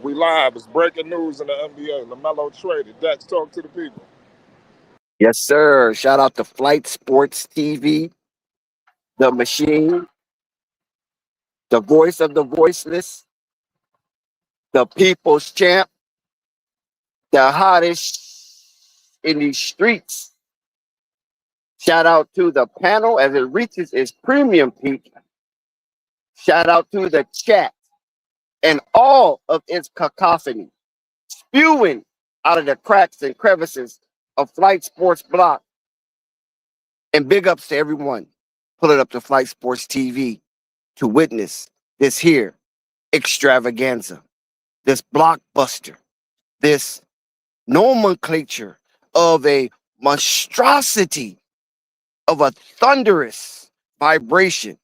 We live. It's breaking news in the NBA. Lamelo traded. Dex, talk to the people. Yes, sir. Shout out to Flight Sports TV, the machine, the voice of the voiceless, the people's champ, the hottest in these streets. Shout out to the panel as it reaches its premium peak. Shout out to the chat and all of its cacophony spewing out of the cracks and crevices of Flight Sports Block. And big ups to everyone pulling up to Flight Sports TV to witness this here extravaganza, this blockbuster, this nomenclature of a monstrosity of a thunderous vibration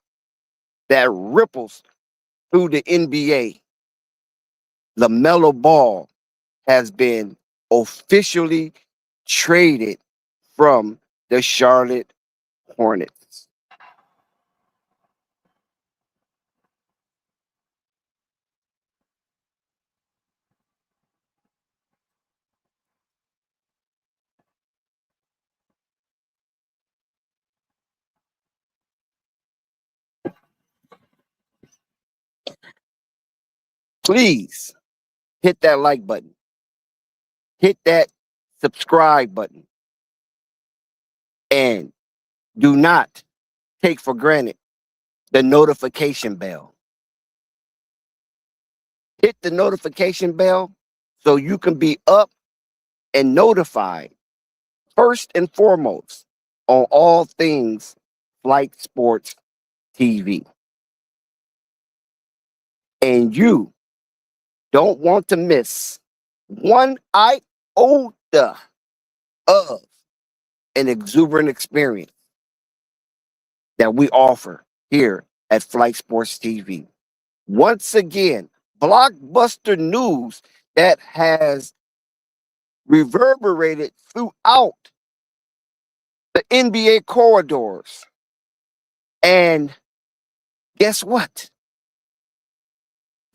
that ripples through the NBA. LaMelo Ball has been officially traded from the Charlotte Hornets. Please hit that like button, hit that subscribe button, and do not take for granted the notification bell. Hit the notification bell so you can be up and notified first and foremost on all things Flight Sports TV. And you don't want to miss one iota of an exuberant experience that we offer here at Flight Sports TV. Once again, blockbuster news that has reverberated throughout the NBA corridors. And guess what?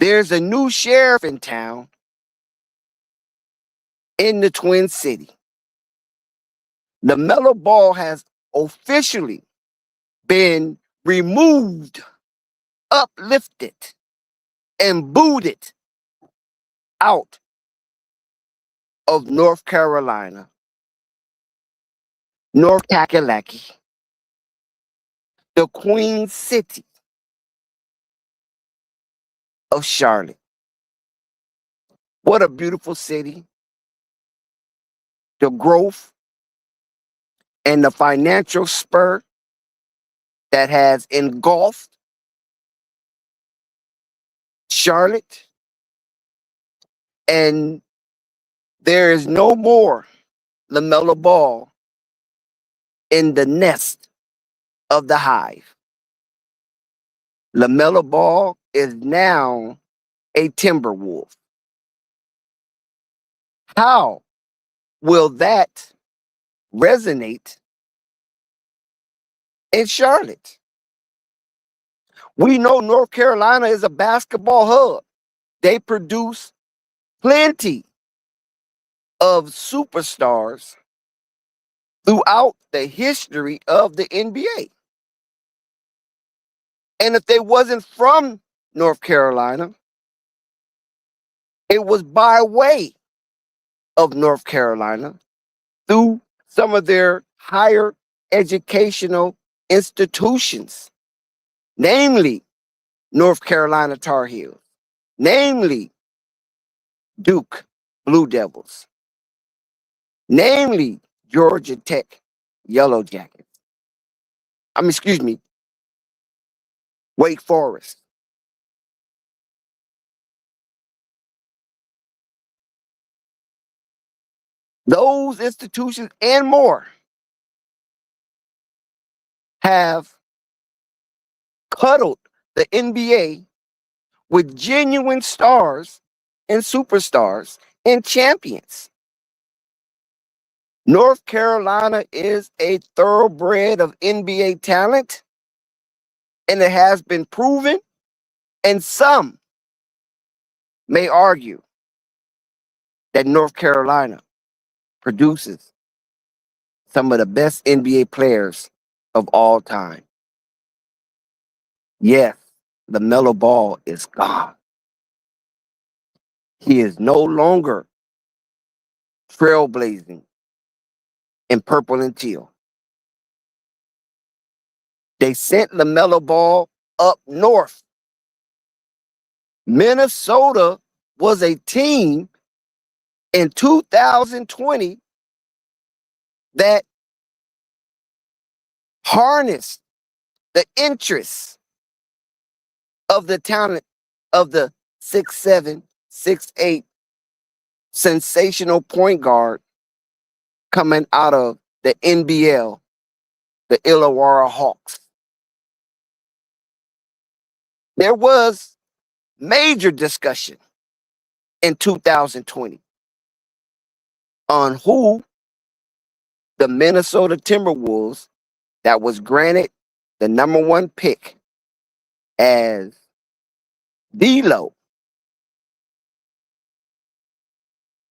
There's a new sheriff in town in the Twin City. LaMelo Ball has officially been removed, uplifted, and booted out of North Carolina, North Kakalaki, the Queen City of Charlotte. What a beautiful city. The growth and the financial spur that has engulfed Charlotte. And there is no more LaMelo Ball in the nest of the hive. LaMelo Ball is now a Timberwolf. How will that resonate in Charlotte? We know North Carolina is a basketball hub. They produce plenty of superstars throughout the history of the NBA. And if they wasn't from North Carolina, it was by way of North Carolina through some of their higher educational institutions, namely North Carolina Tar Heels, namely Duke Blue Devils, namely Georgia Tech Yellow Jackets. Excuse me, Wake Forest. Those institutions and more have cuddled the NBA with genuine stars and superstars and champions. North Carolina is a thoroughbred of NBA talent, and it has been proven, and some may argue that North Carolina produces some of the best NBA players of all time. Yes, Lamelo Ball is gone. He is no longer trailblazing in purple and teal. They sent Lamelo Ball up north. Minnesota was a team in 2020 that harnessed the interest of the talent of the 6'7", 6'8" sensational point guard coming out of the NBL, the Illawarra Hawks. There was major discussion in 2020 on who the Minnesota Timberwolves, that was granted the number one pick as D'Lo,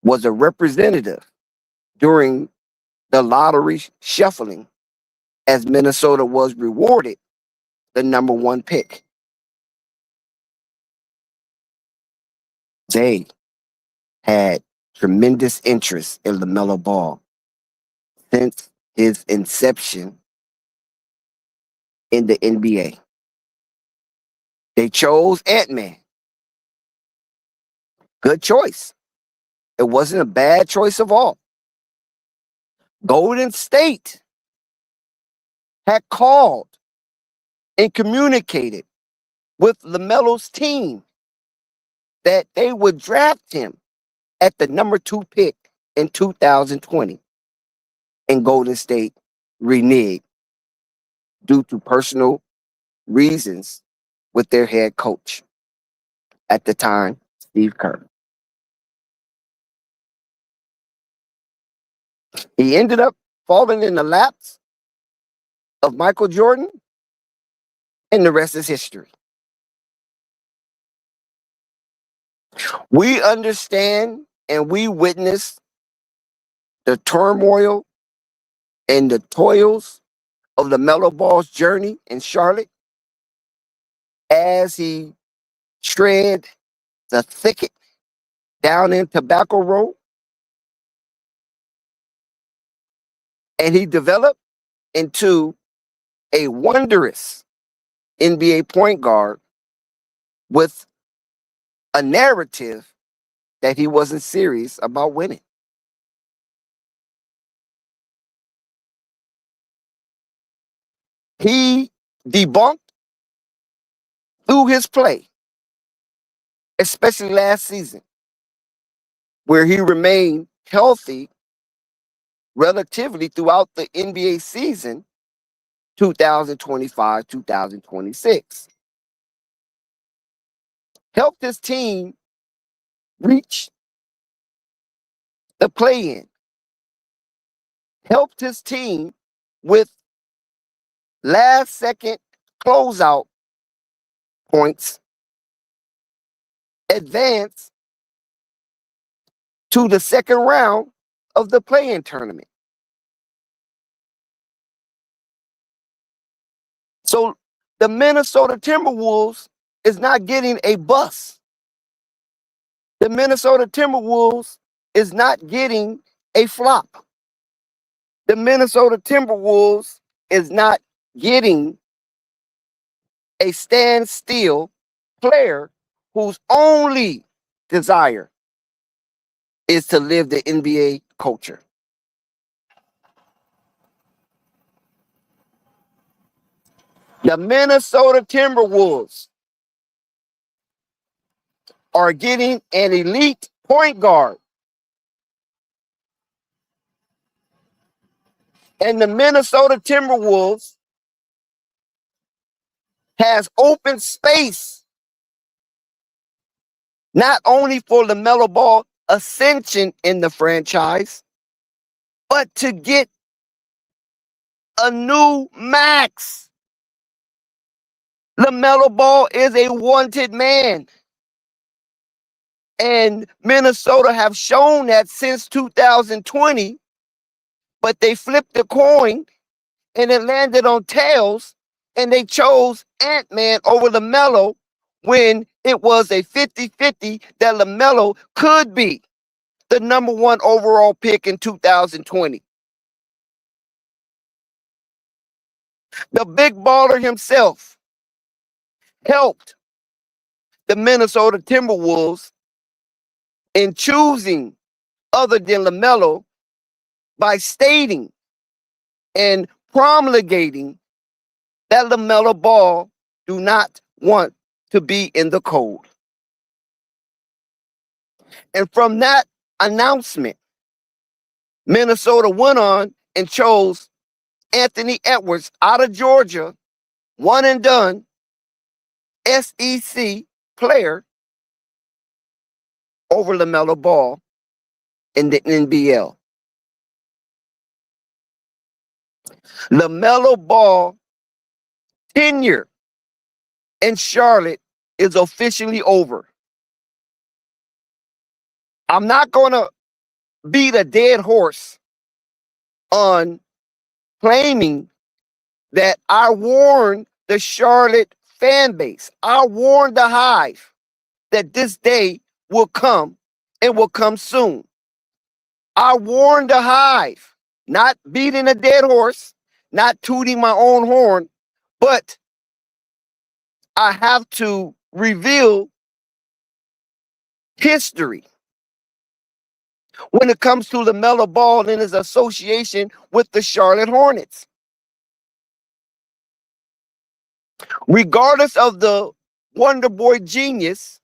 was a representative during the lottery shuffling, as Minnesota was rewarded the number one pick. They had tremendous interest in LaMelo Ball since his inception in the NBA. They chose Ant-Man. Good choice. It wasn't a bad choice of all. Golden State had called and communicated with LaMelo's team that they would draft him at the number 2 pick in 2020. And Golden State reneged due to personal reasons with their head coach at the time, Steve Kerr. He ended up falling in the laps of Michael Jordan, and the rest is history. We understand and we witness the turmoil and the toils of LaMelo Ball's journey in Charlotte as he tread the thicket down in Tobacco Road, and he developed into a wondrous NBA point guard with a narrative that he wasn't serious about winning. He debunked through his play, especially last season, where he remained healthy relatively throughout the NBA season 2025, 2026. Helped his team reach the play-in. Helped his team with last-second closeout points, advance to the second round of the play-in tournament. So the Minnesota Timberwolves is not getting a bus. The Minnesota Timberwolves is not getting a flop. The Minnesota Timberwolves is not getting a standstill player whose only desire is to live the NBA culture. The Minnesota Timberwolves are getting an elite point guard. And the Minnesota Timberwolves has open space not only for LaMelo Ball ascension in the franchise, but to get a new max. LaMelo Ball is a wanted man. And Minnesota have shown that since 2020, but they flipped the coin and it landed on tails, and they chose Ant-Man over Lamelo when it was a 50-50 that Lamelo could be the number one overall pick in 2020. The big baller himself helped the Minnesota Timberwolves in choosing other than Lamelo by stating and promulgating that Lamelo Ball do not want to be in the cold. And from that announcement, Minnesota went on and chose Anthony Edwards out of Georgia, one and done SEC player over Lamelo Ball in the NBL. Lamelo Ball tenure in Charlotte is officially over. I'm not going to beat a dead horse on claiming that I warned the Charlotte fan base. I warned the Hive that this day will come and will come soon. I warned the Hive, not beating a dead horse, not tooting my own horn, but I have to reveal history when it comes to Lamelo Ball and his association with the Charlotte Hornets. Regardless of the Wonder Boy genius,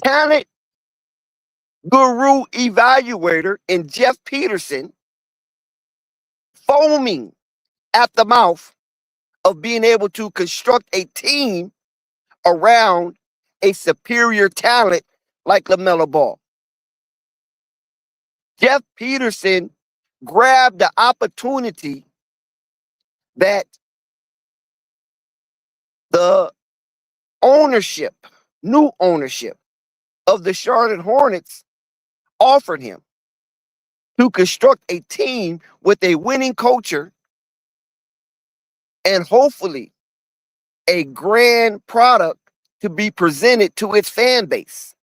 talent guru evaluator in Jeff Peterson, foaming at the mouth of being able to construct a team around a superior talent like Lamelo Ball. Jeff Peterson grabbed the opportunity that the ownership, new ownership of the Charlotte Hornets offered him to construct a team with a winning culture and hopefully a grand product to be presented to its fan base.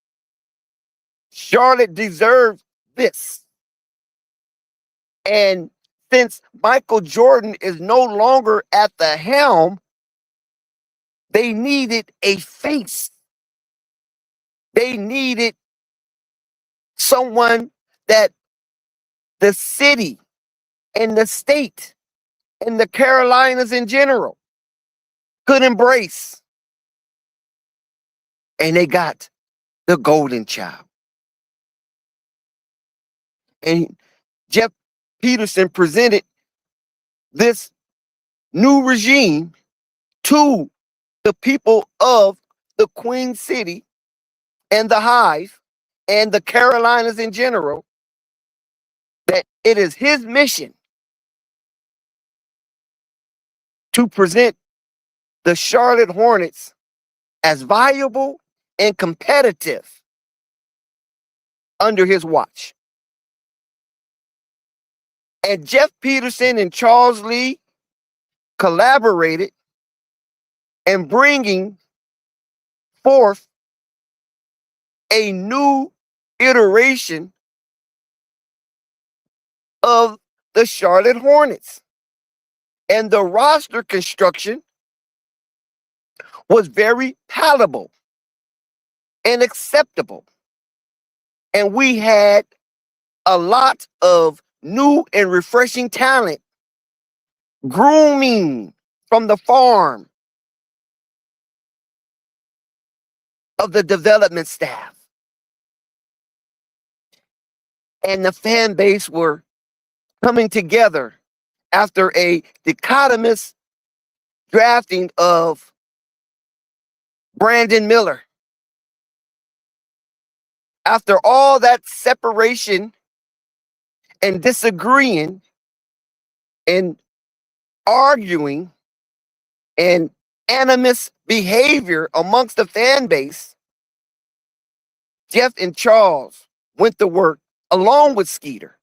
Charlotte deserves this. And since Michael Jordan is no longer at the helm, they needed a face. They needed someone that the city and the state and the Carolinas in general could embrace. And they got the golden child. And Jeff Peterson presented this new regime to the people of the Queen City and the Hive and the Carolinas in general, that it is his mission to present the Charlotte Hornets as viable and competitive under his watch. And Jeff Peterson and Charles Lee collaborated in bringing forth a new iteration of the Charlotte Hornets. And the roster construction was very palatable and acceptable. And we had a lot of new and refreshing talent grooming from the farm of the development staff. And the fan base were coming together after a dichotomous drafting of Brandon Miller. After all that separation and disagreeing and arguing and animus behavior amongst the fan base, Jeff and Charles went to work along with Skeeter.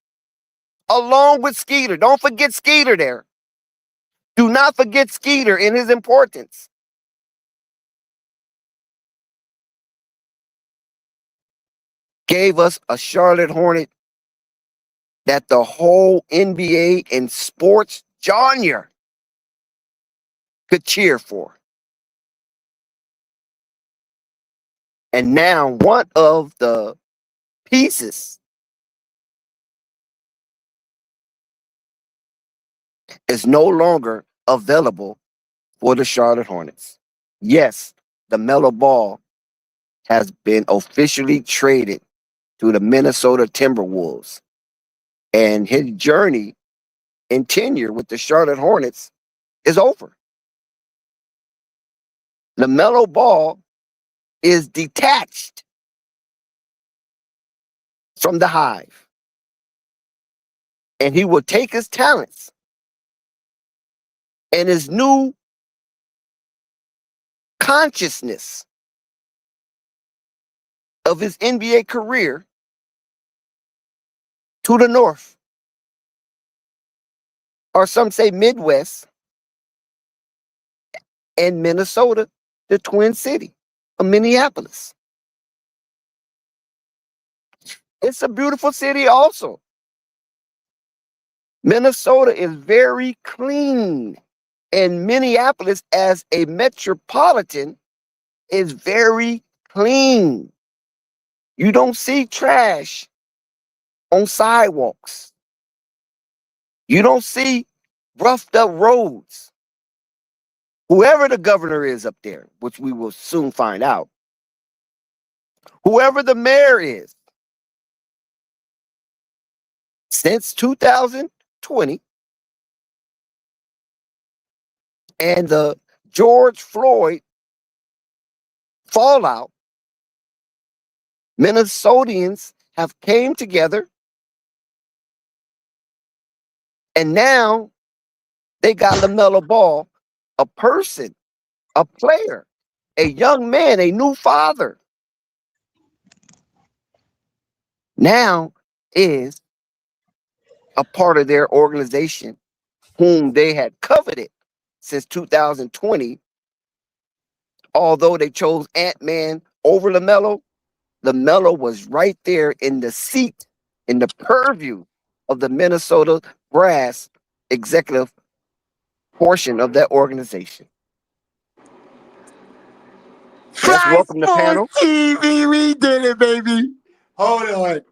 Along with Skeeter. Don't forget Skeeter there. Do not forget Skeeter in his importance. Gave us a Charlotte Hornet that the whole NBA and sports genre could cheer for. And now one of the pieces is no longer available for the Charlotte Hornets. Yes, the Lamelo Ball has been officially traded to the Minnesota Timberwolves. And his journey and tenure with the Charlotte Hornets is over. The Lamelo Ball is detached from the hive. And he will take his talents and his new consciousness of his NBA career to the North, or some say Midwest, and Minnesota, the Twin City of Minneapolis. It's a beautiful city also. Minnesota is very clean, and Minneapolis as a metropolitan is very clean. You don't see trash on sidewalks. You don't see roughed up roads. Whoever the governor is up there, which we will soon find out, whoever the mayor is, since 2020 and the George Floyd fallout, Minnesotans have came together and now they got Lamelo Ball, a person, a player, a young man, a new father. Now is a part of their organization whom they had coveted since 2020. Although they chose Ant-Man over Lamelo, Lamelo was right there in the seat, in the purview of the Minnesota brass executive portion of that organization. Let's Fly welcome the Sports panel. TV, we did it, baby. Hold on.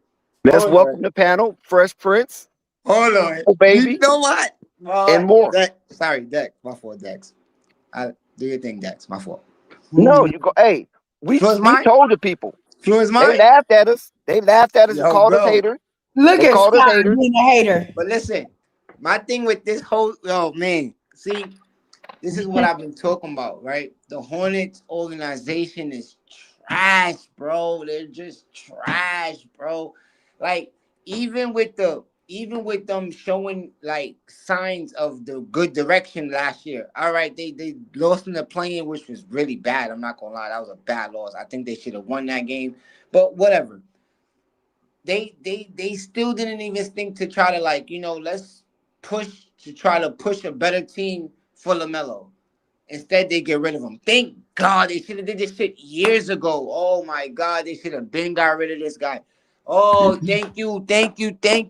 Let's Hold welcome on. the panel. Fresh Prince, Hold on. oh You baby, know what? and more. Sorry, Dex. My fault, Dex. Do your thing, Dex. My fault. No, you go. Hey, we Floor is we mine. told the people. Floor is They mine. laughed at us. They laughed at us and Yo, called us bro. haters. Look They at called us Scott haters. being a hater. But listen, my thing with this whole, oh man, see, this is what I've been talking about, right? The Hornets organization is trash, bro. They're just trash, bro. Like even with them showing like signs of the good direction last year. All right, they lost in the play-in, which was really bad. I'm not gonna lie, that was a bad loss. I think they should have won that game, but whatever. They still didn't even think to try to like let's push to try to push a better team for Lamelo. Instead, they get rid of him. Thank God they should have did this shit years ago. Oh my God, they should have been got rid of this guy. Oh, thank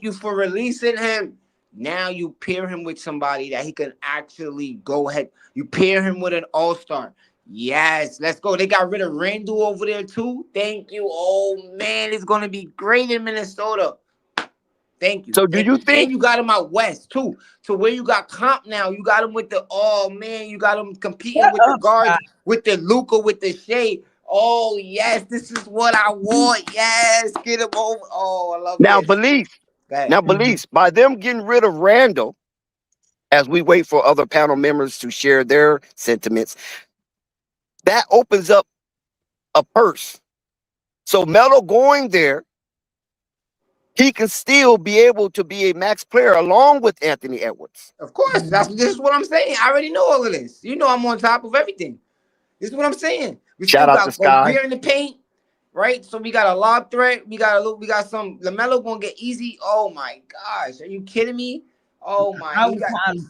you for releasing him. Now you pair him with somebody that he can actually go ahead. You pair him with an all-star. Yes, let's go. They got rid of Randall over there too. Thank you. Oh man, it's gonna be great in Minnesota. Thank you. So do you And think? you got him out west too. So where you got Comp now, you got him with the you got him competing Shut with the up, guards, Scott. with the Luca, with the Shea. Oh yes, this is what I want. Yes, get him over. Oh, I love Now, this. belief. Go ahead. Now, beliefs. By them getting rid of Randall, as we wait for other panel members to share their sentiments, that opens up a purse. So Melo going there, he can still be able to be a max player along with Anthony Edwards. Of course, this is what I'm saying. I already know all of this. You know I'm on top of everything. This is what I'm saying. We Shout still out to got Sky. Gobert in the paint. right? So we got a lob threat. We got some Lamelo gonna get easy. Oh my gosh, are you kidding me? Oh my, I we was got kind of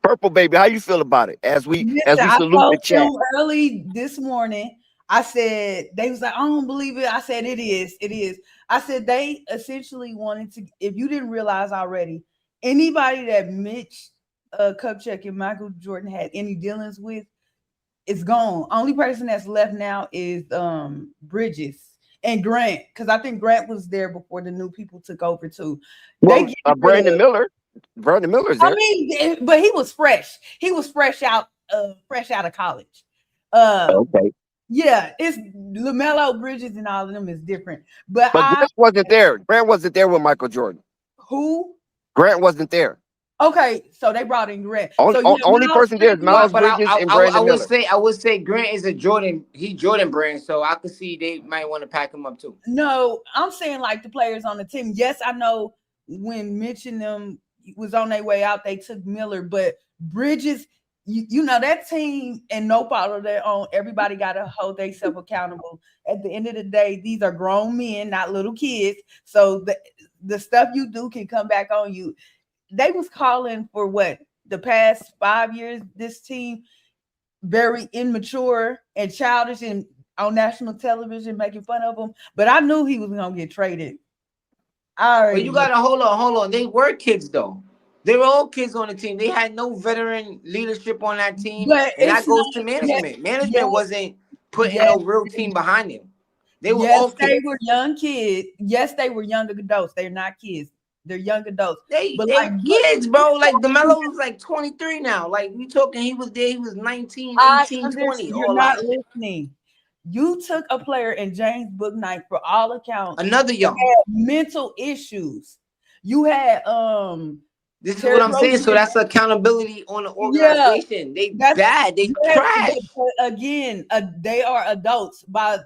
Purple baby, how you feel about it? As listen. we I salute the told chat. them early this morning. I said they was like, I don't believe it. I said it is. It is. I said they essentially wanted to. If you didn't realize already, anybody that Mitch Kupchak and Michael Jordan had any dealings with is gone. Only person that's left now is Bridges and Grant, because I think Grant was there before the new people took over too. They Well, get rid of. Brandon Miller's I there. mean, but he was fresh. He was fresh out of college. Uh, Okay. yeah, it's Lamelo, Bridges, and all of them is different. But But Grant wasn't there. Grant wasn't there with Michael Jordan. who? Grant wasn't there. Okay, so they brought in Grant. Only, So yeah, only Miles person there is Bridges. Miles but Bridges and Brandon Miller. I would say Grant is a Jordan brand, so I could see they might want to pack him up too. No, I'm saying like the players on the team. Yes, I know when Mitch and them was on their way out, they took Miller, but Bridges, you know that team and no fault of their own. Everybody got to hold themselves accountable. At the end of the day, these are grown men, not little kids. So the stuff you do can come back on you. They was calling for what the past 5 years. This team very immature and childish and on national television making fun of him. But I knew he was gonna get traded. I But already you knew. gotta hold on. They were kids though. They were all kids on the team. They had no veteran leadership on that team, But and it's that goes not to yet. management. Management Yes, wasn't putting yes, no real team behind them. They were yes, all they kids. were young kids. Yes, they were young adults. They're not kids. They're young adults. But They like, kids, bro. Like DeMelo was like 23 now. Like we talking, he was there. He was 19, I 18, understand 20. you're All not that. listening. You took a player in James Booknight, for all accounts, Another that young. had mental issues. You had This is Terry what I'm saying. So Rozier. that's accountability on the Yeah, organization. They that's bad. They yes, trash. but again, they are adults by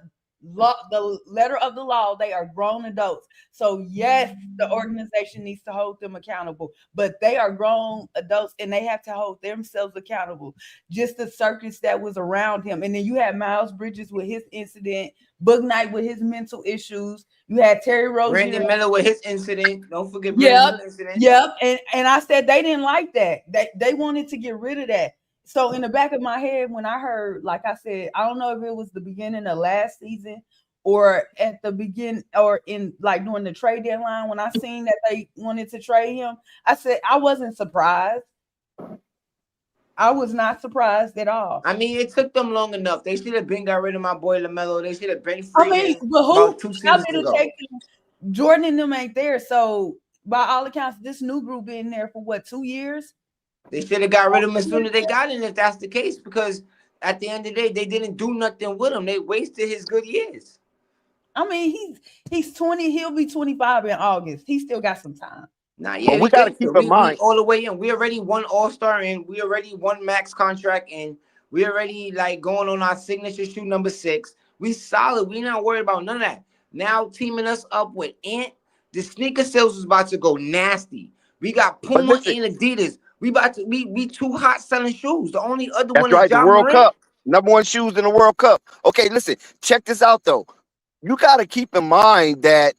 law. The letter of the law, they are grown adults. So yes, the organization needs to hold them accountable, but they are grown adults and they have to hold themselves accountable. Just the circus that was around him, and then you had Miles Bridges with his incident, Book Knight with his mental issues. You had Terry Rozier. Brandon Miller with his incident. Don't forget Brandon Yep, Miller incident. yep. And I said they didn't like that. They wanted to get rid of that. So in the back of my head, when I heard, like I said, I don't know if it was the beginning of last season or at the begin or in like during the trade deadline when I seen that they wanted to trade him, I said I wasn't surprised. I was not surprised at all. I mean, it took them long enough. They should have been got rid of my boy Lamelo. They should have been I freed mean, him but who about two I've seasons been ago. taking Jordan and them ain't there. So by all accounts, this new group been there for what, 2 years? They should have got rid of him as soon as they got in, if that's the case, because at the end of the day, they didn't do nothing with him. They wasted his good years. I mean, he's 20. He'll be 25 in August. He still got some time. Nah, yeah, But we we got to gangster. keep in We mind. all the way in. We already won All Star and we already won max contract and we already like going on our signature shoe number 6. We solid. We not worried about none of that. Now teaming us up with Ant, the sneaker sales is about to go nasty. We got But Puma listen, and Adidas. We about to we too hot selling shoes. The only other that's one is right. The John World Morant. Cup, #1 shoes in the World Cup. Okay, listen, check this out though. You got to keep in mind that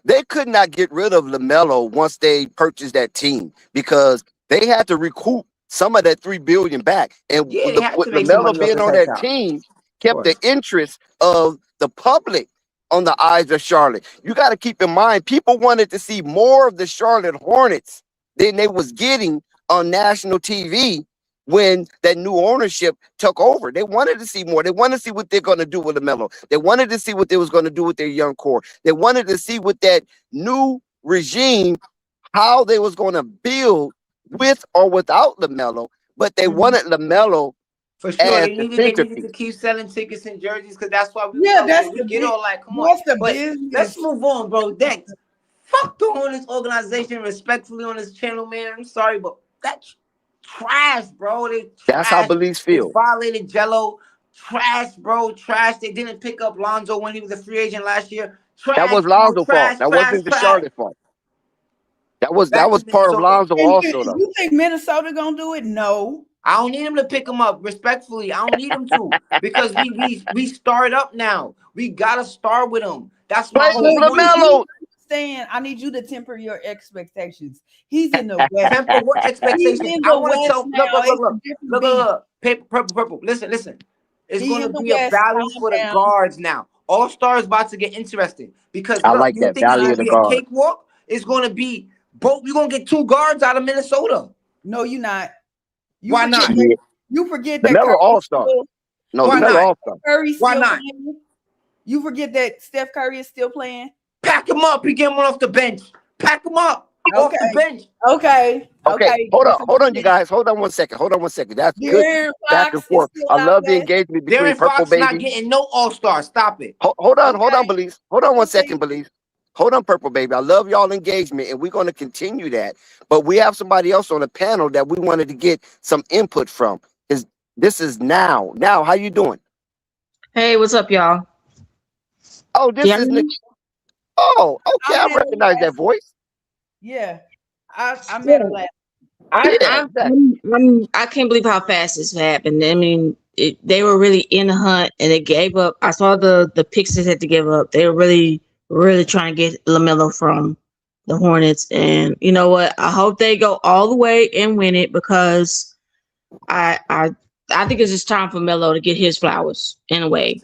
they could not get rid of Lamelo once they purchased that team because they had to recoup some of that $3 billion back. And Yeah, with, they had with to make some Lamelo money off being the on cash that out. team, Of kept the course. interest of the public on the eyes of Charlotte. You got to keep in mind, people wanted to see more of the Charlotte Hornets than they was getting on national TV when that new ownership took over. They wanted to see more. They wanted to see what they're going to do with LaMelo. They wanted to see what they was going to do with their young core. They wanted to see with that new regime how they was going to build with or without LaMelo. But they Mhm. wanted LaMelo For sure, as they the needed to centerpiece. keep selling tickets and jerseys because that's why we was Yeah, out there. that's We the get big all that. Come on, that's the but let's business. move on, bro. Dex, fuck the Hornets organization respectfully on this channel, man. I'm sorry, but that's trash, bro. They That's how trash. Belize They feel. violated Jello. Trash, bro. Trash. They didn't pick up Lonzo when he was a free agent last year. That Trash, was bro. Lonzo's fault. Trash, That trash, wasn't the trash. Charlotte fault. That was Back to part of Minnesota. Lonzo And also though. you think Minnesota gonna do it? No. I don't need him to pick him up. Respectfully, I don't need him to because we start up now. We gotta start with him. That's my Play whole point. Lamelo. I need you to temper your expectations. He's in the West. Temper what He's expectations? in I the want to West tell. now. It's a different beat. Look. Purple. Listen. It's He going in to the be a West. battle Calm for the down. guards now. All Stars about to get interesting because I look, like you that. think it's Valley going of to the be a Guard. cakewalk? It's going to be both. You're going to get 2 guards out of Minnesota. No, you're not. Why not? You forget that Lamelo Curry All-Star. still, No, Why Lamelo not? All-Star. Curry's Why still not? playing. You forget that Steph Curry is still playing. Pack him up. He getting one off the bench. Pack him up off the bench. Okay. Hold on, you guys. Hold on one second. That's good. De'Aaron Back Fox and is forth. still I out love the there. engagement between Darren Purple Fox not Baby. getting no All-Star. Stop it. Hold on, Okay. Belize. Hold on one Okay. second, Belize. Hold on, Purple Baby. I love y'all engagement, and we're going to continue that. But we have somebody else on the panel that we wanted to get some input from. This is now. Now, how you doing? Hey, what's up, y'all? Oh, this Yeah, is Nick. Oh, okay. I met her recognize that voice. Yeah. I met her last. Yeah, exactly. I can't believe how fast this happened. I mean, they were really in the hunt, and they gave up. I saw the picks they had to give up. They were really, really trying to get Lamelo from the Hornets. And you know what? I hope they go all the way and win it because I think it's just time for Melo to get his flowers in a way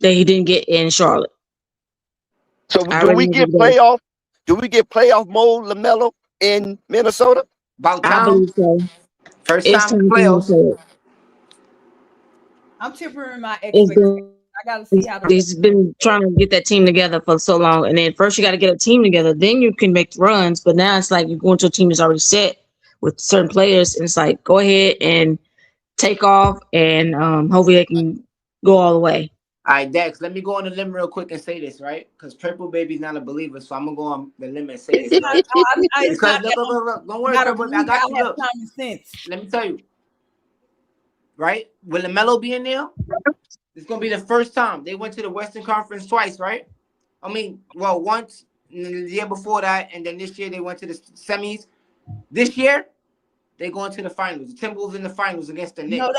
that he didn't get in Charlotte. So do we get playoff? Do we get playoff mode Lamelo in Minnesota? About I time. believe so. First It's time in time the for playoffs. I'm tempering my expectations. I gotta see how he's been trying to get that team together for so long, and then first you got to get a team together, then you can make runs. But now it's like you're going to a team that's already set with certain players, and it's like go ahead and take off, and hopefully they can go all the way. All right, Dex, let me go on the limb real quick and say this, right? Because Purple Baby's not a believer, so I'm gonna go on the limb and say this. Right? Because look, don't worry, Purple Baby, I got you. Look, let me tell you, right? With Lamelo being there, it's gonna be the first time they went to the Western Conference twice, right? I mean, well, once the year before that, and then this year they went to the semis. This year, they're going to the finals. The Timberwolves in the finals against the Knicks. No,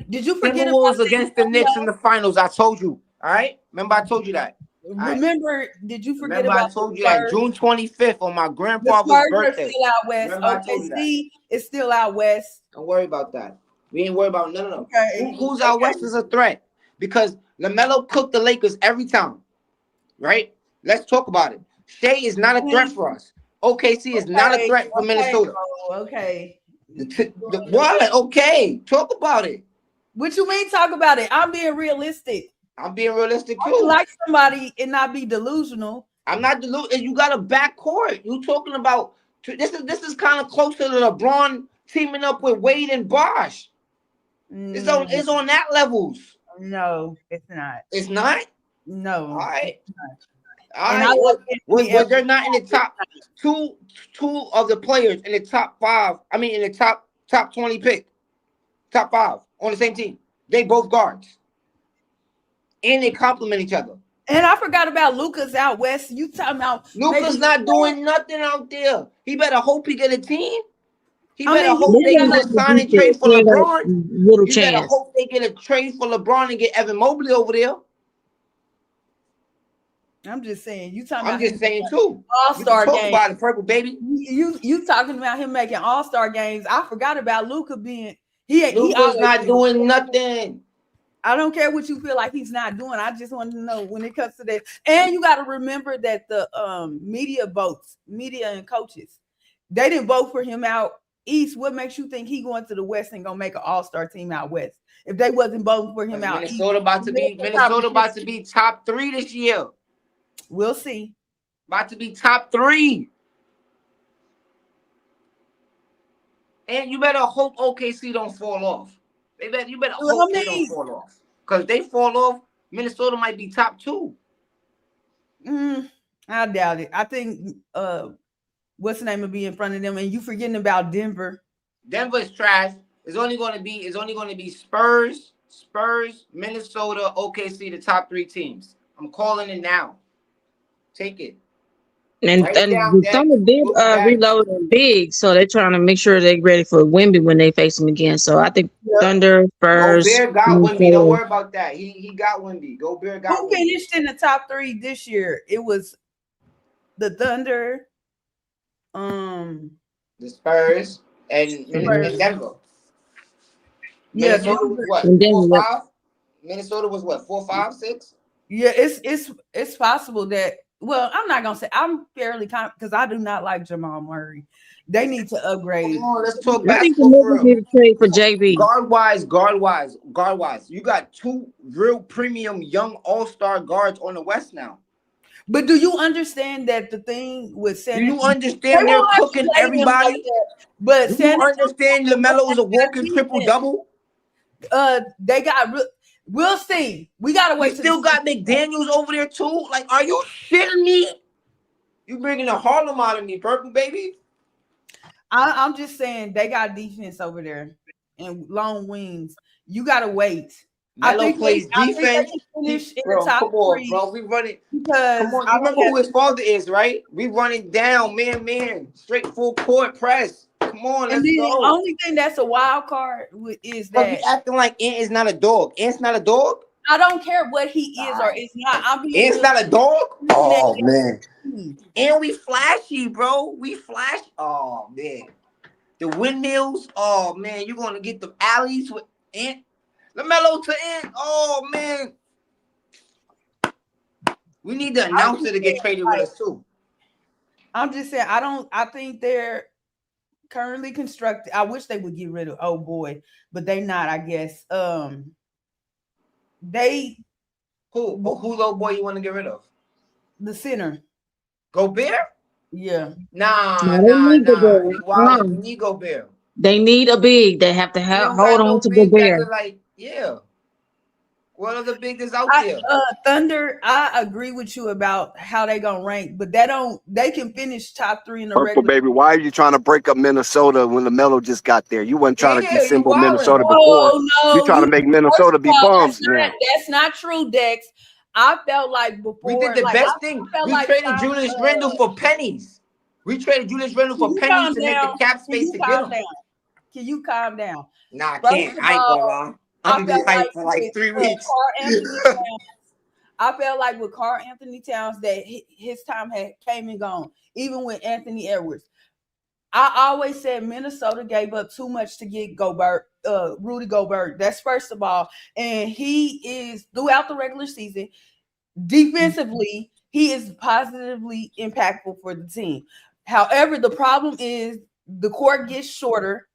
did you forget Timberwolves against the Knicks in the finals? I told you. All right? Remember I told you that. Remember, did you forget Remember about I told you that June 25th on my grandfather's birthday. Still out west. OKC is still out west. Don't worry about that. We ain't worried about none of them. Okay. Who's out west is a threat because Lamelo cooked the Lakers every time. Right? Let's talk about it. Shea is not a threat for us. OKC is not a threat for Minnesota. Okay. What? Okay. Talk about it. What you mean talk about it? I'm being realistic. I'm being realistic too. I like somebody and not be delusional. I'm not delusional. You got a backcourt. You talking about this is kind of closer to LeBron teaming up with Wade and Bosh. It's on that levels. No, it's not. It's not? No. All right. All right. Was there not in the top two of the players in the top 5? I mean, in the top 20 pick, top 5 on the same team. They both guards, and they complement each other. And I forgot about Luka's out west. You talking about Luka's not doing nothing out there. He better hope he get a team. He better hope they get a sign and trade for LeBron. You better hope they get a trade for LeBron and get Evan Mobley over there. I'm just saying. You talking? I'm just saying too. All-star games. Talk about it, Purple Baby. You talking about him making all-star games? I forgot about Luka being. Luka's not doing nothing. I don't care what you feel like he's not doing. I just want to know when it comes to that. And you got to remember that the media and coaches, they didn't vote for him out east. What makes you think he going to the west and gonna make an all-star team out west? If they wasn't voting for him out Minnesota east, about to be top 3 this year. We'll see. About to be top 3. And you better hope OKC don't fall off. You better hope they don't fall off. Because if they fall off, Minnesota might be top 2. I doubt it. I think what's the name will be in front of them, and you forgetting about Denver. Denver is trash. It's only going to be Spurs, Minnesota, OKC, the top 3 teams. I'm calling it now. Take it. And Write it and down, the Dex. Thunder did Book that. reload big, so they're trying to make sure they're ready for Wemby when they face him again. So I think Yeah. Thunder, Spurs, Gobert got Wimby. Don't Minnesota. worry about that. He got Wimby. Gobert got Who Wimby. finished in the top 3 this year? It was the Thunder, um, The Spurs Mhm. and Denver. yeah, Minnesota was Denver. what? And then, Four yep. five. Minnesota was what? 4, 5, 6. Yeah, it's possible that. Well, I'm not gonna say I'm fairly confident because I do not like Jamal Murray. They need to Come upgrade. on, let's talk I think the basketball for Nuggets real. need to trade for JB. Guard wise. You got 2 real premium young all-star guards on the West now. But do you understand that the thing with Do San you Antonio, they understand they're won't let you cooking play them like everybody? that. But Do San you Antonio understand LaMelo is a walking triple defense. double? They got. We'll see. We gotta You wait till the still got McDaniels over there too? Like, are you shitting me? You bringing the Harlem out of me, purple baby? I'm just saying they got defense over there and long wings. You gotta wait. Melo plays I think they defense. can finish in the Bro, top come on, 3 bro. We running. Come because on. I You don't remember have who his father is, right? We running down, man. Straight full court press. Come on, and let's then the go. only thing that's a wild card is Because we that acting like Ant is not a dog. Ant's not a dog? I don't care what he is or Nah. is not. I'm being Ant's real. not a dog? Oh, man. Team. And we flashy, bro. We flash. Oh, man. The windmills. Oh, man. You're going to get the alleys with Ant. LaMelo to Ant. Oh, man. We need the I'm announcer just to get saying, traded with like, us, too. I'm just saying, I think they're currently constructed. I wish they would get rid of oh boy, but they not, I guess. They Who's old boy you want to get rid of? the center. Gobert? Yeah. No, Nah. they need You Gobert. wild. We need Gobert. They need a big. They have to We don't hold got on no to big that Gobert. could, like, yeah. What other big is out there? Thunder, I agree with you about how they gonna rank, but they can finish top 3 in the Purple regular. baby, why are you trying to break up Minnesota when LaMelo just got there? You wasn't trying to Yeah, you dissemble wildin'. Minnesota before. Oh You no, trying to make first Minnesota of be all, bums now. that's not true, Dex. I felt like We did before, the like I best thing. felt We like traded Julius Randle for pennies. We traded Julius Randle can for you pennies calm to make the down? cap Can space you to get calm him. down? Can you calm down? Nah, I First can't. of I ain't gonna all, lie. I'm I gonna be felt like hyped for like with 3 weeks. Carl Anthony I felt like with Carl Anthony Towns that his time had came and gone. Even with Anthony Edwards, I always said Minnesota gave up too much to get Gobert, Rudy Gobert. That's first of all, and he is throughout the regular season defensively. He is positively impactful for the team. However, the problem is the court gets shorter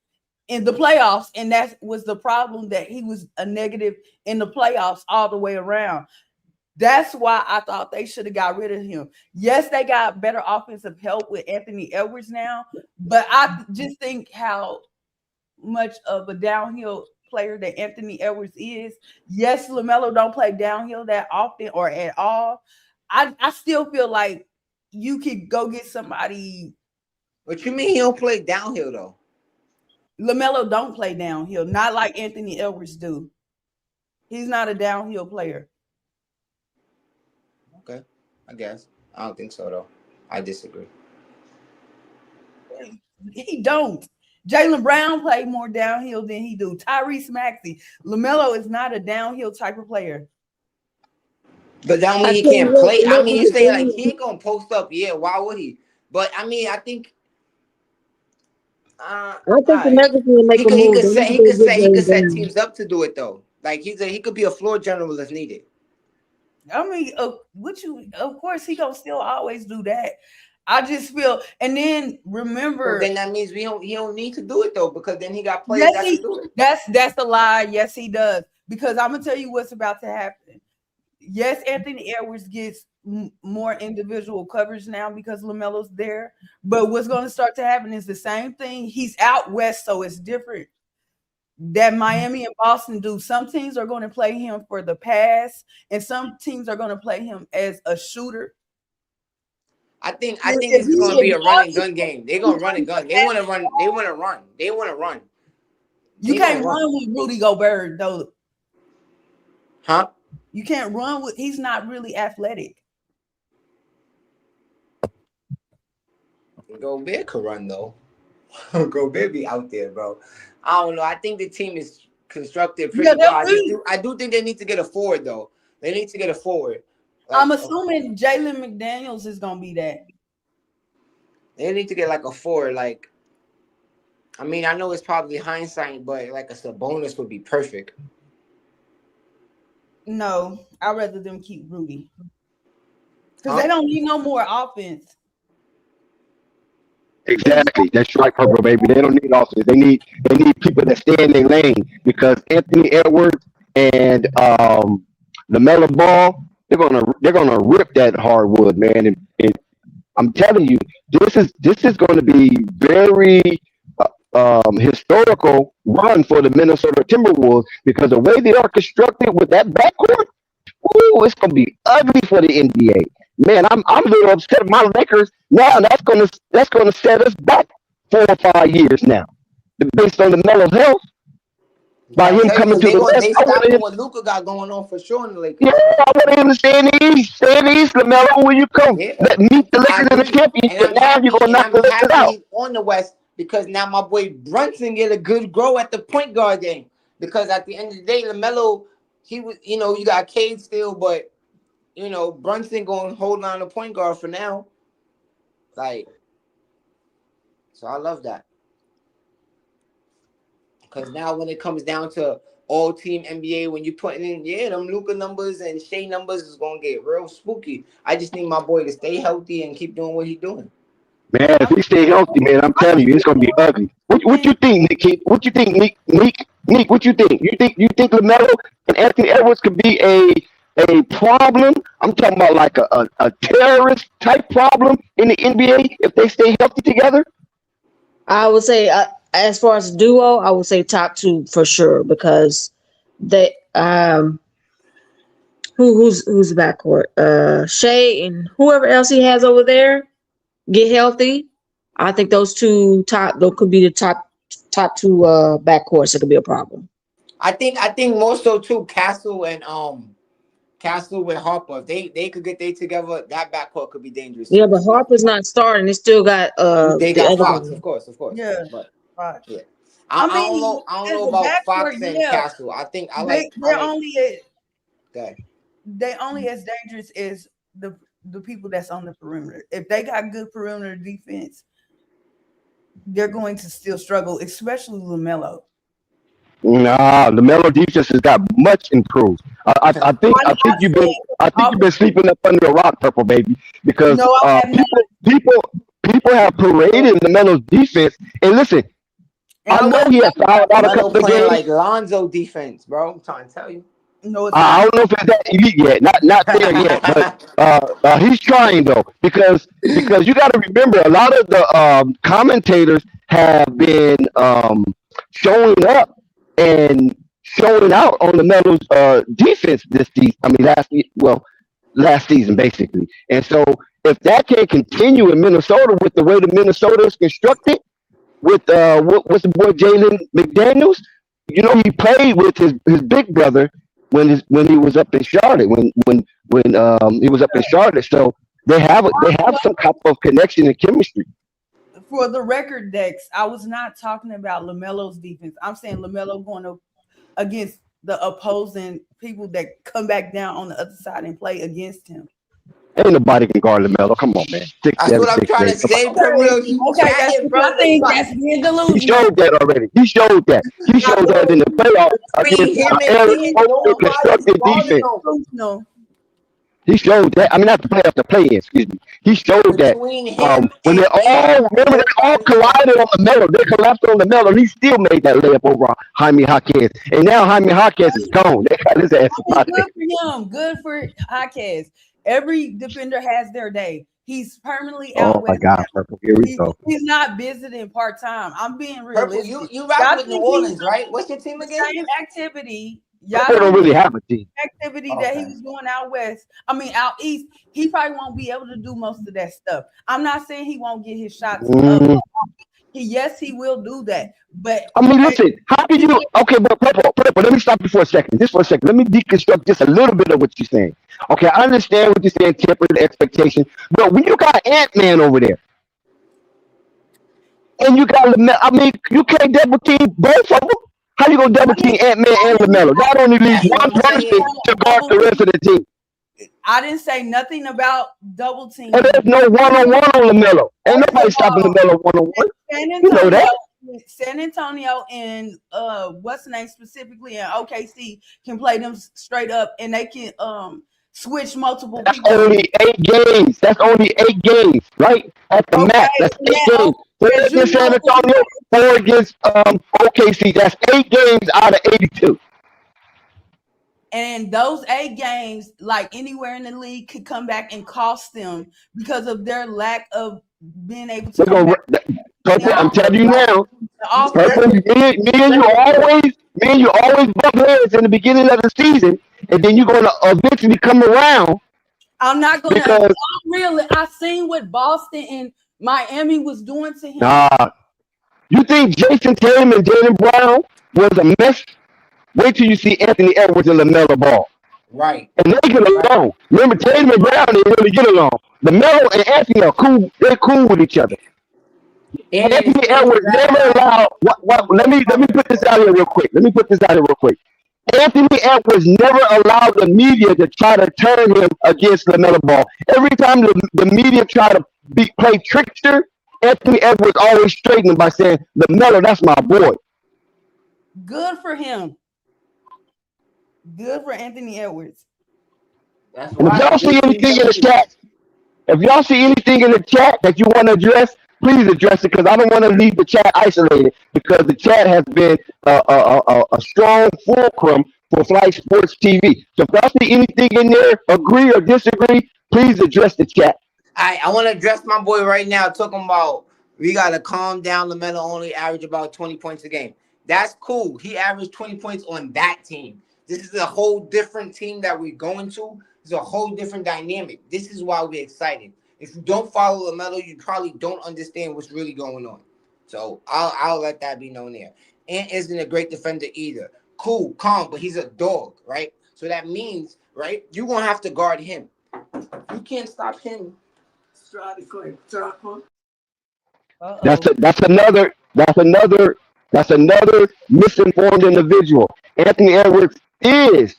in the playoffs, and that was the problem that he was a negative in the playoffs all the way around. That's why I thought they should have got rid of him. Yes, they got better offensive help with Anthony Edwards now, but I just think how much of a downhill player that Anthony Edwards is. Yes, LaMelo don't play downhill that often or at all. I still feel like you could go get somebody. What you mean he don't play downhill though? LaMelo don't play downhill, not like Anthony Edwards do. He's not a downhill player. Okay, I guess. I don't think so though. I disagree. He don't. Jaylen Brown played more downhill than he do. Tyrese Maxey. LaMelo is not a downhill type of player. But that I mean he tell you can't what, play. the I mean, you Nuggets say like he is ain't gonna post up. Yeah, why would he? But I mean, I think. I think the Alright. Nuggets need to make He a could he move. could They need set to he go could get set he could Jalen set Brown. teams up to do it though. Like he could be a floor general if needed. I mean, of course, he gonna still always do that. I just feel, and then So remember, then that means he don't need to do it though, because then he got players yes, that can do it. that's the lie. Yes, he does. Because I'm gonna tell you what's about to happen. Yes, Anthony Edwards gets more individual coverage now because LaMelo's there. But what's going to start to happen is the same thing. He's out west, so it's different. That Miami and Boston do. Some teams are going to play him for the pass, and some teams are going to play him as a shooter. I think If this is gonna be a run and you gun game. They're gonna run and gun. They wanna run. They wanna run. They wanna run. you They gonna can't run. run with Rudy Gobert though. Huh? You can't run with. He's not really athletic. Gobert could run though. Gobert be out there, bro. I don't know. I think the team is constructed Yeah, pretty well. they'll be. I do think they need to get a forward though. They need to get a forward. I'm Like assuming Jalen McDaniels is gonna be that. they need to get like a forward. Like I mean, I know it's probably hindsight, but like a Sabonis would be perfect. No, I'd rather them keep Rudy because Huh? they don't need no more offense. Exactly. That's right, Purple Baby. They don't need offense. They need people that stay in their lane because Anthony Edwards and Lamelo Ball, they're gonna rip that hardwood, man. And I'm telling you, this is going to be very historical run for the Minnesota Timberwolves because the way they are constructed with that backcourt, ooh, it's gonna be ugly for the NBA. Man, I'm a little upset with my Lakers now. That's gonna set us back 4 or 5 years now, based on the mental health by Yeah, him okay, coming because to the West. they I wanted stopping him, what Luca got going on for sure in the yeah, Lakers. I wanted him to stay in the East. Stay in the East, Lamelo. When you come, Yeah, let meet the I Lakers in the agree, championship. Now you're gonna and knock I'm the Lakers happy out. he's on the West because now my boy Brunson get a good grow at the point guard game. Because at the end of the day, Lamelo, he was, you got Cade still, but Brunson going to hold on to point guard for now. Like, so I love that because now when it comes down to all team NBA, when you putting in them Luka numbers and Shea numbers is gonna get real spooky. I just need my boy to stay healthy and keep doing what he's doing. Man, if he stay healthy, man, I'm telling you, it's gonna be ugly. What you think, Nick? What you think, Nick? What you think? You think Lamelo and Anthony Edwards could be a problem? I'm talking about like a terrorist type problem in the NBA if they stay healthy together. I would say, as far as duo, I would say top two for sure because they who's the backcourt? Shea and whoever else he has over there get healthy. I think those could be the top two backcourts. It could be a problem. I think more so too. Castle with Harper. If they could get they together, that backcourt could be dangerous Yeah, too. but Harper's not starting. They still got They the got other Fox, guy. of course. Yeah, But right. yeah. I I don't mean, know. I don't as know a about backcourt, Fox and yeah, Castle. I think I they like. they're only That. they only as dangerous as the people that's on the perimeter. If they got good perimeter defense, they're going to still struggle, especially Lamelo. Nah, the Melo defense has got much improved. I think I'm I think not you've been saying I think you've been sleeping up under a rock, Purple Baby, because no, I have not. people have paraded the Melo's defense. And listen, And I I know wasn't he has talking fouled about out a Melo couple of playing games. like Lonzo defense, bro. I'm trying to tell you. no, it's I not. don't know if it's that elite yet, not there yet, but he's trying though because you got to remember a lot of the commentators have been showing up and showing out on the Meadows defense this season. I mean last season basically, and so if that can continue in Minnesota with the way the Minnesota is constructed with what's the boy Jalen McDaniels. You know, he played with his big brother when he was up in Charlotte when he was up in Charlotte. So they have some type of connection and chemistry. For the record, Dex, I was not talking about Lamelo's defense. I'm saying Lamelo going up against the opposing people that come back down on the other side and play against him. Ain't nobody can guard Lamelo. Come on, man. Six That's seven, what I'm six trying eight. to Come on. say, for real. You Okay, that's chatting, what bro. I think. That's being He delusional. showed that already. He showed that. He showed that in the playoffs Between against him and Eric Lee, Spoelstra nobody's constructed guarding defense. him. Delusional. He showed that. I mean, not the playoffs, the play-in. Excuse me. He showed that Between him when and Lee, remember they all nobody's collided guarding on the Melo. They collapsed on the Melo. He still made that layup over Jaime Jaquez. And now Jaime Jaquez is gone. They got his ass I up mean, out of there. good for him. Good for Jaquez. Every defender has their day. He's permanently out Oh my west God, now. Purple. Here we go. He's not visiting part time. I'm being Purple, realistic. you rock Y'all with New think he's Orleans, right? What's your team the again? same activity? Y'all Purple don't don't really have a team. activity that he Okay. was doing out west. I mean, out east. He probably won't be able to do most of that stuff. I'm not saying he won't get his shots up. Mm. Yes, he will do that. But I mean, listen, how can you? Okay, but Purple, let me stop you for a second. Just for a second. Let me deconstruct just a little bit of what you're saying. Okay, I understand what you're saying, temper the expectation. But when you got Ant-Man over there, and you got LaMelo. I mean, you can't double team both of them. How you gonna double I team didn't, Ant-Man I and didn't, LaMelo? That only leaves That's what one I'm person saying. to guard double the rest of team. the team. I didn't say nothing about double And teaming. there's no one-on-one on LaMelo. Ain't First of nobody stopping all, LaMelo one-on-one. San You know Antonio, that. San Antonio, and what's the name specifically, and OKC can play them straight up, and they can switch multiple That's people. only 8 games. That's only 8 games, right? At the Okay, max, that's and 8 games. 4 as you against San know, Antonio, 4 against OKC. That's 8 games out of 82. and those 8 games, like anywhere in the league, could come back and cost them because of their lack of being able to They're come gonna back. Purple. Nah, I'm Now, telling but you like now, the you offense, Purple. Me and you always bump heads in the beginning of the season, and then you're gonna eventually come around I'm not gonna. because I'm really. I seen what Boston and Miami was doing to him. nah. You think Jason Tatum and Jalen Brown was a mess? Wait till you see Anthony Edwards and LaMelo Ball. right, And they get right. along. Remember, Tatum and Brown didn't really get along. LaMelo and Anthony are cool. They're cool with each other. And in the Anthony series Edwards last never time, allowed. my boy Let me covered put him this though. out here real quick. Anthony Edwards never allowed the media to try to turn him against LaMelo Ball. Every time the media try to play trickster, Anthony Edwards always straightened him by saying, LaMelo, that's my boy. Good for him. Good for Anthony Edwards. That's And if right. y'all see Good team anything in the chemistry. chat, if y'all see anything in the chat that you want to address, please address it because I don't want to leave the chat isolated because the chat has been a strong fulcrum for Flight Sports TV. So if y'all see anything in there, agree or disagree, please address the chat. I want to address my boy right now, talking about we got to calm down. LaMelo only average about 20 points a game. That's cool. He averaged 20 points on that team. This is a whole different team that we're going to. It's a whole different dynamic. This is why we're excited. If you don't follow LaMelo, you probably don't understand what's really going on. So I'll let that be known there. Ant isn't a great defender either. Cool, calm, but he's a dog, right? So that means, right, you're going to have to guard him. You can't stop him. That's Uh-oh. a, that's another misinformed individual. Anthony Edwards is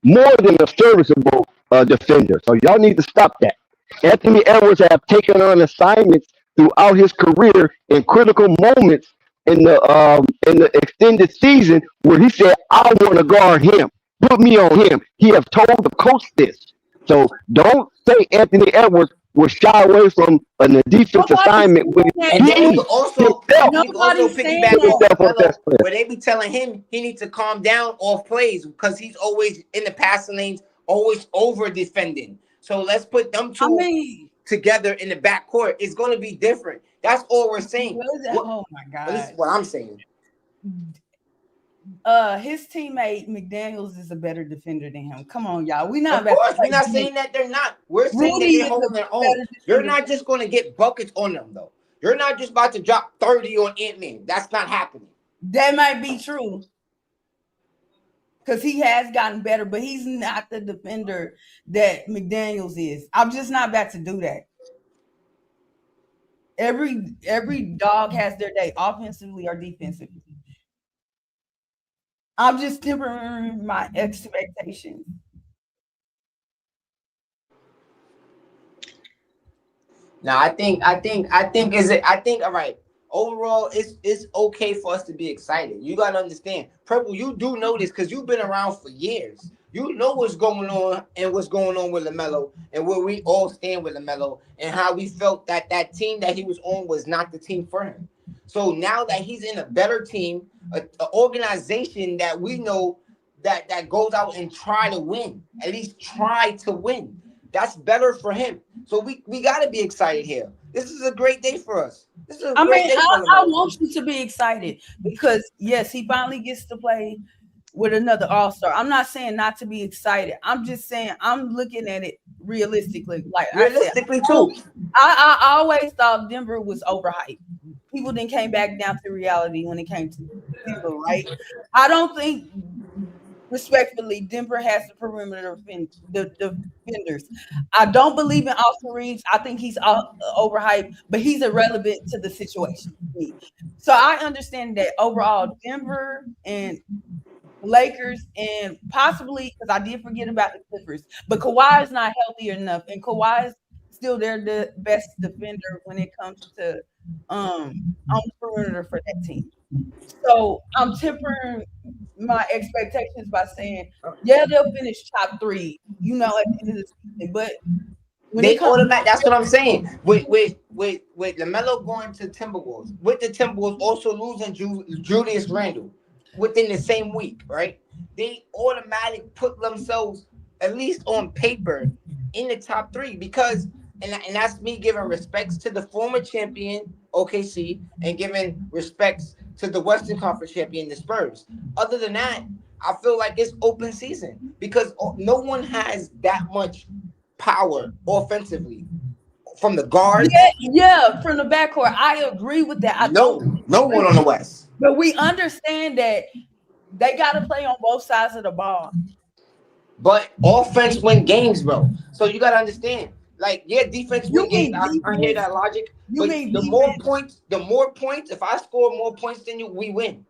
more than a serviceable defender. So y'all need to stop that. Anthony Edwards have taken on assignments throughout his career in critical moments in the extended season where he said, "I want to guard him. Put me on him." He have told the coach this. So don't say Anthony Edwards will shy away from a defense Nobody's assignment when saying that. And then he himself you can also Nobody's saying piggyback put off that. himself on LaMelo, test player. where they be telling him he needs to calm down off plays because he's always in the passing lanes, always over defending. So let's put them I two mean, together in the backcourt. It's going to be different. That's all we're saying. what is that? What, Oh my at least God. what I'm saying. His teammate McDaniels is a better defender than him. Come on, y'all. We're not Of about to course, we're play not games. saying that they're not. We're saying that Rudy they're is a holding their own. better You're defender. not just going to get buckets on them, though. You're not just about to drop 30 on Ant-Man. That's not happening. That might be true. Because he has gotten better, but he's not the defender that McDaniels is. I'm just not about to do that. Every dog has their day, offensively or defensively. I'm just tempering my expectations. Now, I think all right. Overall, it's okay for us to be excited. You gotta understand, Purple. You do know this because you've been around for years. You know what's going on and what's going on with LaMelo and where we all stand with LaMelo and how we felt that that team that he was on was not the team for him. So now that he's in a better team, a organization that we know that goes out and try to win, at least try to win. That's better for him. So we got to be excited here. This is a great day for us. This is a I great mean, day for I LaMelo. want you to be excited because yes, he finally gets to play with another all-star. I'm not saying not to be excited. I'm just saying I'm looking at it realistically. Like I said, Realistically, too. I always thought Denver was overhyped. People then came back down to reality when it came to Denver, right? I don't think respectfully, Denver has the perimeter defenders. I don't believe in Austin Reeves. I think he's overhyped, but he's irrelevant to the situation for me. So I understand that overall, Denver and Lakers and possibly, because I did forget about the Clippers, but Kawhi is not healthy enough, and Kawhi is still the best defender when it comes to on the perimeter for that team. So I'm tempering my expectations by saying, yeah, they'll finish top 3, at the end of the season. But when They it comes automatic. That's what I'm saying. With Lamelo going to Timberwolves, with the Timberwolves also losing Julius Randle within the same week, right? They automatic put themselves at least on paper in the top 3 because, and that's me giving respects to the former champion OKC and giving respects to the Western Conference champion the Spurs. Other than that, I feel like it's open season because no one has that much power offensively from the guards. yeah, from the backcourt. I agree with that. I No one on the West. But we understand that they got to play on both sides of the ball. But offense win games, bro. So you got to understand. Like, yeah, defense win games. I hear that logic. But the more points, if I score more points than you, we win.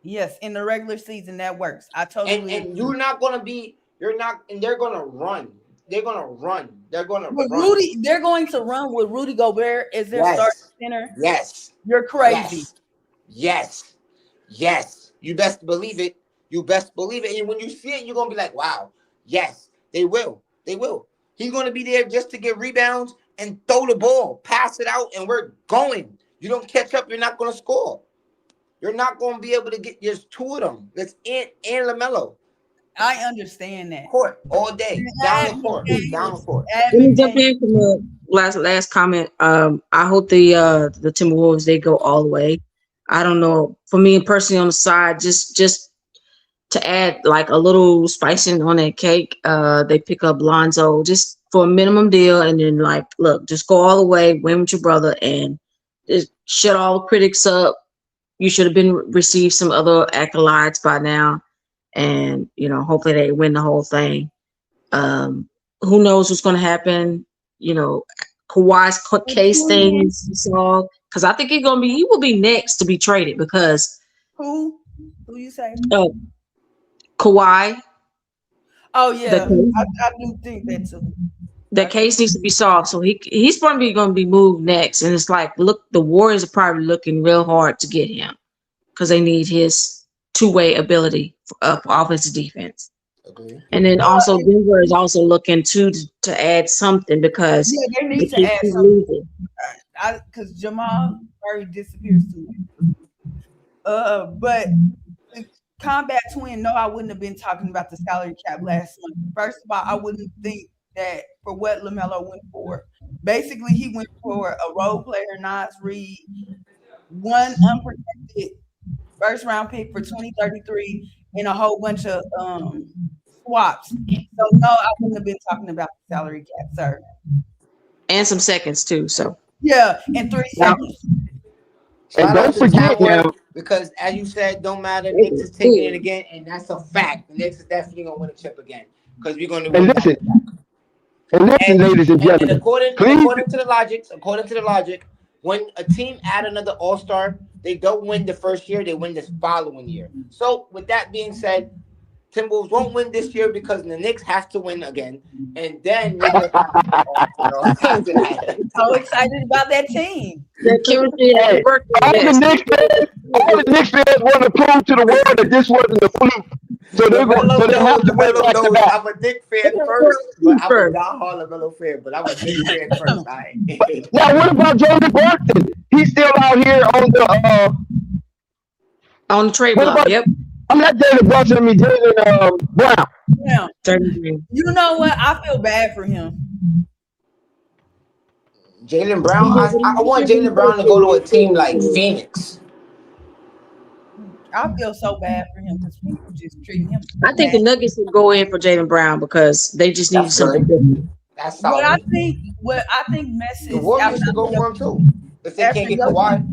Yes, in the regular season, that works. I totally and you're not going to be, and they're going to run. They're going to run. They're going to run. They're going to run with Rudy Gobert as their starting center. Yes. You're crazy. Yes. You best believe it. And when you see it, you're going to be like, wow, yes, they will. He's going to be there just to get rebounds and throw the ball, pass it out, and we're going. You don't catch up, you're not going to score. You're not going to be able to get just 2 of them. That's it and LaMelo. I understand that. Court all day. Down the court. Let me jump in from the last comment. I hope the Timberwolves, they go all the way. I don't know. For me personally on the side, just to add like a little spicing on that cake, they pick up Lonzo just for a minimum deal, and then like, look, just go all the way, win with your brother, and just shut all the critics up. You should have received some other accolades by now, and hopefully they win the whole thing. Who knows what's going to happen? Kawhi's case thing is solved, because I think he will be next to be traded because who you say? Oh, Kawhi. Oh yeah, I do think that too. The case needs to be solved, so he's probably going to be moved next. And it's like, look, the Warriors are probably looking real hard to get him because they need his two-way ability for offensive defense. Okay. And then also Denver is also looking to add something because they need to add something. Because Jamal Murray disappears too. But Combat Twin, no, I wouldn't have been talking about the salary cap last month. First of all, I wouldn't think that for what Lamelo went for. Basically, he went for a role player, Nas Reid, one unprotected first round pick for 2033, and a whole bunch of swaps. So no, I wouldn't have been talking about the salary cap, sir. And some seconds too. So yeah, and 3 seconds. And don't forget now, because as you said, don't matter. Knicks is taking it again, and that's a fact. The Knicks is definitely gonna win a chip again because we're gonna win. And listen, ladies and gentlemen. And according to the logic, when a team add another All-Star, they don't win the first year; they win the following year. So, with that being said, Timberwolves won't win this year because the Knicks have to win again, and then we're gonna so excited about that team. All the Knicks fans want to prove to the world that this wasn't a fluke. So they're going to have to win back to back. I'm a Knicks fan first, but I'm a diehard Lamelo fan. But I'm a Knicks fan first. Right. Now, what about Jalen Brunson? He's still out here on the trade block. Yep. I'm not Jalen Brunson. I mean Jalen Brown. Yeah. You know what? I feel bad for him. Jalen Brown. I want Jalen Brown to go to a team like Phoenix. I feel so bad for him because people just treat him. I think the Nuggets would go in for Jalen Brown because they just need something different. That's solid. What I think messes. The Warriors should go for him too if they can't get Kawhi.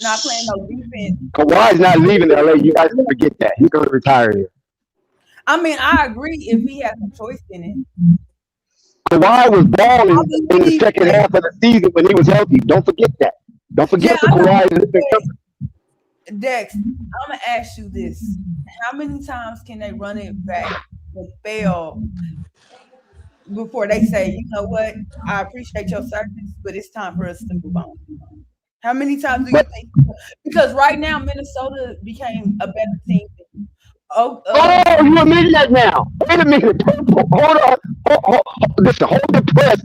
not playing no defense. Kawhi's not leaving LA. You guys can forget that. He's going to retire here. I mean, I agree if he has a choice in it. Kawhi was balling I in the believe second half of the season when he was healthy. Don't forget that. Don't forget Yeah, the I know. Kawhi is But Dex, I'm gonna ask you this: how many times can they run it back and fail before they say, you know what, I appreciate your service, but it's time for us to move on? How many times do you But think? Because right now Minnesota became a better team. Oh, you admit that now. Wait a minute. Purple. Hold on. Listen, hold the press.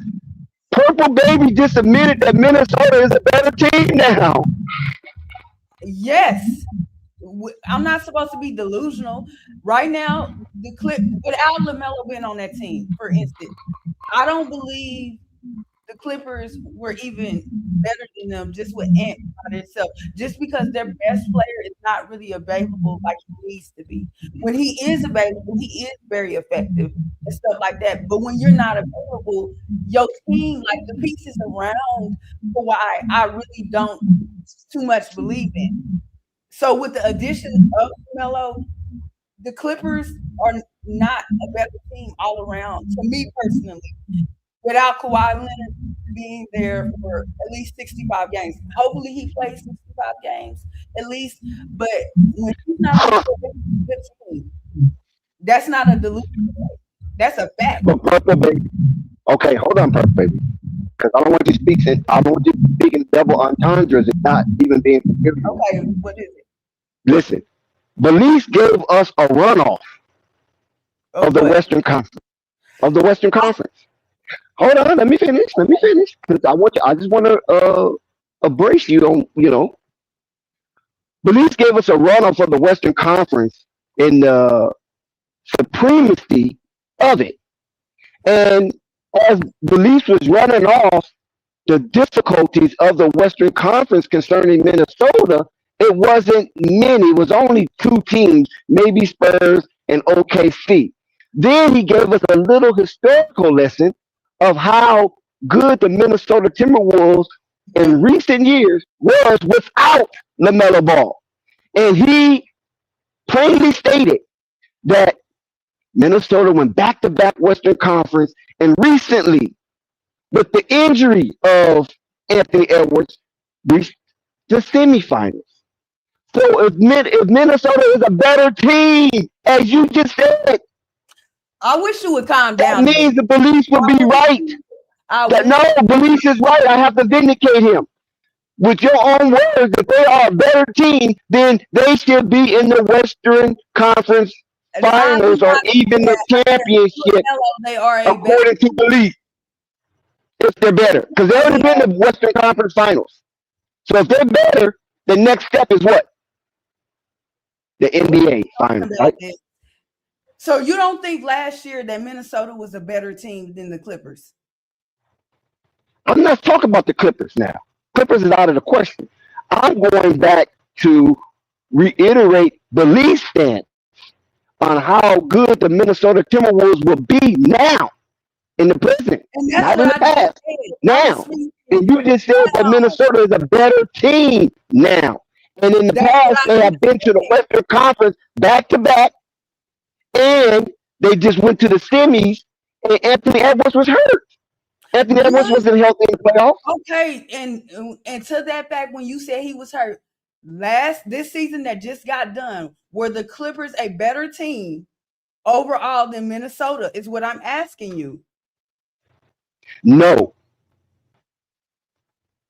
Purple Baby just admitted that Minnesota is a better team now. yes. I'm not supposed to be delusional. Right now, the clip without Lamelo being on that team, for instance, I don't believe the Clippers were even better than them just with Ant by themselves. Just because their best player is not really available like he needs to be. When he is available, he is very effective and stuff like that. But when you're not available, your team, like the pieces around Kawhi, I really don't too much believe in. So with the addition of Melo, the Clippers are not a better team all around. To me personally, without Kawhi Leonard being there for at least 65 games. Hopefully he plays 65 games at least. But when he's not on the court, it's a good team. That's not a delusion. That's a fact. But Purple Baby. Okay, hold on, Purple Baby. Because I don't want you speaking. I don't want you speaking double entendres and not even being familiar. Okay, what is it? Listen, Belize gave us a runoff of the what? Western Conference. Of the Western Conference. Hold on, let me finish. Because I just want to brace you on, Belize gave us a runoff of the Western Conference in the supremacy of it. And as Belize was running off the difficulties of the Western Conference concerning Minnesota, it wasn't many. It was only two teams, maybe Spurs and OKC. Then he gave us a little historical lesson of how good the Minnesota Timberwolves in recent years was without LaMelo Ball. And he plainly stated that Minnesota went back-to-back Western Conference, and recently, with the injury of Anthony Edwards, reached the semifinals. So if Minnesota is a better team, as you just said, I wish you would calm that down. means the Belize would be right. Belize is right. I have to vindicate him. With your own words, if they are a better team, then they should be in the Western Conference Finals or even the championship, They are according to Belize. If they're better, because they already been in the Western Conference Finals. So if they're better, the next step is what? The NBA Finals, right? So you don't think last year that Minnesota was a better team than the Clippers? I'm not talking about the Clippers now. Clippers is out of the question. I'm going back to reiterate Belize's stance on how good the Minnesota Timberwolves will be now, in the present, not in the past, now. And you just said that Minnesota is a better team now. And in the past, they have been to the Western Conference back-to-back, and they just went to the semis, and Anthony Edwards was hurt. Anthony Edwards wasn't healthy in the playoffs. Okay, and to that fact, when you said he was hurt this season that just got done, were the Clippers a better team overall than Minnesota? Is what I'm asking you. No,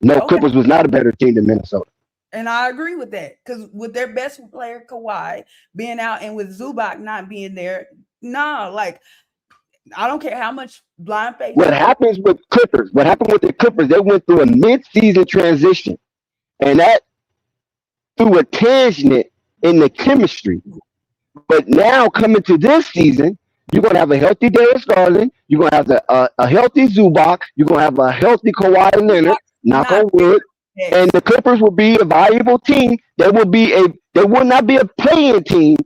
Clippers was not a better team than Minnesota. And I agree with that, because with their best player Kawhi being out and with Zubac not being there, I don't care how much blind faith. What happened with the Clippers, they went through a mid-season transition, and that threw a tangent in the chemistry. But now coming to this season, you're going to have a healthy Darius Garland. You're going to have a healthy Zubac. You're going to have a healthy Kawhi Leonard, knock on wood. And the Clippers will be a valuable team. They will not be a playing team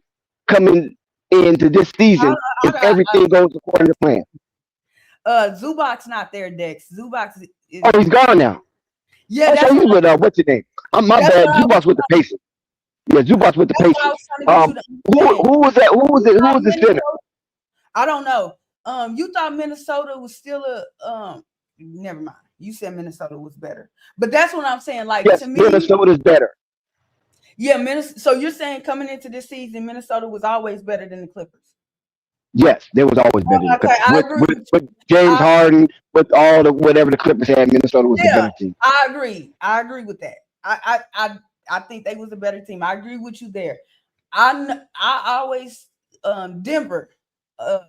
coming into this season if everything goes according to plan. Zubac's not there, Dex. Zubac is. He's gone now. Yeah, he's with what's your name? My That's what bad. I was. Zubas with the Pacers. Yeah, Zubas with the That's what I Pacers. was trying to get you to understand. Who was that? Who Thought was the center? Minnesota, I don't know. You thought Minnesota was still a. Never mind. You said Minnesota was better, but that's what I'm saying. Like to Yes, me, Minnesota's better. yeah, Minnesota. So you're saying coming into this season, Minnesota was always better than the Clippers. Yes, they was always better than the Okay, Clippers. I agree with With you. James I, Harden, with all the whatever the Clippers had, Minnesota was the yeah, better team. I agree. I agree with that. I think they was a better team. I agree with you there. I always Denver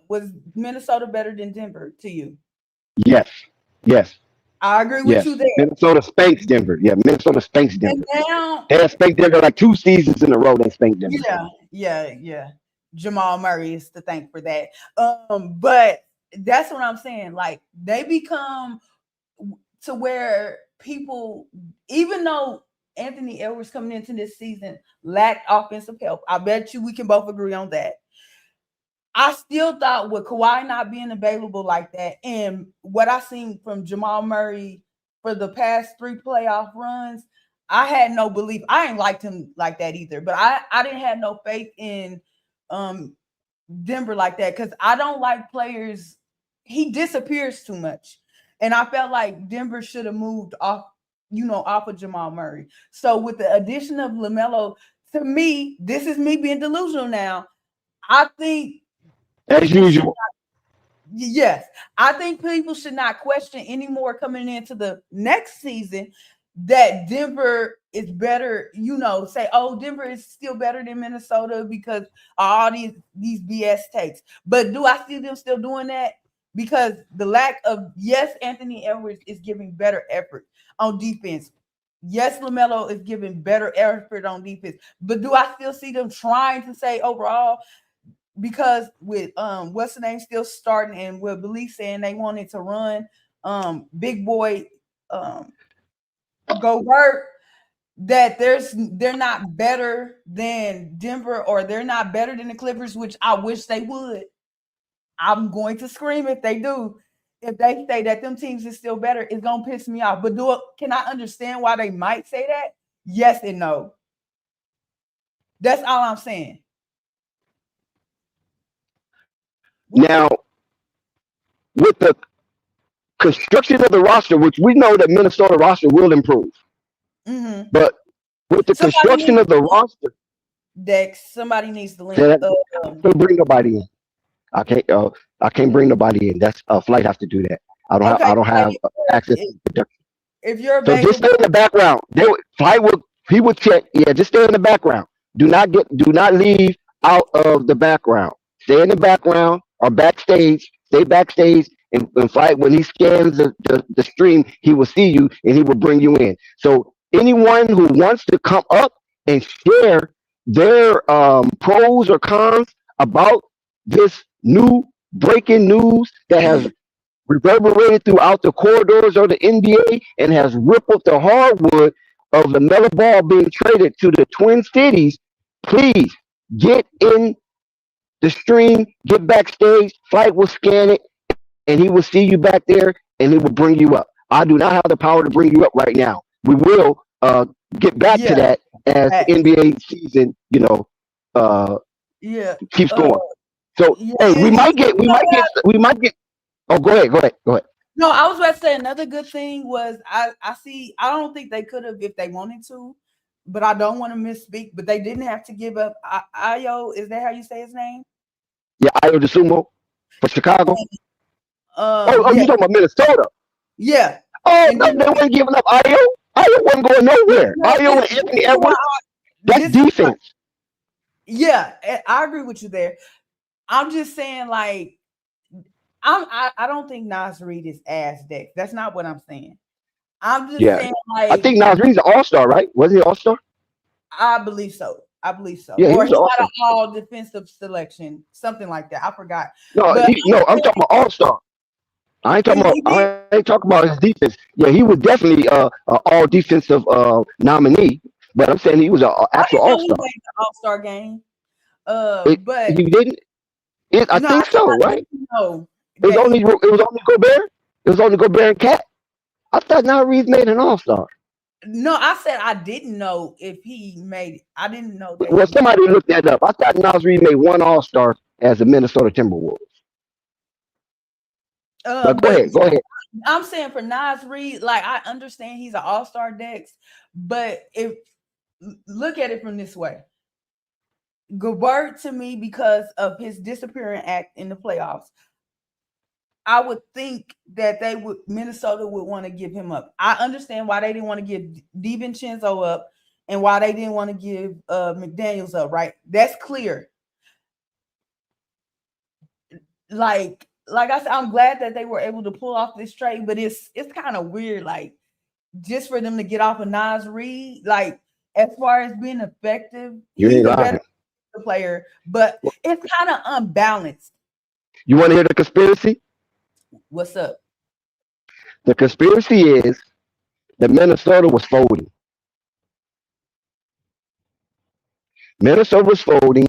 was Minnesota better than Denver to you. Yes, yes, I agree with yes. you there. Minnesota spanks Denver. Yeah, Minnesota spanks And Denver. now, They had spanked Denver like 2 seasons in a row. They spanked Denver. yeah. Jamal Murray is to thank for that. But that's what I'm saying. Like they become to where people, even though Anthony Edwards coming into this season lacked offensive help, I bet you we can both agree on that. I still thought with Kawhi not being available like that, and what I seen from Jamal Murray for the past 3 playoff runs, I had no belief. I ain't liked him like that either, but I didn't have no faith in um Denver like that because I don't like players. He disappears too much, and I felt like Denver should have moved off, off of Jamal Murray. So with the addition of Lamelo, to me, this is me being delusional now. I think As people should usual. yes, I think people should not question anymore coming into the next season that Denver is better, say, oh, Denver is still better than Minnesota because of all these BS takes. But do I see them still doing that? Because the lack of, yes, Anthony Edwards is giving better effort on defense. Yes, LaMelo is giving better effort on defense. But do I still see them trying to say overall, because with what's the name still starting and with Belief saying they wanted to run big boy Gobert, that they're not better than Denver or they're not better than the Clippers, which I wish they would. I'm going to scream if they do. If they say that them teams is still better, it's gonna piss me off. But can I understand why they might say that? Yes and no. That's all I'm saying. Now, with the construction of the roster, which we know that Minnesota roster will improve, Mm-hmm. but with the Somebody construction needs of the roster, Dex. Somebody needs to link. I can't bring nobody in. I can't bring nobody in. That's flight have to do that. Okay, I don't have access to production. if you're So just stay available, in the background. He would check. Yeah, just stay in the background. Do not leave out of the background. Stay in the background or backstage. Stay backstage and fight. When he scans the stream, he will see you and he will bring you in. So anyone who wants to come up and share their pros or cons about this new breaking news that has reverberated throughout the corridors of the NBA and has rippled the hardwood of LaMelo Ball being traded to the Twin Cities, please get in the stream, get backstage, Flight will scan it, and he will see you back there and he will bring you up. I do not have the power to bring you up right now. We will get back to yeah, that as the NBA season, yeah, keeps going. So yeah. hey, we might get. Oh, go ahead. No, I was about to say another good thing was I see. I don't think they could have if they wanted to, but I don't want to misspeak. But they didn't have to give up. Ayo, is that how you say his name? Yeah, Io DeSumo for Chicago. You Yeah, talking about Minnesota? yeah. Oh And no, they weren't giving up Io. Io wasn't going nowhere. Io and Anthony Edwards. That's defense. Yeah, I agree with you there. I'm just saying, like, I don't think Nas Reed is ass deck. That's not what I'm saying. I'm just saying, I like, think Nas Reed's an all-star, right? Wasn't he an all-star? I believe so. Yeah, he Or was he an got all-star. an all defensive selection, something like that. I forgot. No, But I'm talking about all-star. I he did. ain't talking about his defense. Yeah, he was definitely a all defensive nominee, but I'm saying he was an I actual didn't know he all-star. made the All-Star game. But You didn't? I no, I think did so, not right? know It was that only he. Gobert. It was only Gobert and Cat. I thought Nas Reed made an all-star. No, I said I didn't know if he made it. I didn't know that Well, he made somebody looked that up. I thought Nas Reed made one All Star as a Minnesota Timberwolves. it. But go But ahead, go ahead. I'm saying for Nas Reed, like I understand he's an all-star Dex, but if look at it from this way. Gobert to me, because of his disappearing act in the playoffs, I would think that Minnesota would want to give him up. I understand why they didn't want to give DiVincenzo up and why they didn't want to give McDaniels up, right? That's clear. Like I said, I'm glad that they were able to pull off this trade, but it's kind of weird, like just for them to get off of Nas Reed, like as far as being effective, You he's ain't a better lying. player, but it's kind of unbalanced. You want to hear the conspiracy? What's up? The conspiracy is that Minnesota was folding. Minnesota was folding.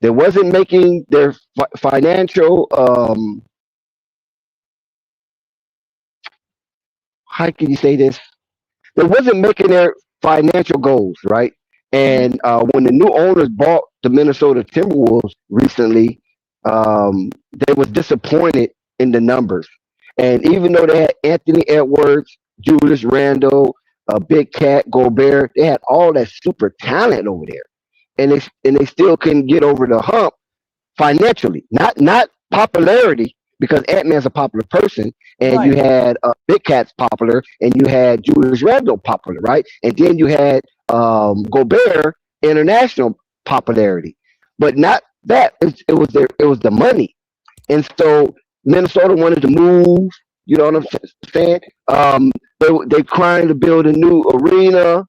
They wasn't making their financial. How can you say this? They wasn't making their financial goals right. Mhm. And when the new owners bought the Minnesota Timberwolves recently, they was disappointed in the numbers. And even though they had Anthony Edwards, Julius Randle, Big Cat, Gobert, they had all that super talent over there, and they still couldn't get over the hump financially, not popularity, because Ant Man's a popular person, and you Right. had Big Cat's popular, and you had Julius Randle popular, right? And then you had Gobert international popularity, but not that. It was the money, and so Minnesota wanted to move. You know what I'm saying? They trying to build a new arena,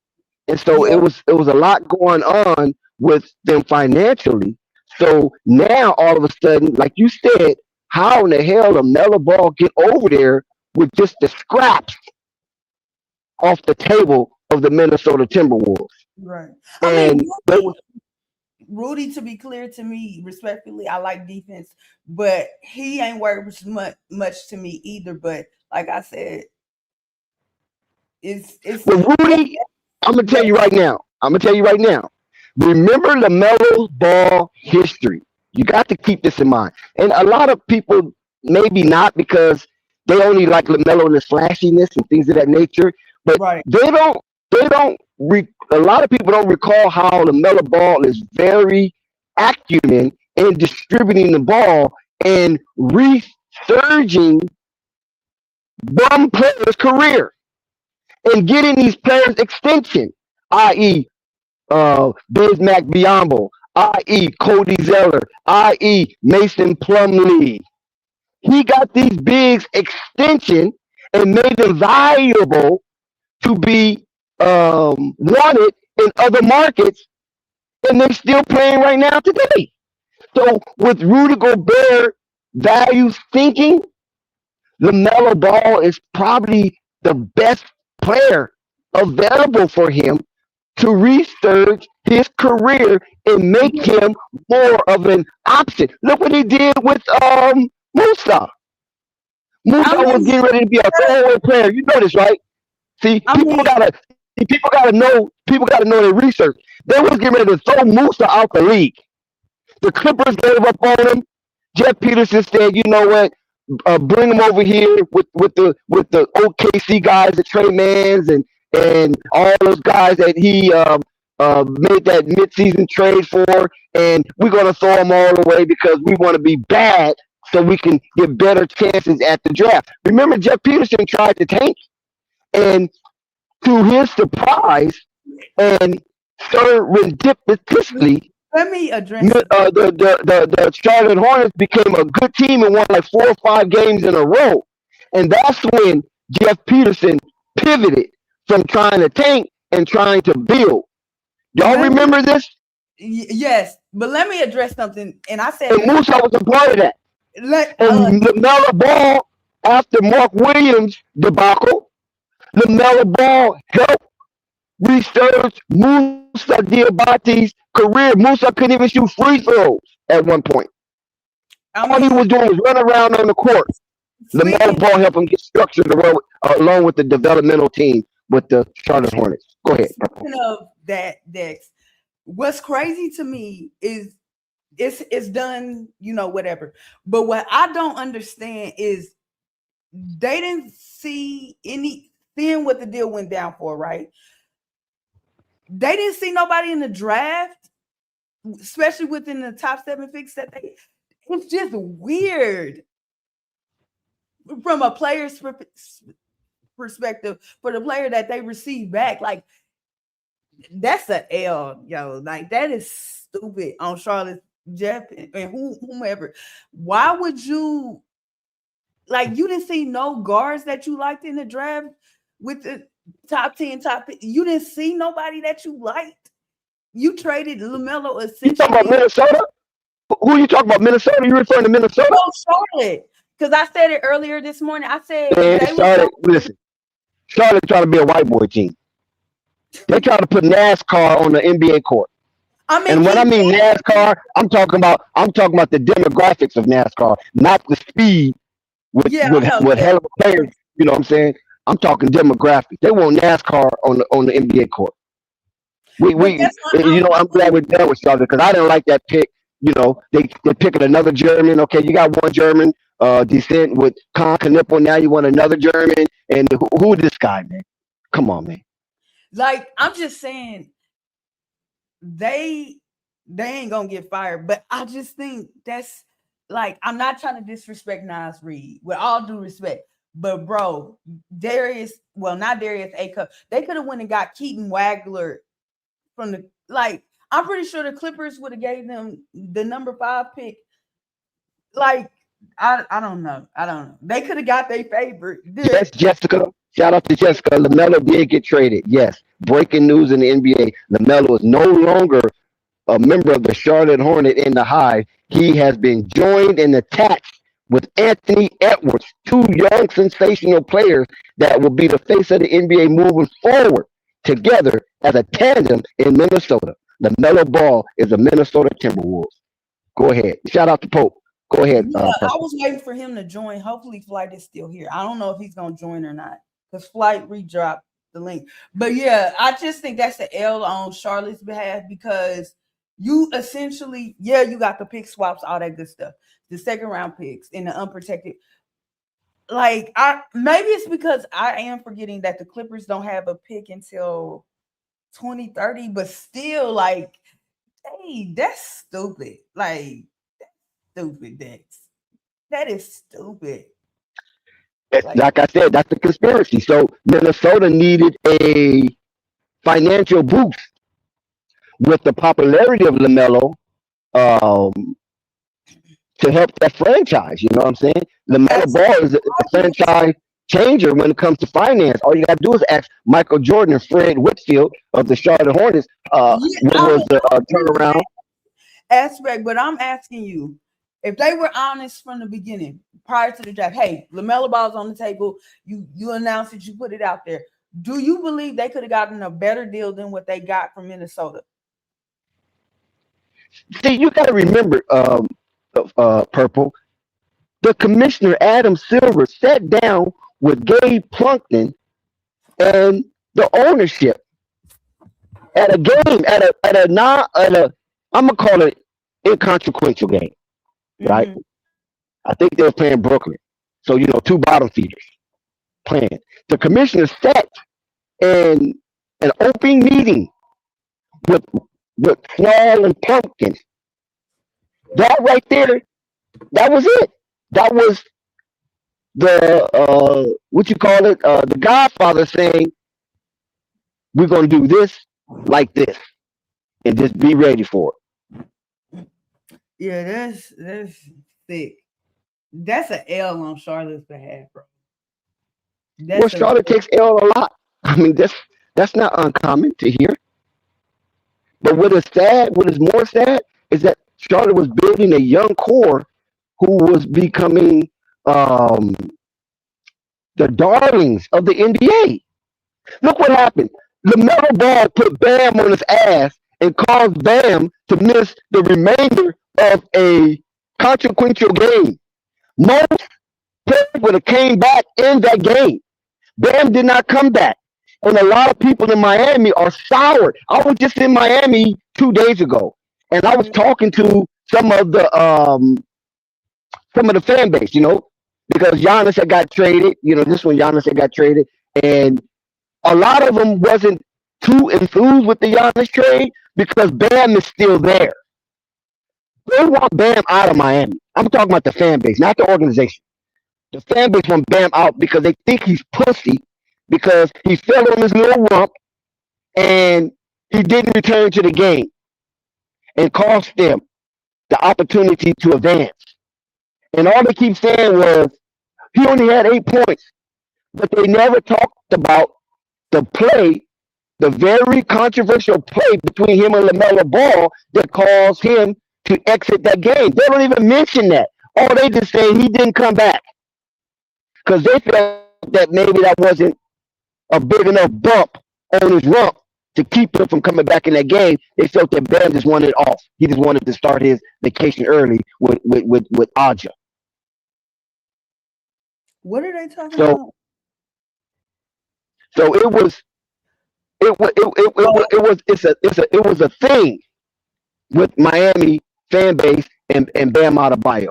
and so it Yeah. was it was a lot going on with them financially. So now all of a sudden, like you said, how in the hell a Melo Ball get over there with just the scraps off the table of the Minnesota Timberwolves? Right. I mean, And they was Rudy, to be clear to me, respectfully, I like defense, but he ain't worth much to me either. But like I said, it's with Rudy. I'm gonna tell yeah, you right now. I'm gonna tell you right now. Remember LaMelo's Ball history. You got to keep this in mind. And a lot of people maybe not, because they only like LaMelo and his flashiness and things of that nature. But right. a lot of people don't recall how LaMelo Ball is very acumen in distributing the ball and resurging bum players' career and getting these players extension, i.e., Bismack Biyombo, i.e., Cody Zeller, i.e., Mason Plumlee. He got these bigs extension and made them valuable to be wanted in other markets, and they're still playing right now today. So with Rudy Gobert value thinking, LaMelo Ball is probably the best player available for him to resurge his career and make him more of an option. Look what he did with Musa. I Musa was mean, getting ready to be a throwaway player. You know this, right? See, I mean, people gotta know their research. They was getting ready to throw Musa out the league. The Clippers gave up on him. Jeff Peterson said, "You know what? Bring him over here with the OKC guys, the Trey Mans and all those guys that he made that midseason trade for, and we're gonna throw them all away because we want to be bad, so we can get better chances at the draft." Remember, Jeff Peterson tried to tank, and to his surprise and serendipitously, let me address it. the Charlotte Hornets became a good team and won like 4 or 5 games in a row. And that's when Jeff Peterson pivoted from trying to tank and trying to build. Y'all Let me remember this? yes, but let me address something. And I said And this. Musa was a part of that. Let And LaMelo Ball, after Mark Williams debacle, LaMelo Ball helped resurge Musa Diabate's career. Musa couldn't even shoot free throws at one point. I All he mean, was doing was run around on the court. LaMelo speaking Ball helped him get structured along with the developmental team with the Charlotte Hornets. Go ahead, Purple. Speaking of that, Dex, what's crazy to me is it's done, whatever. But what I don't understand is they didn't see seeing what the deal went down for, right? They didn't see nobody in the draft, especially within the top 7 picks that it's just weird from a player's perspective for the player that they received back. Like, that's an L, yo. Like, that is stupid on Charlotte, Jeff, and whomever. Why would you, like, you didn't see no guards that you liked in the draft with the top 10, you didn't see nobody that you liked. You traded Lamelo essentially. You talking about Minnesota? Who are you talking about? Minnesota? You referring to Minnesota? No, Charlotte. Because I said it earlier this morning. I said listen, Charlotte trying to be a white boy team. They try to put NASCAR on the NBA court. And when I mean NASCAR, I'm talking about the demographics of NASCAR, not the speed with hell of a players. You know what I'm saying? I'm talking demographics. They want NASCAR on the NBA court. I'm glad we're done with Charlotte because I didn't like that pick. They're picking another German. Okay, you got one German descent with Con Knipple. Now you want another German. And who is this guy, man? Come on, man. Like, I'm just saying, they ain't gonna get fired. But I just think that's, like, I'm not trying to disrespect Nas Reid, with all due respect. But bro, not Darius A. Cup. They could have went and got Keaton Wagler from the, like, I'm pretty sure the Clippers would have gave them the number 5 pick. Like, I don't know. They could have got their favorite. Yes, Jessica. Shout out to Jessica. Lamelo did get traded. Yes. Breaking news in the NBA. Lamelo is no longer a member of the Charlotte Hornet in the Hive. He has been joined and attached with Anthony Edwards, 2 young sensational players that will be the face of the NBA moving forward together as a tandem in Minnesota. LaMelo Ball is a Minnesota Timberwolves. Go ahead. Shout out to Pope. Go ahead. Yeah, I was waiting for him to join. Hopefully Flight is still here. I don't know if he's going to join or not because Flight redropped the link. But yeah, I just think that's the L on Charlotte's behalf because you essentially, you got the pick swaps, all that good stuff. The second round picks and the unprotected. Like, maybe it's because I am forgetting that the Clippers don't have a pick until 2030, but still, like, hey, that's stupid. Like, that's stupid, Dex. That is stupid. Like I said, that's the conspiracy. So Minnesota needed a financial boost with the popularity of LaMelo to help that franchise. You know what I'm saying? LaMelo Ball is a franchise changer when it comes to finance. All you got to do is ask Michael Jordan and Fred Whitfield of the Charlotte Hornets what was the turnaround aspect. But I'm asking you, if they were honest from the beginning, prior to the draft, hey, LaMelo Ball's on the table, you announced it, you put it out there. Do you believe they could have gotten a better deal than what they got from Minnesota? See, you got to remember, Purple, the commissioner, Adam Silver, sat down with Gabe Plunkton and the ownership at a game, I'm going to call it inconsequential game, right? Mm-hmm. I think they were playing Brooklyn. So, 2 bottom feeders playing. The commissioner sat in an open meeting with Small and Pumpkin. That right there, that was it. That was the the Godfather saying, we're going to do this like this and just be ready for it. Yeah, that's thick. That's an L on Charlotte's behalf, bro. Charlotte takes L a lot. I mean, that's not uncommon to hear. But what is more sad is that Charlotte was building a young core who was becoming the darlings of the NBA. Look what happened. LaMelo Ball put Bam on his ass and caused Bam to miss the remainder of a consequential game. Most players would have came back in that game. Bam did not come back. And a lot of people in Miami are soured. I was just in Miami 2 days ago, and I was talking to some of the fan base, because Giannis had got traded. This one Giannis had got traded, and a lot of them wasn't too enthused with the Giannis trade because Bam is still there. They want Bam out of Miami. I'm talking about the fan base, not the organization. The fan base want Bam out because they think he's pussy because he fell on his little rump and he didn't return to the game and cost them the opportunity to advance. And all they keep saying was he only had 8 points, but they never talked about the play, the very controversial play between him and Lamelo Ball that caused him to exit that game. They don't even mention that. All they just say he didn't come back because they felt that maybe that wasn't a big enough bump on his rump to keep him from coming back in that game. They felt that Bam just wanted it off. He just wanted to start his vacation early with Aja. What are they talking So about? so it was a thing with Miami fan base and Bam Adebayo.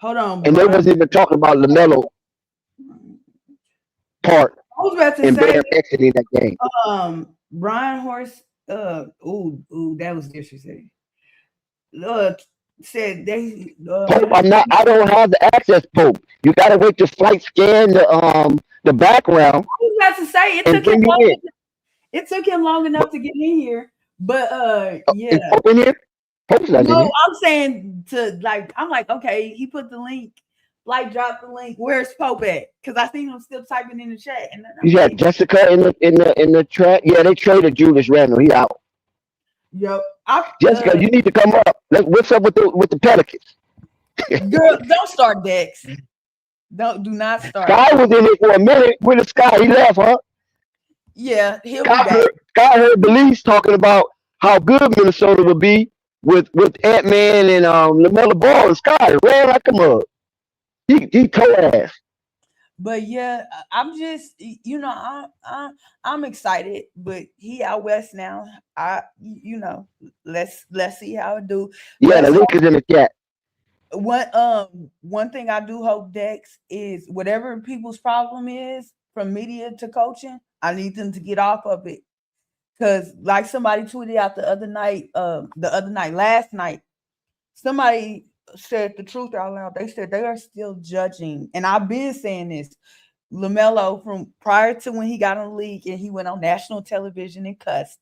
Hold on, And they Brian. wasn't even talking about LaMelo part I was about to and say, Bam exiting that game. Brian Horse, ooh, that was disrespectful. Uh, said they, Pope, I don't have the access, Pope. You gotta wait till flight scan the background I was about to say and bring you in. it took him long enough to get in here, but yeah. Is Pope in here? Pope's not in No, here. I'm saying I'm like, okay, he put the link, like dropped the link. Where's Pope at? Because I seen him still typing in the chat, and then I'm You got like, Jessica in the track. Yeah, they traded Julius Randle. He out. yo, Jessica, you need to come up. What's up with the Pelicans? girl, don't start Dex. Do not start. Sky was in it for a minute. Where the Sky? He left, huh? Yeah, he'll be back. Sky heard Belize talking about how good Minnesota would be with Ant-Man and LaMelo Ball, and Sky ran like a mug. He tore ass. But yeah, I'm just, I'm excited. But he out west now. Let's see how it do. Yeah, the link is in the chat. One thing I do hope, Dex, is whatever people's problem is, from media to coaching, I need them to get off of it. Because like somebody tweeted out last night, somebody said the truth out loud. They said they are still judging. And I've been saying this. LaMelo, from prior to when he got on the league and he went on national television and cussed,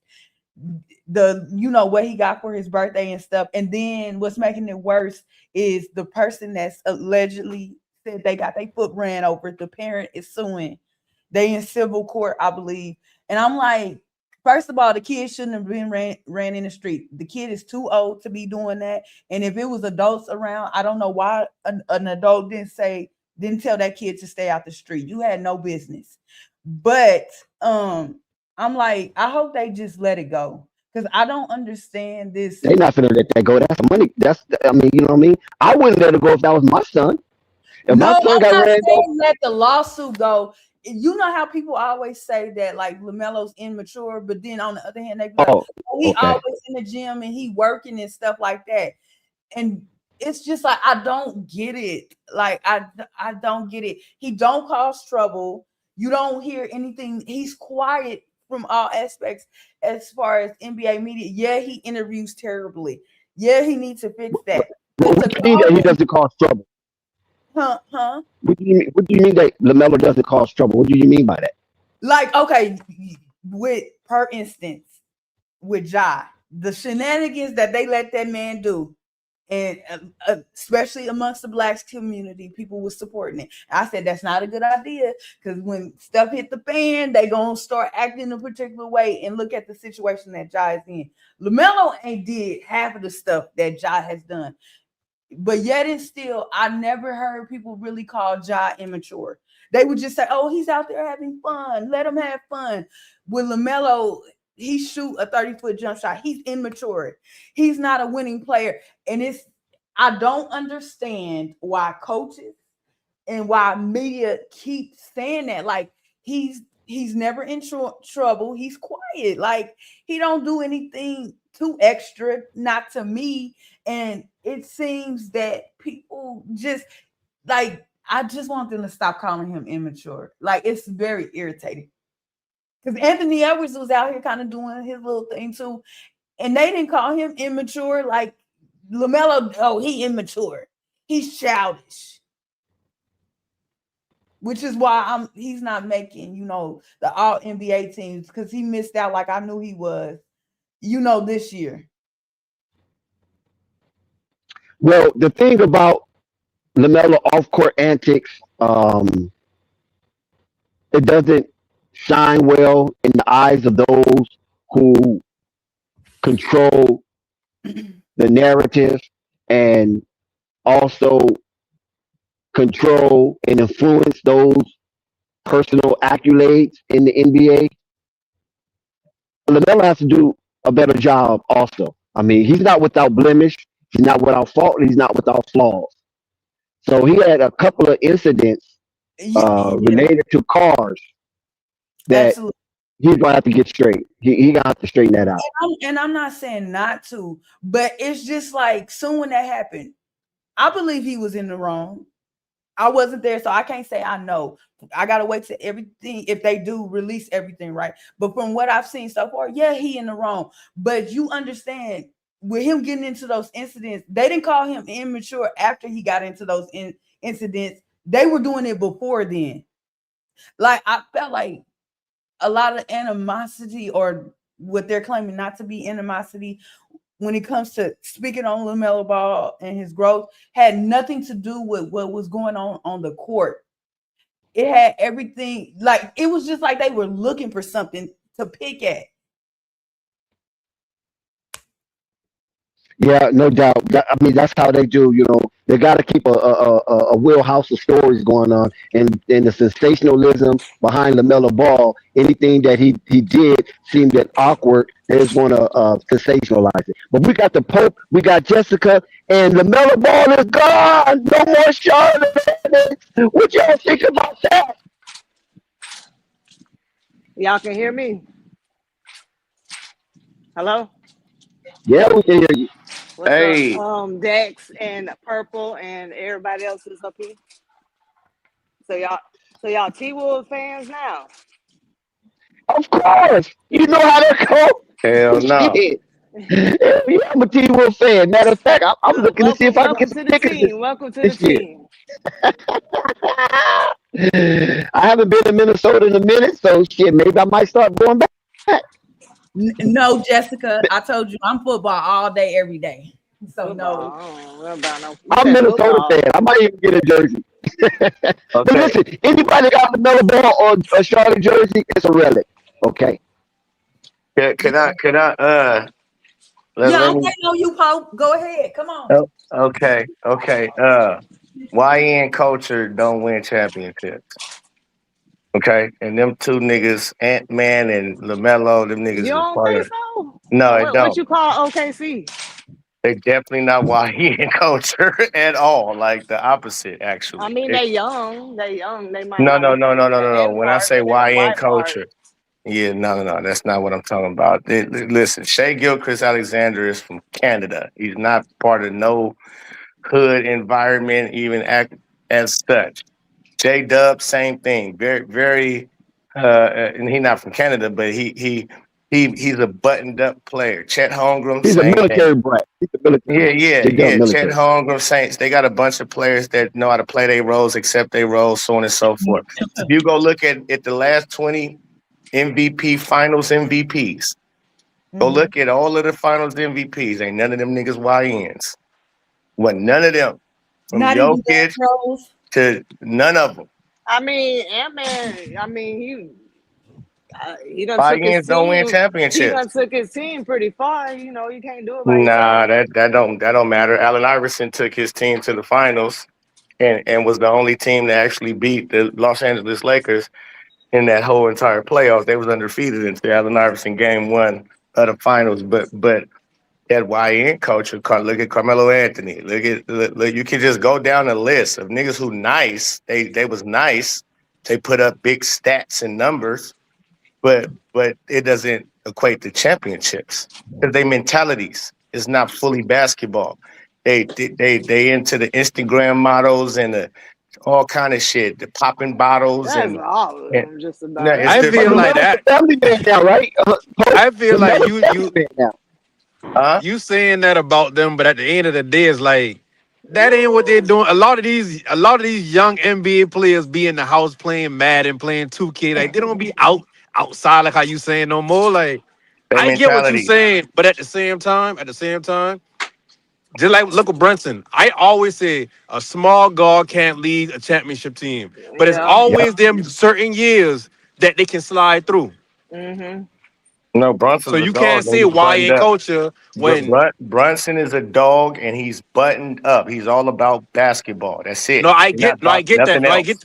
what he got for his birthday and stuff. And then what's making it worse is the person that's allegedly said they got their foot ran over. The parent is suing. They in civil court, I believe. And I'm like, first of all, the kid shouldn't have been ran in the street. The kid is too old to be doing that. And if it was adults around, I don't know why an adult didn't tell that kid to stay out the street. You had no business. But I'm like, I hope they just let it go. Because I don't understand this. They're not gonna let that go. That's money. You know what I mean? I wouldn't let it go if that was my son. If No, my son I'm got not ran saying over, let the lawsuit go. You know how people always say that like LaMelo's immature, but then on the other hand, they be like, he okay. always in the gym and he working and stuff like that. And it's just like, I don't get it. Like, I don't get it. He don't cause trouble. You don't hear anything. He's quiet from all aspects as far as NBA media. Yeah, he interviews terribly. Yeah, he needs to fix that. What do you mean that he doesn't cause trouble? Huh? What do you mean that LaMelo doesn't cause trouble? What do you mean by that? Like, okay, per instance, with Ja, the shenanigans that they let that man do, and especially amongst the Black community, people were supporting it. I said that's not a good idea because when stuff hit the fan, they gonna start acting a particular way. And look at the situation that Ja is in. LaMelo ain't did half of the stuff that Ja has done. But yet and still, I never heard people really call Ja immature. They would just say, oh, he's out there having fun. Let him have fun. With LaMelo, he shoot a 30-foot jump shot. He's immature. He's not a winning player. And I don't understand why coaches and why media keeps saying that, like he's never in trouble. He's quiet. Like he don't do anything too extra, not to me. And it seems that people just like I just want them to stop calling him immature. Like it's very irritating. Because Anthony Edwards was out here kind of doing his little thing too, and they didn't call him immature. Like LaMelo, oh, he immature. He's childish, which is why he's not making, the all NBA teams because he missed out like I knew he was, this year. Well, the thing about LaMelo off court antics, it doesn't shine well in the eyes of those who control the narrative and also control and influence those personal accolades in the NBA. LaMelo has to do a better job also. I mean, he's not without blemish, he's not without fault, he's not without flaws. So he had a couple of incidents Yeah, related to cars that absolutely. he's gonna have to get straight. He gonna have to straighten that out. And I'm not saying not to, but it's just like soon when that happened, I believe he was in the wrong. I wasn't there, so I can't say I know. I gotta wait till everything, if they do release everything, right? But from what I've seen so far, yeah, he in the wrong. But you understand, with him getting into those incidents, they didn't call him immature after he got into those incidents. They were doing it before then. Like I felt like a lot of animosity, or what they're claiming not to be animosity, when it comes to speaking on LaMelo Ball and his growth, had nothing to do with what was going on the court. It had everything, like it was just like they were looking for something to pick at. Yeah, no doubt. I mean, that's how they do. They got to keep a wheelhouse of stories going on, and the sensationalism behind Lamelo Ball. Anything that he did seemed that awkward. They just want to sensationalize it. But we got the Pope, we got Jessica, and Lamelo Ball is gone. No more Charlotte. What y'all think about that? Y'all can hear me? Hello? Yeah, we can hear you. What's Hey, up? Dex and Purple and everybody else is up here. So y'all T-Wolves fans now. Of course, you know how that hell goes. no. Shit. Yeah, I'm a T-Wolves fan. Matter of fact, I'm looking to see if Welcome, I can get welcome some to the tickets team. Welcome to the this year. team. I haven't been to Minnesota in a minute, so shit, maybe I might start going back. No, Jessica, I told you I'm football all day, every day. So no. Football. I don't know about no. You I'm a said Minnesota football. fan. I might even get a jersey. But Okay. listen, anybody got a Miller Ball or a Charlotte jersey, it's a relic. Okay. Can I let, Yeah, let I'm me waiting on you, Pope. Go ahead. Come on. oh, okay. YN culture don't win championships. Okay? And them two niggas, Ant Man and LaMelo, them You niggas is don't part think of so? no, it What don't. you call OKC? They definitely not YN culture at all. Like the opposite, I actually. mean, they young. They young. They might No, not no, be no, no, no, the no, no. N When I part, say but they're the YN Y part. culture, yeah, no. That's not what I'm talking about. Listen, Shea Gilchrist Alexander is from Canada. He's not part of no hood environment, even act as such. J Dub, same thing. Very, very, and he's not from Canada, but he's a buttoned up player. Chet Holmgren, He's a same thing. military brat. He's a military. J-Dub Chet military. Holmgren Saints. They got a bunch of players that know how to play their roles, accept their roles, so on and so forth. If you go look at the last 20 MVP finals MVPs, go look at all of the finals MVPs. Ain't none of them niggas YNs. Wasn't none of them. From Not even Jokic Derrick Rose. to none of them. I mean, Ant-Man. I mean, he done took his YNs don't win team. He championships. done took his team pretty far. You can't do it by yourself. Nah, that don't matter. Allen Iverson took his team to the finals and was the only team that actually beat the Los Angeles Lakers in that whole entire playoffs. They was undefeated until Allen Iverson game one of the finals. But that YN culture. Look at Carmelo Anthony. Look, you can just go down the list of niggas who nice. They was nice. They put up big stats and numbers, but it doesn't equate to championships because their mentalities is not fully basketball. They into the Instagram models and the all kind of shit, the popping bottles That's all of and them, just no, about. it's I the feel like LaMelo's that. a family man now, right? I feel like LaMelo's you a family you man now. huh? you saying that about them, but at the end of the day, it's like that ain't what they're doing. A lot of these young NBA players be in the house playing Madden, playing 2K. Like they don't be outside like how you saying no more. Like Their I get what you mentality. saying, but at the same time, just like look at Brunson. I always say a small guard can't lead a championship team, but it's Yeah. Yep. always them certain years that they can slide through. Mm-hmm. No, So Brunson's a you dog can't and say he's why buttoned ain't up. culture when Brunson is a dog and he's buttoned up. He's all about basketball. That's no, it. I He's not get no, I about get that. nothing No, I else. get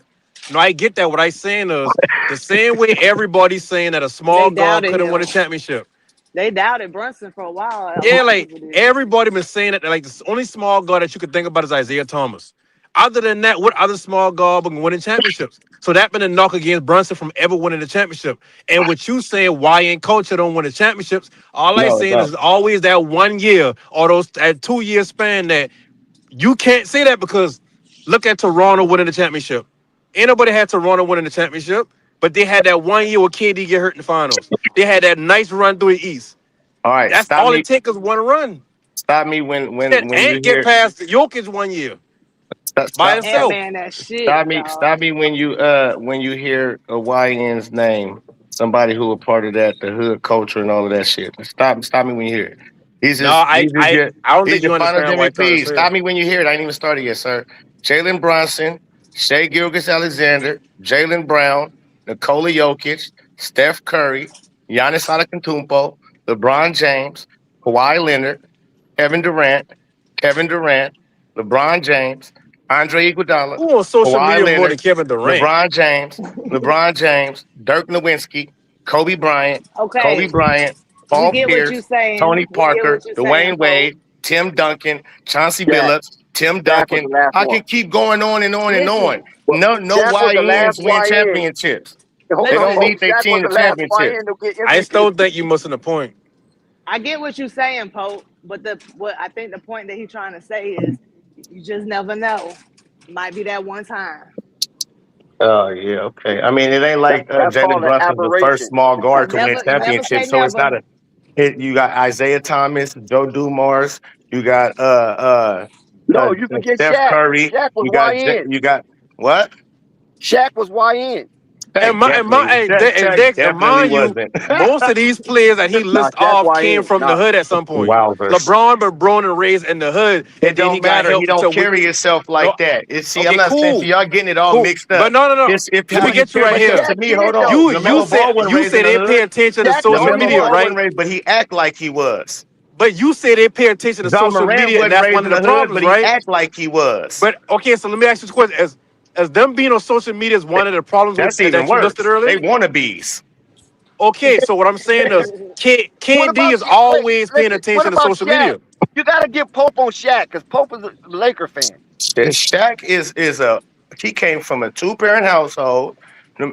no, I get that. What I saying is the same way everybody's saying that a They small guard doubted couldn't win a him. championship. They doubted Brunson for a while. A Yeah, lot of like people did. everybody been saying that like the only small guard that you could think about is Isaiah Thomas. Other than that, what other small guard been winning championships? So that been a knock against Brunson from ever winning a championship. And with you saying why ain't culture don't win the championships, all I No, it saying don't. is always that 1 year or those that 2 year span that you can't say that because look at Toronto winning the championship. Ain't nobody had Toronto winning the championship, but they had that 1 year where KD get hurt in the finals. They had that nice run through the East. All right, That's all it takes is one run. stop me when Shit, when you Ant get hear past Jokic 1 year stop by stop Ant stop himself. Man, that shit, dog. stop me when you hear a YN's name, somebody who a part of that, the hood culture and all of that shit. Stop me when you hear it. No, I, I, I don't These think are you finals understand what I'm trying to MVPs. say. Stop me when you hear it. I ain't even started yet, sir. Jalen Brunson, Shea Gilgis Alexander, Jalen Brown, Nikola Jokic, Steph Curry, Giannis Antetokounmpo, LeBron James, Kawhi Leonard, Kevin Durant, Kevin Durant, LeBron James, Andre Iguodala, Who on social Kawhi media more than Leonard, Kevin Durant? LeBron James, Dirk Nowitzki, Kobe Okay, Bryant, we Paul get what you Pierce, saying. Tony We get Parker, what you saying, Dwayne Pope. Wade, Tim Duncan, Chauncey Shaq. Billups, Tim Shaq was Duncan. the last I one. can keep going on and on and on. Listen, Well, No Shaq was the YNs last win YN. championships. Hold They on, don't listen. Pope. lead their Shaq was team to the last championships. YN to get I MVP. still think you missing the point. I get what you're saying, Pope. But what I think the point that he's trying to say is, you just never know. Might be that one time. Oh yeah, okay. I mean, it ain't like That's Jalen called an Brunson's the first aberration. small guard to win Never say championships, so it's not never. a hit. You got Isaiah Thomas, Joe Dumars, you got No, you forget Steph Shaq. Curry, Shaq was YN. you got what? Shaq was YN. And Shaq my and my definitely and, Shaq, De- and Shaq Dex and definitely mind you, wasn't. most of these players that he Nah, lists Shaq off came YN. from the Nah. hood at some point. Wowzers. LeBron been born and raised in the hood, It and then he don't got matter. He help don't until we carry himself no. like that. See, I'm Okay, not saying for cool, y'all getting it all cool. mixed But up. no. It's if Let how me Nah, you get you right but carry yourself. here. To Shaq me, did hold on. though. You LaMelo Ball said wasn't you raised in said the they pay hood. attention to Shaq the social only LaMelo media, Ball one. wasn't right? raised, but he act like he was. But you said they pay attention to John social Moran media, and wasn't that's raised one in of the the hood, problems, but he right? act like he was. But okay, so let me ask you this question: as them being on social media is one of the problems with That's even that you listed worse. They earlier. wannabes. Okay, so what I'm saying is, What KD about is Shaq? Wait, always paying listen. What attention to about social Shaq? media. You got to get Pope on Shaq because Pope is a Laker fan. Shaq is a he came from a two-parent household,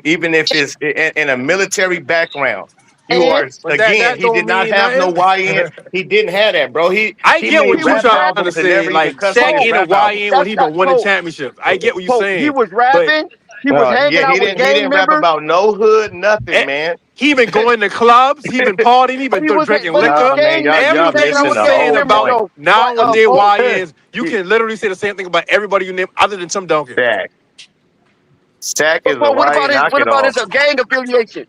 even if it's in a military background. You And are But that again. that He don't did not mean have no nothing. YN. He didn't have that, bro. I He get made what he you was rap trying to albums and say. never even Like cussed on Shaq his Pope. ain't a rap YN albums. when That's he not been winning Pope. championships. I get what you're Pope. He saying, was but rapping. He was hanging Yeah, out with he gang didn't rap members. about no hood, nothing, eh, man. he been going to clubs, he been partying, he been drinking But he was Nah, liquor. man, gang y'all members. He was y'all hanging out Everything missing with you the gang saying whole members about point. though. nowadays Pope. YNs, you can literally say the same thing about everybody you name other than Tim Duncan. Shaq. Shaq is a But YN knock what it about off. his gang affiliation?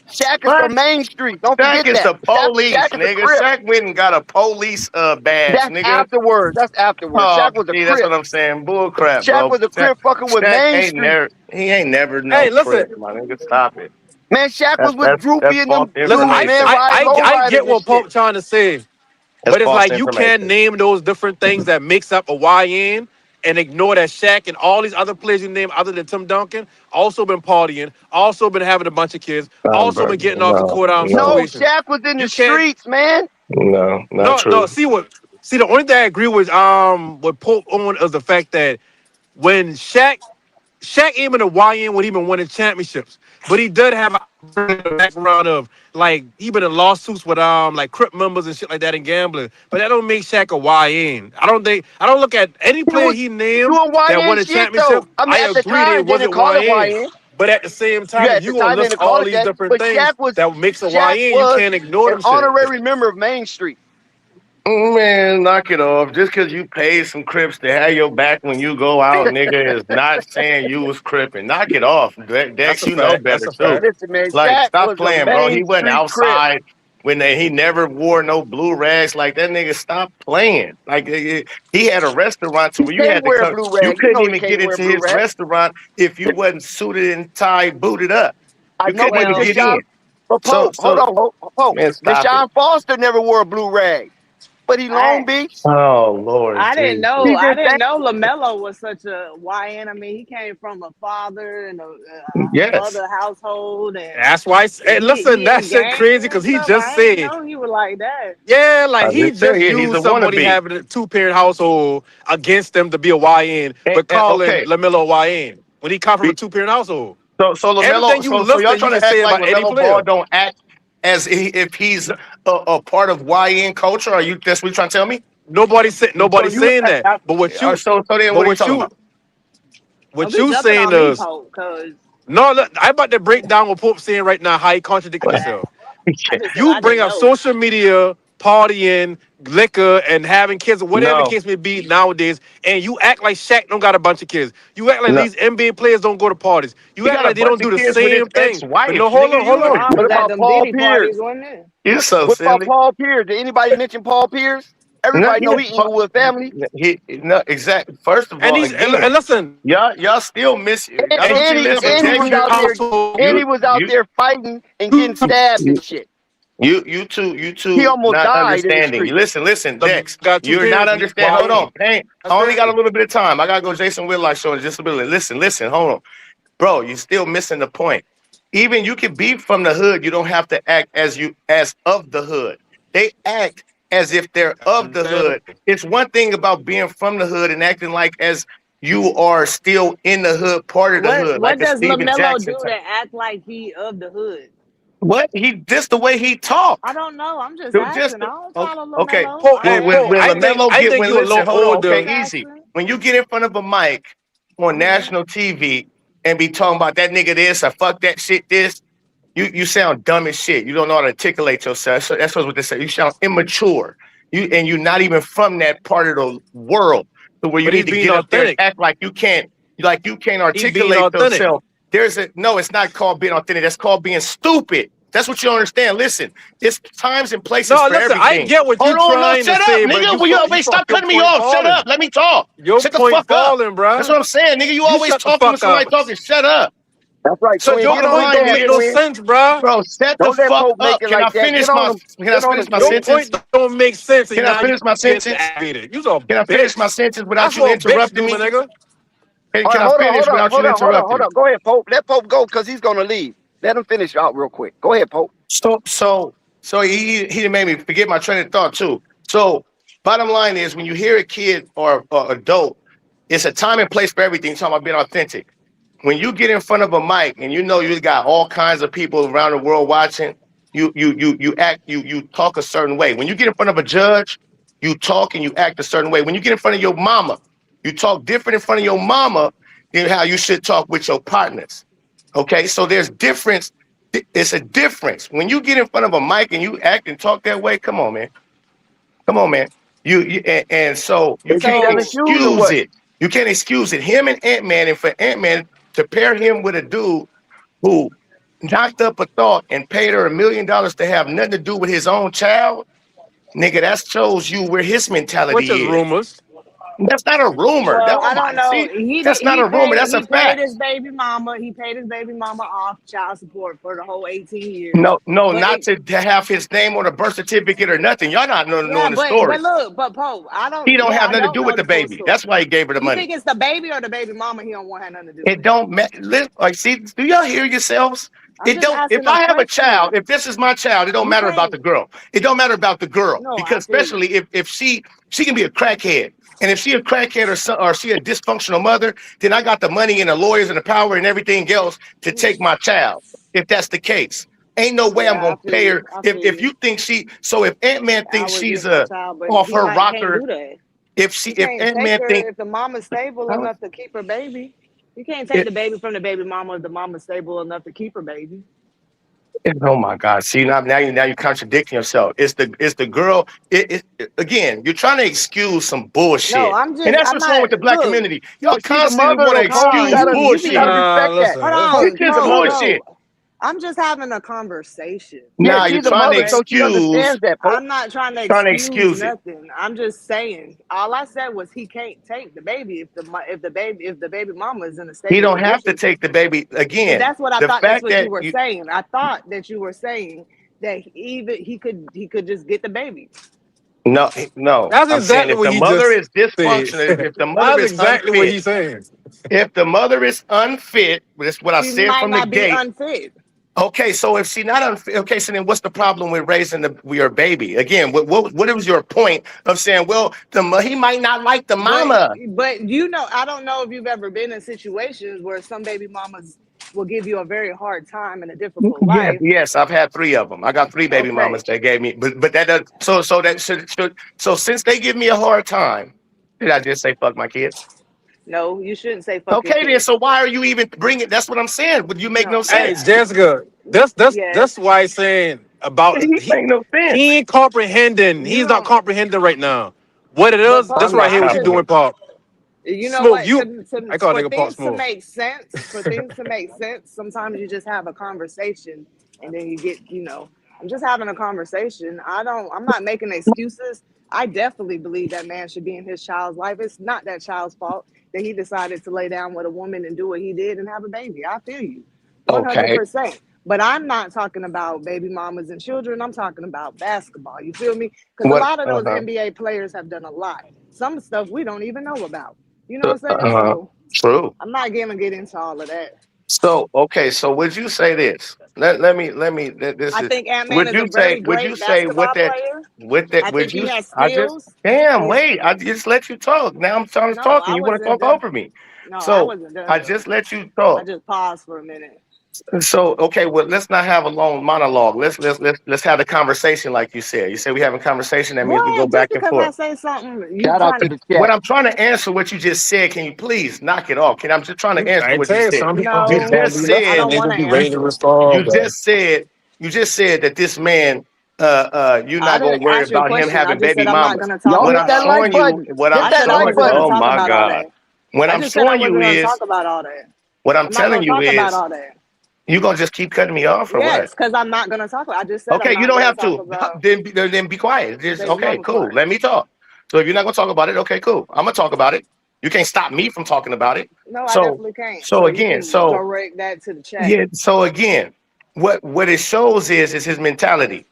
Shaq is What? from Main Street. Don't Shaq forget is that. the police, Shaq is a nigga. Crip. Shaq went and got a police badge, That's nigga. afterwards. That's afterwards. Oh, Shaq was a see, that's Crip. what I'm saying. Bull crap, Shaq bro. was a Crip fucking with Shaq Main ain't Street. never he ain't never no Hey, crib, listen, my nigga. Stop it. Man, Shaq was with That's Droopy and false them listen. dudes, I man, information. I riding I, low I get riders and what shit. Pope trying to say. That's But it's false like you can't information. name those different things that makes up a YN and ignore that Shaq and all these other players you name other than Tim Duncan also been partying, also been having a bunch of kids, also Bro, been getting off the no, court arm no. No, situations. Shaq was in the You can't streets, man. No, not No, no. true. See, the only thing I agree with Pope on is the fact that when Shaq even a YN when he been winning championships, but he did have a background of like he been in lawsuits with like Crip members and shit like that in gambling. But that don't make Shaq a YN. I don't look at any He player was he named doing that won YN a shit championship. though. I mean, I at the agree they time they didn't wasn't call it YN. YN. But at the same Yeah, time, if at you the gonna time they list didn't call all it these that. different But things that makes a Shaq YN, you was can't ignore an them shit. honorary member of Main Street. Man, knock it off. Just because you paid some Crips to have your back when you go out, nigga, is not saying you was cripping. Knock it off. That's Dex, a you know fact. That's better a too. fact. Listen, man, Like, Shaq stop was a playing, bro. He Main wasn't Street Crip. outside he never wore no blue rags like that. Nigga, stop playing. Like, he had a restaurant to He where you can't had to wear a come. blue You rag. You couldn't know he even get can't wear a into blue his rag. restaurant if you wasn't suited and tied, booted up. I You know, couldn't but even Well, get in. Pope, hold So, on, Pope. man, stop it. Deshaun Foster never wore a blue rag, but he Long I Beach. Oh Lord Jesus. He I just didn't know Lamelo was such a YN. I mean, he came from a father and a Yes. mother household, and That's why. Hey, listen, he that in shit game crazy because and he stuff. just I ain't said, know he was like that. yeah, I like he just said just he's a used somebody wannabe. having a two-parent household against them to be a YN, but calling Okay. Lamelo a YN when he come from a two-parent household. So LaMelo, Everything you so y'all listen, you trying can to say act like about any LaMelo Ball player. don't act as if he's a part of YN culture? Are you that's what you trying to tell me? So Nobody's you saying that. so then But what are you talking about? Don't what be you jumping saying on me, is, Pope, because no, look, I about to break down what Pope's saying right now, how he contradicting himself. I just said You I bring didn't up know. social media, partying, liquor, and having kids, or whatever the No, case may be nowadays, and you act like Shaq don't got a bunch of kids. You act like no. these NBA players don't go to parties. You He act got a like they bunch don't of do the kids with his same thing. But no, ex-wife, hold nigga. on, hold You on. Nah, What was at about them Paul Diddy parties, Pierce? wasn't it? you so What about silly. Paul Pierce? Did anybody mention Paul Pierce? No, Everybody know yeah, he Inglewood family, he no exactly. First of And all, he's again, and listen, y'all still miss. and, I and don't and see. he Listen, and he Dex, was two-parent out there, household. and you he was out you there fighting and getting stabbed and shit. you He two almost not died in the understanding. You street. listen, The Dex. got two You're not parents. He's understand. Hold on, YN. Pain. That's I only got a crazy. little bit of time. I gotta go Jason Whitlock show in just a bit. Listen. Hold on, bro. You're still missing the point. Even you can be from the hood. You don't have to act as of the hood. They act as if they're of the hood. It's one thing about being from the hood and acting like as you are still in the hood, part of the hood, like What a does Steven Lamelo Jackson do to type. act like he of the hood? What he just the way he I talk. don't know. I'm just Dude, just asking. I don't okay. follow Okay. Lamelo. Pope, I hey, don't When Pope, ask. when I Lamelo think you a listen, little hold on. I'm Okay, older. just easy. asking. When you get in front of a mic on Hmm. national TV and be talking about that nigga this or fuck that shit this, you sound dumb as shit. You don't know how to articulate yourself. So that's what they say. You sound immature. You're not even from that part of the world to where you But need he's to being get up there and authentic. act like you can't He's being articulate authentic. yourself. There's a no, it's not called being authentic. That's called being stupid. That's what you don't understand. Listen, it's times and places No, for listen, I everything. get what Hold you're on, no, trying to shut up, say, but nigga. Will you always stop your cutting me point off? Shut falling. up. Let me talk. Your Shut the point fuck up. falling, That's bruh. what I'm saying, nigga. You You always shut the talking when fuck somebody up. talking. Shut up. That's right, So twin. Your Get bottom on him, point line don't then, is, make no twin. sense, bruh. bro, shut the Don't let fuck Pope make up. it like that. Get on him. Can I Get on finish him, my Your twin. sentence? point don't make sense, and Can I now you finish my getting sentence? aggravated. You's a Can I finish my bitch. sentence without That's you what a bitch interrupting do, my me? nigga. All right, Can I hold on, finish without you interrupting me? Go ahead, Pope. Let Pope go because he's gonna leave. Let him finish out real quick. Go ahead, Pope. So he made me forget my train of thought too. So bottom line is when you hear a kid or adult, it's a time and place for everything. You're talking about being authentic. When you get in front of a mic and you know you got all kinds of people around the world watching, you talk a certain way. When you get in front of a judge, you talk and you act a certain way. When you get in front of your mama, you talk different in front of your mama than how you should talk with your partners. Okay, so there's difference. It's a difference when you get in front of a mic and you act and talk that way. Come on, man. Come on, man. And so you Is he can't telling So shoes or excuse what? it. You can't excuse it. Him and Ant-Man, and for Ant-Man to pair him with a dude who knocked up a thought and paid her $1 million to have nothing to do with his own child, nigga, that shows you where his Which is mentality is. rumors. That's not a rumor. Well, Oh I my, don't know. see, that's not a rumor. That's a He paid fact. his baby mama. He paid his baby mama off child support for the whole 18 years. No, no, But not it to have his name on a birth certificate or nothing. Y'all not yeah, knowing the story. but look, but Pope, He don't have I nothing to don't do know with the the full baby. That's story. why he gave her the You money. think it's the baby or the baby mama he don't want have nothing to do It with? don't matter. Like, see, do y'all hear yourselves? I'm It just don't. If asking a I have a child, question. if this is my child, it don't You matter about can't the girl. It don't matter about the girl no, I because feel you. especially if she can be a crackhead, and if she a crackhead or she a dysfunctional mother, then I got the money and the lawyers and the power and everything else to take my child. If that's the case, ain't no way I'm Yeah, I gonna feel pay you. her. I feel If you. you think so if Ant Man I thinks would get she's my child, but off he her might can't rocker, do that. You if can't Ant take Man her think. if the mama's stable enough to keep her baby. You can't take the baby from the baby mama if the mama's stable enough to keep her baby. Oh my God! See now you're contradicting yourself. It's the girl. Again. You're trying to excuse some No, bullshit, and that's I'm what's wrong not with the black look, community. Y'all But she's a constantly mother want to though, Pope. no, excuse you You gotta bullshit. be respect that. hold Listen. It's on, just no. bullshit. I'm just having a conversation. Yeah, Now you're she's a trying to mother, Okay. so she excuse, understands that, Pope. I'm not trying to trying to excuse excuse it. nothing. I'm just saying. All I said was he can't take the baby if the baby mama is in a He stable don't have to position. take the baby And again. that's what I The thought. That's fact what you that were you saying. I thought that you were saying that he could just get the baby. no no, That's I'm saying exactly if what the he mother just is said. dysfunctional, if the mother That's is exactly what unfit, he's saying. if the mother is unfit, that's what I She said might from the not be gate. unfit. Okay, so if she not okay, so then what's the problem with raising your baby? Again, what was your point of saying, well, he might not like the But mama? I don't know if you've ever been in situations where some baby mamas will give you a very hard time in a difficult Yes, life. yes, I've had three of them. I got three baby mamas Okay. that gave me, but that does so that should so since they give me a hard time, did I just say fuck my kids? No, you shouldn't say fuck your Okay, then kids. so why are you even bringing? That's what I'm saying. Would you make no No. Hey, sense? Jessica, that's that's Yes. that's why he's saying about He make no sense. he ain't comprehending. You He's not don't comprehending right now. What it but is, Pope, that's I'm right not here. What you doing, comprehending. Pop? you know Smoke what? you. I call a For nigga Pop things to Smoke. make sense, sometimes you just have a conversation and then you get, I'm just having a conversation. I'm not making excuses. I definitely believe that man should be in his child's life. It's not that child's fault that he decided to lay down with a woman and do what he did and have a baby. I feel you Okay, 100%. But I'm not talking about baby mamas and children. I'm talking about basketball. You feel me? Because a what? lot of Uh those huh. NBA players have done a lot. Some stuff we don't even know about. You know what I'm saying? Uh-huh. So True. I'm not gonna get into all of that. So okay, so would you say this? Let me. This I is. think Ant Man is a very Would you great say basketball player. with that? I Would think you? he has I just skills. damn He's wait. I just let you talk. Now I'm trying to no, talk and I you want to wasn't talk done. over me. No, I So wasn't I done though. just let you I talk. just paused for a minute. So okay, well let's not have a long monologue. Let's have the conversation like you said. You said we having conversation. That means we go What? Just back and because I forth. say something, you Shout out trying to to the When chat. I'm trying to answer what you just said, can you please knock it off? I'm just trying to answer I what you tell you, said. some You people no, gonna just be I said listening. don't They want gonna to be ready to answer. you respond, bro. just said that this man you're I not gonna didn't worry ask you a about him question. I having just baby said I'm not mamas. gonna talk Y'all What hit I'm about that all like showing that. you, button. Hit I that said I like wasn't button. gonna oh talk my about all God. that. What I I'm just said I showing you wasn't gonna is talk about all that. what I'm I'm not telling gonna you talk about is all that. you gonna just keep cutting me off or what? Yes, because I'm not gonna talk about. I just said I'm Okay, you not don't gonna have talk to. about Then be quiet. the Just baby okay, mama cool. part. Let me talk. So if you're not gonna talk about it, okay, cool. I'm gonna talk about it. You can't stop me from talking about it. No, I So definitely can't. so So you again, can so direct that to the chat. yeah, so again, what it shows is his mentality.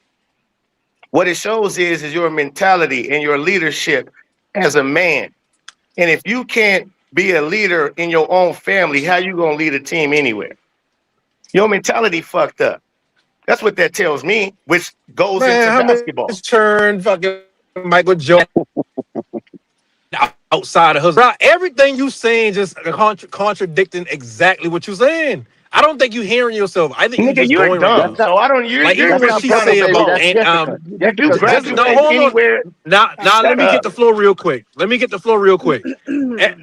What it shows is your mentality and your leadership as a man. And if you can't be a leader in your own family, how you gonna lead a team anywhere? Your mentality fucked up. That's what that tells me, which goes into Man, how basketball. much churn fucking Michael Jordan outside of his bro? Everything you saying just contradicting exactly what you're saying. I don't think you hearing yourself. I think you Nigga, just you're going right That's dumb. now. not So I don't Like even you're that's what really not she trying to Purple, say baby. about provoke. That's and Jessica. If you Jessica just talking. no graduate hold on. anywhere, Now let shut me get up. the flow real quick. Let me get the flow real quick.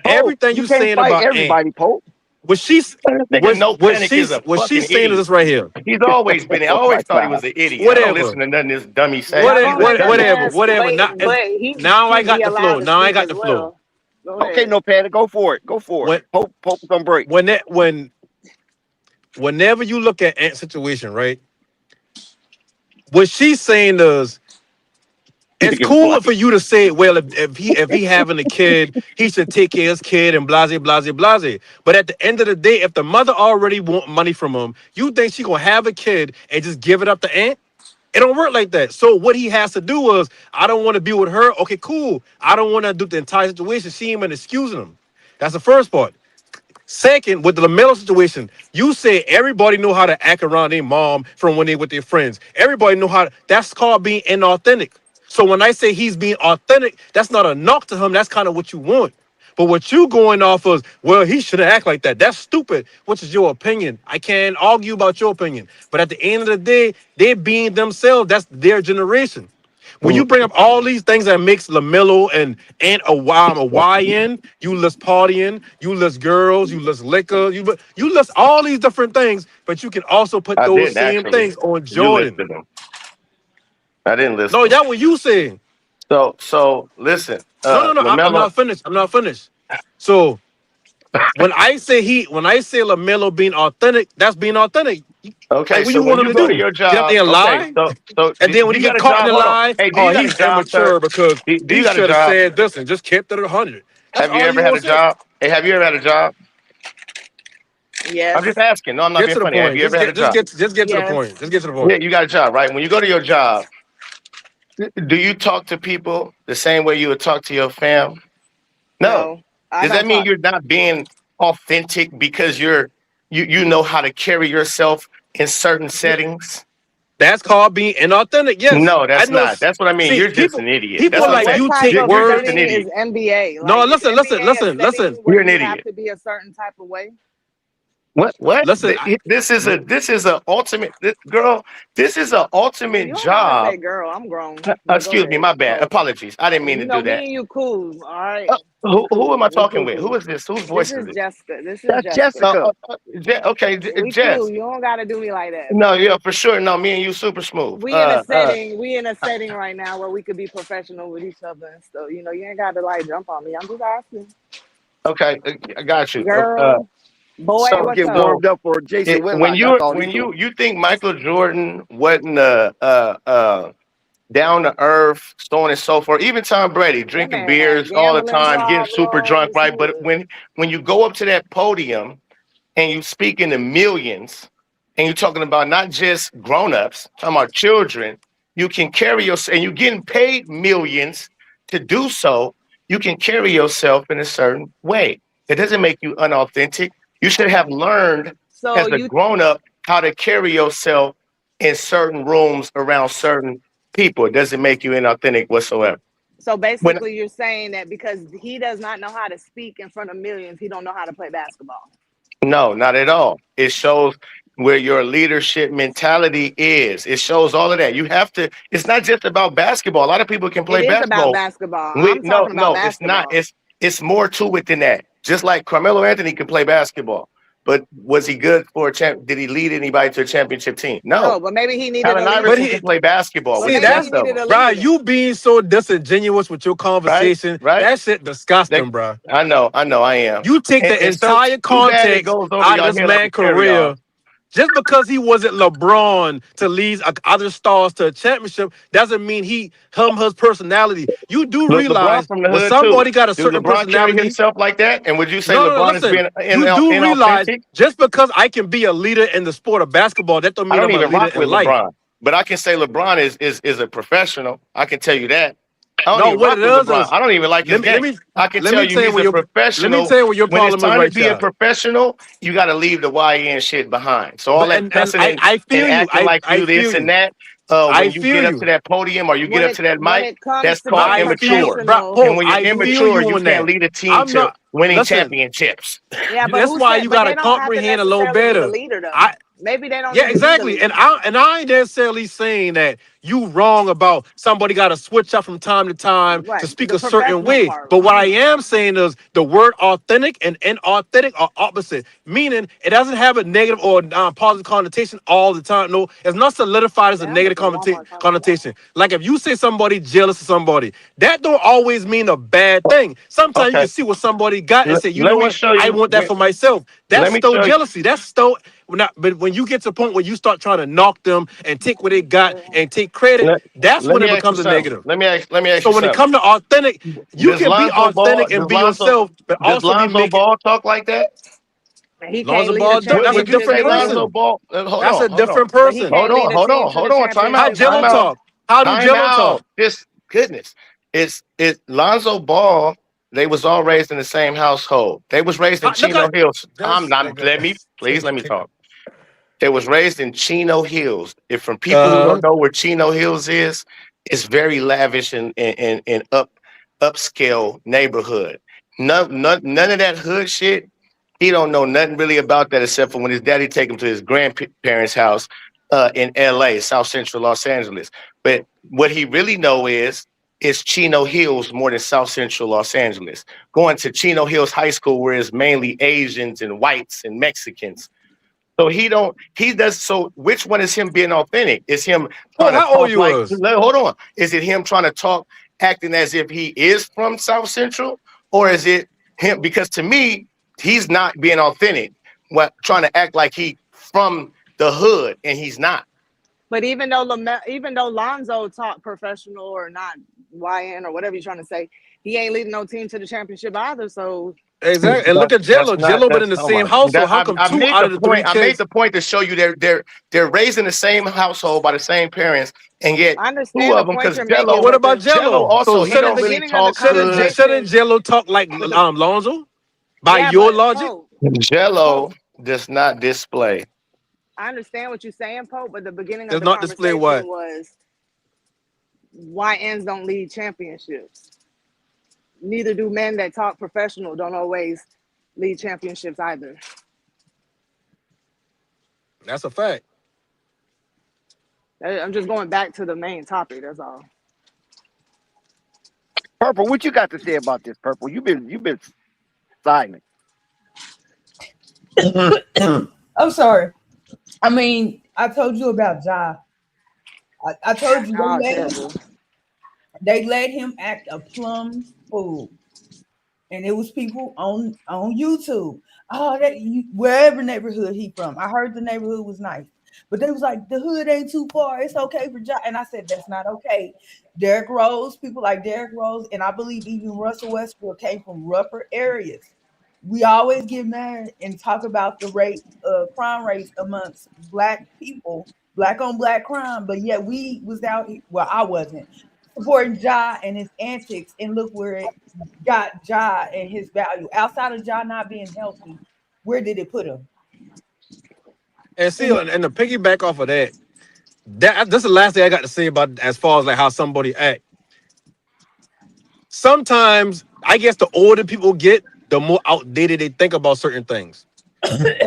Pope, Everything you you can't saying fight about Ant, everybody, Pope. what she's This nigga no panic is a what fucking she's saying is idiot. this right here. He's always been. I Oh my always thought he God. was an idiot. I don't Whatever. listen to nothing this dummy say. Y'all He's gonna a let that dummy. man, Whatever. Now, but he now I should be got the flow. allowed to Now I speak got as the flow. well. Go Okay, ahead. no panic. Go for it. Go for it. When Pope is on break. whenever you look at Ant's situation, right? What she's saying is it's Nigga, cool for flight. you to say, well, if he having a kid, he should take care of his kid and blase blase blase. But at the end of the day, if the mother already want money from him, you think she gonna have a kid and just give it up to aunt? It don't work like that. So what he has to do is, I don't want to be with her. Okay, cool. I don't want to do the entire situation. She ain't been excusing him. That's the first part. Second, with the Lamelo situation, you say everybody know how to act around their mom from when they with their friends. Everybody know how. That's called being inauthentic. So when I say he's being authentic, that's not a knock to him. That's kind of what you want. But what you going off of, well, he shouldn't act like that. That's stupid, which is your opinion. I can't argue about your opinion. But at the end of the day, they're being themselves. That's their generation. When you Mm. bring up all these things that makes LaMelo and a YN, you list partying, you list girls, you list liquor, you list all these different things, but you can also put I those didn't same actually. things on You Jordan. listed them. I didn't list No, them. that what you saying. So listen, No, no, no. I'm Lamelo. not finished. I'm not finished. So when I say LaMelo being authentic, that's being authentic. Like Okay, what so you when want him you to go to do? your Get up job, there and okay, lie? so And then do when he you got get a caught in job? the Hold on. lie, Hey, do oh, you got a he's job, sir? immature because Do you he got a should have job? said this and just kept it at 100. That's Have you all you ever had a want to say. job? Hey, have you ever had a job? I'm just Yes. asking. No, I'm not Get being to the funny. Have point. you ever had a job? Just get to the Yes. point. Just get to the Yeah, point. you got a job, right? When you go to your job, do you talk to people the same way you would talk to your fam? No. No. I Does that don't mean talk. you're not being authentic because you know how to carry yourself in certain settings? That's called being inauthentic. Yes, No, I that's know. not. That's what I mean. See, You're just people an idiot. That's people what I'm But like saying. what you type take of You're just words. an setting is idiot. NBA? No, Like, is listen, listen, NBA a listen, setting listen, where You're an you have idiot. to be a certain type of way? What? What? listen. This is a ultimate girl. This is a ultimate You don't gotta say job. girl. I'm grown. But go Excuse me, ahead. my bad. So, Apologies. I didn't mean to you do know, that. me and you cool. All right. We Who am cool. I We talking cool, with? Who cool. is this? Whose This voice is is this? Jessica. This is That's Jessica. Jessica. Okay, We Jess. cool. You don't gotta do me like that. No, yeah, for sure. No, me and you super smooth. We in a setting right now where we could be professional with each other and stuff. You know, you ain't gotta like jump on me. I'm just asking. Okay, I got you. Girl, boy, Let's So what's get up? so warmed up for Jason when Whitlock. That's you all he's when doing. you think Michael Jordan wasn't down to earth, so on and so forth. Even Tom Brady That drinking man had beers all the gambling time, getting super drunk, problems. He right? But was when you go up to that podium and you speak in the millions, and you're talking about not just grown-ups, talking about children, you can carry yourself, and you're getting paid millions to do so. You can carry yourself in a certain way. It doesn't make you unauthentic. You should have learned so as a you grown-up how to carry yourself in certain rooms around certain people. It doesn't make you inauthentic whatsoever. so When basically you're saying that because he does not know how to speak in front of millions, he don't know how to play basketball. No, not at all. It shows where your leadership mentality is. It shows all of that. You have to. It's not just about basketball. A lot of people can It play is about basketball. basketball. I'm No, talking about no, it's not. basketball. It's more to it than that. Just like Carmelo Anthony can play basketball, but was he good for a champ? Did he lead anybody to a championship team? No. No, but maybe he needed Allen a leader. But Iverson can he play basketball. But What's see the maybe that's he best of needed them? a bro. leader then. You being so disingenuous with your Right, conversation. right. That shit That, disgusting, bro. I know, I am. You take the And so entire too bad it context goes over out of y'all this head like a man's carry on. career. Just because he wasn't LeBron to lead other stars to a championship doesn't mean his personality. You do Look, LeBron realize from the when hood too. somebody got a Do certain LeBron carry personality. himself like that? And would you say No, no, no. LeBron is Listen, being you do realize inauthentic? just because I can be a leader in the sport of basketball, that don't I mean don't I'm a even leader rock with in life. LeBron, but I can say LeBron is a professional. I can tell you that. I don't No, even what rock it with is LeBron. is I don't even like let his me let game. me I can let tell me you tell you he's where a your let me professional. tell you where your When it's problem is time to right be a there. professional, you got to leave the YN shit behind. So all But that and cussing I and feel you. acting like I you feel this and you. that, I when you feel get up to you. that podium or you get up to that When mic, it comes that's to called being I feel, immature. bro. professional, And Hope when you're I feel immature, you you on can't that. lead a team I'm to not. winning Listen. championships. yeah, but That's who why said you but gotta they don't have to comprehend a little necessarily be the better. leader though. I Maybe they don't Yeah, even need a exactly. leader. I ain't necessarily saying that you wrong about somebody got to switch up from time to time to Right. speak The a certain professional way. part. But what I am saying is the word authentic and inauthentic are opposite, meaning it doesn't have a negative or positive connotation all the time. No, it's not solidified as a Damn, I'm negative at the Walmart parking lot. connotation. Like if you say somebody jealous of somebody, that don't always mean a bad thing. Sometimes you Okay, can see what somebody got and say, you know let me what, show I you. want that for myself. That's Let me still show you. jealousy. That's still but when you get to the point where you start trying to knock them and take what they got and take credit, Let, that's let when me it ask you becomes a something. negative. Let me ask So you when it something. comes to authentic, you Does can be Lonzo Ball authentic and does be Lonzo yourself, but does also be Lonzo making Ball talk like that? He can't Lonzo lead a Ball. That's a Would you championship different say neither. Lonzo person. Ball? Hold That's on, a hold on, different But he person. can't lead a team to the hold on. How championship Jello Time out. either. talk? How do Time Jello out. talk? Just goodness. It's Lonzo Ball. They was all raised in the same household. They was raised in Look Chino at Hills. this nigga. Let me talk. They was raised in Chino Hills. If from people who Uh, don't know where Chino Hills is, it's very lavish and upscale neighborhood. None of that hood shit. He don't know nothing really about that except for when his daddy take him to his grandparents' house in L.A., South Central Los Angeles. But what he really know is Chino Hills more than South Central Los Angeles. Going to Chino Hills High School where it's mainly Asians and whites and Mexicans. So he does. So which one is him being authentic? Is him trying to how old talk you like, was? hold on. Is it him trying to talk, acting as if he is from South Central? Or is it him? Because to me, he's not being authentic. What trying to act like he from the hood and he's not. But even though Lonzo talk professional or not YN or whatever you're trying to say, he ain't leading no team to the championship either. So Exactly. And look at Jello. Jello been in the Oh same my household. that How come I two made out the of the three point. I made kids? the point to show you they're raised in the same household by the same parents, and yet I two understand the of them, point because you're But making, Jello what but about Jello Jello? So also he in the don't really beginning of the talk good. shouldn't conversation, Jello talk like Lonzo? By yeah, your but logic? Jello Pope, does not display. I understand what you're saying, Pope, but the beginning of Does the not display conversation what? was YNs don't lead championships. Neither do men that talk professional don't always lead championships either. That's a fact. I'm just going back to the main topic. That's all. Purple, what you got to say about this, Purple? You've been silent. I'm sorry. I mean, I told you about Ja. I told you Oh, terrible. they let him act a plum fool. And it was people on YouTube. Oh, wherever neighborhood he from. I heard the neighborhood was nice, but they was like the hood ain't too far. It's okay for John, and I said that's not okay. Derrick Rose, people like Derrick Rose, and I believe even Russell Westbrook came from rougher areas. We always get mad and talk about the crime rates amongst black people, black on black crime, but yet we was out. Well, I wasn't supporting Ja and his antics, and look where it got Ja and his value. Outside of Ja not being healthy, where did it put him? And see, In and to piggyback off of that, that's the last thing I got to say about as far as like how somebody act. Sometimes I guess the older people get, the more outdated they think about certain things.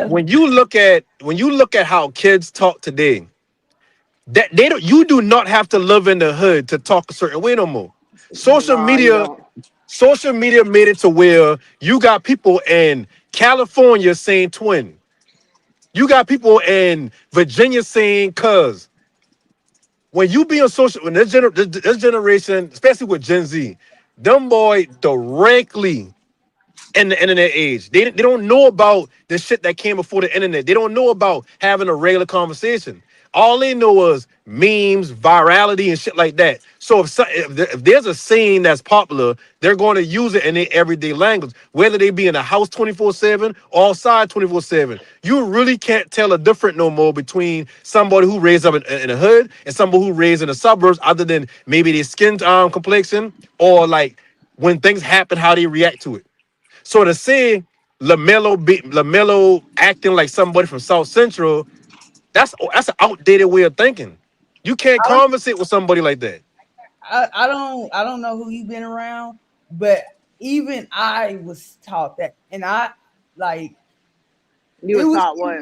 When you look at how kids talk today, that they don't you do not have to live in the hood to talk a certain way no more. Social No, you media, don't. social media made it to where you got people in California saying twin. You got people in Virginia saying cuz. When you be on social, when this generation, especially with Gen Z, them boy directly in the internet age. They don't know about the shit that came before the internet. They don't know about having a regular conversation. All they know is memes, virality, and shit like that. So if there's a saying that's popular, they're going to use it in their everyday language, whether they be in a house 24/7 or outside 24/7. You really can't tell a difference no more between somebody who raised up in a hood and somebody who raised in the suburbs, other than maybe their skin complexion or like when things happen, how they react to it. So to say Lamelo acting like somebody from South Central, that's an outdated way of thinking. You can't I was conversate with somebody like that. I don't know who you've been around, but even I was taught that, and I like You it was was taught what?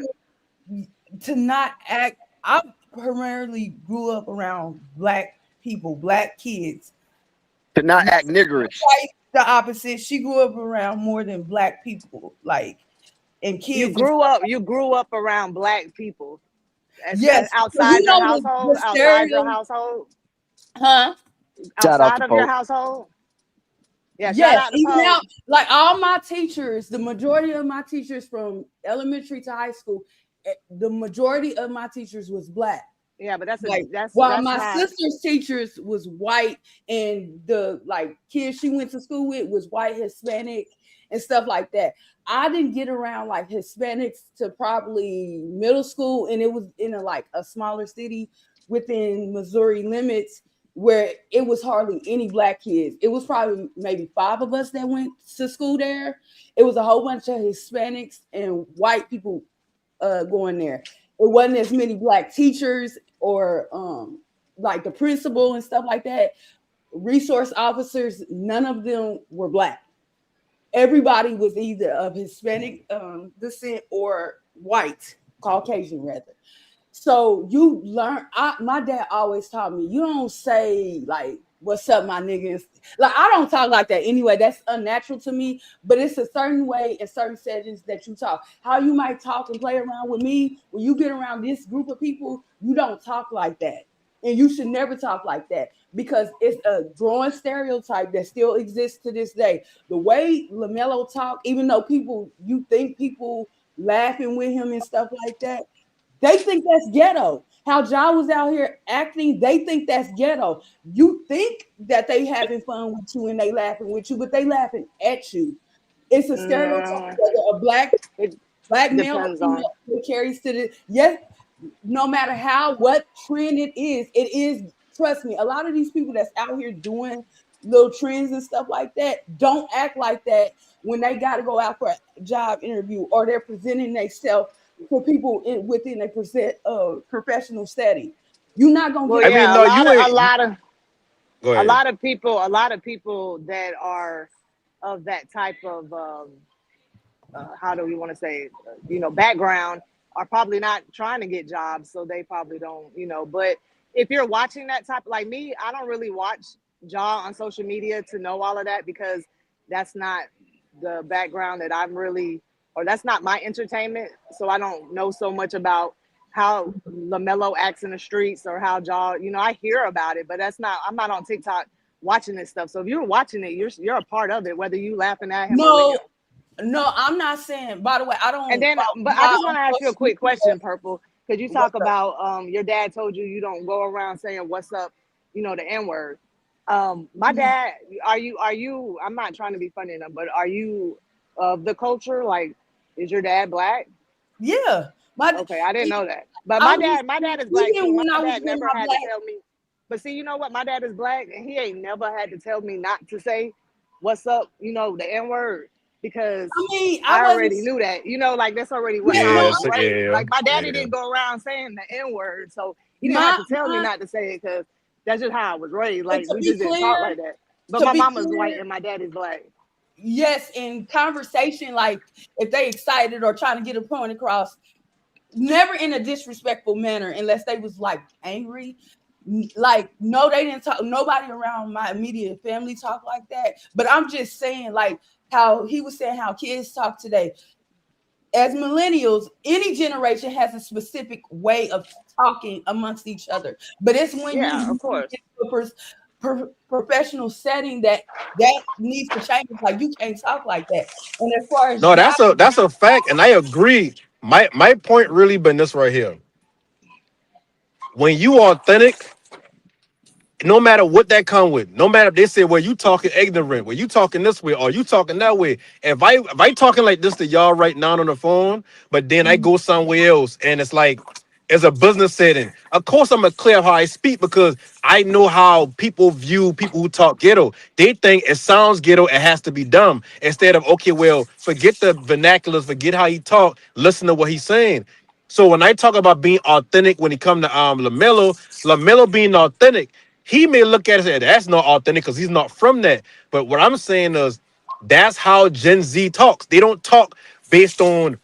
to not act. I primarily grew up around black people, black kids. To not My act niggerish. wife, the opposite. She grew up around more than black people, like and You kids and grew stuff. up. You grew up around black people. Yes, so you Outside your know household. the Outside your stereo, household. huh? Shout out Outside to of your Pope. household. Yeah. Shout Yes, out to even Pope. out like all my teachers, the majority of my teachers from elementary to high school, the majority of my teachers was black. Yeah, but Like that's while that's my not. sister's teachers was white, and the like kids she went to school with was white, Hispanic, and stuff like that. I didn't get around like Hispanics to probably middle school, and it was in a like a smaller city within Missouri limits where it was hardly any black kids. It was probably maybe 5 of us that went to school there. It was a whole bunch of Hispanics and white people going there. It wasn't as many black teachers or like the principal and stuff like that. Resource officers, none of them were black. Everybody was either of Hispanic descent or white, Caucasian rather. So you learn. My dad always taught me you don't say like "What's up, my niggas." Like I don't talk like that anyway. That's unnatural to me. But it's a certain way in certain settings that you talk. How you might talk and play around with me when you get around this group of people, you don't talk like that, and you should never talk like that because it's a growing stereotype that still exists to this day. The way Lamelo talk, even though you think people laughing with him and stuff like that, they think that's ghetto. How Ja was out here acting, they think that's ghetto. You think that they having fun with you and they laughing with you, but they laughing at you. It's a stereotype No, whether a it black male or depends on. female it carries to the yes, no matter what trend it is, trust me, a lot of these people that's out here doing little trends and stuff like that don't act like that when they got to go out for a job interview or they're presenting themselves for people within a professional setting. You're not gonna Well, get I away. mean, yeah, no, you a ain't. lot of Go ahead. a lot of people that are of that type of how do we want to say, background are probably not trying to get jobs, so they probably don't, But if you're watching that type, like me, I don't really watch Jaw on social media to know all of that because that's not the background that I'm really, or that's not my entertainment. So I don't know so much about how Lamelo acts in the streets or how Jaw, I hear about it, but I'm not on TikTok watching this stuff. So if you're watching it, you're a part of it, whether you laughing at him or with him. No, no, I'm not saying. By the way, I And don't then, follow but I y'all just on want to ask you a social quick question, media. Purple, because you talk What's up? about your dad told you don't go around saying what's up, the N word. My Mhm. dad, are you? I'm not trying to be funny enough, but are you of the culture? Like, is your dad black? Yeah, my Okay, I didn't know that. But I'm just my saying, dad is black too. even My when I was dad with never my had to black. tell me. But see, you know what? My dad is black, and he ain't never had to tell me not to say what's up. The N word because I mean, I I wasn't. already knew that. Like that's already Yeah, how I no, Yeah, was so, raised. yeah, Like my daddy yeah. didn't go around saying the N word, so he didn't have my to tell me my. not to say it because that's just how I was raised. And Like we just didn't talk like that. But to my be mama's white clear, and my daddy's black. yes, in conversation, like if they excited or trying to get a point across, never in a disrespectful manner, unless they was like angry. Like, no, they didn't talk. Nobody around my immediate family talk like that. But I'm just saying, like how he was saying, how kids talk today. As millennials, any generation has a specific way of talking amongst each other. But it's when you Yeah, of move course. into a professional setting that needs to change. Like you can't talk like that. And as far as No, job, that's a fact, and I agree. My point really been this right here. When you authentic, no matter what that come with, no matter if they say, well, you talking ignorant, well, you talking this way, or you talking that way. If I talking like this to y'all right now on the phone, but then I go somewhere else and it's like it's a business setting. Of course, I'm gonna clear how I speak because I know how people view people who talk ghetto. They think it sounds ghetto, it has to be dumb. Instead of okay, well, forget the vernaculars, forget how he talk, listen to what he's saying. So when I talk about being authentic, when it come to Lamelo being authentic, he may look at it and say that's not authentic because he's not from that. But what I'm saying is that's how Gen Z talks. They don't talk based on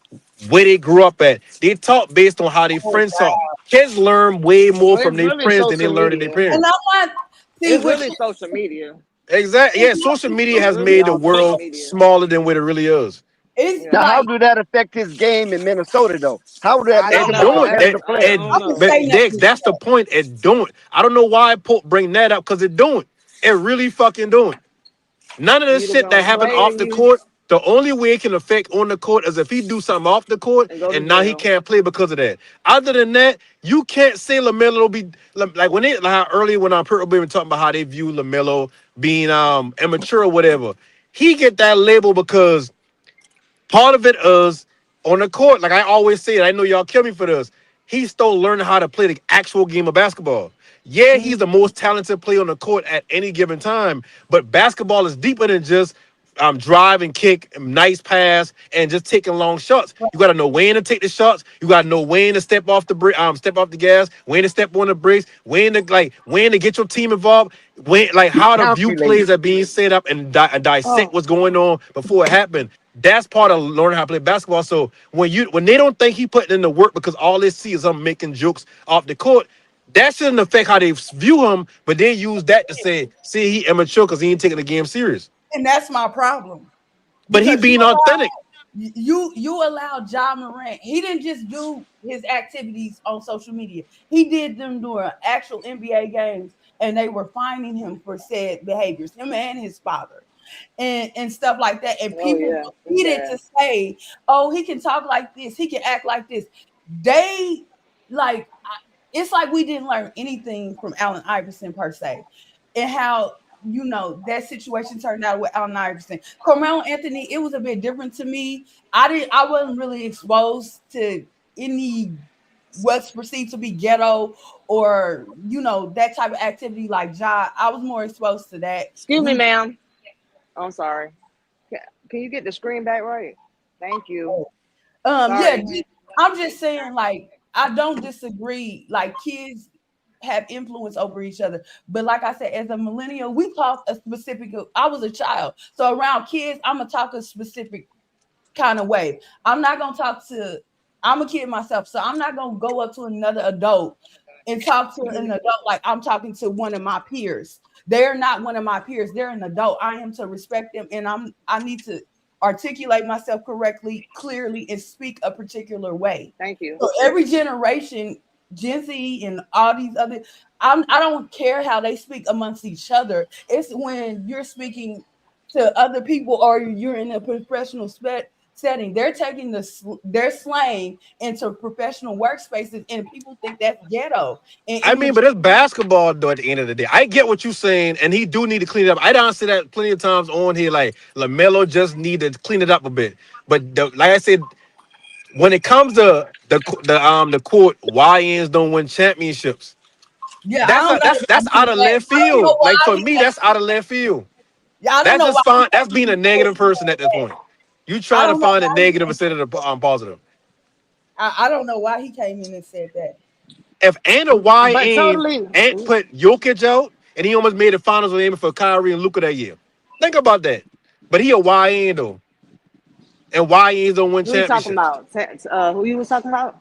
where they grew up at. They talk based on how their friends talk. Kids learn way more Well, from it's their really friends than they social learn in their media. and parents. I'm not see It's what really you social media. Exactly. it's Yeah, social media It's has really made the all social world media. smaller than what it really is. it's Now, Yeah. how like do that affect his game in Minnesota, though? How would that I make don't It him a know. don't. That's competitive It, I player? don't it, I'm gonna know. say but that Diggs, that's the point. It don't. I don't know why Pope bring that up because it don't. It really fucking don't. None of You this either shit that gonna happened play or off the you court. The only way it can affect on the court is if he do something off the court, and go to and now he jail. can't play because of that. Other than that, you can't say LaMelo be like when they like how earlier when Purple been talking about how they view LaMelo being immature or whatever. He get that label because part of it is on the court. Like I always say, I know y'all kill me for this. He's still learning how to play the actual game of basketball. Yeah, he's the most talented player on the court at any given time, but basketball is deeper than just drive and kick, nice pass, and just taking long shots. You got to know when to take the shots. You got to know when to step off the gas, when to step on the brakes, when to get your team involved, when like how to view Calculate. plays that being set up and, and dissect Oh, what's going on before it happened. That's part of learning how to play basketball. So when they don't think he putting in the work because all they see is him making jokes off the court, that shouldn't affect how they view him. But then use that to say, see, he immature because he ain't taking the game serious. And that's my problem. But he Because being authentic. you allowed Ja Morant. He didn't just do his activities on social media. He did them during actual NBA games, and they were finding him for said behaviors. Him and his father, and stuff like that. And oh people yeah, it's needed bad. to say, "Oh, he can talk like this. He can act like this." They like it's like we didn't learn anything from Allen Iverson per se, and how that situation turned out with Allen Iverson. Carmelo Anthony, it was a bit different to me. I wasn't really exposed to any what's perceived to be ghetto or that type of activity like Ja. I was more exposed to that. Excuse me, We ma'am. Oh, I'm sorry. Can you get the screen back right? Thank you. yeah, Sorry. I'm just saying, like, I don't disagree. Like, kids have influence over each other, but like I said, as a millennial, we talk a specific. I was a child, so around kids, I'm gonna talk a specific kind of way. I'm not gonna talk to. I'm a kid myself, so I'm not gonna go up to another adult and talk to an adult like I'm talking to one of my peers. They're not one of my peers. They're an adult. I am to respect them, and I need to articulate myself correctly, clearly, and speak a particular way. Thank you. So every generation, Gen Z and all these other, I don't care how they speak amongst each other. It's when you're speaking to other people or you're in a professional setting, they're taking their slang into professional workspaces, and people think that's ghetto and I mean, immature. but it's basketball though at the end of the day. I get what you're saying, and he do need to clean it up. I don't say that plenty of times on here. Like LaMelo just need to clean it up a bit. But like I said, when it comes to the court, YNs don't win championships. Yeah, I That's don't a, know that's why he out did of that. left I don't know field. why Like for he me, that's out of left field. Yeah, I don't That's know just why fine. That's being a negative person at this that. point. You I trying to don't know find a why negative instead of the positive. I don't know why he came in and said that. If Anna But YN totally. ain't put Jokic out and he almost made the finals with aiming for Kyrie and Luka that year. Think about that. But he a YN though. And YNs don't win Who you talking championships. about? Who you was talking about?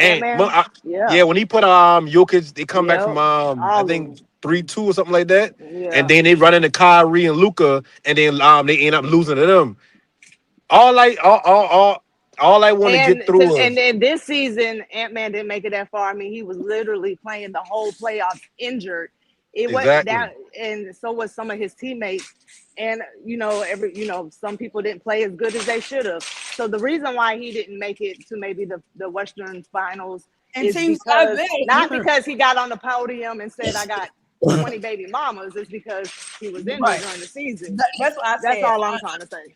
Ant And Man. Yeah. yeah, when he put Jokic, they come back from Yep. I All of think them. 3-2 or something like that. And Yeah. then they run into Kyrie and Luka, and then they end up losing to them. All I all I want to get through And is then this season, Ant Man didn't make it that far. I mean, he was literally playing the whole playoffs injured. It was exactly. that, and so was some of his teammates. And some people didn't play as good as they should have. So the reason why he didn't make it to maybe the Western Finals And is teams got because not better. because he got on the podium and said, "I got 20 baby mamas." It's because he was injured Right. during the season. That's what I That's said. all I'm trying to say.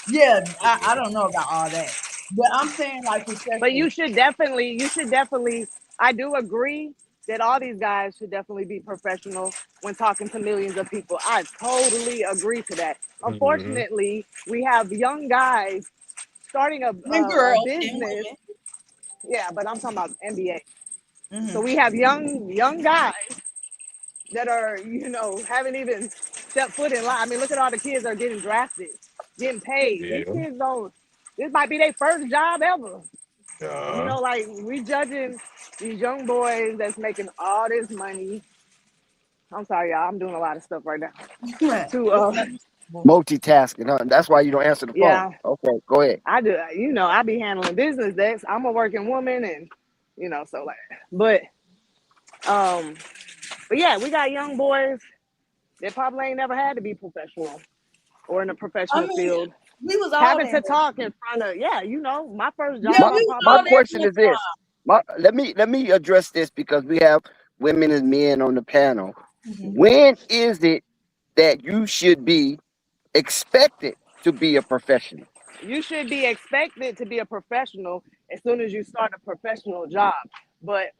Yeah, I don't know about all that. But I'm saying like But respectfully. you should definitely, I do agree that all these guys should definitely be professional when talking to millions of people. I totally agree to that. Mhm. Unfortunately, we have young guys starting And a girls and business. women. Yeah, but I'm talking about NBA. So Mhm. we have young guys that are, haven't even stepped foot in line. I mean, look at all the kids that are getting drafted, getting paid. These Yeah. kids don't, this might be their first job ever. Uh, Like we judging these young boys that's making all this money. I'm sorry, y'all. I'm doing a lot of stuff right now. To It's understandable. Multitasking, huh? That's why you don't answer the phone. yeah, Okay, go ahead. I do. I be handling business decks. I'm a working woman, and so like, but um, but yeah, we got young boys that probably ain't never had to be professional or in a I professional mean, field. We was all having that. to talk in front of, yeah, my first Yeah, job, My I we was my all probably, that question in the is this. Let me address this because we have women and men on the panel. Mhm. When is it that you should be expected to be a professional? you should be expected to be a professional as soon as you start a professional job. But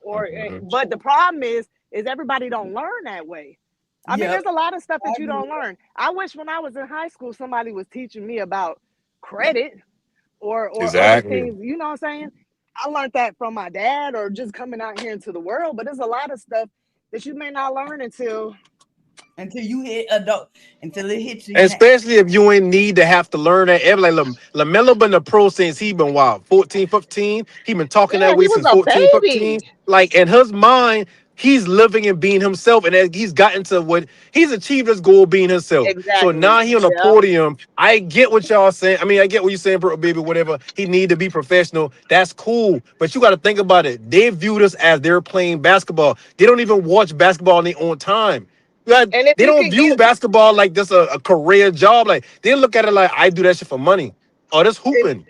the problem is everybody don't learn that way. I mean, Yep, there's a lot of stuff I that you agree. don't learn. I wish when I was in high school somebody was teaching me about credit or other Exactly. things. You know what I'm saying? I learned that from my dad or just coming out here into the world. But there's a lot of stuff that you may not learn until Until you hit adult, until it hits you in that. Especially if you ain't need to have to learn that. Like Lamelo been a pro since he been wild, 14, 15. He been talking yeah, that he way was since a 14, baby. 15. Like in his mind, he's living and being himself. And as he's gotten to what he's achieved his goal being himself. So now Exactly. he on the Yeah. podium. I get what y'all saying. I mean, I get what you're saying, bro, baby, whatever. He need to be professional. That's cool. But you got to think about it. They view this as they're playing basketball. They don't even watch basketball on their own time. Like, And if they you don't can view get basketball like this a career job. Like they look at it like I do that shit for money. Oh, that's and, hooping.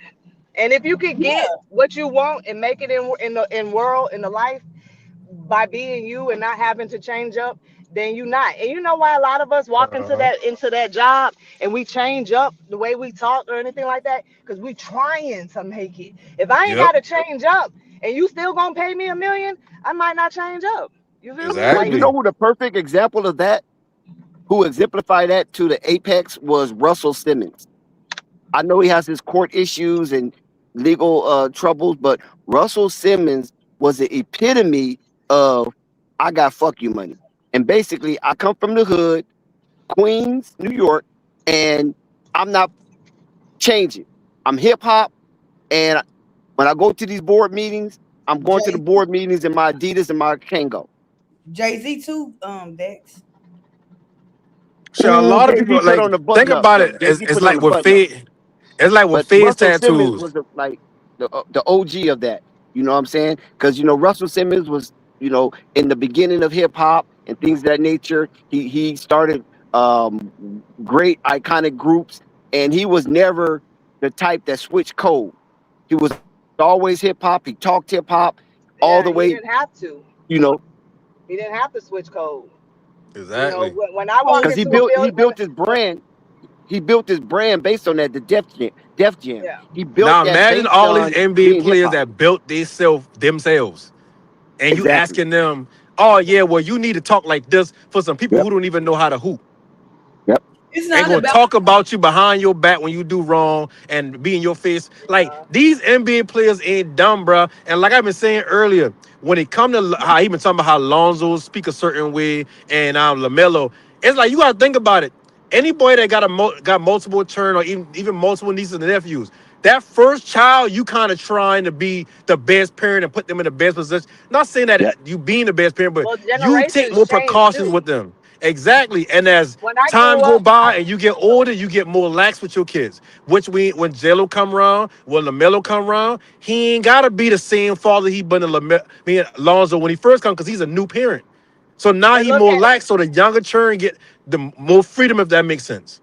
and if you can Yeah, get what you want and make it in the life by being you and not having to change up, then you not. And you know why a lot of us walk Uh-huh. into that job and we change up the way we talk or anything like that because we trying to make it. If I ain't Yep. got to change up and you still gonna pay me $1 million, I might not change up. You feel me? But Like, you Exactly. know who the perfect example of that, who exemplified that to the apex, was Russell Simmons. I know he has his court issues and legal troubles, but Russell Simmons was the epitome of I got fuck you money. And basically, I come from the hood, Queens, New York, and I'm not changing. I'm hip hop, and when I go to these board meetings, I'm going to the Jay board meetings in my Adidas and my Kango. Jay Z too. Dex. So a lot of Jay Z people put like on the think button up about though. it. Jay It's, Z it's put on like the with button up. Fed. It's like with But Fed's Russell Simmons tattoos. was like the OG of that. You know what I'm saying? Because Russell Simmons was in the beginning of hip hop and things of that nature. He started um, great iconic groups, and he was never the type that switched code. He was always hip hop. He talked hip hop all the yeah, way. he didn't have to. You know, He didn't have to switch code. Exactly. When I walk because into a he building, built his brand. He built his brand based on that. The Def Jam. Def Jam. yeah, He built Now that imagine based all these on NBA being hip players hop. that built themselves, and you Exactly. asking them, "Oh yeah, well you need to talk like this for some people Yep. who don't even know how to hoop." Yep. It's And not gonna about. talk about you behind your back when you do wrong and be in your face. Like yeah. these NBA players ain't dumb, bruh. And like I've been saying earlier, when it come to how he been talking about how Lonzo speak a certain way and Lamelo, it's like you gotta think about it. Anybody that got multiple children or even multiple nieces and nephews, that first child, you kind of trying to be the best parent and put them in the best position. Not saying Yep. that you being the best parent, but Well, you take generations more change precautions too. with them. Exactly. And as When I time grew go up, by and you get older, you get more lax with your kids. Which when Jello come around, when Lamelo come around, he ain't gotta be the same father he been to Lonzo when he first come because he's a new parent. So now but he look more at, lax, so the younger children get the more freedom, if that makes sense.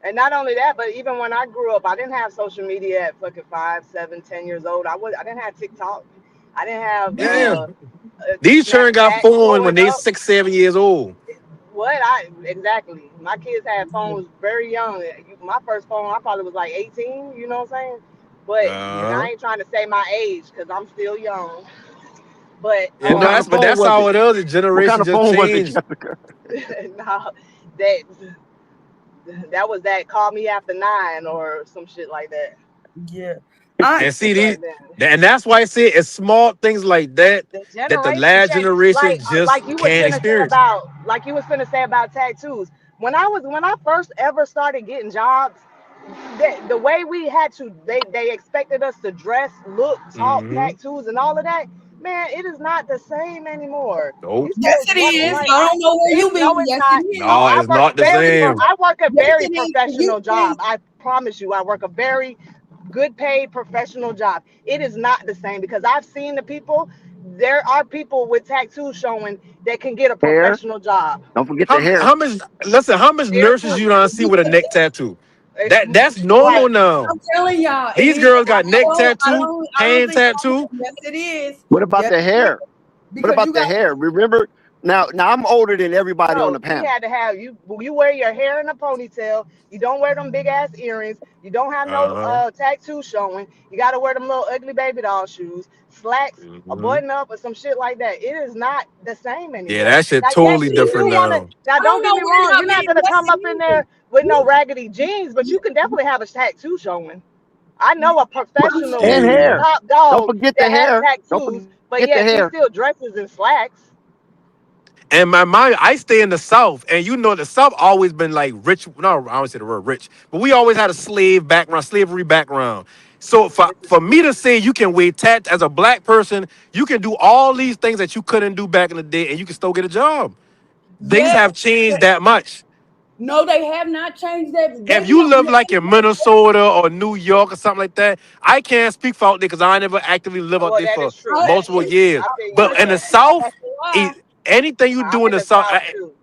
and not only that, but even when I grew up, I didn't have social media at fucking 5, 7, 10 years old. I didn't have TikTok. I didn't have Yeah. These children got Snapchat phone when growing they up. 6, 7 years old. What I exactly? My kids had phones very young. My first phone, I probably was like 18. You know what I'm saying? But and Uh-huh. I ain't trying to say my age because I'm still young. But Yeah, What no, kind of but phone that's was how it? it is. The What kind generation of just phone was it, changed. Jessica? no, that that was that call me after 9 or some shit like that Yeah. I And see back these, then. and that's why I say it's small things like that The that the generation last change, generation just can't experience. like you was finna say about tattoos. When I first ever started getting jobs, the way we had to, they expected us to dress, look, talk, Hmm. tattoos, and all of that. Man, it is not the same anymore. Nope. These Yes, folks it work is. like I don't know where you no, been. it's Yes, it not. is. No, it's not the same. I work a Yes, very it is. For you professional been. job. I promise you, I work a very good paid professional job. It is not the same because I've seen the people. There are people with tattoos showing that can get a Hair. professional job. Don't forget the How hair. how much? Listen, how much There nurses too. you don't see with a neck tattoo? That's Right. normal now. I'm telling y'all, it These is. girls got neck tattoo, I don't hand think. tattoo. Yes, it is. What about Yes, the it is. hair? What Because about you got the hair? Remember now I'm older than everybody on No, the you panel. had to have you wear your hair in a ponytail. You don't wear them big ass earrings. You don't have no Uh-huh. tattoo showing. You got to wear them little ugly baby doll shoes, slacks, a Hmm. button up, or some shit like that. It is not the same Yeah, anymore. that shit Now, yes, totally you do different want to. now. Now, I don't don't get know me where wrong. y'all You're not mean. gonna Yes, come up in it is. there with no raggedy jeans, but you can definitely have a tattoo showing. I know a professional And Yeah. hair. top Don't dog forget the that has hair. Don't tattoos, but forget the yes, he hair. still dresses in slacks. And my I stay in the South, and you know the South always been like rich. No, I don't say the word rich, but we always had a slavery background. So for This is for me true. to say you can wear tat as a black person, you can do all these things that you couldn't do back in the day, and you can still get a job. Things Yes. have changed that much. No, they have not changed that. They If be you on. live like in Minnesota or New York or something like that, I can't speak for out there because I never actively live out Well, there that for is true. I, That multiple is it's, true. years. I feel you But on in the that. South, that's why. anything you do I'm in in the the South, South too.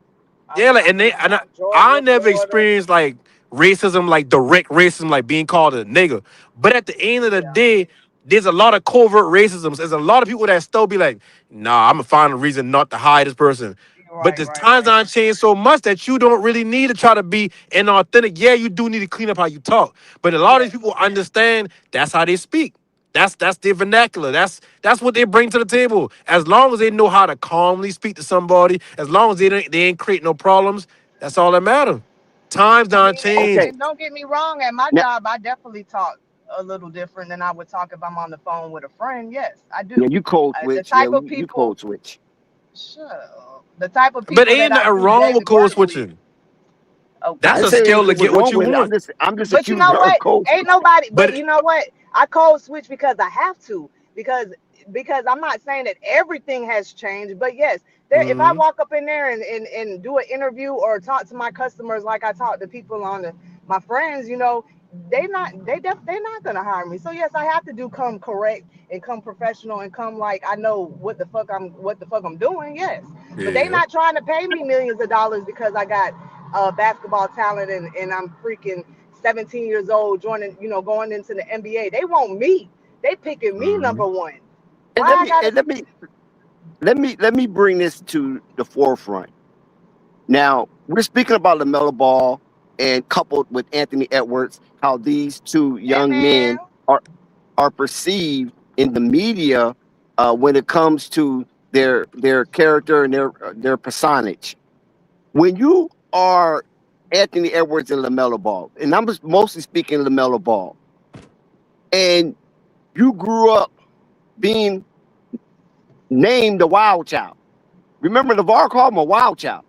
yeah, like, I'm I Georgia, never Florida. experienced like racism, like direct racism, like being called a nigger. But at the end of the Yeah, day, there's a lot of covert racism. There's a lot of people that still be like, nah, I'm gonna find a reason not to hide this person. you're But right, the right, times right. aren't changed so much that you don't really need to try to be inauthentic. Yeah, you do need to clean up how you talk. But a lot of Yes. these people understand that's how they speak. That's their vernacular. That's what they bring to the table. As long as they know how to calmly speak to somebody, as long as they ain't create no problems, that's all that matters. Times I done mean, Okay. changed. and don't get me wrong. At my Now, job, I definitely talk a little different than I would talk if I'm on the phone with a friend. Yes, I yeah, do. you code The switch. Yeah, type of you people, code switch. shut up. The type of But people that ain't I nothing do wrong with daily code work with. switching. I That's Okay. didn't a say skill to anything was get what wrong you with it. want. I'm just But you know accusing her of what? code Ain't switching. nobody. But But you know what? I code switch because I have to. Because I'm not saying that everything has changed. But yes, there. If I mhm. walk up in there and do an interview or talk to my customers like I talk to people on my friends, they're not gonna hire me. So yes, I have to do come correct and come professional and come like I know what the fuck I'm doing. Yes, but they Yeah. not trying to pay me millions of dollars because I got basketball talent and I'm freaking 17 years old joining, going into the NBA. They want me. They picking me Mhm. number one. And Why let I me gotta? and let me bring this to the forefront. Now we're speaking about Lamelo Ball and coupled with Anthony Edwards, how these two Hey young man, men are perceived in the media when it comes to their character and their personage. When you are Anthony Edwards and Lamelo Ball, and I'm just mostly speaking Lamelo Ball, and you grew up being named the Wild Child. Remember, Navarre called him a Wild Child.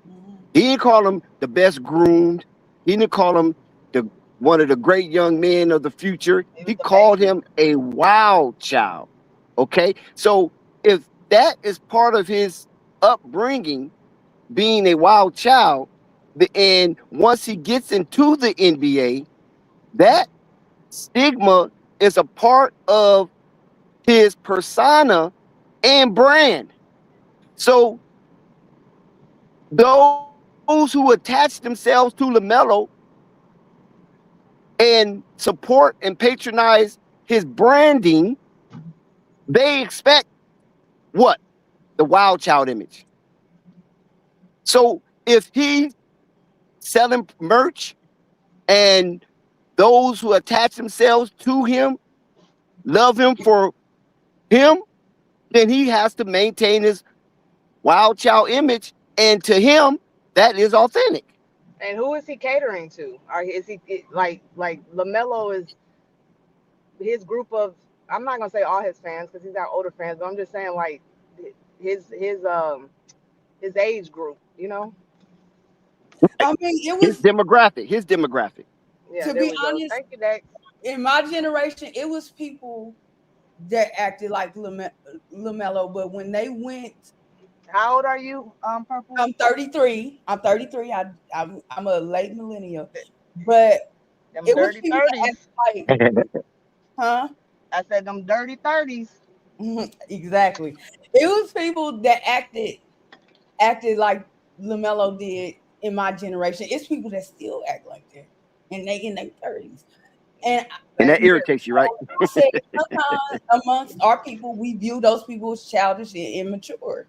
Mhm. He didn't call him the best groomed. He didn't call him the one of the great young men of the future. he was He a called baby. him a wild child. Okay, so if that is part of his upbringing, being a wild child, and once he gets into the NBA, that stigma is a part of his persona and brand. So those who attach themselves to LaMelo and support and patronize his branding, they expect what? The wild child image. So if he's selling merch and those who attach themselves to him love him for him, then he has to maintain his wild child image. And to him, that is authentic. And who is he catering to? Or is he like Lamelo is his group of? I'm not gonna say all his fans because he's got older fans, but I'm just saying like his age group. I mean, it His was, demographic, his demographic. Yeah, to there be we go. honest, Thank you, Dex. in my generation, it was people that acted like Lamelo, but when they went, How old are you, Purple? I'm 33. I'm 33. I'm a late millennial, but Them it was dirty people that thirties. acted like, huh? I said them dirty thirties. Exactly. It was people that acted like Lamelo did in my generation. It's people that still act like that. and they in their 30s. And And that yeah, irritates you, right? I said sometimes amongst our people, we view those people as childish and immature.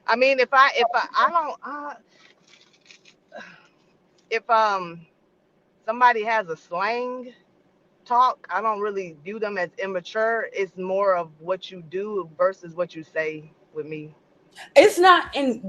I mean, if I don't if somebody has a slang talk, I don't really view them as immature. It's more of what you do versus what you say with me. It's not, and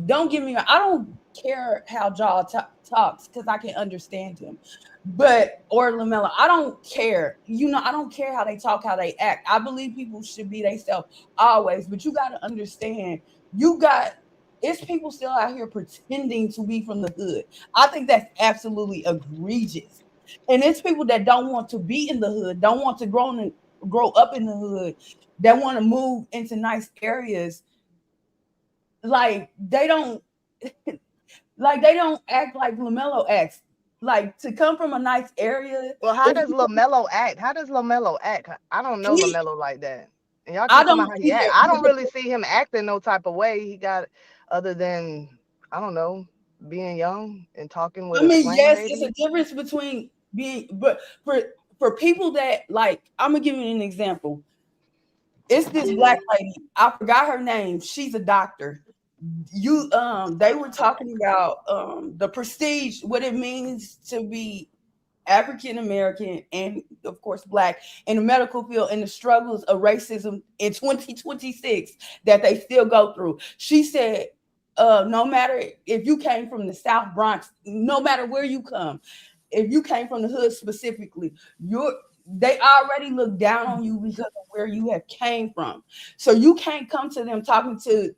don't get me wrong, I don't care how Jaw talks because I can understand him. But, or Lamelo, I don't care. I don't care how they talk, how they act. I believe people should be themselves always, but you got to understand, you got, it's people still out here pretending to be from the hood. I think that's absolutely egregious. And it's people that don't want to be in the hood, don't want to grow up in the hood, that want to move into nice areas, like they don't act like Lamelo acts. Like to come from a nice area, Well, how if does Lamelo act? How does Lamelo act? I don't know he, Lamelo like that. And y'all I keep talking don't about how he either. act. I don't really see him acting no type of way. He got other than I don't know, being young and talking with I a mean, slang yes, it's a maybe. difference between being, but for people that like, I'm gonna give you an example. It's this black lady. I forgot her name. She's a doctor. They were talking about the prestige, what it means to be African American and of course black in the medical field and the struggles of racism in 2026 that they still go through. She said, no matter if you came from the South Bronx, no matter where you come, if you came from the hood specifically, they already look down on you because of where you have came from. So you can't come to them talking to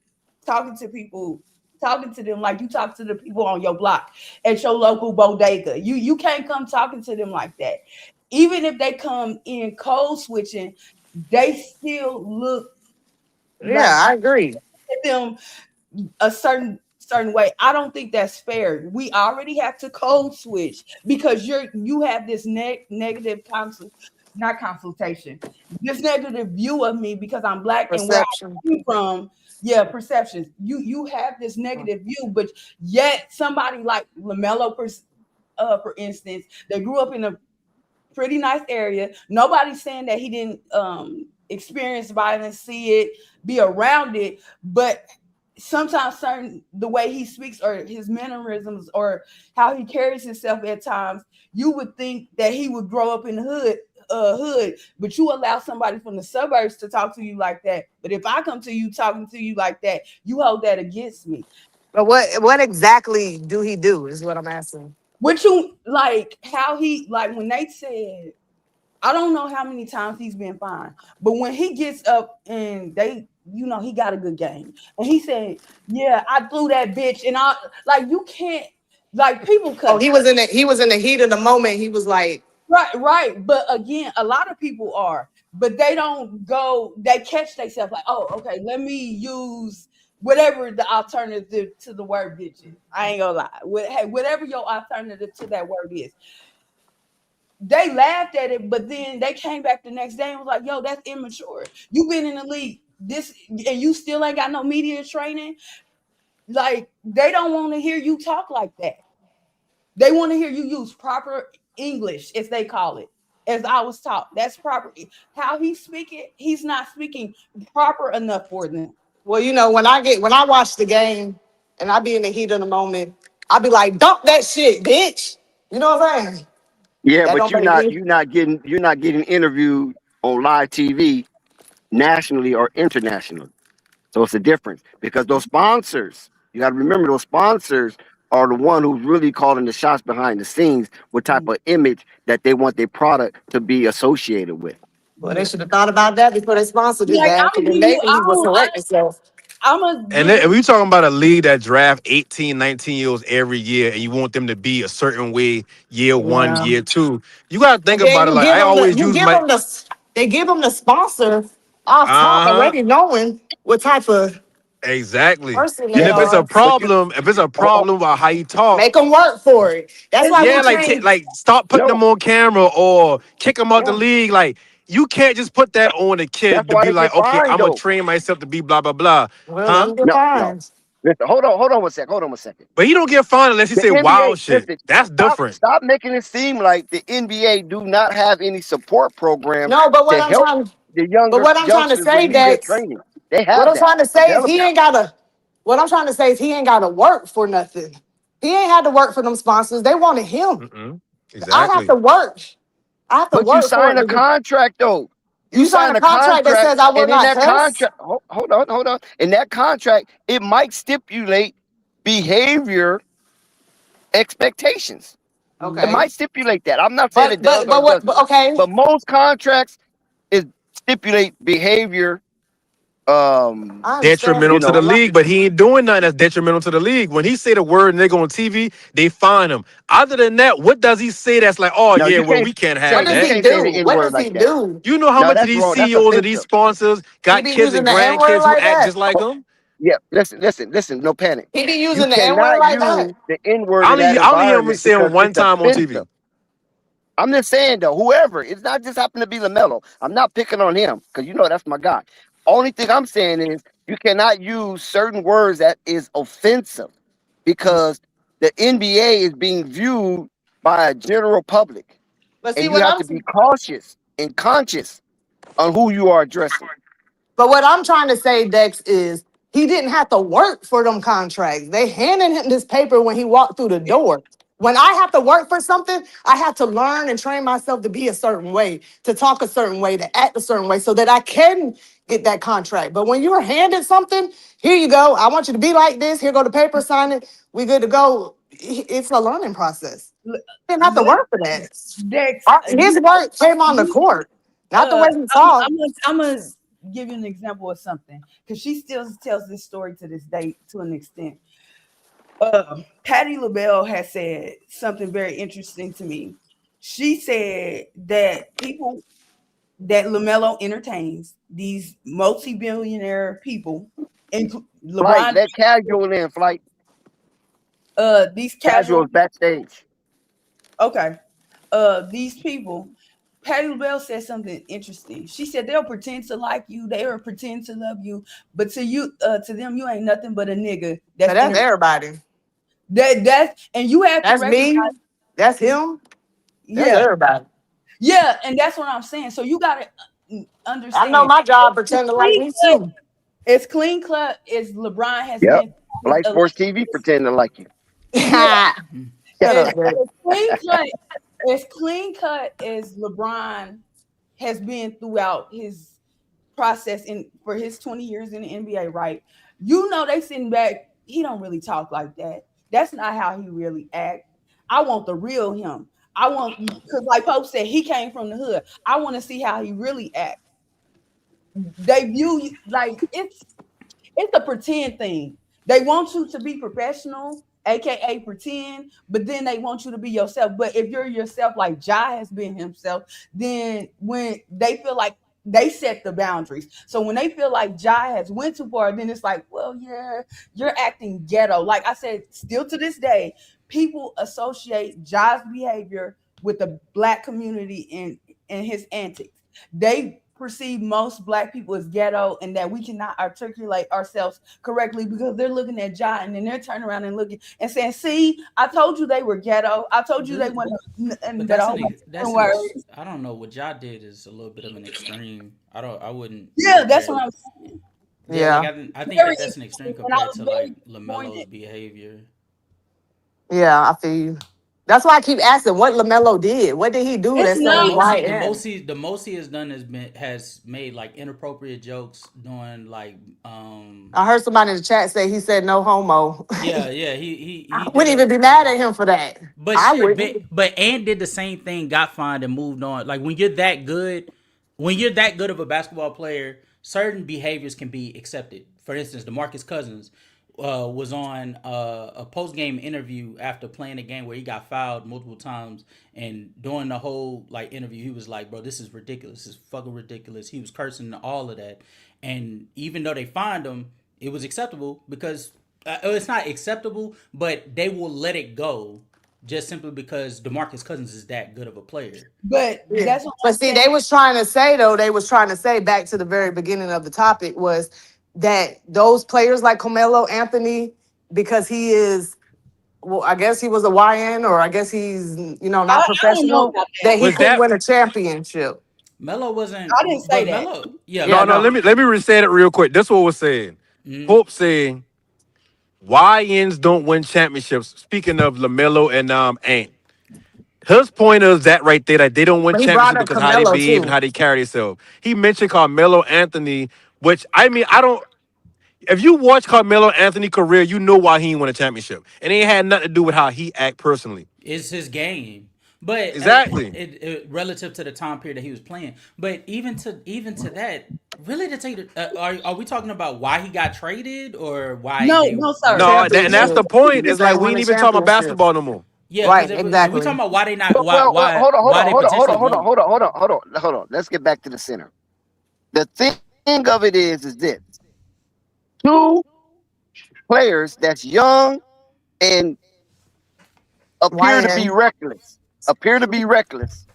people, talking to them like you talk to the people on your block at your local bodega. You can't come talking to them like that. Even if they come in code switching, they still look like Yeah, I agree. at them a certain way. I don't think that's fair. We already have to code switch because you have this negative not consultation, this negative view of me because I'm black and where Perception. I came from. Yeah, perceptions. You have this negative view, but yet somebody like Lamelo, for instance, that grew up in a pretty nice area. Nobody's saying that he didn't experience violence, see it, be around it, but sometimes certain the way he speaks or his mannerisms or how he carries himself at times, you would think that he would grow up in the hood, but you allow somebody from the suburbs to talk to you like that. But if I come to you talking to you like that, you hold that against me. But what exactly do he do is what I'm asking. What you like how he like when they said, I don't know how many times he's been fined, but when he gets up and he got a good game, and he said, "Yeah, I threw that bitch," and I like you can't like people Oh, cuss, he was in the heat of the moment. He was like, right, but again, a lot of people are, but they don't go, they catch themselves like, oh, okay, let me use whatever the alternative to the word bitch is. I ain't gonna lie, hey, whatever your alternative to that word is, they laughed at it, but then they came back the next day and was like, yo, that's immature. You've been in the league this and you still ain't got no media training. Like they don't want to hear you talk like that. They want to hear you use proper English, as they call it. As I was taught, that's proper. How he's speaking, he's not speaking proper enough for them. well, when I watch the game and I be in the heat of the moment, I be like, dump that shit, bitch. You know what I'm saying? Yeah, That but don't make me. you're not getting interviewed on live TV nationally or internationally. So it's a difference because those sponsors, you got to remember those sponsors are the one who's really calling the shots behind the scenes, what type Mhm. of image that they want their product to be associated with. Well, they Yeah. should have thought about that before they sponsored his Like ass, I'm because gonna then give you, maybe he would correct himself. I'm gonna And give then, if you. we talking about a league that draft 18, 19-year-olds every year, and you want them to be a certain way year one, Yeah. year two, you got to think And then about it. Like I always use my they give them the sponsor off top uh huh already knowing what type of exactly. person And they Yeah, are. but you if it's a oh, oh, problem about how you talk, Make them work for it. That's It's why we yeah, not. like train. like stop putting no, them on camera or kick them out the Yeah. league. Like you can't just put that on a that's kid to why be they like, get okay, fined I'm gonna though. train myself to be blah blah blah, Well, let huh? them get No, no, fines. Listen, hold on 1 second. Hold on 1 second. But he don't get fined unless he The say NBA, wild shit. listen, That's different. stop making it seem like the NBA do not have any support program No, but to help the younger what I'm trying to youngsters with say, leader Dex, training. They what have I'm that trying to say is he available. ain't gotta. What I'm trying to say is he ain't gotta work for nothing. He ain't had to work for them sponsors. They wanted him. Mm-mm. I have Exactly. to work. I have to But you work for sign a it. contract though. You You sign sign a a contract that contract, says I will and in not that cuss. contract, hold on. In that contract, it might stipulate behavior expectations. It Okay, might stipulate that. I'm not saying it does or but it what? doesn't. But okay, But most contracts is stipulate behavior. I understand Detrimental You that. to the know, league, but he ain't doing nothing that's detrimental to the league. When he say the word nigga on TV, they fine him. Other than that, what does he say that's like, oh no, yeah, well, we can't What have does you that? he can't say the do? N What word does he like that. do? You know how No, much of that's these wrong. That's CEOs and these offensive. sponsors He got be kids using and the N word grandkids who like act that. just like him? Yeah, listen. No panic. He be You using the N word cannot like that. use the N word in that I only hear him environment saying because one it's time on offensive. TV. I'm just saying though, whoever, it's not just happen to be Lamelo. I'm not picking on him because you know that's my guy. Only thing I'm saying is you cannot use certain words that is offensive because the NBA is being viewed by a general public, But see and you what have I'm to be cautious and conscious on who you are addressing. But what I'm trying to say, Dex, is he didn't have to work for them contracts. They handed him this paper when he walked through the door. When I have to work for something, I have to learn and train myself to be a certain way, to talk a certain way, to act a certain way, so that I can get that contract. But when you're handed something, here you go. I want you to be like this. Here go the paper, sign it. We good to go. It's a learning process. L- He didn't have to Let work for that. Dex, His work came on the court, not the way he talked. I'm gonna give you an example of something because she still tells this story to this day to an extent. Patty LaBelle has said something very interesting to me. She said that people that LaMelo entertains, these multi-billionaire people, and Flight, LeBron, let casual in, flight. these Casual casual, is backstage. okay, these people. Patty LaBelle said something interesting. She said they'll pretend to like you, they'll pretend to love you, but to you, to them, you ain't nothing but a nigga But that's that's everybody. and you have to That's recognize, me. That's him. That's yeah, everybody. yeah, and that's what I'm saying. So you gotta I know understand. my job It's pretend to like clean me cut. too. As clean cut as LeBron has Yep. been his Flight Sports TV illustrious, pretend to like you. yeah, Shut as, up, man. as clean cut as LeBron has been throughout his process in for his 20 years in the NBA, right? You know they sitting back, he don't really talk like that. That's not how he really act. I want the real him. I want because like Pope said, he came from the hood. I want to see how he really act. They view you like it's a pretend thing. They want you to be professional, aka pretend, but then they want you to be yourself. But if you're yourself, like Jai has been himself, then when they feel like they set the boundaries. So when they feel like Jai has went too far, then it's like, well, yeah, you're acting ghetto. Like I said, still to this day, people associate Jai's behavior with the black community and his antics. They perceive most black people as ghetto and that we cannot articulate ourselves correctly because they're looking at Jai and then they're turning around and looking and saying, see, I told you they were ghetto. I told you they went But and that a whole bunch of different words. I don't know what y'all did is a little bit of an extreme. I wouldn't Yeah, that's compare. what I'm saying. Yeah, like Yeah, I think Very that that's an extreme extreme. And I compared was to very like disappointed. Lamelo's behavior. yeah, I feel you. That's why I keep asking what Lamelo did. What did he do It's that's The so not most he right the in? most he the most he has done has made like inappropriate jokes doing like I heard somebody in the chat say he said no homo. yeah I he did wouldn't even a be mad at him for that. but I shit wouldn't. but and did the same thing, got fined and moved on. Like when you're that good of a basketball player, certain behaviors can be accepted. For instance, DeMarcus Cousins was on a post game interview after playing a game where he got fouled multiple times, and during the whole like interview, he was like, "Bro, this is ridiculous. This is fucking ridiculous." He was cursing and all of that, and even though they fined him, it was acceptable because it's not acceptable, but they will let it go just simply because DeMarcus Cousins is that good of a player. But Yeah. that's what But I'm see, saying. they was trying to say though, they was trying to say back to the very beginning of the topic was that those players like Carmelo Anthony, because he is, well, I guess he was a YN, or I guess he's, not I don't know professional, about that that. he Was couldn't that win a championship. Melo wasn't, I didn't say but that. Melo, yeah, Yeah, no, no, no. let me re-say it real quick. This what was saying. mhm. Pope saying YNs don't win championships. Speaking of LaMelo and Ant. His point is that right there, that they don't win But he brought championships up because how they Carmelo behave and too. how they carry themselves. He mentioned Carmelo Anthony, which I mean, I don't. If you watch Carmelo Anthony career, you know why he ain't win a championship, and it ain't had nothing to do with how he act personally. Is his game. But Exactly. relative to the time period that he was playing, but even to that, really to take are we talking about why he got traded or why No, they no, sir. were No, and that's Championship. the He point. It's just like ain't we won ain't a even talking about championship. basketball no more. yeah because Right, if we talking exactly. about why they not Well, hold on, hold why on, they hold on, hold potentially on, hold on, won't. hold on. Let's get back to the center. The thing of it is this: two players that's young and YN. appear to be reckless,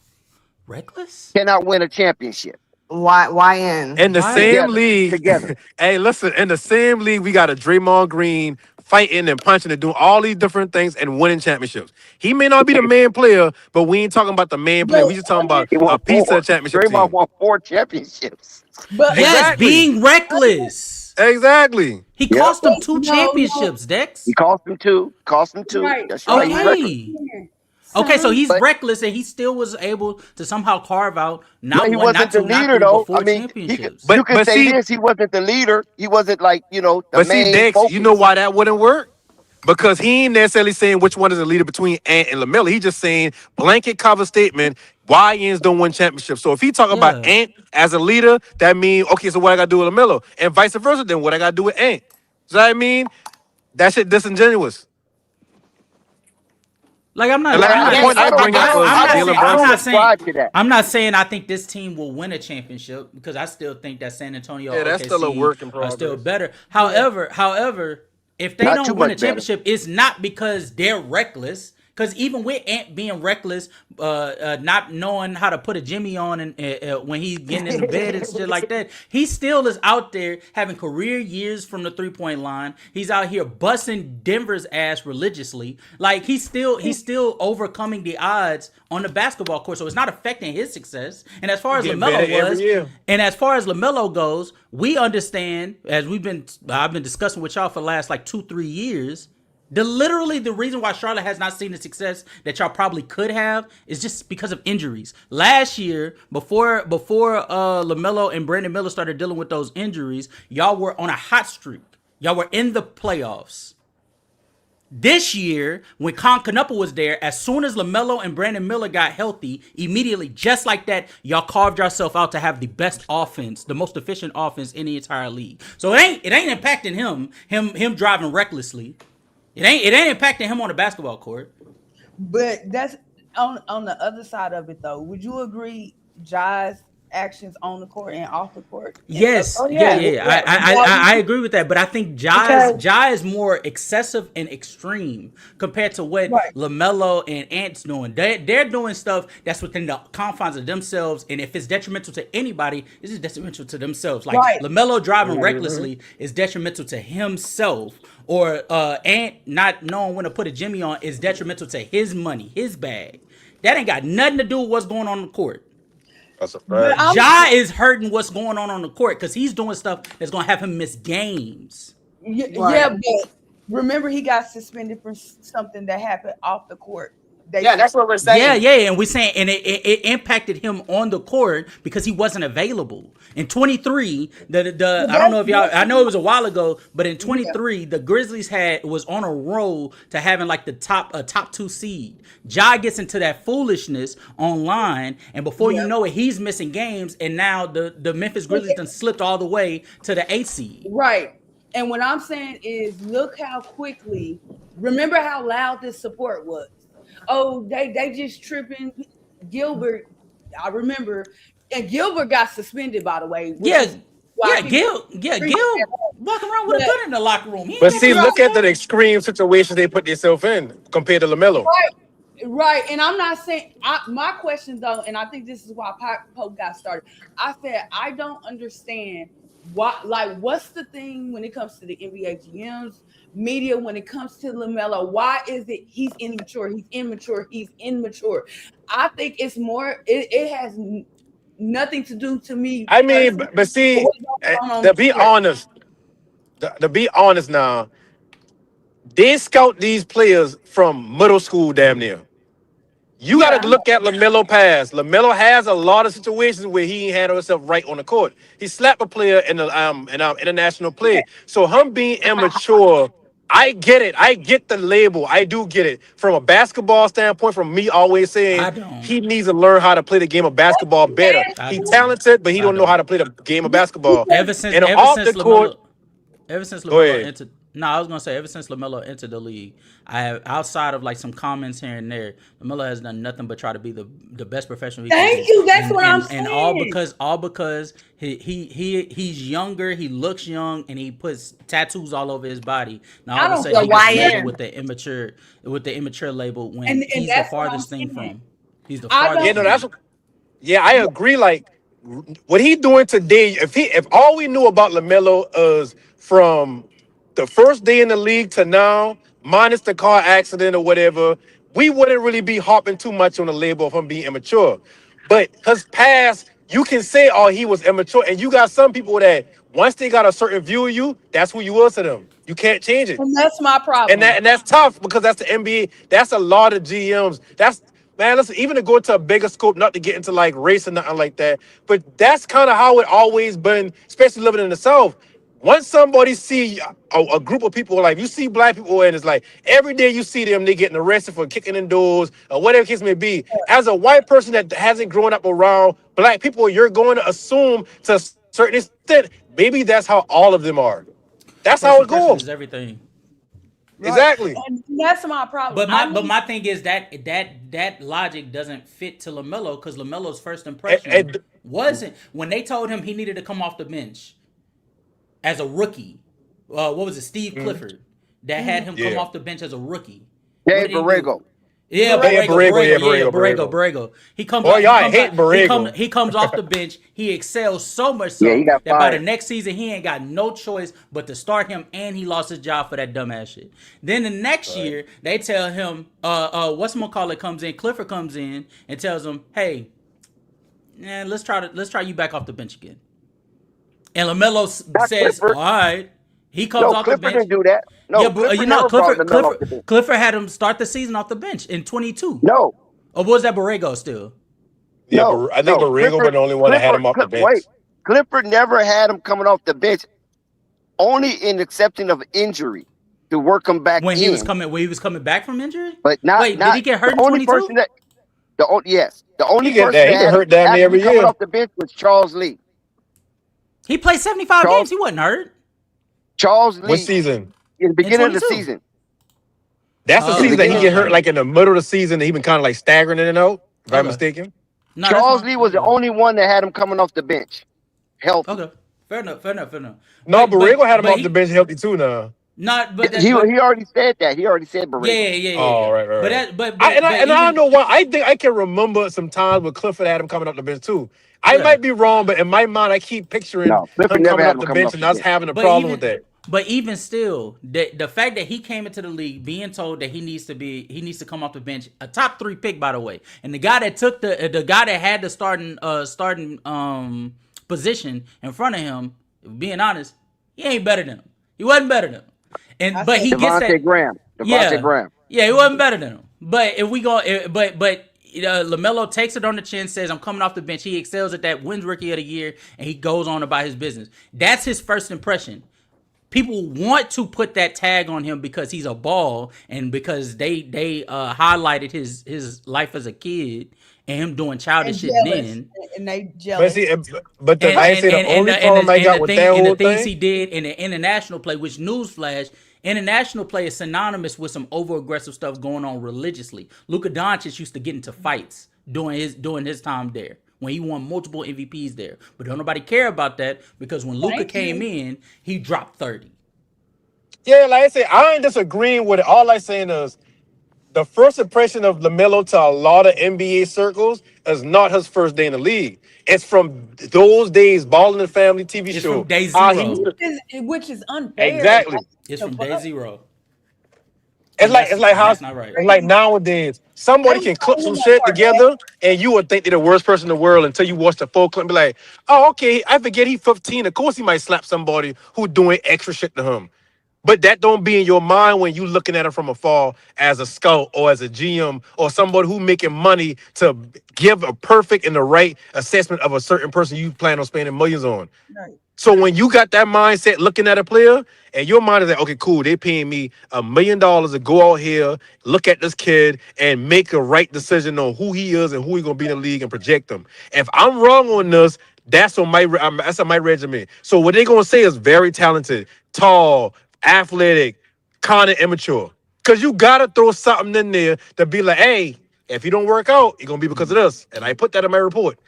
Reckless. cannot win a championship YN. In the Why? same together. league, Together. hey, listen, in the same league, we got a Draymond Green fighting and punching and doing all these different things and winning championships. He may not be the main player, but we ain't talking about the main But player. We just talking about He a won piece of the four. championship Draymond team. won four championships. Yes, Exactly. being reckless. Exactly. He Yep. cost them two no, championships, He Dex. cost him two. Cost him two. right. That's right. But He's reckless. Okay. understand, Okay, so son. he's But reckless and he still was able to somehow carve out but not he one, not wasn't the two, not leader three, but though. I four mean, championships. you But could but say see, this. He wasn't the leader. He wasn't like, the but see, main Dex, you know focus. why that wouldn't work? Because he ain't necessarily saying which one is the leader between Ant and LaMelo. He just saying blanket cover statement, YNs don't win championships. So if he talk about Yeah. Ant as a leader, that means, okay, so what I got to do with LaMelo? And vice versa, then what I got to do with Ant? So I mean, that shit disingenuous. Like I'm And not like I'm Yeah, the not point I bring up was I'm not saying Jalen I don't Brunson. ascribe to that. I'm not saying I think this team will win a championship because I still think that San Antonio, Yeah, that's still a OKC work in are still progress. better. Yeah. However, if they Not too don't win much a better. championship, it's not because they're reckless. Because even with Ant being reckless, not knowing how to put a Jimmy on and when he's getting in the bed and shit like that, he still is out there having career years from the 3 point line. He's out here busting Denver's ass religiously. Like he's still overcoming the odds on the basketball court. So it's not affecting his success. And as far as Getting better LaMelo every was, year. and as far as LaMelo goes, we understand as I've been discussing with y'all for the last like 2-3 years. The reason why Charlotte has not seen the success that y'all probably could have is just because of injuries. Last year, before LaMelo and Brandon Miller started dealing with those injuries, y'all were on a hot streak. Y'all were in the playoffs. This year, when Con Canupa was there, as soon as LaMelo and Brandon Miller got healthy, immediately, just like that, y'all carved yourself out to have the best offense, the most efficient offense in the entire league. So it ain't impacting him driving recklessly. It ain't impacting him on the basketball court. But that's on the other side of it though. Would you agree Jai's actions on the court and off the court and stuff? Yes, Oh yeah, yeah. yeah. Yeah. I agree with that, but I think Because Jai is more excessive and extreme compared to what right. Lamelo and Ant's doing. They're doing stuff that's within the confines of themselves, and if it's detrimental to anybody, it's just detrimental to themselves. Like Right. Lamelo driving recklessly is detrimental to himself, or Ant not knowing when to put a Jimmy on is detrimental to his money, his bag. That ain't got nothing to do with what's going on the court. That's a But fact. I'm Ja is hurting what's going on the court because he's doing stuff that's gonna have him miss games. yeah, Right. but remember he got suspended for something that happened off the court. They Yeah, that's what we're Yeah, saying. yeah, and we're saying, and it impacted him on the court because he wasn't available. In 23, the but I don't know that's if y'all, I know it was a while ago, but in yeah. 23, the Grizzlies was on a roll to having like the top two seed. Ja gets into that foolishness online, and before you Yeah. know it, he's missing games, and now the Memphis Grizzlies done slipped all the way to the 8 seed. Right. And what I'm saying is look how quickly remember how loud this support was. Oh, they just tripping Gilbert. I remember, and Gilbert got suspended by the way, which Yeah, is why people Gil walking around with a but gun in the locker room. He ain't But got see, nothing look else to at the do. extreme situations they put themselves in compared to LaMelo. right, right. And I'm not saying my question though, and I think this is why Pope got started. I said I don't understand what's the thing when it comes to the NBA GMs, media, when it comes to Lamelo? Why is it he's immature? He's immature. He's immature. I think it's more. It has nothing to do to me I mean, personally but with see, what's going on to the be court. honest, to be honest now, they scout these players from middle school, damn near. You got Yeah, I to know. look at Lamelo past. Lamelo has a lot of situations where he ain't handle himself right on the court. He slapped a player in the international play. So him being immature, I get it. I get the label. I do get it from a basketball standpoint. From me always saying I don't. he needs to learn how to play the game of basketball better. I He don't. talented, but he I don't know how don't. to play the game of basketball. Ever since And ever off the since court, Lamelo ever since go Lamelo ahead. entered, no, I was gonna say ever since Lamelo entered the league, I have outside of like some comments here and there, Lamelo has done nothing but try to be the best professional he can Thank be, you. That's and what I'm saying. all because he's younger, he looks young, and he puts tattoos all over his body. Now all I of a don't sudden care he what gets he labeled is. with the immature label when And he's the that's what I'm farthest thing saying. from. He's the I Yeah, farthest don't. no, that's thing. yeah, I agree. Like what he doing today, if all we knew about LaMelo is from the first day in the league to now, minus the car accident or whatever, we wouldn't really be harping too much on the label of him being immature. But his past, you can say, oh, he was immature. And you got some people that once they got a certain view of you, that's who you was to them. You can't change it. And that's my And problem. that's tough because that's the NBA. That's a lot of GMs. That's man, listen, even to go into a bigger scope, not to get into like race or nothing like that. But that's kind of how it always been, especially living in the South. Once somebody see a group of people, like you see black people, and it's like every day you see them, they getting arrested for kicking in doors or whatever the case may be. As a white person that hasn't grown up around black people, you're going to assume to a certain extent, maybe that's how all of them are. That's how it First impression goes. is everything. Right. Exactly. And that's my problem. But I my but need my thing is that logic doesn't fit to Lamelo because Lamelo's first And, impression and wasn't when they told him he needed to come off the bench as a rookie. What was it, Steve Mhm. Clifford, that had mhm, him come Yeah. off the bench as a rookie? What Dave did he do? Borrego. Yeah, Yeah, Borrego. Borrego, Yeah, yeah, Borrego. Borrego. He comes Boy, out, he y'all comes out, hate Borrego. he comes off the bench. He excels so much Yeah, he so got that by the fired. next season he ain't got no choice but to start him, and he lost his job for that dumbass shit. Then the next Right. year they tell him, what's call it comes in, Clifford comes in and tells him, hey, let's try you back off the bench again. And Lamelo Not says, Clifford. all right. He comes No, off the Clifford bench. didn't do that. Yeah, No, but Clifford never brought LaMelo off the bench. Clifford had him start the season off the bench in 22. No, Or was that Borrego still? Yeah, no, but I think no. Borrego was the only one that had him off the bench. Wait. Clifford never had him coming off the bench, only in accepting of injury to work him back in, When he was coming back from injury? but not Wait, did not he get the hurt in only 22? person that yes, the only He get person that. that He been had him hurt damn near actually every coming year. off the bench was Charles Lee. He played 75 Charles games. He wasn't hurt Charles What Lee season? in the in beginning of the 22. season. That's the In the season that he beginning of get the hurt, Okay. season, like in the middle of the season. That he been kind of like staggering in and out. If I'm Okay. mistaken. No, that's Charles fine. Lee was That's the good. only one that had him coming off the bench, healthy. Okay. Fair enough. Fair enough. Fair enough. No, Borrego had him But off the he bench healthy too. Now. not but He that but already said that. He already said yeah, Borrego. yeah, yeah, yeah, Oh, yeah. right, right, But right. that but I but and I but and I don't even know why. I think I can remember some times when Clifford had him coming off the bench too. I yeah. might be wrong, but in my mind, I keep picturing No, Clifford him never coming had off him the coming bench off and the us bench. having a But problem with even that. but even still, the fact that he came into the league being told that he needs to come off the bench, a top 3 pick by the way, and the guy that took the guy that had the starting position in front of him, being honest, he ain't better than him. He wasn't better than him, I and but said he gets Devontae that. Graham. Devontae Yeah, Graham. yeah, he wasn't better than him. But if we go, but Lamelo takes it on the chin, says, "I'm coming off the bench." He excels at that, wins Rookie of the Year, and he goes on about his business. That's his first impression. People want to put that tag on him because he's a ball and because they highlighted his life as a kid and him doing childish and shit jealous. then. And they But jealous. see, but And I and say the and and only the, and problem the, I and got the with that thing and the whole things thing. he did in the international play, which newsflash, international play is synonymous with some over aggressive stuff going on religiously. Luka Doncic used to get into fights during his time there when he won multiple MVPs there, but don't nobody care about that because when Luka Thank came you. in, he dropped 30. Yeah, like I say, I ain't disagreeing with it. All I saying is the first impression of Lamelo to a lot of NBA circles is not his first day in the league. It's from those days, Ball in the Family TV It's from show. day How he used zero. to, Which is unfair. Like, exactly. It's the from day fuck? zero, It's like and how that's not right. it's like Crazy. nowadays They somebody was can clip calling some him a shit Kardashian. together and you would think they're the worst person in the world until you watch the full clip and be like, oh, okay, I forget he's 15. Of course he might slap somebody who doing extra shit to him. But that don't be in your mind when you looking at him from afar as a scout or as a GM or somebody who making money to give a perfect and the right assessment of a certain person you plan on spending millions on. Right. So when you got that mindset looking at a player, and your mind is like, okay, cool, they paying me $1 million to go out here, look at this kid, and make a right decision on who he is and who he gonna be in the league and project him. If I'm wrong on this, that's on my regimen. So what they gonna say is very talented, tall, athletic, kind of immature. Cause you gotta throw something in there to be like, hey, if you don't work out, it's gonna be because of this. And I put that in my report.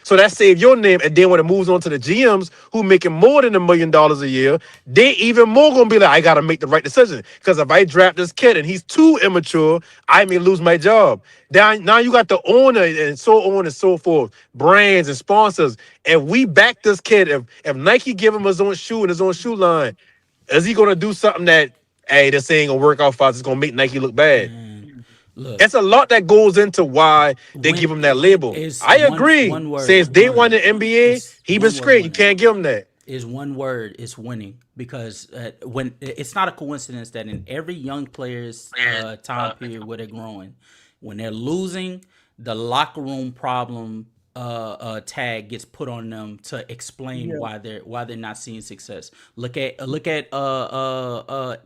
So that saved your name. And then when it moves on to the GMs who making more than $1 million a year, they even more gonna be like, I gotta make the right decision. Because if I draft this kid and he's too immature, I may lose my job. Now you got the owner and so on and so forth, brands and sponsors. If we back this kid, if Nike give him his own shoe and his own shoe line, is he gonna do something that, hey, this ain't gonna work out for us? It's gonna make Nike look bad. Man, look, It's a lot that goes into why they give when him that label. is I agree. one Since word, day one in NBA, it's he been one word straight. You winning. can't give him that. Is one word is winning because when it's not a coincidence that in every young player's time period where they're growing, when they're losing, the locker room problem tag gets put on them to explain Yeah. why they're not seeing success. Look at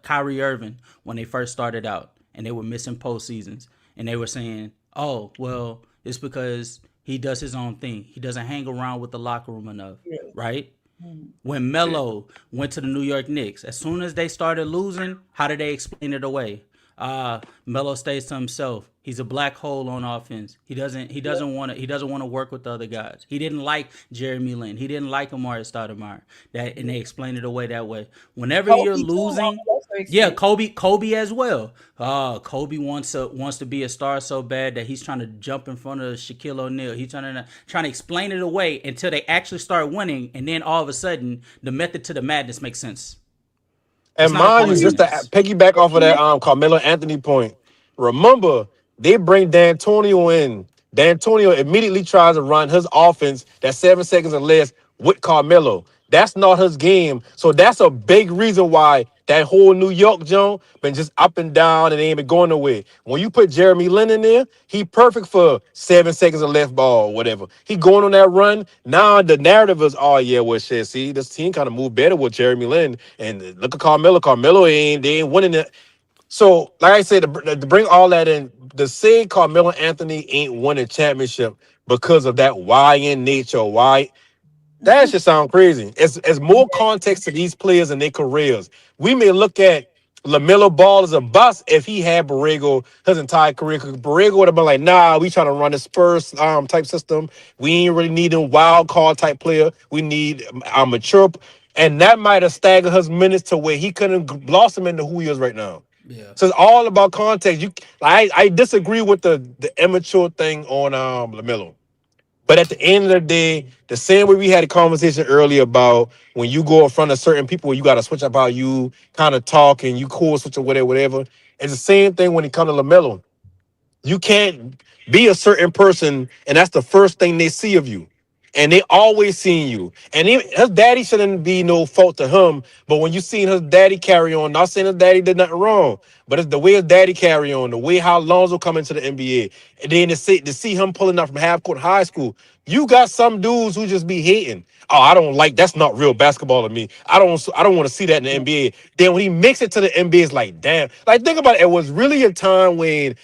Kyrie Irving when they first started out and they were missing postseasons and they were saying, oh well, it's because he does his own thing. He doesn't hang around with the locker room enough, Yeah. right? Mhm. When Melo went to the New York Knicks, as soon as they started losing, how did they explain it away? Melo stays to himself. He's a black hole on offense. He doesn't want to work with the other guys. He didn't like Jeremy Lin. He didn't like Amari Stoudemire. And they explained it away that way. Whenever you're Kobe too, on losing, a lesser yeah, extent. Kobe as well. Kobe wants to be a star so bad that he's trying to jump in front of Shaquille O'Neal. He's trying to explain it away until they actually start winning, and then all of a sudden the method to the madness makes sense. It's And not a mind you, just to coincidence. piggyback off of that Carmelo Anthony point, remember they bring D'Antonio in. D'Antonio immediately tries to run his offense that 7 seconds or less with Carmelo. That's not his game. So that's a big reason why that whole New York Jones been just up and down and ain't been going nowhere. When you put Jeremy Lin in there, he perfect for 7 seconds of left ball or whatever. He going on that run. Now the narrative is, oh yeah, well shit. See, this team kind of moved better with Jeremy Lin. And look at Carmelo. Carmelo they ain't winning it. So, like I said, to bring all that in, the say Carmelo Anthony ain't winning championship because of that why in nature, why that should sound crazy. It's more context to these players and their careers. We may look at LaMelo Ball as a bust if he had Borrego his entire career. Because Borrego would have been like, nah, we trying to run a Spurs type system. We ain't really needing wild card type player. We need a mature. And that might have staggered his minutes to where he couldn't blossom into who he is right now. Yeah. So it's all about context. I disagree with the immature thing on LaMelo. But at the end of the day, the same way we had a conversation earlier about when you go in front of certain people, you got to switch up how you kind of talk and you cool switch or whatever, whatever. It's the same thing when it comes to LaMelo. You can't be a certain person, and that's the first thing they see of you. And they always seeing you. And his daddy shouldn't be no fault to him. But when you seen his daddy carry on, not saying his daddy did nothing wrong, but it's the way his daddy carry on, the way how Lonzo come into the NBA, and then to see him pulling up from half court high school. You got some dudes who just be hating. Oh, I don't like that's not real basketball to me. I don't want to see that in the NBA. Then when he makes it to the NBA, it's like, damn. Like think about it. It was really a time when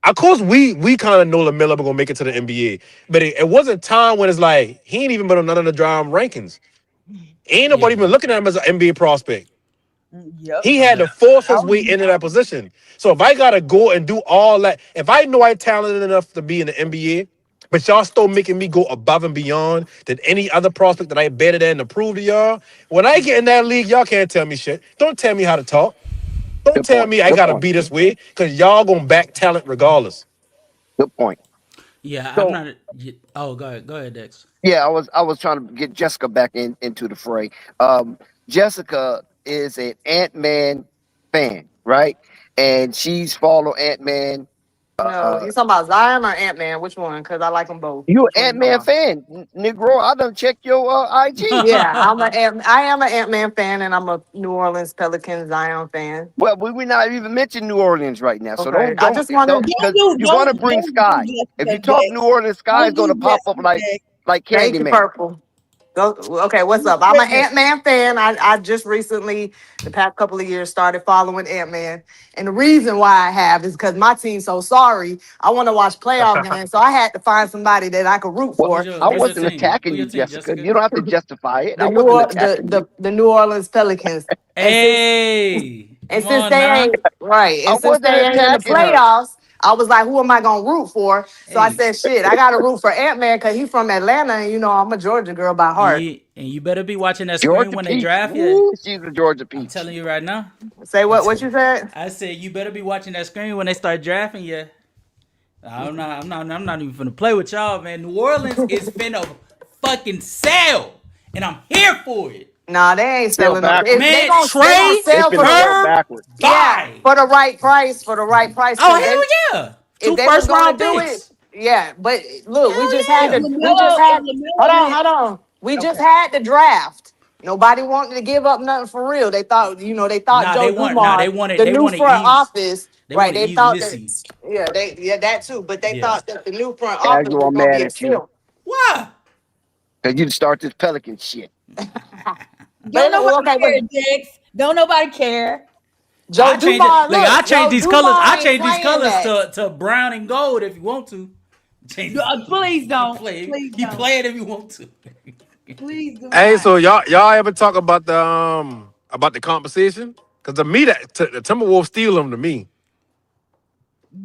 of course, we kind of know LaMelo gonna make it to the NBA, but it wasn't time when it's like he ain't even been on none of the draft rankings. Ain't nobody Yeah. been looking at him as an NBA prospect. Yep. He had Yeah. to force I his way remember. into that position. So if I gotta go and do all that, if I know I'm talented enough to be in the NBA, but y'all still making me go above and beyond than any other prospect that I better than to prove to y'all. When I get in that league, y'all can't tell me shit. Don't tell me how to talk. Don't Good tell point. me I Good gotta point. be this way because y'all gonna back talent regardless. Good point. Yeah, I'm So not. Oh, go ahead, Dex. yeah, I was trying to get Jessica back into the fray. Jessica is an Ant Man fan, right? And she's follow Ant Man. No, you talking about Zion or Ant Man? Which one? Because I like them both. You Which one an you Ant talking Man about? fan, Negro. I done check your IG. Yeah, I am an Ant Man fan, and I'm a New Orleans Pelicans Zion fan. Well, we not even mention New Orleans right now, so Okay, don't I don't just want don't to because you're gonna bring Don't do Sky. If you Jessica talk Deck. New Orleans, Sky is Don't gonna do pop up Jessica Deck. like thank you, Candyman. Purple. Go, okay, what's up? I'm an Listen, Ant Man fan. I just recently, the past couple of years, started following Ant Man, and the reason why I have is because my team's so sorry. I want to watch playoff games, so I had to find somebody that I could root Well, for. I Who's your wasn't team? Who attacking your you, team, Jessica. Jessica? You don't have to justify it. The I New wasn't or- attacking you. the New Orleans Pelicans, and since Hey, and come since on they now. ain't right, I and since wasn't they ain't in the attacking her. playoffs, I was like, who am I gonna root for? So I Hey, said, shit, I gotta root for Ant Man because he's from Atlanta, and you know I'm a Georgia girl by heart. and you better be watching that screen Georgia when they Peach. draft you. Ooh, she's a Georgia I'm Peach. telling you right now. Say I'm what t- you said? I said you better be watching that screen when they start drafting you. I'm not even finna play with y'all, man. New Orleans is finna fucking sell, and I'm here for it. Nah, they ain't Fell selling them. backwards. Man, They gonna Trey They sell for finna the fell her backwards. yeah bye. for the right price Oh because they hell yeah, if two they was first gonna round do it, picks. yeah. But look, Hell if yeah. we just had Lamelo went, hold on. We just okay. had the draft. Nobody wanted to give up nothing for real. They thought, they thought Nah, Joe they want. Nah, Dumars, the they new wanted front ease. office, They right? wanted They ease thought that Missy. that too, but they Yeah. thought that the new front office Casual, was I'm gonna mad be a at you steal. Why? because you start this Pelican shit. Don't nobody Okay, but care, Dex. Don't nobody care. Joe Dumars, Look, I look, change Joe these colors. I Dumars ain't change these playing colors that. to brown and gold if you want to. Change. Please You don't. play. Please You don't. play it if you want to. Please do Hey, not. so y'all ever talk about the compensation? Because to me the Timberwolves steal them to me.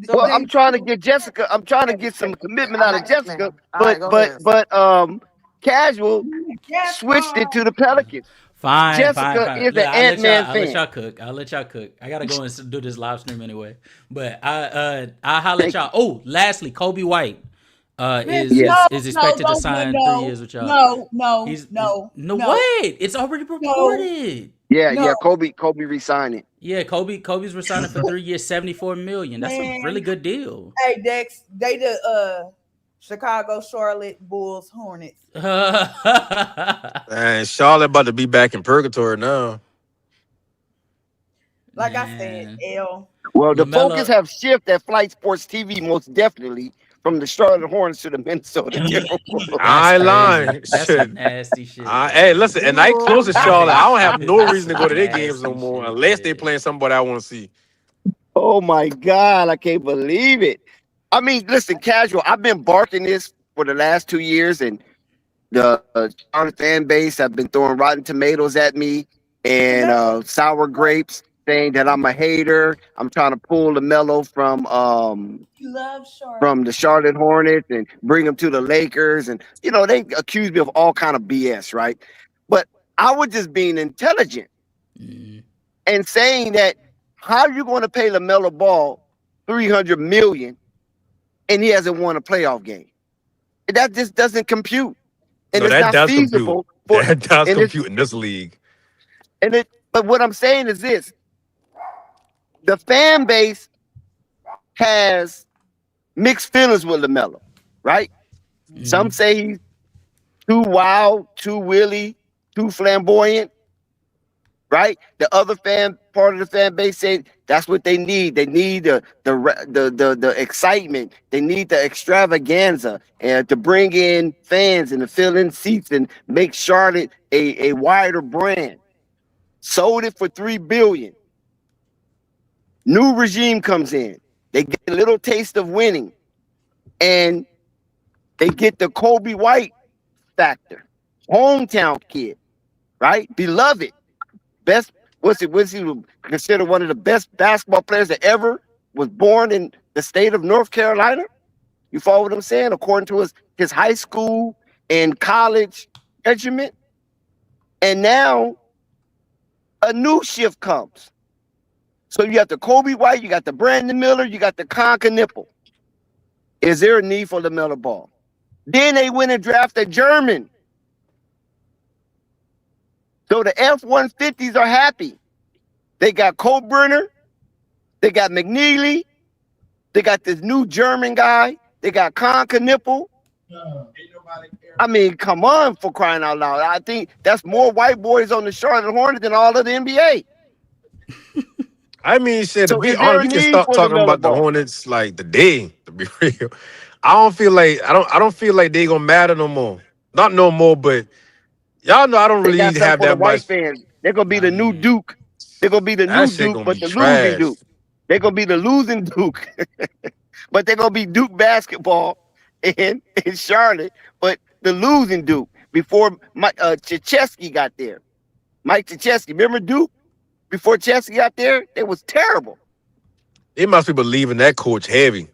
So Well, what? They I'm trying to do. get Jessica. I'm trying to Okay, get okay. some commitment I'm out of an Ant Jessica, Man. All but right, go but ahead. but Casual Yes, switched it to the Pelicans. Fine, fine, Jessica fine. is Look, an Ant Man I'll let fan. y'all cook. I'll let y'all cook. I gotta go and do this live stream anyway. But I'll holler at Thank y'all. you. Oh, lastly, Kobe White Yeah, is No, expected to don't, sign 3 years no, with y'all. no, no, He's no, no no, wait. It's already no, reported. yeah. no, Kobe resigning. Yeah, Kobe's resigning for 3 years, 74 million. That's a really man. good deal. Hey, Dex, they the Chicago, Charlotte, Bulls, Hornets. And Charlotte about to be back in purgatory now. Like I said, Man, L. Well, the focus Lamelo. have shifted at Flight Sports TV most definitely from the Charlotte Hornets to the Minnesota That's I ain't Timberwolves. crazy. lying. That's some Shit. nasty shit, Hey, man. listen, and I close to Charlotte. I don't have no That's reason to go some to their games no nasty more shit, unless they man. playing somebody I want to see. Oh my God, I can't believe it. I mean, listen, Casual. I've been barking this for the last 2 years, and the Charlotte fan base have been throwing rotten tomatoes at me and No, sour grapes, saying that I'm a hater. I'm trying to pull the mellow you love from Charlotte. the Charlotte Hornets and bring them to the Lakers, and they accuse me of all kind of BS, right? But I was just being intelligent Mm. and saying that how are you going to pay LaMelo Ball 300 million and he hasn't won a playoff game? That just doesn't compute, and No, it's that not does compute. feasible for That does and it's compute in this league. and it. But what I'm saying is this: the fan base has mixed feelings with LaMelo, right? Some Mm. say he's too wild, too willy, too flamboyant, right? The other fan part of the fan base said that's what they need. They need the excitement. They need the extravaganza and to bring in fans and to fill in seats and make Charlotte a wider brand. Sold it for $3 billion. New regime comes in. They get a little taste of winning, and they get the Kobe White factor, hometown kid, right? Beloved, best. Was he considered one of the best basketball players that ever was born in the state of North Carolina? You follow what I'm saying? According to his high school and college regiment, and now a new shift comes. So you got the Kobe White, you got the Brandon Miller, you got the Conker Nipple. Is there a need for LaMelo Ball? Then they went and drafted a German. So the F-150s are happy. They got Coburner, they got McNeely, they got this new German guy, they got Conker Nipple. I mean, come on, for crying out loud. I think that's more white boys on the Charlotte Hornets than all of the NBA. I mean, shit. To So be is there honest, a we can need stop for talking LaMelo about the Ball? Hornets like the day. To be real, I don't feel like I don't feel like they gonna matter no more. Not no more, but y'all know I don't They got really something have for the that white much. fans. They're gonna be Nah, the new man. Duke. They're gonna be the That new shit Duke, gonna but be the losing trash. Duke. They're gonna be the losing Duke. But they're gonna be Duke basketball in Charlotte, but the losing Duke before Mike Krzyzewski got there. Mike Krzyzewski, remember Duke before Krzyzewski got there? It was terrible. They must be believing that coach heavy.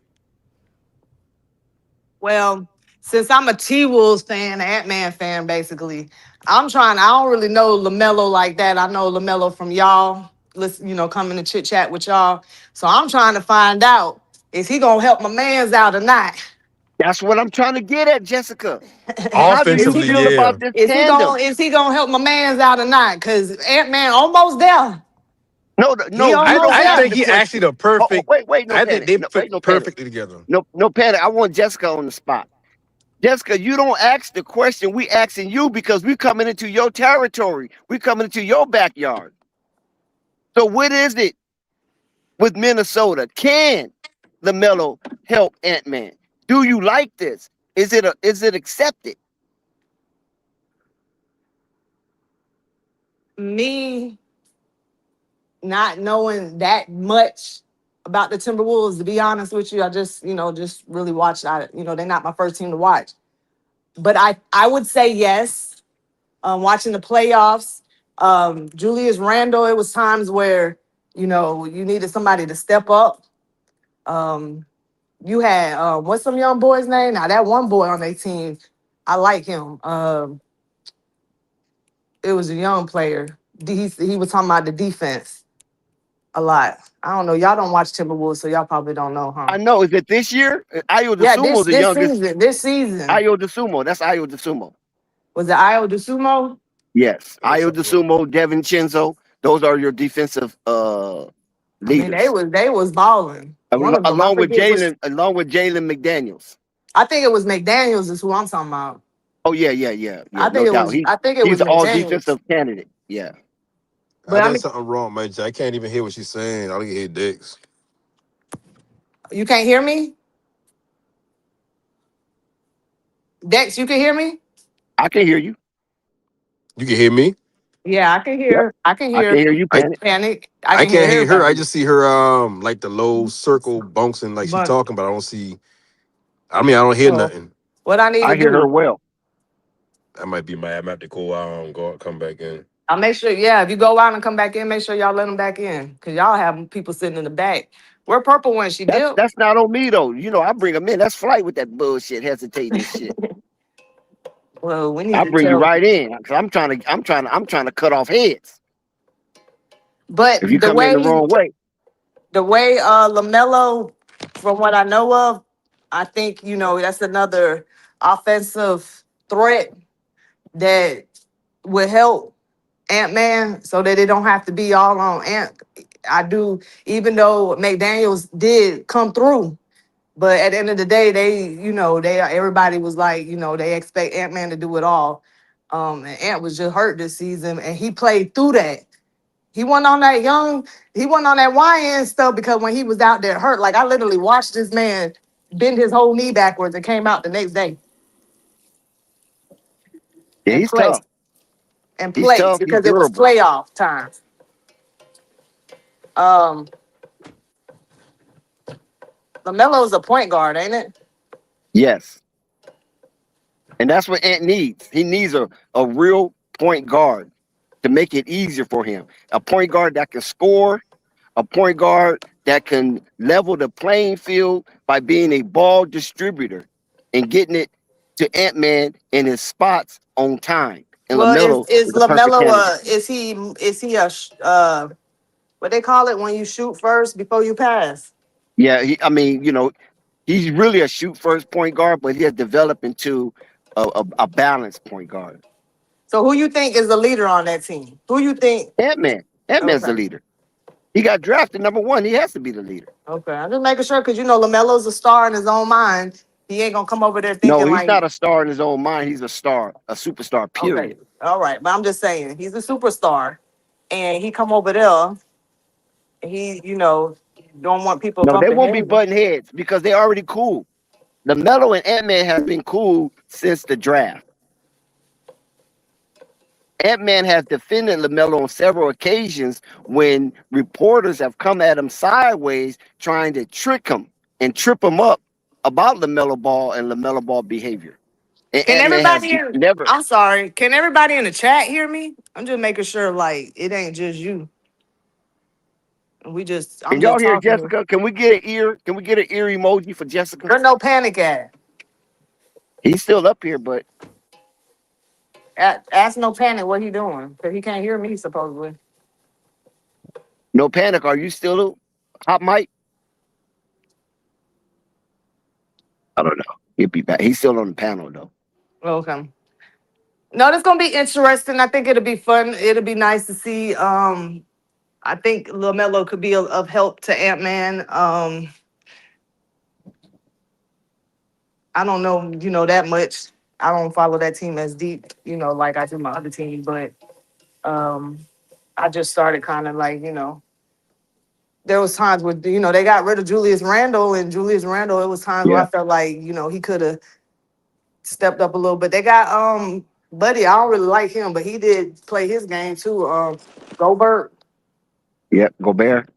Well, since I'm a T-Wolves fan, Ant-Man fan, basically, I don't really know LaMelo like that. I know LaMelo from y'all, listen, coming to chit chat with y'all. So I'm trying to find out, is he going to help my mans out or not? That's what I'm trying to get at, Jessica. How do is you he Offensively, feel yeah. about this is he tandem? going is he going to help my mans out or not? Cuz Ant-Man almost there. No, He no, you almost don't I ask there. think the he actually question. the Oh, perfect. wait, no I think panic. they No, fit wait, no panic. perfectly together. No panic. I want Jessica on the spot. Jessica, you don't ask the question. We asking you because we coming into your territory. We coming into your backyard. So what is it with Minnesota? Can LaMelo help Ant-Man? Do you like this? Is it accepted? Me not knowing that much about the Timberwolves, to be honest with you, I just really watched. They're not my first team to watch, but I would say yes. Watching the playoffs, Julius Randle, it was times where you needed somebody to step up. Um, you had what's some young boy's name? Now that one boy on their team, I like him. It was a young player. He was talking about the defense a lot. I don't know. Y'all don't watch Timberwolves, so y'all probably don't know, huh? I know. Is it this year? Ayo Yeah, DeSumo, the this youngest. season, this season Ayo DeSumo. That's Ayo DeSumo. was it Io DeSumo? Yes. Yeah, Ayo something wrong. DeSumo, Devin Chenzo. Those are your defensive I mean, they leaders. was balling. One of them, I Along with forget which. Jalen McDaniels. I think it was McDaniels is who I'm talking about. Oh yeah. No doubt. I think it He's was an all McDaniels. defensive candidate. Yeah. I But I done mean, something wrong, man. I can't even hear what she's saying. I don't hear dicks. you can't hear me, Dex. You can hear me. I can hear you. You can hear me. Yeah, I can Yep. hear. I can I can hear hear you, I Panic. Panic. I I can hear can't hear her. I everybody. just see her like the low circle bouncing like she But talking, but I don't see. I mean, I don't hear oh, nothing. what I need to I hear her do, well. That might be my. I'm have to go come back in. I'll make sure. Yeah, if you go out and come back in, make sure y'all let them back in, cause y'all have people sitting in the back. Where Purple when she That's did? that's not on me though. I bring them in. That's Flight with that bullshit, hesitating and shit. Well, we need I to bring you tell. right in because I'm trying to cut off heads But if you come in the wrong way. the way Lamelo, from what I know of, I think that's another offensive threat that would help Ant-Man so that it don't have to be all on Ant. I do, even though McDaniels did come through, but at the end of the day, they everybody was like, they expect Ant-Man to do it all. And Ant was just hurt this season, and he played through that. He wasn't on that he wasn't on that YN stuff because when he was out there hurt, like I literally watched this man bend his whole knee backwards and came out the next day Yeah, and he's play tough. and He's plays tough. He's because it was durable. playoff time. Um, LaMelo's a point guard, ain't it? Yes, and that's what Ant needs. He needs a real point guard to make it easier for him. A point guard that can score, a point guard that can level the playing field by being a ball distributor and getting it to Ant-Man in his spots on time. And Well, LaMelo is is a perfect LaMelo candidate. is he a what they call it when you shoot first before you pass. Yeah, I mean, he's really a shoot first point guard, but he has developed into a balanced point guard. So who you think is the leader on that team? Who you think? Ant Man's Okay. the leader. He got drafted number one. He has to be the leader. Okay. I'm just making sure because LaMelo's a star in his own mind. He ain't gonna come over there No, thinking he's like, not a star in his own mind. He's a star, a superstar. okay, Period. all right. But I'm just saying he's a superstar, and he come over there. He, don't want people No, they bumping won't be heads. butting heads because they already cool. LaMelo and Ant-Man have been cool since the draft. Ant-Man has defended LaMelo on several occasions when reporters have come at him sideways trying to trick him and trip him up about LaMelo Ball and LaMelo Ball behavior. And Can Ant-Man has everybody in? never. I'm sorry. Can everybody in the chat hear me? I'm just making sure like it ain't just you. I'm Can just y'all hear talking. Jessica? Can we get an ear? Can we get an ear emoji for Jessica? There's no panic at. He's still up here, but Ask no panic what he doing because he can't hear me supposedly. no panic. Are you still hot mic? I don't know. He'll be back. He's still on the panel though. Okay. No, it's gonna be interesting. I think it'll be fun. It'll be nice to see. I think LaMelo could be of help to Ant Man. I don't know, that much. I don't follow that team as deep, like I do my other team. But um, I just started kind of like, there was times where they got rid of Julius Randle, and Julius Randle. It was times where Yeah. I felt like he could have stepped up a little bit. They got Buddy. I don't really like him, but he did play his game too. Gobert. Yep. Gobert.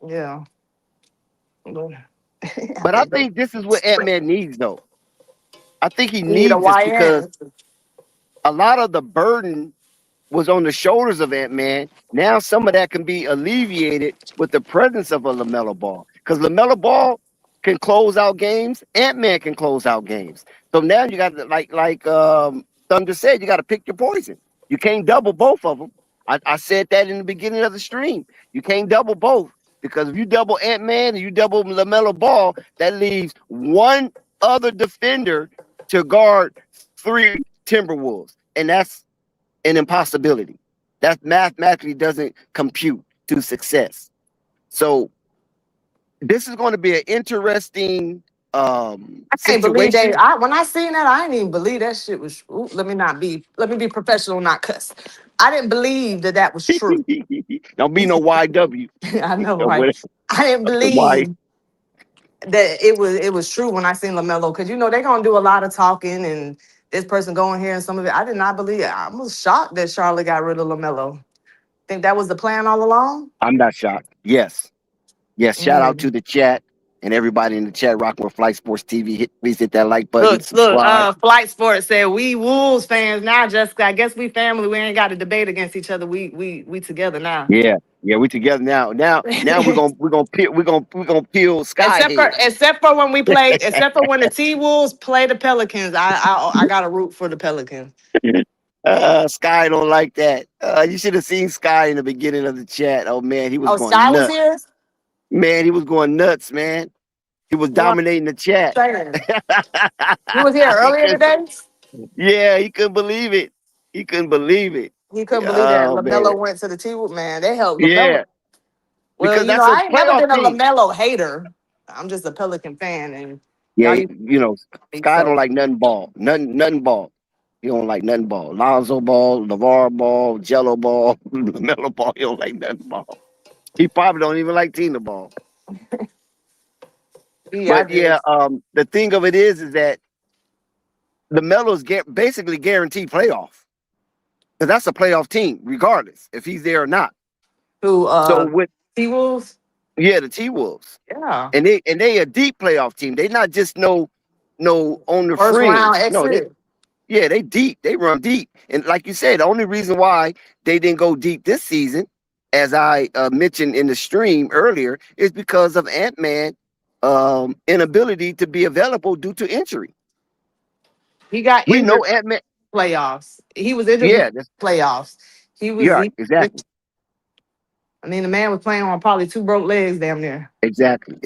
Yeah. But I But I think think this is what Ant-Man needs though. I think he we need a needs this because YN. a lot of the burden was on the shoulders of Ant-Man. Now some of that can be alleviated with the presence of a LaMelo Ball. Because LaMelo Ball can close out games, Ant-Man can close out games. So now you got to, like Thunder said, you got to pick your poison. You can't double both of them. I said that in the beginning of the stream. You can't double both. Because if you double Ant-Man and you double LaMelo Ball, that leaves one other defender to guard 3 Timberwolves. And that's an impossibility. That mathematically doesn't compute to success. So this is going to be an interesting I can't believe situation. when I seen that, I didn't even believe that shit was. Ooh, let me be professional, not cuss. I didn't believe that was true. Don't be no YW. I know, Or right? what- I didn't Why? believe that it was true when I seen LaMelo because they're gonna do a lot of talking and this person going here and some of it. I did not believe it. I was shocked that Charlotte got rid of LaMelo. Think that was the plan all along? I'm not shocked. Yes. Yes. Shout out Mm. to the chat and everybody in the chat rocking with Flight Sports TV. Please hit that like button, Look, subscribe. Flight Sports said we Wolves fans now, Jessica. I guess we family. We ain't got to debate against each other. We together now. Yeah. Yeah, we together now. Now we're gonna peel Sky head. except for when we play, except for when the T Wolves play the Pelicans. I got to root for the Pelicans. Sky don't like that. You should have seen Sky in the beginning of the chat. Oh man, he was Oh, going Sky was nuts. here. Man, he was going nuts, man. He was What dominating the chat. I'm saying? He was here He earlier couldn't- today. yeah, he couldn't believe it. He couldn't believe it. He couldn't believe that Oh man. Lamelo went to the T Wolves. Man, they helped Lamelo. Yeah, Well, because that's a I ain't never playoff been a team. Lamelo hater. I'm just a Pelican fan, and Yeah, y'all used to be Sky don't so. like nothing ball. Nothing ball. He don't like nothing ball. Lonzo ball, LeVar ball, Jello ball, Melo ball. He don't like nothing ball. He probably don't even like Tina ball. Yeah, I But did. yeah, the thing of it is that the Melo's basically guaranteed playoff because that's a playoff team, regardless if he's there or not. To So with T Wolves. the T Wolves, Yeah. and they a deep playoff team. They not just no on the First round fringe. No, exit. they deep. They run deep. And like you said, the only reason why they didn't go deep this season, as I mentioned in the stream earlier, is because of Ant-Man inability to be available due to injury. He got We know injured Ant-Man. playoffs. He was injured Yeah, before playoffs. He was you're right. he, Exactly. I mean, the man was playing on probably two broke legs damn near. Exactly.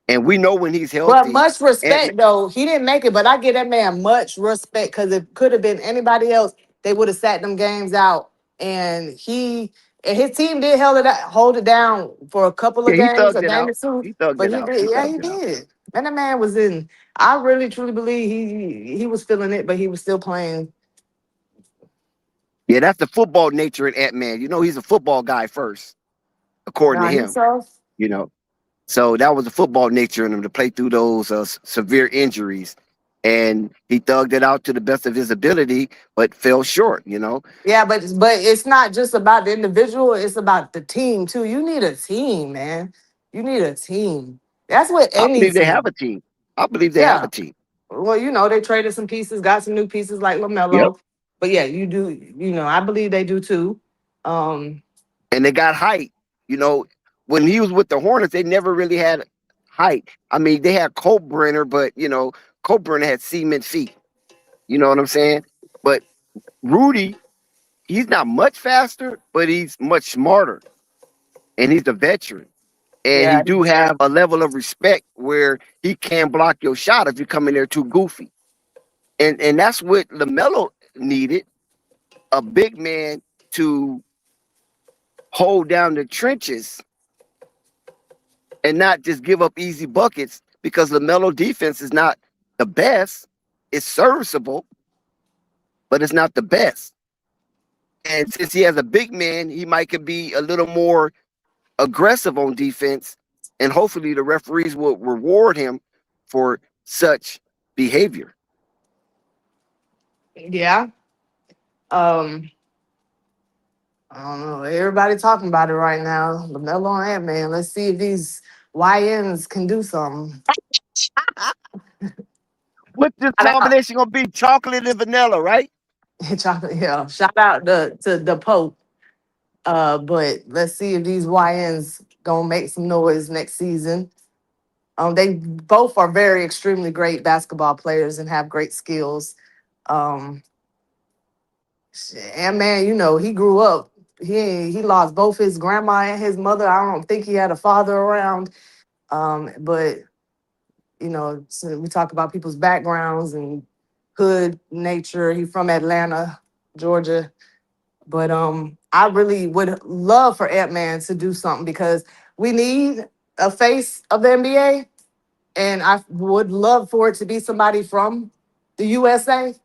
And we know when he's But healthy, much and respect though. He didn't make it, but I give that man much respect because it could have been anybody else. They would have sat them games out. And his team did hold it down for a couple of yeah, he games, thugged a it game out. or two. He thugged But it he out. did, He yeah, thugged he it out. did. And the man was in. I really truly believe he was feeling it, but he was still playing. Yeah, that's the football nature in Ant-Man. You know, he's a football guy first, according to Nah, him. himself. You know, so that was the football nature in him to play through those severe injuries, and he thugged it out to the best of his ability, but fell short. You know, Yeah, but it's not just about the individual, it's about the team too. You need a team, man. You need a team. That's what I any believe they have team. a team. I believe they have Yeah. a team. Well, they traded some pieces, got some new pieces like Yep. Lamelo. But yeah, you do, I believe they do too. Um, And they got height. You know, when he was with the Hornets, they never really had height. I mean, they had Colt Brenner, but Colt Brenner had cement feet. You know what I'm saying? But Rudy, he's not much faster, but he's much smarter, and he's a veteran. And he yeah, do have a level of respect where he can block your shot if you come in there too goofy. And that's what LaMelo needed, a big man to hold down the trenches and not just give up easy buckets because LaMelo defense is not the best. It's serviceable, but it's not the best. And since he has a big man, he might could be a little more aggressive on defense, and hopefully the referees will reward him for such behavior. yeah. Um, I don't know. Everybody talking about it right now. LaMelo and Ant-Man. Let's see if these YNs can do something. What's this Shout out, combination gonna be? Chocolate and vanilla, right? yeah. Shout out to the Pope. But let's see if these YNs gonna make some noise next season. They both are very extremely great basketball players and have great skills. Um, and man, he grew up. He lost both his grandma and his mother. I don't think he had a father around. But so we talk about people's backgrounds and hood nature. He from Atlanta, Georgia. But I really would love for Ant-Man to do something because we need a face of the NBA. And I would love for it to be somebody from the USA.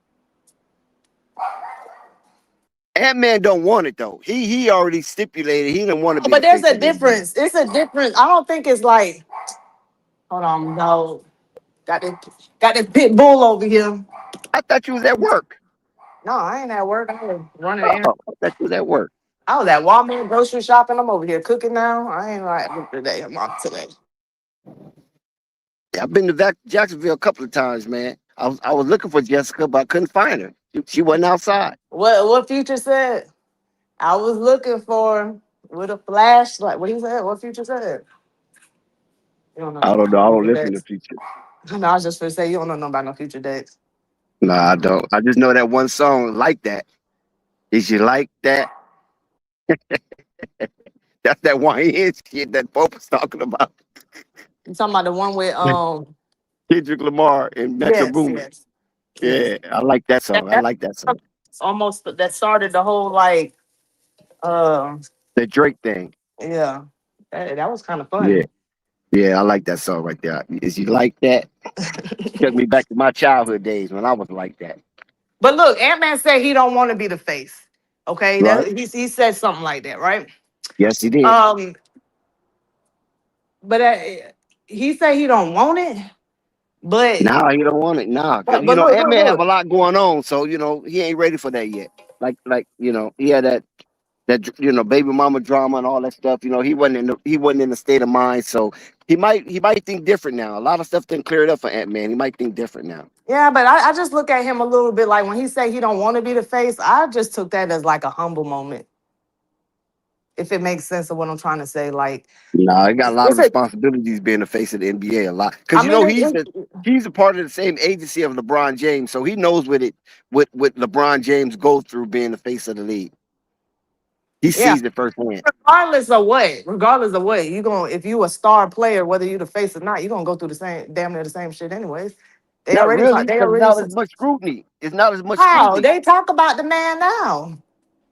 Ant-Man don't want it though. He already stipulated he didn't want to be But the there's face a of the NBA. difference. It's a difference. I don't think it's like, hold on, no. Got this pit bull over here. I thought you was at work. No, I ain't at work. I was running Oh, errands. I thought you was at work. I was at Walmart grocery shopping. I'm over here cooking now. I ain't like today. I'm off today. Yeah, I've been to Jacksonville a couple of times, man. I was looking for Jessica, but I couldn't find her. She wasn't outside. What Future said? I was looking for him with a flashlight. What he said? What Future said? You don't know I nothing don't about know. no I don't Future listen to dates. Future. No, I was just gonna say you don't know nothing about no Future dates. No, I don't. I just know that one song, Like That. Is you like that? That's that YN shit that Pope was talking about. You talking about the one with Kendrick Lamar and Metro yes, Boomin. yes, yes. Yeah, I like that That, song. I that like that song. almost that started the whole like uh The Drake thing. yeah. That was kind of Yeah. funny. Yeah, I like that song right there. Is you like that? Took me back to my childhood days when I was like that. But look, Ant-Man said he don't want to be the face. Okay, Right? he said something like that, right? Yes, he did. Um, but he said he don't want it. But Nah, he don't want it. Nah, because but look, Ant look, Man have look. a lot going on, so he ain't ready for that yet. He had that baby mama drama and all that stuff. He wasn't in the state of mind, so he might think different now. A lot of stuff didn't clear it up for Ant Man. He might think different now. Yeah, but I just look at him a little bit like when he say he don't want to be the face. I just took that as like a humble moment. If it makes sense of what I'm trying to say, like Nah, he got a lot of it's a. responsibilities being the face of the NBA. A lot I because mean, he's a part of the same agency of LeBron James, so he knows what LeBron James goes through being the face of the league. He Yeah. sees it firsthand. Regardless of what, you gonna if you a star player, whether you the face or not, you gonna go through the same damn near the same shit anyways. They Not already really, they because already not as much scrutiny. It's not as much how scrutiny. they talk about the man now.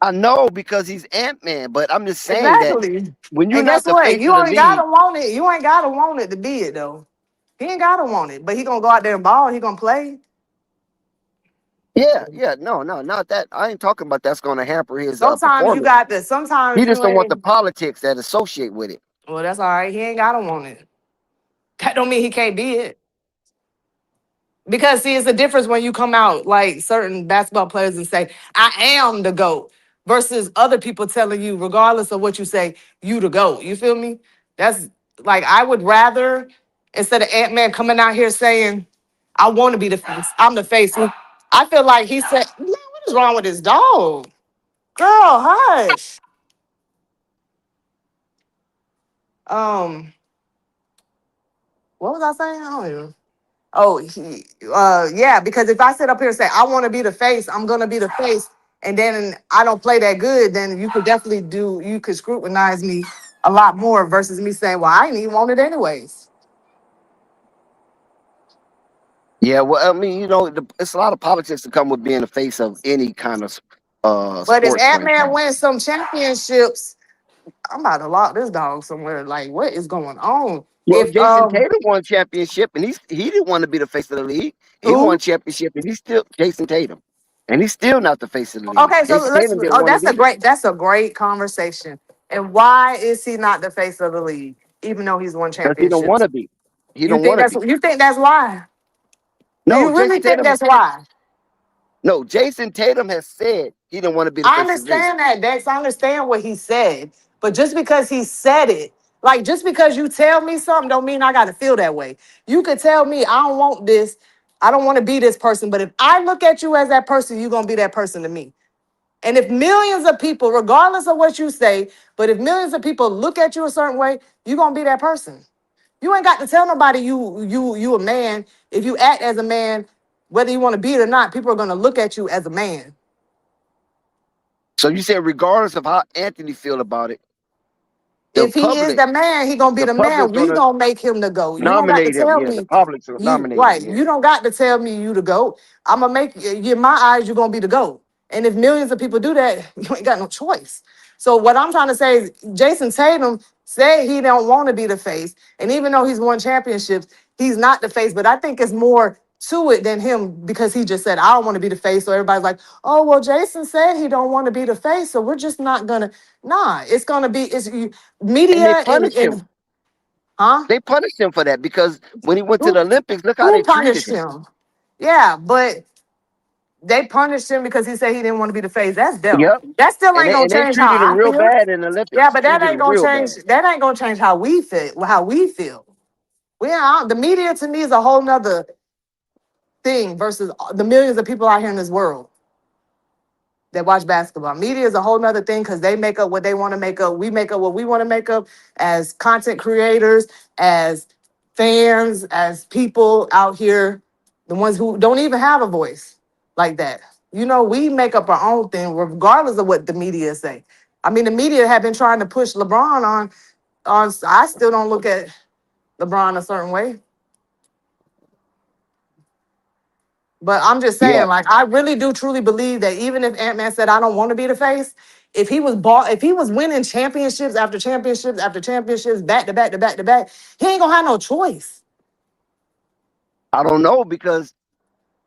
I know because he's Ant-Man, but I'm just saying that Exactly. when you're And not guess the what? face of You the ain't gotta league, want it. You ain't gotta want it to be it though. He ain't gotta want it, but he gonna go out there and ball. He gonna play. yeah, no, not that. I ain't talking about that's going to hamper his Sometimes you performance. got to. He Sometimes just you don't want the ain't. politics that associate with it. Well, that's all right. He ain't gotta want it. That don't mean he can't be it. Because see, it's a difference when you come out like certain basketball players and say, "I am the GOAT," versus other people telling you, regardless of what you say, you the GOAT. You feel me? That's like I would rather instead of Ant-Man coming out here saying, "I want to be the face. I'm the face." I feel like he said, "Man, what is wrong with this dog? Girl, hush." Um, what was I saying? I don't even. Oh, yeah, because if I sit up here and say I want to be the face, I'm gonna be the face, and then I don't play that good, then you could scrutinize me a lot more versus me saying, well, I didn't even want it anyways. Yeah, well, I mean, it's a lot of politics to come with being the face of any kind of But if sports Ant-Man franchise. wins some championships, I'm about to lock this dog somewhere. Like, what is going on? Well, If Jason Tatum won championship, and he didn't want to be the face of the league. He won who? championship, and he's still Jason Tatum, and he's still not the face of the league. Okay, so Jason let's. Tatum didn't Oh, want to be that's a great conversation. And why is he not the face of the league, even though he's won because he don't want championships? to be. He don't want to be. You think that's why? Do No, you really Jason think Tatum. that's why? No, Jason Tatum has said he didn't want to be the I face of the league. understand that, Dex. I understand what he said. But just because he said it, like just because you tell me something, don't mean I gotta feel that way. You could tell me I don't want this, I don't want to be this person. But if I look at you as that person, you're gonna be that person to me. And if millions of people, regardless of what you say, but if millions of people look at you a certain way, you're gonna be that person. You ain't got to tell nobody you a man. If you act as a man, whether you want to be it or not, people are gonna look at you as a man. So you said, regardless of how Anthony feel about it, the If he is public, the man, he gonna be the the public's man. We gonna gonna make him the GOAT. You don't got to nominate him. tell Yeah, the me public's gonna you nominate him. right. Yeah. You don't got to tell me you the GOAT. I'm gonna make you in my eyes, you're gonna be the GOAT. And if millions of people do that, you ain't got no choice. So what I'm trying to say is Jason Tatum said he don't want to be the face. And even though he's won championships, he's not the face. But I think it's more to it than him because he just said, I don't want to be the face. So everybody's like, oh, well, Jason said he don't want to be the face. So we're just not gonna, nah, it's gonna be And they media punished him. and huh? They punished him for that because when he went to Who the Olympics, look how who they treated punished him. him? Yeah, but they punished him because he said he didn't want to be the face. That's them. Yep. That still And ain't they, gonna and they change how treated him I real feel. bad in the Yeah, Olympics. but that Treated ain't him gonna real change. bad. That ain't gonna change how we feel. How we feel. We are, the media to me is a whole nother thing versus the millions of people out here in this world that watch basketball. Media is a whole nother thing because they make up what they want to make up. We make up what we want to make up as content creators, as fans, as people out here, the ones who don't even have a voice like that. We make up our own thing regardless of what the media say. I mean, the media have been trying to push LeBron on. I still don't look at LeBron a certain way. But I'm just Yeah. saying, like, I really do truly believe that even if Ant-Man said, I don't want to be the face, if he was winning championships after championships after championships, back to back to back to back, he ain't gonna have no choice. I don't know because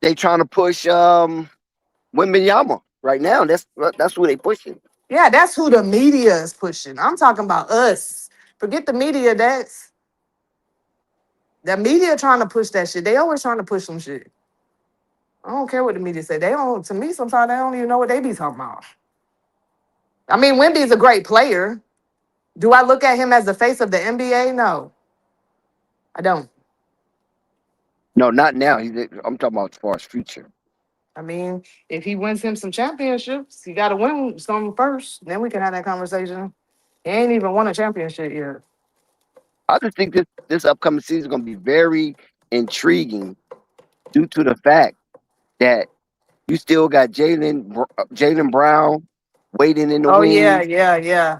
they trying to push Wembanyama right now. That's who they pushing. Yeah, that's who the media is pushing. I'm talking about us. Forget the media, that's the media trying to push that shit. They always trying to push some shit. I don't care what the media say. They don't, to me, sometimes they don't even know what they be talking about. I mean, Wemby's a great player. Do I look at him as the face of the NBA? No, I don't. No, not now. I'm talking about as far as future. I mean, if he wins him some championships, he got to win some first. Then we can have that conversation. He ain't even won a championship yet. I just think this upcoming season is going to be very intriguing due to the fact that you still got Jalen Brown, waiting in the Oh yeah, wings. yeah, yeah.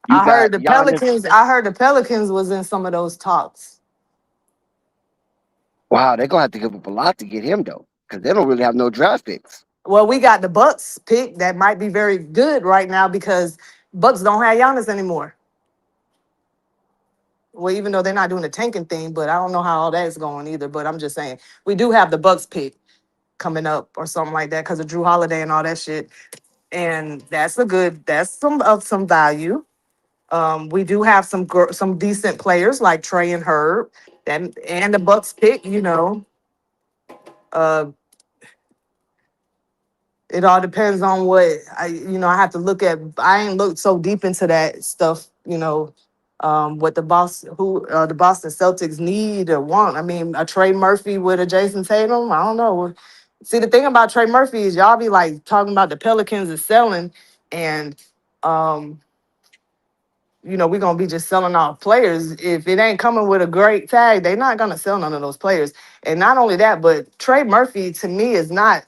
You got Giannis. I heard the Pelicans was in some of those talks. Wow, they're gonna have to give up a lot to get him though, because they don't really have no draft picks. Well, we got the Bucks pick that might be very good right now because Bucks don't have Giannis anymore. Well, even though they're not doing the tanking thing, but I don't know how all that's going either. But I'm just saying we do have the Bucks pick coming up or something like that because of Drew Holiday and all that shit. And that's some value. We do have some decent players like Trey and Herb, and the Bucks pick. Uh, it all depends on what I have to look at. I ain't looked so deep into that stuff. What the Boston Celtics need or want. I mean, a Trey Murphy with a Jason Tatum. I don't know. See, the thing about Trey Murphy is y'all be like talking about the Pelicans is selling, and um, we're gonna be just selling off players. If it ain't coming with a great tag, they're not gonna sell none of those players. And not only that, but Trey Murphy to me is not.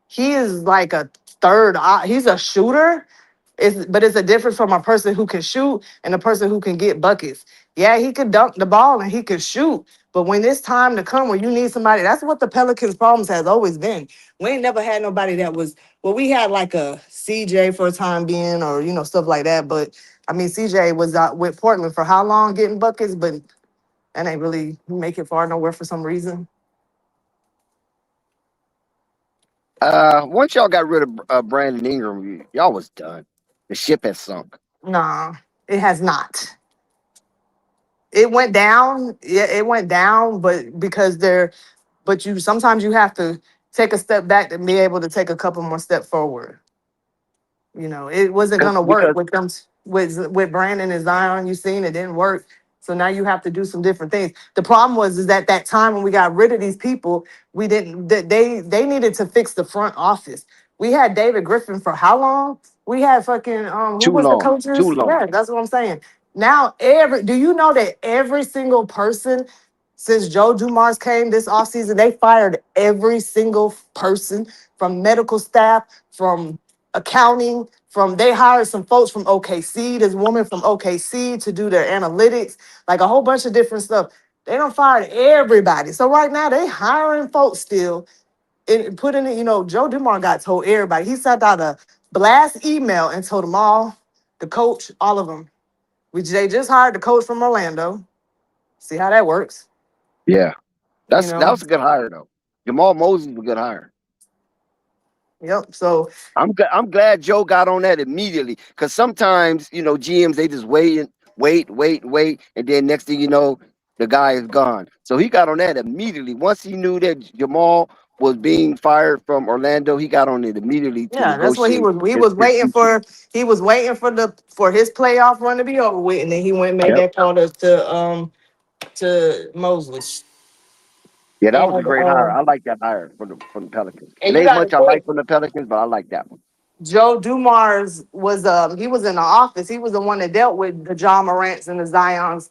He is like a he's a shooter. But it's a difference from a person who can shoot and a person who can get buckets. Yeah, he could dunk the ball and he could shoot. But when it's time to come where you need somebody, that's what the Pelicans' problems has always been. We ain't never had nobody that was we had like a CJ for a time being or stuff like that. But I mean CJ was out with Portland for how long getting buckets, but that ain't really make it far nowhere for some reason. Once y'all got rid of Brandon Ingram, y'all was done. The ship has sunk. Nah, it has not. It went down. Yeah, it went down, but but you sometimes you have to take a step back to be able to take a couple more steps forward. It wasn't gonna work Because with them with Brandon and Zion. You seen it didn't work. So now you have to do some different things. The problem was is that time when we got rid of these people, we didn't they needed to fix the front office. We had David Griffin for how long? We had fucking who too was the long, too coaches? long. Yeah, that's what I'm saying. Now do you know that every single person since Joe Dumars came this offseason, they fired every single person from medical staff, from accounting, from they hired some folks from OKC, this woman from OKC to do their analytics, like a whole bunch of different stuff. They don't fire everybody. So right now they hiring folks still and putting it, Joe Dumars got told everybody. He sent out a blast email and told them all, the coach, all of them. They just hired the coach from Orlando. See how that works, Yeah, you that know. was a good hire though. Jamal Moses was a good hire. Yep. So I'm glad Joe got on that immediately because sometimes GMs they just wait, and then next thing you know the guy is gone. So he got on that immediately. Once he knew that Jamal was being fired from Orlando, he got on it immediately to yeah, that's what he negotiate was. He was his waiting future. for. He was waiting for his playoff run to be over with, and then he went and made Yep. that call to Mosley. Yeah, that was a And great hire. I like that hire from the Pelicans. It you ain't got to much I think, like from the Pelicans, but I like that one. Joe Dumars was he was in the office. He was the one that dealt with the John Morant's and the Zion's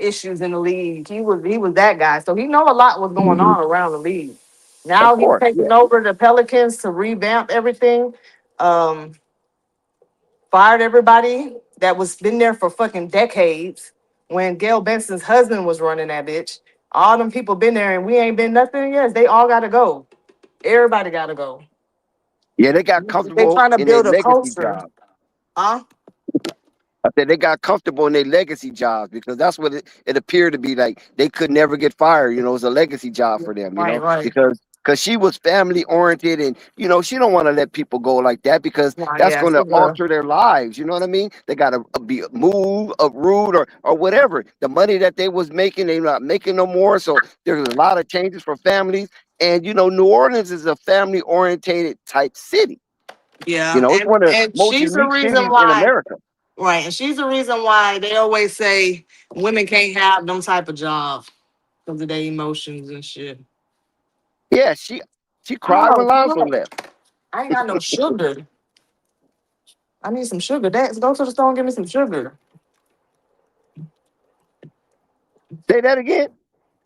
issues in the league. He was that guy. So he know a lot was going Hmm. on around the league. Of Now he's course, yeah, taking over the Pelicans to revamp everything. Um, Fired everybody that was been there for fucking decades. When Gail Benson's husband was running that bitch, all them people been there and we ain't been nothing. Yes, they all got to go. Everybody got to go. yeah. They got They comfortable trying to in their build a legacy culture, job. huh? I said they got comfortable in their legacy jobs because that's what it appeared to be like. They could never get fired. It was a legacy job for them. Right, right. Because she was family oriented and she don't want to let people go like that because Nah, that's yeah, going she to was. alter their lives. You know what I mean? They got to be move, uproot, or whatever. The money that they was making, they're not making no more. So there's a lot of changes for families. And New Orleans is a family orientated type city. Yeah, It's one of the and most she's the unique reason cities in why. America. Right, and she's the reason why they always say women can't have them type of jobs because of their emotions and shit. Yeah, she cried Oh, when Lonzo fuck. left. I ain't got no sugar. I need some sugar. Dad, go to the store and give me some sugar. Say that again.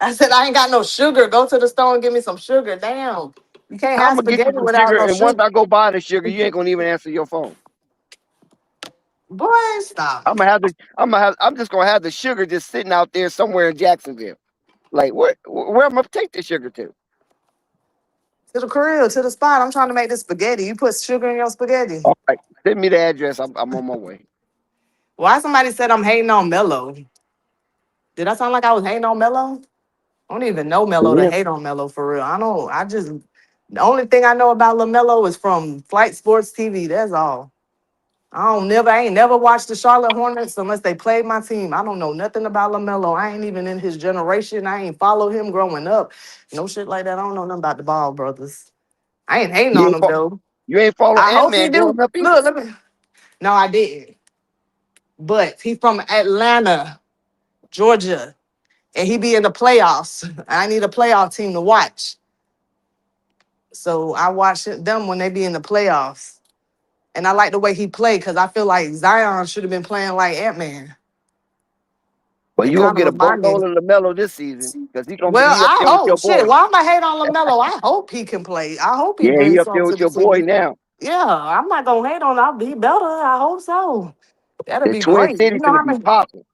I said, I ain't got no sugar. Go to the store and give me some sugar. Damn. You can't I'm have gonna get you spaghetti some without sugar, no and once sugar. I go buy the sugar, you ain't gonna even answer your phone. Boy, stop. I'm just gonna have the sugar just sitting out there somewhere in Jacksonville. Like where am I gonna take the sugar to? To the crib, to the spot. I'm trying to make this spaghetti. You put sugar in your spaghetti. All right, send me the address. I'm on my way. Why somebody said I'm hating on Melo? Did I sound like I was hating on Melo? I don't even know Melo to Yeah. hate on Melo for real. I don't. I just the only thing I know about Lamelo is from Flight Sports TV. That's all. I ain't never watched the Charlotte Hornets unless they played my team. I don't know nothing about LaMelo. I ain't even in his generation. I ain't follow him growing up. No shit like that. I don't know nothing about the Ball brothers. I ain't hating You on ain't them fo- though. you ain't follow I Ant hope he Man do. growing up either. Look, let me. No, I didn't. But he from Atlanta, Georgia, and he be in the playoffs. I need a playoff team to watch. So I watch them when they be in the playoffs. And I like the way he played because I feel like Zion should have been playing like Ant-Man. But It you gonna kind of get a remind me. boatload of Lamelo this season because he gonna Well, he up I there with your hope shit. boy. Why am I hate on Lamelo? I hope he can play. I hope he Yeah, he brings up there something with to the your boy team. now. Yeah, I'm not gonna hate on. I'll be better. I hope so. That'll The be Twin great. You City know finna how be many? popping.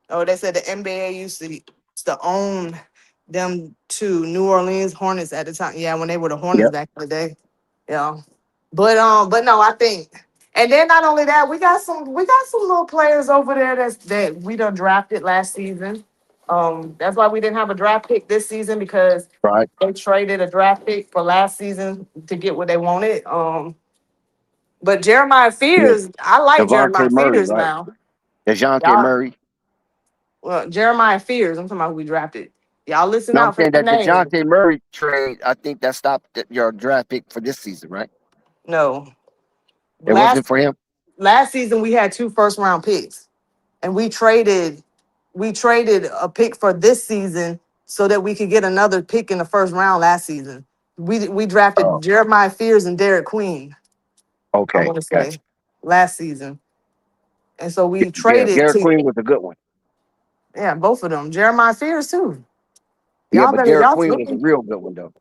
Oh, they said the NBA used to own them two New Orleans Hornets at the time. Yeah, when they were the Hornets Yep. back in the day. Yeah. But no, I think, and then not only that, we got some little players over there that we done drafted last season. That's why we didn't have a draft pick this season because Right. they traded a draft pick for last season to get what they wanted. But Jeremiah Yeah. Fears, I like Jeremiah Devontae Murray, Fears right? now. DeJounte Y'all, Murray. well, Jeremiah Fears, I'm talking about who we drafted. Y'all listen No, I'm out for saying that that name. DeJounte Murray trade, I think that stopped your draft pick for this season, right? No, It wasn't last for him. last season we had two first round picks, and we traded a pick for this season so that we could get another pick in the first round last season. We Oh, drafted Jeremiah Fears and Derek Queen, I okay, want to gotcha. say, last season. And so we Yeah, traded Derek to, Queen was a good one. yeah, both of them. Jeremiah Fears too. Yeah, Y'all but better, Derek y'all Queen was a looking. real good one though.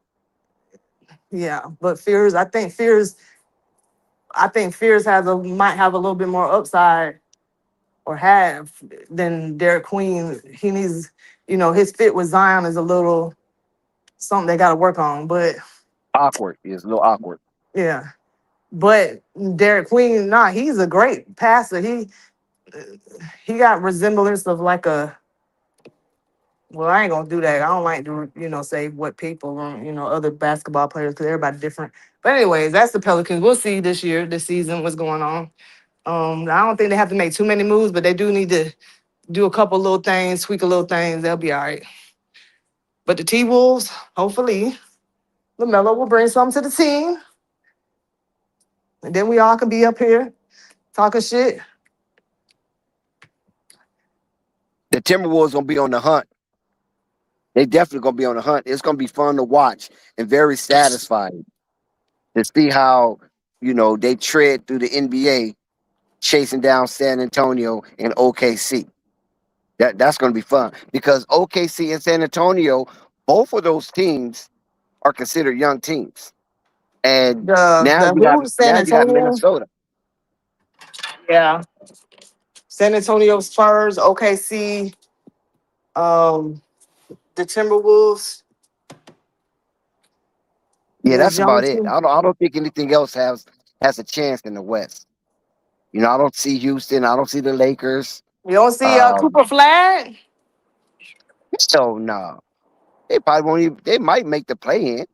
Yeah, but I think Fears might have a little bit more upside or have than Derek Queen. He needs, his fit with Zion is a little something they got to work on. But Awkward. He was a little awkward. yeah, but Derek Queen, nah, he's a great passer. He got resemblance of like a. Well, I ain't gonna do that. I don't like to, say what people, other basketball players, because everybody different. But anyways, that's the Pelicans. We'll see this season, what's going on. I don't think they have to make too many moves, but they do need to do a couple little things, tweak a little things. They'll be all right. But the T Wolves, hopefully, LaMelo will bring something to the team, and then we all can be up here talking shit. The Timberwolves gonna be on the hunt. They definitely gonna be on the hunt. It's gonna be fun to watch and very satisfying to see how they tread through the NBA, chasing down San Antonio and OKC. That's gonna be fun because OKC and San Antonio, both of those teams are considered young teams, and The who San now you got Antonio, Minnesota. yeah, San Antonio Spurs, OKC, um, the Timberwolves, Yeah, those that's young about it. teams. I don't think anything else has a chance in the West. I don't see Houston. I don't see the Lakers. You don't see Um, Cooper Flag? so no, they probably won't even. They might make the play in.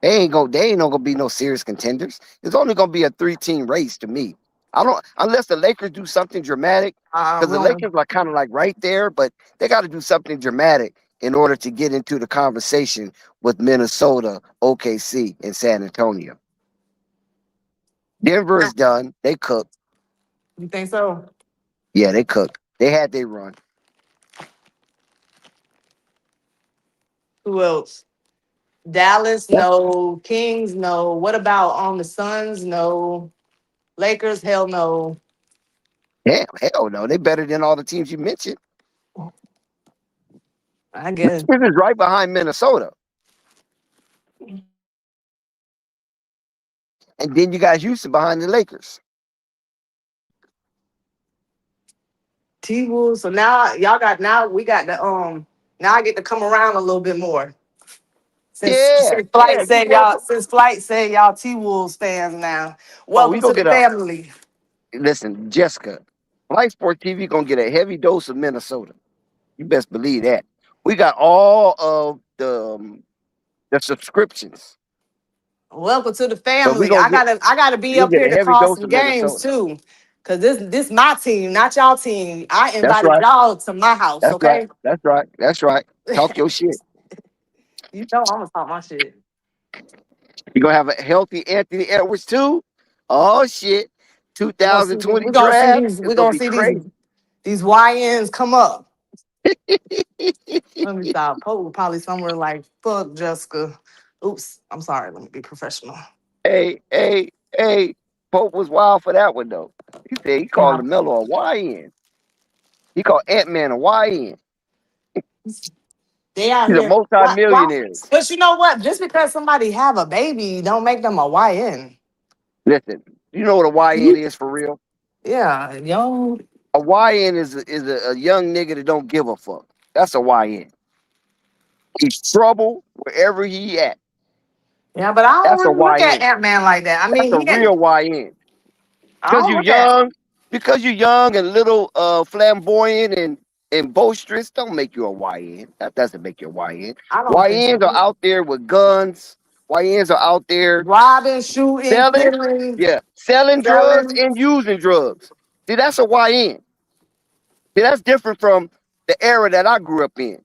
They ain't gonna be no serious contenders. It's only gonna be a 3-team race to me. I don't unless the Lakers do something dramatic, because We the don't. Lakers are kind of like right there, but they got to do something dramatic in order to get into the conversation with Minnesota, OKC, and San Antonio. Denver is done. They cooked. You think so? Yeah, they cooked. They had their run. Who else? Dallas, That's, no. Kings, no. What about on the Suns? No. Lakers, hell no. damn, hell no. They better than all the teams you mentioned. I guess. Lakers is right behind Minnesota. And then you got Houston behind the Lakers. T-Wolves. So now we got the now I get to come around a little bit more. Yeah, yeah. You welcome. Since Flight said y'all T-Wolves fans now. Oh, we Welcome gonna to the get a family. listen, Jessica. Light Sport TV gonna get a heavy dose of Minnesota. You best believe that. We got all of the subscriptions, Welcome to the so we family. gonna get I gotta be we gonna up get here a to heavy call dose some of games Minnesota. too. Cause this my team, not y'all team. I That's invited right. y'all to my house, That's right. okay? That's right. That's right. Talk your shit. You know I'm gonna talk my shit. You gonna have a healthy Anthony Edwards too. Oh shit! We're 2020 gonna see draft these is we're gonna gonna be see crazy. these YNs come up. Let me stop. Pope was probably somewhere like, fuck Jessica. Oops, I'm sorry. Let me be professional. Hey, Pope was wild for that one though. He said he called Yeah. LaMelo a YN. He called Ant-Man a YN. They out He's a here. Why? multi-millionaire. But you know what? Just because somebody have a baby, don't make them a YN. Listen, you know what a YN is for real? Yeah, yo. A YN is a young nigga that don't give a fuck. That's a YN. He's trouble wherever he at. Yeah, but I don't That's a really look at YN. Ant Man like that. I That's mean, a he ain't. real YN. I Because don't you look at. young, because you young and little flamboyant and boisterous, don't make you a YN. That doesn't make you a YN. I don't think so. YNs are out there with guns. YNs are out there Robbing, shooting, selling, killing, yeah, selling drugs selling. and using drugs. See, that's a YN. See, that's different from the era that I grew up in.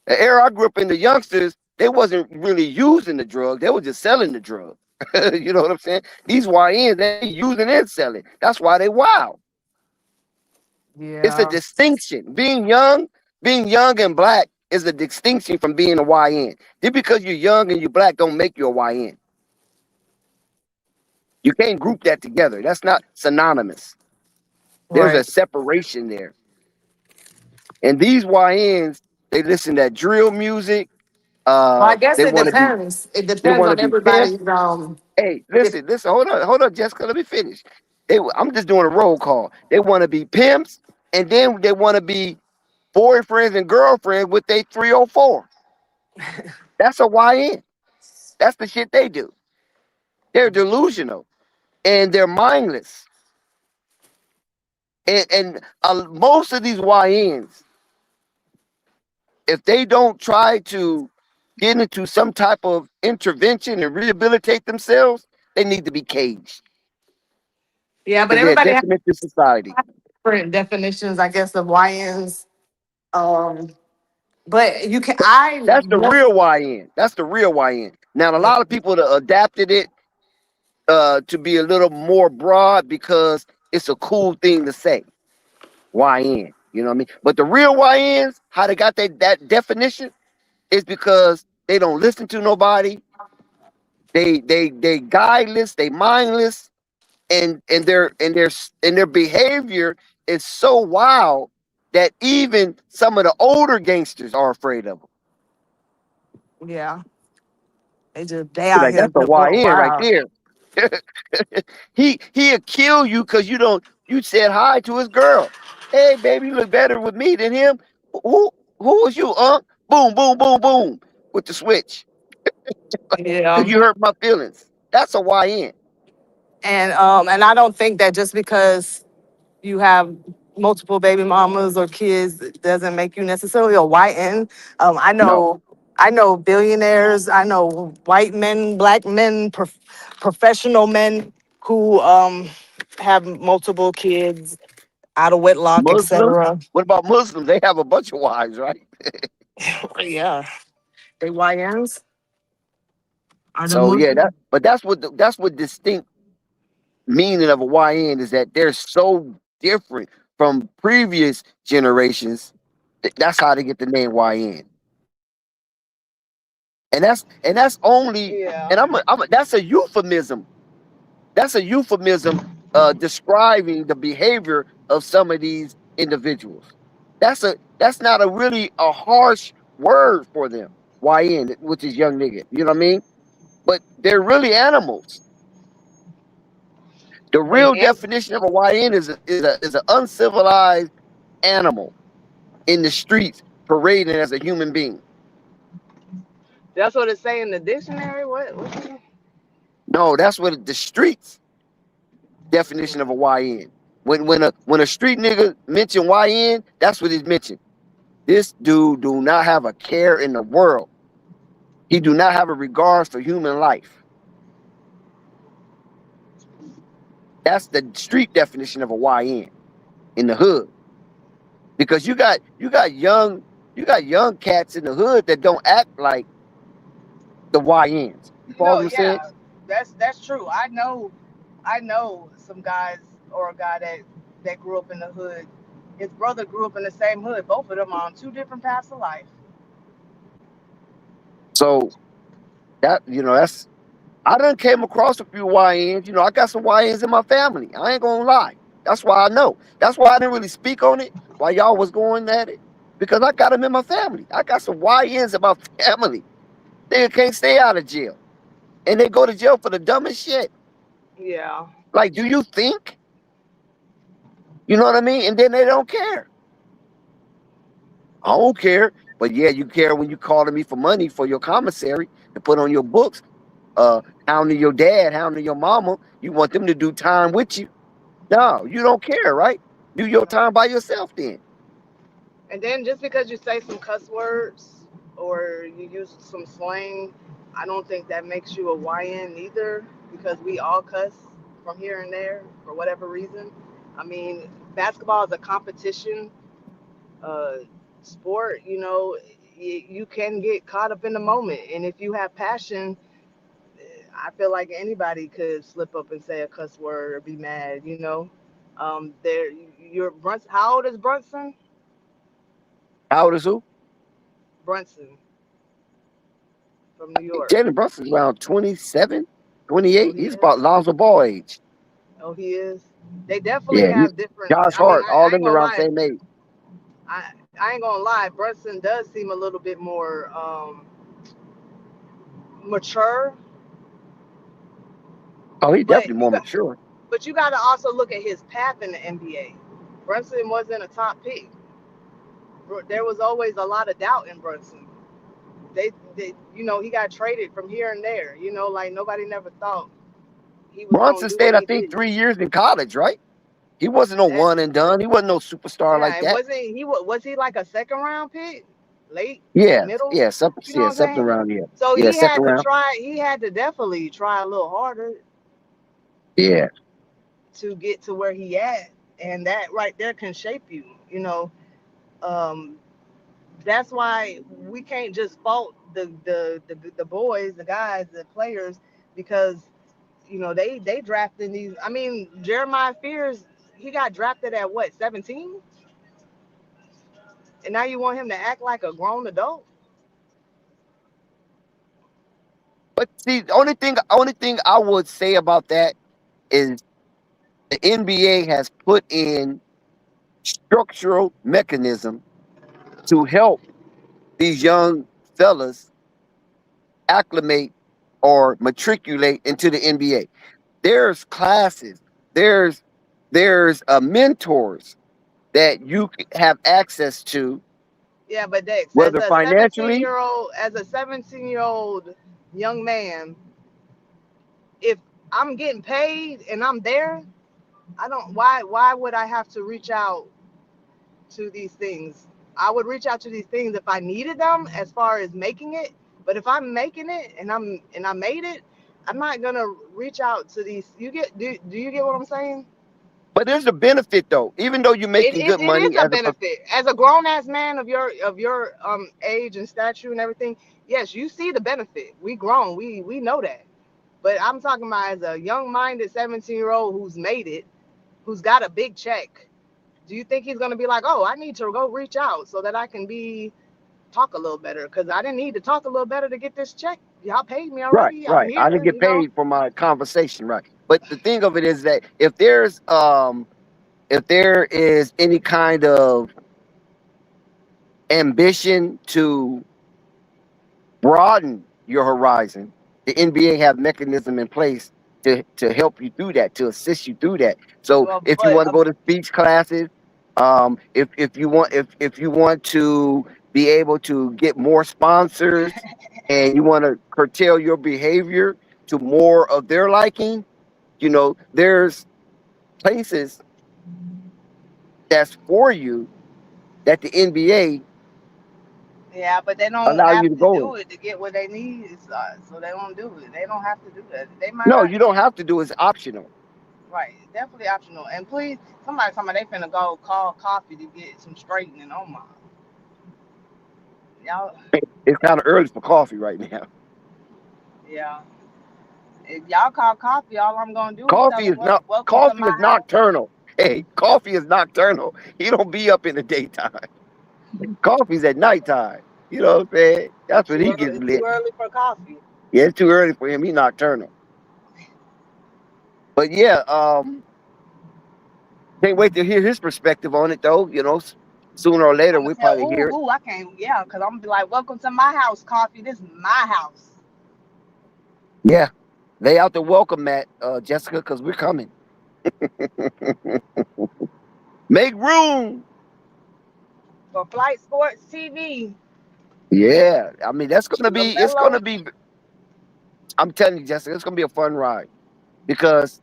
The era I grew up in, the youngsters, they wasn't really using the drug. They were just selling the drug. You know what I'm saying? These YNs, they using and selling. That's why they wild. It's a Yeah, distinction. Being young and black is a distinction from being a YN. Just because you're young and you're black don't make you a YN. You can't group that together. That's not synonymous. There's a right. separation there. And these YNs, they listen to that drill music. Well, I guess They it want to be depends. It they depends want to on be pimps. everybody's. Hey, If, listen, hold on, Jessica. Let me finish. I'm just doing a roll call. They want to be pimps, and then they want to be boyfriends and girlfriends with their 304. That's a YN. That's the shit they do. They're delusional and they're mindless. And most of these YNs, if they don't try to get into some type of intervention and rehabilitate themselves, they need to be caged yeah, but because they're a everybody has detriment to society. different definitions, I guess, of YNs. Um, but you can. I That's the real YN. That's the real YN. Now, a lot of people that adapted it to be a little more broad because it's a cool thing to say. YN. You know what I mean? But the real YNs, how they got that definition is because they don't listen to nobody. They guideless, they mindless, and their behavior is so wild that even some of the older gangsters are afraid of them. yeah, they Be out like, here that's a just going YN right wild. there. He'll kill you because you said hi to his girl. Hey baby, you look better with me than him. Who was you, Boom, boom, boom, boom with the switch. Because Yeah. you hurt my feelings. That's a YN. And I don't think that just because you have multiple baby mamas or kids it doesn't make you necessarily a YN. No. I know billionaires, I know white men, black men, professional men who have multiple kids out of wedlock, Muslims? etc. What about Muslims? They have a bunch of wives, right? Yeah, they YNs are the So yeah, Muslim. that's what distinct meaning of a YN is that they're so different from previous generations. That's how they get the name YN. And that's only Yeah. and that's a euphemism. That's a euphemism describing the behavior of some of these individuals. That's not a really a harsh word for them. YN, which is young nigga. You know what I mean? But they're really animals. The And real definition of a YN is an uncivilized animal in the streets parading as a human being. that's what it say in the dictionary. What? No, that's what the streets definition of a YN. When a street nigga mention YN, that's what he's mentioned. This dude do not have a care in the world. He do not have a regard for human life. That's the street definition of a YN in the hood. Because you got young cats in the hood that don't act like the YNs. You follow what I'm saying? Yeah, that's true. I know some guys or a guy that grew up in the hood. His brother grew up in the same hood. Both of them are on two different paths of life. So that's I done came across a few YNs. I got some YNs in my family. I ain't gonna lie. That's why I know. That's why I didn't really speak on it while y'all was going at it. Because I got them in my family. I got some YNs in my family. They can't stay out of jail. And they go to jail for the dumbest shit. Yeah, Like, do you think? You know what I mean? And then they don't care. I don't care. But yeah, you care when you calling me for money for your commissary to put on your books. Hounding your dad, hounding your mama. You want them to do time with you. No, you don't care, right? Do your time by yourself then. and then just because you say some cuss words or you use some slang, I don't think that makes you a YN either. Because we all cuss from here and there for whatever reason. I mean, basketball is a competition uh, sport. You can get caught up in the moment, and if you have passion, I feel like anybody could slip up and say a cuss word or be mad. There, you're Brunson. How old is Brunson? How old is who? Brunson from New I think York. Jalen Brunson's around 27, Oh, 28. he He's is. about Lonzo Ball age. Oh, he is. They definitely Yeah, he's have different. Josh I mean, Hart, all I ain't them gonna around lie. the same age. I ain't gonna lie. Brunson does seem a little bit more mature, Oh, he's but definitely you more got mature. but you got to also look at his path in the NBA. Brunson wasn't a top pick. There was always a lot of doubt in Brunson. He got traded from here and there. Like nobody never thought he was gonna Bronson do what stayed, I he think, did. 3 years in college, right? He wasn't no That one and done. He wasn't no superstar Yeah, like and that. was he like a second round pick, late Yeah, middle? yeah, something, You know what yeah, I'm something saying? around here. So Yeah, he second had to round. try. He had to definitely try a little harder Yeah. to get to where he at, and that right there can shape you. Um, that's why we can't just fault the boys, the guys, the players, because they drafted these. I mean, Jeremiah Fears, he got drafted at what, 17, and now you want him to act like a grown adult. But see, the only thing I would say about that is the NBA has put in structural mechanism to help these young fellas acclimate or matriculate into the NBA. There's classes, there's mentors that you have access to, Yeah, but Dex, whether financially. as a 17-year-old young man, if I'm getting paid and I'm there, I don't. Why would I have to reach out to these things? I would reach out to these things if I needed them, as far as making it. But if I'm making it and I made it, I'm not gonna reach out to these. Do you get what I'm saying? But there's a benefit though, even though you're It, making it, good it is money a as a benefit as a grown ass man of your age and stature and everything. Yes, you see the benefit. We grown. We know that. But I'm talking about as a young minded 17-year-old who's made it, who's got a big check. Do you think he's gonna be like, oh, I need to go reach out so that I can talk a little better? Because I didn't need to talk a little better to get this check. Y'all paid me right, already. I'm right. I didn't here. get paid for my conversation, right? But the thing of it is that if there is any kind of ambition to broaden your horizon, the NBA have mechanism in place to help you through that, to assist you through that. So Well, if you but want to go to speech classes, if you want to be able to get more sponsors and you want to curtail your behavior to more of their liking, there's places that's for you that the NBA yeah, but they don't allow you have to to go in. do it to get what they need, so they won't do it. They don't have to do that. They might No, not. you don't have to do it. It's optional. Right, definitely optional. And please, somebody tell me they finna go call coffee to get some straightening. Oh my, y'all, It's kind of early for coffee right now. yeah. If y'all call coffee, all I'm gonna do is tell Coffee them, is not welcome to coffee my is house. nocturnal. Hey, coffee is nocturnal. He don't be up in the daytime. Coffee's at nighttime. You know what I'm saying? That's when Too he early, gets it's too lit. early for coffee. Yeah, it's too early for him. He nocturnal. But yeah, can't wait to hear his perspective on it though. Sooner or later I'm gonna we tell, probably hear it. I can't, yeah, because I'm gonna be like, welcome to my house, coffee. This is my house. Yeah. Lay out the welcome mat, Jessica, because we're coming. Make room. For Flight Sports TV, Yeah. I mean, it's gonna LaMelo, be I'm telling you, Jessica, it's gonna be a fun ride. Because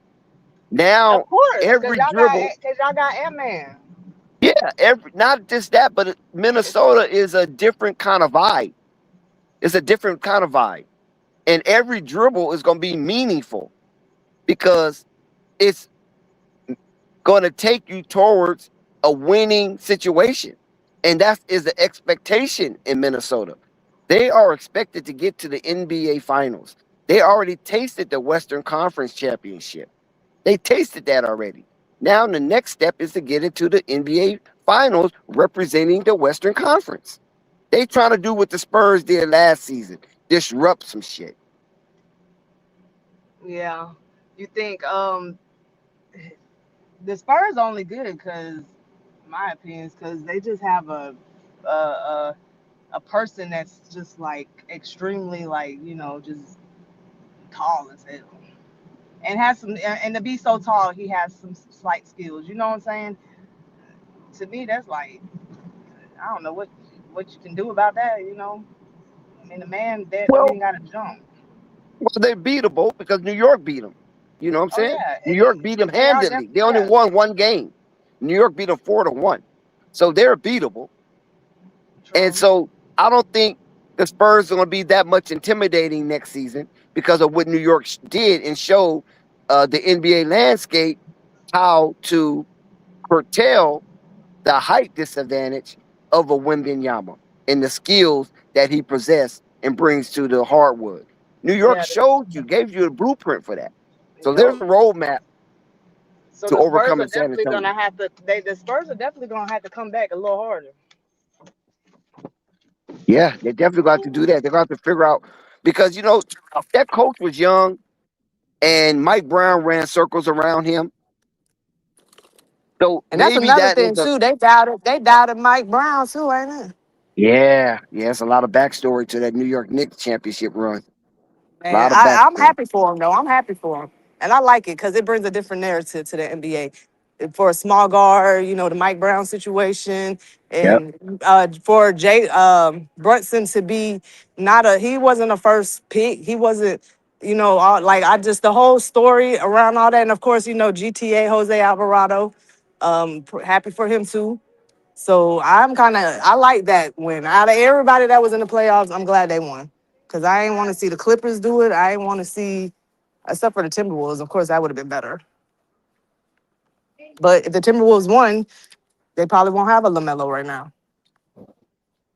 now of course, every dribble, cause y'all got Ant Man. yeah, every not just that, but Minnesota is a different kind of vibe. It's a different kind of vibe. And every dribble is gonna be meaningful because it's gonna take you towards a winning situation. And that is the expectation in Minnesota. They are expected to get to the NBA finals. They already tasted the Western Conference championship. They tasted that already. Now the next step is to get into the NBA finals representing the Western Conference. They trying to do what the Spurs did last season. Disrupt some shit. Yeah, you think the Spurs only good because, my opinion, is because they just have a a person that's just like extremely like just tall as hell and has some and to be so tall he has some slight skills. You know what I'm saying? To me, that's like I don't know what you can do about that. I mean the man that don't Well, even got to jump. they're beatable because New York beat them. You know what I'm Oh saying? yeah, New York beat them they are handedly. They definitely only yeah. won one game. New York beat them 4-1. So they're beatable. And True. so I don't think the Spurs are going to be that much intimidating next season because of what New York did and showed the NBA landscape how to curtail the height disadvantage of a Wembenyama and the skills that he possessed and brings to the hardwood. New York Yeah. showed you, gave you a blueprint for that. So there's Yup. a roadmap So to the Spurs are overcoming San definitely Antonio. gonna have to. The Spurs are definitely gonna have to come back a little harder. Yeah, they definitely got to do that. They're going to have to figure out because that coach was young and Mike Brown ran circles around him. So And that's maybe another that is thing a too. They doubted Mike Brown too, ain't it? yeah. It's a lot of backstory to that New York Knicks championship run. A Man, lot of I'm backstory. happy for him though. I'm happy for him, and I like it because it brings a different narrative to the NBA. For a small guard, the Mike Brown situation, Yep. and for Jay Brunson to be he wasn't a first pick. He wasn't, like I just the whole story around all that, and of course, GTA Jose Alvarado. Happy for him too. So I like that win. Out of everybody that was in the playoffs, I'm glad they won. Cause I ain't want to see the Clippers do it. I ain't want to see, except for the Timberwolves. Of course, that would have been better. But if the Timberwolves won, they probably won't have a Lamelo right now.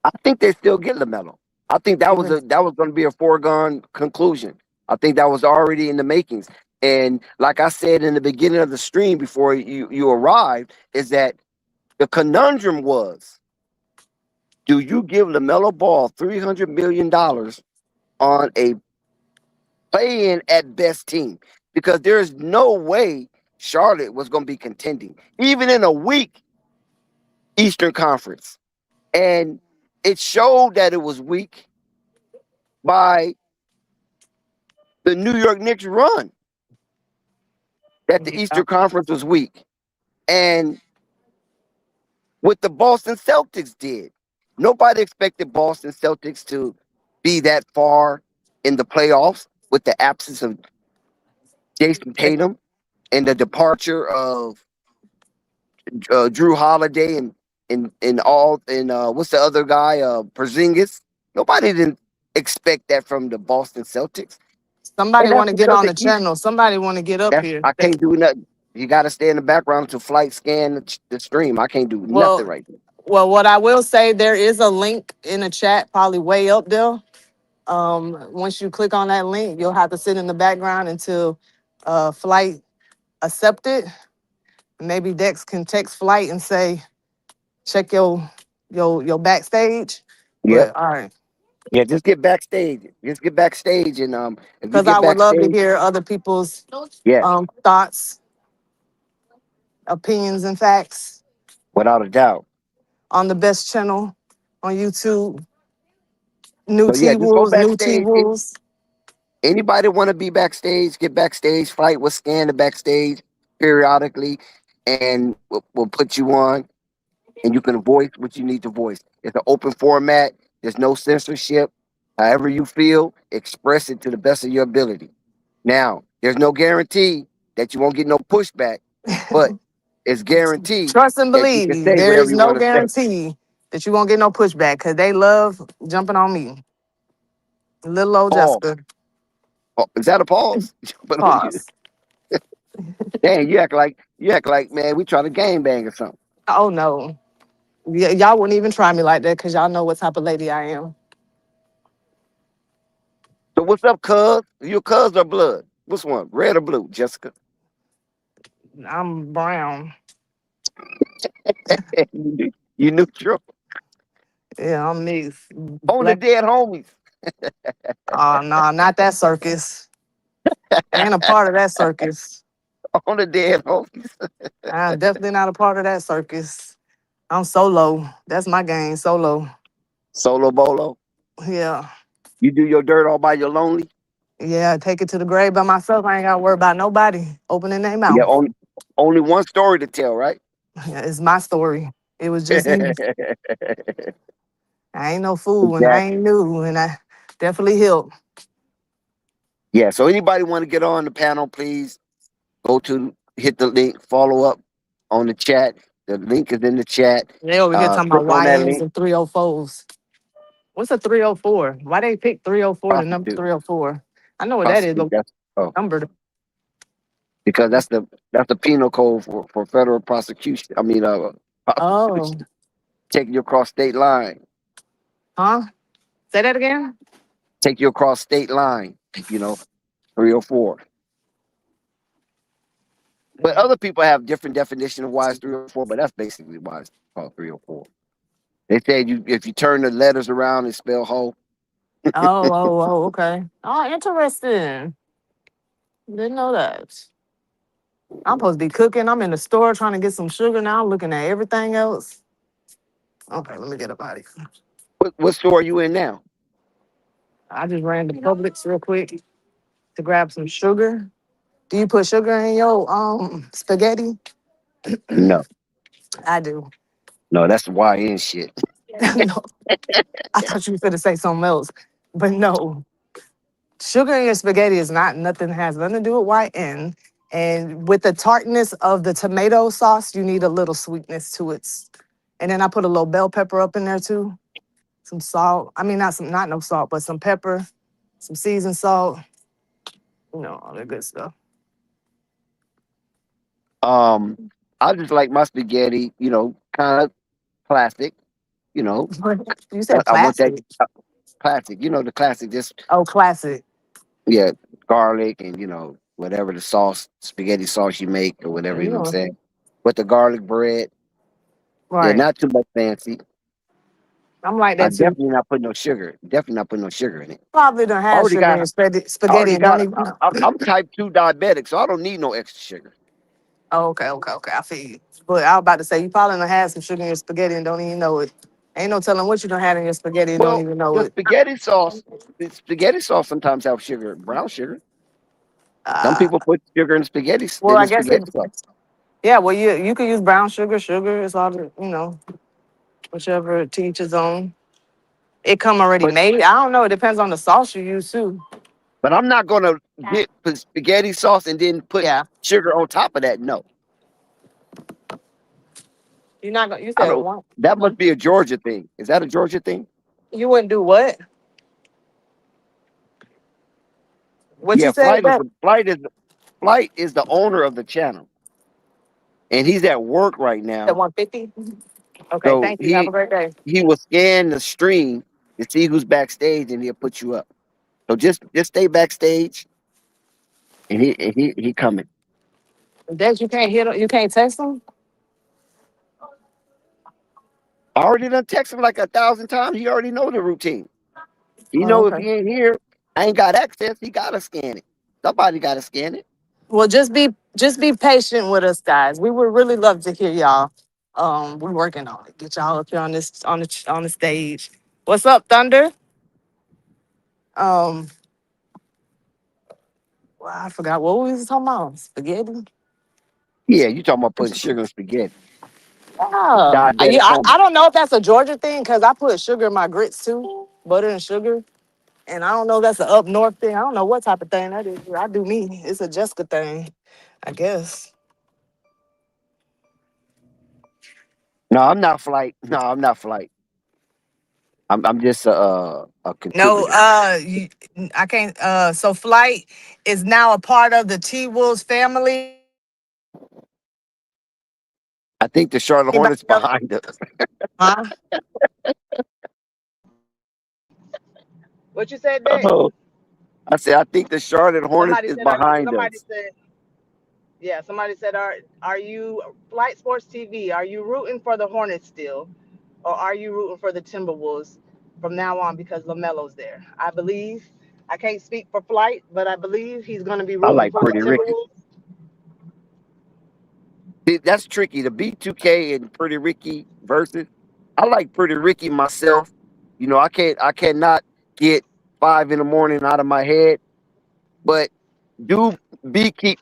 I think they still get Lamelo. I think that You was think? going to be a foregone conclusion. I think that was already in the makings. And like I said in the beginning of the stream before you arrived, is that the conundrum was: do you give Lamelo Ball $300 million on a play-in at best team? Because there's no way Charlotte was going to be contending, even in a weak Eastern Conference. And it showed that it was weak by the New York Knicks run. that the Yeah. Eastern Conference was weak. And what the Boston Celtics did, nobody expected Boston Celtics to be that far in the playoffs with the absence of Jason Tatum and the departure of Drew Holiday and all and what's the other guy? Porzingis. Nobody didn't expect that from the Boston Celtics, and Somebody that's want to get because on the the East. channel. Somebody want to get up That's here. I can't do nothing. You got to stay in the background to flight scan the stream. I can't do nothing Well, right now. well, what I will say, there is a link in the chat, probably way up there. Once you click on that link, you'll have to sit in the background until flight accepted. Maybe Dex can text flight and say, check your backstage. Yep. But all right. Yeah, just get backstage. Just get backstage, and if you Because I get would love to backstage, hear other people's yes, thoughts, opinions, and facts without a doubt. on the best channel on YouTube. New So yeah, T just go Wolves, new T backstage. Wolves. Anybody want to be backstage? Get backstage. Flight will scan the backstage periodically, and we'll put you on, and you can voice what you need to voice. It's an open format. There's no censorship. However you feel, express it to the best of your ability. Now, there's no guarantee that you won't get no pushback, but it's guaranteed Trust and that you can believe. say There whatever is you no want to say. guarantee that you won't get no pushback because they love jumping on me. Little old Pause. Jessica. Oh, is that a pause? But on you, Pause. dang, you act like man, we trying to game bang or something. Oh no. Y'all wouldn't even try me like that because y'all know what type of lady I am. So what's up, cuz? Your cuz or blood? Which one? Red or blue, Jessica? I'm brown. You neutral. Yeah, I'm mixed. On the Black. dead homies. Oh no, not that circus. I ain't a part of that circus. On the dead homies. I'm definitely not a part of that circus. I'm solo. That's my game, solo. Solo bolo. Yeah. You do your dirt all by your lonely. Yeah, take it to the grave by myself. I ain't gotta worry about nobody opening their Yeah, mouth. only one story to tell, right? Yeah, it's my story. It was just me. Exactly. I ain't no fool and I ain't new and I definitely help. Yeah. So anybody want to get on the panel, please go to hit the link, follow up on the chat. The link is in the chat. They over here talking about Click on that YNs link. and 304s. What's a 304? Why they pick 304, the number Prostitute. 304? I know what that is, Prostitute. the That's oh, number. because that's the penal code for federal prosecution. I mean, Oh, prostitution. Take you across state line. huh? Say that again? Take you across state line. 304. But other people have different definition of why it's 304. But that's basically why it's called 304. They say if you turn the letters around and spell hoe. Okay. Oh, interesting. Didn't know that. I'm supposed to be cooking. I'm in the store trying to get some sugar now. I'm looking at everything else. Okay, let me get up out of here. What store are you in now? I just ran to Publix real quick to grab some sugar. Do you put sugar in your spaghetti? No, I do. no, that's YN shit. No, I thought you were going to say something else, but no. Sugar in your spaghetti is not nothing, has nothing to do with white N. And with the tartness of the tomato sauce, you need a little sweetness to it. And then I put a little bell pepper up in there too. Some salt. I mean, not no salt, but some pepper, some seasoned salt, all that good stuff. Um, I just like my spaghetti, kind of classic. You know, You said I want that plastic. classic. The classic. Just Oh, classic. yeah, garlic and whatever the sauce, spaghetti sauce you make or Yeah, whatever. You know what I'm saying? With the garlic bread. Yeah, right. not too much fancy. I'm like I that too. definitely not putting no sugar. Definitely not putting no sugar in it. Probably don't I have already sugar got. in I spaghetti already and don't got. even know. I'm type 2 diabetic, so I don't need no extra sugar. Oh, okay. I feel you. But I was about to say, you probably done had some sugar in your spaghetti and don't even know it. Ain't no telling what you done had in your spaghetti and don't Well, even know the it. spaghetti sauce. The spaghetti sauce sometimes have sugar, brown sugar. Some Uh, people put sugar well, in I the guess it. spaghetti sauce. Yeah, well, you can use brown sugar. Sugar is all whichever to each his own. It come already But made. I don't know. It depends on the sauce you use too. I'm not gonna put spaghetti sauce and then put Yeah, sugar on top of that. No, you're not gonna. You I said don't. one. That Huh? must be a Georgia thing. Is that a Georgia thing? You wouldn't do what? What you Yeah, said that? Flight is the owner of the channel, and he's at work right At now. 150. Okay, So thank you. Have a great day. he will scan the stream to see who's backstage, and he'll put you up. So just stay backstage, and he coming. That you can't hit. You can't text them. I already done text him like 1,000 times. He already know the routine. He Oh, know if okay. he ain't here, I ain't got access. He gotta scan it. Somebody gotta scan it. Well, just be patient with us, guys. We would really love to hear y'all. We're working on it. Get y'all up here on the stage. What's up, Thunder? Um, well, I forgot what we was talking about. Spaghetti. Yeah, you talking about putting sugar in spaghetti? Oh, Diabetic yeah. I coma. don't know if that's a Georgia thing because I put sugar in my grits too, butter and sugar. And I don't know if that's an up north thing. I don't know what type of thing that is. I do me. It's a Jessica thing, I guess. No, I'm not flight. No, I'm not flight. I'm just a No, contributor. I can't. So Flight is now a part of the T Wolves family. I think the Charlotte Anybody Hornets else? behind us. Huh? What you said, Dex? Oh, I said I think the Charlotte Hornets Somebody is said, "Are you?" behind Somebody us. said, "Yeah." Somebody said, "Are you Flight Sports TV? Are you rooting for the Hornets still, or are you rooting for the Timberwolves from now on because Lamelo's there?" I believe I can't speak for Flight, but I believe he's going to be I rooting like for the Pretty Ricky. Timberwolves. See, that's tricky. The B2K and Pretty Ricky versus. I like Pretty Ricky myself. You know, I cannot get 5 in the morning out of my head. But do B2K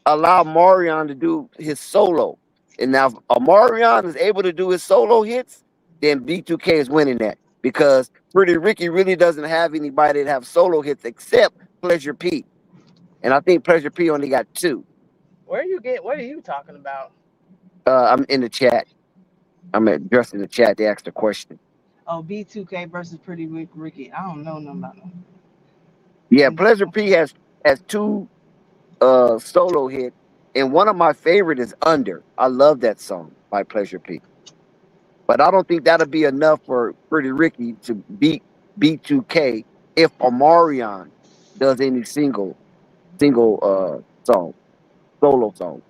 allow Marion to do his solo. And now if Marion is able to do his solo hits, then B2K is winning that. Because Pretty Ricky really doesn't have anybody that have solo hits except Pleasure P. And I think Pleasure P only got two. Where you get? What are you talking about? I'm in the chat. I'm addressing the chat. They asked a question. Oh, B2K versus Pretty Ricky. I don't know nothing about them. Yeah, Let me Pleasure see. P has two solo hits. And one of my favorite is Under. I love that song by Pleasure P. But I don't think that'll be enough for Pretty Ricky to beat B2K if Omarion does any single song, solo song.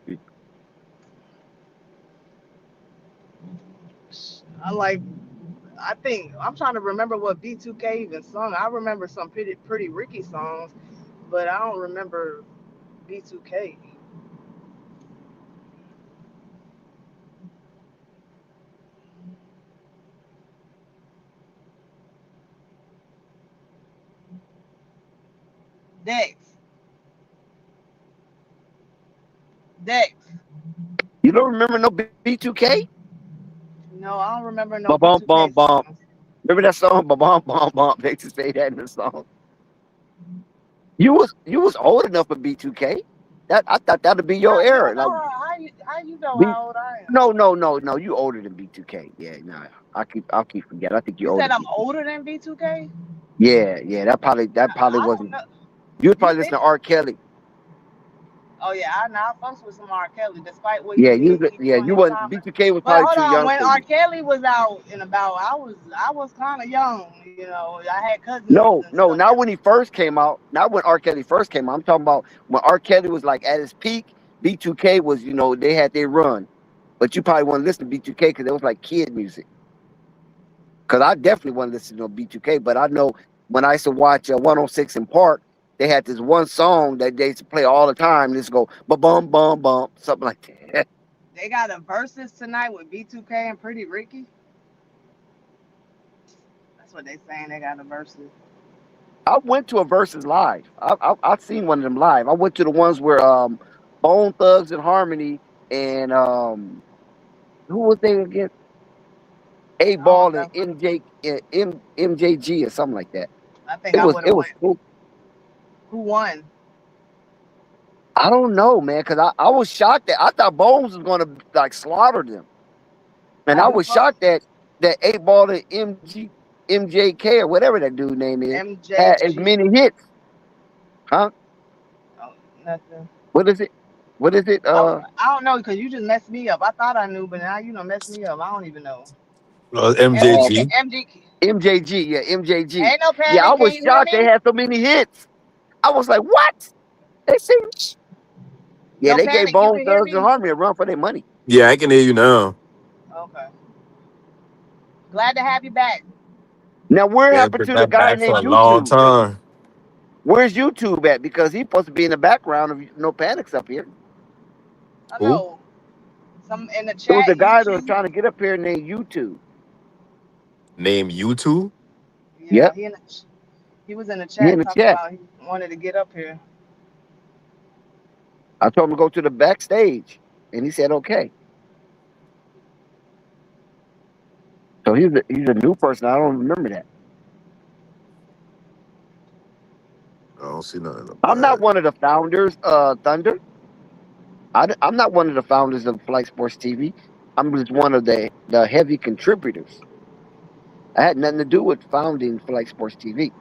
I like. I think I'm trying to remember what B2K even sung. I remember some pretty Ricky songs, but I don't remember B2K. Dex, Dex. You don't remember no B2K? No, I don't remember no Ba bum B2K bum bum. songs. Remember that song? Ba bum bum bum. They used to say that in the song. You was old enough for B2K. That I thought that'd be your How you era. don't know Like how you know B. how old I am? No. You older than B2K. Yeah, no. I'll keep forgetting. I think you You older said than I'm B2K. older than B2K? Yeah. That probably I don't wasn't. know. You would You probably listen think? to R. Kelly. Oh yeah, I now fucks with some R. Kelly, despite what Yeah, he doing you his wasn't time. B2K was But probably hold too on, young when for R. you. Kelly was out and about, I was kind of young. You know, I had cousins No, and no, stuff not that. when he first came out. Not when R. Kelly first came out. I'm talking about when R. Kelly was like at his peak. B2K was, they had their run. But you probably want to listen to B2K because it was like kid music. Because I definitely want to listen to B2K. But I know when I used to watch 106 in Park, they had this one song that they used to play all the time. This go ba bum bum bum, something like that. They got a versus tonight with B2K and Pretty Ricky. That's what they saying. They got a versus. I went to a versus live. I've seen one of them live. I went to the ones where Bone Thugs and Harmony and who was they against? A I don't Ball and remember. MJG or something like that. I think It I was would it have was went. cool. Who won? I don't know, man, because I was shocked that I thought Bones was gonna like slaughter them. And I I do was fuck shocked that 8 Ball and MJK or whatever that dude name is had as MJG. many hits. Huh? Oh, nothing. What is it? What is it? I don't know because you just messed me up. I thought I knew, but now you know messed me up. I don't even know. MGK, MJG. MGK. MJG, yeah, MJG. Ain't no Yeah, I panic. Can was you hear shocked they me? had so many hits. I was like, what? They seem yeah, No they gave panic. You Bone can hear Thugs and me? Harmony a run for their money. Yeah, I can hear you now. Okay. Glad to have you back. Now, where Yeah, happened been to the back guy back for a named long YouTube? time. Where's YouTube at? Because he's supposed to be in the background of No Panics up here. I Who? know some in the There was chat. a guy that was YouTube. trying to get up here named YouTube. Name YouTube? Yeah, Yep, he was in the he in chat the talking chat. about he wanted to get up here. I told him to go to the backstage, and he said okay. So he's a new person. I don't remember that. I don't see nothing in the I'm not back. one of the founders, Thunder. I'm not one of the founders of Flight Sports TV. I'm just one of the heavy contributors. I had nothing to do with founding Flight Sports TV.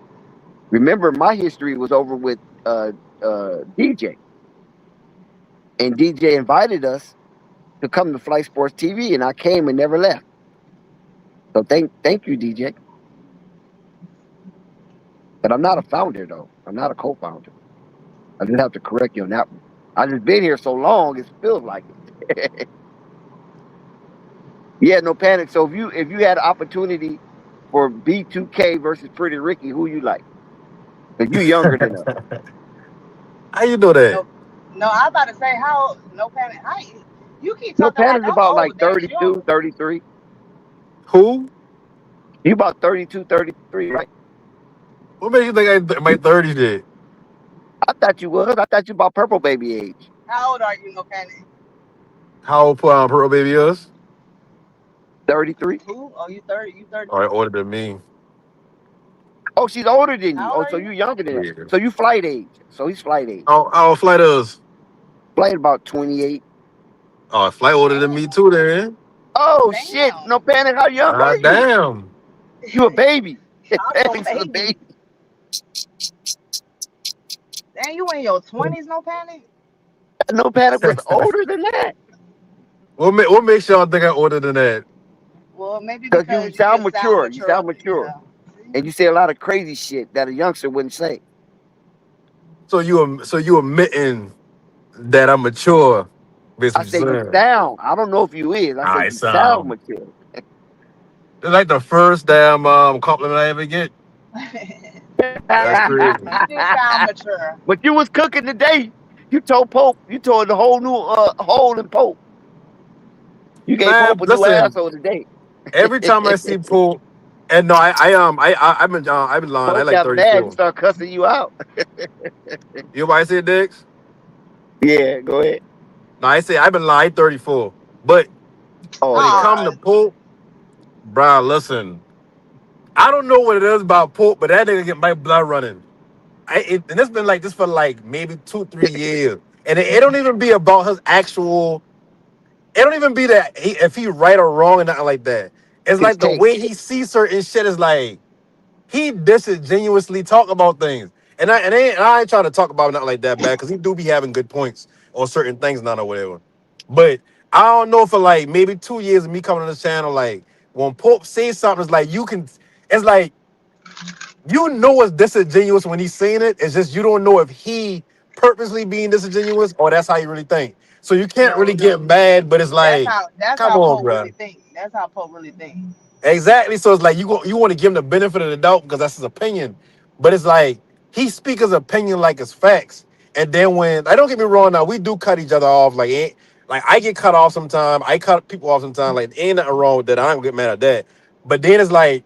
Remember, my history was over with DJ, and DJ invited us to come to Flight Sports TV, and I came and never left. So thank you, DJ. But I'm not a founder though. I'm not a co-founder. I just have to correct you on that one. I just been here so long, it feels like it. Yeah, no panic. So if you had an opportunity for B2K versus Pretty Ricky, who you like? Because you younger than us. How you know that? No, no, I about to say how no panic. How you keep No talking like panic's I'm about like old? That's 32, young. 33. Who? You about 32, 33, right? What makes you think my 30s did? I thought you was. I thought you about purple baby age. How old are you, no panic? How old Pearl Baby is? 33. Who? Oh, you 30? You All right, 33? older than me. Oh, she's older than you. How old Oh, are so you? you younger than that. Yeah. So you flight age. So he's flight age. How flight is? Flight about 28. Oh, flight older than me Damn, too then. Oh shit. No damn. panic. How young are God you? damn. You a baby. I'm your Panic's a baby. baby. Damn, you in your 20s, no panic? No panic was older than that. What makes y'all think I'm older than that? Well, maybe Because you because you sound just sound mature. You mature. sound mature. Yeah. See? And you say a lot of crazy shit that a youngster wouldn't say. So you admitting that I'm mature, I basically say you saying. sound. I don't know if you is. I All say right, you sound so mature. it's like the first damn compliment I ever get. That's crazy. You do sound mature. But you was cooking today. You told Pope. You told the whole new hole in Pope. You gave Man, Pope a new listen. asshole today. Every time I see Pool, and no, I've been lying. I Pope like got mad and 34. started cussing you out. You know why I said Dix? Yeah, go ahead. No, I say I've been lying 34. But Oh when it yeah. come to Ah, Pool, bro, listen. I don't know what it is about Pool, but that nigga get my blood running. And it's been like this for like maybe 2, 3 years. And it don't even be about his actual. It don't even be that if he right or wrong and nothing like that. It's His like the take. way he sees certain shit is like he disingenuously talk about things. And I ain't trying to talk about nothing like that bad because he do be having good points on certain things now or whatever. But I don't know for like maybe 2 years of me coming on this channel, like when Pope says something, it's like it's like you know it's disingenuous when he's saying it. It's just you don't know if he purposely being disingenuous or that's how you really think. So you can't really no, get mad, but it's like, that's come how on, Pope bro. really think. That's how Pope really think. Exactly. So it's like you want to give him the benefit of the doubt because that's his opinion. But it's like he speaks his opinion like it's facts. And then when I don't get me wrong now, we do cut each other off. Like I get cut off sometimes. I cut people off sometimes. Like ain't nothing wrong with that. I don't get mad at that. But then it's like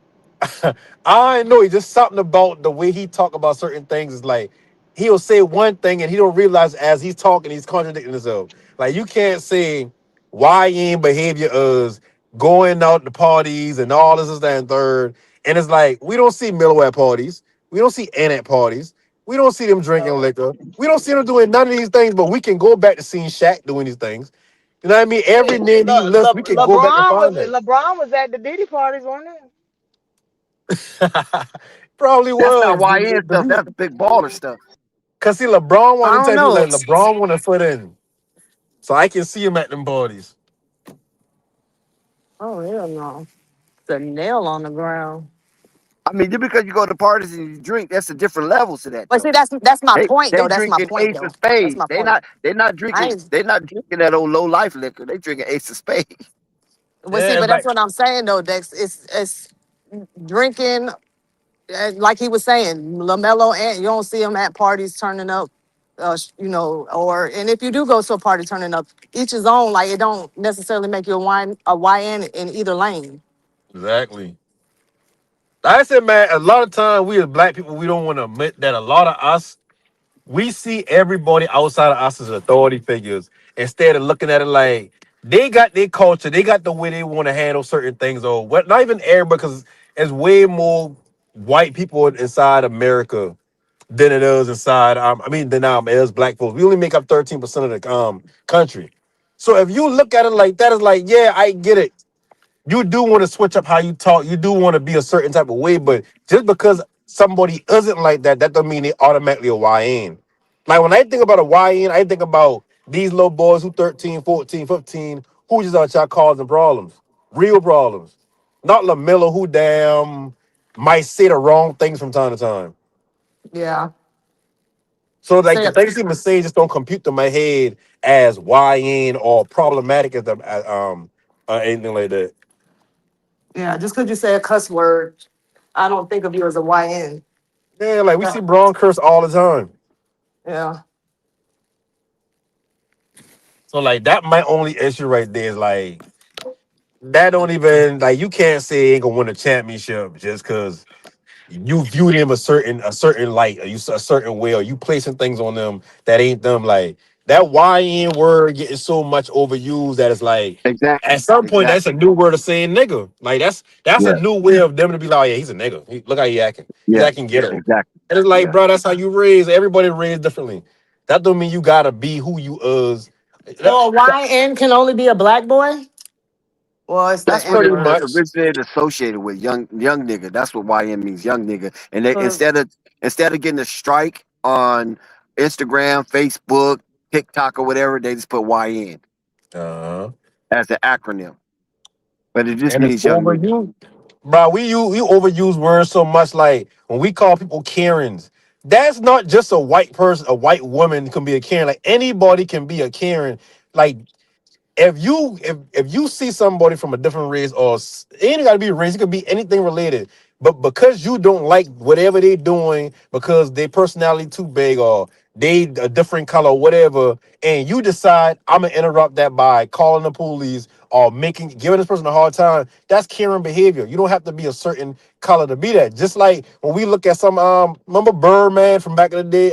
I know it's just something about the way he talk about certain things is like he'll say one thing and he don't realize as he's talking he's contradicting himself. Like you can't say YN behavior is going out to parties and all this is that and third. And it's like we don't see Miller at parties. We don't see Ann at parties. We don't see them drinking liquor. We don't see them doing none of these things, but we can go back to seeing Shaq doing these things. You know what I mean? Every name he lists, we can go back and find that. LeBron was at the Diddy parties, wasn't it? Probably That's not was. YN stuff. That's big baller stuff. Cause see, LeBron I wanted to don't tell people know. like LeBron want to foot in, so I can see him at them parties. Oh hell no. The nail on the ground. I mean, just because you go to parties and you drink, that's a different level to that But see, though. that's my point They though. That's my drinking point Ace of though. That's Spades. my point. I ain't, They not drinking that old low life liquor. They drinking Ace of Spades. but see, Yeah, but it's that's like what I'm saying though. Dex, it's drinking, like he was saying, Lamelo, and you don't see him at parties turning up. Or and if you do go to a party turning up, each his own. Like it don't necessarily make you a YN in either lane. exactly. Like I said, man, a lot of times we as black people we don't want to admit that a lot of us we see everybody outside of us as authority figures instead of looking at it like they got their culture, they got the way they want to handle certain things. Or what? Not even everybody, because there's way more white people inside America than it is inside. I mean, than as black folks. We only make up 13% of the country. So if you look at it like that, it's like, yeah, I get it. You do want to switch up how you talk. You do want to be a certain type of way, but just because somebody isn't like that, that don't mean they automatically a YN. Like when I think about a YN, I think about these little boys who 13, 14, 15, who just out y'all causing problems. Real problems. Not LaMelo who damn might say the wrong things from time to time. Yeah. So like Say the it. things he was saying just don't compute to my head as YN or problematic as anything like that. Yeah. Just because you say a cuss word, I don't think of you as a YN. Yeah, like we Yeah. see Braun curse all the time. Yeah. So like that my only issue right there is like that don't even like you can't say he ain't gonna win a championship just because you view them a certain light or you a certain way or you placing things on them that ain't them like that YN word getting so much overused that it's like at Exactly. some point that's a Exactly. new word of saying nigga. Like that's a Yeah. new way of them to be like, oh, yeah, he's a nigga. Look how he acting. He's Yeah. acting ghetto. Exactly. And it's like, Yeah. bro, that's how you raise. Everybody raised differently. That don't mean you gotta be who you is. So a YN can only be a black boy? Well, it's the That's N what Pretty it word. much. originated associated with young nigga. That's what YN means, young nigga. And they So, instead of getting a strike on Instagram, Facebook, TikTok, or whatever, they just put YN Uh-huh. as an acronym. But it just And it's means young nigga. overused. Bro, we overuse words so much. Like when we call people Karens, that's not just a white person, a white woman can be a Karen. Like anybody can be a Karen. Like if you see somebody from a different race or it ain't gotta be race, it could be anything related. But because you don't like whatever they doing because their personality too big or they a different color or whatever, and you decide I'm gonna interrupt that by calling the police or giving this person a hard time, that's Karen behavior. You don't have to be a certain color to be that. Just like when we look at some remember Birdman from back in the day,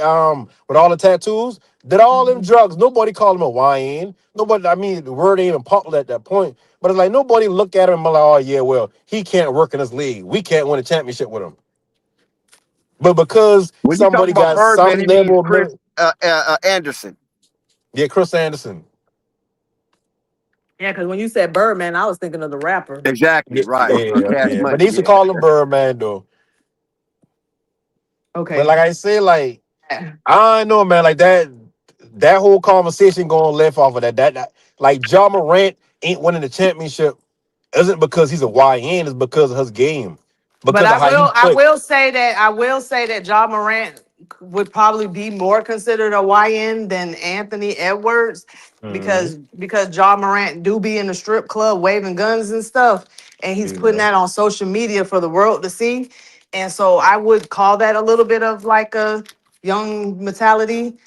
with all the tattoos, did all them drugs, nobody called him a YN. Nobody, I mean, the word ain't even popular at that point. But it's like nobody look at him and be like, oh yeah, well, he can't work in this league. We can't win a championship with him. But because When you talk somebody about got some Birdman, he means level of Chris Anderson. yeah, Chris Anderson. yeah, because when you said Birdman, I was thinking of the rapper. Exactly Yeah, right. yeah, Cash yeah. But they Money. used to Yeah. call him Birdman though. But Okay. like I say, like I don't know, man. Like that whole conversation going left off of that like John Morant ain't winning the championship isn't because he's a YN, it's because of his game. But Because of how he I play. will say that John Morant would probably be more considered a YN than Anthony Edwards Mhm. because John Morant do be in the strip club waving guns and stuff, and he's putting Yeah. that on social media for the world to see. And so I would call that a little bit of like a young mentality.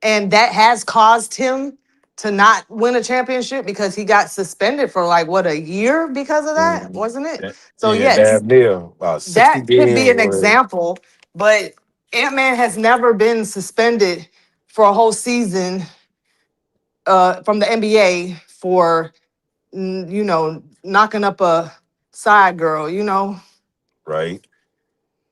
And that has caused him to not win a championship because he got suspended for like what, a year because of that, Mhm. wasn't it? So Yeah, yes, damn near about 60 that could be games. an example, but Ant-Man has never been suspended for a whole season from the NBA for knocking up a side girl, Right.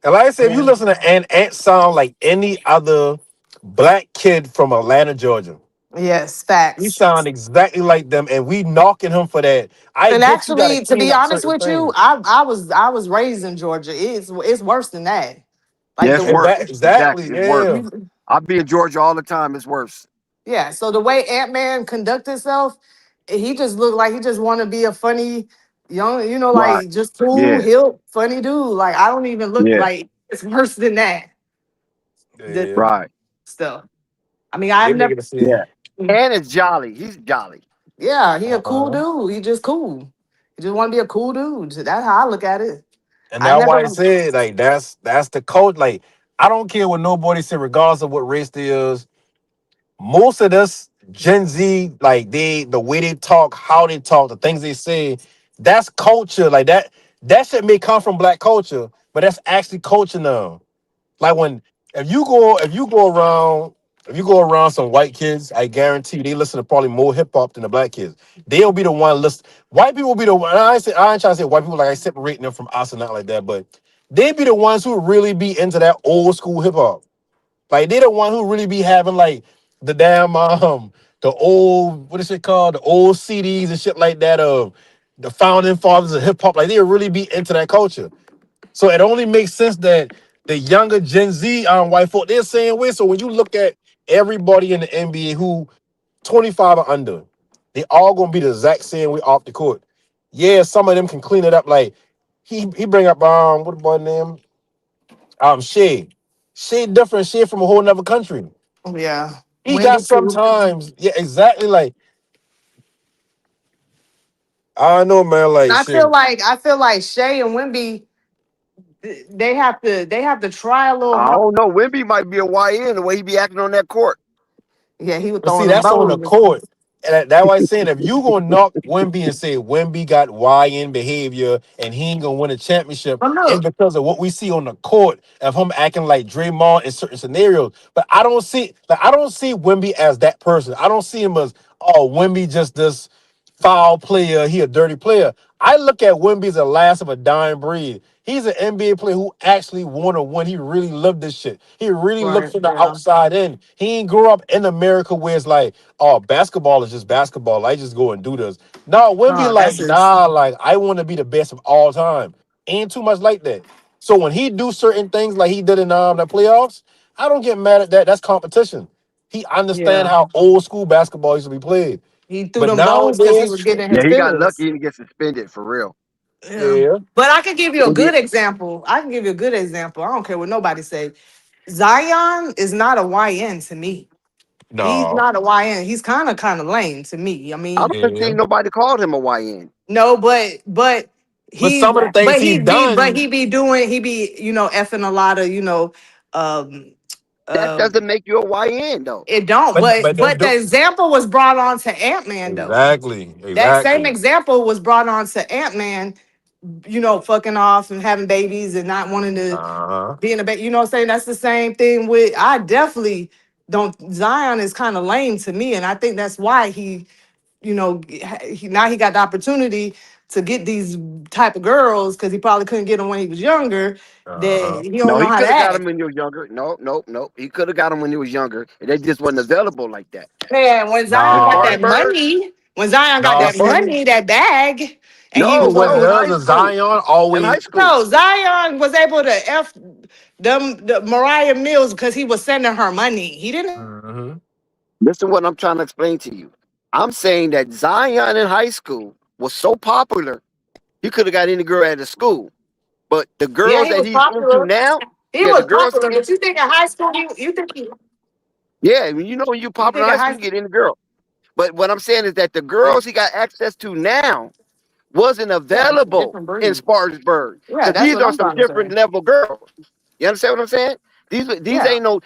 And like I said, if you Yeah. listen to Ant sound like any other black kid from Atlanta, Georgia. Yes, He facts. sound exactly like them, and we knocking him for that. I And get you got to actually, to clean be up honest certain with you, things. I was raised in Georgia. It's worse than that. Yeah, Like it's the worse. Exactly, Exactly, it's worse. yeah. you, I be in Georgia all the time. It's worse. yeah. So the way Ant-Man conduct himself, he just looked like he just want to be a funny young, Right. like just cool, Yeah. hip, funny dude. Like I don't even look Yeah. like it's worse than that. The Yeah. Right. stuff. I mean, They I've never. making it seem. Yeah. And it's jolly. He's jolly. Yeah, he a cool Uh-huh. dude. He just cool. He just want to be a cool dude. So that's how I look at it. And I that's why I never. said like that's the code. Like I don't care what nobody say, regardless of what race they is. Most of this Gen Z, like the way they talk, how they talk, the things they say, that's culture. Like that shit may come from black culture, but that's actually culture now. Like when if you go around some white kids, I guarantee you they listen to probably more hip hop than the black kids. They'll be the one listen. White people will be the one. I ain't trying to say white people like I separating them from us and not like that, but they be the ones who really be into that old school hip hop. Like they the one who really be having like the damn the old, what is it called, the old CDs and shit like that of the founding fathers of hip hop. Like they really be into that culture. So it only makes sense that the younger Gen Z white folk, they're saying way. So when you look at everybody in the NBA who 25 or under, they all gonna be the exact same way off the court. Yeah, some of them can clean it up. Like he bring up what the boy name? Shea. Shea different. Shea from a whole nother country. Yeah, He got Wendy too. sometimes, yeah, exactly. Like I know, man. And Like I shit. feel like Shay and Wimby, they have to try a little I hard. don't know. Wimby might be a YN the way he be acting on that court. Yeah, he was But throwing see, them that's on the bows. court. And that's why I'm saying if you gonna knock Wemby and say Wemby got YN behavior and he ain't gonna win a championship, But it's look, because of what we see on the court of him acting like Draymond in certain scenarios. But I don't see Wemby as that person. I don't see him as Wemby just this foul player, he a dirty player. I look at Wemby as the last of a dying breed. He's an NBA player who actually want to win. He really loved this shit. He really looked right? from the Yeah. outside in. He ain't grew up in America where it's like, oh, basketball is just basketball. I just go and do this. No, Wemby No, that's like, it. nah, like I want to be the best of all time. Ain't too much like that. So when he do certain things like he did in the playoffs, I don't get mad at that. That's competition. He understand Yeah, how old school basketball used to be played. he threw But them bones because he was nowadays, getting Yeah, his he got feelings. lucky and get suspended for real. Yeah, yeah, but I can give you a India- good example. I can give you a good example. I don't care what nobody say. Zion is not a YN to me. He's no, not a YN. He's kind of lame to me. I I mean, don't yeah. think nobody called him a YN. no, but But he some of the things but he he done, be doing effing a lot of um That um doesn't make you a YN though. it don't, but but the example was brought on to Ant-Man though. exactly, That same exactly. example was brought on to Ant-Man, fucking off and having babies and not wanting to Uh huh. be in a baby. You know what I'm saying? That's the same thing with, I definitely don't, Zion is kind of lame to me. And I think that's why now he got the opportunity to get these type of girls because he probably couldn't get them when he was younger, Uh that huh. he don't No, know he how to could have got act. him when he was younger. No, no, no. He could have got him when he was younger. And they just wasn't available like that. Man, when Zion And got No, that Spartanburg? money, when Zion got no. that See, money, that bag, and he see No, was what no, on. in does high a school. Zion In high always. school. No, Zion was able to F the Mariah Mills because he was sending her money. He didn't. Hmm. Listen what I'm trying to explain to you. I'm saying that Zion in high school was so popular, he could have got any girl at the school. But the Yeah, girls he that was he's into popular. now, He yeah, the was girls popular, he, but you think in high school, yeah, you know when you you popular think in in high high school, you school, get any girl. But what I'm saying is that the yeah, girls he got access to now wasn't yeah, it's a available different in breed. Spartanburg Yeah, because that's these what are I'm some trying to say. different level girls. You understand what I'm saying? These Yeah. ain't no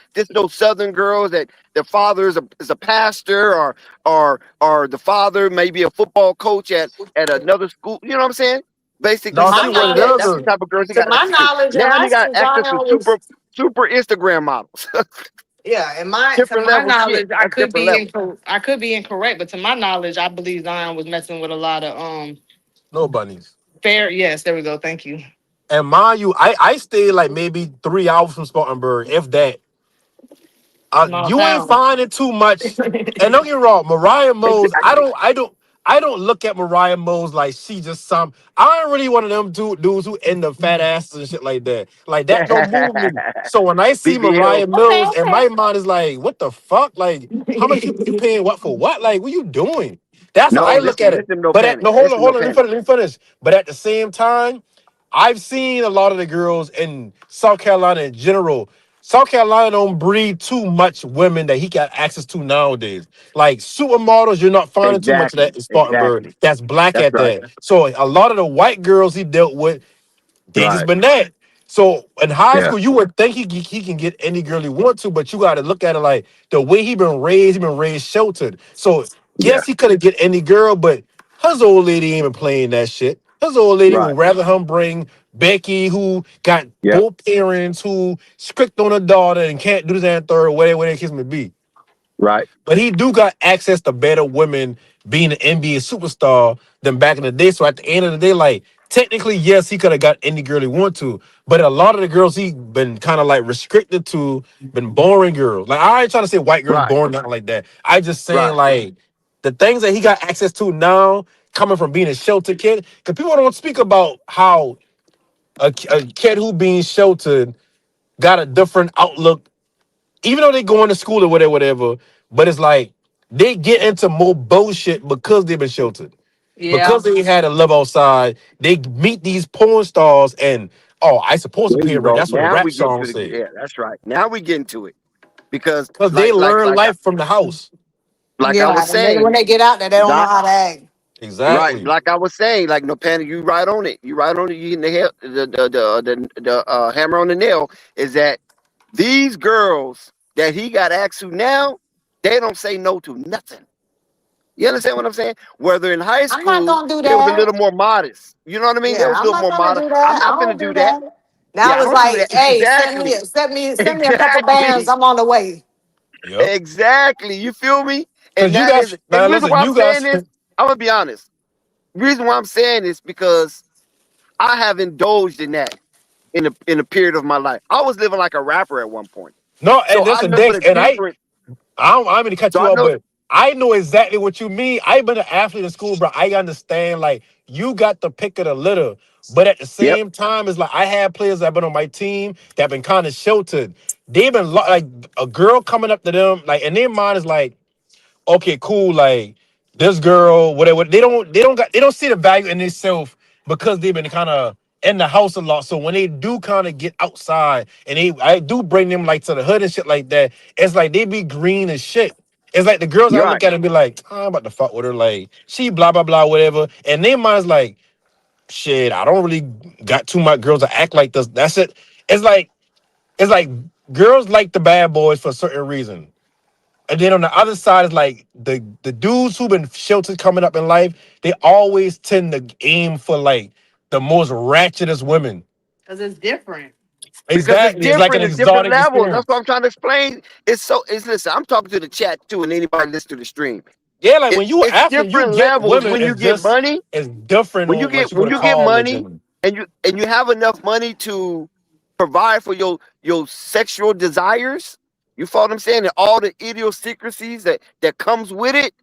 Southern girls that their father is a pastor, or the father may be a football coach at another school. You know what I'm saying? To Basically, Now my see stuff like what it that. knowledge, That's is. the type of girls he to got my access to. knowledge, in Now high he got school, access to Zion was super Instagram models. yeah. In my to Different my level shit. knowledge, That's different level. I could be incorrect, but to my knowledge, I believe Zion was messing with a lot of No bunnies. fair. Yes, there we go. Thank you. And mind you, I stayed like maybe 3 hours from Spartanburg, if that. Small You ain't town. finding too much. And don't get me wrong, Mariah Mose. Exactly. I don't look at Mariah Mose like she just some. I ain't really one of them dudes who end up fat asses and shit like that. Like that don't move me. So when I see BBL. Mariah Okay, Mills, and my mind is like, what the fuck? Like, how much you okay. paying what for what? Like, what you doing? That's how No, I look at listen, it. listen, no But at panic. no, hold on, Listen, no hold on, panic. let me finish. But at the same time, I've seen a lot of the girls in South Carolina in general. South Carolina don't breed too much women that he got access to nowadays. Like supermodels, you're not finding too much of Exactly. that in Spartanburg. Exactly. That's black That's at right. that. So a lot of the white girls he dealt with, they just Right. been that. So in high Yeah. school, you would think he can get any girl he want to, but you got to look at it like the way he been raised sheltered. So Yeah. yes, he couldn't get any girl, but his old lady ain't been playing that shit. His old lady Right. would rather him bring Becky, who got Yeah. both parents, who strict on her daughter and can't do this and third, whatever the case may be. Right. But he do got access to better women being an NBA superstar than back in the day. So at the end of the day, like technically, yes, he could have got any girl he want to. But a lot of the girls he been kind of like restricted to, been boring girls. Like I ain't trying to say white girls Right. boring, nothing like that. I just saying Right. like the things that he got access to now, coming from being a sheltered kid. Because people don't speak about how a kid who being sheltered got a different outlook even though they going to school or whatever, but it's like they get into more bullshit because they've been sheltered. Yeah. Because they had a love outside, they meet these porn stars and oh, I supposed to There pay you rent. go. That's what a Now rap we get song to the say. yeah. That's right. Now we get into it because Because they learn life from the house. like I Yeah. was And then saying, when they get out there, they don't know how to act. right, Exactly. like I was saying, like no panic, you right on it. You right on it. You hitting the hammer on the nail. Is that these girls that he got asked to now? They don't say no to nothing. You understand what I'm saying? Whether in high I'm not school gonna do they was a that. little more modest. You know what I mean? They Yeah, was a I'm little not more gonna modest. do I'm that. I not finna don't do do that. that. Now Yeah, I it's don't do like, that. hey, Exactly. send me a couple bands. Exactly. I'm on the way. Yep. Exactly. You feel me? And Because you that is, guys, and now the reason listen, why I'm you saying guys, this, I'm gonna be honest. The reason why I'm saying this because I have indulged in that in a period of my life. I was living like a rapper at one point. no, So and I listen, know Dex, the and difference. I'm gonna cut So you I off, know but I know exactly what you mean. I've been an athlete in school, bro. I understand, like, you got the pick of the litter, but at the yep, same time, it's like I had players that have been on my team that have been kind of sheltered. They've been like a girl coming up to them, like, and their mind is like, okay, cool, like this girl, whatever. They don't see the value in themselves because they've been kind of in the house a lot. So when they do kind of get outside and I do bring them like to the hood and shit like that, it's like they be green as shit. It's like the girls I you're look right. at and be like, "Oh, I'm about to fuck with her, like she blah blah blah, whatever. And their mind's like, shit, I don't really got too much girls to act like this. That's it. It's like it's like girls like the bad boys for a certain reason. And then on the other side is like the dudes who've been sheltered coming up in life, they always tend to aim for like the most ratchetest women. Because it's different. Because it's Exactly. It's like an different. It's different exotic levels. That's what experience. I'm trying to explain. It's listen, I'm talking to the chat too, and anybody listen to the stream. Yeah, like when you It's athlete, you different get levels women. when you get money. It's different on what you When go to you get college money and and you have enough money to provide for your sexual desires, you follow what I'm saying? And all the idiosyncrasies that comes with it,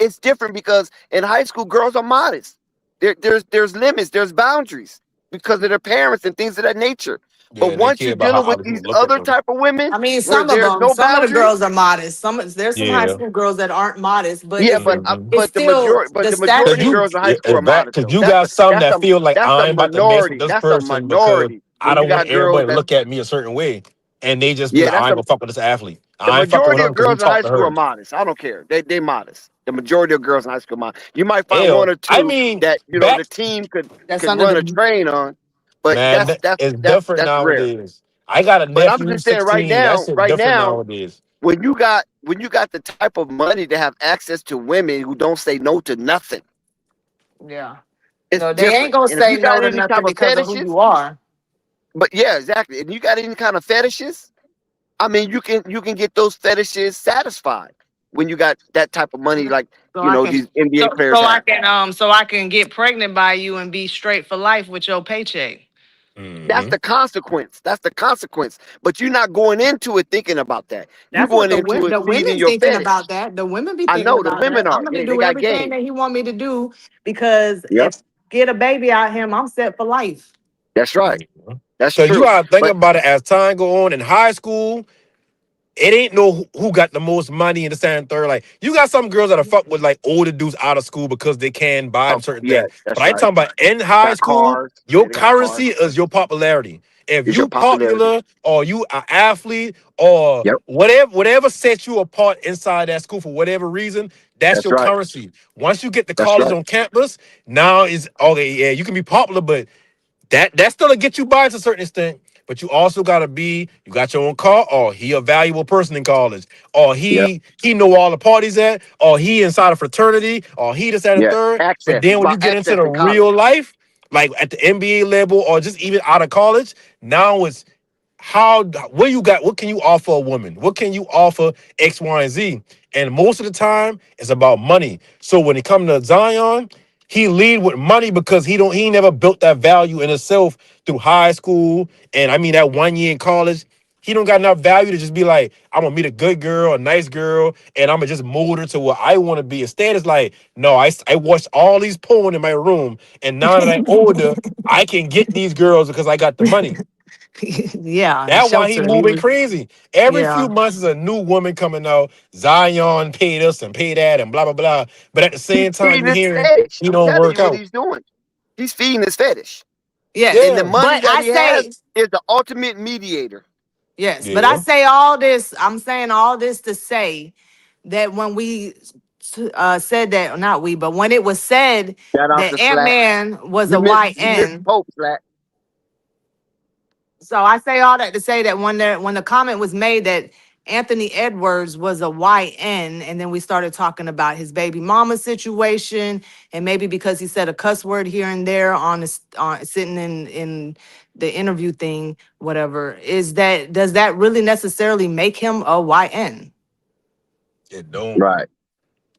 it's different because in high school girls are modest. There's limits, there's boundaries because of their parents and things of that nature. yeah, But and they once care you're about how dealing with other these people look at other them. type of women I mean, where some of there's them, no some of the boundaries, girls are modest. There's some high Yeah. school girls that aren't modest, but yeah, Mhm. it's but the still majority but the the Cause majority of statute. you, girls in high yeah, school are modest cause though. you got some that feel like That's a I'm about to mess with minority. this That's a person because minority. I When you don't want got girls everybody to that look at me a certain way, and they just be yeah, like, that's I ain't a gonna fuck with this athlete. the I ain't fucking with majority him of because he girls in talked high to school are her. modest. I don't care. They modest. The majority of girls in high school are modest. You might find one Hell, or I two mean, that back the team That's could under run a the train on, but man, it's different that's rare. nowadays. I got a But I'm nephew, just saying right 16. That now, shit right different now, nowadays. when you got the type of money to have access to women who don't say no to nothing, Yeah. it's No, they ain't different. gonna And if say you no got to any nothing type of because of who fetishes, you are. but yeah, exactly. And you got any kind of fetishes, I mean, you can get those fetishes satisfied when you got that type of money, like So I can these NBA so players so I have. can so I can get pregnant by you and be straight for life with your paycheck. That's Hmm. the consequence. That's the consequence. But you're not going into it thinking about that. You're That's what going into it the feeding women your thinking fetish. about that. The women be I thinking know the about that. women I'm are. gonna They do got everything game. that he want me to do because Yep. if get a baby out him, I'm set for life. That's right. That's Because you true. gotta think But about it as time go on in high school. It ain't no who got the most money in the second and third. Like you got some girls that are fuck with like older dudes out of school because they can buy oh certain yeah, things. But that's I right. talking about in high Got school, cars. your Yeah, they got cars. currency is your popularity. If It's your you popularity. popular or you an athlete or Yep. whatever sets you apart inside that school for whatever reason, that's That's your right. currency. Once you get to That's college right. on campus, now is okay. Yeah, you can be popular, but that's still to get you by to a certain extent. But you also gotta be, you got your own car, or he a valuable person in college, or Yep. he know all the parties at, or he inside a fraternity, or he this, that, and Yeah. third. But Access. then It's when about you get into access the in college. real life, like at the NBA level, or just even out of college, now it's how what you got, what can you offer a woman, what can you offer X, Y, and Z, and most of the time it's about money. So when it comes to Zion, he lead with money because he never built that value in himself through high school, and I mean that 1 year in college. He don't got enough value to just be like, I'm gonna meet a good girl, a nice girl, and I'm gonna just mold her to what I want to be. Instead, it's like, no, I watched all these porn in my room, and now that I'm older, I can get these girls because I got the money. Yeah, and That's why he shelter. He moving was crazy. Every yeah. few months is a new woman coming out. Zion paid us and paid that and blah blah blah. But at the He's same time, feeding you his hearing fetish. he I'm don't telling work you what out. he's doing. He's feeding his fetish. And Yes. the Yeah, money But that I he has say is the ultimate mediator. yes, but I yeah. say all this, I'm saying all this to say that when we said that, not we, but when it was said Shout out that to Ant Slack. Man was You a missed you missed YN, Pope, Slack. so I say all that to say that when the comment was made that Anthony Edwards was a YN, and then we started talking about his baby mama situation, and maybe because he said a cuss word here and there on his sitting in the interview thing, whatever, does that really necessarily make him a YN? It don't. Right.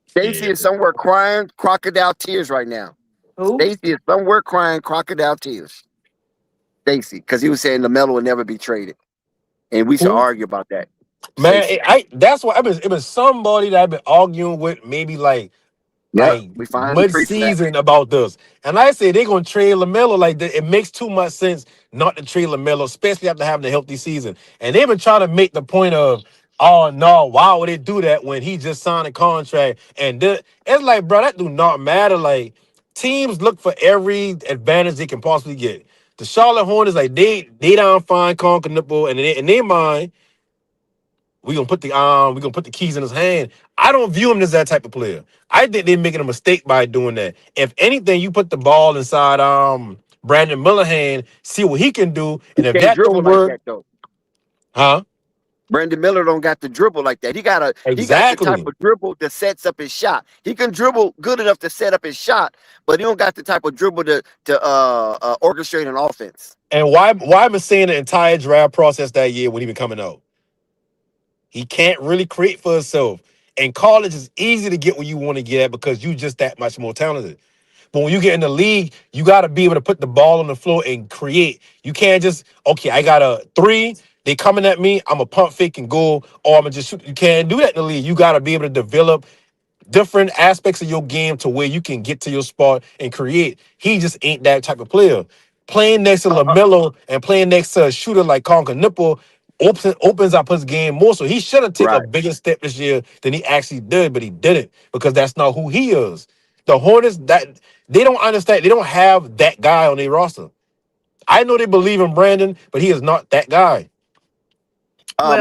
Stacy Yeah. is somewhere crying crocodile tears right now. Who? Stacy is somewhere crying crocodile tears. Stacy, because he was saying Lamelo will never be traded. And we should Who? argue about that. Man, Stacy. I that's why it been somebody that I've been arguing with maybe Yep. like We finally preached that. mid-season about this. And I say they're gonna trade LaMelo like that. It makes too much sense not to trade LaMelo, especially after having a healthy season. And they've been trying to make the point of, oh no, why would they do that when he just signed a contract? And it's like, bro, that do not matter. Like teams look for every advantage they can possibly get. The Charlotte Hornets, like they don't find Conquer Nipple, and in their mind, we gonna put the keys in his hand. I don't view him as that type of player. I think they're making a mistake by doing that. If anything, you put the ball inside Brandon Miller hand, see what he can do, He and if can't that dribble don't like work, that though. huh? Brandon Miller don't got the dribble like that. He got the type Exactly. of dribble that sets up his shot. He can dribble good enough to set up his shot, but he don't got the type of dribble to orchestrate an offense. And why I've been saying the entire draft process that year when he been coming out, he can't really create for himself. And college is easy to get where you want to get at because you just that much more talented. But when you get in the league, you got to be able to put the ball on the floor and create. You can't just, okay, I got a three. They coming at me. I'm a pump fake and go, or I'm gonna just shoot. You can't do that in the league. You got to be able to develop different aspects of your game to where you can get to your spot and create. He just ain't that type of player. Playing next to Uh, LaMelo and playing next to a shooter like Conker Nipple opens up his game more. So he should have taken a right. bigger step this year than he actually did, but he didn't because that's not who he is. The Hornets, that they don't understand. They don't have that guy on their roster. I know they believe in Brandon, but he is not that guy. Well,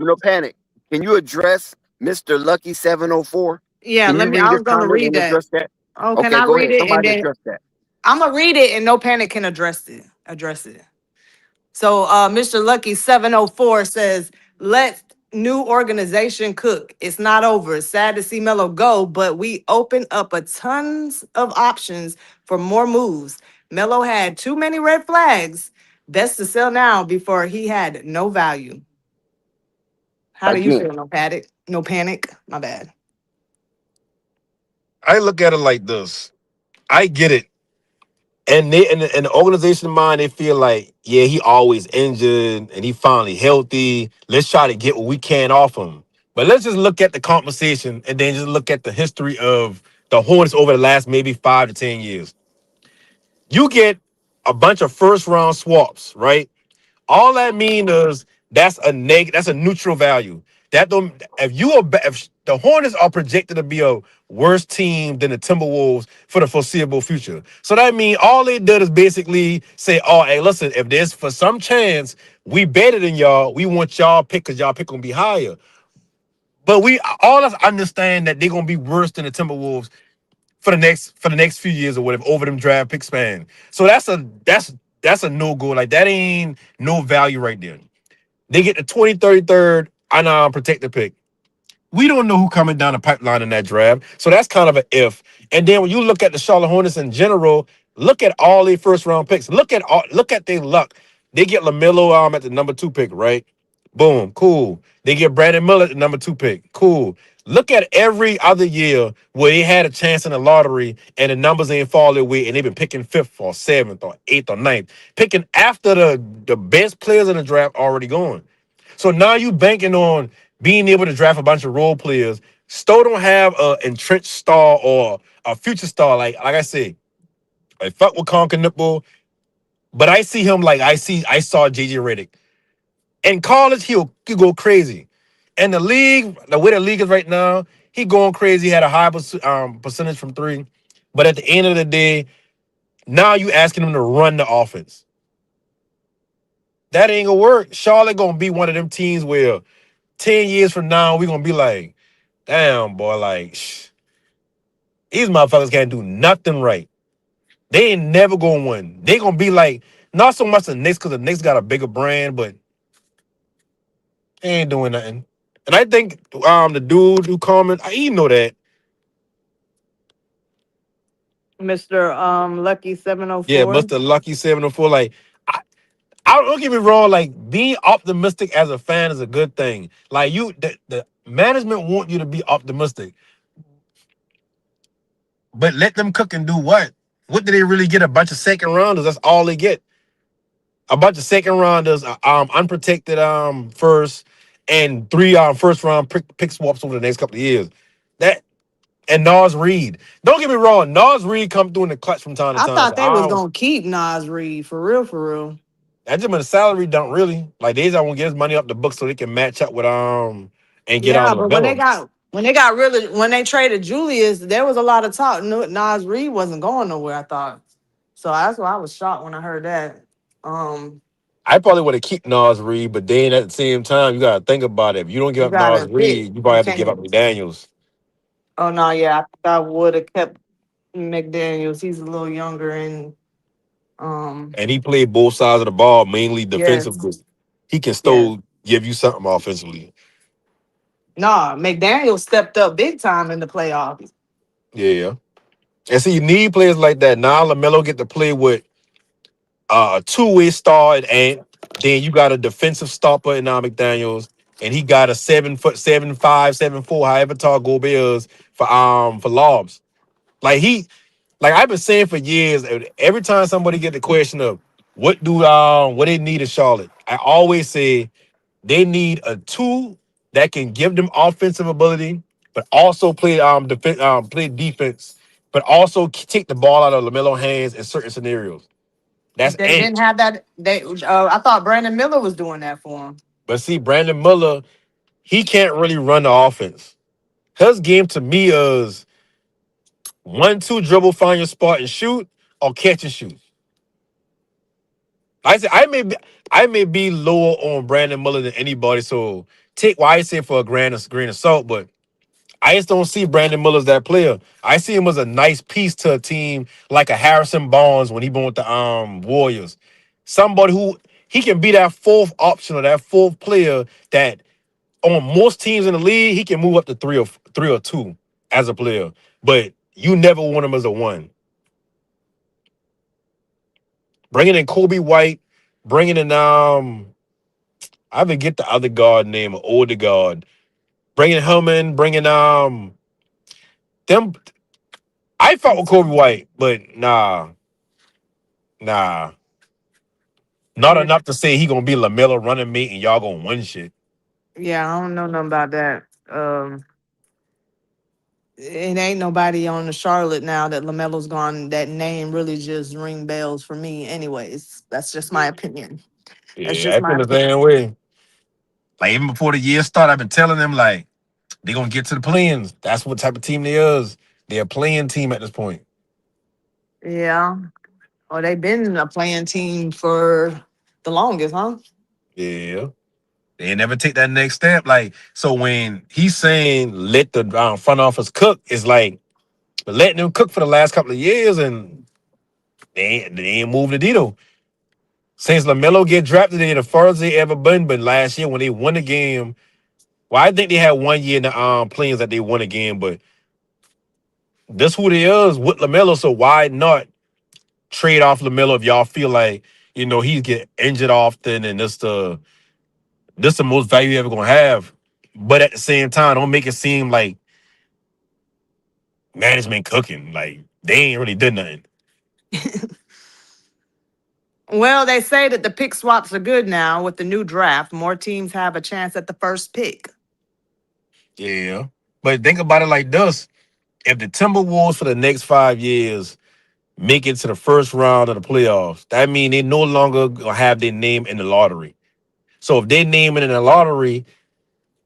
No panic. Can you address Mr. Lucky 704? yeah, Can you read I his was gonna comment read and that. address that? Oh, can Okay, I go read ahead. it and Somebody then address that. I'm gonna read it and no panic can address it. So Mr. Lucky 704 says, let new organization cook. It's not over. It's sad to see Melo go, but we open up a tons of options for more moves. Melo had too many red flags. Best to sell now before he had no value. How do you Again, feel? No panic? No panic? My bad. I look at it like this. I get it. And they and the organization mind, they feel like, yeah, he always injured and he finally healthy. Let's try to get what we can off him. But let's just look at the compensation and then just look at the history of the Hornets over the last maybe 5 to 10 years. You get a bunch of first round swaps, right? All that means is that's a neutral value. That don't if the Hornets are projected to be a worse team than the Timberwolves for the foreseeable future. So that means all they did is basically say, oh, hey, listen, if there's for some chance we better than y'all, we want y'all pick because y'all pick gonna be higher. But we all of us understand that they're gonna be worse than the Timberwolves for the next few years or whatever over them draft pick span. So that's a no go. Like that ain't no value right there. They get the 2033rd unprotected pick. We don't know who coming down the pipeline in that draft. So that's kind of an if. And then when you look at the Charlotte Hornets in general, look at all their first round picks. Look at their luck. They get Lamelo at the number 2 pick, right? Boom, cool. They get Brandon Miller at the number 2 pick. Cool. Look at every other year where they had a chance in the lottery and the numbers ain't fall their way and they've been picking fifth or seventh or eighth or ninth, picking after the best players in the draft already gone. So now you banking on being able to draft a bunch of role players. Stowe don't have a entrenched star or a future star. Like I said, I fuck with Conker Nipple, but I see him like I saw JJ Redick. In college, he'll go crazy. And the league, the way the league is right now, he going crazy. He had a high percentage from three. But at the end of the day, now you asking him to run the offense. That ain't gonna work. Charlotte gonna be one of them teams where 10 years from now, we're gonna be like, damn, boy, like, these motherfuckers can't do nothing right. They ain't never gonna win. They gonna be like, not so much the Knicks, because the Knicks got a bigger brand, but they ain't doing nothing. And I think the dude who comment, he know that. Mr. Lucky Yeah, 704. Mr. Lucky 704. Like, I, I don't get me wrong, like being optimistic as a fan is a good thing. Like the management want you to be optimistic, but let them cook and do what? What do they really get? A bunch of second rounders. That's all they get. A bunch of second rounders, unprotected first, and three first round pick swaps over the next couple of years. That and Nas Reed. Don't get me wrong, Nas Reed come through in the clutch from time to I time. thought But they was gonna keep Nas Reed for real, for real. that just mean the salary don't really like they just want to get his money up the book so they can match up with and get Yeah, but when they LaMelo. got when they got really when they traded Julius, there was a lot of talk. Nas Reed wasn't going nowhere. I thought so. That's why I was shocked when I heard that. Um, I probably would have keep Nas Reed, but then at the same time, you gotta think about it. If you don't give you up got Nas to pick. Reed, you probably You have to give up can't. McDaniels. Oh no, yeah, I think I would have kept McDaniel's. He's a little younger and And he played both sides of the ball, mainly yes, defensively. He can yes. still give you something offensively. Nah, McDaniel stepped up big time in the playoffs. Yeah. And see, you need players like that. Now LaMelo get to play with a two-way star at Ant. Then you got a defensive stopper in McDaniels, and he got a 7 foot 7'5", 7'4", however tall Gobert is for lobs. Like like I've been saying for years, every time somebody get the question of what they need in Charlotte, I always say they need a two that can give them offensive ability, but also play defense, but also take the ball out of LaMelo hands in certain scenarios. That's They didn't Ant. have that. They I thought Brandon Miller was doing that for him. But see, Brandon Miller, he can't really run the offense. His game to me is 1-2 dribble, find your spot and shoot, or catch and shoot. I say I may be lower on Brandon Miller than anybody. So take what I say for a grain of salt, but I just don't see Brandon Miller as that player. I see him as a nice piece to a team like a Harrison Barnes when he went with the Warriors. Somebody who he can be that fourth option or that fourth player that on most teams in the league, he can move up to three or two as a player. But you never want him as a one. Bringing in Kobe White, bringing in I forget the other guard name, an older guard. Bringing him in, bringing them. I fought with Kobe White, but nah, not Yeah, enough to say he gonna be Lamelo running mate and y'all gonna win shit. yeah, I don't know nothing about that. It ain't nobody on the Charlotte now that Lamelo's gone. That name really just ring bells for me. Anyways, that's just my opinion. That's Yeah, just I my feel the opinion. same way. Like even before the year started, I've been telling them like they gonna get to the play-ins. That's what type of team they is. They're a playing team at this point. Yeah. Oh, they've been a playing team for the longest, huh? Yeah. They never take that next step. Like, so when he's saying let the front office cook, it's like letting them cook for the last couple of years and they ain't moved the needle. Since LaMelo get drafted, they the furthest they ever been. But last year when they won the game, well, I think they had 1 year in the play-ins that they won a game, but this who they is with LaMelo, so why not trade off LaMelo if y'all feel like, he's get injured often and this the most value you ever gonna have. But at the same time, don't make it seem like management cooking. Like they ain't really did nothing. Well, they say that the pick swaps are good now with the new draft. More teams have a chance at the first pick. Yeah. But think about it like this. If the Timberwolves for the next 5 years make it to the first round of the playoffs, that means they no longer gonna have their name in the lottery. So if they name it in the lottery,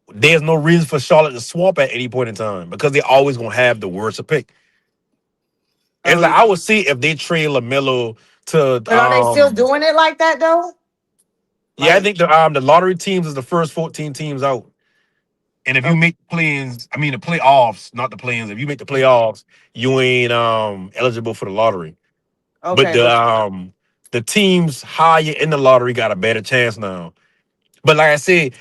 there's no reason for Charlotte to swap at any point in time because they always gonna have the worst pick. It's Oh, like I would see if they trade LaMelo to but are they still doing it like that though? yeah, I Like, think the lottery teams is the first 14 teams out. And if you oh, make play-ins, I mean the playoffs, not the play-ins. If you make the playoffs, you ain't eligible for the lottery. But okay, the teams higher in the lottery got a better chance now. But like I said,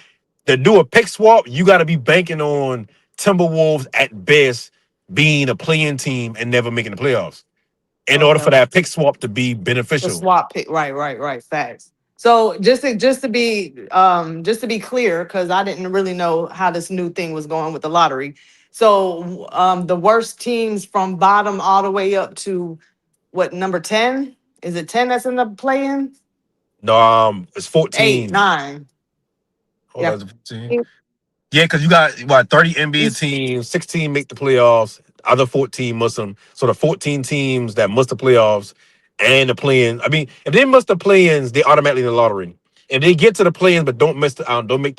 to do a pick swap, you got to be banking on Timberwolves at best being a playing team and never making the playoffs in order for okay. that pick swap to be The beneficial. swap pick, right, right, right. Facts. So just to be clear, because I didn't really know how this new thing was going with the lottery. So the worst teams from bottom all the way up to what, number 10? Is it 10 that's in the play-in? No, it's Eight, 14. nine. Hold Yeah. on, is it 14? Yeah, because you got what 30 NBA teams, 16 make the playoffs, other 14 must them. So the 14 teams that must the playoffs and the play-in. I mean, if they must the play-ins, they automatically in the lottery. If they get to the play-ins but don't make the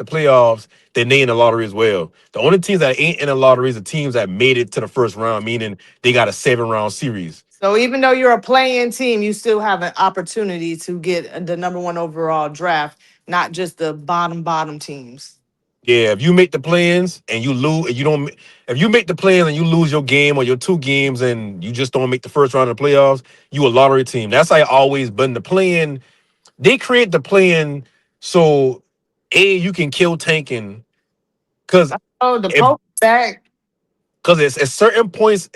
playoffs, then they in the lottery as well. The only teams that ain't in the lottery is the teams that made it to the first round, meaning they got a 7-round series. So even though you're a play-in team, you still have an opportunity to get the number one overall draft, not just the bottom teams. Yeah, if you make the plans and you lose, and you don't. If you make the plans and you lose your game or your two games and you just don't make the first round of the playoffs, you a lottery team. That's how I always been the plan. They create the plan so you can kill tanking because Oh, the if poke back. it's at certain points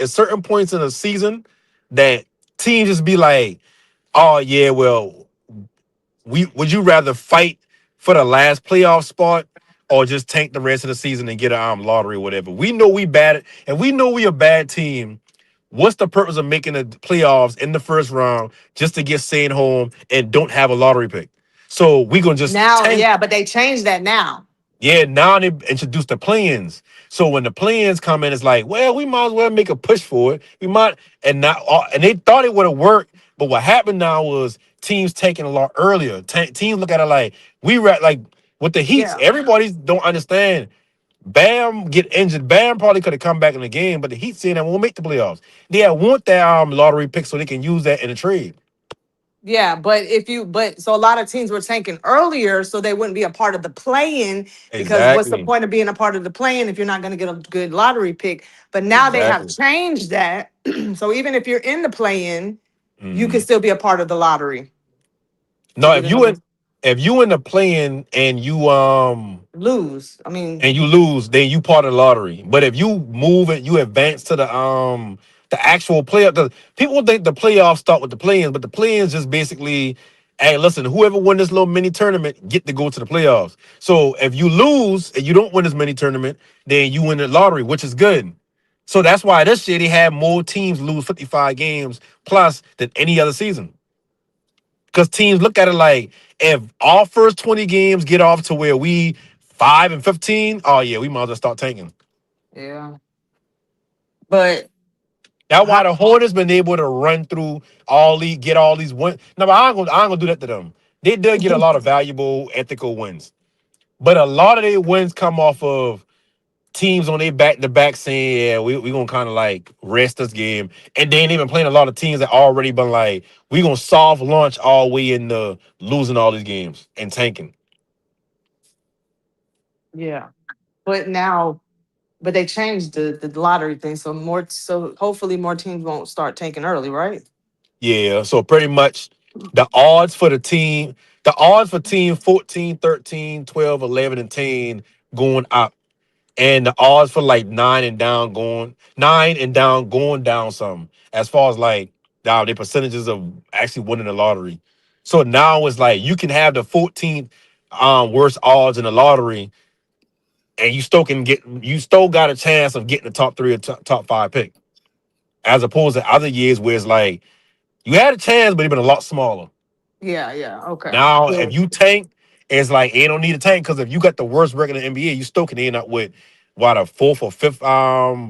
in the season that teams just be like, oh yeah, well we would you rather fight for the last playoff spot or just tank the rest of the season and get an lottery or whatever? We know we bad and we know we a bad team. What's the purpose of making the playoffs in the first round just to get staying home and don't have a lottery pick? So we gonna just Now, tank. yeah, but they changed that now. Yeah, now they introduced the plans. So when the plans come in, it's like, well, we might as well make a push for it. We might, and not, and they thought it would have worked, but what happened now was teams taking a lot earlier. Teams look at it like like with the Heats. Yeah. Everybody don't understand. Bam get injured. Bam probably could have come back in the game, but the Heat saying that won't make the playoffs. They want that lottery pick so they can use that in a trade. Yeah, but so a lot of teams were tanking earlier so they wouldn't be a part of the play-in, because what's the Exactly. point of being a part of the play-in if you're not going to get a good lottery pick? But now they have Exactly. changed that. So even if you're in the play-in, you can Mhm. still be a part of the lottery to No, get a number. if you in the playing Lose. I mean, and you lose, then you part of the lottery. But if you move it, you advance to the actual playoff. The people think the playoffs start with the play-ins, but the play-ins just basically, hey, listen, whoever win this little mini tournament get to go to the playoffs. So if you lose and you don't win this mini tournament, then you win the lottery, which is good. So that's why this year they had more teams lose 55 games plus than any other season. Because teams look at it like if our first 20 games get off to where we 5-15, oh yeah, we might as well start tanking. yeah. But That's how, why the Hornets been able to run through get all these wins. No, but I ain't gonna do that to them. They did get a lot of valuable ethical wins. But a lot of their wins come off of teams on their back to back saying, yeah, we gonna kind of like rest this game. And they ain't even playing a lot of teams that already been like, we gonna soft launch all the way into losing all these games and tanking. yeah. But now, but they changed the lottery thing, so hopefully more teams won't start tanking early, right? Yeah, so pretty much the odds for the odds for team 14, 13, 12, 11, and 10 going up. And the odds for like nine and down going down some as far as like now the percentages of actually winning the lottery. So now it's like you can have the 14th worst odds in the lottery and you still got a chance of getting the top three or top five pick. As opposed to other years where it's like you had a chance, but it's been a lot smaller. Yeah, yeah. Okay. Now, if So, you tank, it's like you don't need a tank because if you got the worst record in the NBA, you still can end up with what a fourth or fifth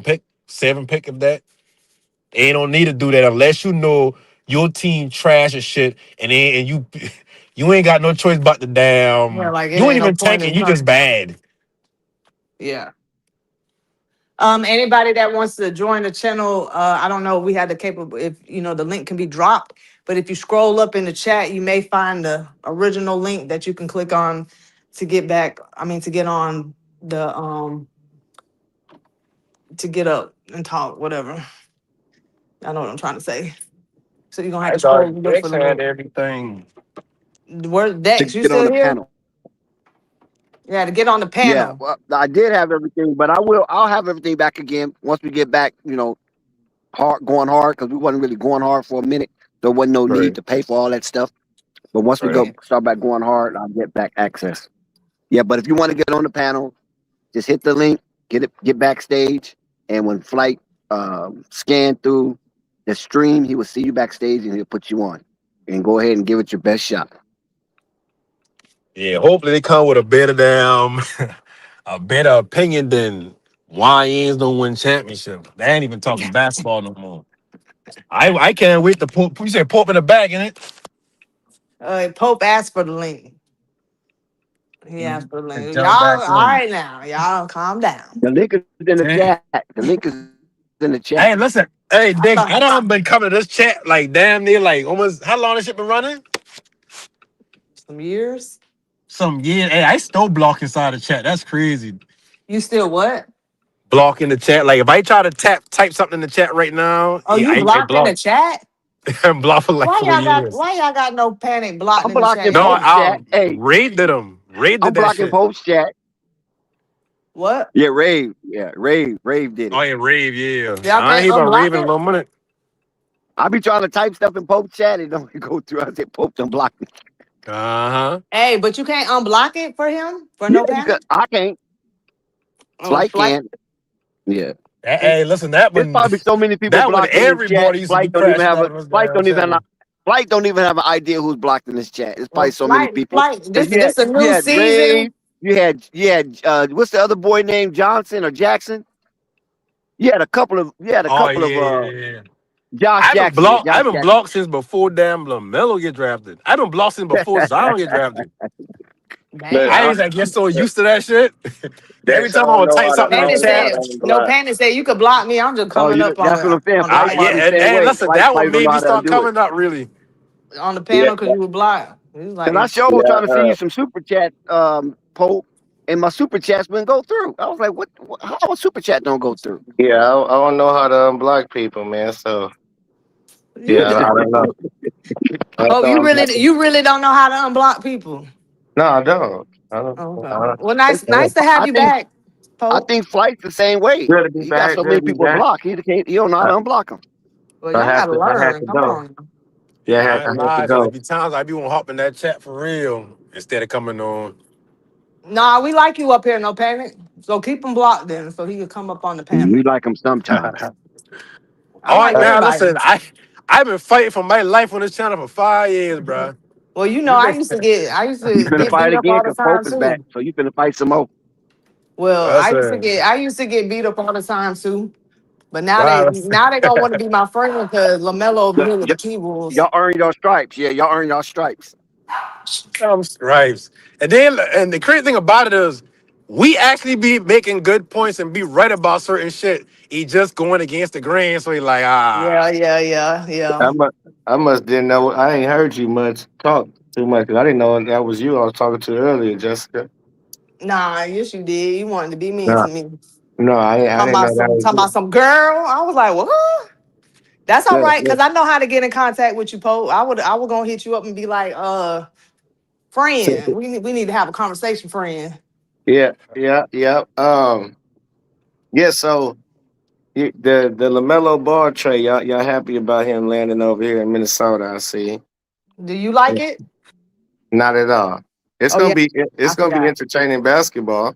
pick, seven pick of that. They don't need to do that unless you know your team trash and shit, and you you ain't got no choice but the yeah, damn. like it You ain't ain't no even point tanking. in You just trying. bad. Yeah. Anybody that wants to join the channel, I don't know. We had the capable if the link can be dropped, but if you scroll up in the chat, you may find the original link that you can click on to get back. I mean, to get on the to get up and talk, whatever. I know what I'm trying to say. So you're gonna have I to thought scroll and look for Dex the had link. everything. Where's to Dex? You get on still the here? panel. Yeah, to get on the Yeah, panel. well, I did have everything, but I'll have everything back again once we get back. Going hard because we wasn't really going hard for a minute. There wasn't no Right. need to pay for all that stuff. But once we Right. go Yeah. start back going hard, I'll get back access. Yeah, but if you want to get on the panel, just hit the link, get backstage, and when Flight scan through the stream, he will see you backstage and he'll put you on. And go ahead and give it your best shot. Yeah. Hopefully they come with a better damn, a better opinion than YNs don't win championship. They ain't even talking basketball no more. I can't wait to put you said pop in the bag in it. Pope asked for the link. He asked for the And link. Y'all, jump back all in. right now. Y'all calm down. The link is in the Damn. chat. The link is in the chat. Hey, listen. Hey, I Diggs, thought I done been coming to this chat like damn near like almost how long this shit been running? some years. Some year. Hey, I still block inside the chat. That's crazy. You still what? Block in the chat. Like if I try to type something in the chat right now, Oh, yeah, you I blocked in the block. chat? I'm blocked for like Why four y'all got years. why y'all got no panic blocked I'm in the chat? blocking No, Y'all Pope's chat. Hey, raided him. I'm Raided that blocking shit. Pope's chat. what? Yeah, Rave. Yeah, Rave did Oh it. yeah, rave, yeah. Y'all I ain't can't even unblock raving a it? little minute. I be trying to type stuff in Pope's chat. It don't go through. I said, Pope, don't block me. Uh-huh. Hey, but you can't unblock it for him for Yeah, no you could. panic? I can't. Oh, Flight flight. can. Yeah. Hey, listen, that There's one probably so many people that one blocked in this chat. everybody used to be crashing out of his damn channel. Flight don't even have an idea who's blocked in this chat. There's probably Well, so many people. flight. Cause This a you new had Ray, season. you had what's the other boy named Johnson or Jackson? Oh yeah. Josh Jackson. Yeah, I Josh haven't Jackson. blocked since before damn Lamelo get drafted. I haven't blocked since before Zion get drafted. Look, Damn. I ain't get so used to that shit. Every Dex, I time I don't would know type how to something in the Panic chat, said no. unblock. Panic said you could block me. I'm just Oh, coming up that's what I'm saying. on the Flight yeah, probably panel the and, same and way. listen, Flight that probably one don't know made me how to start undo it. coming up really. on the Yeah, panel because you were blocked. He was And I like, sure was yeah, trying to send you some super chat, Pope, and my super chats wouldn't go through. I was like, what how a super chat don't go through? yeah. I don't know how to unblock people, man. So you, yeah, I don't know. I don't oh, know. you really don't know how to unblock people. No, I don't. I don't. Oh, I okay. don't. Well, nice to have I you think back, I Pope. think Flight's the same way. Good to be He got back. so Good many to be people back. blocked. He can't. He don't know how I, to unblock them. Well, I y'all have gotta to. I have learn. to Come go. on. Yeah, I I ain't have to lie, cause there go. be times I be want to hop in that chat for real instead of coming on. Nah, we like you up here, no panic. So keep him blocked then, so he can come up on the We panel. like him sometimes. I All right, like now everybody. listen, I've been fighting for my life on this channel for 5 years, bro. Well, you know, You I think? used to get I used You to finna get fight beat up again all the because Pope time is back. too. So you finna fight some more. Well, Listen, I used to get beat up all the time too. But nah, now they gonna want to be my friend because Lamelo over Y- here with y- the T-Wolves. y'all earn your stripes. Yeah, y'all earn your stripes. some stripes. And the crazy thing about it is, we actually be making good points and be right about certain shit. He just going against the grain, so he like Yeah, yeah, yeah, yeah. I must. I must didn't know. I ain't heard you much talk too much. 'Cause I didn't know that was you I was talking to earlier, Jessica. Nah, yes you did. You wanted to be mean No, to me. no, I didn't know that was Talking about you. some girl. I was like, what? That's all Yeah, right, yeah. because I know how to get in contact with you, Pope. I would gonna hit you up and be like, friend, we need to have a conversation, friend. Yeah, yeah, yeah. Yeah. So the Lamelo Ball trade, y'all happy about him landing over here in Minnesota? I see. Do you like it? Not at all. Oh yeah, It's I gonna be forgot. entertaining basketball.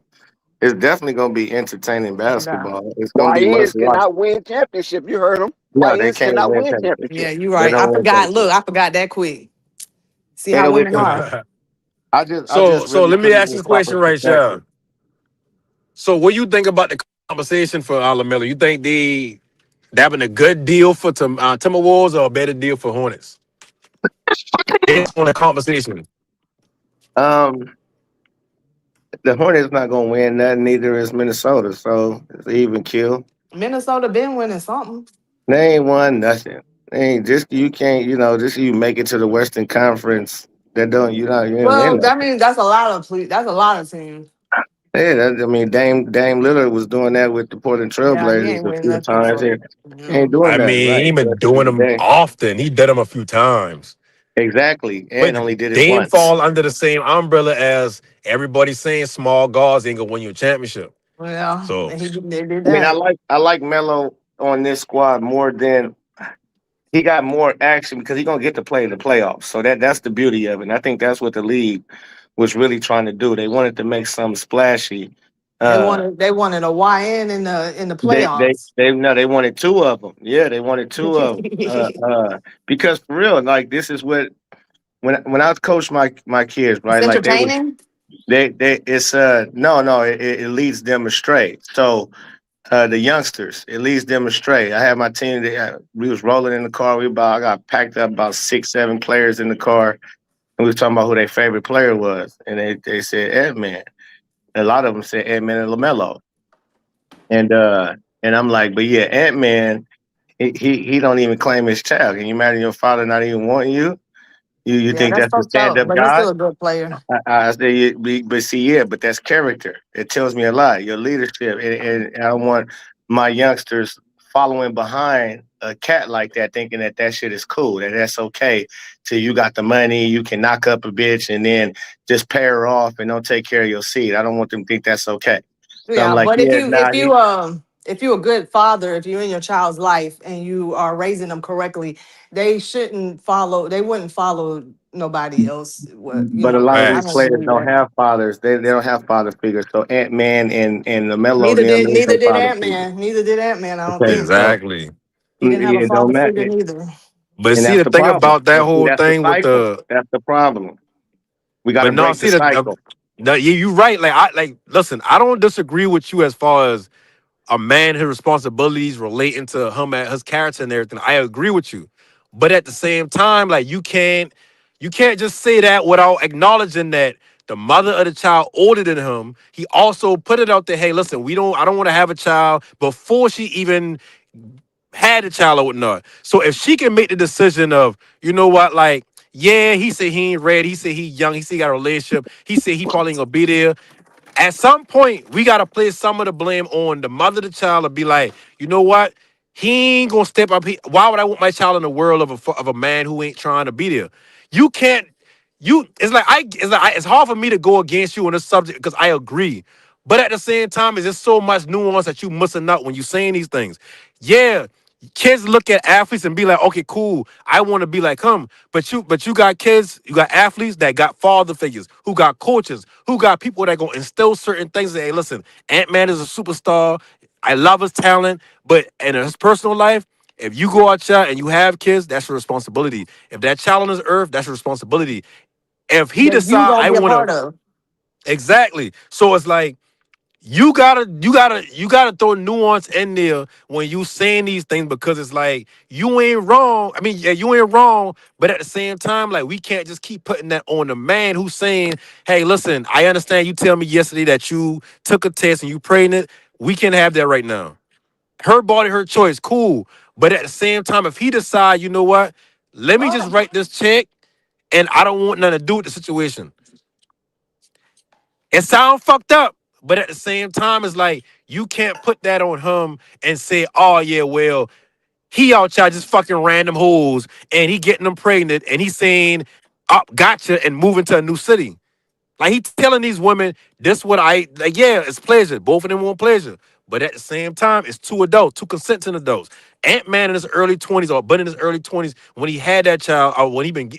It's definitely gonna be entertaining I forgot. basketball. It's gonna be must YNs watch. cannot win championship. You heard him. No, they YNs can't cannot win win Yeah, championship. championship. you're They right. I don't win forgot. Look, championship. I forgot that quick. See They how don't win women are. championship. I just so really let put me it ask in you a proper question right perspective. here. So what you think about the conversation for Lamelo? You think they having a good deal for Timberwolves or a better deal for Hornets? Based on the conversation. Um, the Hornets not gonna win nothing. Neither is Minnesota. So it's an even kill. Minnesota been winning something. They ain't won nothing. They ain't just you can't just you make it to the Western Conference. That don't you ain't win Well, that nothing. means that's a lot of teams. Yeah, I mean Dame Lillard was doing that with the Portland Yeah, he Trailblazers ain't a winning few nothing. times So here. He yeah. ain't doing I nothing mean, he right. ain't So been at the end of doing the them day, often. He did them a few times. exactly, But and only did it Dame once. fall under the same umbrella as everybody saying small guards ain't gonna win you a championship. Well, So they did I mean, that. I like Melo on this squad more than he got more action because he's gonna get to play in the playoffs. So that's the beauty of it. And I think that's what the league was really trying to do. They wanted to make something splashy. Uh, They wanted a YN in the they they playoffs. they no, they wanted two of them. Yeah, they wanted two of them. Because for real, like this is what when I coach my kids, It's right? Like entertaining. they it's no, it leads them astray. So the youngsters. It leads them astray. I had my team. We was rolling in the car. I got packed up about 6, 7 players in the car, and we was talking about who their favorite player was, and they said Edman. A lot of them said Edman and Lamelo, and uh, and I'm like, but yeah, Ant-Man, he don't even claim his child. Can you imagine your father not even wanting you? You Yeah, think that's that's a fucked stand up, up but he's guy? still a good player. I say, but see, yeah, but that's character. It tells me a lot. Your leadership, and I don't want my youngsters following behind a cat like that, thinking that that shit is cool, that that's okay. Till you got the money, you can knock up a bitch and then just pay her off and don't take care of your seed. I don't want them to think that's okay. So I'm Yeah, like, but yeah, nah, if you a good father, if you're in your child's life and you are raising them correctly, they wouldn't follow nobody else. What but a lot of I these don't facts. players believe don't that. have fathers. They don't have father figures. So Ant Man and Lamelo, them there's Neither no did father Ant figure. Man. Neither did Ant Man. I don't Okay, think so Exactly. he didn't have a it don't father figure matter. neither. But And see that's the the thing problem. about that And see, whole that's the thing with cycle. the That's the problem. We got to but no, break the see the cycle. no, you right. Like I like listen, I don't disagree with you as far as a man his responsibilities relating to him and his character and everything. I agree with you. But at the same time, like you can't just say that without acknowledging that the mother of the child older than him. He also put it out there, hey, listen, I don't want to have a child before she even had a child or whatnot. So if she can make the decision of, you know what, like, yeah, he said he ain't ready. He said he young. He said he got a relationship. He said he probably ain't gonna be there. At some point, we gotta place some of the blame on the mother of the child and be like, you know what? He ain't gonna step up. Why would I want my child in the world of a man who ain't trying to be there? You can't. it's hard for me to go against you on this subject because I agree. But at the same time, it's just so much nuance that you missing out when you saying these things. Yeah, kids look at athletes and be like, okay, cool, I want to be like him. But you got kids, you got athletes that got father figures, who got coaches, who got people that gonna instill certain things. That, hey, listen, Ant-Man is a superstar. I love his talent, but in his personal life, if you go out there and you have kids, that's your responsibility. If that child on this earth, that's your responsibility. If he That you decide gonna I be a want to part of. exactly, so it's like you gotta throw nuance in there when you saying these things because it's like you ain't wrong. I mean, yeah, you ain't wrong, but at the same time, like we can't just keep putting that on the man who's saying, "Hey, listen, I understand you tell me yesterday that you took a test and you pregnant. We can have that right now. Her body, her choice, cool. But at the same time, if he decide, you know what, let me just write this check and I don't want nothing to do with the situation." It sounds fucked up, but at the same time, it's like you can't put that on him and say, "Oh yeah, well, he out here just fucking random hoes and he getting them pregnant and he's saying, up, gotcha, and moving to a new city." Like he telling these women, this what I like, yeah, it's pleasure. Both of them want pleasure. But at the same time, it's two adults, two consenting adults. Ant-Man in his early 20s or Bud in his early 20s, when he had that child, or when he been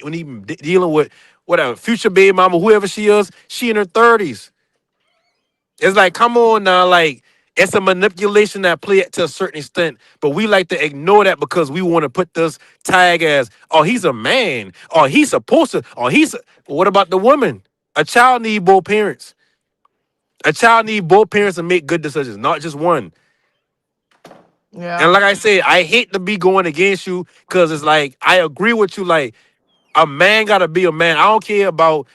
dealing with whatever, future baby mama, whoever she is, she in her 30s. It's like, come on now, like it's a manipulation that play it to a certain extent, but we like to ignore that because we want to put this tag as, oh, he's a man, or he's supposed to, or but what about the woman? A child need both parents. A child need both parents to make good decisions, not just one. And Yeah. like I said, I hate to be going against you because it's like I agree with you. Like a man gotta be a man. I don't care about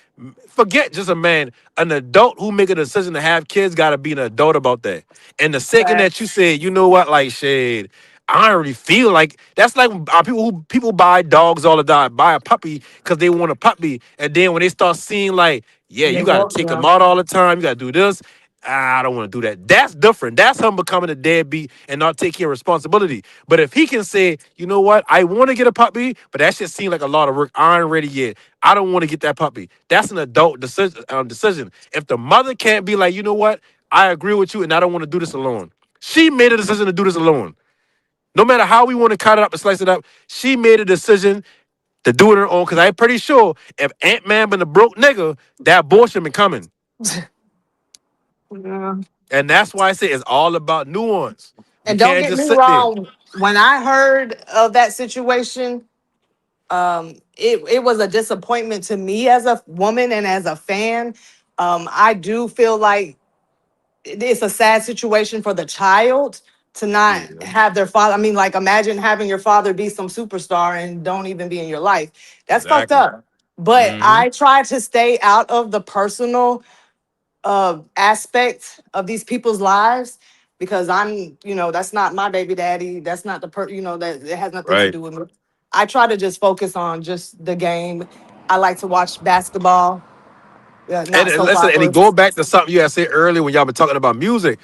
forget just a man. An adult who make a decision to have kids gotta be an adult about that. And the second that you Facts. said, you know what, like shit, I don't really feel like that's like people buy dogs all the time, buy a puppy because they want a puppy, and then when they start seeing like, yeah, you They gotta go. take Yeah. them out all the time, you gotta do this. I don't want to do that. That's different. That's him becoming a deadbeat and not taking responsibility. But if he can say, you know what, I want to get a puppy, but that shit seems like a lot of work. I ain't ready yet. I don't want to get that puppy. That's an adult decision. If the mother can't be like, you know what, I agree with you and I don't want to do this alone. She made a decision to do this alone. No matter how we want to cut it up and slice it up, she made a decision to do it on her own. Because I'm pretty sure if Ant-Man been a broke nigga, that abortion been coming. Yeah. And that's why I say it's all about nuance. We And don't can't get just me sit there. wrong. When I heard of that situation, it was a disappointment to me as a woman and as a fan. I do feel like it's a sad situation for the child to not Yeah, have their father. I mean, like imagine having your father be some superstar and don't even be in your life. That's fucked exactly. up. But Hmm. I try to stay out of the personal aspect of these people's lives because that's not my baby daddy. That's not that it has nothing to Right. do with me. I try to just focus on just the game. I like to watch basketball, And, not and soap listen, and it go operas. back to something you had said earlier when y'all been talking about music.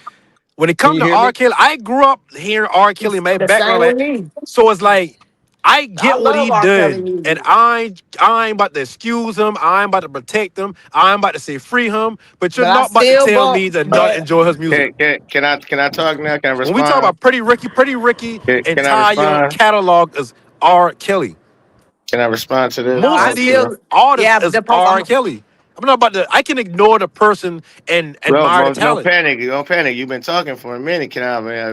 When it Can come you to hear R. me? Kelly, I grew up hearing R. Kelly in my The background, same with like, me. so it's like I I get what love he R. Kelly did, and music. I ain't about to excuse him. I ain't about to protect him. I ain't about to say free him. But you're But I not about to still tell bump. me to not But enjoy his music. Can I talk now? Can I When we talk respond? about Pretty Ricky, Can I entire respond? catalog is R. Kelly. Can I respond to no, this Most I of these also? still, artists yeah. is R. I'm, Kelly. I'm not about to. I can ignore the person and admire the Well, don't talent. panic. Don't panic. You've been talking for a minute.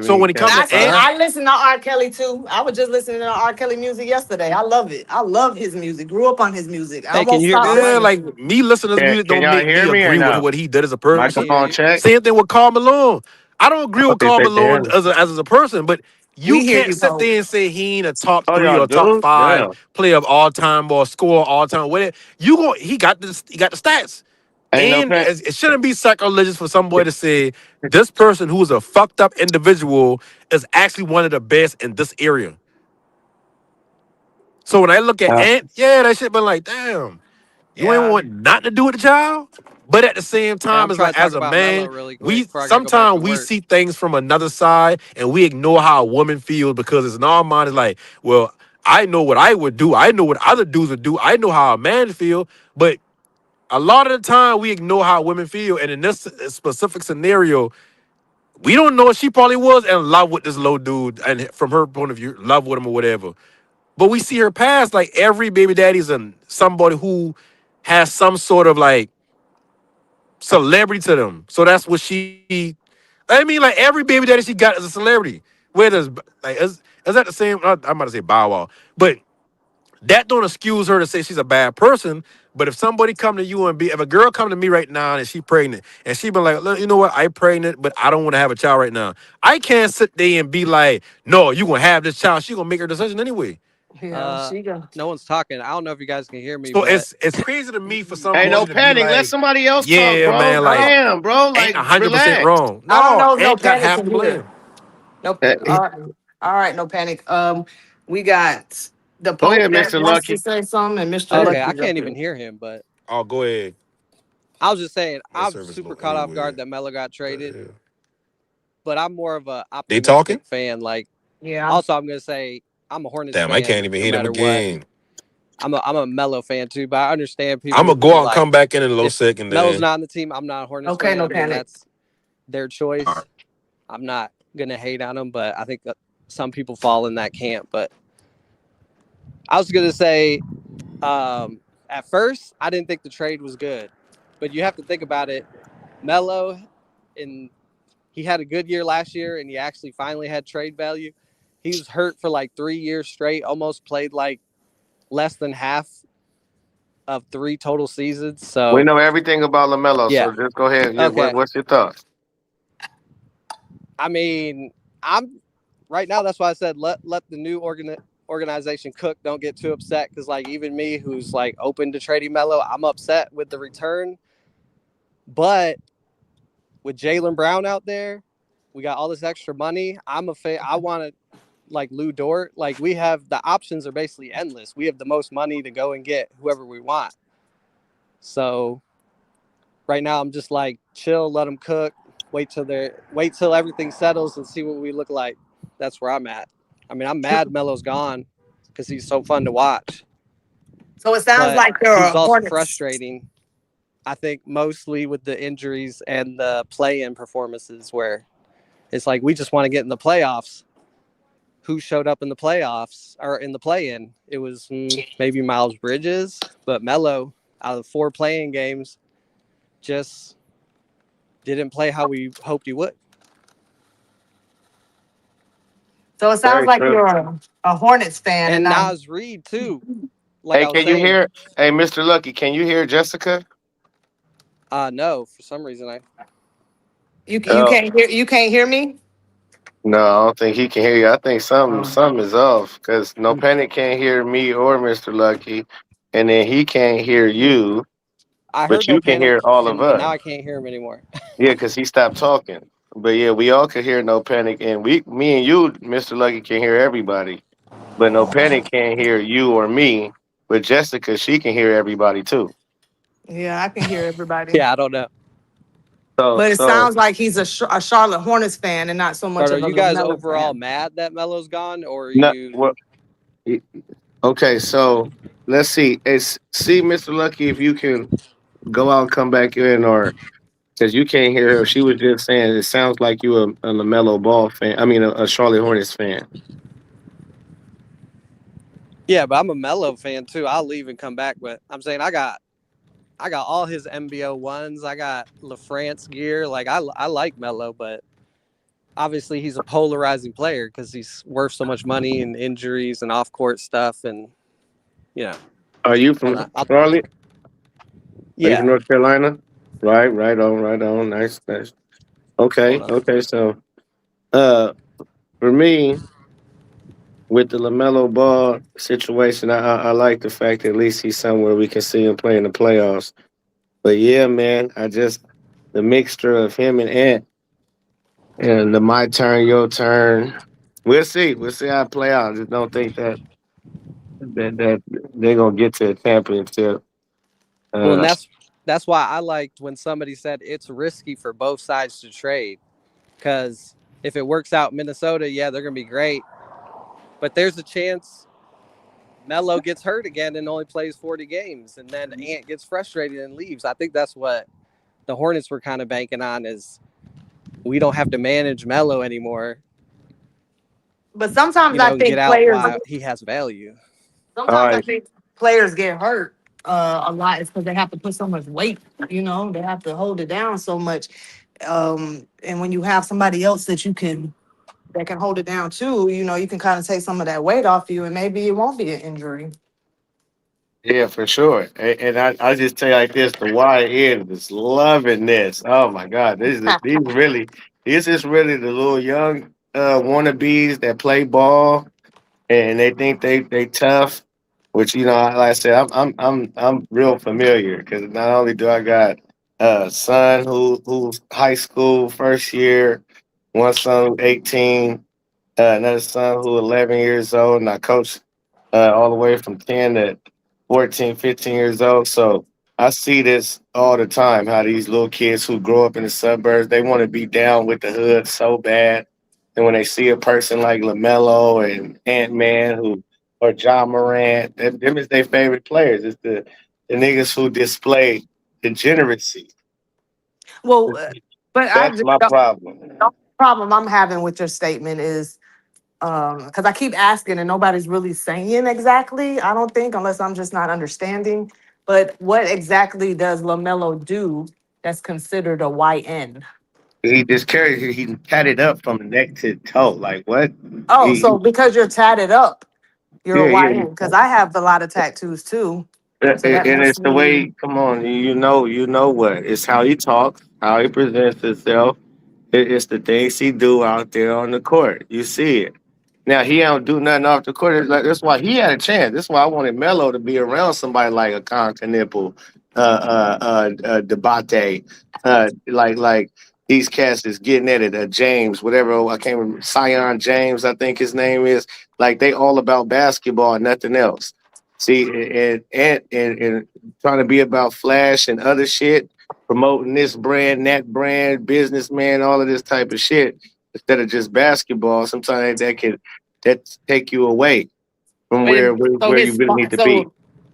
So when it Can I comes to Ant, respond? I listen to R. Kelly too. I was just listening to R. Kelly music yesterday. I love it. I love his music. Grew up on his music. I Hey, can won't you hear stop me? yeah, playing his like music. me listening to his music Can don't y'all make hear me me or agree with no? what he did as a I can person. hear Microphone you. check. Same thing with Carl Malone. I don't agree I with hope they Carl say can hear Malone me. as a person, but you We hear can't you, sit Poe. there and say he ain't a top Oh, three y'all or top do? five Yeah. player of all time or score all time. Whatever he got the stats. Ain't no And panic. it shouldn't be sacrilegious for somebody to say this person who's a fucked up individual is actually one of the best in this area. So when I look at Ant, yeah, that shit been like, damn, you ain't Yeah. want nothing to do with the child. But at the same Hey, time, I'm it's trying like to talk as a about Mello man, really quick we before I gotta go back to sometimes we work. see things from another side and we ignore how a woman feels because it's in our mind, it's like, well, I know what I would do. I know what other dudes would do. I know how a man feel. But a lot of the time, we ignore how women feel. And in this specific scenario, we don't know if she probably was in love with this low dude, and from her point of view, love with him or whatever. But we see her past, like every baby daddy's somebody who has some sort of like celebrity to them. So that's what I mean, like every baby daddy she got is a celebrity. Where does like is that the same? I'm about to say Bow Wow, but that don't excuse her to say she's a bad person. But if somebody come to you if a girl come to me right now and she pregnant and she been like, look, you know what, I pregnant, but I don't want to have a child right now. I can't sit there and be like, no, you gonna have this child. She gonna make her decision anyway. Yeah, she go. No one's talking. I don't know if you guys can hear me, So but it's crazy to me for Hey, no somebody to be panic. Let like, somebody else talk, yeah, bro. man, I like don't. Damn, bro. ain't Like, 100% relax. wrong. I don't No, know. If No ain't got panic half can the hear. blame. Nope. Uh, All right. All right. No panic. We got the Go Pope ahead, that Mr. wants to Lucky. say something, and Mr. okay, I Lucky's up can't even here. hear him. But Oh, go ahead. I was just saying, That I'm service super low caught off anyway. guard that Melo got The traded, hell? but I'm more of a They talking? optimistic fan. Like, Yeah. also, I'm gonna say I'm a Hornets Damn, I can't fan even no hear them matter what. again. I'm a Melo fan too, but I understand I'm people gonna who go out and come like back in a low if second Melo's then. not on the team, I'm not a Hornets Okay. fan. No I mean, panic. that's their All right. choice. I'm not gonna hate on them, but I think that some people fall in that camp. But I was gonna say, at first, I didn't think the trade was good, but you have to think about it. Melo, and he had a good year last year, and he actually finally had trade value. He was hurt for like 3 years straight, almost played like less than half of 3 total seasons. We So know everything about LaMelo, yeah, so just go ahead. okay. What's your thoughts? I mean, I'm right now. That's why I said let the new organization cook. Don't get too upset because like even me, who's like open to trading Melo, I'm upset with the return. But with Jaylen Brown out there, we got all this extra money. I'm a fan. I want to like Lou Dort. Like we have the options are basically endless. We have the most money to go and get whoever we want. So right now, I'm just like chill, let them cook, wait till everything settles and see what we look like. That's where I'm at. I mean, I'm mad Melo's gone because he's so fun to watch, So it sounds but like you're he's a also Hornets. frustrating. I think mostly with the injuries and the play-in performances where it's like we just want to get in the playoffs. Who showed up in the playoffs or in the play-in? It was maybe Miles Bridges, but Melo out of 4 playing games just didn't play how we hoped he would. So it sounds Very like true. you're a Hornets fan, and And Nas Reed too. Like Hey, I was can you saying, hear? Hey, Mr. Lucky, can you hear Jessica? no, for some reason you Oh, can't hear me. no, I don't think he can hear you. I think Oh. something is off because No Panic can't hear me or Mr. Lucky, and then he can't hear you, I but heard No you can Panic, hear all of but us. now I can't hear him anymore. Yeah, because he stopped talking. But yeah, we all could hear No Panic, and me and you, Mr. Lucky, can hear everybody. But No Panic can't hear you or me. But Jessica, she can hear everybody too. Yeah, I can hear everybody. Yeah, I don't know. So, But it so sounds like he's a Charlotte Hornets fan and not so much But are of a you guys LaMelo overall fan. mad that Melo's gone, or are not you? what? Okay, so let's see. See, Mr. Lucky, if you can go out and come back in, or because you can't hear her. She was just saying it sounds like you a Lamelo Ball fan. I mean, a Charlotte Hornets fan. Yeah, but I'm a Melo fan too. I'll leave and come back, but I'm saying I got all his MBO ones. I got LaFrance gear. Like I like Melo, but obviously he's a polarizing player because he's worth so much money and injuries and off court stuff, and you know. Are you I'm from not. Charlotte? Are you from Yeah. North Carolina? Right, right on, right on. Nice, nice. Okay, Hold on. okay. So, uh, for me, with the Lamelo Ball situation, I like the fact that at least he's somewhere we can see him play in the playoffs. But yeah, man, I just the mixture of him and Ant and the my turn, your turn. We'll see. We'll see how it play out. I just don't think that they're gonna get to a championship. Well, and Uh, that's why I liked when somebody said it's risky for both sides to trade because if it works out Minnesota, yeah, they're gonna be great, but there's a chance Melo gets hurt again and only plays 40 games, and then Ant gets frustrated and leaves. I think that's what the Hornets were kind of banking on, is we don't have to manage Melo anymore. But sometimes I Get think out players while he has value. All sometimes I right. think players get hurt a lot. It's because they have to put so much weight. They have to hold it down so much. And when you have somebody else that can hold it down too, you can kind of take some of that weight off you, and maybe it won't be an injury. Yeah, for sure. And I just tell you like this: the YN is loving this. Oh my God, this is really the little young wannabes that play ball and they think they tough. Which like I said, I'm real familiar because not only do I got a son who's high school first year, one son who's 18, another son who 11 years old, and I coach all the way from 10 to 14, 15 years old. So I see this all the time, how these little kids who grow up in the suburbs, they want to be down with the hood so bad. And when they see a person like Lamelo and Ant-Man or John Morant, them is their favorite players. It's the niggas who display degeneracy. Well, but That's my problem. the problem I'm having with your statement is because I keep asking and nobody's really saying exactly. I don't think, unless I'm just not understanding. But what exactly does Lamelo do that's considered a YN? He just carries. He tatted up from neck to toe. Like what? Oh, He, so because you're tatted up, you're a yeah, yeah. YN. Because I have a lot of tattoos too, so that And must it's the way. mean. Come on, you know what? It's how he talks, how he presents himself. It's the things he do out there on the court. You see it. Now he don't do nothing off the court. That's why he had a chance. That's why I wanted Melo to be around somebody like a Con Knipple, Debate, like these cats is getting at it. James, whatever I can't remember, Sion James, I think his name is. Like they all about basketball and nothing else. See, and trying to be about flash and other shit, promoting this brand, that brand, businessman, all of this type of shit instead of just basketball. Sometimes that take you away from Wait, so where you really need to be.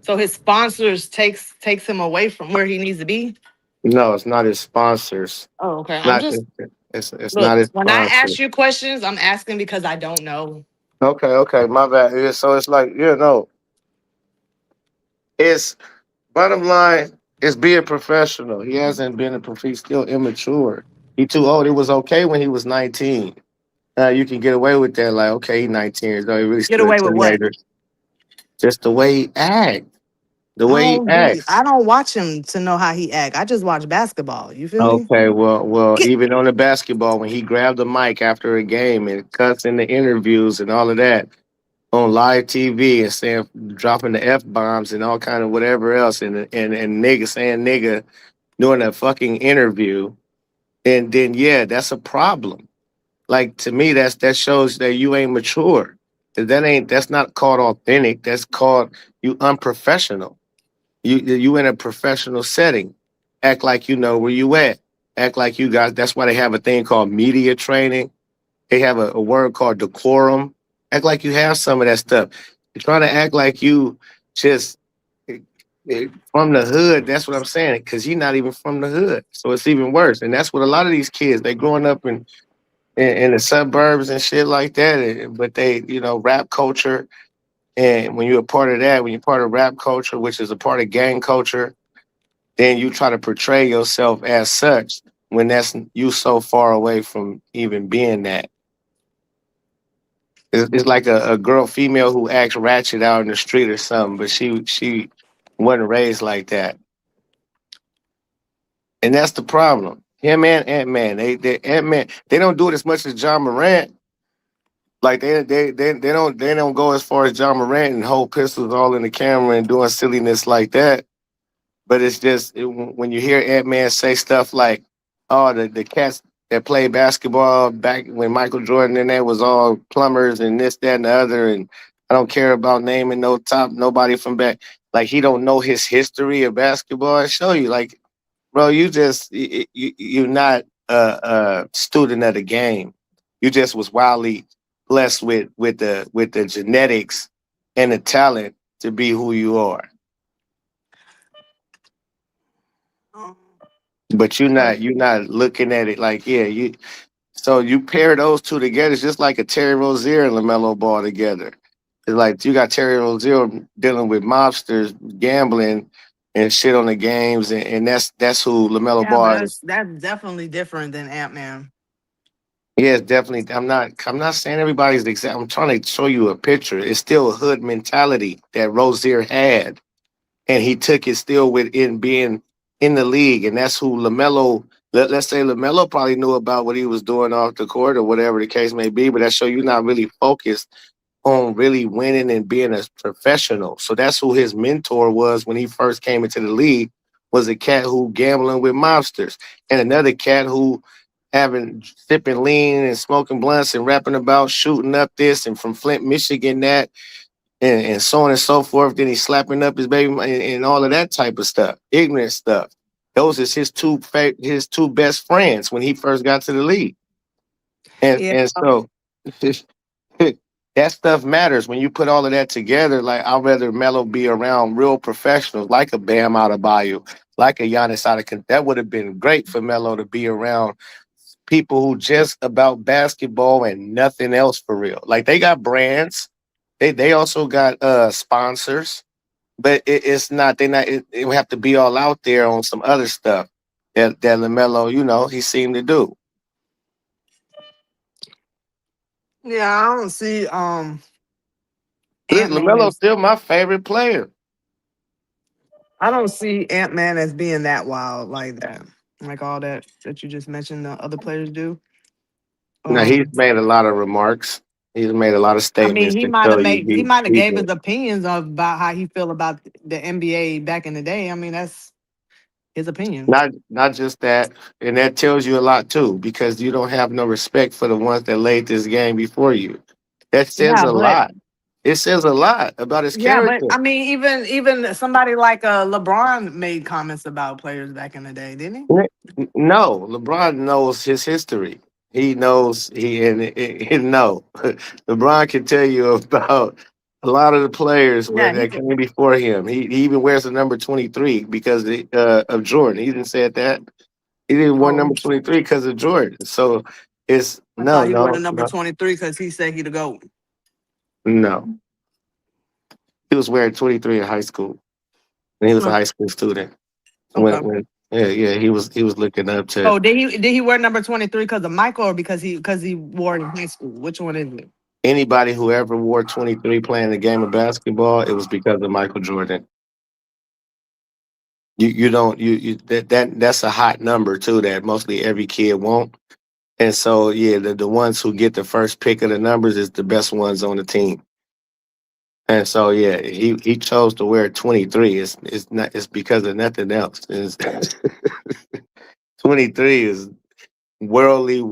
so his sponsors takes him away from where he needs to be. No, it's not his sponsors. Oh, okay. I'm Not just it's look not his when I sponsors. ask you questions, I'm asking because I don't know. Okay, my bad. Yeah, so it's like it's bottom line is being professional. He hasn't been a he's still immature. He too old. It was okay when he was 19. You can get away with that. Like, okay, he's 19 years old. He really Get still a away with what? teenager. Just the way he act. The I way he don't be. acts. I don't watch him to know how he act. I just watch basketball. You feel me? Okay, well, Get even on the basketball, when he grabbed the mic after a game and cuts in the interviews and all of that on live TV and saying dropping the F bombs and all kind of whatever else and nigga saying nigga during a fucking interview, and then yeah, that's a problem. Like to me, that shows that you ain't mature. That's not called authentic. That's called you unprofessional. You in a professional setting. Act like you know where you at. Act like you guys. That's why they have a thing called media training. They have a word called decorum. Act like you have some of that stuff. You're trying to act like you just from the hood. That's what I'm saying. Because you're not even from the hood, so it's even worse. And that's what a lot of these kids they growing up in the suburbs and shit like that. But they rap culture. And when you're a part of that, when you're part of rap culture, which is a part of gang culture, then you try to portray yourself as such when that's you so far away from even being that. It's like a girl, female who acts ratchet out in the street or something, but she wasn't raised like that, and that's the problem. Him and Ant Man, they Ant Man, they don't do it as much as John Morant. Like they don't go as far as John Morant and hold pistols all in the camera and doing silliness like that. But it's just when you hear Ant Man say stuff like, "Oh, the cats that played basketball back when Michael Jordan and that was all plumbers and this, that, and the other," and I don't care about naming nobody from back. Like he don't know his history of basketball. I show you, like, bro, you're not a student of the game. You just was wildly blessed with the genetics and the talent to be who you are. Um, But you're not looking at it like, yeah, you so you pair those two together, it's just like a Terry Rozier and LaMelo Ball together. It's like you got Terry Rozier dealing with mobsters, gambling and shit on the games, and that's who LaMelo yeah, but Ball is. that's definitely different than Ant Man. Yeah, it's definitely. I'm not saying everybody's the exact. I'm trying to show you a picture. It's still a hood mentality that Rozier had, and he took it still within being in the league, and that's who Lamelo. Let's say Lamelo probably knew about what he was doing off the court or whatever the case may be, but that show you not really focused on really winning and being a professional. So that's who his mentor was when he first came into the league. Was a cat who gambling with mobsters, and another cat who having sipping lean and smoking blunts and rapping about shooting up this and from Flint, Michigan that and so on and so forth. Then he's slapping up his baby and all of that type of stuff, ignorant stuff. Those is his two best friends when he first got to the league, and Yeah, and so that stuff matters when you put all of that together. Like I'd rather Melo be around real professionals like a Bam out of Bayou, like a Giannis out of that would have been great for Melo to be around people who just about basketball and nothing else for real. Like they got brands, they also got sponsors, but it's not they not it would have to be all out there on some other stuff that Lamelo, he seemed to do. yeah, I don't see Listen, Ant Man Lamelo's as still my favorite player. I don't see Ant Man as being that wild like that. Like all that you just mentioned the other players do. Now he's Um made a lot of remarks. He's made a lot of I mean statements to show you he he might have he's gave his opinions about how he feel about the NBA back in the day. I mean, that's his opinion. not just that, and that tells you a lot too, because you don't have no respect for the ones that laid this game before you. That says Yeah, a but lot. It says a lot about his yeah, but character. I mean, even somebody like LeBron made comments about players back in the day, didn't No, LeBron knows his history. He knows he no. LeBron can tell you about a lot of the players he? Yeah, he that could. came before him. He even wears the number 23 because of Jordan. He didn't say that. He didn't wear Oh, number 23 because of Jordan. So it's I no, thought he wore the no, number no, 23 because he said he the GOAT. no. He was wearing 23 in high school when he was a Oh, high school student. okay. When yeah, he was looking up to Oh, did he wear number 23 because of Michael or because he wore it in high school? Which one is it? anybody who ever wore 23 playing the game of basketball. It was because of Michael Jordan. You don't you that's a hot number too that mostly every kid won't. And so yeah, the ones who get the first pick of the numbers is the best ones on the team. And so yeah, he chose to wear 23. It's because of nothing else. 23 is widely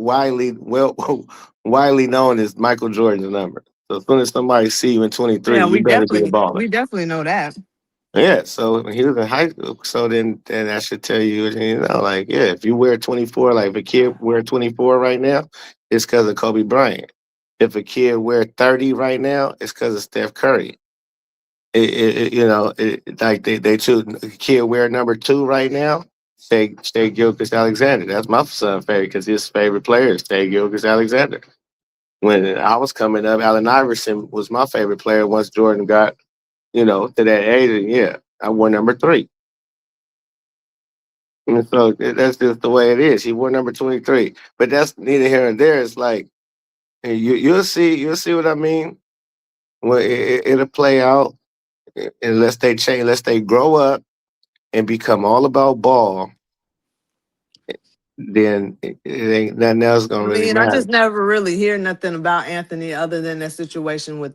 known as Michael Jordan's number. So as soon as somebody see you in 23, Yeah, you better be a baller. we definitely know that. Yeah, so when he was in high school, so then that should tell you, like, yeah, if you wear 24, like if a kid wear 24 right now, it's because of Kobe Bryant. If a kid wear 30 right now, it's because of Steph Curry. Like they choose a kid wear number 2 right now, Shea Gilchrist Alexander. That's my son's favorite because his favorite player is Shea Gilchrist Alexander. When I was coming up, Allen Iverson was my favorite player once Jordan got, to that age. And yeah, I wore number 3. And so that's just the way it is. He wore number 23. But that's neither here nor there. It's like you'll see what I mean. Well, it'll play out unless they change, unless they grow up and become all about ball. Then it ain't nothing else gonna I really mean, I matter. just never really hear nothing about Anthony other than that situation with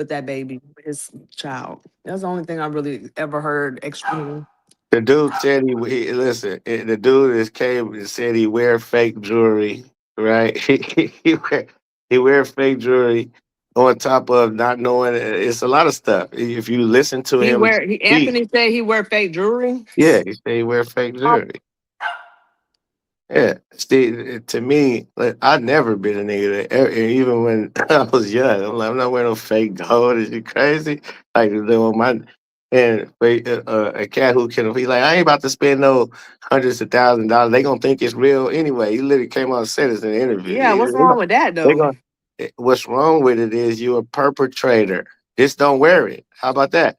that baby, his child. That's the only thing I really ever heard extreme. The dude said listen. The dude is came and said he wear fake jewelry, right? he wear fake jewelry on top of not knowing. It's a lot of stuff. If you listen to him speak, Anthony said he wear fake jewelry. yeah, he said he wear fake Um, jewelry. Yeah, Steve. To me, like, I've never been a nigga that, even when I was young. I'm like, I'm not wearing no fake gold. Is you crazy? Like, my and a cat who can, he's like, I ain't about to spend no hundreds of $1,000s. They gonna think it's real anyway. He literally came on and said it's in an interview. Yeah, what's wrong with that They though? gonna, what's wrong with it is you're a perpetrator. Just don't wear it. How about that?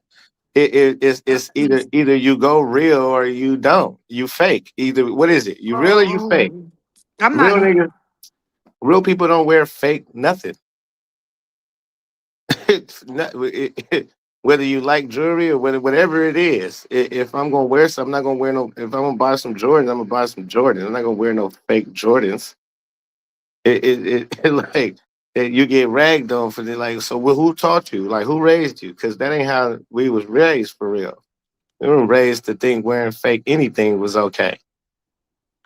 It's either you go real or you don't. You fake. Either what is it? You real or you fake? Um, I'm Real not. niggas, real people don't wear fake nothing. It's not, whether you like jewelry or whatever it is. If I'm gonna wear something, I'm not gonna wear no. If I'm gonna buy some Jordans, I'm gonna buy some Jordans. I'm not gonna wear no fake Jordans. Like you get ragged on for the like. So who taught you? Like who raised you? Because that ain't how we was raised for real. We were raised to think wearing fake anything was okay.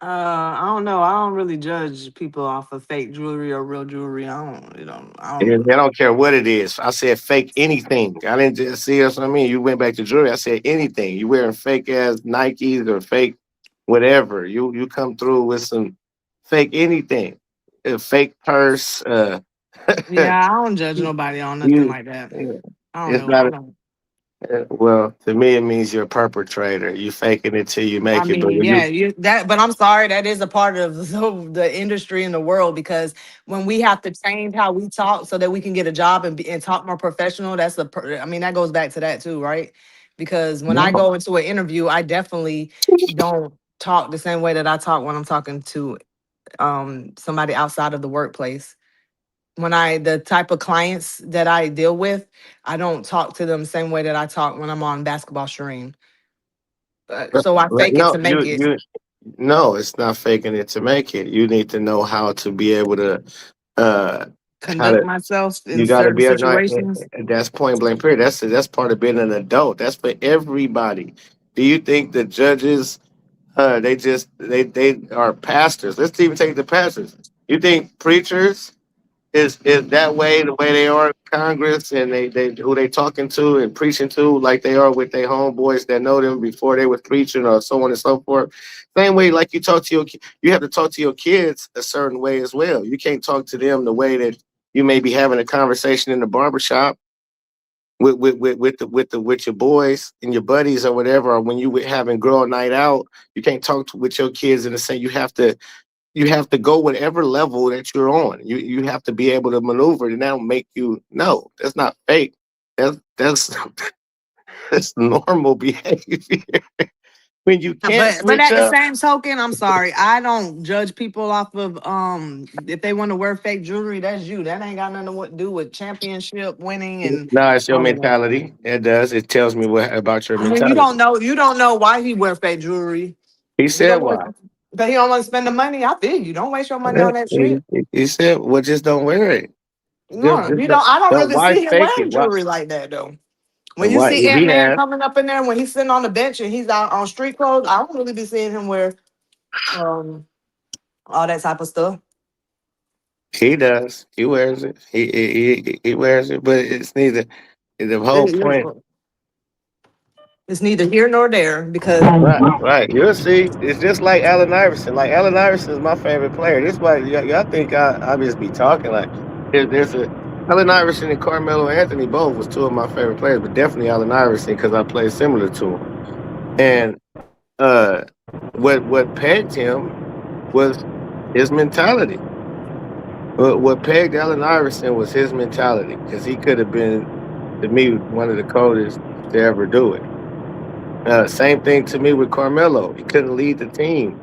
I don't know. I don't really judge people off of fake jewelry or real jewelry. I don't. You know. I And don't. I don't care what it is. I said fake anything. I didn't just see that's what I mean. You went back to jewelry. I said anything. You wearing fake ass Nikes or fake whatever. You come through with some fake anything. A fake purse. Yeah, I don't judge nobody on nothing you like that. I don't it's know. not I don't. well, to me it means you're a perpetrator. You faking it till you I make it. But mean, when yeah, you you that, but I'm sorry, that is a part of the industry in the world because when we have to change how we talk so that we can get a job and talk more professional, I mean, that goes back to that too, right? Because when I no. go into an interview, I definitely don't talk the same way that I talk when I'm talking to somebody outside of the workplace. When the type of clients that I deal with, I don't talk to them the same way that I talk when I'm on basketball stream. So I fake it No, to make it. no, it's not faking it to make it. You need to know how to be able to uh how Conduct to myself in you got to certain be able to know, situations. that's point blank period. That's part of being an adult. That's for everybody. Do you think the judges they are pastors? Let's even take the pastors. You think preachers is that way the way they are in Congress and they who they talking to and preaching to like they are with their homeboys that know them before they was preaching or so on and so forth. Same way like you talk to you have to talk to your kids a certain way as well. You can't talk to them the way that you may be having a conversation in the barbershop with your boys and your buddies or whatever, or when you were having girl night out, you can't talk with your kids in the same. You have to go whatever level that you're on. You have to be able to maneuver, and that'll make you no. That's not fake. That's that's normal behavior. When you can't But switch at the up, same token, I'm sorry, I don't judge people off of if they want to wear fake jewelry. That's you. That ain't got nothing to do with championship winning and no, it's your all of that. mentality. It does. It tells me what about your I mean, you mentality. don't know. You don't know why he wear fake jewelry. He He said don't want why. to, but he don't want to spend the money. I feel you. Don't waste your money on that shit. He said, well, just don't wear it. No, Just you don't. I don't don't. really Why see him fake it? wearing Why? jewelry like that though. When you Why? see Ant He Man has. coming up in there, when he's sitting on the bench and he's out on street clothes, I don't really be seeing him wear um all that type of stuff. He does. He wears it. He wears it. But it's neither. The whole point. It's neither here nor there because Right, right. You'll see. It's just like Allen Iverson. Like Allen Iverson is my favorite player. This why y'all think I just be talking like there's a Allen Iverson and Carmelo Anthony both was two of my favorite players, but definitely Allen Iverson because I played similar to him. And uh, what pegged him was his mentality. What pegged Allen Iverson was his mentality because he could have been to me one of the coldest to ever do it. Same thing to me with Carmelo. He couldn't lead the team.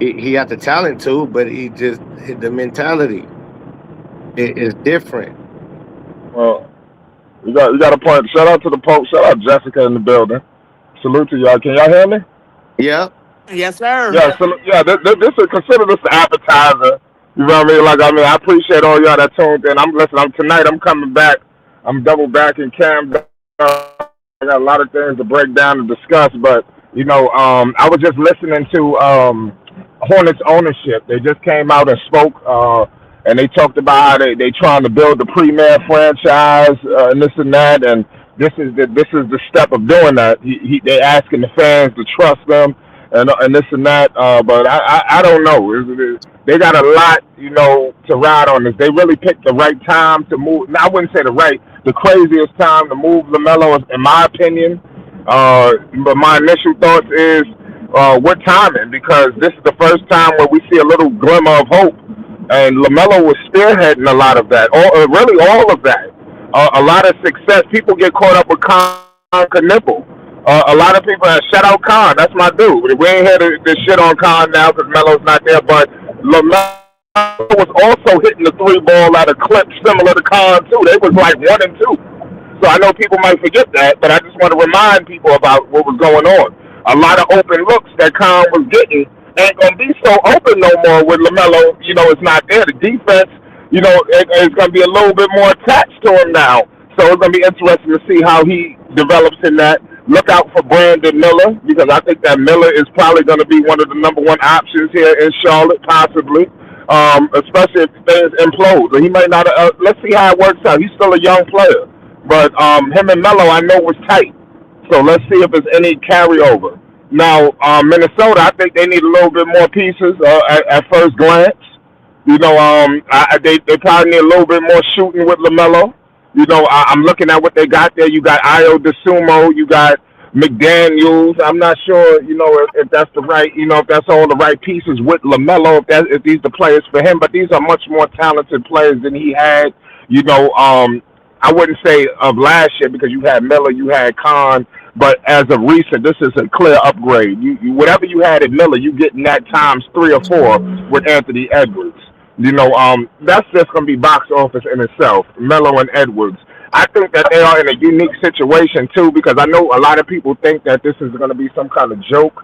He had the talent too, but the mentality is different. Well, you got a point. Shout out to the Pope. Shout out Jessica in the building. Salute to y'all. Can y'all hear me? Yep. yes, sir. Yeah, so yeah, this is consider this the appetizer. You know what I mean? Like I appreciate all y'all that tuned in. I'm listening. Tonight. I'm coming back. I'm double back in Cam. I got a lot of things to break down and discuss, but I was just listening to Hornets ownership. They just came out and spoke, and they talked about how they trying to build the premier franchise and this and that, and this is the step of doing that. They asking the fans to trust them and this and that. But I don't know. They got a lot, to ride on this. They really picked the right time to move. Now, I wouldn't say the craziest time to move Lamelo, in my opinion. But my initial thoughts is what timing, because this is the first time where we see a little glimmer of hope, and Lamelo was spearheading a lot of that, really all of that. A lot of success. People get caught up with Con Knipple. A lot of people have shout out Khan. That's my dude. We ain't here to shit on Khan now because Melo's not there. But Lamelo was also hitting the three ball at a clip similar to Khan too. They was like 1 and 2. So I know people might forget that, but I just want to remind people about what was going on. A lot of open looks that Khan was getting ain't gonna be so open no more with Lamelo. It's not there. The defense, it's gonna be a little bit more attached to him now. So it's gonna be interesting to see how he develops in that. Look out for Brandon Miller, because I think that Miller is probably going to be one of the number one options here in Charlotte, possibly, especially if things implode. He might not. Let's see how it works out. He's still a young player, but him and Melo, I know, was tight. So let's see if there's any carryover. Now, Minnesota, I think they need a little bit more pieces at first glance. They probably need a little bit more shooting with Lamelo. I'm looking at what they got there. You got Io DeSumo, you got McDaniels. I'm not sure, if that's the right, if that's all the right pieces with Lamelo, if these the players for him. But these are much more talented players than he had. I wouldn't say of last year, because you had Miller, you had Khan, but as of recent, this is a clear upgrade. Whatever you had at Miller, you getting that times 3 or 4 with Anthony Edwards. That's just going to be box office in itself, Melo and Edwards. I think that they are in a unique situation, too, because I know a lot of people think that this is going to be some kind of joke.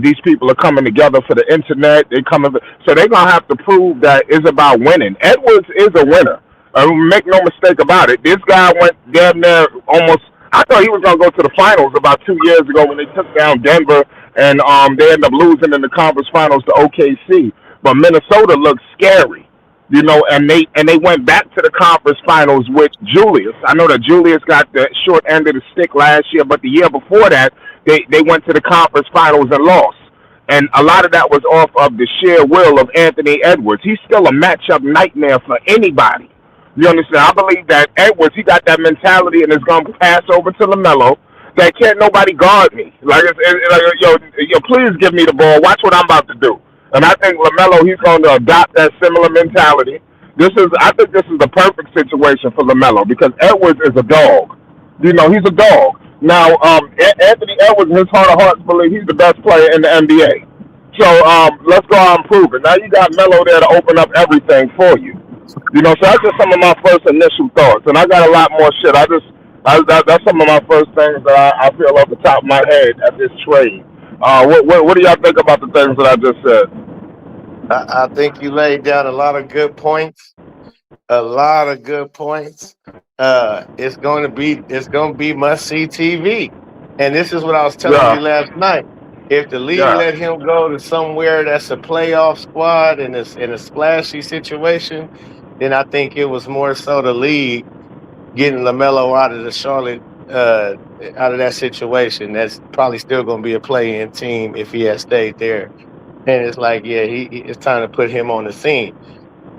These people are coming together for the internet. So they're going to have to prove that it's about winning. Edwards is a winner. Make no mistake about it. This guy went damn near almost. I thought he was going to go to the finals about 2 years ago when they took down Denver, and they ended up losing in the conference finals to OKC. But Minnesota looked scary, and they went back to the conference finals with Julius. I know that Julius got the short end of the stick last year, but the year before that, they went to the conference finals and lost. And a lot of that was off of the sheer will of Anthony Edwards. He's still a matchup nightmare for anybody. You understand? I believe that Edwards, he got that mentality and is going to pass over to LaMelo. That can't nobody guard me. Like, please give me the ball. Watch what I'm about to do. And I think LaMelo, he's going to adopt that similar mentality. I think this is the perfect situation for LaMelo, because Edwards is a dog. He's a dog. Now, Anthony Edwards, in his heart of hearts, believes he's the best player in the NBA. So let's go out and prove it. Now you got Melo there to open up everything for you. So that's just some of my first initial thoughts, and I got a lot more shit. That's some of my first things that I feel off the top of my head at this trade. What do y'all think about the things that I just said? I think you laid down a lot of good points. A lot of good points. It's going to be must see TV, and this is what I was telling you last night. If the league let him go to somewhere that's a playoff squad and it's in a splashy situation, then I think it was more so the league getting LaMelo out of the Charlotte, out of that situation. That's probably still going to be a play-in team if he had stayed there. And it's like, it's time to put him on the scene.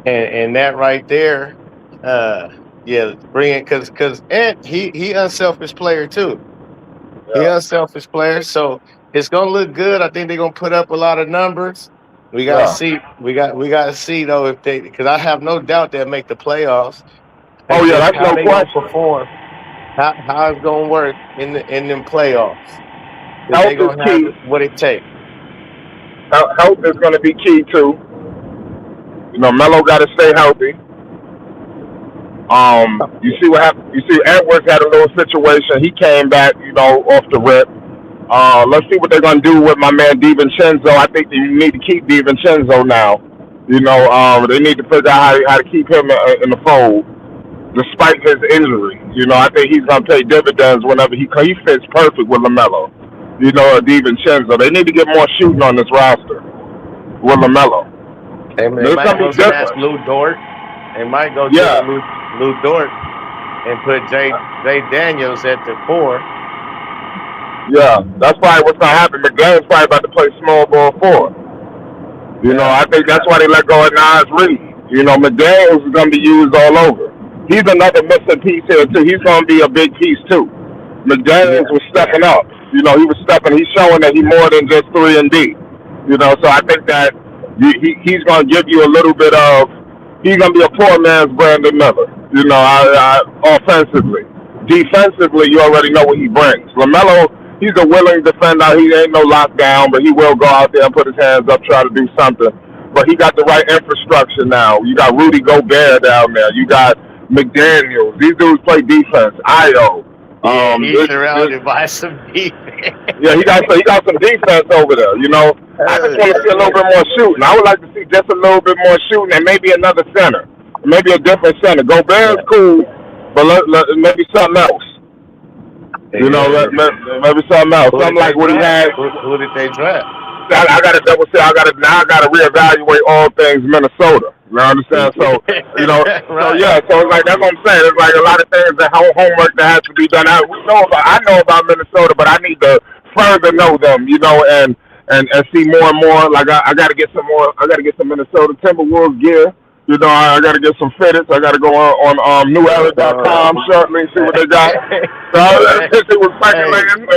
And that right there, bring it, because he unselfish player too. He unselfish player, so it's gonna look good. I think they're gonna put up a lot of numbers. We gotta see. We got to see though if they, because I have no doubt they'll make the playoffs. Oh yeah, that's how no they question. gonna perform? How it's gonna work in them playoffs? Health they gonna is key. have what it takes. Health is gonna be key too. Melo got to stay healthy. You see what happened? You see, Edwards had a little situation. He came back, off the rip. Let's see what they're gonna do with my man DiVincenzo. I think they need to keep DiVincenzo now. They need to figure out how to keep him in the fold, despite his injury. I think he's gonna pay dividends whenever he fits perfect with LaMelo. DiVincenzo. They need to get more shooting on this roster with LaMelo. They might go snatch Lou Dort. They might go get Lou Dort and put Jay Daniels at the 4. Yeah, that's probably what's gonna happen. McDaniel's probably about to play small ball four. Yeah. I think that's why they let go of Nas Reid. McDaniels is gonna be used all over. He's another missing piece here too. He's gonna be a big piece too. Yeah. McDaniels was stepping up. He was stepping. He's showing that he's more than just 3-and-D. So I think that he's gonna give you a little bit of. He's gonna be a poor man's Brandon Miller. Offensively, defensively, you already know what he brings. Lamelo, he's a willing defender. He ain't no lockdown, but he will go out there and put his hands up, try to do something. But he got the right infrastructure now. You got Rudy Gobert down there. You got McDaniels. These dudes play defense. Io. Yeah, he's surrounded by some defense. Yeah, he got some defense over there. I just want to see a little bit more shooting. I would like to see just a little bit more shooting and maybe another center, maybe a different center. Gobert's cool, but maybe something else. Maybe something else. Something like what he had. Who did they draft? I got to double check. I got to reevaluate all things Minnesota. You understand? So, Right. So it's like that's what I'm saying. It's like a lot of things that homework that has to be done. I know about Minnesota, but I need to further know them. And see more and more. Like I got to get some more. I got to get some Minnesota Timberwolves gear. I got to get some fitteds. I got to go on newera.com shortly and see what they got. So see what's speculating.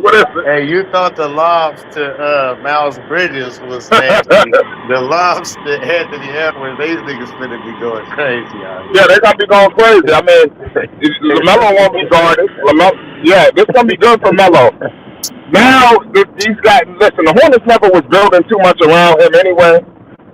What is it? Hey, you thought the lobs to Miles Bridges was nasty. The lobs to Anthony Edwards, these niggas finna be going crazy out here. Yeah, they gonna be going crazy. I mean, Lamelo won't be guarded. This gonna be good for Melo. Now these guys, listen, the Hornets never was building too much around him anyway.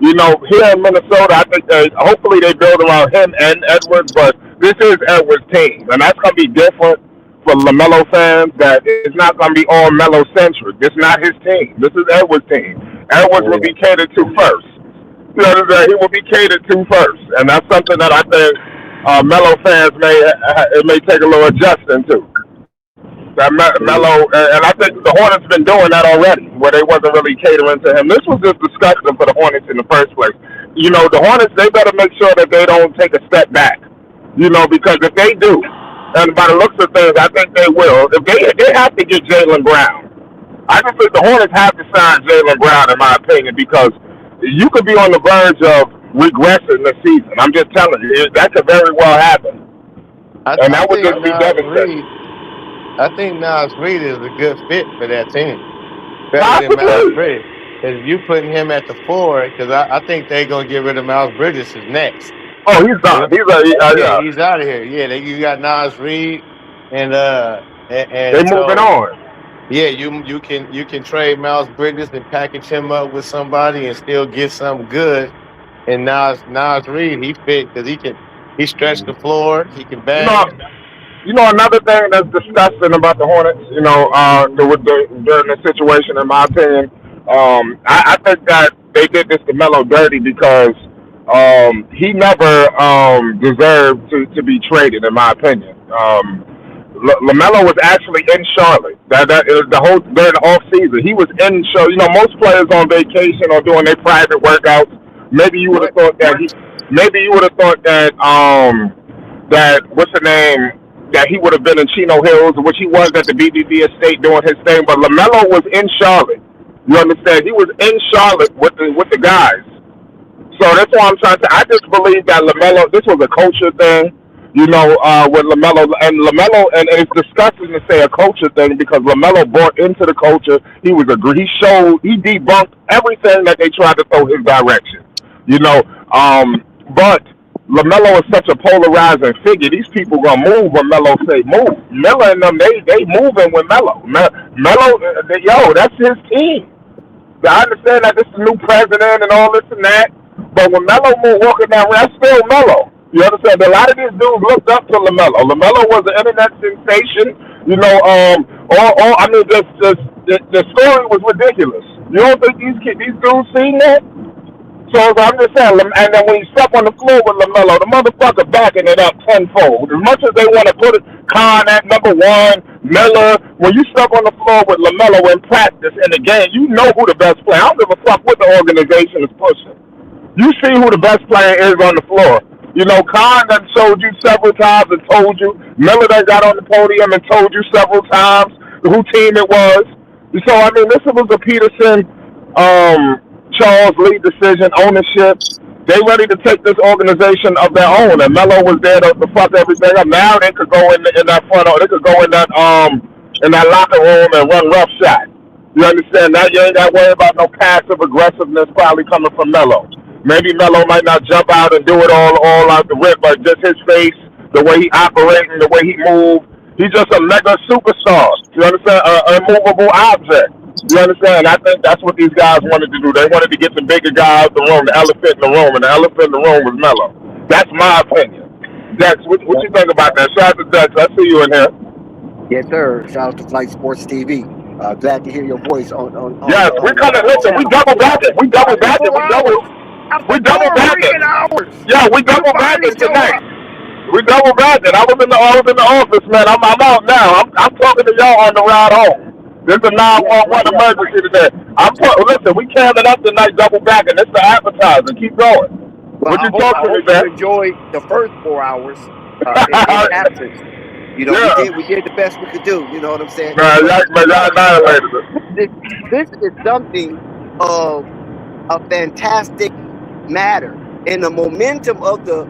Here in Minnesota, I think hopefully they build around him and Edwards, but this is Edwards' team, and that's gonna be different for LaMelo fans. That it's not gonna be all Melo centric. This is not his team. This is Edwards' team. Edwards will be catered to first. He will be catered to first, and that's something that I think Melo fans may take a little adjusting to. That Melo, and I think the Hornets been doing that already, where they wasn't really catering to him. This was just disgusting for the Hornets in the first place. The Hornets, they better make sure that they don't take a step back. Because if they do, and by the looks of things, I think they will. If they have to get Jaylen Brown. I just think the Hornets have to sign Jaylen Brown, in my opinion, because you could be on the verge of regressing this season. I'm just telling you, that could very well happen, and that would just be devastating. I think Nas Reid is a good fit for that team. Better than Miles Bridges. If you putting him at the 4, because I think they're going to get rid of Miles Bridges next. Oh, he's done. He's out of here. Yeah, you got Nas Reid, and they're moving on. Yeah, you can trade Miles Bridges and package him up with somebody and still get something good. And Nas Reid, he fit because he stretched the floor, he can bang. Another thing that's disgusting about the Hornets, during the situation, in my opinion, I think that they did this to Melo dirty because he never deserved to be traded, in my opinion. Lamelo was actually in Charlotte. During the off season, he was in Charlotte. Most players on vacation or doing their private workouts. Maybe you would have thought that that what's the name? That he would have been in Chino Hills, which he was at the BBB estate doing his thing. But LaMelo was in Charlotte. You understand? He was in Charlotte with the guys. So that's why I'm trying to. I just believe that LaMelo. This was a culture thing. With LaMelo and it's disgusting to say a culture thing because LaMelo brought into the culture. He debunked everything that they tried to throw his direction. But LaMelo is such a polarizing figure. These people gonna move when Melo say move. Melo and them, they moving with Melo. Melo, that's his team. I understand that this is a new president and all this and that, but when Melo walking down, that's still Melo. You understand? A lot of these dudes looked up to LaMelo. LaMelo was an internet sensation. The story was ridiculous. You don't think these dudes seen that? So I'm just saying, and then when you step on the floor with LaMelo, the motherfucker backing it up tenfold. As much as they want to put Khan at number 1, Miller, when you step on the floor with LaMelo in practice in the game, you know who the best player. I don't give a fuck what the organization is pushing. You see who the best player is on the floor. Khan done showed you several times and told you. Miller done got on the podium and told you several times. who team it was. So I mean, this was a Peterson, Charles Lee decision, ownership. They ready to take this organization of their own, and Melo was there to fuck everything up. Now they could go in that front, or they could go in that locker room and run roughshod. You understand that? You ain't got to worry about no passive aggressiveness probably coming from Melo. Maybe Melo might not jump out and do it all out the rip, but just his face, the way he operating, the way he moved, he's just a mega superstar. You understand? An immovable object. You understand? I think that's what these guys wanted to do. They wanted to get the bigger guy out the room, the elephant in the room, and the elephant in the room was Melo. That's my opinion. Dex, what you think about that? Shout out to Dex. I see you in here. Yes, sir. Shout out to Flight Sports TV. Glad to hear your voice on. Yes, we couldn't listen. We double back it. We double back it. We double back it. Yeah, we double back it tonight. We double back it. I was in the office, man. I'm out now. I'm talking to y'all on the ride home. This is a 911 emergency today. Listen, we carried it up tonight, double back, and it's the appetizer. Keep going. Well, What you I talking to me, hope man? you enjoyed the first 4 hours in absence. You know, Yeah. we did the best we could do. You know what I'm saying? Man, y'all annihilated it. This is something of a fantastic matter, and the momentum of the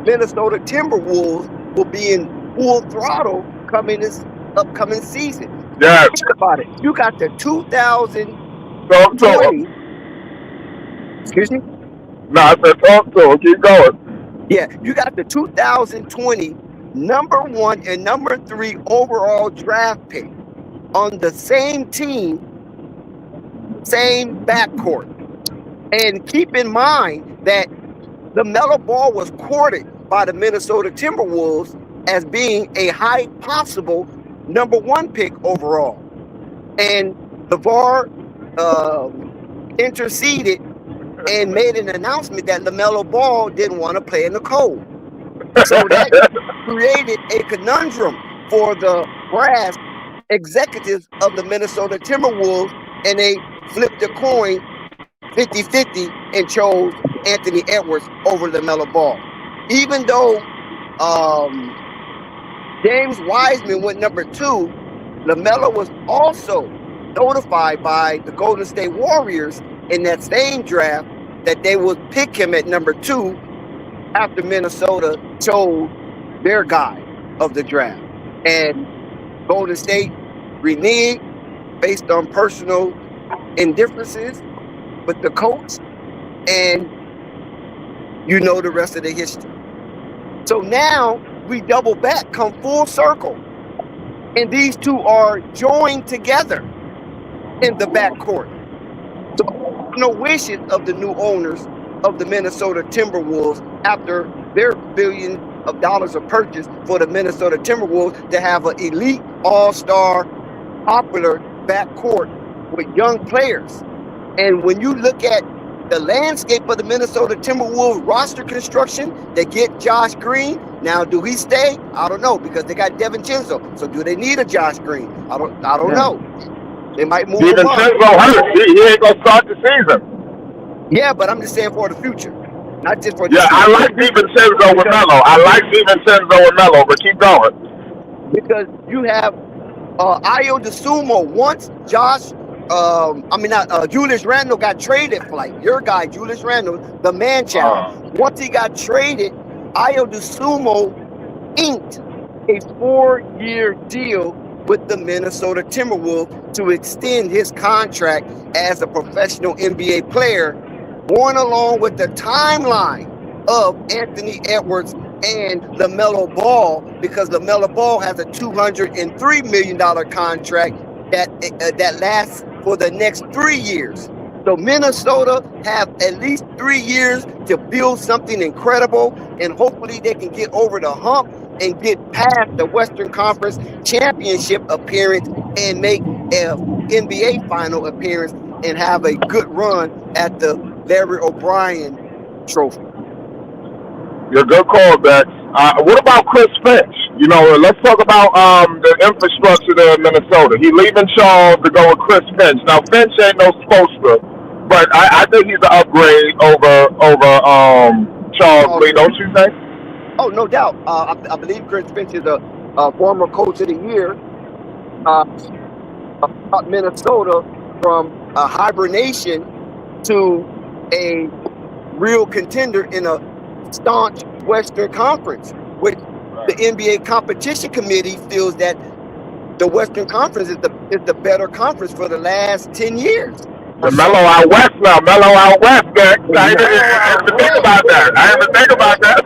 Minnesota Timberwolves will be in full throttle coming this upcoming season. Yes. Think about it. You got the 2020. So, Excuse me? no, I said talk to him. Keep going. Yeah, you got the 2020 number 1 and number 3 overall draft pick on the same team, same backcourt. And keep in mind that Lamelo Ball was courted by the Minnesota Timberwolves as being a high possible number 1 pick overall. And the VAR interceded and made an announcement that Lamelo Ball didn't want to play in the cold. So that created a conundrum for the brass executives of the Minnesota Timberwolves, and they flipped a coin 50-50 and chose Anthony Edwards over Lamelo Ball. Even though James Wiseman went number 2, Lamelo was also notified by the Golden State Warriors in that same draft that they would pick him at number 2 after Minnesota chose their guy of the draft. And Golden State reneged based on personal indifferences with the coach, and you know the rest of the history. So now we double back, come full circle, and these two are joined together in the backcourt. So no wishes of the new owners of the Minnesota Timberwolves after their billions of dollars of purchase for the Minnesota Timberwolves to have an elite, all-star, popular backcourt with young players. And when you look at the landscape of the Minnesota Timberwolves roster construction, they get Josh Green. Now, do he stay? I don't know, because they got DiVincenzo. So do they need a Josh Green? I don't know. They might move him on. DiVincenzo hurt. He ain't gonna start the season. Yeah, but I'm just saying for the future, not just for the season. I like DiVincenzo with Melo. I like DiVincenzo with Melo, but keep going. Because you have Ayo DeSumo. Once Julius Randle got traded, like your guy, Julius Randle, the man child. Once he got traded, Ayo DeSumo inked a 4-year deal with the Minnesota Timberwolves to extend his contract as a professional NBA player, going along with the timeline of Anthony Edwards and LaMelo Ball, because LaMelo Ball has a $203 million contract that lasts for the next 3 years. So Minnesota have at least 3 years to build something incredible, and hopefully they can get over the hump and get past the Western Conference Championship appearance and make an NBA final appearance and have a good run at the Larry O'Brien Trophy. You're a good call, Bex. What about Chris Finch? You know, let's talk about the infrastructure there in Minnesota. He's leaving Charles to go with Chris Finch. Now, Finch ain't no poster, but I think he's an upgrade over Charles Lee, don't you think? Oh, no doubt. I believe Chris Finch is a former coach of the year. brought Minnesota from a hibernation to a real contender in a staunch Western Conference, which the NBA competition committee feels that the Western Conference is the better conference for the last 10 years. The mellow out west now, mellow out west, man. I didn't Mellow out even think west. about that. I didn't even think about that.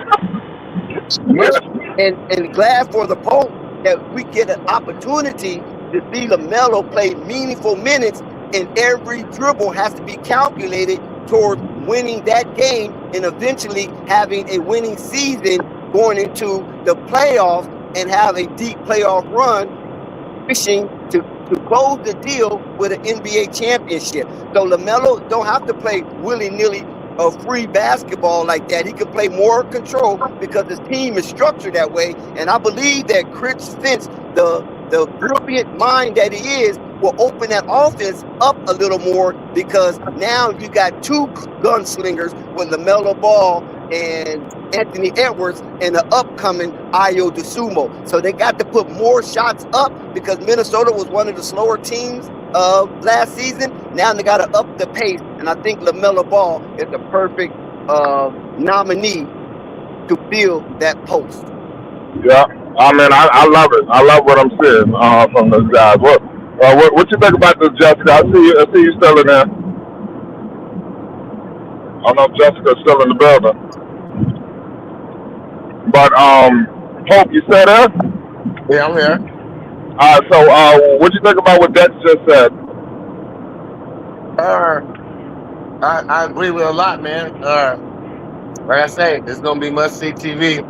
Yeah, and glad for the Pope that we get an opportunity to see Lamelo play meaningful minutes, and every dribble has to be calculated towards winning that game and eventually having a winning season going into the playoffs and have a deep playoff run, wishing to close the deal with an NBA championship. So Lamelo don't have to play willy-nilly free basketball like that. He can play more control because his team is structured that way. And I believe that Chris Finch, the brilliant mind that he is, will open that offense up a little more, because now you got two gunslingers with LaMelo Ball and Anthony Edwards and the upcoming Ayo DeSumo. So they got to put more shots up because Minnesota was one of the slower teams last season. Now they got to up the pace, and I think LaMelo Ball is the perfect nominee to fill that post. Yeah, I mean, I love it. I love what I'm seeing from those guys. What you think about this, Jessica? I see you still in there. I don't know if Jessica's still in the building, but Hope, you still there? Yeah, I'm here. So what you think about what Dex just said? I agree with a lot, man. Like I say, it's gonna be must-see TV.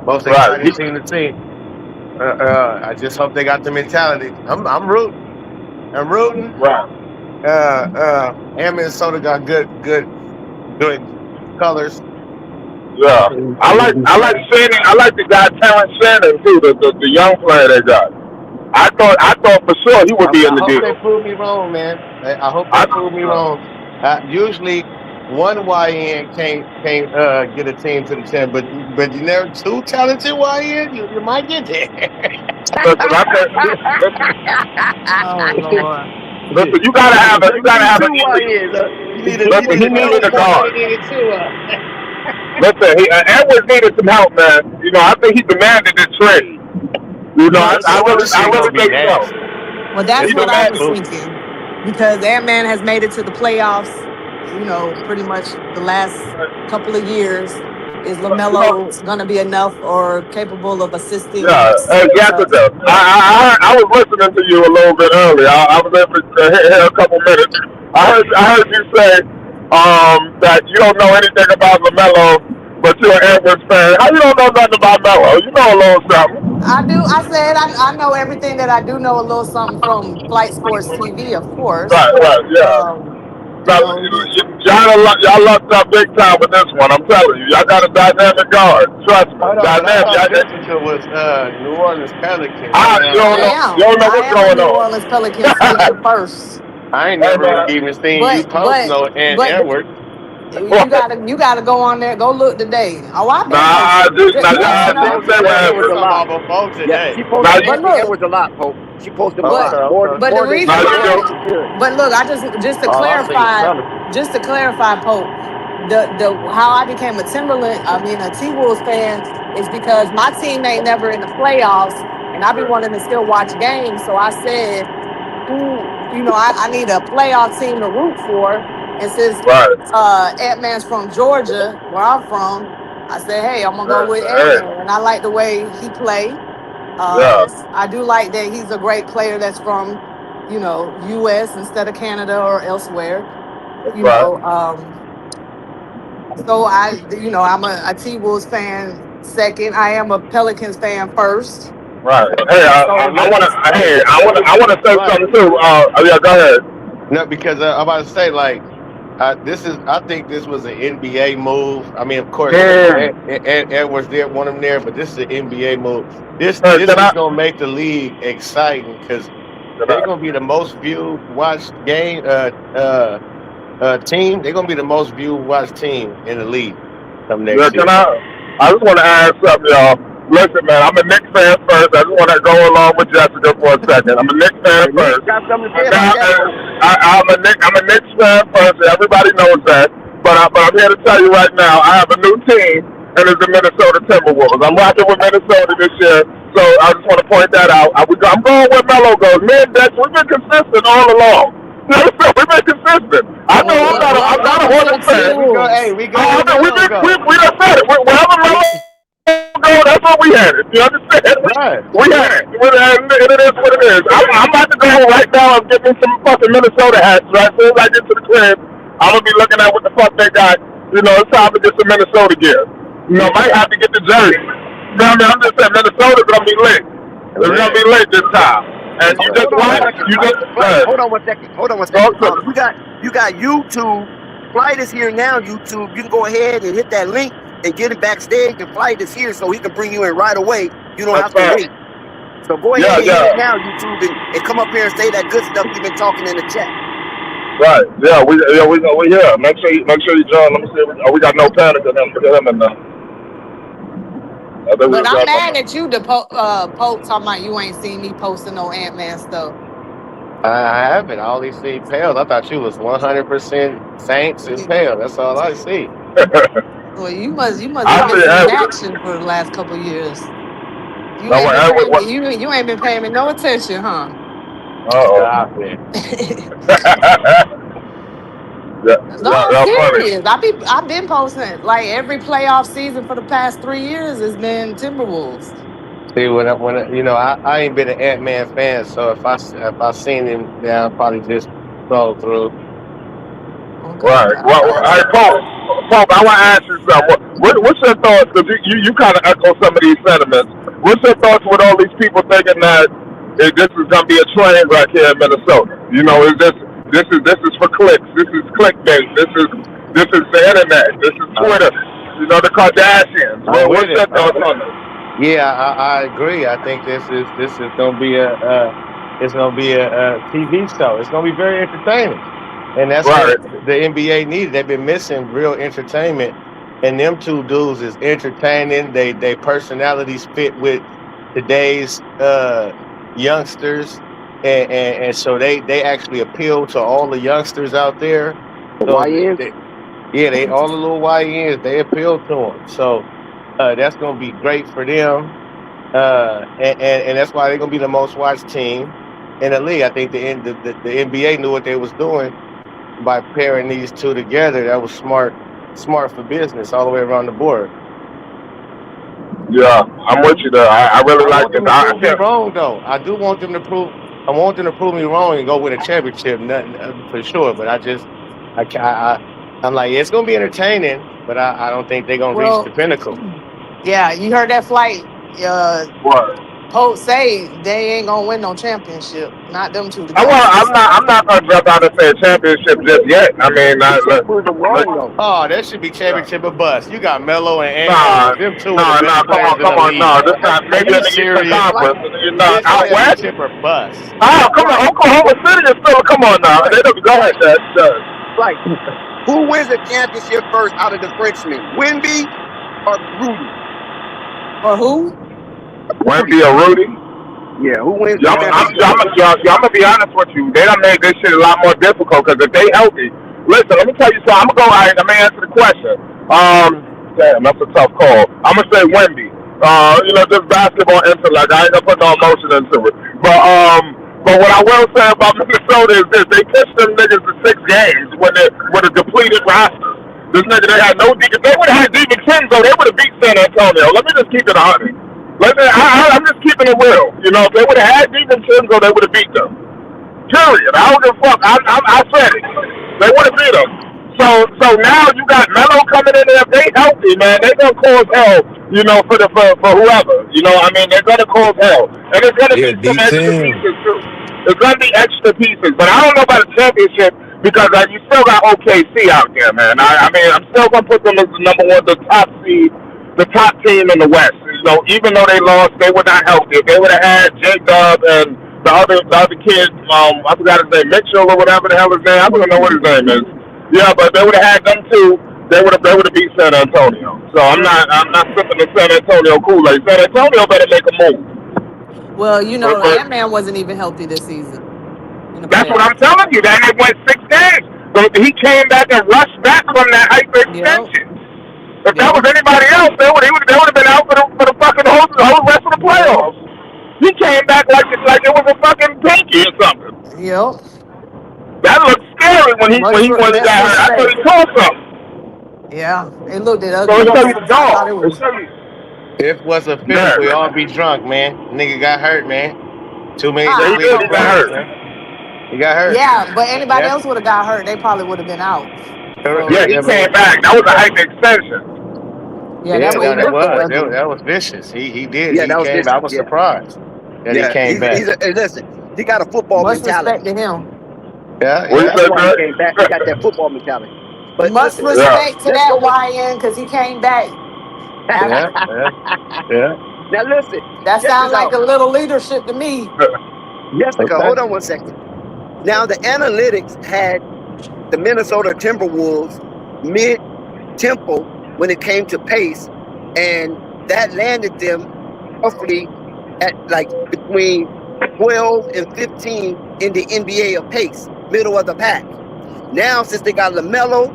Most exciting Right. team to see. I just hope they got the mentality. I'm rooting. I'm rooting. Right. And Minnesota got good colors. Yeah. I like Shannon. I like the guy Terrence Shannon too, the young player they got. I thought for sure he would be in I the hope they deal. prove me wrong, man. I hope they prove me wrong. Usually, one YN can't get a team to the 10, but you never two talented YN, you might get there. Oh Lord. Listen, you gotta have You need an two elite. YNs. You need a Listen, he needed Mellow a Ball guard. and needed two. Listen, Edwards needed some help, man. You know, I think he demanded the trade. You know, Well, I This shit gonna really be think so. nasty. well, that's It's He what gonna I be was demanded. spooky. thinking, because Ant-Man has made it to the playoffs, pretty much the last couple of years. Is You know, LaMelo gonna be enough or capable of assisting? yeah, Uh, Jessica. I was listening to you a little bit earlier. I was able to hear a couple minutes. I heard you say that you don't know anything about Lamelo, but you're an Edwards fan. How you don't know nothing about Melo? You know a little something. I do. I said I know everything that I do know a little something from Flight Sports TV, of course. Right, yeah. Um, you Now, know, y'all lucked up big time with this one. I'm telling you, y'all got a dynamic guard. Trust me, Hold on, but I dynamic. thought Jessica was New Orleans Pelicans. I You don't know I what's am a going New on. Orleans Pelicans fan first, I ain't Hey never man, even seen you but post but no and but Edward. you gotta go on there, go look today. Oh, I've been nah, posting. just You nah, don't just know, say what Jessica Edwards a talking happened. lot. about before Yeah, today. she Now posts you, but Anthony look, Edwards a lot, Pope. She posts him a but lot. Okay. but the More than now reason more you than why, do. she should. but look, just to All I seen was clarify, Pelicans. Pope, the how I became a T Wolves fan is because my team ain't never in the playoffs, and I be wanting to still watch games. So I said, I need a playoff team to root for, and since Right. Ant Man's from Georgia, where I'm from, I said, hey, I'm gonna go with Ant Hey, Man, and I like the way he play. yeah, I do like that he's a great player that's from, U.S. instead of Canada or elsewhere. that's You right. know, so I'm a T Wolves fan second. I am a Pelicans fan first. Right. Hey, So Look, I wanna say right. something too. Yeah, go ahead. No, because I'm about to say like I think this was an NBA move. I mean, of course, Hmm. Edwards did want him there, but this is an NBA move. This Can is I? gonna make the league exciting because Can they're I? gonna be the most viewed watched game team. They're gonna be the most viewed watched team in the league come Yeah, next can year. I? I just want to ask something, y'all. Listen, man, I'm a Knicks fan first. I just want to go along with Jessica for a second. I'm a Knicks fan The Knicks first. got something to say about that, though. I'm a Knicks fan first. Everybody knows that. But I'm here to tell you right now, I have a new team, and it's the Minnesota Timberwolves. I'm rocking with Minnesota this year, so I just want to point that out. I'm going where Melo goes. Me and Dex, we've been consistent all along. You understand? We've been consistent. I know I'm not a Welcome to Hornets the fan. Hey, Timberwolves. we go where We Melo did. go. We done said it. Wherever Melo go, that's what we had it. You understand? Right. We had it. And it is what it is. I'm about to go right now and get me some fucking Minnesota hats. Right, as soon as I get to the crib, I'm gonna be looking at what the fuck they got. You know, it's time to get some Minnesota gear. You know, might have to get the jersey. You know what I mean? I'm just saying Minnesota's gonna be lit. It's gonna be lit this time. And you just Hold on one watch. second. You just Hold on one second. Hold on one talk second. to me. You got YouTube. Flight is here now. YouTube. You can go ahead and hit that link and get it backstage. And Flight is here, so he can bring you in right away. You don't have to wait. So go ahead and hit it now, YouTube, and come up here and say that good stuff you've been talking in the chat. Right. Yeah. We here. Make sure you join. Let me see. We got no panic in him. Look at him in there. But I'm mad at you, Pope, talking about you ain't seen me posting no Ant-Man stuff. I haven't. I only see Pale. I thought you was 100% Saints and Pale. That's all I see. Well, you must be missing in action for the last couple of years. You ain't been paying me no attention, huh? Stop it. No, I'm serious. I've been posting like every playoff season for the past 3 years has been Timberwolves. See, when I ain't been an Ant-Man fan, so if I seen him, then I'll probably just scroll through. Okay. Right. Well, hey, Pope, I want to ask you something. What's your thoughts? Because you kind of echo some of these sentiments. What's your thoughts with all these people thinking that this is gonna be a train wreck here in Minnesota? You know, this is for clicks. This is clickbait. This is the internet. This is Twitter. You know, the Kardashians. What's your thoughts on this? Yeah, I agree. I think this is gonna be a TV show. It's gonna be very entertaining, and that's what the NBA needed. They've been missing real entertainment, and them two dudes is entertaining. They personalities fit with today's youngsters, and so they actually appeal to all the youngsters out there. So they all the little YNs, they appeal to them. So that's gonna be great for them. And that's why they're gonna be the most watched team in the league. I think the NBA knew what they was doing by pairing these two together. That was smart for business all the way around the board. Yeah, I'm with you there. I really like it. I want them to prove me wrong, though. I want them to prove me wrong and go win a championship, nothing for sure. But I'm like, it's gonna be entertaining, but I don't think they're gonna reach the pinnacle. Yeah, you heard that Flight. What? Pope say they ain't gonna win no championship. Not them two. I'm not gonna jump out and say a championship just yet. I mean, oh, that should be championship or bust. You got Melo and Anthony. Them two are the best players in the league. No, this not maybe in the Eastern Conference. Out west. Championship or bust. Oh, come on, Oklahoma City is still. Come on now. They don't go ahead, Dad. Like, who wins the championship first out of the Frenchmen? Wemby or Rudy? Or who? Wemby or Rudy? Yeah, who wins? I'm gonna be honest with you. They done made this shit a lot more difficult because if they healthy, listen, let me tell you something. I'm gonna go. All right, let me answer the question. Damn, that's a tough call. I'm gonna say Wemby. Just basketball intellect. I ain't gonna put no emotion into it. But what I will say about Minnesota is this: they pitched them niggas to 6 games with a depleted roster. This nigga, they had no defense. They would have had DiVincenzo. They would have beat San Antonio. Let me just keep it 100. I'm just keeping it real. You know, if they would have had DiVincenzo, they would have beat them. Period. I don't give a fuck. I said it. They would have beat them. So now you got Melo coming in there. If they healthy, man, they're gonna cause hell. You know, for whoever. You know, I mean, they're gonna cause hell, and it's gonna be some extra pieces too. There's gonna be extra pieces, but I don't know about a championship because you still got OKC out there, man. I mean, I'm still gonna put them as the number one, the top seed, the top team in the West. You know, even though they lost, they were not healthy. If they would have had J-Dub and the other kid, I forgot his name, Mitchell or whatever the hell his name. I don't know what his name is. Yeah, but they would have had them too. they would have beat San Antonio. So I'm not sipping the San Antonio Kool-Aid. San Antonio better make a move. Well, But Ant-Man wasn't even healthy this season in the that's what I'm playoffs. telling you. That they went 6 games. So he came back and rushed back from that Yep. hyperextension. If that was Yep. anybody else, they would have been out for the fucking whole rest of the Yep. playoffs. He came back like it was a fucking pinky or something. Yep. That looked scary when he Much got hurt. I thought respect. he tore something. Yeah. It looked So ugly it's gonna be too. the I thought dog. it It's was. gonna be If it wasn't yeah. physical, y'all be drunk, man. Nigga got hurt, man. Yeah, he Too did. many He Come got on. players, hurt. man. He got hurt. Yeah, but anybody Yeah. else would have got hurt. They probably would have been out. Yeah, So he I came mean, back. That was a hyper extension. yeah, yeah, he no, that looked was ugly. that was vicious. He did. Yeah, He that was came. I vicious. was Yeah, surprised that he yeah. came back. Hey, listen, he got a football Much respect mentality. to him. Yeah, What you yeah, That's said, why he came back. He got Greg? that football mentality. But Much listen, Yeah. respect to let's that go with YN because he came back yeah, after. yeah, yeah. now. Listen, That check sounds this like out, a little leadership to me. Jessica. Okay. Hold on 1 second. Now the analytics had the Minnesota Timberwolves mid tempo when it came to pace, and that landed them roughly at like between 12 and 15 in the NBA of pace, middle of the pack. Now, since they got Lamelo,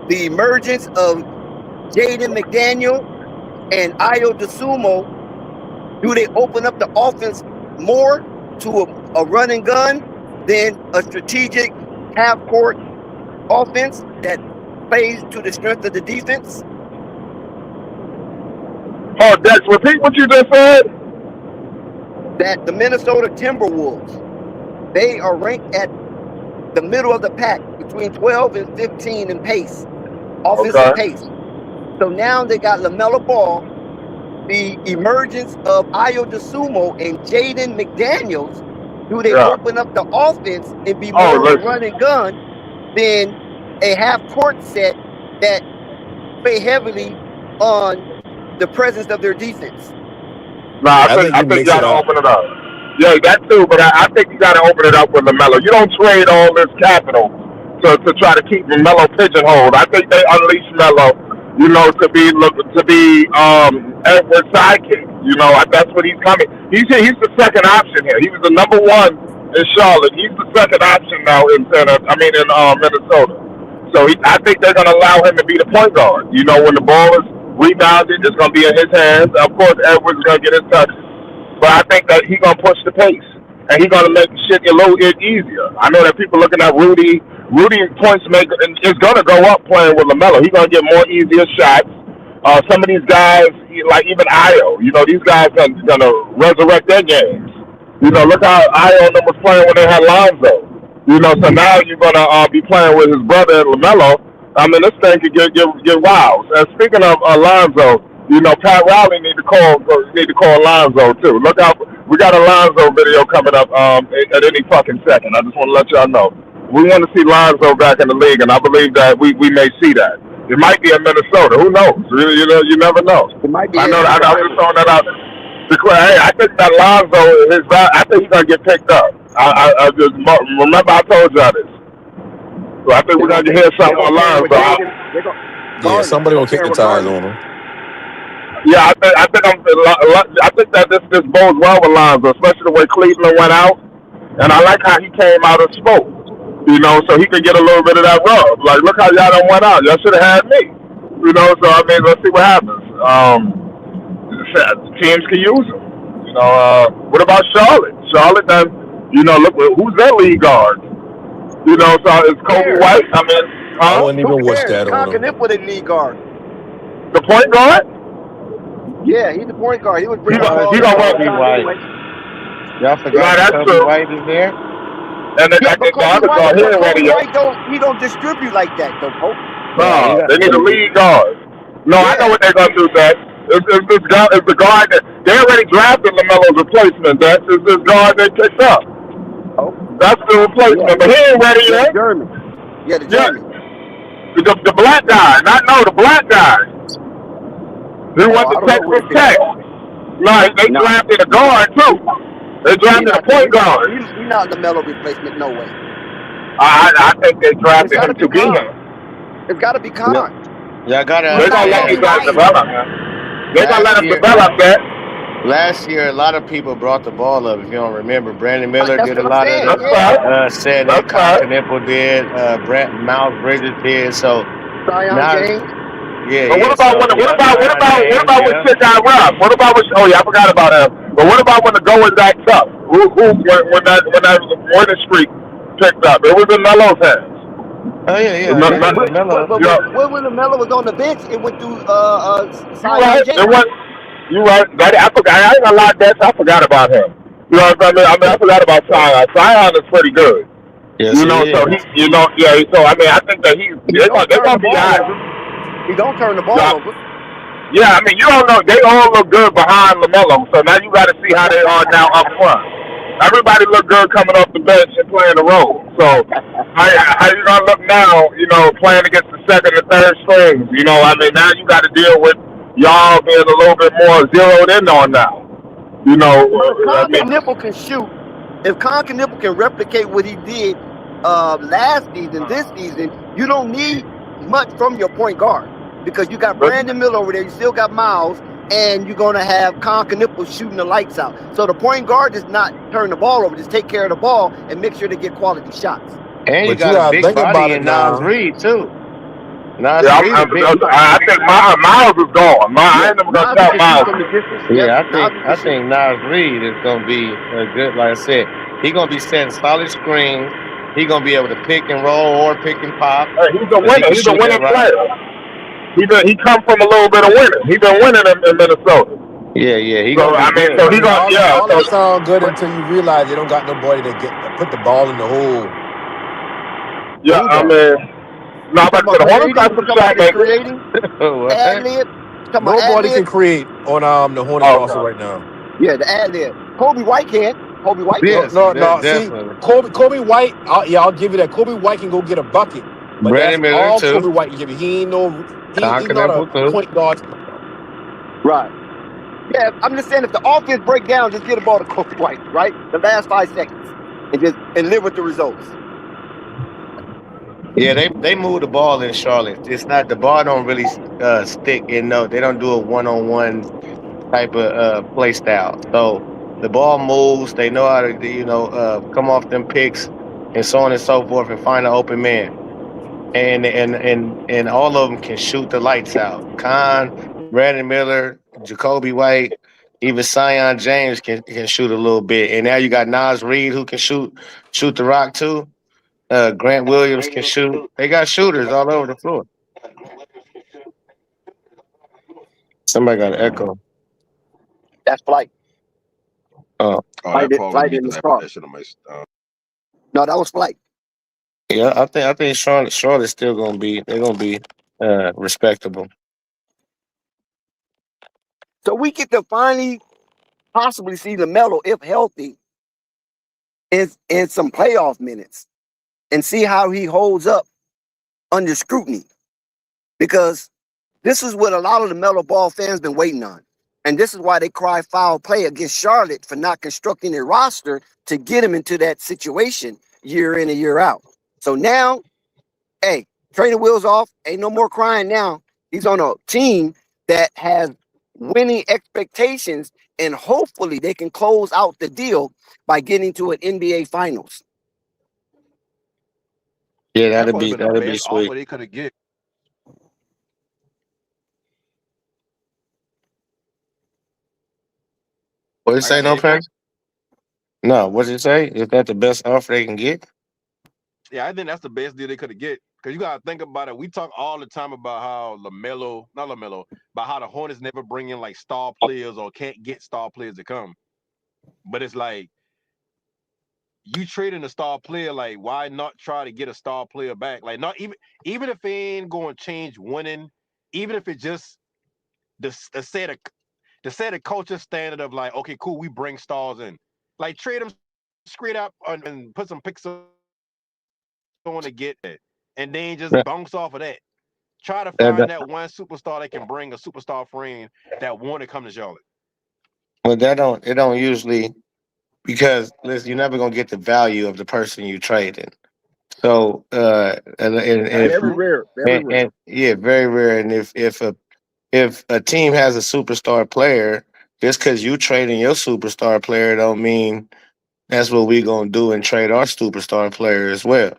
the emergence of Jaden McDaniel and Ayo DeSumo, do they open up the offense more to a run and gun than a strategic half court offense that plays to the strength of the defense? Oh, Dex, repeat what you just said. That the Minnesota Timberwolves, they are ranked at the middle of the pack between 12 and 15 in pace, offensive Okay. pace. So now they got LaMelo Ball, the emergence of Ayo DeSumo and Jaden McDaniels. Do they Yeah. open up the offense and be Oh, more of a listen. run and gun than a half court set that play heavily on the presence of their defense? Nah, I think I you think you mix it gotta up. open it up. Yeah, that too, but I think you gotta open it up with LaMelo. You don't trade all this capital to try to keep LaMelo pigeonholed. I think they unleash Melo, to be Edward's sidekick. That's what he's coming. He's the second option here. He was the number one in Charlotte. He's the second option now in Minnesota. So I think they're gonna allow him to be the point guard. When the ball is rebounded, it's gonna be in his hands. Of course, Edwards is gonna get his touches. But I think that he's gonna push the pace, and he's gonna make shit a little bit easier. I know that people looking at Rudy. Rudy points maker is gonna go up playing with LaMelo. He's gonna get more easier shots. Some of these guys, like even Io, these guys are gonna resurrect their games. Look how Io and them was playing when they had Lonzo. So now you're gonna be playing with his brother and LaMelo. I mean, this thing could get wild. And speaking of Lonzo, Pat Riley need to call Lonzo too. Look out, we got a Lonzo video coming up at any fucking second. I just want to let y'all know. We want to see Lonzo back in the league, and I believe that we may see that. It might be in Minnesota. Who knows? You never know. It might be I know. in I'm just throwing that out. Hey, I think that Lonzo I think he's gonna get picked up. I just remember I told y'all this. So I think They're we're gonna gonna hear they're something gonna on pair him with Lonzo. Jaden. They're gonna Yeah, Garland. somebody They're gonna gonna kick pair the him with tires Garland. on him. Yeah, I think that this bodes well with Lonzo, especially the way Cleveland went out, and I like how he came out and spoke. So he could get a little bit of that rub. Like, look how y'all done went out. Y'all should have had me. So I mean, let's see what happens. Teams can use him. What about Charlotte? Charlotte, then, look, who's their lead guard? So it's Who Kobe cares? White. I mean, I huh? wouldn't Who even wish cares? that on him. Conklin with a lead guard. The point guard? Yeah, he's the point guard. He was He bringing the gonna ball he in gonna all the run. Kobe time White. anyway. Y'all Nah, forgot that that's Kobe true. White is there? And then Yeah, I but think the Kobe other White, guard, he but ain't ready Kobe yet. White he don't distribute like that though, Pope. Yeah, he No, got. they need a lead guard. No, I know Yeah. what they're gonna do, Dex. It's the guard that they already drafted Lamelo's replacement. Dex is this guard they picked up. Oh, That's the yeah. replacement, but he ain't ready Yeah, the yet. German. Yeah, the Yeah, German. the black guy, the black guy. He Oh, went I to don't know who they Texas picked Tech. up. No, they No, drafted a guard too. They he drafted a not point guard. he not LaMelo replacement. No way. I think they It's drafted got to him be to be Khan. him. It's got to be Yep. Khan. Y'all gotta They gonna let understand. these Kobe guys White. develop, man. They gonna let Last them year, develop that. last year, a lot of people brought the ball up. If you don't remember, Brandon Miller That's did a what I'm lot of saying. it. That's fine. Yeah. Said that That's Con fine. Knipple did. Brent Miles Bridges did. So Zion now, James. yeah, But yeah. So yeah, Zion James, when yeah. shit got rough? What about when? Oh yeah, I forgot about him. But what about when the going got tough? When that winning streak picked up? It was in Melo's hands. Oh yeah, yeah. Not, not, Lamelo. you know, When LaMelo was on the bench, it went through you Zion right. It James. was. You right. I forgot. I ain't gonna lie, Dex. I forgot about him. You know what I mean? I forgot about Zion. Zion is pretty good. Yes, You know, he so is. yeah. So I mean, I think that He they're don't turn gonna the be ball all over. He don't turn the ball right. over. Yeah, I mean, you don't know. They all look good behind Lamelo, so now you got to see how they are now up front. Everybody look good coming off the bench and playing the role. So how you gonna look now? You know, playing against the second and third strings. You know, I mean, now you got to deal with y'all being a little bit more zeroed in on now. You know, But if I Con mean, Nipple can shoot, if Con Nipple can replicate what he did last season, this season, you don't need much from your point guard because you got but Brandon Miller over there, you still got Miles, and you're gonna have Con Nipple shooting the lights out. So the point guard does not turn the ball over, just take care of the ball and make sure they get quality shots. And you But you got a gotta big think about body it in Nas now. Reed too. Nas yeah, Reed a big. I think Miles is gone. I Yeah, ain't never gonna Navi count can shoot Miles. from the distance. Yep, Yeah, Navi can I shoot. think Nas Reed is gonna be a good. Like I said, he gonna be setting solid screens. He gonna be able to pick and roll or pick and pop Hey, he's a because he winner. can He's a shoot that winning right. player. He come from a little bit of winning. He been winning in Minnesota. Yeah, yeah, he So gonna be I mean, good. so I he mean, gonna yeah. all So that sound good until you realize they don't got nobody to get put the ball in the hole. yeah, Who I don't? mean, no, You I'm talking about to about say the Hornets creating? got You some talking about shot just makers. creating? What? Ad lib? You talking about ad Nobody lib? can create on the Hornets Oh, roster okay. right now. Yeah, the ad lib. Kobe White can. Kobe White No, can. Yes, no, no. See, definitely. Kobe White. I'll give you that. Kobe White can go get a bucket, but that's Brandon Miller all Kobe too. White can give you. He ain't no. He's not a Continental too. point guard. Right. Yeah, I'm just saying if the offense break down, just get the ball to Kobe White, right? The last 5 seconds. And live with the results. Yeah, they move the ball in Charlotte. It's not the ball don't really stick. And no, they don't do a one on one type of play style. So the ball moves. They know how to come off them picks and so on and so forth and find an open man. And all of them can shoot the lights out. Khan, Brandon Miller, Jacoby White, even Sion James can shoot a little bit. And now you got Nas Reed who can shoot the rock too. Grant Williams can shoot. They got shooters all over the floor. Somebody got an echo. That's flight. Oh, Oh, that probably Flight me in because his I put car. that shit on my. No, that was flight. yeah. I think Charlotte's still gonna be. They're gonna be respectable. So we get to finally possibly see LaMelo, if healthy, in some playoff minutes and see how he holds up under scrutiny. Because this is what a lot of the Melo Ball fans been waiting on. And this is why they cry foul play against Charlotte for not constructing a roster to get him into that situation year in and year out. So now, hey, training wheels off. Ain't no more crying now. He's on a team that has winning expectations, and hopefully they can close out the deal by getting to an NBA Finals. Yeah, That probably been the that'll be best sweet. offer they could have get. What did you Like I say? said, No, if that, Prince? No. What did you say? Is that the best offer they can get? yeah, I think that's the best deal they could have get. Because you gotta think about it. We talk all the time about how not Lamelo, but how the Hornets never bring in like star players or can't get star players to come. But it's like you trading a star player, like why not try to get a star player back? Like not even if it ain't going to change winning, even if it just the set a culture standard of like, okay, cool, we bring stars in, like trade them straight up and put some picks on to get it, and then just Yeah, bounce off of that. Try to that, find that, that one superstar that can bring a superstar frame that want to come to Charlotte. well, that don't it don't usually because listen, you're never gonna get the value of the person you traded. So and That's if Very true. rare. Very rare. and yeah, very rare. And if a team has a superstar player, just because you trading your superstar player don't mean that's what we gonna do and trade our superstar player as well.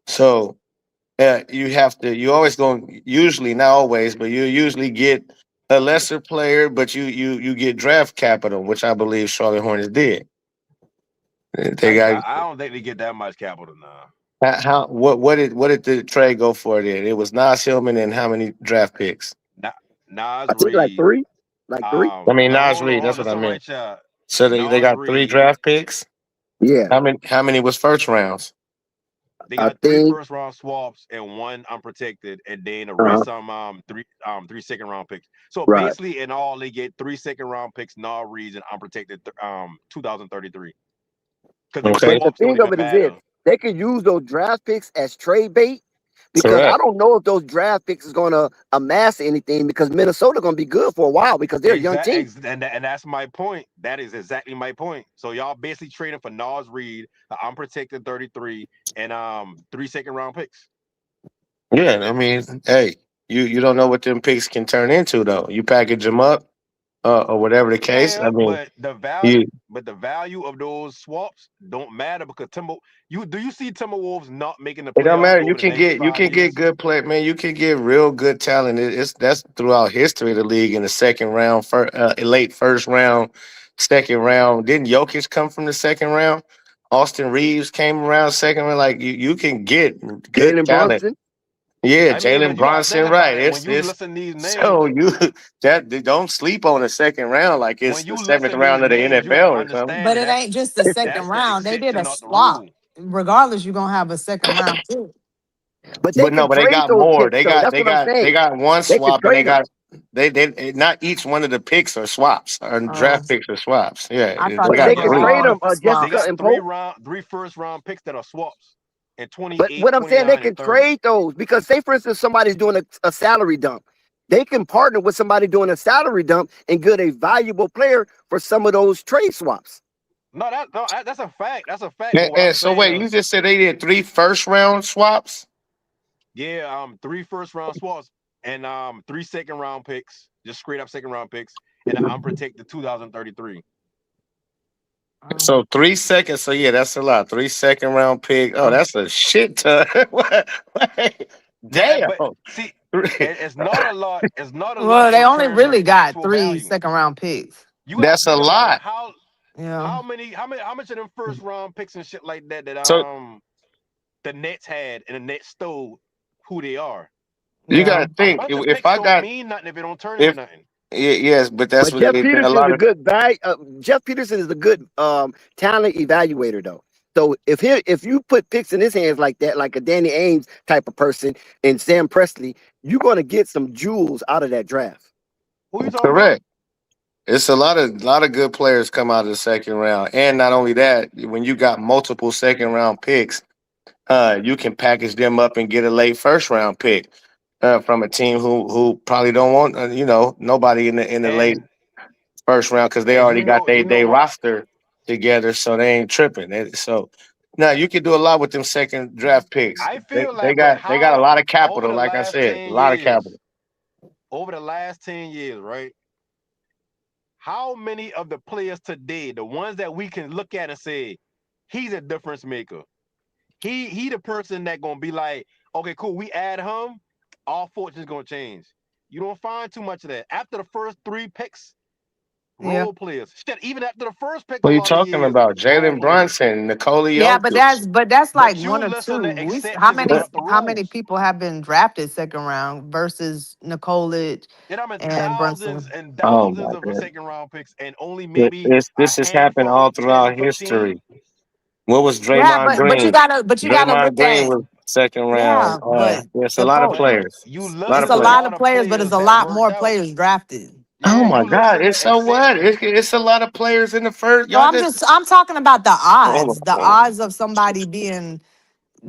So you have to. You always going usually not always, but you usually get a lesser player, but you get draft capital, which I believe Charlotte Hornets did. They got I don't think they get that much capital now. how what did the trade go for then? It was Nas Hillman and how many draft picks? Na- Nas I think like Reed. three. Like three. I mean No, Nas hold on, Reed. hold on. That's what This I one meant. right here. So they Nas got three Reed. draft picks. Yeah. How many was first rounds? They I got three think first round swaps and one unprotected, and then the uh rest three second round picks. So right. basically, in all, they get three second round picks, Nas Reed, and unprotected 2033. Because them Okay, But the swaps don't thing of even it is this, matter. they can use those draft picks as trade bait because I correct. don't know if those draft picks is gonna amass anything because Minnesota gonna be good for a while because they're a young Exact, team. and that's my point. That is exactly my point. So y'all basically trading for Nas Reed, the unprotected 33, and three second round picks. Yeah, I mean, hey, you don't know what them picks can turn into though. You package them up, or whatever the case. I Yeah, mean, value, you but the value of those swaps don't matter because you see Timberwolves not making the it don't playoffs matter. over the next You five can get years. good play, man. You can get real good talent. It's that's throughout history of the league in the second round, late first round, second round. Didn't Jokic come from the second round? Austin Reeves came around second round. Like you can get good Jalen talent. Brunson. Yeah, I mean, Jalen when you gotta think Bronson, about right? it, when you It's listen these so names, you that don't sleep on the second round like it's when the you seventh listen these round of the names, you can NFL or something. But understand it that ain't just the second that's the round. They did exception, a not the swap. rule. Regardless, you're gonna have a second round too. But they But no, can but they trade got those more. picks They though. got That's they what I'm got they saying. got one They can swap and they trade them. got they not each one of the picks are swaps or draft Um, picks are swaps. Yeah, I they thought But they got they were can three. trade all them, They Jessica swaps. got and Pope. three first round picks that are swaps in But 28, what I'm saying, they 29, and can 30. trade those because, say, for instance, somebody's doing a salary dump. They can partner with somebody doing a salary dump and get a valuable player for some of those trade swaps. That's a fact. That's a fact. But what I'm And so saying wait, you is, just said they did three first round swaps? yeah, three first round swaps and three second round picks, just straight up second round picks, and an unprotected 2033. Um, So 3 seconds. So yeah, that's a lot. 3 second round pick. Oh, um, that's a shit ton. Wait, That, damn. but see, it's not a lot. It's not a lot well, they in only terms of really got actual three value. second round picks. You got to That's a think about it. lot. Yeah. How much of them first round picks and shit like that So the Nets had and the Nets stole who they are. you Yeah. got to A think bunch of if picks I don't got mean nothing if it don't turn into if nothing. yes, but that's But what Jeff a Peterson is lot a of. good Jeff Peterson is a good talent evaluator though. So if you put picks in his hands like that, like a Danny Ainge type of person and Sam Presley, you're gonna get some jewels out of that draft. Who you talking about? Correct. It's a lot of good players come out of the second round, and not only that, when you got multiple second round picks, you can package them up and get a late first round pick from a team who probably don't want nobody in the late And first round because they and already got you know they what? roster together, so they ain't tripping. So now you can do a lot with them second draft picks. I They, feel they like, but got they got a how lot of over capital, the like I last said, a 10 lot of capital. years, over the last 10 years, right? How many of the players today, the ones that we can look at and say, he's a difference maker. He the person that gonna be like, okay, cool, we add him, all fortune's gonna change. You don't find too much of that. After the first three picks, Yeah. role players. Shit, even after the first pick, a What are you lot of talking years, about? role Jalen players. Brunson, Nikola Yeah, Jokic. but that's like But you one or listen two. to We how exceptions and many But not the how many rules. people have been drafted second round versus Nicolage And I'm in and thousands Brunson? and Oh thousands my of god. second round picks, and only maybe a This has happened handful, all 10, throughout 15. history. What was Yeah, Draymond but you Green? gotta Draymond look Green at was second round. yeah, but There's a the lot of po But players. you A lot it's of listen a to a players. lot lot of of players, but it's players a that lot worked more out. players drafted. Oh Yeah, my you God! listen It's to so what? exceptions. It's a lot of players in the first. So Y'all just I'm talking about oh, the odds of somebody being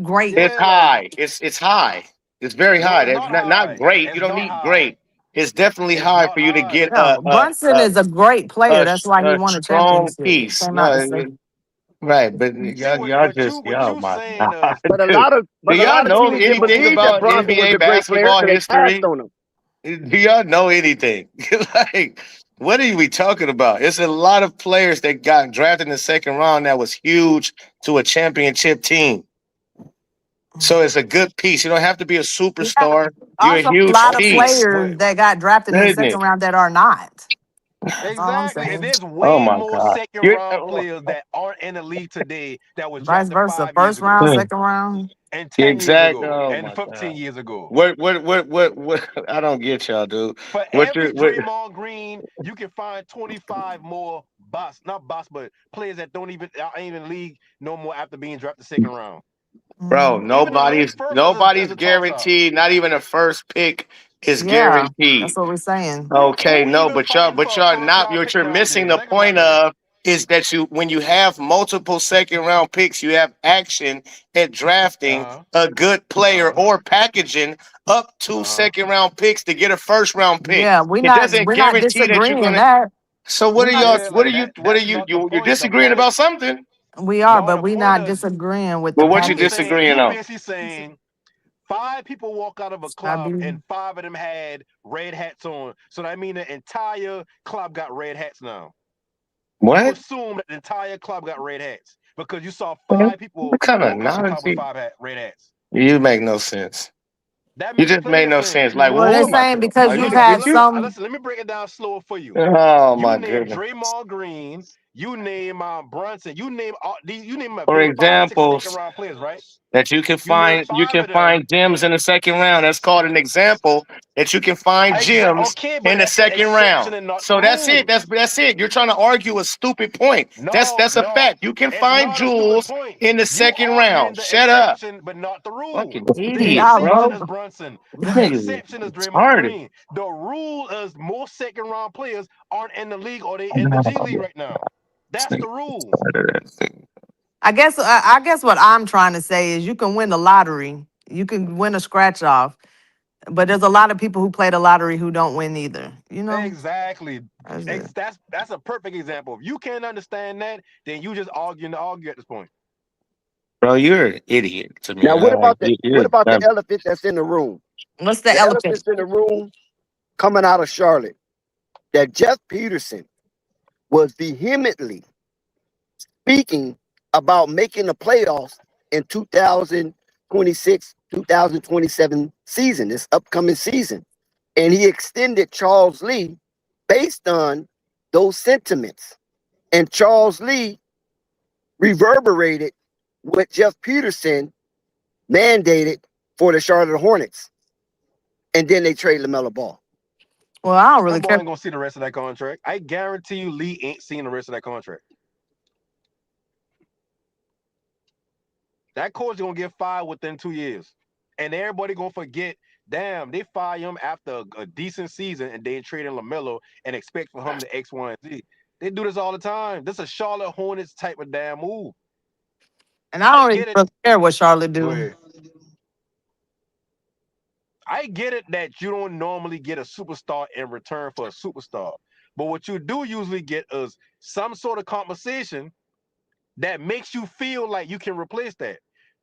great. it's Yeah, like high. It's high. It's very no, high. it's That's not not high. great. You It's don't not need high. great. It's definitely It's high not for you to high. get No, Brunson is a great player. That's why he a won a strong championship. piece. Came out the No, second. Right, but See y'all just what y'all you my saying God. is But a Do lot of do but a y'all lot of know teams didn't anything believe that about Bronson was NBA a great player, basketball so they passed history? on him. Do y'all know anything? Like, what are we talking about? It's a lot of players that got drafted in the second round that was huge to a championship team. So it's a good piece. You don't have to be a Yeah, superstar. You're a also a huge lot of okay, piece. players but that got drafted in the Isn't second it? round that are not. That's all I'm exactly, and saying. there's Oh way my more God. second You're round players that aren't in the league today that was Vice drafted versa. 5 years First round, ago Hmm. second round. and 10 years Exactly. ago Oh and my 15 God. years ago. What I don't get y'all, dude. For What you every what Draymond Green, you can find 25 more not boss, but players that don't even ain't even league no more after being drafted second round. bro, Mhm. Even the late first is nobody's a toss up. guaranteed. Not even a first pick is Yeah, that's guaranteed. what we're saying. Okay, Who no, even but y'all, fighting but for a y'all first not round what pick you're missing nowadays? the Think about point that. of is that when you have multiple second round picks, you have action at drafting Uh a good huh. player Uh huh. or packaging up to Uh huh. second round picks to get a first round pick. Yeah, It doesn't we're not guarantee that you're disagreeing gonna. that. So what We're are not y'all? dis- Yeah, like that. What are That's not the you're point. The disagreeing point. about something? we are, No, but the we're point not is disagreeing with the Well, what you package. disagreeing you on? basically saying five people walk out of a I club be and five of them had red hats on. So that means the entire club got red hats now. You What? assume that the entire club got red hats because you saw What five people kind of walk out the club with nonsense? red hats. You make no sense. That You makes just plenty made of no sense. sense. Like, well, they're who am I? saying because Are you? you've Did had you? some. Listen, let me break it down slower for you. Oh You my name goodness. Draymond Green, you name Brunson, you name you name For maybe 5 or 6 second examples round players, right? that You name you five can of them. find gems in the second round. That's called an example that you can find gems Okay, but in the that's an second round. exception and not the So that's it. rule. That's it. You're trying to argue a stupid point. No, That's a no, fact. You can it's find not a stupid jewels point. in the You second arguing round. the Shut up. exception, but not the rule. Fucking The idiot, Y'all bro. exception is both. Brunson. This The nigga exception is is Draymond retarded. Green. The rule is most second round players aren't in the league or they in the G League right now. This That's nigga the rule. retarded. I guess what I'm trying to say is you can win the lottery, you can win a scratch off, but there's a lot of people who play the lottery who don't win either. You know, Exactly. that's it. That's a perfect example. If you can't understand that, then you just arguing to argue at this point. Bro, you're an idiot to me. Now, what You're about the dumb. elephant that's in the room? What's the The elephant? elephant's in the room coming out of Charlotte. That Jeff Peterson was vehemently speaking about making the playoffs in 2026, 2027 season, this upcoming season. And he extended Charles Lee based on those sentiments. And Charles Lee reverberated what Jeff Peterson mandated for the Charlotte Hornets. And then they trade LaMelo Ball. Well, I don't really That boy care. ain't gonna see the rest of that contract. I guarantee you Lee ain't seeing the rest of that contract. That coach is gonna get fired within 2 years. And everybody gonna forget, damn, they fire him after a decent season and they trade in LaMelo and expect for him to X, Y, and Z. They do this all the time. This is a Charlotte Hornets type of damn move. And I I don't get it. really care what Charlotte Go do. ahead. I get it that you don't normally get a superstar in return for a superstar. But what you do usually get is some sort of compensation that makes you feel like you can replace that.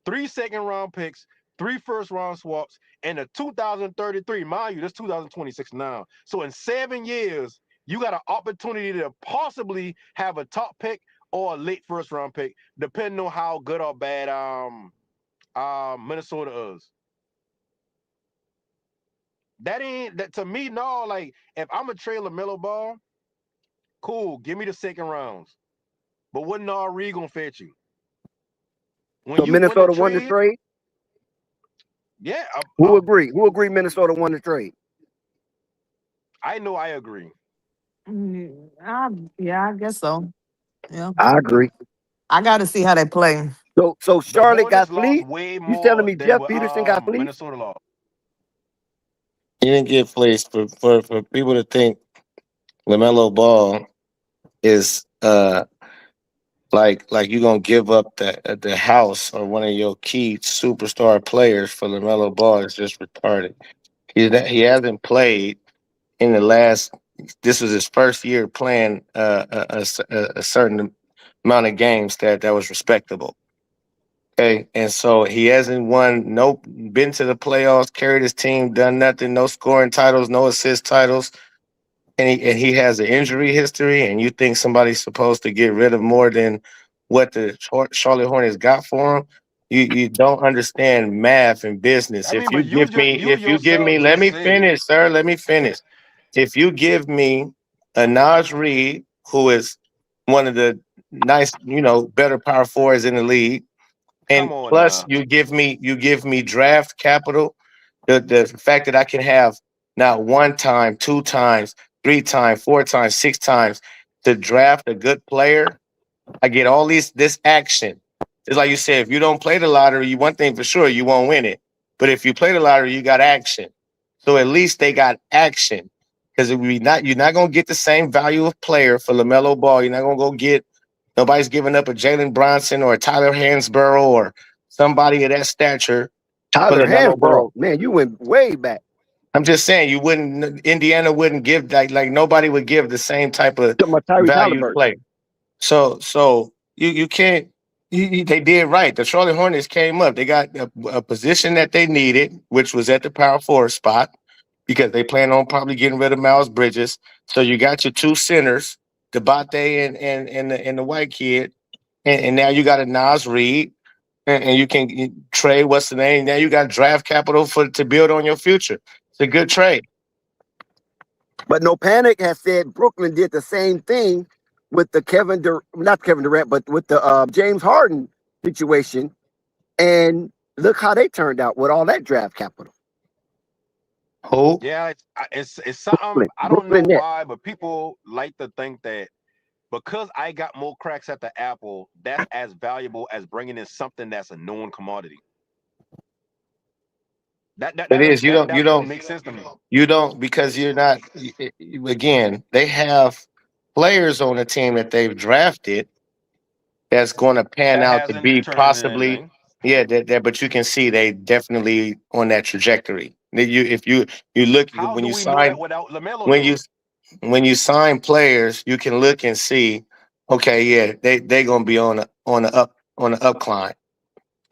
3 second round picks, 3 first round swaps, and a 2033. Mind you, this 2026 now. So in 7 years, you got an opportunity to possibly have a top pick or a late first round pick, depending on how good or bad Minnesota is. That ain't that to me, no, like if I'm a trade LaMelo Ball, cool, give me the second rounds. But what Reid gonna fetch you? When So you win a Minnesota won the trade, trade. yeah, Who agree? Who agree Minnesota won the trade? I know I agree. Yeah, I guess so. Yeah, I agree. I got to see how they play. So The Charlotte got Hornets lost fleeced. way You telling more me than Jeff what Peterson got fleeced? Minnesota lost. You didn't get placed for people to think LaMelo Ball is like you gonna give up the house or one of your key superstar players for LaMelo Ball is just retarded. He hasn't played in the last. This was his first year playing a certain amount of games that was respectable. Okay, and so he hasn't won, no, been to the playoffs, carried his team, done nothing, no scoring titles, no assist titles, and he has an injury history. And you think somebody's supposed to get rid of more than what the Charlotte Hornets got for him? You don't understand math and business. I mean, but you If you give yourself me, let just me said finish, sir. Let me finish. If you give me a Naj Reid, who is one of the nice, better power forwards in the league, and come on plus now. you give me draft capital, the fact that I can have not one time, two times, three times, four times, six times to draft a good player. I get all this action. It's like you said, if you don't play the lottery, you one thing for sure, you won't win it. But if you play the lottery, you got action. So at least they got action. Because you're not gonna get the same value of player for LaMelo Ball. You're not gonna go get nobody's giving up a Jalen Bronson or a Tyler Hansborough or somebody of that stature for Tyler LaMelo Ball. Hansborough, man, you went way back I'm just saying Indiana wouldn't give like nobody would give the same type of to my Tyrese value Halliburton. play. So you can't. They did right. The Charlotte Hornets came up. They got a position that they needed, which was at the power forward spot, because they plan on probably getting rid of Miles Bridges. So you got your two centers, Debate and the white kid, and now you got a Nas Reed, and you can trade what's the name. Now you got draft capital for to build on your future. It's a good trade. But No Panic has said Brooklyn did the same thing with the not Kevin Durant, but with the James Harden situation. And look how they turned out with all that draft capital. Who? Yeah, it's something I don't know Brooklyn Nets. why, but people like to think that because I got more cracks at the apple, that's as valuable as bringing in something that's a known commodity. That that It that is. that, that doesn't make sense to me. You don't, because you're not. Again, they have players on the team that they've drafted that's going to pan That out to hasn't be turned into possibly, anything. yeah. But you can see they definitely on that trajectory. If you look How when do you we know that sign without Lamelo when you though? when you sign players, you can look and see. Okay, yeah, they gonna be on the upcline.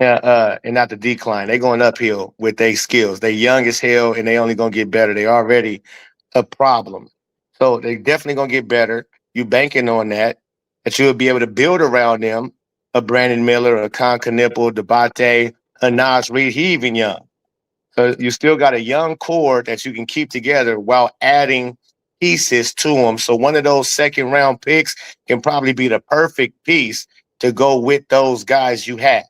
Yeah, and not the decline. They going uphill with their skills. They young as hell, and they only gonna get better. They already a problem, so they definitely gonna get better. You banking on that you'll be able to build around them. A Brandon Miller, a Con Knipple, Debate, a Nas Reed. He even young, so you still got a young core that you can keep together while adding pieces to them. So one of those second round picks can probably be the perfect piece to go with those guys you have.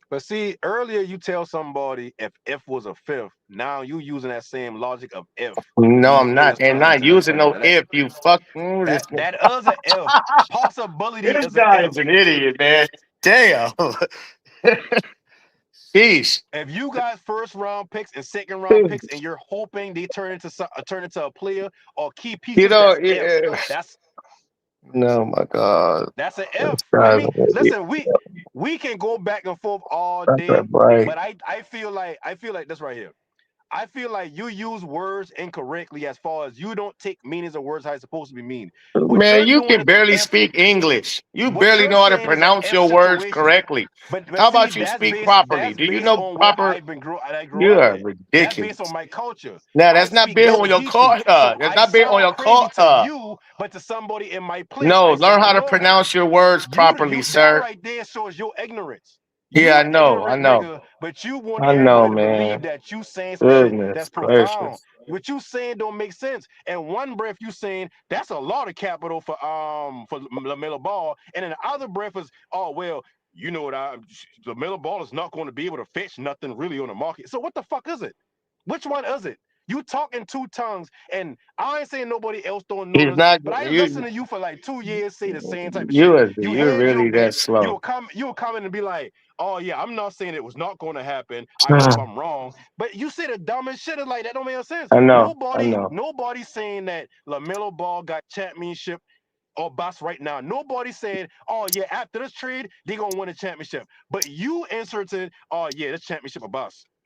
But see, earlier you tell somebody if was a fifth. Now you using that same logic of if No, these I'm not. players And turn not into using something no like that. if you fuck. That is a if. Possibility This is a guy if. is an idiot, man. Damn. Sheesh. If you got first round picks and second round picks and you're hoping they turn into a player or key You pieces, know, that's if. That's no, my God. that's an This if. I guy's mean, an idiot. listen, we can go back and forth all That's day, that right. but I feel like this right here. I feel like you use words incorrectly as far as you don't take meanings of words how it's supposed to be mean. What Man, you're you doing can is an barely if. speak English. You What barely you're know how to saying is an pronounce if your words situation. correctly. But How see, about you speak properly? that's Do you based know on what proper? I grew You up are with. That's based on ridiculous. my culture. Now, I that's not speak big on double your geechee, culture. so That's I not big on sound your crazy to culture. you, but to somebody in my place, No, I learn sound how to normal. pronounce your words You properly, that sir. right there shows your ignorance. Yeah, You I an know. I ignorant know. nigga, but you want I know, everybody to believe man. that you saying some shit Goodness that's profound. gracious. What you saying don't make sense. And one breath you saying that's a lot of capital for Lamelo Ball, and in the other breath is, oh well, you know what Lamelo Ball is not going to be able to fetch nothing really on the market. So what the fuck is it? Which one is it? You talk in two tongues, and I ain't saying nobody else don't know He's this, not but I you. listened to you for like 2 years say the same type of You shit. is You you're hedge your really that bets. slow. You will come in and be like, "Oh yeah, I'm not saying it was not going to happen. I hope I'm wrong." But you say the dumbest shit is like that don't make no sense. I know. I Nobody, know. nobody's saying that Lamelo Ball got championship or bust right now. Nobody said, "Oh yeah, after this trade, they gonna win a championship." But you inserted, "Oh yeah, this championship a bust."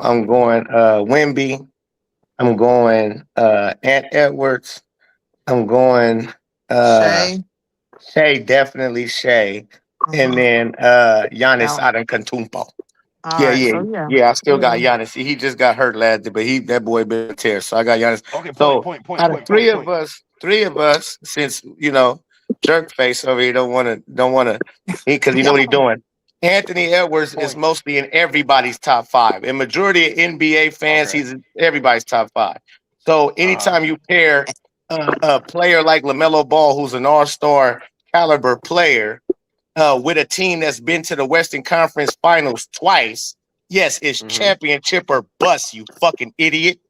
I'm going Wemby. I'm going Ant Edwards. I'm going Shay. Shea, definitely Shea. And Uh-huh. then Giannis Now, Antetokounmpo. all Yeah, right. yeah, So yeah. yeah. I still got Yeah. Giannis. He just got hurt last year, but that boy been a tear. So I got Giannis. Okay, point, So point, point, out of point, three point, of point. us, three of us, since jerk face over here don't want to, because you know what he's doing. Anthony Edwards is Point. mostly in everybody's top five. In majority of NBA fans, Okay. he's in everybody's top five. So anytime you pair a player like Lamelo Ball, who's an all-star caliber player, with a team that's been to the Western Conference Finals twice, yes, it's championship or bust. You fucking idiot.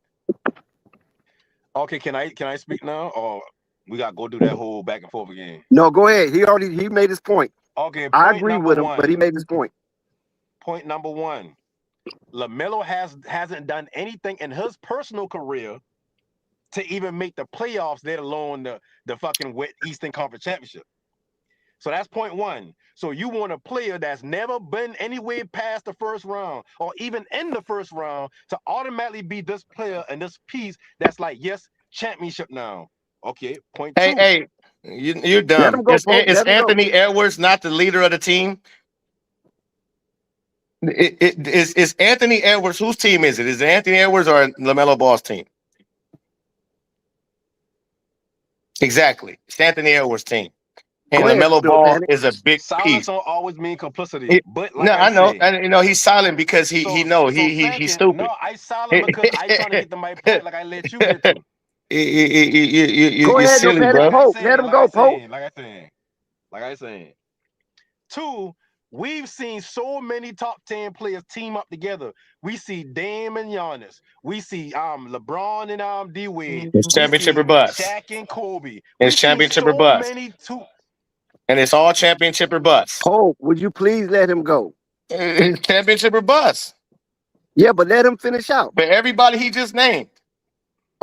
Okay, can I speak now, or we gotta go do that whole back and forth again? No, go ahead. He made his point. Okay, I point agree number with him, but he one. made his point. Point number one. LaMelo hasn't done anything in his personal career to even make the playoffs, let alone the fucking Eastern Conference Championship. So that's point one. So you want a player that's never been anywhere past the first round or even in the first round to automatically be this player and this piece that's like, yes, championship now. Okay, point two. Hey, you're Let dumb. him go, Pope. Is Let him go. Anthony Edwards not the leader of the team? Is Anthony Edwards, whose team is it? Is it Anthony Edwards or LaMelo Ball's team? Exactly. It's Anthony Edwards' team. And Go ahead, LaMelo Bill Ball Panic. is a big Silence piece. don't always mean complicity. But like No, I I know. said, And he's silent because he's second, stupid. no, I silent because I trying to get to my point like I let you get to. Go You're ahead, Bill silly, Panic. bro. Pope. Let him go, Pope. Like I saying. Two, we've seen so many top 10 players team up together. We see Dame and Giannis. We see LeBron and D Wade. It's We championship or see bust. Shaq and Kobe. We It's see championship or so bust. many And it's all championship or bust. Pope, would you please let him go? It's championship or bust. Yeah, but let him finish out. For everybody he just named.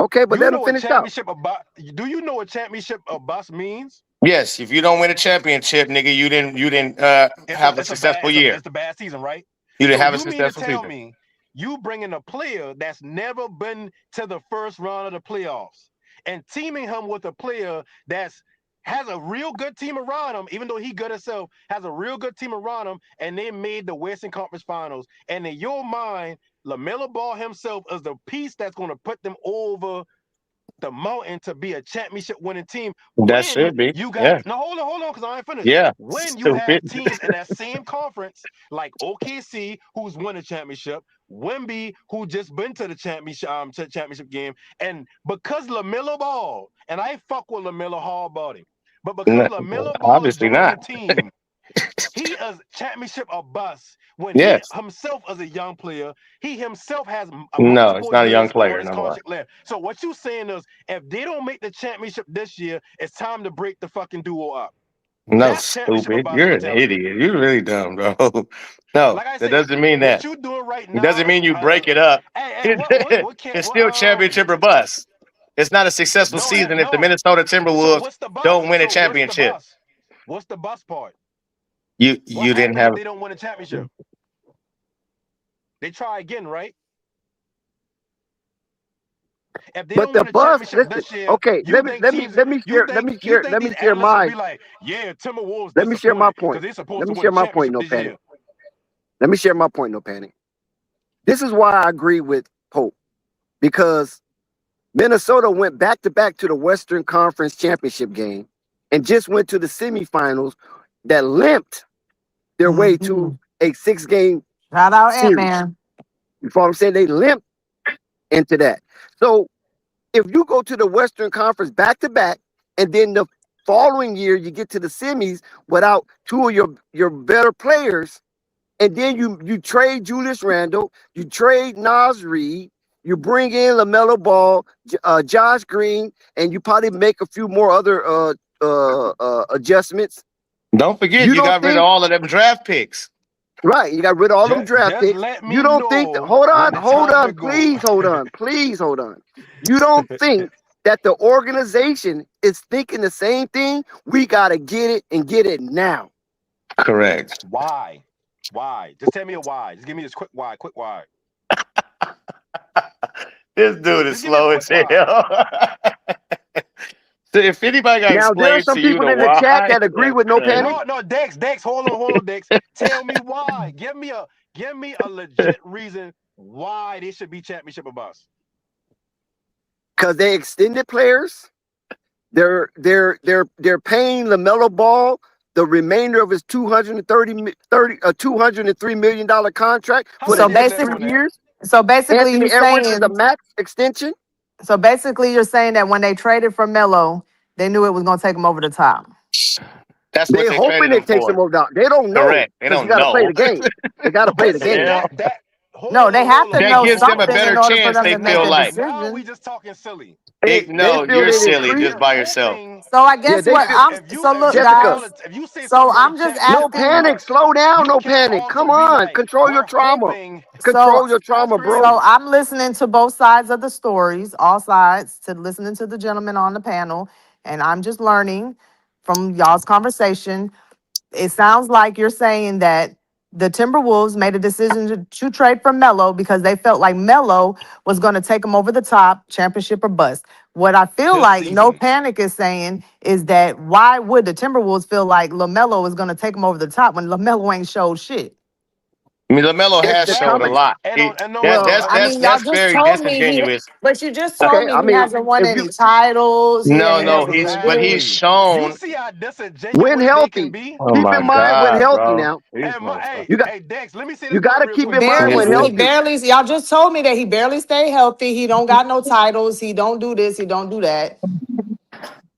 Okay, but you let him know what finish out. championship about do you know what championship or bust means? Yes, if you don't win a championship, nigga, you didn't have a successful year. It's a bad season, right? You didn't So have a you mean to successful tell season. me you bringing a player that's never been to the first round of the playoffs and teaming him with a player that's has a real good team around him, even though he good himself, has a real good team around him, and they made the Western Conference Finals. And in your mind, LaMelo Ball himself is the piece that's going to put them over the mountain to be a championship winning team That when should be. you got Yeah. no hold on because I ain't finished. Yeah. When you have Stupid. teams in that same conference like OKC, who's won a championship, Wemby, who just been to the championship game, and because LaMelo Ball, and I fuck with LaMelo hard about him, but because LaMelo Ball Obviously joined the not. team, he is championship or bust. When he Yes. himself as a young player, he himself has No, it's multiple not a young years on player his no more. contract left. So what you saying is, if they don't make the championship this year, it's time to break the fucking duo up. No, That's championship or stupid. bust You're an mentality. idiot. You're really dumb, bro. No, Like I that say, doesn't mean what that. you doing right It doesn't now? mean you break it up. What can't It's still championship or bust. It's not a successful season if the no. Minnesota So Timberwolves what's the bust? don't win a So what's the championship. bust? What's the bust part? What You didn't happens if have. they don't win a championship? They try again, right? If they But don't the win a bus, championship listen. this year, Okay, you think teams, you think let me these share analysts will my be like, yeah, Timberwolves let me share my disappointed because point. they're supposed Let to me win a share my point. championship No this panic. year. Let me share my point. No panic. This is why I agree with Pope, because Minnesota went back to back to the Western Conference Championship game and just went to the semifinals that limped their way to a 6-game Shout out series. Ant-Man. You follow what I'm saying? They limped into that. So if you go to the Western Conference back to back, and then the following year you get to the semis without two of your better players, and then you trade Julius Randle, you trade Nas Reed, you bring in LaMelo Ball, Josh Green, and you probably make a few more other adjustments. Don't forget, You you don't got rid of think, all of them draft picks. right? You got rid of all them draft Just picks. let You me don't think, know hold when the time to on, go. please hold on. You don't think that the organization is thinking the same thing? We got to get it and get it now. Correct. Why? Why? Just tell me a why. Just give me this quick why. Quick why. This dude is Just give me a slow quick as why. hell. So if anybody got to Now, there are explain some to you people the in the chat why, that agree that's with No Panic. crazy. No, Dex, hold on, Dex. Tell me why. Give me a legit reason why they should be championship of us. Because they extended players. They're paying LaMelo Ball the remainder of his $203 million contract How for many the So years next left three on basically, that? years. so basically, Anthony you Edwards is a saying, max extension. so basically, you're saying that when they traded for Melo, they knew it was going to take them over the top. That's what They they traded hoping him it takes for. them over. They don't know Correct. They because you don't got to play know. the game. They got to play But the What the see game. hell? that No, they have to That know gives them a something better in order for chance, them they to make feel a like. now we decision. just talking silly. They No, feel you're they silly increased. just You're by yourself. hoping So I Yeah, guess they what feel. I'm so look, Jessica, guys. if you say So something won a I'm just no championship with asking. panic. us, Slow down. you No can't panic. also Come be on. like, Control your we're trauma. hoping. So Control your That's trauma, bro. so crazy. I'm listening to both sides of the stories, all sides, to listening to the gentleman on the panel, and I'm just learning from y'all's conversation. It sounds like you're saying that the Timberwolves made a decision to trade for Melo because they felt like Melo was going to take them over the top, championship or bust. What I feel This like No season. Panic is saying is that why would the Timberwolves feel like LaMelo is going to take them over the top when LaMelo ain't showed shit? I mean, LaMelo It's has the showed a company. Exactly. lot. And He, on and on that Well, that's I that's mean, y'all that's just very told me disingenuous. but you just Uh, told Okay, me I he mean, hasn't won if any you titles. He no, ain't no, never he's been but he's good. exactly. You shown. see how when disingenuous they can healthy, be? Oh keep in my mind when God, healthy bro! now. These Hey, You got hey, Dex, let me say you this got part to real keep He in quick. mind when barely, he healthy. barely, y'all just told me that he barely stay healthy. He don't got no titles. He don't do this. He don't do that.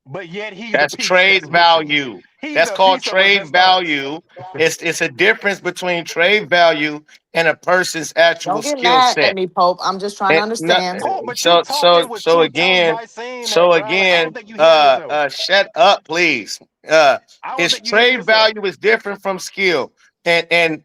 But yet he's a That's piece trade that's missing. value. He's That's a called piece of us trade that starts. value. It's a difference between trade value and a person's actual Don't get skill mad at set. me, Pope. I'm just trying to And understand. Oh, but you talking with so two tongues again, by saying that, bro. Like I don't think you hearing yourself. shut up, please. Uh, I don't it's think you hearing trade yourself. value is different from skill, and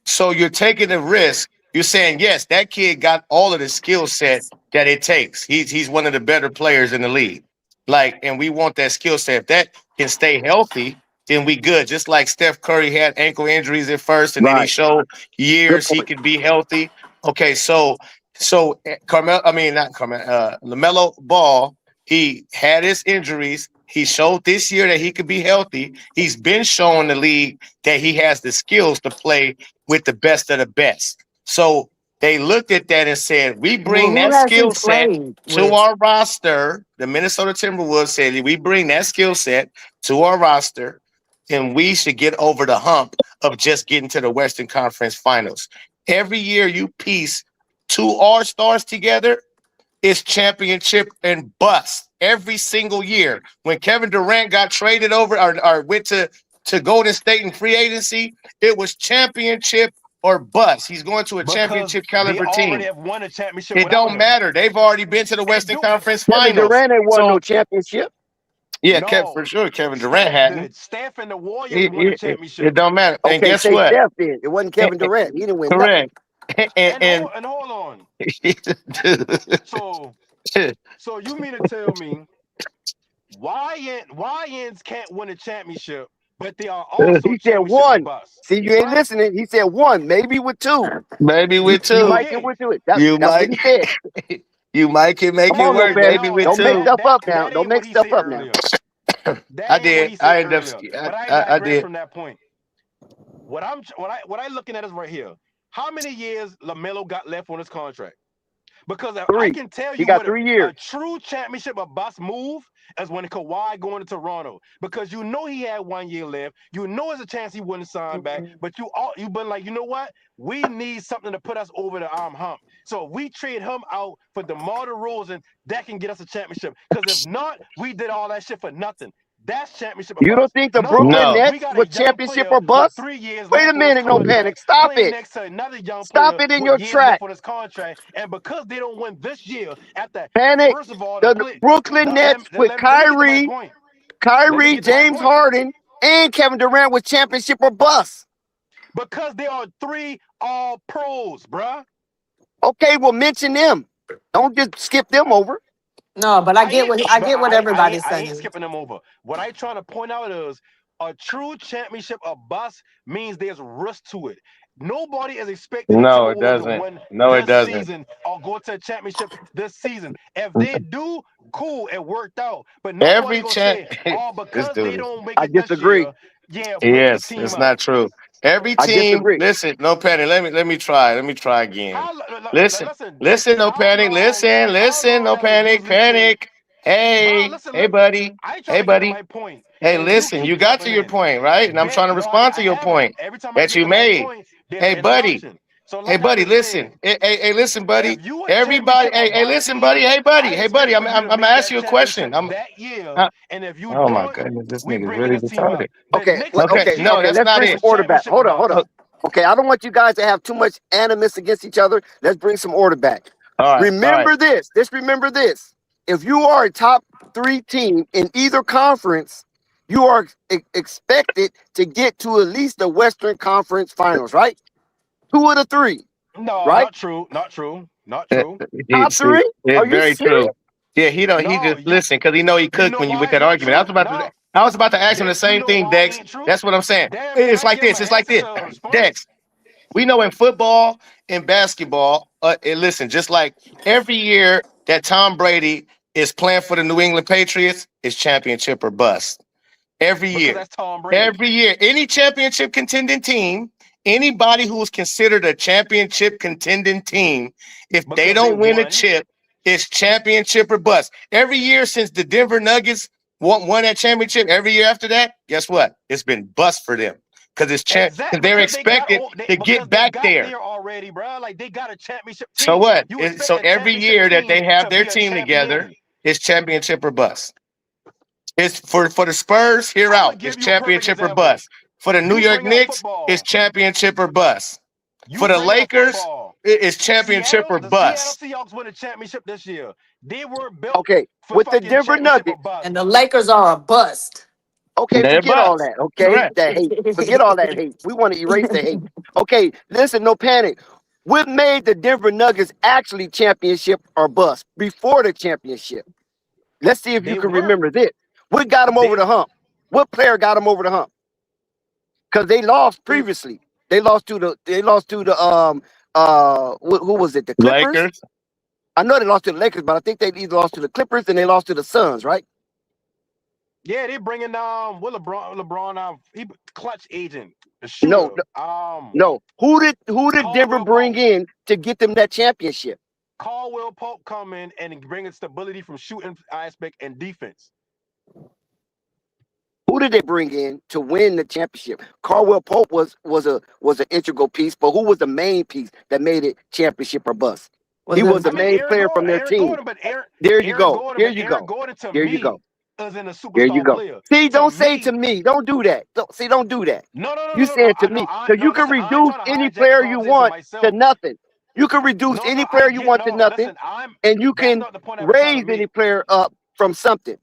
so you're taking a risk. You're saying yes, that kid got all of the skill set that it takes. He's one of the better players in the league. Like, and we want that skill set. If that can stay healthy, then we good. Just like Steph Curry had ankle injuries at first, and then he Right. showed Good years he point. could be healthy. Okay, so Carmel, I mean not Carmel, Lamelo Ball, he had his injuries. He showed this year that he could be healthy. He's been showing the league that he has the skills to play with the best of the best. So they looked at that and said, we Well, bring who that has he skill set played to with? our roster. The Minnesota Timberwolves said, we bring that skill set to our roster, and we should get over the hump of just getting to the Western Conference Finals. Every year you piece two All Stars together, it's championship and bust every single year. When Kevin Durant got traded over or went to Golden State in free agency, it was championship or bust. He's going to a Because championship they caliber already team. have won a championship It without don't him. matter. They've already been to the It Western do Conference Kevin Finals. Durant ain't won no So championship. yeah, for no. sure, Kevin Durant hadn't. Steph and the Warriors won a It championship. don't matter. And Okay, guess say what? Steph then. It wasn't Kevin Durant. He didn't win nothing. Correct. And, And and hold on. So so you mean to tell me YNs can't win a championship, but they are also He said championship one. busts, See, you ain't huh? listening. He said one, maybe with two. maybe You with you two. might get Okay. with it. You That's what might he said. you might can make Come it on, no work, panic. maybe No, with Don't make two. stuff up now. that Don't ain't what make he stuff said up now. earlier. That I ain't what did. he said I ended up earlier. But I I digress did. from that point. What I looking at is right here. How many years Lamelo got left on his contract? Because I Three. can tell He you got what 3 years. a true championship or bust move is when Kawhi going to Toronto. Because you know he had 1 year left. You know there's a chance he wouldn't sign back. But you've been like, you know what? We need something to put us over the arm hump. So if we trade him out for DeMar DeRozan, that can get us a championship. Because if not, we did all that shit for nothing. That's championship or You don't bust. think the No, Brooklyn No. we Nets got a was young championship player or with bust? 3 years Wait a left on his minute, no panic. contract Stop playing it. next to another young Stop player it in with your years left track. on his contract. And because they don't win this year, after Panic. first of all, the The play. Brooklyn No, Nets with let me get to my point. Let me Kyrie, get to my James point. Harden, and Kevin Durant was championship or bust. Because they are three all pros, bruh. Okay, well mention them. Don't just skip them over. No, but I ain't, I but get what everybody's I ain't saying. skipping them over. What I trying to point out is a true championship or bust means there's risk to it. Nobody is expecting the No, it Timberwolves to doesn't. win No, it this doesn't. season or go to a championship this season. If they do, cool, it worked out. But nobody Every gonna champ say, oh, this because they dude is don't make I it this disagree. year, yeah, break the yes, team it's up. not true. Every I team, disagree. listen, no panic. Let me try. Let me try again. How Listen, listen, Dex? listen, no panic. Listen, How listen, long no has panic, Grizzlies say? panic. Hey, listen, hey, buddy. I ain't trying Hey, to get to buddy. my point. Hey, And you listen, keep you got to jumping your in. point, right? And I'm trying to No, respond I to your haven't. point Every time I that get you to my made. point, there's an Hey, buddy. interruption. So, Hey, like I buddy, just listen. said, Hey, listen, buddy. if you a Everybody, championship or hey, bust listen, buddy. team, Hey, buddy. I Hey, buddy. expect I'm, for you I'm, to I'm gonna make ask that you a question. championship that year. Uh, And if you oh my don't, goodness, this we nigga's bring really this team retarded. up. The Okay, Knicks Okay, this no, year that's let's not bring was some it. order back. championship or Hold bust. on. Okay, I don't want you guys to have too much animus against each other. Let's bring some order back. All right, all right. Remember this. Just remember this. If you are a top 3 team in either conference, you are expected to get to at least the Western Conference Finals, right? 2 of the 3, No, right? not true. Not true. Not Uh, true. Top See, 3? Are it's you very serious? true. Yeah, he don't. He No, just listen because he know he you cooked know when you with why it's that not argument. true? No. I was about to ask him the You same know thing, why it Dex. ain't true? That's what I'm saying. Damn, can It's I like give him this. an It's like answer this. to a response? Dex, we know in football and basketball. And listen, just like every year that Tom Brady is playing for the New England Patriots, is championship or bust. Every Because year. that's Tom Brady. Every year. Any championship contending team, anybody who is considered a championship contending team, if they Because they don't win a won. chip, it's championship or bust. Every year since the Denver Nuggets won that championship, every year after that, guess what? It's been bust for them. Because Exact they're because they got expected to because get they back got there. there already, bro. Like they got a championship So team. what? You expect So a every championship year that team they have to their be a team together, champion. it's championship or bust. It's for the Spurs here I'm gonna out. It's give you a perfect championship or example. bust. For the New You York bring up Knicks, it's football. championship or bust. For You the bring up Lakers, football. it's championship or The Seattle bust. Seahawks win a championship this year. They were built Okay, for with the fucking Denver championship or Nuggets. And bust. the Lakers are a bust. Okay, They're forget all bust. that. Okay, Correct. that hate. Forget all that hate. We want to erase the hate. Okay, listen, no panic. What made the Denver Nuggets actually championship or bust before the championship? Let's see if you They can were. remember this. What got them over They the hump? What player got them over the hump? Because they lost it, previously. Who was it? The Clippers? Lakers. I know they lost to the Lakers, but I think they either lost to the Clippers and they lost to the Suns, right? yeah, they bringing what LeBron he clutch agent, the No, shooter. no. Who did Denver Caldwell bring Pope. in to get them that championship? Caldwell Pope come in and bringing stability from shooting aspect and defense. Who did they bring in to win the championship? Caldwell Pope was an integral piece, but who was the main piece that made it championship or bust? Was He was it the I mean main player from their Aaron team. Gordon, but There you go. Here you Aaron go. Gordon to Here you go. me is in a Here you superstar go. player. See, To don't say to me, me. Don't do that. Don't do that. You no. said to me because you can Listen, I ain't reduce trying to any hijack the player you conversation want to myself. nothing. You can reduce any player you want to nothing, Listen, I'm and you that's can not the point I was trying to raise any make. player up from something.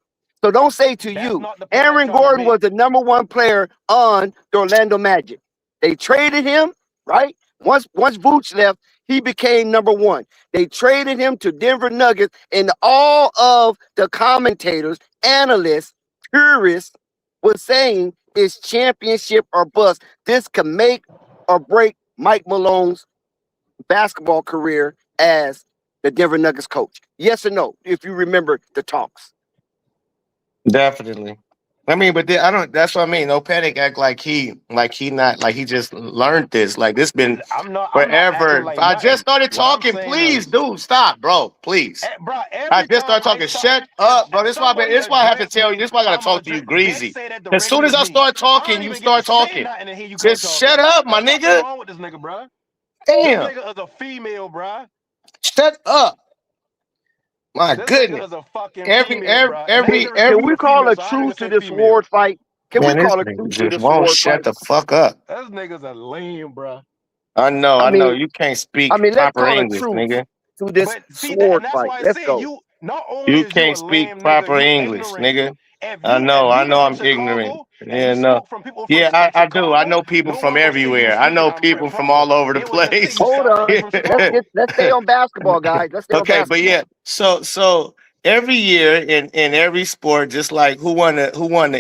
So don't say to That's you, not the point I was Aaron trying to Gordon make. was the number 1 player on the Orlando Magic. They traded him, right? Once Vooch left, he became number 1. They traded him to Denver Nuggets, and all of the commentators, analysts, purists was saying it's championship or bust. This can make or break Mike Malone's basketball career as the Denver Nuggets coach. Yes or no? If you remember the talks. Definitely. I mean, but I don't. That's what I mean. No panic. Act like he just learned this. Like this been I'm not acting forever. If like I just nothing. started What I'm talking, saying please, is, dude, stop, bro. Please. bro, I every just time started I talking. talk, Shut up, bro. if somebody This why I have to address tell you. me, This why I gotta I'm gonna talk to you address. They greasy. say that As soon directly as to I me. start I talking, don't you even get to start say talking. nothing and hear you quit Just shut talking. up, my There's something nigga. wrong with this nigga, bro. This Damn. nigga is a female, bro. Shut up. My This nigga goodness. is a fucking Every female, every bro. And I Hey, need to every can respect every we the call female, a so I ain't truce gonna to say this female. award fight? Can we man, this call a nigga truce to just this won't award shut fight? the fuck up. This nigga's a lame, bro. I know, I I know. mean, You can't I speak mean, let's proper call a English, truce nigga. to this But see that, sword and that's fight. why I Let's say go. you. Not only You is you a can't speak lame nigga, proper you English, ignorant. nigga. If I you was know from I'm ignorant. Chicago and Yeah, you no. spoke from people Yeah, from I do. I Chicago, know people no from one gonna say you everywhere. I speaking know people from proper. all over the They was gonna say place. you Hold sound like you on. from Chicago. Let's stay on basketball, guys. Let's stay on Okay, but basketball. yeah, so every year in every sport, just like who won the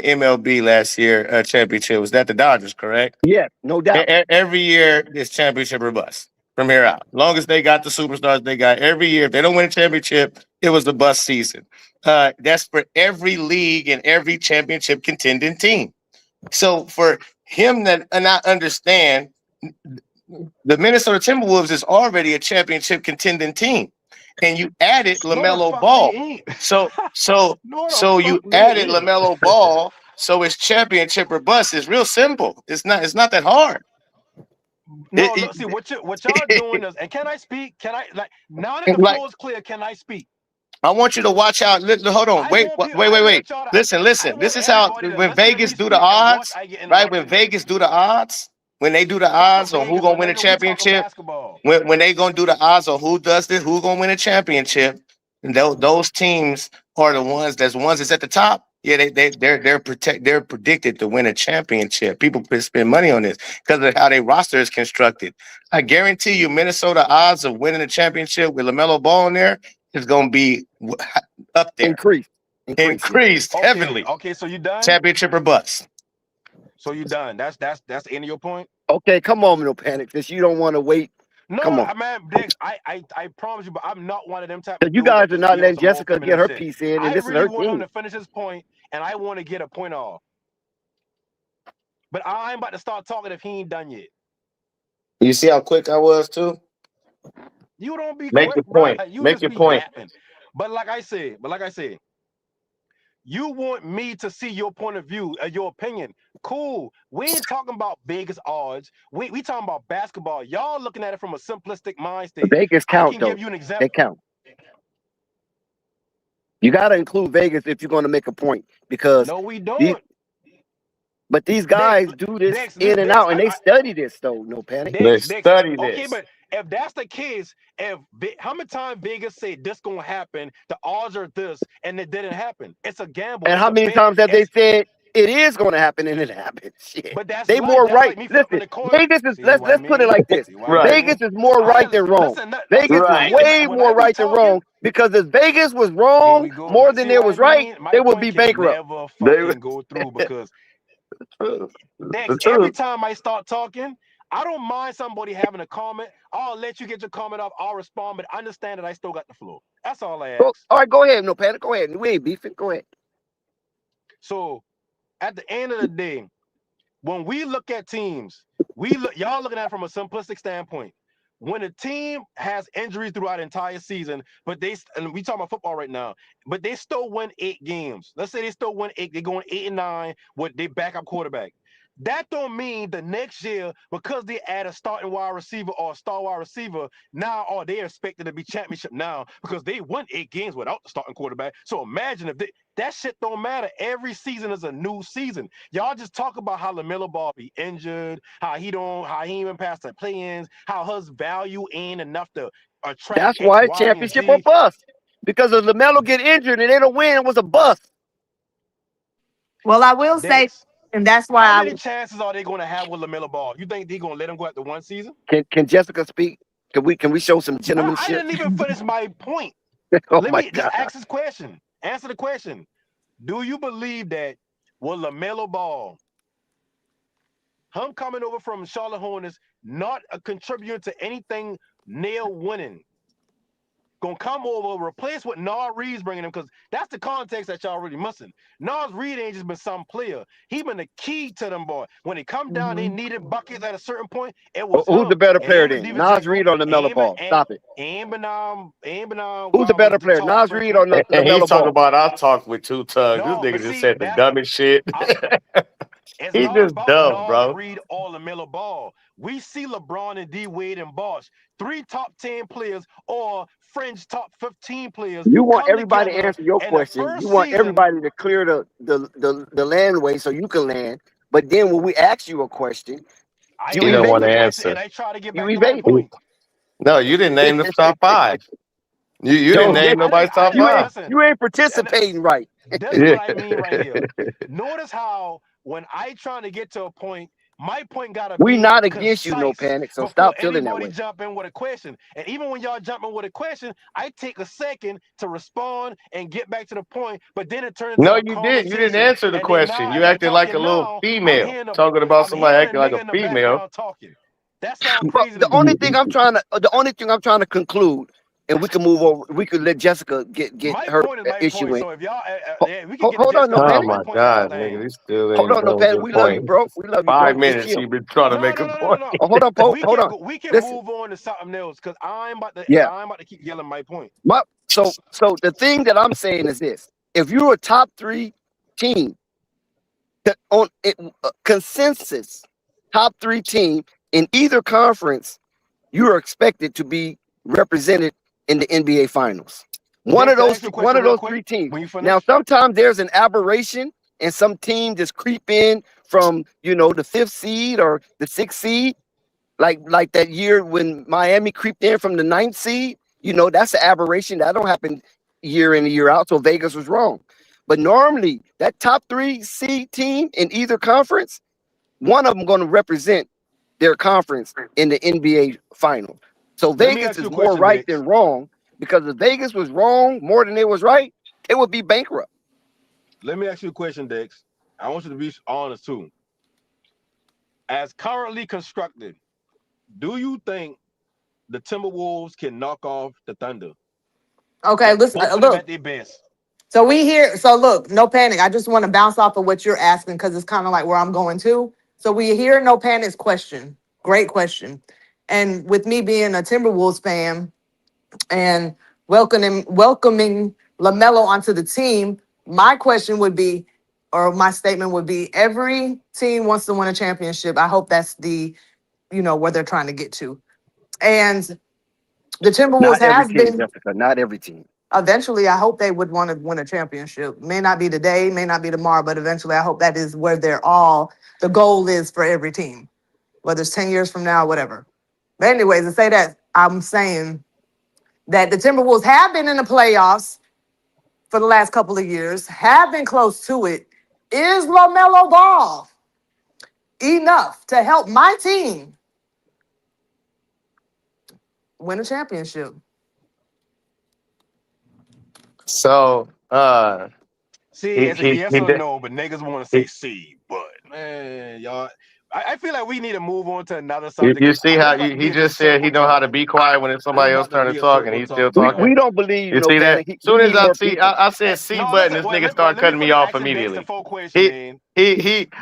MLB last year championship? Was that the Dodgers, correct? Yes, no doubt. Every year it's championship or bust from here out. Long as they got the superstars they got every year. If they don't win a championship, it was the bust season. That's for every league and every championship contending team. So for him that and I understand the Minnesota Timberwolves is already a championship contending team. and you added No, the LaMelo fuck they Ball. ain't. So so No, the so you fuck they added ain't. LaMelo Ball. So it's championship or bust. It's real simple. It's not that hard. No, look, see what y'all doing is, and can I speak? Can I like now that the Like floor is clear? Can I speak? I want you to watch out. Hold on. I want people. I Wait. want y'all to. I Listen. This want is how everybody to when listen to Vegas me do the speak and watch. odds, I get right? When interrupted. Vegas do the odds, when they do the Fuck odds on who Vegas, gonna my win a nigga. We talking championship, basketball. when they gonna do the odds on who does this, who gonna win a championship, and those teams are the ones that's at the top. Yeah, they're predicted to win a championship. People spend money on this because of how their roster is constructed. I guarantee you, Minnesota odds of winning a championship with LaMelo Ball in there is gonna be up there, Increase. Yeah. increased Okay, heavily. okay. So you done? Championship or bust. So you done? That's the end of your point. Okay, come on, no panic. Since you don't want to wait, No, come on. man, Diggs. I promise you, but I'm not one of them type Because of you dudes that guys are just not be on letting some more Jessica get primitive her shit. piece in, and I this is really her want him team. to finish his point, and I want to get a point off. But I ain't about to start talking if he ain't done yet. You see how quick I was too? You don't be Make quick, your bro. point. You Make just your be point. yapping. But like I said, you want me to see your point of view, your opinion. Cool. We ain't talking about Vegas odds. We talking about basketball. Y'all looking at it from a simplistic mind state. Vegas I count can give though. you an They example. count. You got to include Vegas if you're going to make a point because No, we these, don't. but these Dex, guys do this Dex, in and Dex, out, and they study this though. No panic. They Dex. study Okay, this. but if that's the case, how many times Vegas said this gonna happen, the odds are this, and it didn't happen. It's a gamble. And It's how a many bet. times have they It's said it is going to happen and it happens? Shit, but that's they life. more That's right. like me flipping Listen, the coin. Vegas is See what I let's put it mean? like this: See what I Right. Vegas mean? is more I right didn't than wrong. listen. Vegas is Right. way When more I be right than talking, wrong because if Vegas was here wrong we go. more than See it what I was right, mean? My they would point be can bankrupt. never They fucking go through because the Dex, every truth. time I start talking, I don't mind somebody having a comment. I'll let you get your comment off. I'll respond, but understand that I still got the floor. That's all I Go, ask. all right, go ahead. No panic. Go ahead. We ain't beefing. Go ahead. So at the end of the day, when we look at teams, y'all looking at it from a simplistic standpoint. When a team has injuries throughout the entire season, but and we talking about football right now, but they still win 8 games. Let's say they still win 8, they're going 8-9 with their backup quarterback. That don't mean the next year, because they add a starting wide receiver or a star wide receiver, now they're expected to be championship now because they won 8 games without the starting quarterback. So imagine if that shit don't matter. Every season is a new season. Y'all just talk about how Lamelo Ball be injured, how he even passed the play-ins, how his value ain't enough to attract That's X, why Y, and championship or Z. bust. Because if Lamelo get injured and they don't win, it was a bust. Well, I will say, Dex, and that's why how I many chances are they going to have with Lamelo Ball? You think they're going to let him go after one season? Can Jessica speak? Can we show some Bro, I gentlemanship? didn't even finish my point. Oh Let my me just God. ask this question. Answer the question. Do you believe that with Lamelo Ball, him coming over from Charlotte Hornets, not a contributor to anything nail winning, gonna come over, replace what Nas Reed's bringing him, because that's the context that y'all really missing. Nas Reed ain't just been some player. He been the key to them boy. When they come down, they needed buckets at a certain point. It was Who's the him. better It player ain't been then? Steven Nas Jacob. Reed or LaMelo Ball? Stop it. Who's the Was better the player? tall Nas Reed freshman. or And he's LaMelo talking Ball? about I talk with two tongues. This No, nigga but just see, said the dumbest shit. it's He's not just about dumb, Nas bro. Reed or LaMelo Ball. We see LeBron and D Wade and Bosh, 3 top 10 players or fringe top 15 players You want come everybody to together answer your in the question. You first want season. everybody to clear the landway so you can land. But then when we ask you a question, I you He don't answer want the to evade. question answer. and I try to get You back to my evade. point. No, you didn't name the top five. You didn't Don't name nobody's top five. Listen. you ain't participating right. That's Yeah. what I mean right here. Notice how when I trying to get to a point, my point gotta We be not against you, no concise panic. So before stop feeling that anybody way. jump in with a question. And even when y'all jump in with a question, I take a second to respond and get back to the point. But then it turns into No, a you didn't. You didn't conversation. answer the And then question. now, You as I'm acted like a talking little now, female, talking about I'm somebody hearing a acting like nigga a in the female. background talking. That sounds But crazy to me. the only thing I'm trying to conclude and we can move over. We could let Jessica get My her point is my issue point. in. So if y'all, yeah, we can get to Hold on, Jessica, no but Oh panic. my my point is this God, nigga, thing. he still Hold ain't on, no bro. panic. Good We love you, point. bro. We love you, bro. 5 Just minutes chill. he been trying to No, make no, a no, no, no, point. no. Oh, hold on, Pope. We Hold can on. go, we can Listen. move on to something else because Yeah. I'm about to keep yelling my point. So the thing that I'm saying is this: if you're a top 3 team on it, consensus, top 3 team in either conference, you are expected to be represented in the NBA Finals. Dex, can I ask you a One question of real those quick 3 teams. when you Now, finish? sometimes there's an aberration, and some team just creep in from the 5th seed or the 6th seed, like that year when Miami creeped in from the 9th seed. That's an aberration. That don't happen year in and year out. So Vegas was wrong. But normally, that top 3 seed team in either conference, one of them going to represent their conference in the NBA final. So Let me Vegas ask you is a more question, right Dex. than wrong, because if Vegas was wrong more than it was right, it would be bankrupt. Let me ask you a question, Dex. I want you to be honest too. As currently constructed, do you think the Timberwolves can knock off the Thunder? Okay, listen, Both of them look. at their best. So we hear. So look, no panic. I just want to bounce off of what you're asking because it's kind of like where I'm going to. So we hear no panic's question. Great question. And with me being a Timberwolves fan and welcoming Lamelo onto the team, my question would be, or my statement would be, every team wants to win a championship. I hope that's where they're trying to get to. And the Timberwolves Not every has team, been. Jessica. Not every team. Eventually, I hope they would want to win a championship. May not be today, may not be tomorrow, but eventually, I hope that is where the goal is for every team, whether it's 10 years from now, whatever. But anyways, to say that, I'm saying that the Timberwolves have been in the playoffs for the last couple of years, have been close to it. Is LaMelo Ball enough to help my team win a championship? So See, he it's a he yes he or did no, but niggas want to say he, C. But man, y'all, I feel like we need to move on to another you, subject you because see this how about to he be a just said he circle know how to talk. be quiet when it's This somebody else about to turn to be a talk and circle he's still talk, talking. We man. don't believe You see that? Panic. As We soon as need I more see people. I said C No, button, listen. this Well, nigga well, start let me cutting me finish off asking Dex the immediately. full question, He then.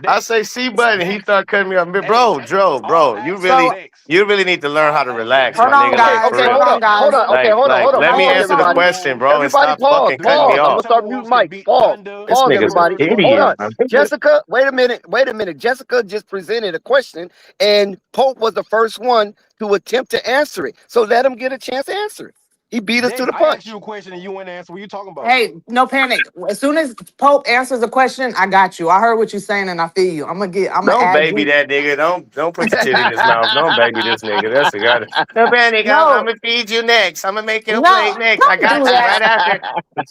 I Dex, say C button, he Dex. start cutting me off. Hey, all Bro, I'm asking So Dex. you really need to learn All how I'm to asking relax, hold my Dex. on, nigga. Okay, Like guys. for okay, real. Hold on, hold guys. on. Okay, Like hold let on. me Pause, Okay, answer the everybody. question, so bro, and Everybody, stop pause, fucking Do you cutting me pause. think I'm the off. gonna start mute Timberwolves can mics. beat Pause, Thunder This pause, in the nigga's an everybody. first Hold idiot. round? on, Jessica. Wait a minute. Wait a minute. Jessica just presented a question, and Pope was the first one to attempt to answer it. So let him get a chance to answer it. He beat us to Dex, the I asked punch. you a question and you wouldn't answer. What you talking about? hey, no panic. As soon as Pope answers a question, I got you. I heard what you're saying and I feel you. I'm gonna Don't add baby you. that nigga. Don't put your tit in his mouth. Don't baby this nigga. That's the guy. No panic. I'm No, gonna feed you next. I'm gonna make you a plate no, next. I don't got do you that. right after.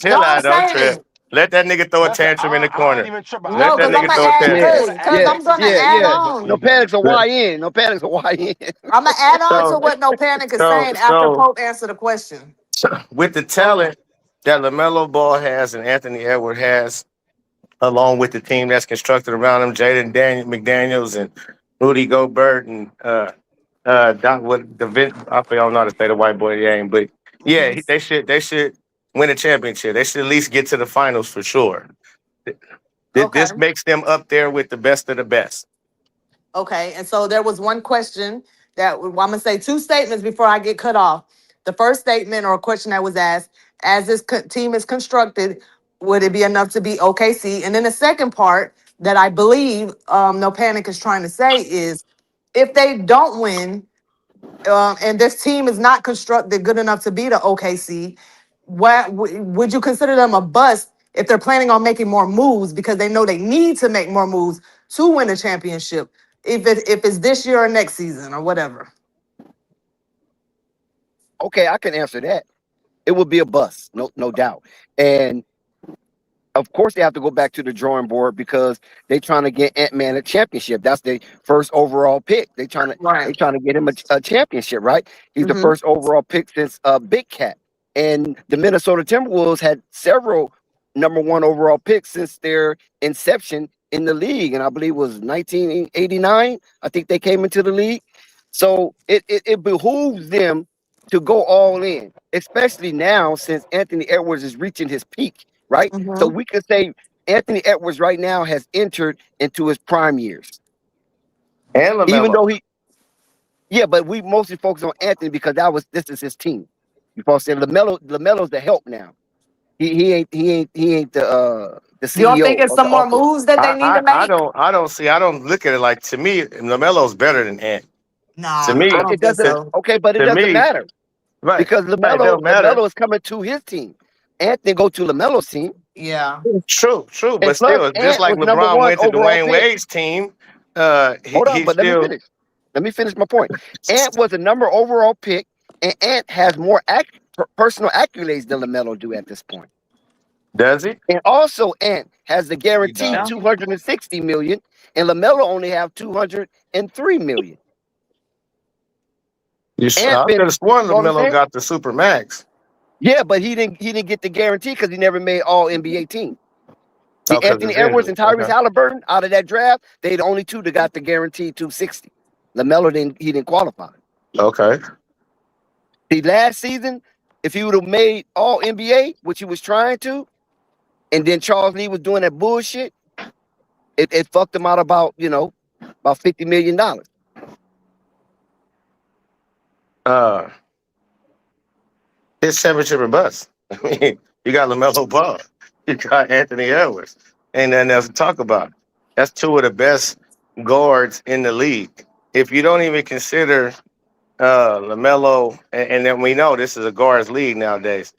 No, Chill I'm out. Don't trip. saying Let that nigga throw a Listen, tantrum in the I ain't corner. even tripping. Let no, that because I'm nigga gonna throw a add yeah, tantrum. cause yeah, I'm gonna yeah, add yeah. But No on. we got it. panic's a YN. No panic's a YN. I'm gonna add on to So, what No Panic is so, saying after so, Pope answered the question. with the talent that LaMelo Ball has and Anthony Edwards has, along with the team that's constructed around him, McDaniels and Rudy Gobert and what I don't know how to say the white boy name, but yeah, Mhm. they should win a championship. They should at least get to the finals for sure. Okay. This makes them up there with the best of the best. Okay, and so there was one question that I'm gonna say two statements before I get cut off. The first statement or question that was asked, as this team is constructed, would it be enough to beat OKC? And then the second part that I believe No Panic is trying to say is, if they don't win, and this team is not constructed good enough to beat the OKC, would you consider them a bust if they're planning on making more moves because they know they need to make more moves to win a championship, if it's this year or next season or whatever? Okay, I can answer that. It would be a bust, no doubt. And of course, they have to go back to the drawing board because they're trying to get Ant-Man a championship. That's their first overall pick. They Right. trying to get him a championship, right? He's the Mm-hmm. first overall pick since Big Cat. And the Minnesota Timberwolves had several number one overall picks since their inception in the league, and I believe it was 1989. I think they came into the league. So it behooves them to go all in, especially now since Anthony Edwards is reaching his peak, right? So Mm-hmm. we could say Anthony Edwards right now has entered into his prime years. And Even LaMelo. though yeah, but we mostly focus on Anthony because this is his team. You folks say Lamelo's the help now. He ain't the You don't think CEO it's of the some more offense. moves that they need to make? I don't look at it like, to me, LaMelo's better than Ant. To Nah, I me, don't It think doesn't to, so. okay, but it to doesn't me, matter right, because right, it don't matter. Lamelo is coming to his team. Anthony go to Lamelo's team, Yeah. True, and but plus still, just Ant like was number LeBron one went to overall Dwayne pick. Wade's team, Hold on, he but let me still finish. Let me finish my point. Ant was a number overall pick, and Ant has more personal accolades than Lamelo do at this point. does he. And also, Ant has the He guaranteed does. 260 million, and Lamelo only have 203 million. Ant I could been, have sworn you know what I'm LaMelo saying? got the super max. Yeah, but he didn't get the guarantee because he never made All NBA team. Oh, See, because Anthony it's Edwards injury. and Tyrese Okay, Halliburton out of that draft, they the only two that got the guaranteed 260. Lamelo didn't qualify. okay. See, last season, if he would have made All NBA, which he was trying to, and then Charles Lee was doing that bullshit, it fucked him out about $50 million. Uh, His championship or bust. I mean, you got LaMelo Ball, you got Anthony Edwards, ain't nothing else to talk about. That's two of the best guards in the league. If you don't even consider LaMelo, and then we know this is a guards league nowadays.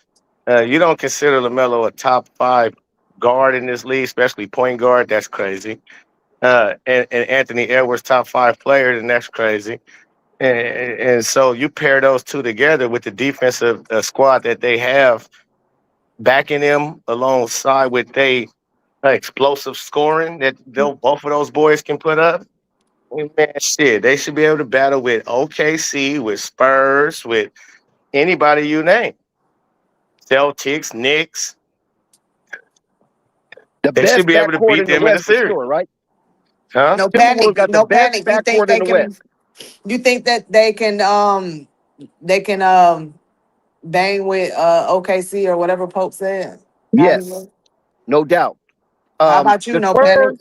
You don't consider LaMelo a top five guard in this league, especially point guard. That's crazy. And Anthony Edwards top five players, and that's crazy. And so you pair those two together with the defensive squad that they have backing them alongside with they explosive scoring that both of those boys can put up. Man, shit, they should be able to battle with OKC, with Spurs, with anybody you name. Celtics, Knicks. The They should best be able to backcourt beat in the them in the West for series. sure, right? Huh? No Timberwolves panic. got the No best panic. You think backcourt in they the can? West. You think that they can bang with OKC or whatever Pope said? How he Yes, look? no doubt. How about you? The No panic.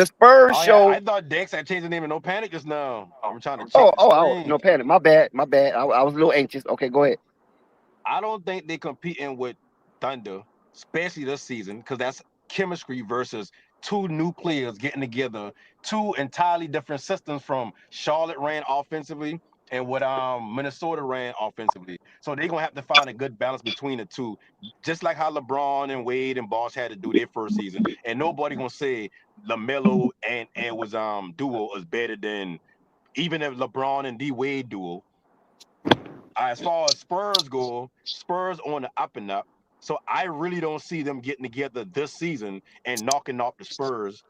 Spurs Oh yeah, I show. thought Dex had changed the name of No Panic just now. I'm trying to check the Oh, screen. no panic. My bad, my bad. I was a little anxious. Okay, go ahead. I don't think they competing with Thunder, especially this season, because that's chemistry versus two new players getting together, two entirely different systems from Charlotte ran offensively and what Minnesota ran offensively. So they're gonna have to find a good balance between the two, just like how LeBron and Wade and Bosh had to do their first season. And nobody gonna say LaMelo and was duo is better than even if LeBron and D Wade duo. As far as Spurs go, Spurs on the up and up. So I really don't see them getting together this season and knocking off the Spurs.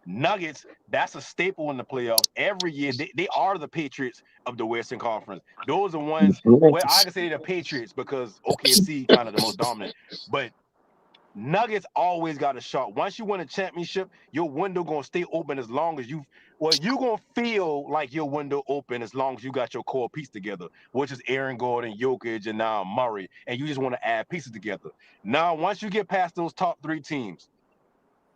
Nuggets, that's a staple in the playoffs. Every year, they are the Patriots of the Western Conference. Those are ones, well, I can say the Patriots because OKC kind of the most dominant. But Nuggets always got a shot. Once you win a championship, your window gonna stay open as long as you gonna feel like your window open as long as you got your core piece together, which is Aaron Gordon, Jokic, and now Murray, and you just want to add pieces together. Now, once you get past those top three teams,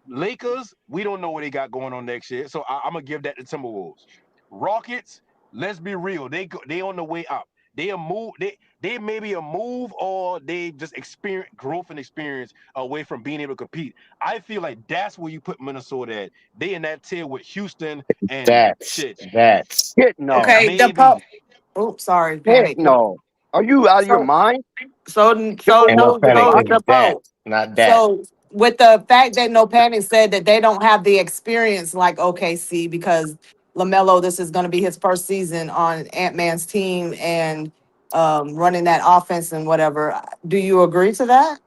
Lakers, we don't know what they got going on next year, so I'm gonna give that to Timberwolves. Rockets, let's be real, they on the way up. They a move, they maybe a move or they just experience growth and experience away from being able to compete. I feel like that's where you put Minnesota at. They in that tier with Houston and That's shit. that's Shit, no. Okay. The Maybe Pope. Oops, sorry, Heck panic. no. Are you out of your So mind? Give so up ain't no no the panic. so It's the Rockets. that, Pope. not that. So with the fact that No Panic said that they don't have the experience like OKC because LaMelo, this is going to be his first season on Ant-Man's team and running that offense and whatever. Do you agree to that?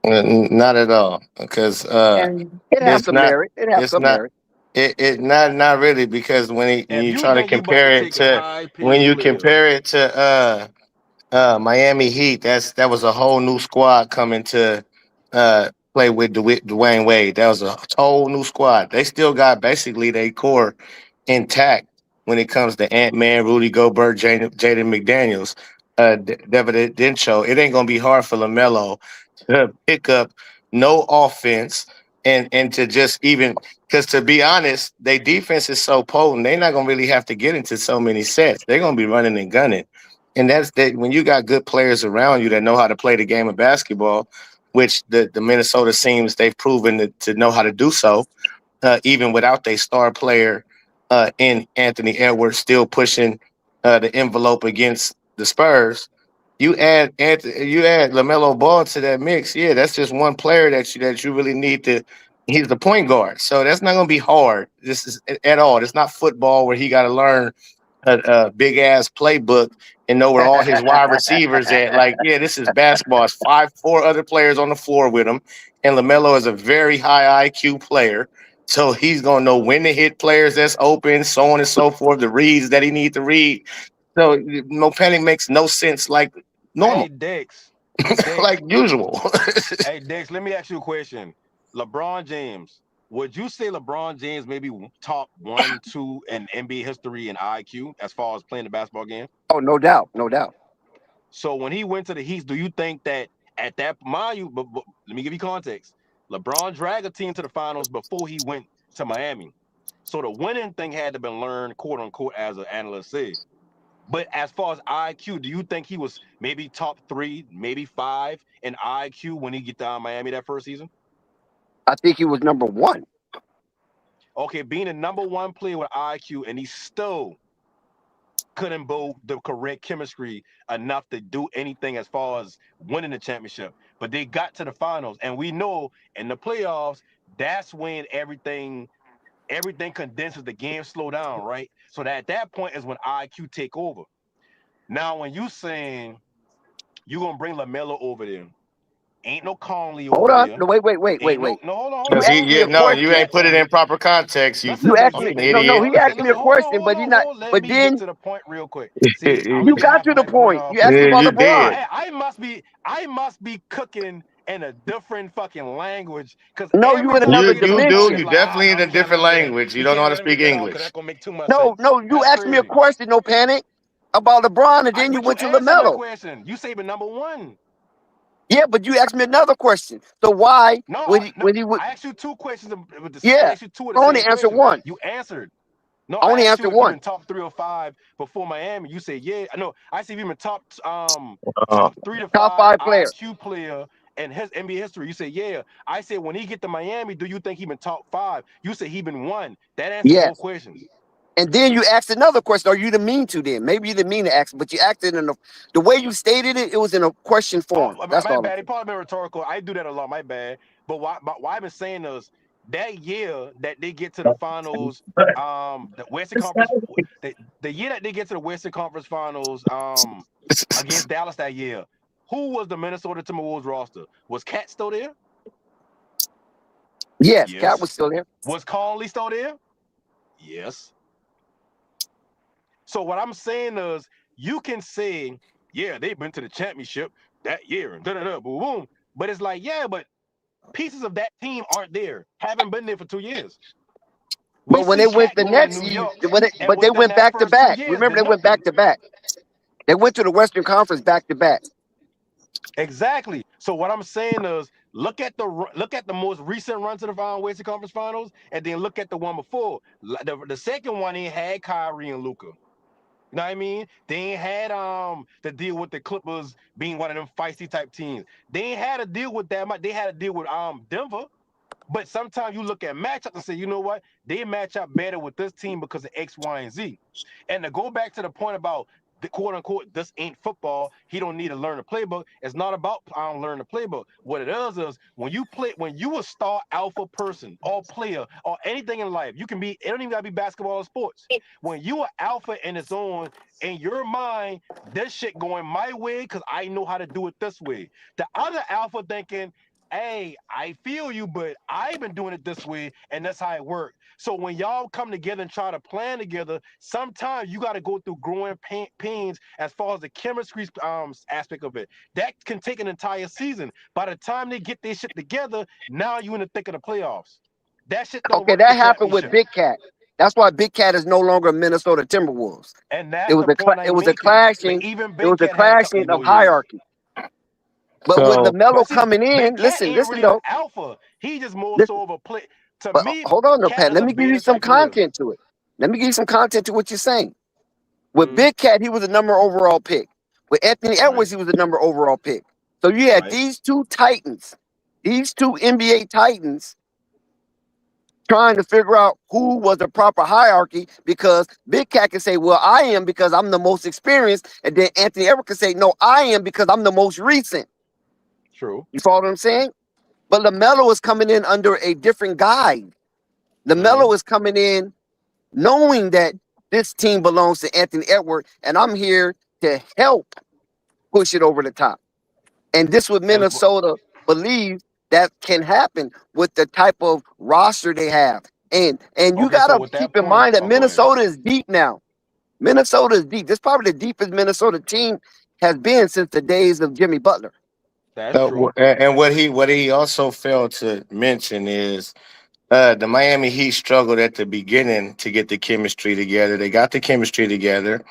Not at all, because And It has it's some not. merit. It has It's some not. merit. Not really, because when if you you try to think you about to compare it take a to high when paid you player, compare it to Miami Heat, that was a whole new squad coming to play with Dwayne Wade. That was a whole new squad. They still got basically their core intact when it comes to Ant Man, Rudy Gobert, Jaden McDaniels. Devincenzo, it ain't gonna be hard for Lamelo to pick up no offense and to just even because to be honest, their defense is so potent, they're not gonna really have to get into so many sets. They're gonna be running and gunning. And that's that when you got good players around you that know how to play the game of basketball, which the Minnesota seems they've proven to know how to do so, even without their star player in Anthony Edwards still pushing the envelope against the Spurs. You add Lamelo Ball to that mix. Yeah, that's just one player that you really need to. He's the point guard, so that's not going to be hard. This is at all. It's not football where he got to learn a big ass playbook and know where all his wide receivers at. Like, yeah, this is basketball. It's four other players on the floor with him, and Lamelo is a very high IQ player. So he's gonna know when to hit players that's open, so on and so forth, the reads that he needs to read. So no panic makes no sense like Hey normal, Dex, hey like Dex, usual. hey Dex. Let me ask you a question. LeBron James, would you say LeBron James maybe top 1, 2 in NBA history in IQ as far as playing the basketball game? Oh, no doubt, no doubt. So when he went to the Heat, do you think that at that mind you? But let me give you context. LeBron dragged a team to the finals before he went to Miami. So the winning thing had to been learned, quote unquote, as an analyst said. But as far as IQ, do you think he was maybe top 3, maybe 5 in IQ when he get down Miami that first season? I think he was number one. Okay, being a number one player with IQ, and he still couldn't build the correct chemistry enough to do anything as far as winning the championship. But they got to the finals, and we know in the playoffs, that's when everything condenses, the game slow down, right? So that at that point is when IQ take over. Now, when you saying you gonna bring LaMelo over there, ain't no Conley Hold over on. there, No, wait, wait, wait, wait, ain't wait. no hold on, hold You Because on, asked hold me a on. you question. ain't put it in proper context. You You Listen, asked me. fucking No, idiot. he asked me a question, but he not. Let But me get then to the point real quick. See, I'm you gonna Yeah, get got half to of the my point point. off. You asked me about you LeBron. did. I must be cooking in a different fucking language because No, you every in time I another You get to you a do. point, dimension. it's You like, definitely no, in a you can't different let him get it. language. You You don't know can't how to let him speak get that out because English. that's gonna make too much No, sense. no, you That's asked me a crazy. question. No panic about LeBron, and then you But you went to answered my Lamelo. question. You say but number one. Yeah, but you asked me another question. So why No, no. when he would? I asked you two questions. I Yeah, asked you two of the I only same answered question. one. You answered. No, I I only asked you answered if you've one. been top 3 or 5 before Miami. You said yeah. No, I said you've been top Uh, 3 to 5 Top 5 player. IQ player in his NBA history. You said yeah. I said when he get to Miami, do you think he been top 5? You said he been 1. That answers both Yes. questions. And then you asked another question. Are you the mean to them? Maybe you didn't mean to ask, but you acted in the way you stated it. It was in a question Oh, form. That's my all I'm bad. It saying. probably been rhetorical. I do that a lot. My bad. But why I've been saying is that year that they get to the finals, the Western Conference, the year that they get to the Western Conference Finals, against Dallas that year, who was the Minnesota Timberwolves roster? Was Cat still there? Yes, Cat Yes. was still there. Was Conley still there? Yes. So what I'm saying is, you can say, yeah, they've been to the championship that year, and da da da, boom, boom. But it's like, yeah, but pieces of that team aren't there, haven't been there for 2 years. We But when see they went Cat the going to next New year, York, and but they within went that back to first two back. years, Remember, did they went back nothing. to back. They went to the Western Conference back to back. Exactly. So what I'm saying is, look at the most recent run to the Western Conference Finals, and then look at the one before. The second one, he had Kyrie and Luka. You know what I mean? They ain't had the deal with the Clippers being one of them feisty type teams. They ain't had a deal with that much. They had a deal with Denver. But sometimes you look at matchups and say, you know what? They match up better with this team because of X, Y, and Z. And to go back to the point about the quote unquote, this ain't football. He don't need to learn the playbook. It's not about learn the playbook. What it is when you a star alpha person or player or anything in life, you can be. It don't even gotta be basketball or sports. When you are alpha and it's on in your mind, this shit going my way because I know how to do it this way. The other alpha thinking, hey, I feel you, but I've been doing it this way, and that's how it works. So when y'all come together and try to plan together, sometimes you got to go through growing pains as far as the chemistry aspect of it. That can take an entire season. By the time they get their shit together, now you in the thick of the playoffs. That shit don't Okay, work for that happened with championship. Big Cat. That's why Big Cat is no longer Minnesota Timberwolves. And that's the point It I'm was a making. But clashing. even It Big was a Cat had a couple clashing of of good years. hierarchy. But with So Lamelo But see, coming Big in, Cat listen, ain't listen really an though. alpha. He just more Listen, so of a play. To but me, hold on though, Cat Pat. is Let a me give you beta some type player. content to it. Let me give you some content to what you're saying. With Mm, Big Cat, he was a number overall pick. With Anthony right, Edwards, he was a number overall pick. So you had right. these two titans, these two NBA titans trying to figure out who was the proper hierarchy because Big Cat can say, well, I am because I'm the most experienced. And then Anthony Edwards can say, no, I am because I'm the most recent. True. You follow what I'm saying? But LaMelo is coming in under a different guide. Mm-hmm. LaMelo is coming in knowing that this team belongs to Anthony Edwards, and I'm here to help push it over the top. And this would And Minnesota believe that can happen with the type of roster they have. And you okay, so gotta with that keep in point, mind that oh, go ahead. Minnesota is deep now. Minnesota is deep. This is probably the deepest Minnesota team has been since the days of Jimmy Butler. That's true. and what he also failed to mention is the Miami Heat struggled at the beginning to get the chemistry together. They got the chemistry together.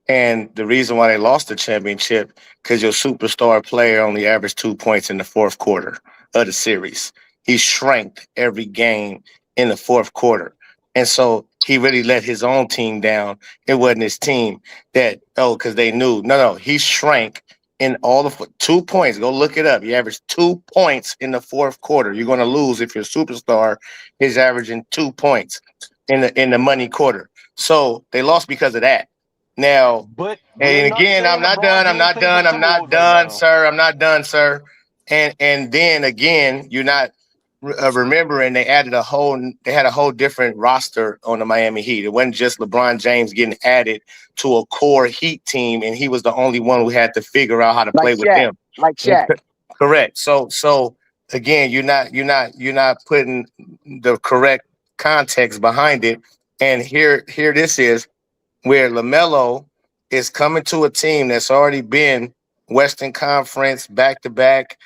And the reason why they lost the championship, because your superstar player only averaged 2 points in the fourth quarter of the series. He shrank every game in the fourth quarter. And so he really let his own team down. It wasn't his team because they knew. No, he shrank in all the 2 points. Go look it up. He averaged 2 points in the fourth quarter. You're going to lose if your superstar is averaging 2 points in the money quarter. So they lost because of that. Now, But we're and not again, I'm saying not LeBron done. I'm James not plays for done. the I'm not Timberwolves right done, now. sir. I'm not done, sir. And then again, you're not remembering they added a whole. They had a whole different roster on the Miami Heat. It wasn't just LeBron James getting added to a core Heat team, and he was the only one who had to figure out how to Like play with Shaq. them. Like Shaq. Correct. So again, you're not putting the correct context behind it. And here this is where LaMelo is coming to a team that's already been Western Conference back to back,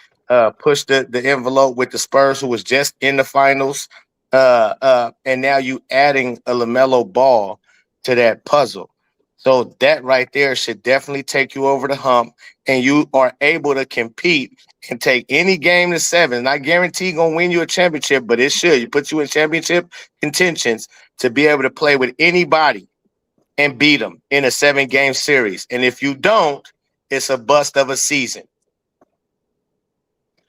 pushed the envelope with the Spurs, who was just in the finals, and now you adding a LaMelo Ball to that puzzle. So that right there should definitely take you over the hump, and you are able to compete and take any game to seven. Not guarantee gonna win you a championship, but it should. You put you in championship contentions to be able to play with anybody and beat them in a 7-game series. And if you don't, it's a bust of a season.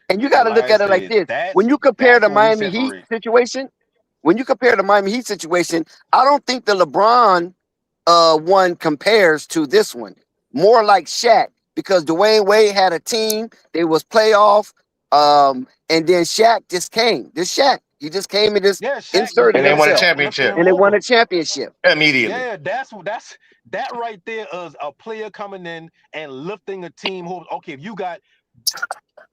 And you And gotta like look I at it like said, this. that's When you compare that's the where we Miami Heat separate. situation, when you compare the Miami Heat situation, I don't think the LeBron one compares to this one. More like Shaq, because Dwayne Wade had a team, they was playoff, and then Shaq just came. This Shaq, he just came and just Yeah, Shaq just inserted And they came won a himself, and lifted championship him and they won over. a championship. immediately. Yeah, that's that right there is a player coming in and lifting a team who okay, if you got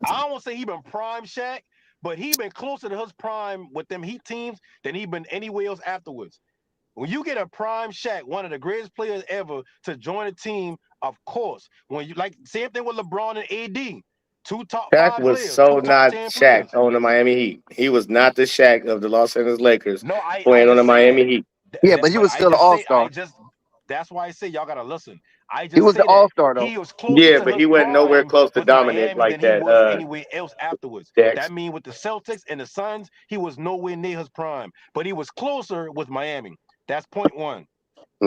I don't want to say he been prime Shaq, but he been closer to his prime with them Heat teams than he been anywhere else afterwards. When you get a prime Shaq, one of the greatest players ever, to join a team, of course. When you like same thing with LeBron and AD, two top Shaq five was players, so two top not 10 Shaq players. on the Miami Heat. He was not the Shaq of the Los Angeles Lakers No, I playing on the just say Miami that. Heat. Yeah, but he But was I still an just all say I star. just that's why I say y'all gotta listen. I He just was the say all that star though. he was closer Yeah, to but his he wasn't nowhere prime close to with dominant Miami like than he that, was anywhere else afterwards. Dex. That means with the Celtics and the Suns, he was nowhere near his prime, but he was closer with Miami. That's point one.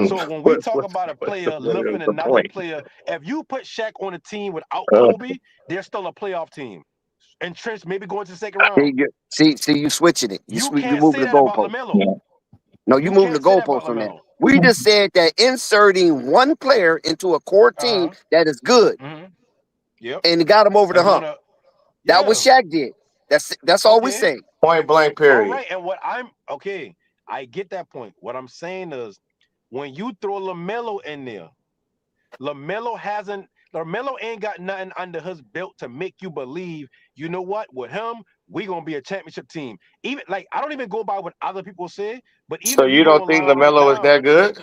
So when we talk about a What's player lifting the another point? player, if you put Shaq on a team without Uh, Kobe, they're still a playoff team. And Trench maybe going to the second round. See, you switching it. You You can't moving say the that about goalpost. LaMelo. No, you You moving the can't say that about goalpost on that. LaMelo. We just said that inserting one player into a core team Uh-huh. that is good Mm-hmm. Yep. and got him over the And hump. wanna That what yeah. Shaq did. That's all we Okay. say. Point blank, All period. right. And what I'm okay, I get that point. What I'm saying is when you throw LaMelo in there, LaMelo ain't got nothing under his belt to make you believe, you know what, with him, we gonna be a championship team. Even like I don't even go by what other people say, but So even you you go don't think online right LaMelo is now, that good?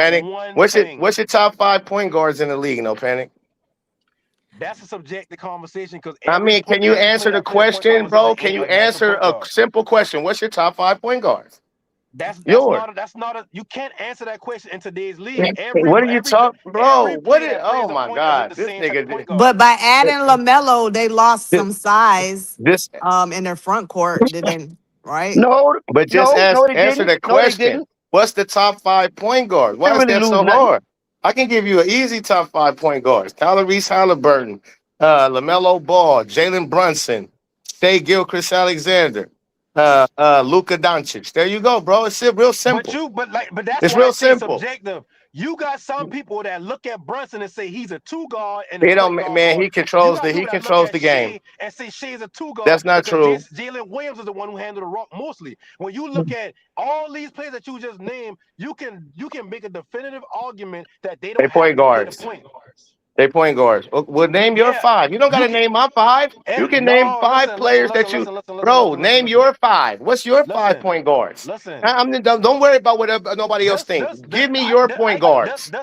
That's panic. one thing. What's your top 5 point guards in the league? No panic. That's a subjective conversation because I every mean, can you every answer player the that play a point guard question, was just bro? Can you a natural answer point a guard. simple question? What's your top 5 point guards? That's Yours. not a you can't answer that question in today's league. What are you talking, bro? Every What? player that Oh plays a my point guard ain't God, the this same type of nigga. point But guard. by adding Lamelo, they lost This, some size this. in their front court, did they? Right? No, But just no, no, they answer didn't. the No, they question. didn't. What's the top 5 point guards? They Why didn't is really that lose so nothing. hard? I can give you an easy top 5 point guards: Tyrese Halliburton, Lamelo Ball, Jalen Brunson, Shea Gilchrist Alexander, Luka Doncic. There you go, bro. It's real simple. But that's It's why I real say simple. subjective. You got some people that look at Brunson and say he's a two guard and a It point don't, guard man. for. He You controls got the people that look at the game. Shea and say Shea's a two guard That's not because true. Jalen Williams is the one who handled the rock mostly. When you look at all these players that you just named, you can make a definitive argument that they They don't have point to play the guards. point. They point guards. Well, name your Yeah, 5. You don't got you to can. name my 5. You can name No, 5 listen, listen, players listen, that you, listen, listen, listen, bro. listen, listen, Name listen, your 5. What's your five listen, point guards? listen. I mean, don't worry about what nobody else thinks. Give me your point guards.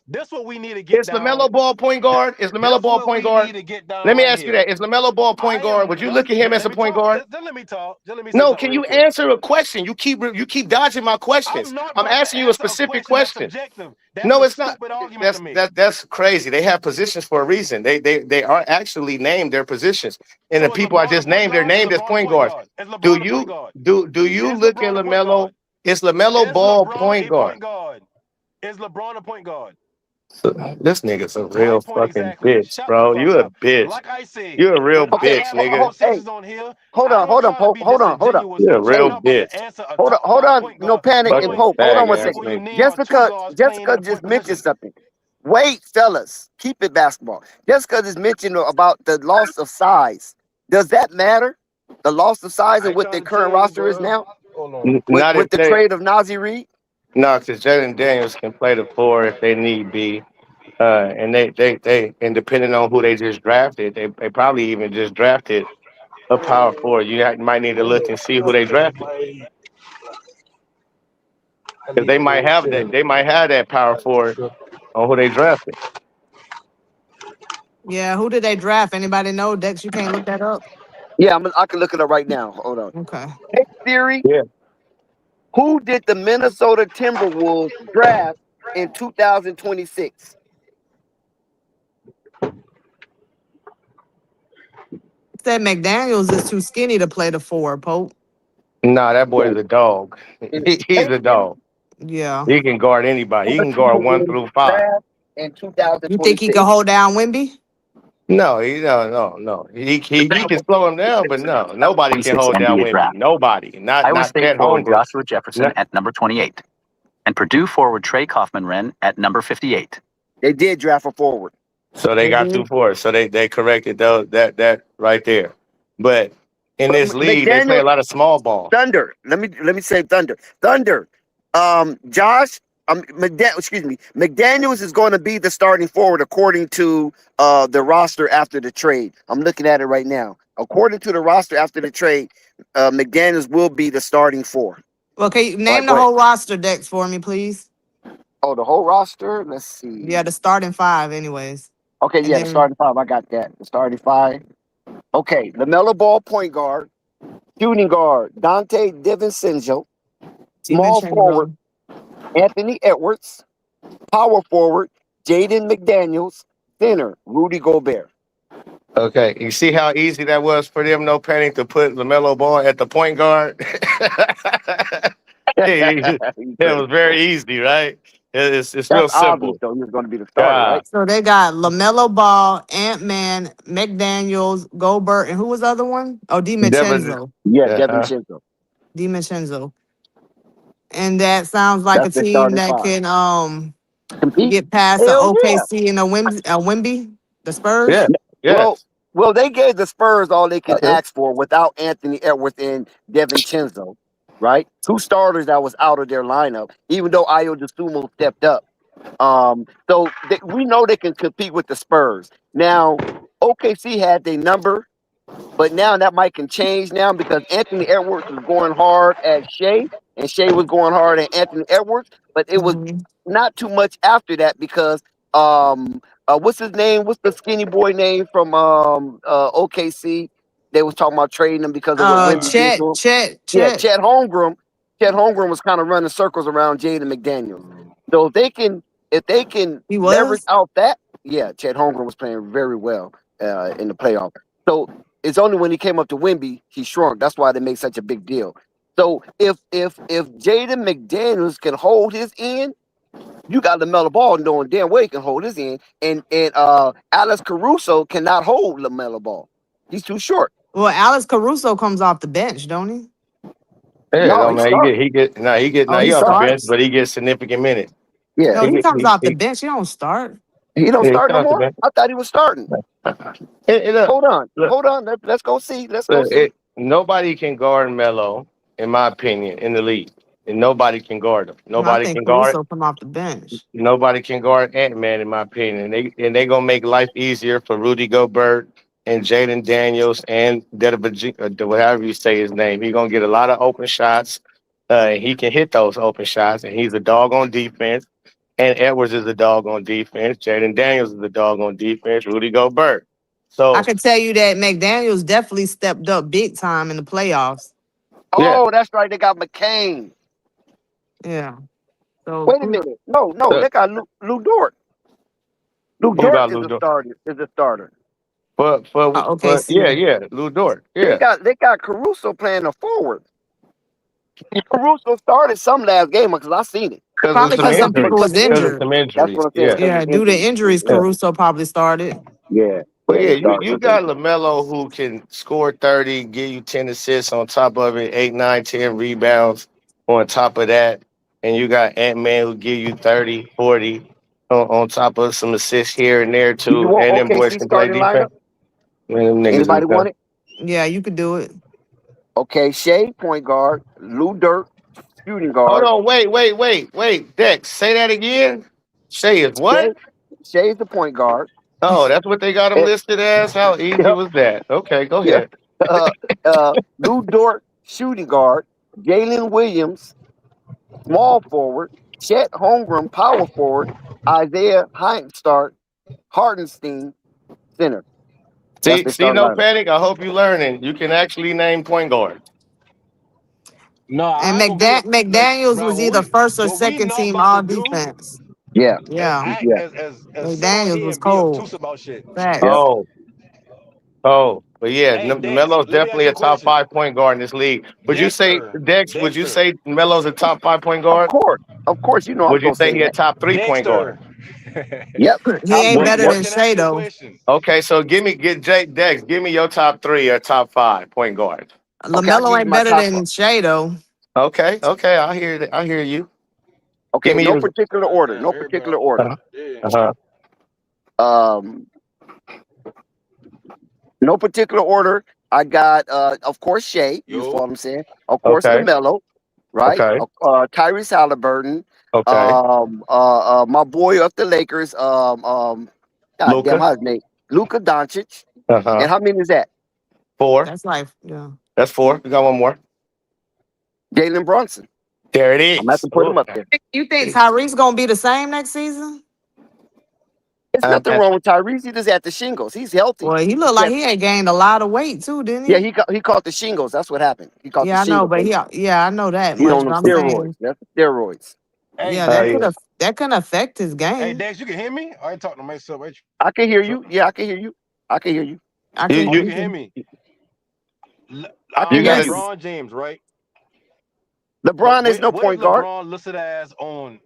This what we need to get Is down. LaMelo Ball point guard? Is LaMelo That's Ball what point we guard? need to get down Let me right ask you here. that. Is LaMelo Ball point I guard? am Would you look at him as let a me point talk. guard? Just let me talk. Just let me say No. something Can real you quick. answer a question? You keep dodging my I'm questions. not I'm about to asking you a answer a specific question that's question. subjective. That's No, a it's not. stupid argument to That's make. that's crazy. They have positions for a reason. They are actually named their positions, and the So is people I LeBron a just point named, they're guard? Is named as LeBron a point point guards. guard? Is Do LeBron a point you guard? do you Is look at LeBron a point Lamelo? guard? Is Lamelo Is Ball LeBron point a guard? point guard? Is LeBron a point guard? This nigga's a My real point fucking exactly. bitch, Shut the bro. fuck You a up. bitch. Like I say, You're a real when I Okay, bitch, have nigga. hey, conversations on here, hold I on, don't hold on, try to Pope. be Hold on, hold on. disingenuous You're a with you. Hey, I'm real not about bitch. to answer a hold on, top hold five on. point No guard. panic. You And Fucking ain't Pope, hold on fag one every ass people second. you nigga. name are two Jessica, guards playing in Jessica a just point mentioned position. something. Wait, fellas, keep it basketball. Jessica just mentioned about the loss of size. Does that matter? The loss of size I and ain't what their trying to current tell you, roster is bro. now Hold on. Not if with the they trade of Nazi Reed? no, because Jaden Daniels can play the 4 if they need be. And they and depending on who they just drafted, they probably even just drafted a power forward. Might need to look and see who they drafted because they might have that. They might have that power forward on who they drafted. Yeah, who did they draft? Anybody know? Dex, you can't look that up. Yeah, I can look it up right now. Hold on. Okay. Hey Theory, Yeah. who did the Minnesota Timberwolves draft in 2026? Said McDaniels is too skinny to play the 4, Pope. Nah, that boy is a dog. In He's a dog. Yeah. He can guard anybody. He can guard one Timberwolves through five. draft in You think he 2026. could hold down Wimby? No. He can slow him down, but no, nobody can hold down Wimby. Nobody. Not Chet Holmgren. Jefferson at number 28, and Purdue forward Trey Kaufman-Renn at number 58. They did draft a forward. So they They got did. 2 4. So they corrected that right there. But in But this league, they play McDaniel a lot of small ball. Thunder. Let me say Thunder. Thunder. Josh. McDaniels is going to be the starting forward according to the roster after the trade. I'm looking at it right now. According to the roster after the trade, McDaniels will be the starting four. Well, can you All right, name the go ahead. whole roster, Dex, for me, please? Oh, the whole roster. Let's see. Yeah, the starting 5, anyways. Okay, And yeah, the then starting five. I got that. The starting five. Okay, Lamelo Ball, point guard. Shooting guard, Dante DiVincenzo. Small forward, DiVincenzo. Anthony Edwards. Power forward, Jaden McDaniels. Center, Rudy Gobert. Okay, you see how easy that was for them, no panic, to put LaMelo Ball at the point guard. It He's was crazy. very easy, right? It's That's real obvious, simple. though. He was going to be the starter, God, right? So they got LaMelo Ball, Ant-Man, McDaniels, Gobert, and who was the other one? Oh, Devin, DiVincenzo. Yeah, Devin uh, Chinzo. DiVincenzo. And that sounds like a That's the team starting that five. can Compete? get past the Hell yeah. OKC and Wimby, the yeah, Spurs. Well, yes. well, they gave the Spurs all they can Okay. ask for without Anthony Edwards and Devin Chinzo, right? Two starters that was out of their lineup, even though Ayo DeSumo stepped up. We know they can compete with the Spurs. Now, OKC had their number, but now that might can change now because Anthony Edwards was going hard at Shea, and Shea was going hard at Anthony Edwards, but it was Mhm. not too much after that because What's his name? What's the skinny boy name from OKC? They was talking about trading him because of what Wimby did to him. Yeah, Chet. Chet Holmgren. Chet Holmgren was kind of running circles around Jaden McDaniels. So if they can He leverage was. out that, yeah, Chet Holmgren was playing very well in the playoff. So it's only when he came up to Wimby he shrunk. That's why they make such a big deal. So if Jaden McDaniels can hold his end, you got LaMelo Ball knowing damn well he can hold his end, and Alex Caruso cannot hold LaMelo Ball. He's too short. Well, Alex Caruso comes off the bench, don't he? Yeah, No, no he man, starts. Oh, he he off the bench, starts. but he gets significant minutes. Yeah, No, He he get comes he, off the he, bench. He don't start. he don't yeah, he start no off the more. bench. I thought he was starting. Look, look, Hold on. Let's go see. Let's go look, see. nobody can guard Melo, in my opinion, in the league. And nobody can guard him. No, I Nobody think can guard. Caruso come off the bench. Nobody can guard Ant-Man, in my opinion. And they gonna make life easier for Rudy Gobert and Jaden Daniels and whatever you say his name. He gonna get a lot of open shots. He can hit those open shots, and he's a dog on defense. And Edwards is a dog on defense. Jaden Daniels is a dog on defense. Rudy Gobert. I So can tell you that McDaniels definitely stepped up big time in the playoffs. yeah, Oh, that's right. They got McCain. Yeah. So Wait a minute. No. uh, They got Lou Dort. Lou who Dort got is Lou a Dort? starter. okay, Yeah, see. yeah, Lou Dort. They Yeah, got Caruso playing a forward. Caruso started some last game because I seen it. because of Probably some because some injuries. people Because was of Because of injury. injured. some That's injuries. what I'm saying. Yeah, Because of Yeah, due to injury. injuries, yeah. Caruso probably started. Yeah. But He yeah, started you with got injury. LaMelo who can score 30, give you 10 assists on top of it, 8, 9, 10 rebounds on top of that. And you got Ant-Man who give you 30, 40 on top of some assists here and there Do you too. want And them boys OKC can play starting lineup? defense. Man, them niggas is Anybody done. want it? Yeah, you could do it. Okay, Shea, point guard. Lou Dort, shooting Hold guard. on, wait. Dex, say that again. Say is Shea, what? Shea's the point guard. Oh, that's what they got him And, listed as? How easy yep, was that? Okay, go yeah. ahead. Lou Dort, shooting guard. Jalen Williams, small forward. Chet Holmgren, power forward. Isaiah Hartenstein, center. That's their See, starting no lineup. panic. I hope you're learning. You can actually name point guard. No, And I ain't gonna be like McDaniels bro. was either first or What we second not team about to all do defense. Yeah, is Yeah. act yeah. as sit on McDaniels here was and be cold. obtuse about shit. Yep. Facts. Oh, but yeah, Hey, Dex, Melo's let me ask definitely you a a top question. 5 point guard in this league. Would you say Dexter, Dex? Would you Dexter, say Melo's a top 5 point Of guard? course. Of course, you know I'm Would you gonna say say he a that. top 3 point guard? Dexter. Yep. He ain't What? better Absolutely. What? than Can I ask Shea you a though. question? Okay, so get Jake Dex. Give me your top 3 or top 5 point guards. Okay, I'll LaMelo give you ain't my better top five. than Shea though. Okay, I hear that. I hear you. Give Okay, me no your. particular God order. damn, No everybody. particular order. Uh Damn. huh. Um, no particular order. I got of course Shea, you follow Yo, what I'm saying? Of course Okay. LaMelo, right? Okay. Tyrese Halliburton, Okay. my boy up the Lakers, God damn, Luca. how's his name? Luka Doncic. Uh huh. And how many is that? 4. That's like, yeah. That's 4. We got one more. Jalen Brunson. There it I'm gonna have is. to put him Oh, up there. You think Tyrese gonna be the same next season? There's um, nothing wrong with Tyrese. He just had the shingles. He's healthy. Well, he looked Yeah, like he had gained a lot of weight too, didn't yeah, he? he caught the shingles. That's what happened. He caught the Yeah, I know, shingles. but yeah, I know that He's much. on But them I'm steroids. saying, That's the steroids. hey yeah, yeah. Dex. that can affect his Hey game. Dex, you can hear me? I ain't talking to myself. Ain't I can hear you? you. Yeah, I can hear you. I can hear you. I You can, Oh, you you you can hear can, me. I you can hear got to. you. yes. LeBron James, right? But LeBron is no what is point guard. LeBron listed as on?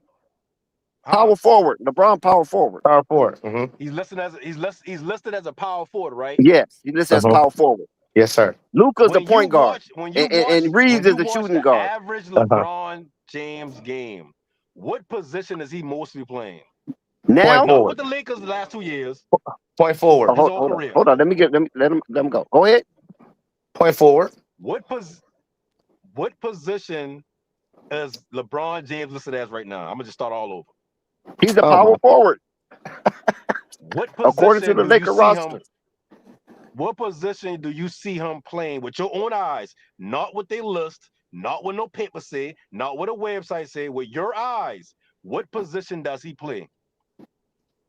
Huh? Power forward. LeBron power forward. Power forward. Mm-hmm. He's listed as a power forward, right? Yes, he lists as Uh-huh. power forward. Yes, sir. Luca's the point guard, and When Reeves is you the watch shooting the guard. average Uh-huh. LeBron James game, what position is he mostly playing? Point Now, Not with forward. the Lakers the last 2 years, Point forward. his whole career. hold on. Let him go. Go ahead. Point forward. What position is LeBron James listed as right now? I'm gonna just start all over. He's a Oh power my. forward What according to position the do you Laker see him? roster. What position do you see him playing with your own eyes? Not what they list, not what no paper say, not what a website say. With your eyes, what position does he play?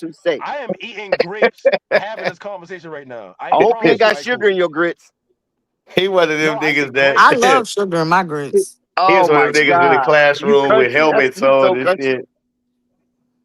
to say. I am eating grapes, having this conversation right now. I hope you ain't promise you, got I sugar cool. in your grits. He one of No, them I niggas get that I grapes. love sugar in my grits. he Oh was one my of them niggas in the God. You classroom with country. That's helmets you on so and country. shit.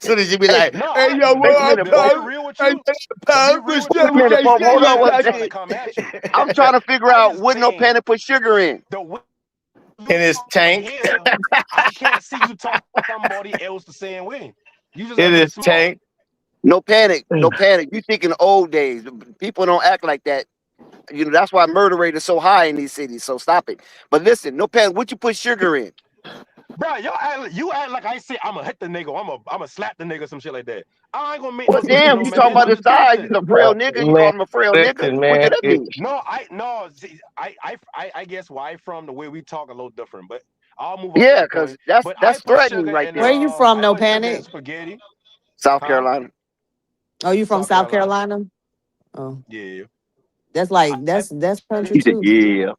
Soon as you be Hey, like, no, hey, yo, Wait what a up, minute, to be folks. pal? real with Hey, you, to be pal, real what's with up you, Wait a with minute, JC? folks. I Hold ain't on even one trying to second. come at you. I'm trying to figure I out just what no saying panic put sugar in. the way In you his talk tank. here, I can't see you talk somebody else the same way. You just In gotta be his smart. tank. No panic. No panic. You thinking old days. People don't act like that that's why murder rate is so high in these cities. So stop it. But listen, no pan. What you put sugar in? Bro, you act like I say I'ma hit the nigga, I'ma slap the nigga, some shit like that. I ain't gonna make Well, no spaghetti damn, no you man. talking There's about his other size? He's listen. a frail nigga. You Man, call him a frail nigga? listen, What do man. that mean? No, see, I guess where I from the way we talk a little different, but I'll move off Yeah, that because point. that's But that's threatening right Where there. you from? I No put sugar in panic. spaghetti, South huh? Carolina. Oh, you from South South Carolina. Carolina? Oh, Yeah. that's I, like I that's country He said, too. yeah,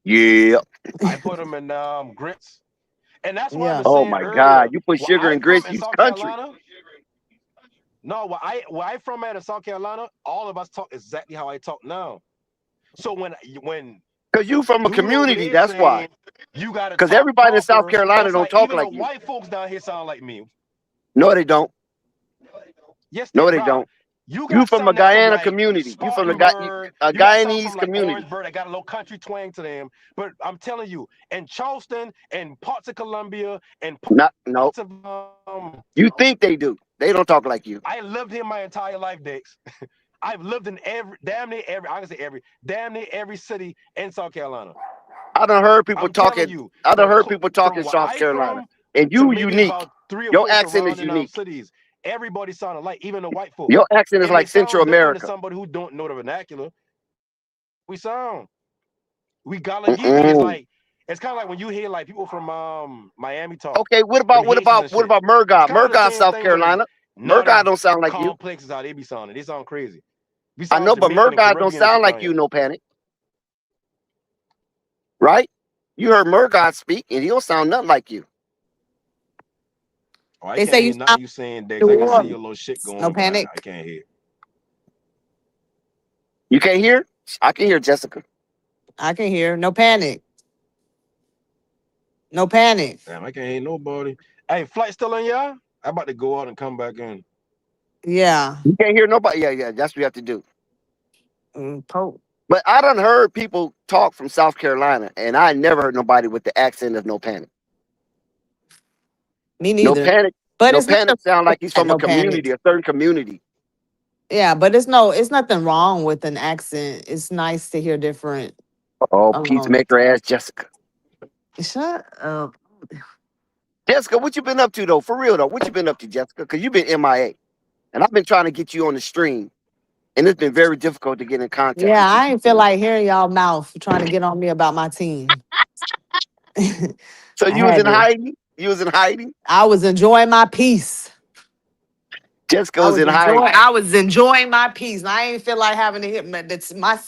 yeah. I put them in grits. And that's why I Yeah. was Oh saying my God, earlier, you put where sugar I and from grits, in you's South country. Carolina, no, where I from at in South Carolina, all of us talk exactly how I talk now. So when Cause you from a dude over community, there that's why. saying you gotta Cause talk everybody in South proper, Carolina it's don't like talk even the like you. white folks down here sound like me. No, they don't. Yes, they No, they bro. don't. You You got from a some that from Guyana like community. You from Spartanburg. a You got some from Guyanese like community. Orangeburg that got a little country twang to them. But I'm telling you, in Charleston and parts of Columbia and Not no. parts of You think they do? They don't talk like you. I lived here my entire life, Dex. I've lived in I can say damn near every city in South Carolina. I done heard people I'm telling talking. you, I done but heard people talking from where South I Carolina, from and to you maybe unique. about 3 or Your 4 accent is surrounding unique. cities, everybody sound alike, even the white folks. Your accent is It may like Central sound different to America. somebody who don't know the vernacular. We sound. We Galaigi is Mm-mm. like it's kind of like when you hear like people from Miami talk, Okay, them Haitians and what shit. about It's Murgaud? kind of the Murgaud, same South thing, but it's Carolina. not Murgaud as don't sound like you. complex as how they be sounding. They sound crazy. We I sound know, but Jamaican and Murgaud don't Caribbean and sound shit like down you. here. No panic, right? You heard Murgaud speak, and he don't sound nothing like you. Oh, I They can't say hear you nothing sound you saying, Dex. New I can see your Orleans. little shit No going, but I panic. can't hear. You can't hear? I can hear Jessica. I can hear. No panic. No panic. Damn, I can't hear nobody. Hey, flight still on y'all? I about to go out and come back in. Yeah. You can't hear nobody. Yeah, yeah, that's what you have to do. Pope. But I done heard people talk from South Carolina, and I never heard nobody with the accent of No Panic. Me No neither. Panic, But No it's not Panic sound like he's from a no panic. community, a certain community. Yeah, but it's nothing wrong with an accent. It's nice to hear different. Oh, Um, peacemaker ass Jessica. shut up. Jessica, what you been up to though? For real though, what you been up to, Jessica? Because you've been MIA, and I've been trying to get you on the stream, and it's been very difficult to get in contact Yeah, with you. I ain't feel like hearing y'all mouth trying to get on me about my team. I So you was had in to. hiding. You was in hiding. I was enjoying my peace. Jessica was in hiding. I was enjoying my peace. And I ain't feel like having to hit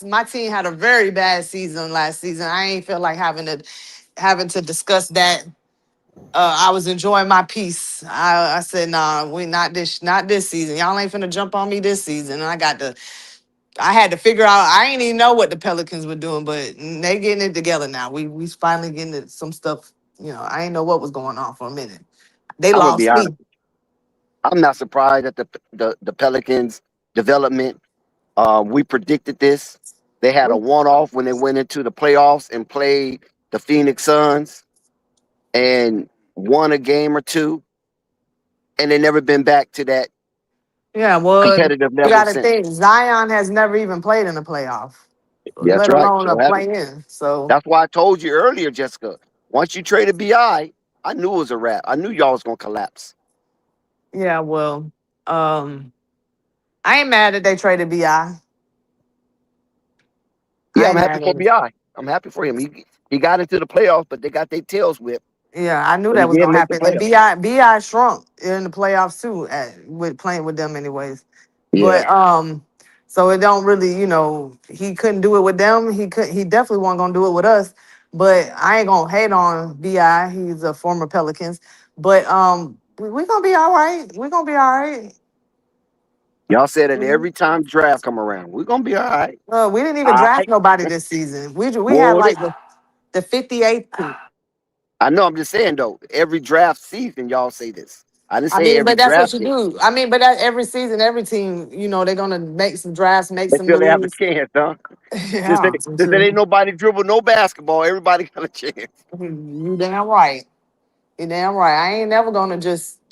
my team had a very bad season last season. I ain't feel like having to discuss that. I was enjoying my peace. I said, nah, we not this season. Y'all ain't finna jump on me this season. And I had to figure out. I ain't even know what the Pelicans were doing, but they getting it together now. We finally getting some stuff. I ain't know what was going on for a minute. They I'm gonna be lost honest. me. I'm not surprised at the Pelicans development. We predicted this. They had a one-off when they went into the playoffs and played the Phoenix Suns and won a game or two, and they never been back to that Yeah, well, competitive you level got to since. think Zion has never even played in a playoff, That's let right. alone a So haven't. play-in. So That's why I told you earlier, Jessica. Once you traded I knew it was a wrap. I knew y'all was gonna collapse. yeah, well, um, I ain't mad that they traded Bi. I Yeah, I'm ain't happy mad for at it. I'm happy for him. He got into the playoffs, but they got their tails whipped, Yeah, I knew but he that was did gonna make the happen. And playoffs. Bi shrunk in the playoffs too, with playing with them anyways. Yeah. But so it don't really, he couldn't do it with them. He definitely wasn't gonna do it with us. But I ain't gonna hate on Bi. He's a former Pelicans. But we gonna be all right. We're gonna be all right. Y'all said it Mhm. every time draft come around. We're gonna be all right. We didn't even All draft right. nobody this season. We had Well, like the 58th pick. I know. I'm just saying though. Every draft season, y'all say this. I didn't I say mean, every but that's what draft you pick. do. I mean, but that every season, every team, they're gonna make some drafts, make They some feel they have a moves. chance, huh? Since they, Yeah, for since there sure. ain't nobody dribble no basketball, everybody got a chance. You damn right. You damn right. I ain't never gonna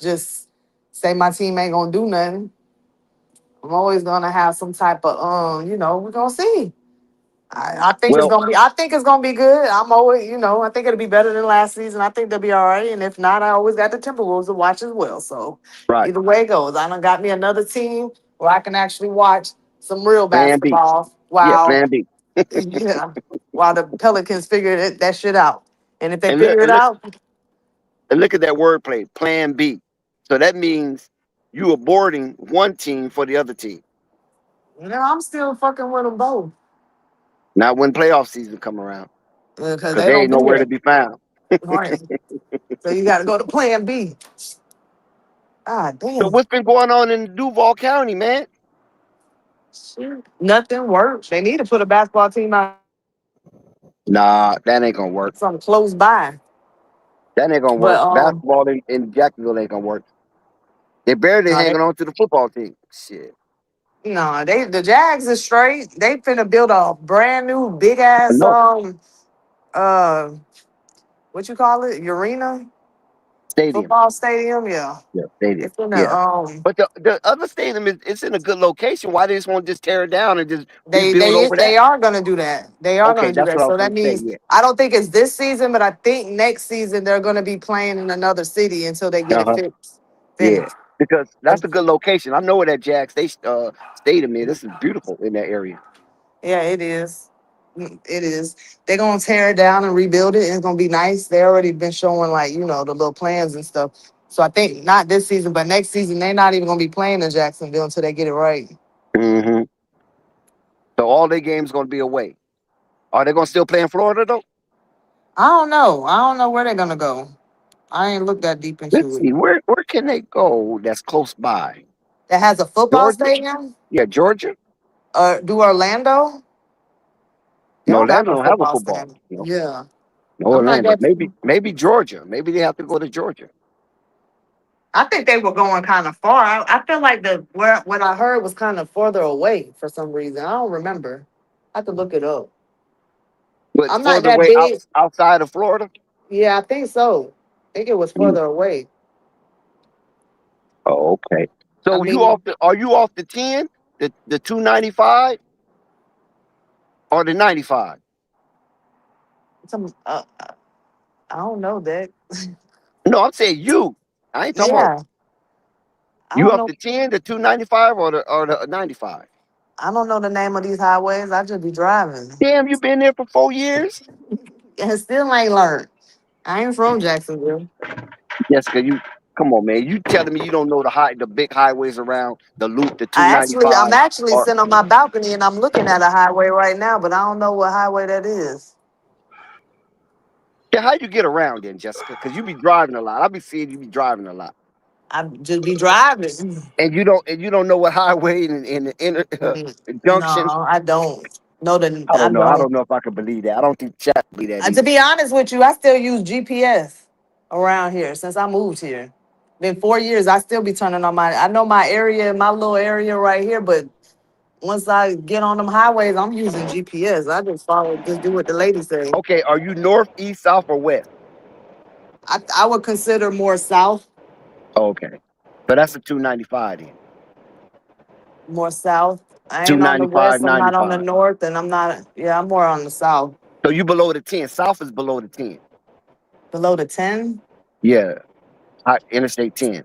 just say my team ain't gonna do nothing. I'm always gonna have some type of we're gonna see. I think it's Well, gonna be. I think it's gonna be good. I'm always, I think it'll be better than last season. I think they'll be all right. And if not, I always got the Timberwolves to watch as well. So right. either way it goes, I done got me another team where I can actually watch some real Plan B. basketball Yeah, while plan B. yeah, while the Pelicans figure that shit out. And if they And look, figure it and look, out, and look at that wordplay. Plan B. So that means you aborting one team for the other team. I'm still fucking with them both Not when playoff season come around, because because they they don't ain't do nowhere to that. be found. Right. So you got to go to Plan B. Ah, So damn. what's been going on in Duval County, man? Shit. Nothing works. They need to put a basketball team out Nah, that ain't gonna work. something close by. That ain't gonna But work. Basketball in Jacksonville ain't gonna work. They barely no, hanging on to the football team. Shit. the Jags is straight. They finna build a brand new big ass No uh what you call it? Arena? stadium. Football stadium, yeah. Yeah, They stadium. finna Yeah. But the other stadium is it's in a good location. Why they just want to just tear it down and just they rebuild they over they that? are gonna do that. They are Okay, gonna do that's that. what I was So that gonna say. means Yeah. I don't think it's this season, but I think next season they're gonna be playing in another city until they get it Uh-huh. fixed. Yeah. Finished. Because that's a good location. I know where that Jag stadium is. This is beautiful in that area. Yeah, it is. It is. They're gonna tear it down and rebuild it. And it's gonna be nice. They already been showing like, the little plans and stuff. So I think not this season, but next season they're not even gonna be playing in Jacksonville until they get it right. Hmm. So all their games gonna be away. Are they gonna still play in Florida though? I don't know. I don't know where they're gonna go. I ain't looked that deep Let's into it. see. Where can they go that's close by? That has a football Georgia? stadium? Yeah, Georgia? Do Orlando? They No, don't got Orlando no don't have a football football. stadium. No, Yeah. no I'm not Orlando. that Maybe Georgia. Maybe they have to go to Georgia. I think they were going kind of far. I feel like the where what I heard was kind of further away for some reason. I don't remember. I have to look it up. But I'm not further that away big. outside of Florida. Yeah, I think so. I think it was Mm. further away. Oh, okay. I So mean, are you off the 10, the 295 or the 95? some I don't know that. No, I'm saying you. I ain't talking about Yeah, I you don't off know. the 10, the 295 or the 95. I don't know the name of these highways. I just be driving Damn, you been there for 4 years? and still ain't learned. I ain't from Jacksonville. Jessica, you come on, man. You telling me you don't know the big highways around the loop, the I'm 295, actually or sitting on my balcony and I'm looking at a highway right now, but I don't know what highway that is. yeah, how you get around then, Jessica? Because you be driving a lot. I be seeing you be driving a lot. I just be driving. And you don't know what highway and the inner junction. No, I don't. No, I I don't know. I don't. don't know if I can believe that. I don't think chat believe that To either. be honest with you, I still use GPS around here since I moved here. Been 4 years. I still be turning on my. I know my area, my little area right here, but once I get on them highways, I'm using GPS. I just do what the lady say. Okay, are you north, east, south, or west? I would consider more south, Okay, so that's a 295 then. more south. I ain't on the 295, west. I'm not on the 95. north, and I'm not. Yeah, I'm more on the south, So you below the 10. South is below the 10. below the 10. Yeah, Interstate 10.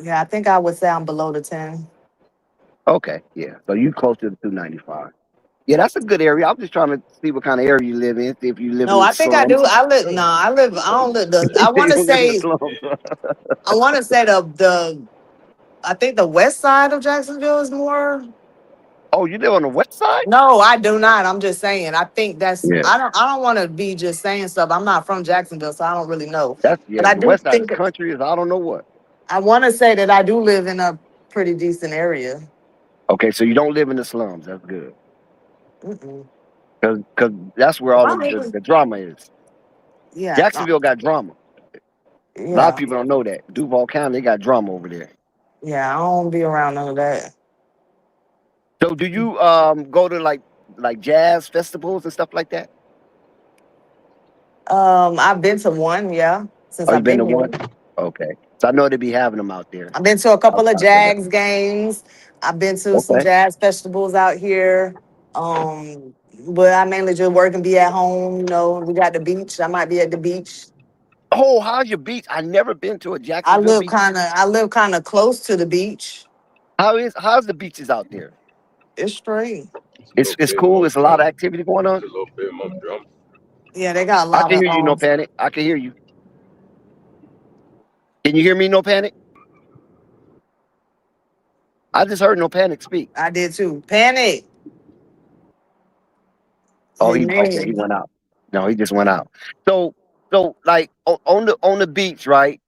Yeah, I think I would say I'm below the 10. Okay, yeah. So you close to the 295. Yeah, that's a good area. I'm just trying to see what kind of area you live in. See if you live No, in the I think I slums. do. I live. No, I live. I don't live. I want You to don't live in the say. slums. I want to say the. I think the west side of Jacksonville is more. Oh, you live on the west side? No, I do not. I'm just saying. I think that's. Yeah, I don't want to be just saying stuff. I'm not from Jacksonville, so I don't really know. that's But yeah. I The do west side is think. country is I don't know what. I want to say that I do live in a pretty decent area. Okay, so you don't live in the slums. That's good Mm-mm. because that's where If all I'm even. the drama is. Yeah. Jacksonville got drama. A lot of Yeah. people don't know that. Duval County, they got drama over there. Yeah. I don't be around none of that. So do you go to like jazz festivals and stuff like that? I've been to one. Yeah, since Oh, you I've been been to here. one? Okay. So I know they be having them out there I've been to a couple of outside of Jags games. I've been to some Okay. jazz festivals out here. but I mainly just work and be at home. You know, we got the beach. I might be at the beach. Oh, how's your beach? I never been to a Jacksonville beach. I live kind of close to the beach. How's the beaches out there? It's straight. It's a It's little it's bit more cool. It's a lot of drama. activity going It's on. a little bit more drama. Yeah, they got a I lot can of hear you, no panic. I can hear you. Can you hear me, no panic? I just heard no panic speak. I did too. Panic. Oh, His he okay. He name. went out. No, he just went out. So like on the beach, right?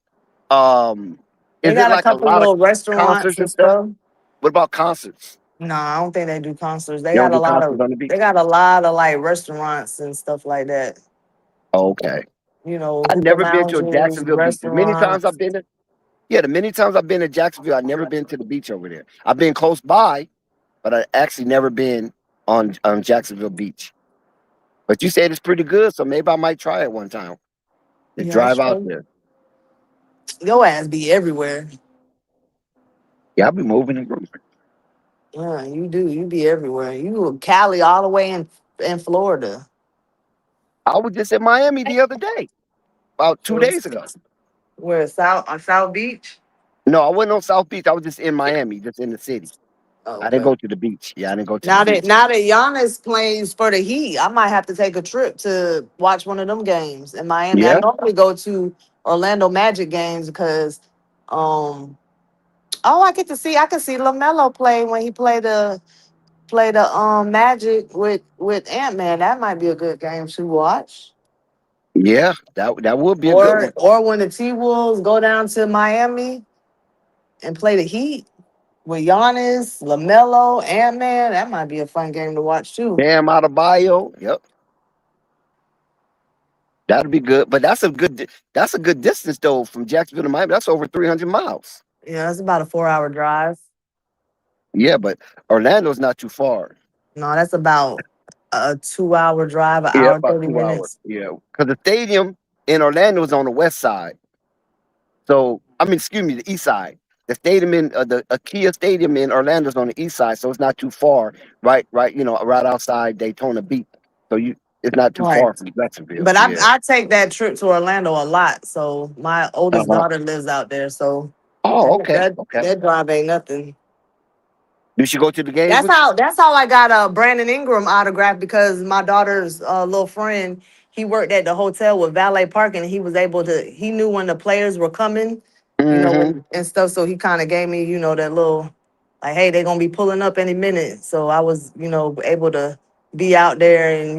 Um, They is it got a like a couple lot of little restaurants concerts and and stuff? stuff. What about concerts? No, I don't think they do concerts. You don't do concerts on the beach? They got a lot of like restaurants and stuff like that. Okay. You know, I've hookah never been to a lounges, Jacksonville beach. The many times I've restaurants. been to, yeah, the many times I've been to Jacksonville, I've never been to the beach over there. I've been close by, but I actually never been on Jacksonville Beach. But you said it's pretty good, so maybe I might try it one time to Yeah, it's drive out true. there. Your ass be everywhere. Yeah, I'll be moving and grooving. Yeah, you do. You be everywhere. You were Cali all the way in Florida. I was just in Miami the other day, about 2 days ago. Where South on South Beach? No, I wasn't on South Beach. I was just in Miami, just in the city. Oh, I didn't okay. go to the beach. Yeah, I didn't go to the beach. Now that Giannis plays for the Heat, I might have to take a trip to watch one of them games in Miami. I Yeah, normally go to Orlando Magic games because um I can see Lamelo play when he play the Magic with Ant-Man. That might be a good game to watch. yeah, that would be a good one. Or when the T-Wolves go down to Miami and play the Heat with Giannis, LaMelo, Ant-Man, that might be a fun game to watch too. Bam out of bio. Yep, that'd be good. But that's a good distance though from Jacksonville to Miami. That's over 300 miles. Yeah, it's about a 4 hour drive. Yeah, but Orlando's not too far. No, that's about a 2 hour drive, an Yeah, hour, about 30 2 hours. minutes. Yeah, because the stadium in Orlando is on the west side. So I mean, excuse me, the east side. The stadium in the Kia Stadium in Orlando is on the east side, so it's not too far. Right, right outside Daytona Beach. So it's not too Right. far from Jacksonville. But Yeah. I take that trip to Orlando a lot. So my oldest Uh-huh. daughter lives out there. So Oh, okay, okay. that drive ain't nothing. You should go to the games with you. That's how I got a Brandon Ingram autograph because my daughter's little friend, he worked at the hotel with valet parking and he knew when the players were coming, Mm-hmm. and stuff. So he kind of gave me, that little like, hey, they're gonna be pulling up any minute. So I was, able to be out there and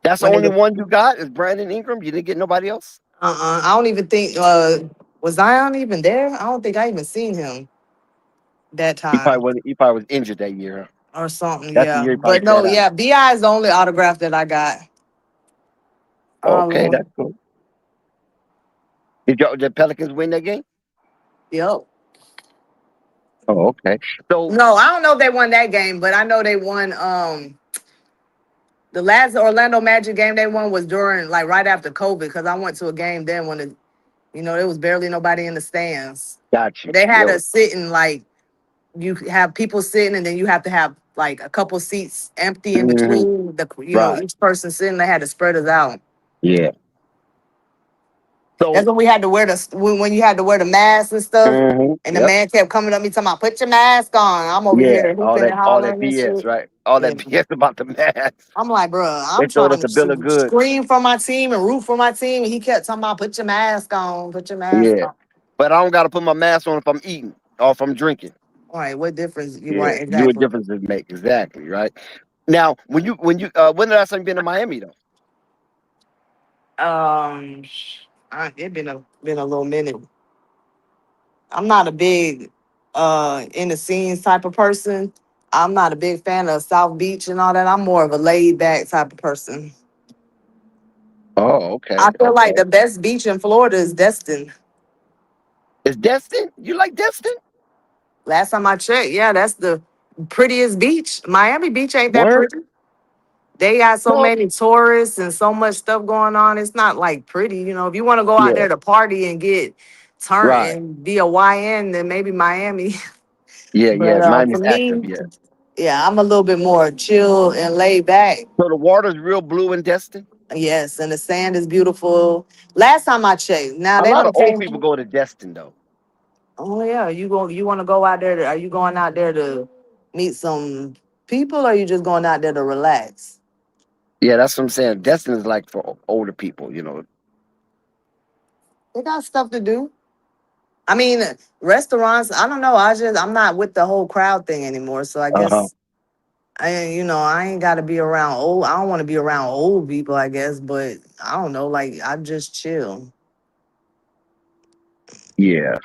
That's the when only they one you got is Brandon Ingram. You didn't get nobody else. I don't even think was Zion even there? I don't think I even seen him that time He probably was injured that year. or something. That's the Yeah, year he probably but no, sat out. yeah, Bi is the only autograph that I got. Okay, Um, that's cool. Did Pelicans win that game? yep. Oh, okay. So No, I don't know if they won that game, but I know they won. The last Orlando Magic game they won was during like right after COVID because I went to a game then when there was barely nobody in the stands. got you. They had Yo. us sitting like you have people sitting and then you have to have like a couple seats empty in Hmm. between Right. each person sitting. They had to spread us out. Yeah. That's So. when we had to wear when you had to wear the mask and stuff. Hmm. And the Yep. man kept coming up me talking about put your mask on. I'm over Yeah. here hooping and All that hollering and BS, shit. right? All that Yeah. BS about the mask. I'm like, bro, They I'm showed us trying a bill to of goods. scream for my team and root for my team. And he kept talking about put your mask on, put your mask Yeah. on. But I don't got to put my mask on if I'm eating or if I'm drinking. All right, what difference? You Yeah. right, Do a exactly. difference it make exactly right. Now, when the last time you been to Miami though? Um, it been a little minute. I'm not a big in the scenes type of person. I'm not a big fan of South Beach and all that. I'm more of a laid back type of person. Oh, okay, I feel like okay. the best beach in Florida is Destin. Is Destin? You like Destin? Last time I checked, yeah, that's the prettiest beach. Miami Beach ain't that Word? pretty. They got so No. many tourists and so much stuff going on. It's not like pretty. If you want to go out Yeah. there to party and get turned Right. and be a YN, then maybe Miami. Yeah. But Yeah. for Miami's active. me, Yeah. Yeah, I'm a little bit more chill and laid back. So the water's real blue in Destin. Yes, and the sand is beautiful. Last time I checked, now A they lot of don't old change. people go to Destin though. Oh yeah, you want to go out there? Are you going out there to meet some people, or are you just going out there to relax? Yeah, that's what I'm saying. Destin is like for older people, you know. They got stuff to do. I mean, restaurants. I don't know. I'm not with the whole crowd thing anymore. So I Uh-huh. guess I ain't got to be around old. I don't want to be around old people. I guess, but I don't know. Like I just chill. Yeah.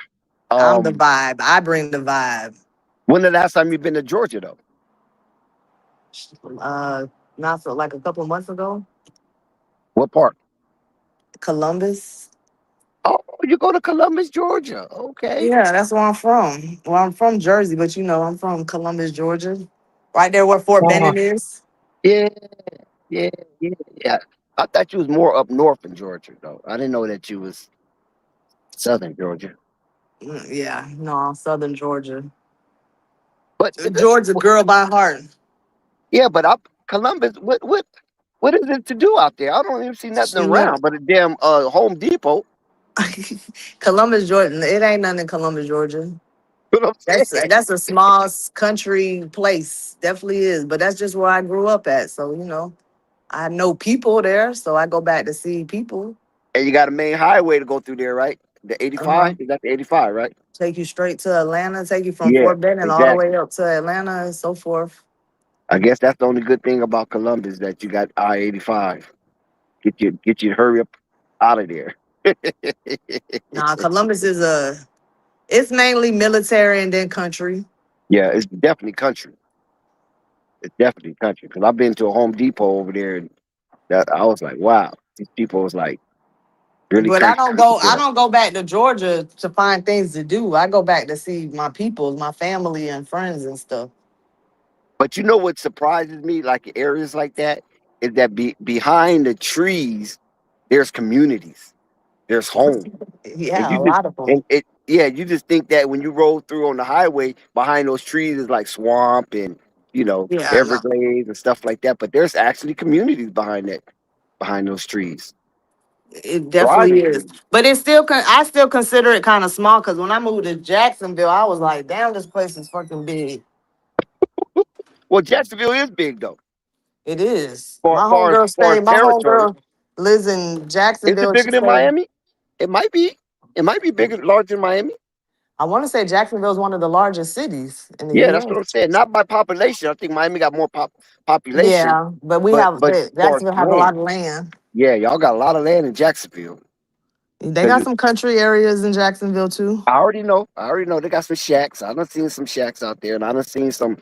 I'm the Um, vibe. I bring the vibe. when the last time you been to Georgia though? Uh, Not for like a couple of months ago. What part? Columbus. Oh, you go to Columbus, Georgia. Okay. Yeah, that's where I'm from. Well, I'm from Jersey, but I'm from Columbus, Georgia. Right there where Fort Oh, Benning is. yeah, yeah, yeah, yeah. I thought you was more up north in Georgia though. I didn't know that you was southern Georgia. Yeah, no, Southern Georgia. But Georgia girl by heart. yeah, but up Columbus, what is it to do out there? I don't even see nothing Shit. around but a damn Home Depot. Columbus, Georgia. It ain't nothing in Columbus, Georgia. You know what I'm saying? That's a small country place. Definitely is. But that's just where I grew up at. So, I know people there. So I go back to see people. And you got a main highway to go through there, right? The Uh-huh. 85? Is that the 85, right? Take you straight to Atlanta, take you from Yeah, Fort Benning all the way exactly. up to Atlanta and so forth. I guess that's the only good thing about Columbus that you got I-85. Get you to hurry up out of there. Nah, Columbus it's mainly military and then country. Yeah, it's definitely country. It's definitely country. Because I've been to a Home Depot over there, and that I was like, wow, these people was like really But country I there. don't go back to Georgia to find things to do. I go back to see my people, my family and friends and stuff. But you know what surprises me, like areas like that, is that behind the trees, there's communities, there's homes. And Yeah, a you just lot of them. and it yeah, you just think that when you roll through on the highway, behind those trees is like swamp and Yeah, no. Everglades and stuff like that. But there's actually communities behind those trees. It definitely Surprises me. is. But it's still I still consider it kind of small because when I moved to Jacksonville, I was like, damn, this place is fucking big. Well, Jacksonville is big though. It is. For far as far as My territory. homegirl lives in Is it Jacksonville. She bigger than said Miami? It might be. It might be bigger, larger than Miami. I want to say Jacksonville is one of the largest cities in the Yeah, that's what I'm US. saying. Not by population. I think Miami got more population, Yeah, but we have but far as Jacksonville has a land. lot of land. Yeah, y'all got a lot of land in Jacksonville. They got 'Cause some country areas in Jacksonville too. I already know. I already know they got some shacks. I done seen some shacks out there, and I done seen some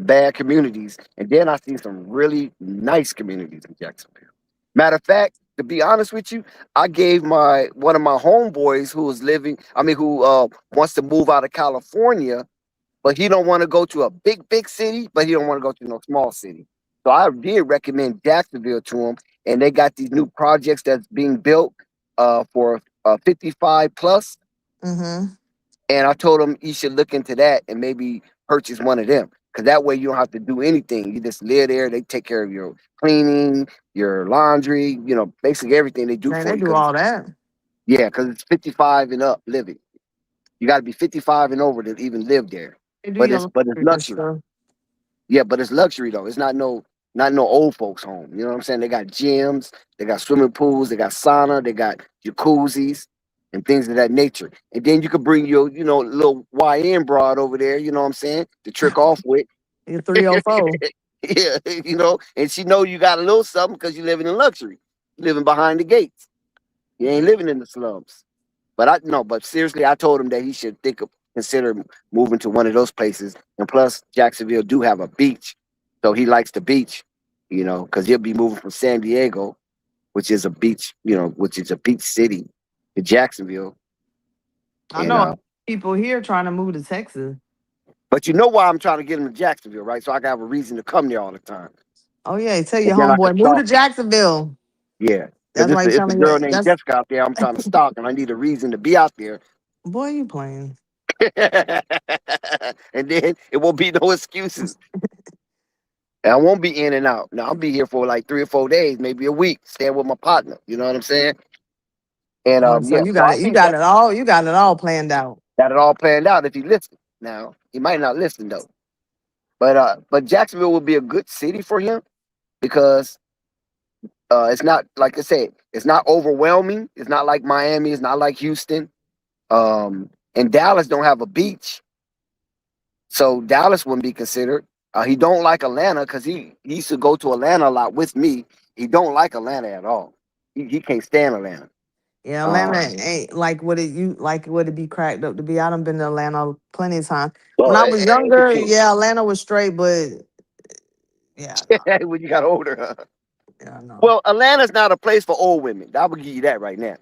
bad communities, and then I seen some really nice communities in Jacksonville. Matter of fact, to be honest with you, I gave my one of my homeboys who was living, I mean, who wants to move out of California, but he don't want to go to a big city, but he don't want to go to no small city. So I did recommend Jacksonville to him, and they got these new projects that's being built for 55 plus, Mm-hmm. and I told him he should look into that and maybe purchase one of them. Cause that way you don't have to do anything. You just live there. They take care of your cleaning, your laundry, basically everything they do Man, for they you. do Cause all that. yeah, cause it's 55 and up living. You got to be 55 and over to even live there. They do But your it's laundry and luxury. stuff. Yeah, but it's luxury though. It's not no old folks home. You know what I'm saying? They got gyms, they got swimming pools, they got sauna, they got jacuzzis and things of that nature. And then you could bring your, little YN broad over there, you know what I'm saying, to trick off with. You're 304. Yeah, and she know you got a little something because you living in luxury, living behind the gates. You ain't living in the slums. But I no, but seriously, I told him that he should consider moving to one of those places. And plus, Jacksonville do have a beach, so he likes the beach, because he'll be moving from San Diego, which is a beach, which is a beach city, to Jacksonville. I And know people here trying to move to Texas. but you know why I'm trying to get him to Jacksonville, right? So I can have a reason to come there all the time, Oh yeah, tell and your then I can homeboy move to stalk him. Jacksonville. Yeah, because That's why he's it's a telling you. girl named That's Jessica out there. I'm trying to stalk, and I need a reason to be out there. boy, you playing. And then it won't be no excuses. And I won't be in and out. Now I'll be here for like 3 or 4 days, maybe a week, staying with my partner. You know what I'm saying? And Oh, so yeah, you so got I it. You think got that it all. You got it all planned out. got it all planned out if he listens. Now he might not listen though. But Jacksonville would be a good city for him because it's not like I said, it's not overwhelming. It's not like Miami. It's not like Houston. And Dallas don't have a beach, so Dallas wouldn't be considered. He don't like Atlanta because he used to go to Atlanta a lot with me. He don't like Atlanta at all. He can't stand Atlanta. Yeah, Atlanta Um, ain't like what it be cracked up to be. I done been to Atlanta plenty of times. When well, I was it younger, depends. yeah, Atlanta was straight, but yeah, no, When you got older, huh? yeah, no. Well, Atlanta's not a place for old women. I will give you that right now.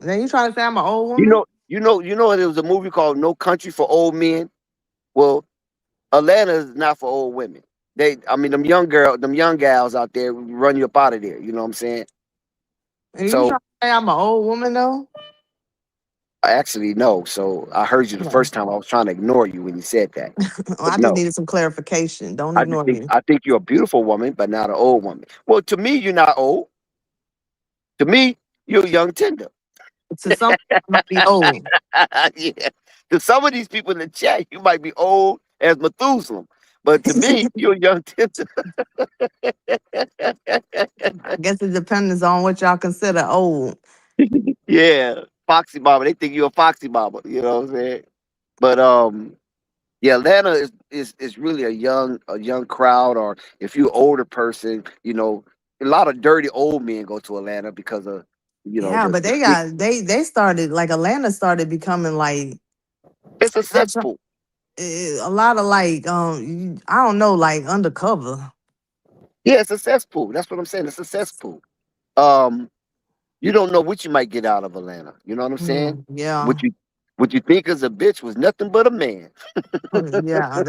Then you trying to say I'm an old You woman? know, there was a movie called No Country for Old Men. Well, Atlanta is not for old women. I mean, them young gals out there run you up out of there. You know what I'm saying? Are you So trying to say I'm an old woman though? I actually know. So I heard you the No. first time. I was trying to ignore you when you said that. Well, But I just no, needed some clarification. Don't ignore me. I think you're a beautiful woman, but not an old woman. Well, to me, you're not old. To me, you're a young tender. To some, I might be old. Yeah. To some of these people in the chat, you might be old as Methuselah. But to me, you're a young tender. I guess it depends on what y'all consider old. Yeah. Foxy Mama. They think you're a Foxy Mama. You know what I'm saying? But yeah, Atlanta is really a young crowd, or if you're an older person, a lot of dirty old men go to Atlanta because of Yeah, but the they big, got they started like Atlanta started becoming like it's a not try- cesspool. a lot of like I don't know like undercover. Yeah, it's a cesspool. That's what I'm saying. It's a cesspool. Um, you don't know what you might get out of Atlanta. You know what I'm saying? Mm, yeah, What you what you think is a bitch was nothing but a man. yeah,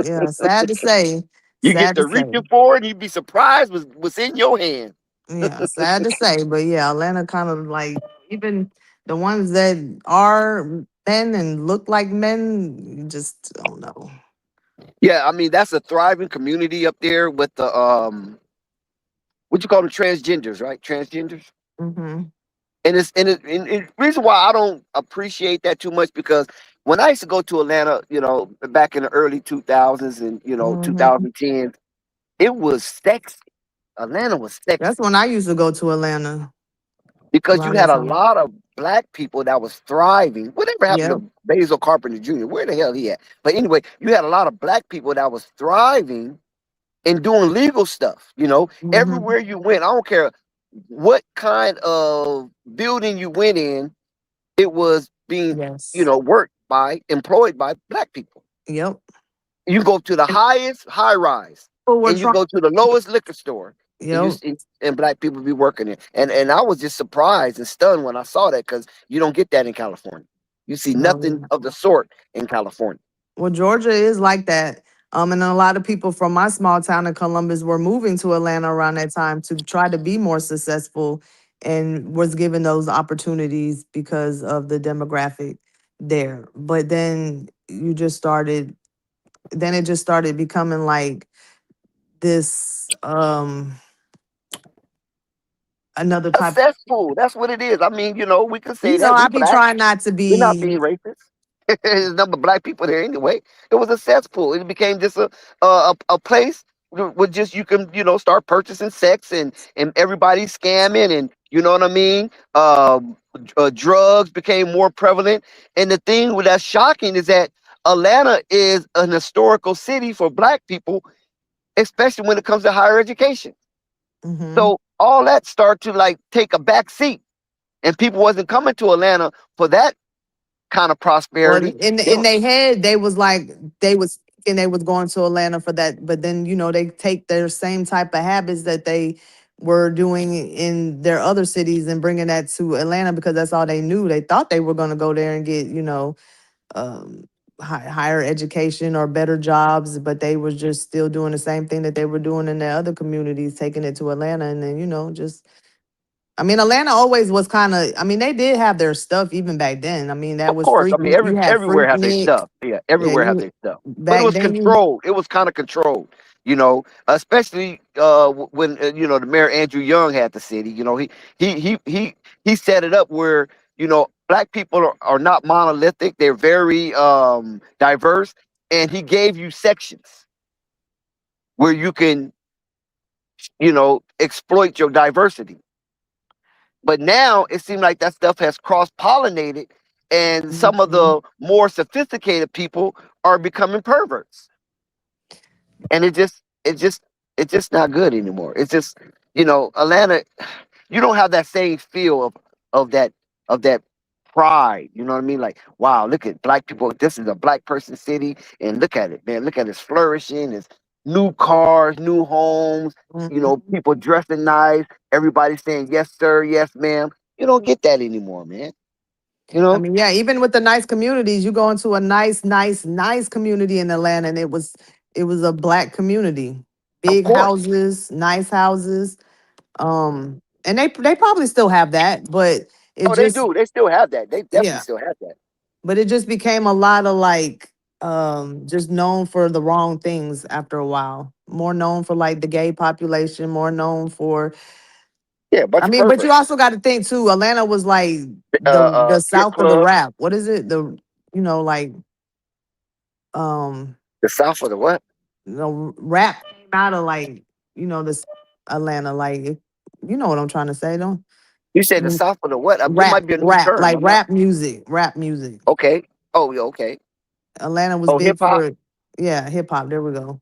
yeah. Sad to say, You get sad to to say. reaching for it, and you'd be surprised what's in your hand. Yeah, sad to say, but yeah, Atlanta kind of like even the ones that are men and look like men, you just don't know. Yeah, I mean that's a thriving community up there with the what you call them, transgenders, right? Transgenders. Mm-hmm. And reason why I don't appreciate that too much because when I used to go to Atlanta, back in the early 2000s and Mm-hmm. 2010s, it was sexy. Atlanta was That's sexy when I used to go to Atlanta because you around had that a time. lot of black people that was thriving. Whatever happened Yep. to Basil Carpenter Jr.? Where the hell he at? But anyway, you had a lot of black people that was thriving and doing legal stuff. Mm-hmm. Everywhere you went, I don't care what kind of building you went in, it was being, Yes. employed by black people. Yep. You go to the highest high rise, People were and you trying. go to the lowest liquor store, and Yep. and black people be working it. And I was just surprised and stunned when I saw that because you don't get that in California. You see nothing No. of the sort in California. Well, Georgia is like that. And a lot of people from my small town in Columbus were moving to Atlanta around that time to try to be more successful and was given those opportunities because of the demographic there. But then it just started becoming like this another A type. cesspool. That's what it is. I mean, we can say that I we be black. trying not to We're not be, being racist. There's number of black people there anyway. It was a cesspool. It became just a place with just you can start purchasing sex and everybody scamming and you know what I mean. Drugs became more prevalent. And the thing that's shocking is that Atlanta is an historical city for black people, especially when it comes to higher education. hmm So all that start to like take a back seat, and people wasn't coming to Atlanta for that kind of well, prosperity. in their head, they was like they was thinking they was going to Atlanta for that, but then they take their same type of habits that they were doing in their other cities and bringing that to Atlanta because that's all they knew. They thought they were going to go there and get um, higher education or better jobs, but they was just still doing the same thing that they were doing in their other communities, taking it to Atlanta, and then just I mean, Atlanta always was kind of. I mean, they did have their stuff even back then. I mean, that Of was course, I mean You had everywhere have their Freaknik. stuff. Yeah, Yeah, everywhere have you their stuff. But it back was then you. controlled. It was kind of controlled. Especially when the mayor Andrew Young had the city. He he he he set it up where black people are not monolithic. They're very diverse, and he gave you sections where you can exploit your diversity. But now it seems like that stuff has cross pollinated, and some of Mhm. the more sophisticated people are becoming perverts, and it's just not good anymore. It's just Atlanta. You don't have that same feel of that pride. You know what I mean? Like, wow, look at black people. This is a black person city, and look at it, man. Look at it's flourishing. It's new cars, new homes. Mhm. People dressing nice. Everybody saying yes, sir, yes, ma'am. You don't get that anymore, man. You I know? mean, yeah, even with the nice communities, you go into a nice community in Atlanta, and it was a black community, Of big course. houses, nice houses. And they probably still have that, but it Oh, they just do. They still have that. They definitely yeah, still have that. but it just became a lot of like just known for the wrong things after a while. More known for like the gay population, more known for Yeah, a bunch I of mean, but you perverts. also got to think too. Atlanta was like the Strip south of the club. rap. What is it? Like um The South of the what? rap came out of like this Atlanta. Like you know what I'm trying to say, don't You said the mm, South of the what? It rap might be a new rap term. like I'm not rap music. okay. Oh, yeah, okay. Atlanta was Oh, hip big hop. for yeah hip hop. There we go.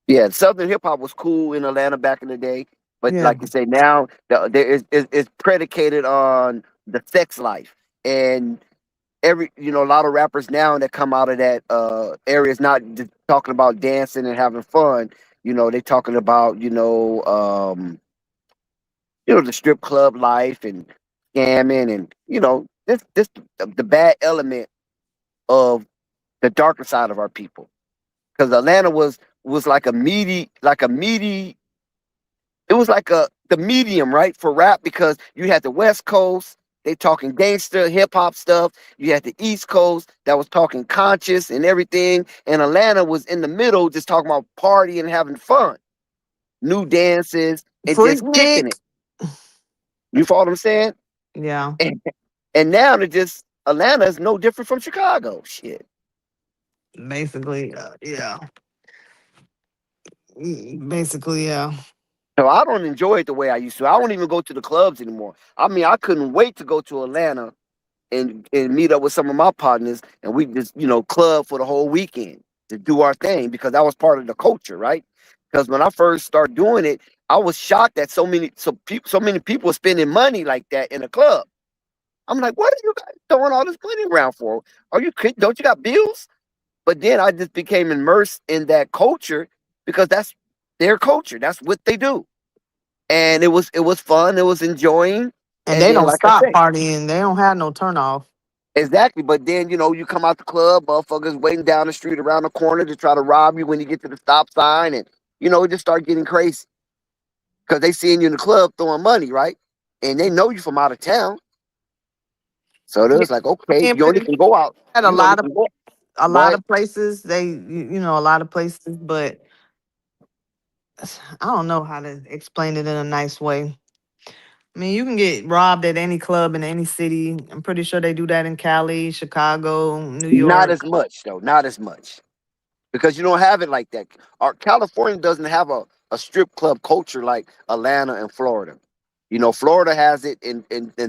Yeah, Southern hip hop was cool in Atlanta back in the day, but Yeah. like you say now, there is predicated on the sex life, and a lot of rappers now that come out of that area is not just talking about dancing and having fun. They talking about the strip club life and scamming and this the bad element of the darker side of our people. Because Atlanta was like a meaty. It was like the medium, right, for rap, because you had the West Coast, they talking gangster hip hop stuff. You had the East Coast that was talking conscious and everything, and Atlanta was in the middle, just talking about partying and having fun, new dances, and just kicking Freaknik. it. You follow what I'm saying? Yeah. And now they just Atlanta is no different from Chicago. Shit. Basically, yeah. Basically, yeah. So I don't enjoy it the way I used to. I don't even go to the clubs anymore. I mean, I couldn't wait to go to Atlanta and meet up with some of my partners, and we just club for the whole weekend to do our thing, because that was part of the culture, right? Because when I first started doing it, I was shocked that so many people were spending money like that in a club. I'm like, what are you guys throwing all this money around for? Are you kidding? Don't you got bills? But then I just became immersed in that culture, because that's their culture. That's what they do. And it was fun. It was enjoying. And And they then, don't like I stop say, partying. They don't have no turn off. exactly. But then, you come out the club, motherfuckers waiting down the street around the corner to try to rob you when you get to the stop sign. And, it just start getting crazy, because they seeing you in the club throwing money, right? And they know you from out of town. So Yeah, there's like, okay, I mean, you only pretty can go out. had You only can go. a lot What? of places. A lot of places, but I don't know how to explain it in a nice way. I mean, you can get robbed at any club in any city. I'm pretty sure they do that in Cali, Chicago, New Not as York. much, though. Not as much. Because you don't have it like that. Our California doesn't have a strip club culture like Atlanta and Florida. Florida has it in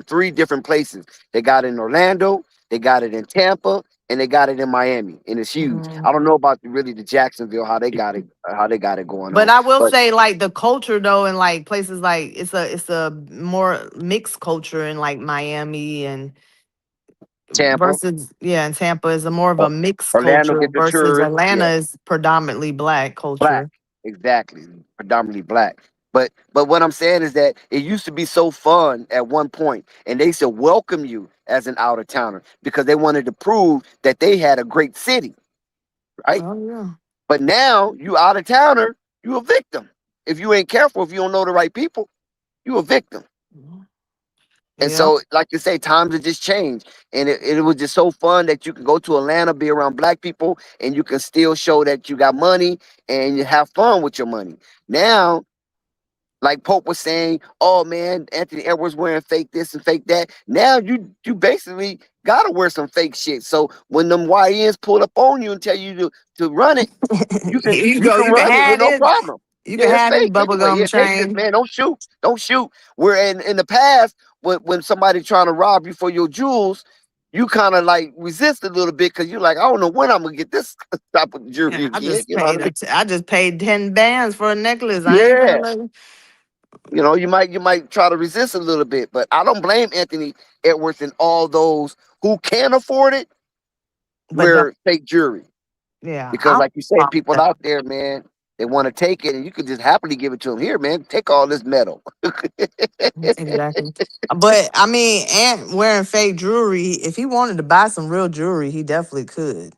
three different places. They got it in Orlando, they got it in Tampa, and they got it in Miami, and it's huge. I Mhm. don't know about really the Jacksonville, how they got it going But on, I will but say, like the culture though, in like places like it's a more mixed culture in like Miami and Tampa, versus in Tampa is a more of or- a mixed Orlando culture get the versus tourists. Atlanta Yeah, is predominantly black black, culture. exactly, predominantly black. But what I'm saying is that it used to be so fun at one point, and they used to welcome you as an out of towner, because they wanted to prove that they had a great city, right? Oh yeah. But now you out of towner, you a victim. If you ain't careful, if you don't know the right people, you a victim. And Yeah. so, like you say, times have just changed. And it was just so fun that you can go to Atlanta, be around black people, and you can still show that you got money and you have fun with your money. Now, like Pope was saying, oh man, Anthony Edwards wearing fake this and fake that. Now you basically gotta wear some fake shit. So when them YNs pull up on you and tell you to run it, you can Here you you go. can You can run it with have no this. problem. You can Yeah, it's have this fake anyway. bubblegum Yeah, take this, chain. man. Don't shoot. Don't shoot. Where in the past, when somebody trying to rob you for your jewels, you kind of like resist a little bit because you're like, I don't know when I'm gonna get this type of jewelry Yeah, again. You know what I mean? I just paid 10 bands for a necklace. I ain't Yeah. finna let it. You know, you might try to resist a little bit, but I don't blame Anthony Edwards and all those who can afford it But don't, wear fake jewelry. yeah, Because I'm like you say, people out there, man, they want to take it and you could just happily give it to them. Here, man, take all this metal. exactly. But I mean, and wearing fake jewelry, if he wanted to buy some real jewelry, he definitely could.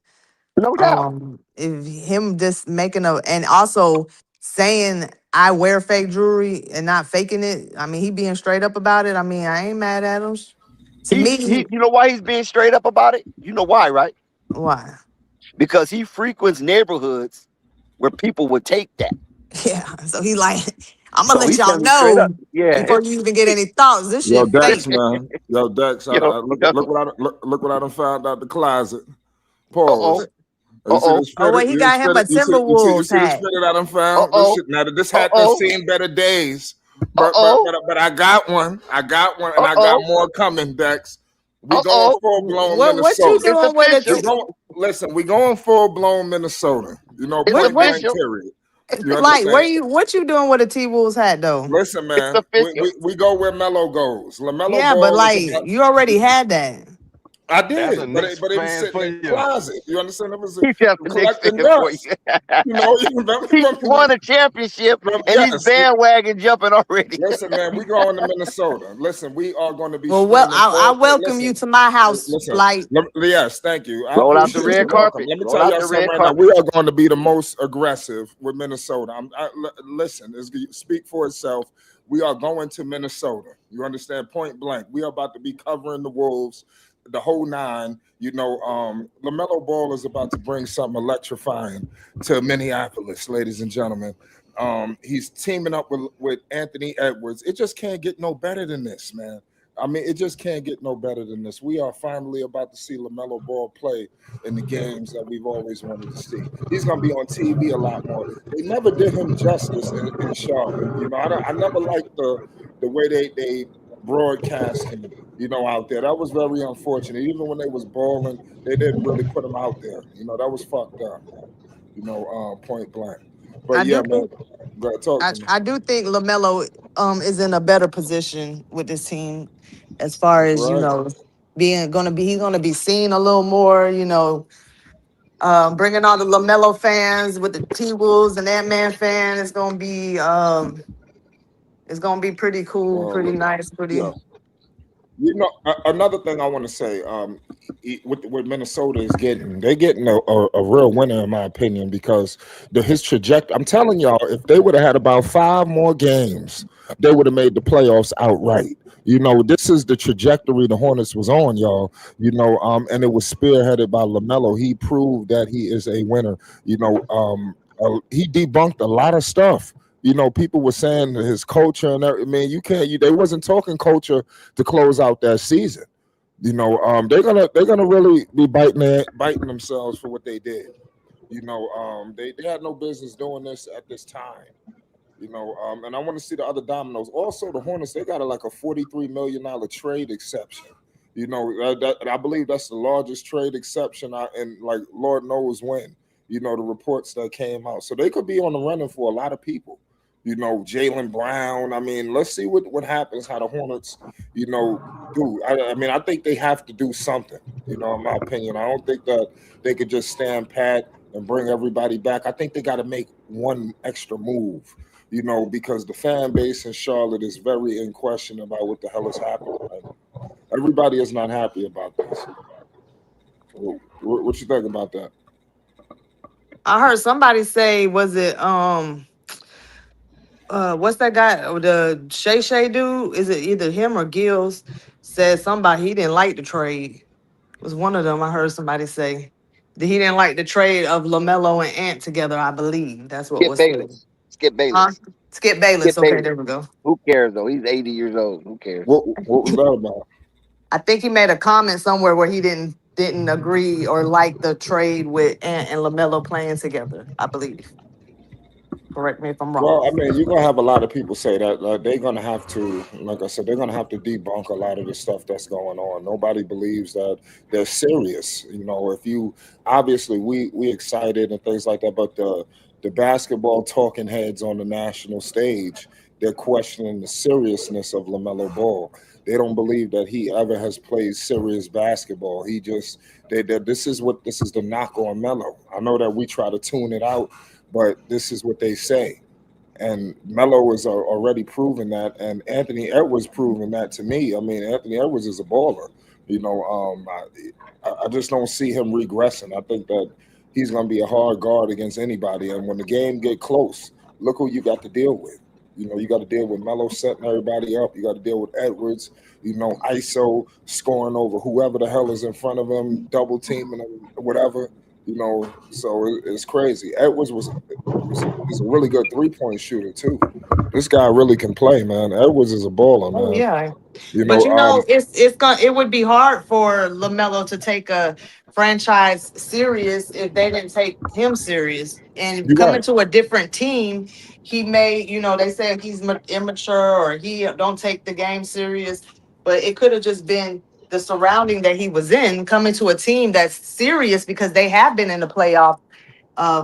No doubt. If him just making a and also saying I wear fake jewelry and not faking it, I mean, he being straight up about it. I mean, I ain't mad at him. To He me, you know why he's being straight up about it? You know why, right? why? Because he frequents neighborhoods where people would take that. Yeah. So he like, I'm gonna So let he's y'all telling you straight up, know yeah, before you even get any thoughts. This Yo, shit Dex, fake. man. Yo, Dex. you know, Look what look what I done found out the closet. uh-oh, Pause. You see uh-oh, this Oh, fitted? wait, he got him a You Timberwolves uh-oh, see this hat. fitted I done found? This uh-oh, shit now this hat done uh-oh, seen better days. uh-oh, But I got one. I got one and I got uh-oh, more coming, Dex. We going uh-oh. full blown What you Minnesota. It's doing with We official. a going listen, we going full blown Minnesota. You know, It's point what blank official. period. You like understand? what you doing with a T Wolves hat though? Listen, It's man, official. we go where Melo goes. LaMelo Yeah, but ball is like about you already had that. I That's a did, but Knicks it was fan sitting for in the you. closet. You understand? It was He's just a Knicks collecting fan for you. dust. You know, you He remember won a championship and he's yes. bandwagon jumping already. Listen, man, we going to Minnesota. Listen, we are going to be Well, streaming I all. welcome you Listen, to my house, listen. Flight. Yes, thank you. I Roll out the appreciate red your welcome. carpet. Let me Roll tell out y'all the something red right now. carpet. We are going to be the most aggressive with Minnesota. Listen, speak for itself. We are going to Minnesota. You understand? Point blank. We are about to be covering the Wolves, the whole nine. You know, LaMelo Ball is about to bring something electrifying to Minneapolis, ladies and gentlemen. He's teaming up with Anthony Edwards. It just can't get no better than this, man. I mean, it just can't get no better than this. We are finally about to see LaMelo Ball play in the games that we've always wanted to see. He's going to be on TV a lot more. They never did him justice in Charlotte. You know, I never liked the way they broadcast him. You know, out there. That was very unfortunate. Even when they was balling, they didn't really put him out there. You know, that was fucked up. You know, point blank. But I yeah, do man, think go ahead, talk to me. I do think Lamelo is in a better position with this team as far That's as right. he's gonna be seen a little more. Bringing all the Lamelo fans with the T Wolves and that man fan. It's gonna be pretty cool, pretty Well, nice, yeah. pretty. You know, another thing I want to say, what Minnesota is getting, they're getting a real winner in my opinion because his trajectory. I'm telling y'all, if they would have had about 5 more games, they would have made the playoffs outright. You know, this is the trajectory the Hornets was on, y'all. You know, and it was spearheaded by Lamelo. He proved that he is a winner. You know, he debunked a lot of stuff. You know, people were saying his culture and everything. Man, you can't. They wasn't talking culture to close out that season. You know, they're gonna really be biting themselves for what they did. You know, they had no business doing this at this time. You know, and I want to see the other dominoes. Also, the Hornets they got like a $43 million trade exception. You know, I believe that's the largest trade exception, and like Lord knows when. You know, the reports that came out, so they could be on the running for a lot of people. You know, Jalen Brown. I mean, let's see what happens. How the Hornets, you know, do. I mean, I think they have to do something. You know, in my opinion, I don't think that they could just stand pat and bring everybody back. I think they got to make one extra move, you know, because the fan base in Charlotte is very in question about what the hell is happening. Right now. Everybody is not happy about this. What you think about that? I heard somebody say, was it What's that guy? The Shay dude? Is it either him or Gills? Said somebody he didn't like the trade. It was one of them. I heard somebody say that he didn't like the trade of Lamelo and Ant together. I believe that's what Skip was said. Bayless. Skip Huh? Bayless. Skip Skip Bayless. Okay, Bayless. there we go. Who cares though? He's 80 years old. Who cares? What was that about? I think he made a comment somewhere where he didn't agree or like the trade with Ant and Lamelo playing together. I believe. Correct me if I'm wrong. Well, I mean, you're gonna have a lot of people say that they're gonna have to, like I said, they're gonna have to debunk a lot of the stuff that's going on. Nobody believes that they're serious. You know, if you obviously we excited and things like that, but the basketball talking heads on the national stage, they're questioning the seriousness of Lamelo Ball. They don't believe that he ever has played serious basketball. He just this is the knock on Melo. I know that we try to tune it out, but this is what they say. And Melo is already proven that, and Anthony Edwards proven that to me. I mean, Anthony Edwards is a baller. You know, I just don't see him regressing. I think that he's going to be a hard guard against anybody. And when the game get close, look who you got to deal with. You know, you got to deal with Melo setting everybody up. You got to deal with Edwards. You know, ISO scoring over whoever the hell is in front of him, double teaming him, whatever. You know, so it's crazy. Edwards is a really good 3-point shooter too. This guy really can play, man. Edwards is a baller, Oh man. yeah. You But know, you know, it would be hard for LaMelo to take a franchise serious if they didn't take him serious. And you're coming right. to a different team, he may, they say he's immature or he don't take the game serious, but it could have just been the surrounding that he was in, coming to a team that's serious because they have been in the playoff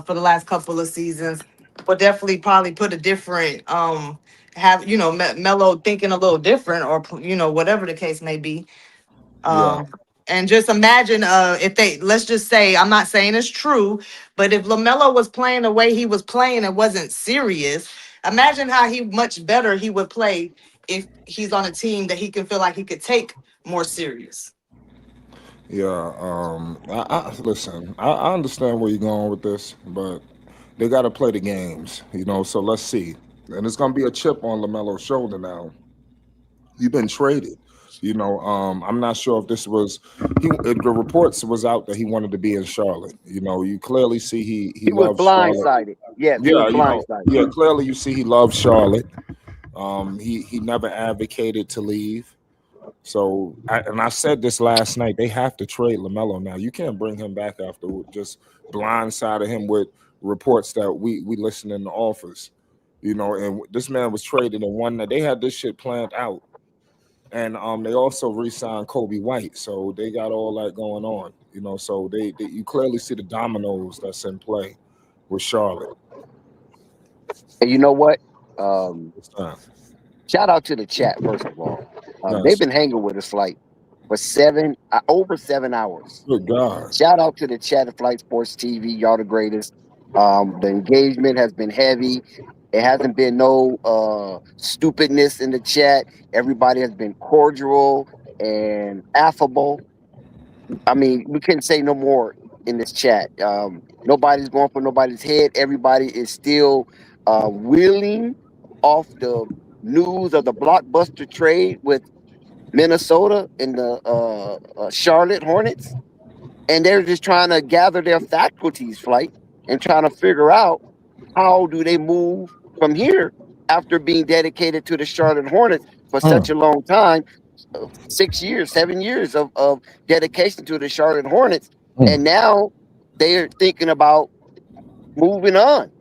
for the last couple of seasons, but definitely probably put a different have Mello thinking a little different, or whatever the case may be. Yeah, um and just imagine if they, let's just say, I'm not saying it's true, but if LaMelo was playing the way he was playing and wasn't serious, imagine how much better he would play if he's on a team that he can feel like he could take more serious. yeah. I listen. I understand where you're going with this, but they got to play the games. You know, so let's see. And it's gonna be a chip on Lamelo's shoulder now. You've been traded. You know, I'm not sure if this was the reports was out that he wanted to be in Charlotte. You know, you clearly see he He was loves Charlotte. blindsided. Yes, he was Yeah, you know, blindsided. yeah, clearly you see he loves Charlotte. He never advocated to leave. So, I said this last night. They have to trade Lamelo now. You can't bring him back after just blindsided him with reports that we listen in the office. You know, and this man was traded in one night. They had this shit planned out, and they also re-signed Kobe White. So they got all that going on. You know, so they you clearly see the dominoes that's in play with Charlotte And you know what? Um, this time. Shout out to the chat first of all. They've Yes. been hanging with us like for over 7 hours. Good God. Shout out to the chat at Flight Sports TV. Y'all the greatest. The engagement has been heavy. It hasn't been no stupidness in the chat. Everybody has been cordial and affable. I mean, we couldn't say no more in this chat. Nobody's going for nobody's head. Everybody is still reeling off the news of the blockbuster trade with Minnesota and the Charlotte Hornets, and they're just trying to gather their faculties, Flight, and trying to figure out how do they move from here after being dedicated to the Charlotte Hornets for such Mm, a long time, 6 years, 7 years of dedication to the Charlotte Hornets, mm. and now they're thinking about moving on,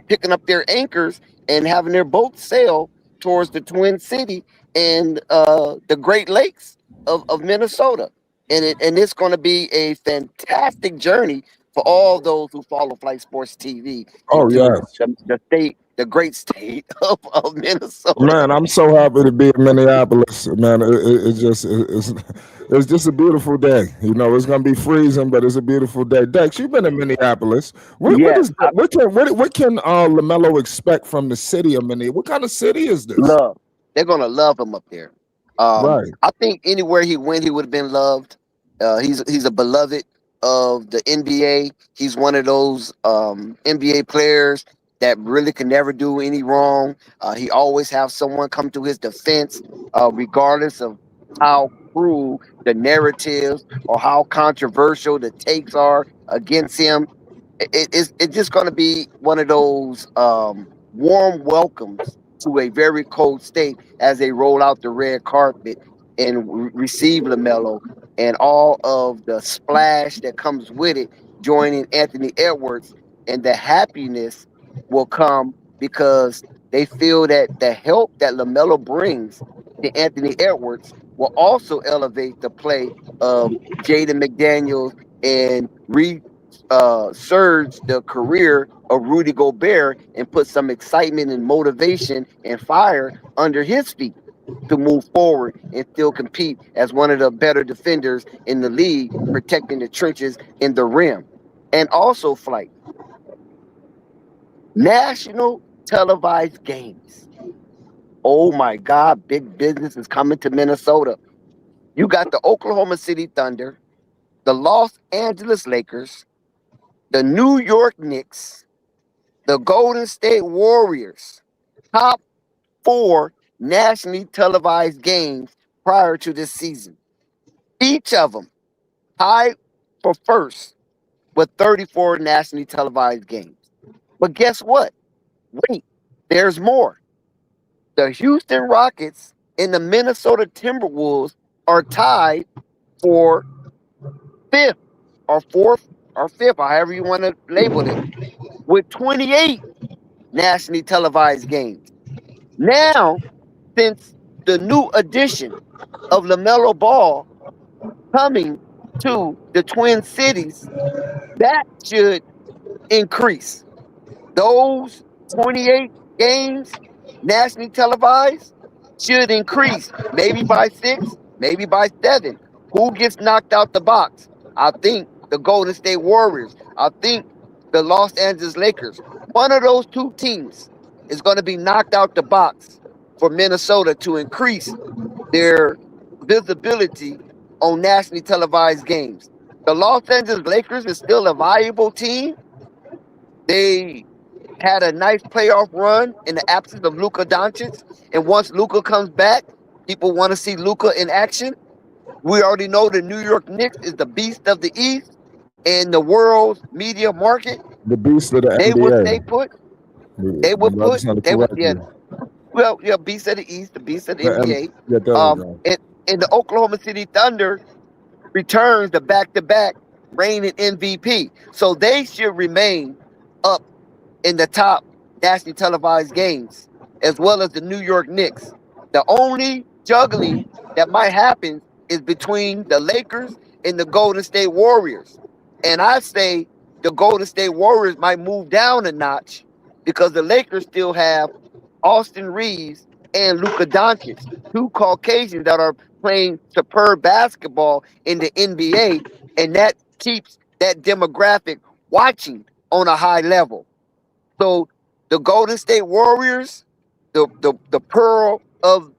picking up their anchors and having their boat sail towards the Twin City and the Great Lakes of Minnesota. And it's going to be a fantastic journey for all those who follow Flight Sports TV Oh into yes. the state, the great state of Minnesota. Man, I'm so happy to be in Minneapolis. Man, it's just a beautiful day. You know, it's gonna be freezing, but it's a beautiful day. Dex, you've been in Minneapolis. What Yes, is what can Lamelo expect from the city of Minneapolis? What kind of city is this? love. They're gonna love him up there. Right. I think anywhere he went, he would have been loved. He's a beloved of the NBA. He's one of those NBA players that really can never do any wrong. He always have someone come to his defense, regardless of how cruel the narratives or how controversial the takes are against him. It's just going to be one of those warm welcomes to a very cold state as they roll out the red carpet and receive Lamelo and all of the splash that comes with it, joining Anthony Edwards, and the happiness will come because they feel that the help that Lamelo brings to Anthony Edwards will also elevate the play of Jaden McDaniels and surge the career of Rudy Gobert and put some excitement and motivation and fire under his feet to move forward and still compete as one of the better defenders in the league, protecting the trenches in the rim. And also, Flight, national televised games. Oh my God, big business is coming to Minnesota. You got the Oklahoma City Thunder, the Los Angeles Lakers, the New York Knicks, the Golden State Warriors. Top four nationally televised games prior to this season. Each of them tied for first with 34 nationally televised games. But guess what? Wait, there's more. The Houston Rockets and the Minnesota Timberwolves are tied for fifth or fourth or fifth, or however you want to label it, with 28 nationally televised games. Now, since the new addition of LaMelo Ball coming to the Twin Cities, that should increase. Those 28 games nationally televised should increase maybe by six, maybe by seven. Who gets knocked out the box? I think the Golden State Warriors. I think the Los Angeles Lakers. One of those two teams is going to be knocked out the box for Minnesota to increase their visibility on nationally televised games. The Los Angeles Lakers is still a viable team. They had a nice playoff run in the absence of Luka Doncic. And once Luka comes back, people want to see Luka in action. We already know the New York Knicks is the beast of the East and the world's media market. The beast of the They will stay NBA. put. They will I put. just had to They would. correct Yeah. you. Well, yeah. Beast of the East, the beast of the NBA. Yeah, there we go. And the Oklahoma City Thunder returns the back-to-back reigning MVP. So they should remain up in the top nationally televised games, as well as the New York Knicks. The only juggling that might happen is between the Lakers and the Golden State Warriors. And I say the Golden State Warriors might move down a notch because the Lakers still have Austin Reeves and Luka Doncic, two Caucasians that are playing superb basketball in the NBA, and that keeps that demographic watching on a high level. So the Golden State Warriors, the pearl of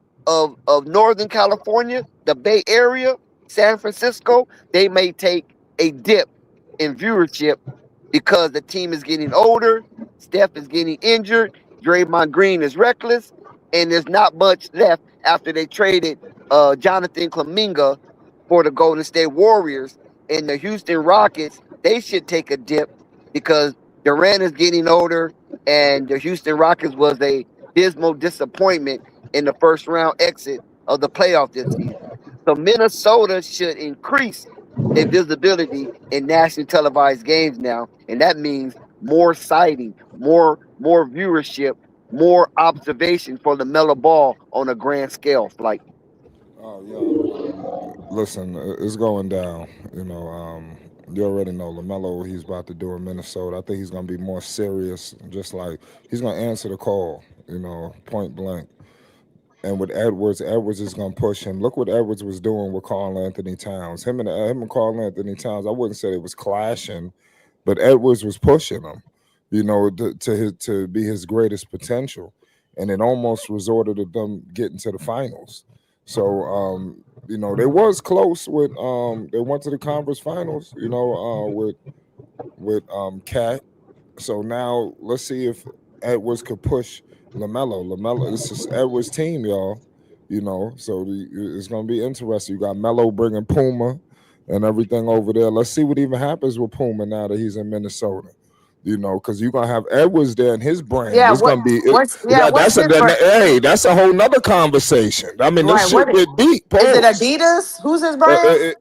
Northern California, the Bay Area, San Francisco, they may take a dip in viewership because the team is getting older, Steph is getting injured, Draymond Green is reckless, and there's not much left after they traded Jonathan Kuminga for the Golden State Warriors. And the Houston Rockets, they should take a dip because Durant is getting older, and the Houston Rockets was a dismal disappointment in the first round exit of the playoff this season. So Minnesota should increase their visibility in nationally televised games now, and that means more sighting, more viewership, more observation for the Melo Ball on a grand scale. Like, Oh yeah. Listen, it's going down. You already know Lamelo. He's about to do in Minnesota. I think he's going to be more serious. Just like he's going to answer the call. Point blank. And with Edwards, Edwards is going to push him. Look what Edwards was doing with Karl Anthony Towns. Him and Karl Anthony Towns. I wouldn't say it was clashing, but Edwards was pushing him. To be his greatest potential, and it almost resorted to them getting to the finals. So they was close with they went to the conference finals. With Cat. So now let's see if Edwards could push Lamelo. Lamelo, this is Edwards' team, y'all. So it's gonna be interesting. You got Melo bringing Puma and everything over there. Let's see what even happens with Puma now that he's in Minnesota. Because you're gonna have Edwards there and his brand. Yeah, It's gonna be what's his brand? hey, that's a whole nother conversation. I mean, this Right. shit get deep. Is it Pause. Adidas? Who's his brand?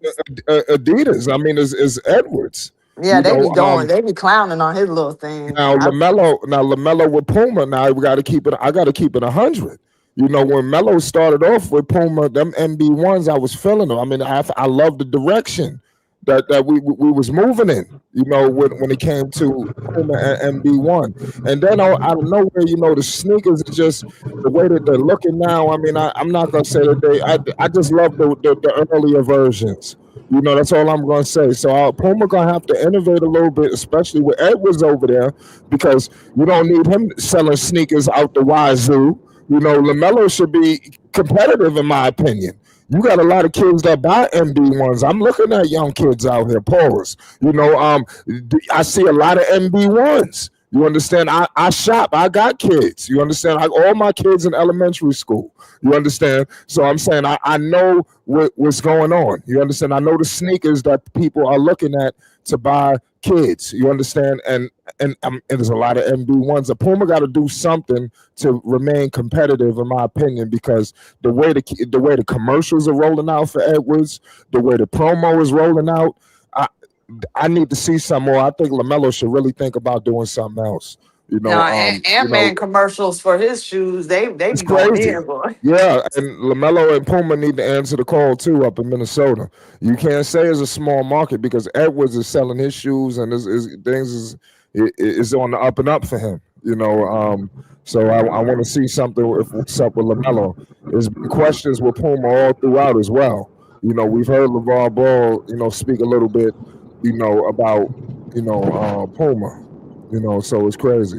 Adidas. I mean, is Edwards. Yeah, they be clowning on his little thing. Lamelo with Puma. Now we got to keep it. I got to keep it 100. When Melo started off with Puma, them MB1s, I was feeling them. I mean, I love the direction that we was moving in. When it came to Puma and MB1, and then out of nowhere, the sneakers is just the way that they're looking now. I mean, I'm not gonna say that I just love the earlier versions. That's all I'm going to say. So Puma going to have to innovate a little bit, especially with Edwards over there, because you don't need him selling sneakers out the wazoo. LaMelo should be competitive, in my opinion. You got a lot of kids that buy MB1s. I'm looking at young kids out here, pause. I see a lot of MB1s. You understand? I shop. I got kids. You understand? All my kids in elementary school. You understand? So I'm saying I know what's going on. You understand? I know the sneakers that people are looking at to buy kids. You understand? And there's a lot of MB1s. The Puma got to do something to remain competitive, in my opinion, because the way the commercials are rolling out for Edwards, the way the promo is rolling out, I need to see some more. I think LaMelo should really think about doing something else. Ant-Man commercials for his shoes, they It's be going crazy. in, boy. Yeah, and LaMelo and Puma need to answer the call too up in Minnesota. You can't say it's a small market because Edwards is selling his shoes and things is on the up and up for him. So I want to see something what's up with LaMelo. There's been questions with Puma all throughout as well. We've heard LeVar Ball, speak a little bit, about, Puma, so it's crazy.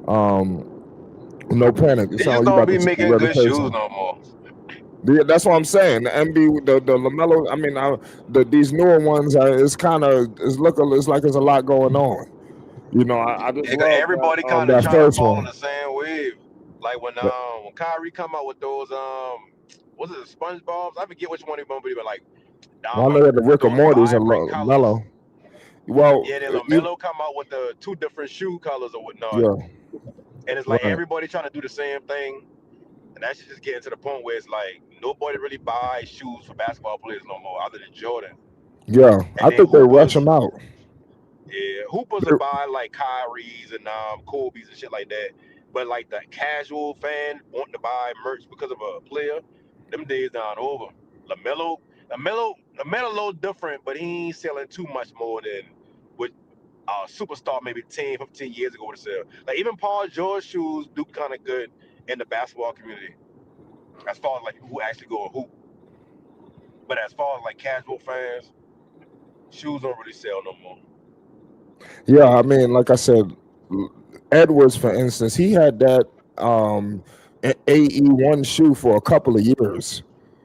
No panic. It They sounds just like you don't about be to making ready to good say shoes something. no more. Yeah, that's what I'm saying. The MB, the Lamelo. I mean, these newer ones. It's like there's a lot going on. I just Because love everybody kind of that trying to first fall on one. the same wave. Like when Kyrie come out with those was it the SpongeBob's? I forget which one he bumped, but like I know that the Rick and those Morty's and vibrant colors. Mellow. Well, Yeah, then you LaMelo come out with the two different shoe colors or whatnot, yeah, and it's like right. everybody trying to do the same thing, and that's just getting to the point where it's like nobody really buys shoes for basketball players no more, other than Jordan. Yeah, And I then think they rush them out. Hoopers will buy like Kyrie's and Kobe's and shit like that. But like the casual fan wanting to buy merch because of a player, them days down over. Lamelo, Lamelo, a little different, but he ain't selling too much more than what superstar maybe 10, 15 years ago would sell. Like even Paul George shoes do kind of good in the basketball community as far as like who actually go and hoop. But as far as like casual fans, shoes don't really sell no more. Yeah, I mean, like I said, Edwards, for instance, he had that AE1 shoe for a couple of years.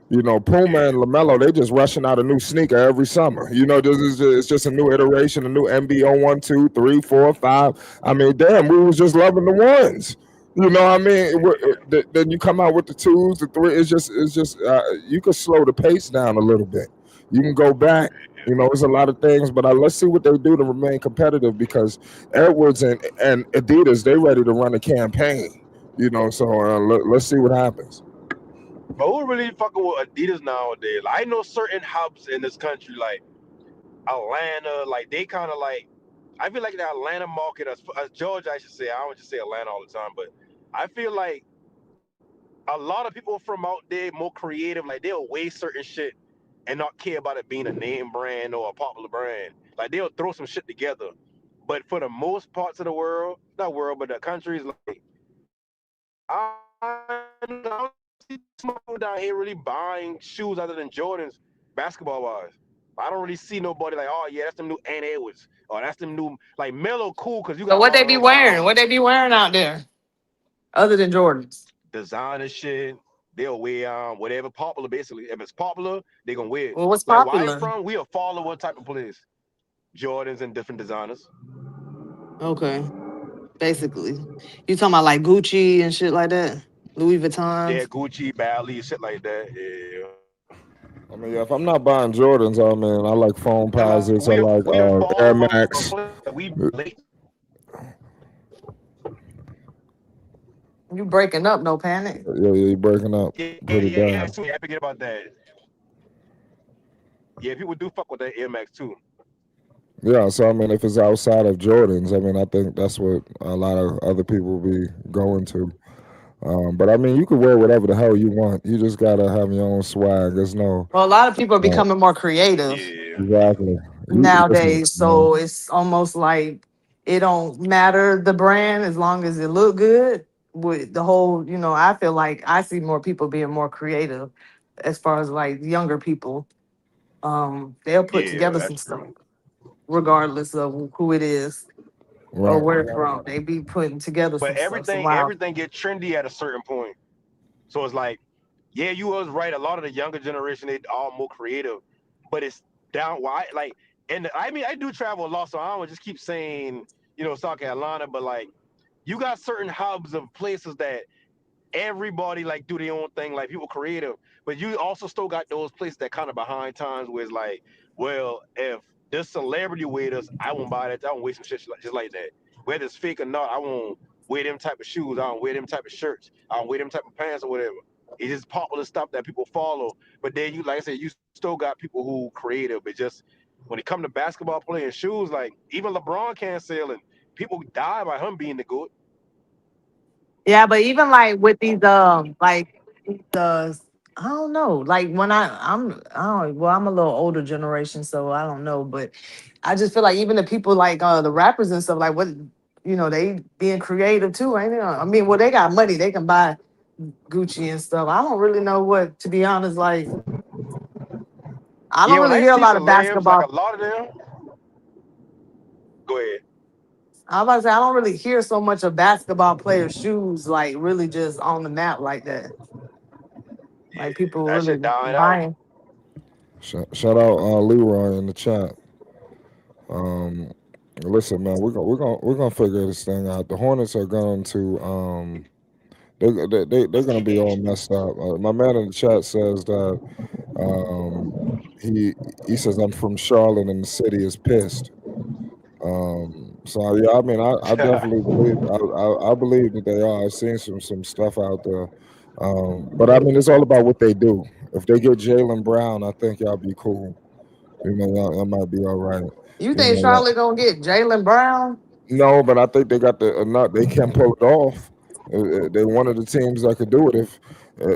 Puma and LaMelo, they just rushing out a new sneaker every summer. It's just a new iteration, a new MBO 1, 2, 3, 4, 5. I mean, damn, we was just loving the ones. I mean? Then you come out with the 2s, the 3. It's just you can slow the pace down a little bit. You can go back. There's a lot of things, but let's see what they do to remain competitive because Edwards and Adidas, they ready to run a campaign. So let's see what happens. But who really fucking with Adidas nowadays? Like, I know certain hubs in this country, like Atlanta, like they kind of like. I feel like the Atlanta market, as Georgia, I should say. I don't just say Atlanta all the time, but I feel like a lot of people from out there more creative. Like they'll waste certain shit and not care about it being a name brand or a popular brand. Like they'll throw some shit together. But for the most parts of the world, not world, but the countries, like I don't see someone down here really buying shoes other than Jordans, basketball wise. I don't really see nobody like, oh yeah, that's them new Ant Edwards, or that's them new like Melo cool because you So got what all they of be them wearing? What they be wearing out there other than Jordans? designer shit. They'll wear whatever popular basically. If it's popular, they gonna wear it. Well, what's Like where I'm popular? from, we a follower type of place. Jordans and different designers. Okay. basically. You talking about like Gucci and shit like that, Louis Yeah, Vuittons. Gucci, Bally, shit like that. Yeah. I mean, yeah, if I'm not buying Jordans, I mean, I like foam And like posits. I like we are Air falling for Max. players that we late. You breaking up, no panic. Yeah, yeah, you breaking up pretty Yeah, bad. too. I forget about that. Yeah, people do fuck with that Air Max too. Yeah, so I mean, if it's outside of Jordans, I mean, I think that's what a lot of other people be going to. But I mean, you can wear whatever the hell you want. You just gotta have your own swag. There's no, Well, a lot of people are uh, becoming more creative Yeah. exactly. You listen, nowadays, so it's almost like it don't matter the brand as long as it look good. With the whole, I feel like I see more people being more creative as far as like younger people. They'll put Yeah, together that's some true. stuff regardless of who it is or right? where it's from. They be putting together But some stuff. So everything wow. everything get trendy at a certain point. So it's like, yeah, you was right. A lot of the younger generation, they all more creative, but it's down. Why? Like, and I mean, I do travel a lot, so I don't just keep saying, South Carolina, but like, you got certain hubs of places that everybody like do their own thing, like people creative, but you also still got those places that kind of behind times where it's like, well, if this celebrity wear this, I won't buy that. I won't wear some shit just like that. Whether it's fake or not, I won't wear them type of shoes. I don't wear them type of shirts. I don't wear them type of pants or whatever. It's just popular stuff that people follow. But then you, like I said, you still got people who creative. But just when it come to basketball playing shoes, like even LeBron can't sell, and people die by him being the good. Yeah, but even like with these like these I don't know. Like when I don't well, I'm a little older generation, so I don't know, but I just feel like even the people like the rappers and stuff, like what they being creative too, ain't it? I mean, well, they got money, they can buy Gucci and stuff. I don't really know what, to be honest, like I Yeah, don't when really I hear a see lot of celebs, like a basketball. lot of them, go ahead. I was about to say I don't really hear so much of basketball players' shoes like really just on the map like that. Like Yeah, people that really shit dying out. buying. Shout out Leroy in the chat. Um, Listen, man, we're gonna figure this thing out. The Hornets are going to they're gonna be all messed up. My man in the chat says that um he he says I'm from Charlotte and the city is pissed. So yeah, I mean, I definitely believe I believe that they are. I've seen some stuff out there, but I mean, it's all about what they do. If they get Jalen Brown, I think y'all be cool. You know, that might be all right. You You think know, Charlotte gonna get Jalen Brown? no, but I think they got the enough. They can pull it off. They one of the teams that could do it. If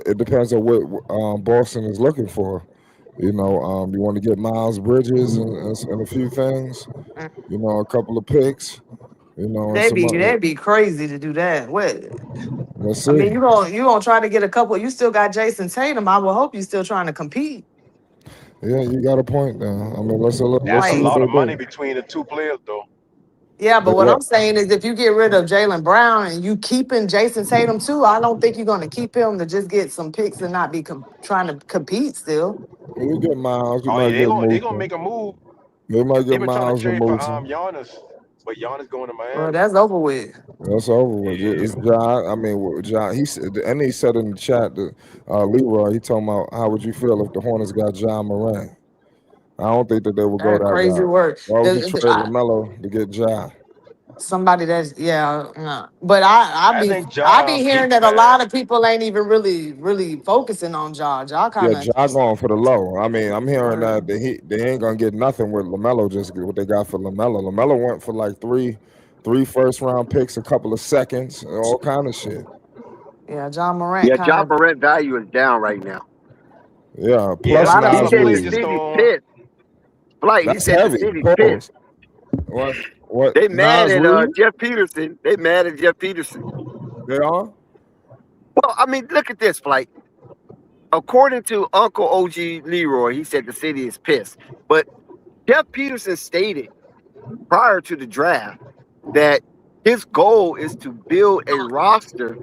it depends on what Boston is looking for. You know, you want to get Miles Bridges and a few things. Mm. You know, a couple of picks. You know, and That'd some. be that'd be crazy to do that. What? Let's I see. mean, you gonna try to get a couple. You still got Jason Tatum. I will hope you still trying to compete. Yeah, you got a point there. I mean, let's That's see a Like, what lot they of money do. between the two players, though. yeah, but They what I'm what? saying is, if you get rid of Jalen Brown and you keeping Jason Tatum too, I don't think you're gonna keep him to just get some picks and not be trying to compete still. You get Miles. You Oh yeah, might get they gonna Moosa. make a move. They might They've get been trying to Miles and trade for Moosa. Giannis, but Giannis going to Well, Miami. that's over with. That's over with. It's Yeah, John. I mean, John. He said, and he said in the chat that Leroy. He talking about how would you feel if the Hornets got John Moran? I don't think that they would go That that crazy route. work. Why would you trade Lamelo to get Ja? Somebody that's nah. But I I be think I be Ja hearing peaked, that a man. lot of people ain't even really focusing on Ja. Ja Yeah, kind of Ja going for the low. I mean, I'm hearing that word. they ain't gonna get nothing with Lamelo. Just what they got for Lamelo. Lamelo went for like three first round picks, a couple of seconds, all kind of shit. Yeah, John Morant Yeah, kind John of Morant value is down right now. Yeah. a Yeah, Plus that's lot what a of He lot of said people. the players just city's don't. pissed. Like he That's said the heavy. city's pissed. Pause. What? They mad Nas at Reed? Jeff Peterson. They mad at Jeff Peterson. They are. Well, I mean, look at this, Flight. According to Uncle OG Leroy, he said the city is pissed. But Jeff Peterson stated prior to the draft that his goal is to build a roster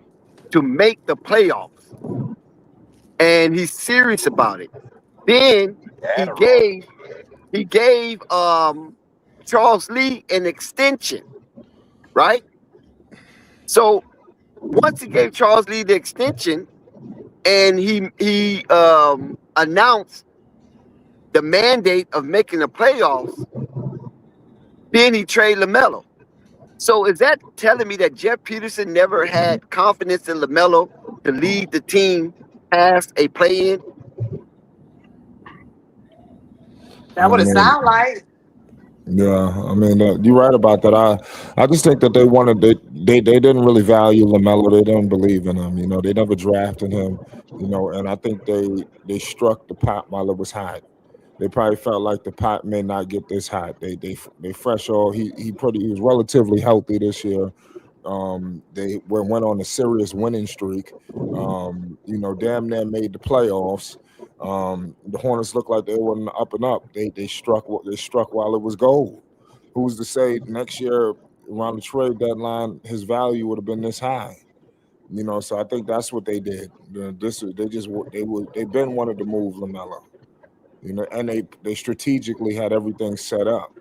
to make the playoffs. And he's serious about it. Then he Adderall. gave he gave Charles Lee an extension, right? So once he gave Charles Lee the extension and he announced the mandate of making the playoffs, then he traded LaMelo. So is that telling me that Jeff Peterson never had confidence in LaMelo to lead the team past a play-in? That I what it mean, sound like. yeah, I mean, you're right about that. I just think that they didn't really value Lamelo. They didn't believe in him. They never drafted him. And I think they struck the pot while it was hot. They probably felt like the pot may not get this hot. They fresh off. He was relatively healthy this year. They went on a serious winning streak. Damn near made the playoffs. The Hornets looked like they were on the up and up. They struck while it was gold. Who's to say next year around the trade deadline his value would have been this high? So I think that's what they did. They've been wanted to move Lamelo. And they strategically had everything set up.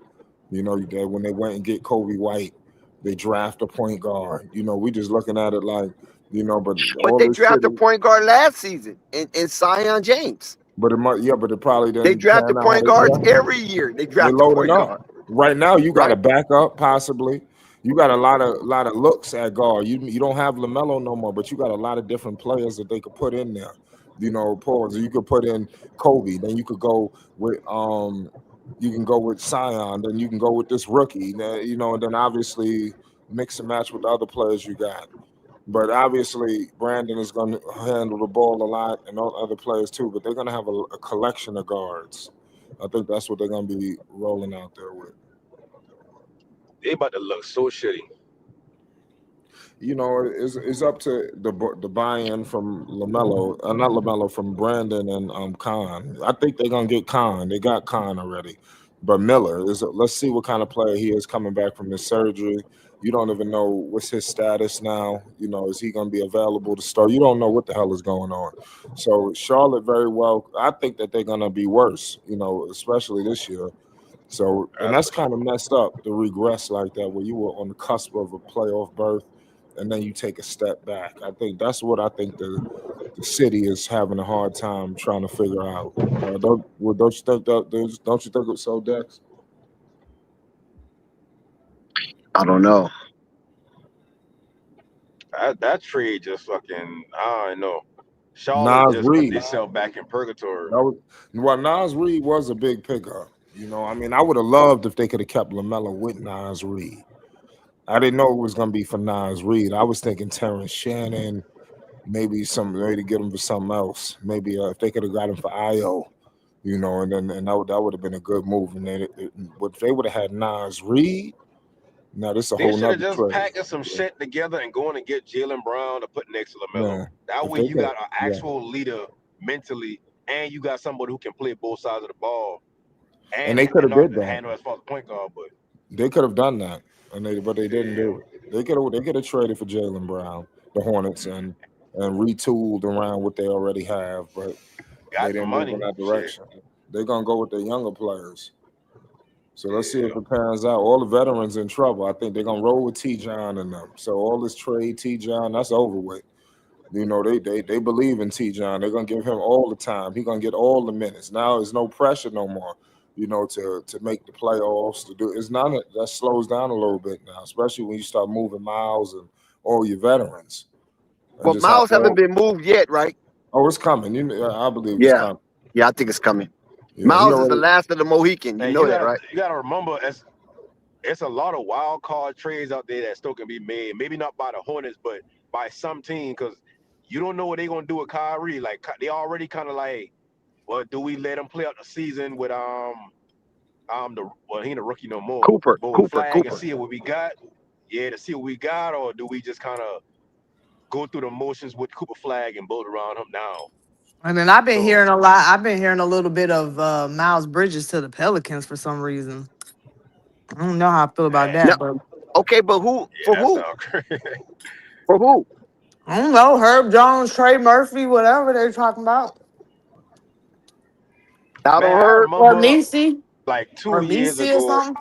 When they went and get Kobe White, they draft a point guard. We just looking at it like, but But all they this shit. drafted a point guard last season in Zion James. But it might, yeah, but it probably They didn't pan drafted out how point they guards drafted. every year. They They draft a loading point up. guard, Right now, you got a right? backup possibly. You got a lot of looks at guard. You don't have Lamelo no more, but you got a lot of different players that they could put in there. Pause. You could put in Kobe. Then you could go with you can go with Sion. Then you can go with this rookie. And then obviously mix and match with the other players you got. But obviously, Brandon is going to handle the ball a lot, and all other players too. But they're going to have a collection of guards. I think that's what they're going to be rolling out there with. They about to look so shitty. It's up to the buy-in from Lamelo, not Lamelo, from Brandon and Khan. I think they're gonna get Khan. They got Khan already, but Miller is. Let's see what kind of player he is coming back from his surgery. You don't even know what's his status now. Is he gonna be available to start? You don't know what the hell is going on. So Charlotte, very well. I think that they're gonna be worse. Especially this year. So, and That's that's for kind of sure. messed up to regress like that, where you were on the cusp of a playoff berth, and then you take a step back. I think that's what I think the city is having a hard time trying to figure out. Don't you think that? Don't you think it's so, Dex? I don't know. That trade just fucking I don't know. Charlotte Nas just put Reed. themselves back in purgatory. That was, well, Nas Reed was a big pickup. I mean, I would have loved if they could have kept Lamelo with Nas Reed. I didn't know it was going to be for Nas Reed. I was thinking Terrence Shannon, maybe some way to get him for something else. Maybe if they could have got him for IO, and that would have been a good move. And but if they would have had Nas Reed, now this is a They whole should have nother just trade. packing some shit together and going and get Jalen Brown to put next to Lamelo. Yeah, That if way they you could, got an yeah, actual leader mentally, and you got somebody who can play both sides of the ball and and they could have not did that. handle as far as point guard. But They could have done that, but they didn't yeah, do it. They could have traded for Jalen Brown, the Hornets, and retooled around what they already have, but they got the didn't move in money. that Shit. direction. They're gonna go with their younger players. So let's see Yeah. if it pans out. All the veterans in trouble. I think they're gonna roll with T. John and them. So all this trade T. John, that's over with. They believe in T. John. They're gonna give him all the time. He's gonna get all the minutes. Now there's no pressure no more. To make the playoffs. To do it's not that slows down a little bit now, especially when you start moving Miles and all your veterans and But just have Miles haven't all. been moved yet, right? Oh, it's coming. I believe it's Yeah, coming. yeah, I think it's coming. Yeah, he Miles is the already. last of the Mohican. You And know that, right? you gotta remember, it's a lot of wild card trades out there that still can be made. Maybe not by the Hornets, but by some team, because you don't know what they're gonna do with Kyrie. Like they already kind of like, well, do we let him play out the season with he ain't a rookie no more, Cooper, but with Cooper, Flag and Cooper. see what we got? Yeah, to see what we got, or do we just kind of go through the motions with Cooper Flag and build around him now? And then I've been So hearing a lot. I've been hearing a little bit of Miles Bridges to the Pelicans for some reason. I don't know how I feel about man, Now, that, but okay, but who yeah, for that who? sounds crazy. For who? I don't know. Herb Jones, Trey Murphy, whatever they're talking about, I don't Man, I heard or remember Misi, like or 2 years Misi or ago. something.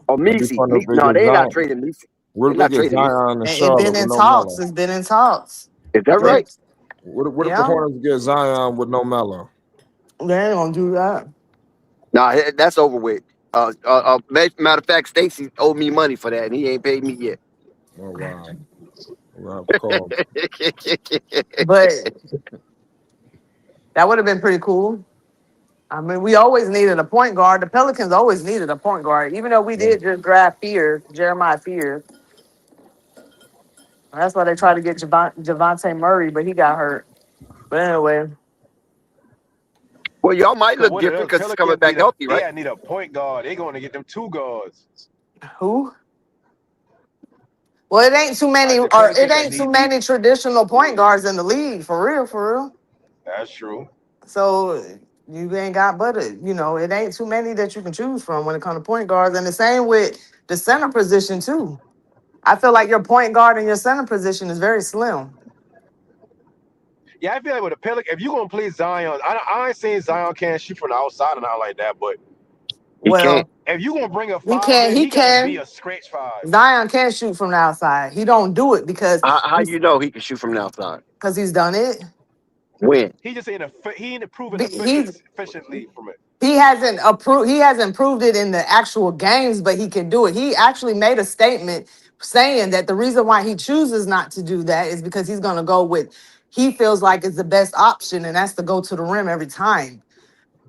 or That'd be Misi. fun if they No, get they not Zion. trading Misi. What They're if they not get trading me. Zion and It been Charlotte with in no talks. Melo? It's been in talks. Is that They, right? What if the yeah, Hornets get Zion with no Melo? they ain't gonna do that. Nah, that's over with. Matter of fact, Stacy owed me money for that, and he ain't paid me yet. Oh wow. We'll have to call. But that would have been pretty cool. I mean, we always needed a point guard. The Pelicans always needed a point guard, even though we did just draft Jeremiah Fear. That's why they tried to get Javante Murray, but he got hurt. But anyway, Well, y'all might Cause look what the different because it's coming Pelicans back healthy, right? need a point guard. They're going to get them two guards. who? Well, it ain't too many, The or it Pelicans ain't too need. many traditional point guards in the league, for real, for real. That's true. So you ain't got but it ain't too many that you can choose from when it comes to point guards. And the same with the center position too. I feel like your point guard and your center position is very slim. Yeah, I feel like with the Pelicans, if you're going to play Zion, I ain't saying Zion can't shoot from the outside and not like that, but He can't. Well, if you're going to bring a he five can, in, he he got to be can. a stretch five. Zion can shoot from the outside. He don't do it because How you know he can shoot from the outside? he's done it. When? He just ain't proven He efficiently from it. he hasn't proved it in the actual games, but he can do it. He actually made a statement saying that the reason why he chooses not to do that is because he's going to go with he feels like it's the best option, and that's to go to the rim every time.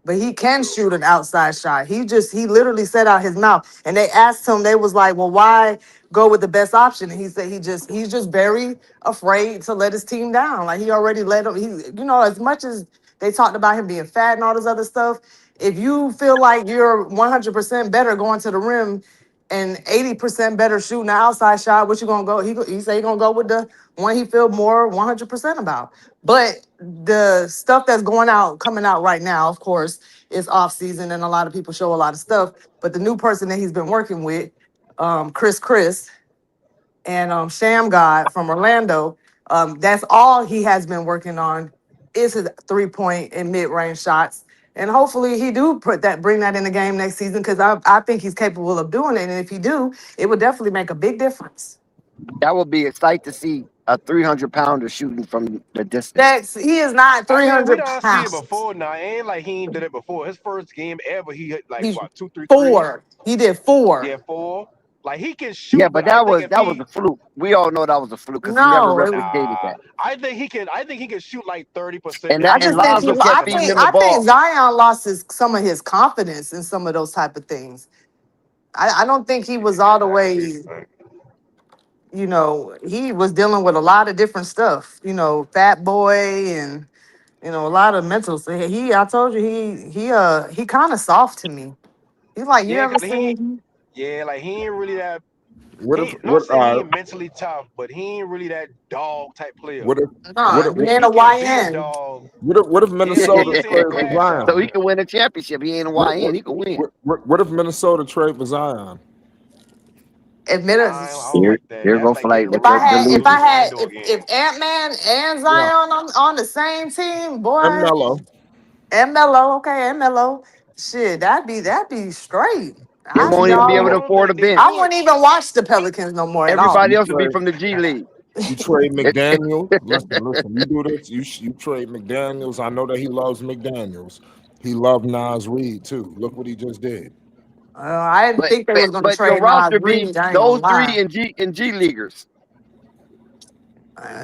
But he can shoot an outside shot. He literally said out his mouth. And they asked him, they was like, well, why go with the best option? And he said he's just very afraid to let his team down. Like he already let him, as much as they talked about him being fat and all this other stuff, if you feel like you're 100% better going to the rim and 80% better shooting the outside shot, what you gonna go? He say he gonna go with the one he feel more 100% about. But the stuff that's coming out right now, of course, is off season, and a lot of people show a lot of stuff. But the new person that he's been working with, Chris, and Sham God from Orlando, that's all he has been working on is his 3-point and mid-range shots. And hopefully he do bring that in the game next season because I think he's capable of doing it. And if he do, it would definitely make a big difference. That would be a sight to see a 300-pounder shooting from the distance. He is not I mean, we 300 done see it pounds. before now. It ain't like he ain't did it before. His first game ever, he hit like He's what, 2, 3 threes? 4. He did 4. Yeah, 4. Like he can Yeah, shoot, but but I think if that was he a fluke. We all know that was a fluke because he never No, replicated that. I think he can shoot like 30%, And maybe I that and just even think Lonzo kept 50% feeding now. him the I think ball. Zion lost some of his confidence in some of those type of things. I don't think he was all the way, he was dealing with a lot of different stuff, fat boy and a lot of mental. So I told you he kind of soft to me. He's like, you Yeah, ever cause he seen? yeah, like he ain't really that What if he not what saying he ain't mentally tough, but he ain't really that dog type player. what if what Nah, if he Like ain't he a can be a YN. dog. what if Yeah, like he Minnesota ain't saying trade a for glass So Zion? he dog. can win a championship. He ain't a YN. He can win. What if Minnesota trade for Zion? Admit it. I don't Here, like that. here That's go like getting flight with If rid I of the had, if delusion. I Julius had, Randle again. if Ant Man and Yeah, Zion on the same team, and boy, Melo. and Melo, okay, and Melo, shit, that'd be straight. They I But see won't even be I able to y'all. don't afford a think they bench. I do wouldn't it. even watch the Pelicans no more at all. Everybody You else will be trade from the G League. you trade McDaniels. Listen. You do this. You trade McDaniels. I know that he loves McDaniels. He loved Nas Reed too. Look what he just did. I didn't But think they was gonna your trade Nas roster be Reed. I ain't gonna those three lie. and G leaguers.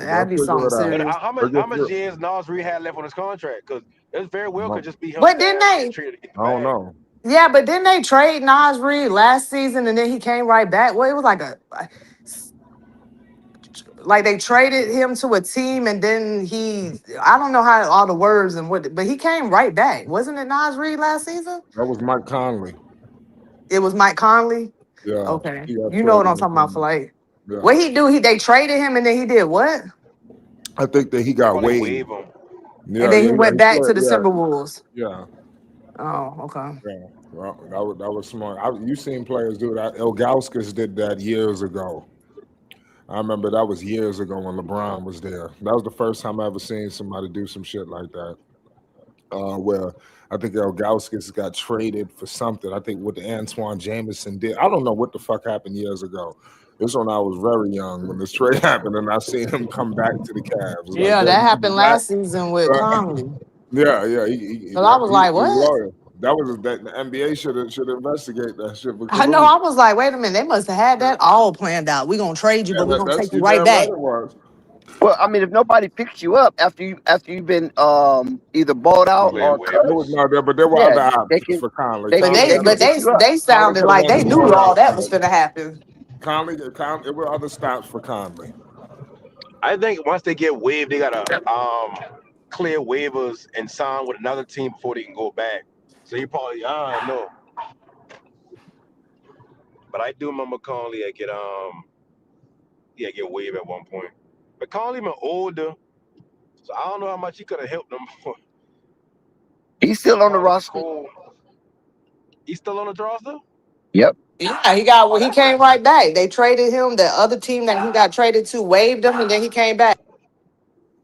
They'll That'd be figure something it out. And serious. Figure how much it. years Nas Reed had left on his contract? Because it very I well could don't just be him But didn't getting they? traded to get the I don't bag. know. Yeah, but didn't they trade Nas Reed last season and then he came right back? Well, it was like they traded him to a team and then I don't know how all the words and but he came right back. Wasn't it Nas Reed last season? That was Mike Conley. It was Mike Conley. Yeah, Okay. he got You know what traded I'm with talking about, him. Flake. Yeah, What he do? They traded him and then he did what? I think that he They got probably waived. waive him. And Yeah, then yeah, he went he back to played. the Timberwolves. Yeah. Oh, okay. Yeah. Well, that was smart. You seen players do that. Ilgauskas did that years ago. I remember that was years ago when LeBron was there. That was the first time I ever seen somebody do some shit like that. Where I think Ilgauskas got traded for something. I think what the Antoine Jameson did. I don't know what the fuck happened years ago. This one I was very young when this trade happened, and I seen him come back to the Cavs. It's like, Yeah, damn, that you coming happened back? last season with Conley. Yeah. Cause I was like, He's what? loyal. That was that the NBA should investigate that shit for I know. collusion. I was like, wait a minute. They must have had that all planned out. We're gonna trade you, but Yeah, we're gonna that's take you you right damn right back. it was. Well, I mean, if nobody picks you up after you've been either bought You out playing or cut, There was waivers. no there, but there were yeah, other they options can for Conley. they But can Conley they they had can but a pick they you up. they Conley sounded could have like went they knew somewhere all else, that was man. gonna happen. It were other stops for Conley. I think once they get waived, they gotta clear waivers and sign with another team before they can go back. So you probably I don't know, but I do remember Conley get waived at one point. But Conley been older, so I don't know how much he could have helped them. He's still on the Conley roster. Cole, he's still on the roster. Yep. Yeah, he came right back. They traded him. The other team that he got traded to waived him, and then he came back.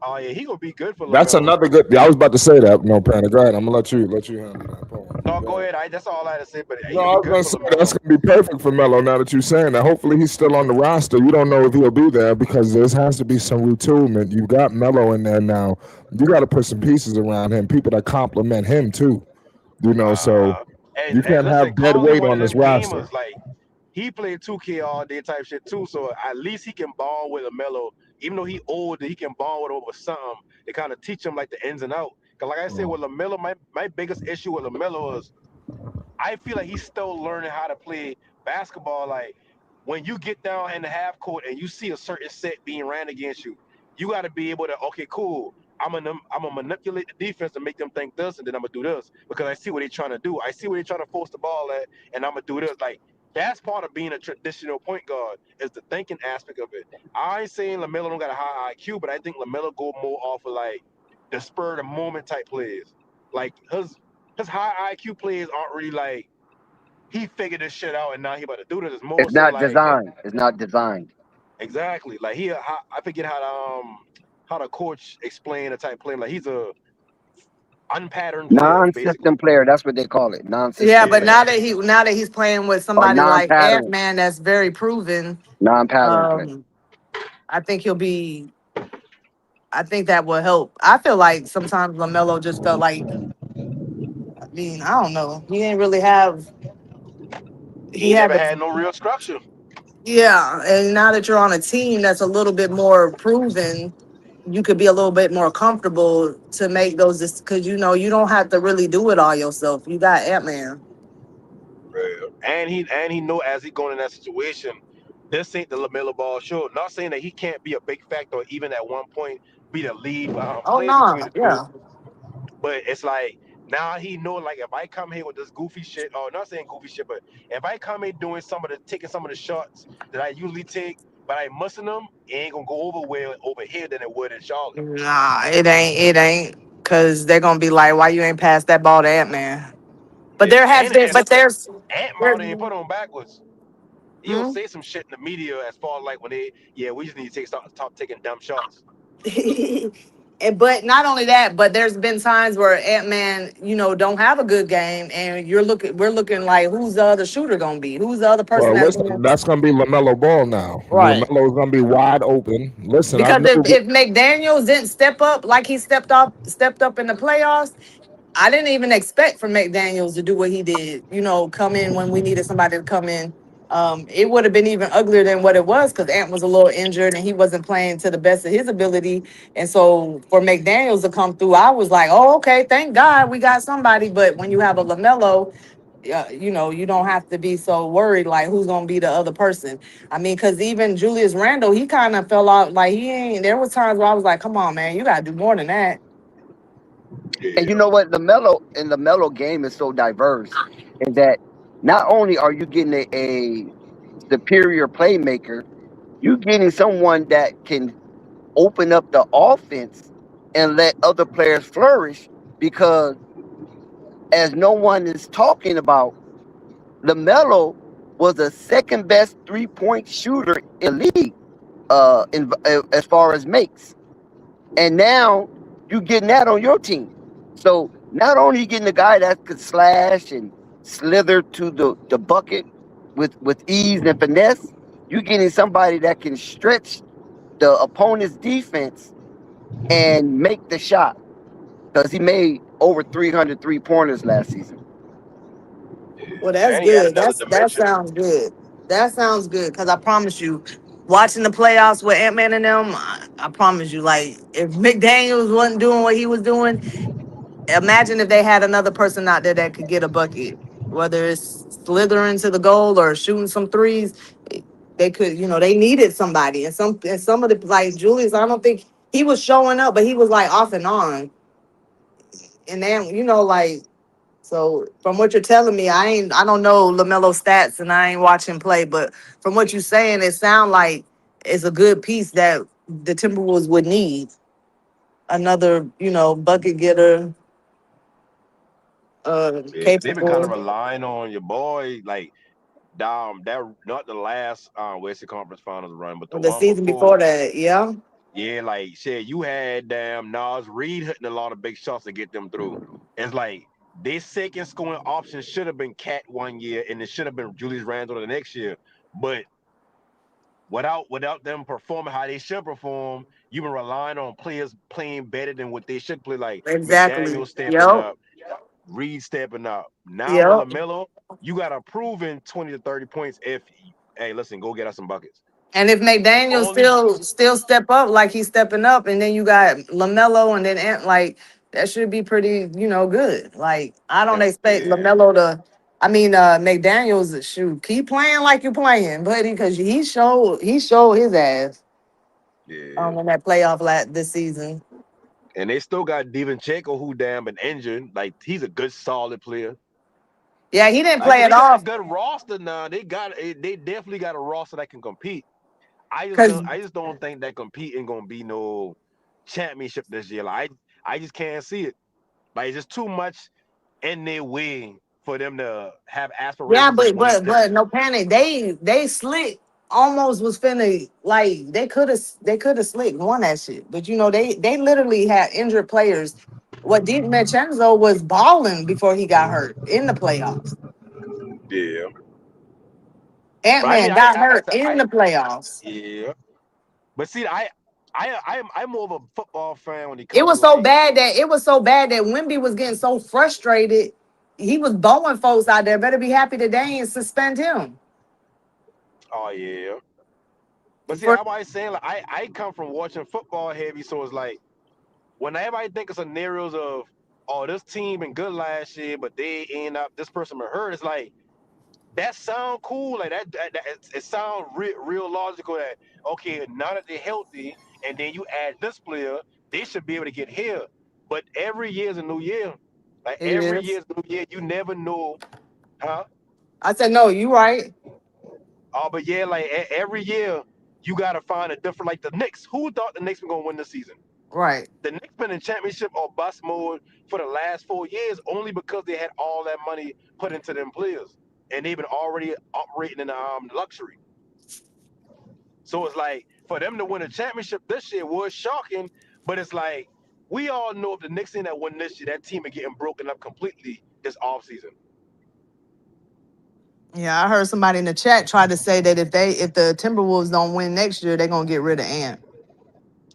Oh yeah, he gonna be good for That's Lamelo. another good. Yeah, I was about to say that. No, Panic. Go ahead. I'm gonna let you handle that part. No, Go go ahead. ahead. That's all I had to say. But he No, gonna I be was good gonna for say that's Lamelo. gonna be perfect for Melo. Now that you're saying that, hopefully he's still on the roster. You don't know if he'll be there because there has to be some retooling. You got Melo in there now. You got to put some pieces around him, people that complement him too. So Uh, and you and can't listen, have dead Conley weight one on of this them roster. gamers. Like he played 2K all day type shit too. So at least he can ball with Lamelo. Even though he old, he can ball with him with something to kind of teach him like the ins and out. Cause like I said with Lamelo, my biggest issue with Lamelo is I feel like he's still learning how to play basketball. Like when you get down in the half court and you see a certain set being ran against you, you got to be able to okay, cool. I'm gonna manipulate the defense to make them think this, and then I'm gonna do this because I see what they're trying to do. I see where they're trying to force the ball at, and I'm gonna do this. Like that's part of being a traditional point guard is the thinking aspect of it. I ain't saying Lamelo don't got a high IQ, but I think Lamelo go more off of like the spur of the moment type plays. Like his high IQ plays aren't really like he figured this shit out and now he about to do this. It's more It's so not like designed. It's not designed. exactly like I forget how the coach explained the type play. Like he's a unpatterned player basically. Non-system player. That's what they call it. Yeah, Non-system but player now that he's playing with or somebody like Ant non-pattern. Man, that's very proven. Non-pattern player. Um, I think he'll be. I think that will help. I feel like sometimes Lamelo just felt like. I mean, I don't know. He didn't really have. He He ain't had never the had no real structure. Yeah, and now that you're on a team that's a little bit more proven, you could be a little bit more comfortable to make those because you don't have to really do it all yourself. You got Ant Man. And he know as he going in that situation, this ain't the Lamelo Ball show. Not saying that he can't be a big factor or even at one point be the lead Oh player between no, the two. yeah. But it's like now he know like if I come here with this goofy shit, or not saying goofy shit, but if I come here doing taking some of the shots that I usually take, but I missing them, it ain't gonna go over well over here than it would in Charlotte. Nah, it ain't because they're gonna be like, why you ain't passed that ball to Ant Man? But Yeah. there has And been, but listen, there's, Ant there's Mount ain't put on backwards. He'll hmm? say some shit in the media as far as like when we just need to stop taking dumb shots. But not only that, but there's been times where Ant Man, don't have a good game, and we're looking like who's the other shooter gonna be? Who's the other person Well, that's listen, that's gonna be Lamelo Ball now. right? Lamelo's gonna be wide open. Listen, I Because know. if McDaniels didn't step up like he stepped up in the playoffs, I didn't even expect for McDaniels to do what he did. Come in when we needed somebody to come in. It would have been even uglier than what it was because Ant was a little injured and he wasn't playing to the best of his ability. And so for McDaniels to come through, I was like, oh, okay, thank God we got somebody. But when you have a LaMelo, you don't have to be so worried like who's gonna be the other person. I mean, because even Julius Randle, he kind of fell out. Like he ain't. There was times where I was like, come on, man, you gotta do more than that. And you Yeah. know what? The Melo game is so diverse, is that not only are you getting a superior playmaker, you getting someone that can open up the offense and let other players flourish because as no one is talking about, LaMelo was the second best 3-point shooter in the league as far as makes. And now you getting that on your team. So not only you getting a guy that could slash and slither to the bucket with ease and finesse, You're getting somebody that can stretch the opponent's defense and make the shot because he made over 300 3-pointers last season. Well, that's And he had good. another That dimension. sounds good. That sounds good because I promise you, watching the playoffs with Ant Man and them, I promise you, like if McDaniel's wasn't doing what he was doing, imagine if they had another person out there that could get a bucket, whether it's slithering to the goal or shooting some threes. They could, they needed somebody, and some of the like Julius, I don't think he was showing up, but he was like off and on, and then like. So from what you're telling me, I don't know LaMelo stats and I ain't watching play, but from what you're saying, it sounds like it's a good piece that the Timberwolves would need. Another, bucket getter, Yeah, they've been kind of capable relying on your boy, like that not the last Western Conference Finals run, but the the one season before. before that, yeah. Yeah, like shit, you had Nas Reid hitting a lot of big shots to get them through. It's like this second scoring option should have been Cat one year, and it should have been Julius Randle the next year. But without them performing how they should perform, you've been relying on players playing better than what they should play. Like Exactly. McDaniel stepping Yep. up, Reed stepping up. Now with Yep. Lamelo, you got to prove in 20 to 30 points. If hey, listen, go get us some buckets. And if McDaniel Only still step up like he's stepping up, and then you got LaMelo, and then like that should be pretty, good. Like I don't expect yeah, LaMelo to. I mean, McDaniel's shoot, keep playing like you're playing, buddy, because he showed his ass yeah. in that playoff this season. And they still got Checo who damn been injured. Like he's a good solid player. Yeah, he didn't Like I play said, at they got a all good roster now. They definitely got a roster that can compete. because I just don't think that competing gonna be no championship this year. Like I just can't see it. Like it's just too much in their way for them to have yeah, aspirations of but winning but but championships. no panic. They slick almost was finna like they could have slick won that shit. But they literally had injured players. What Dean Vincenzo was balling before he got hurt in the playoffs. Yeah. Ant But I Man mean got hurt in the playoffs. yeah. But see I'm more of a football fan when it It comes to was so like bad that Wimby was getting so frustrated. He was bowling folks out there. Better be happy that they ain't suspend him. oh yeah. But see, For I'm always saying like I come from watching football heavy, so it's like when everybody think of scenarios of oh this team been good last year, but they end up this person been hurt, it's like that sound cool, like it sound real logical that okay now that they're healthy and then you add this player, they should be able to get here. But every year is a new year, like it every is. year is a new year. You never know, huh? I said, no, you right. Oh, but yeah, like every year you gotta find a different. Like the Knicks, who thought the Knicks were gonna win this season? Right. The Knicks been in championship or bust mode for the last 4 years only because they had all that money put into them players, and they've been already operating in luxury. So it's like for them to win a championship this year was shocking, but it's like we all know if the Knicks team that win this year, that team is getting broken up completely this offseason. Yeah, I heard somebody in the chat try to say that if the Timberwolves don't win next year, they're gonna get rid of Ant.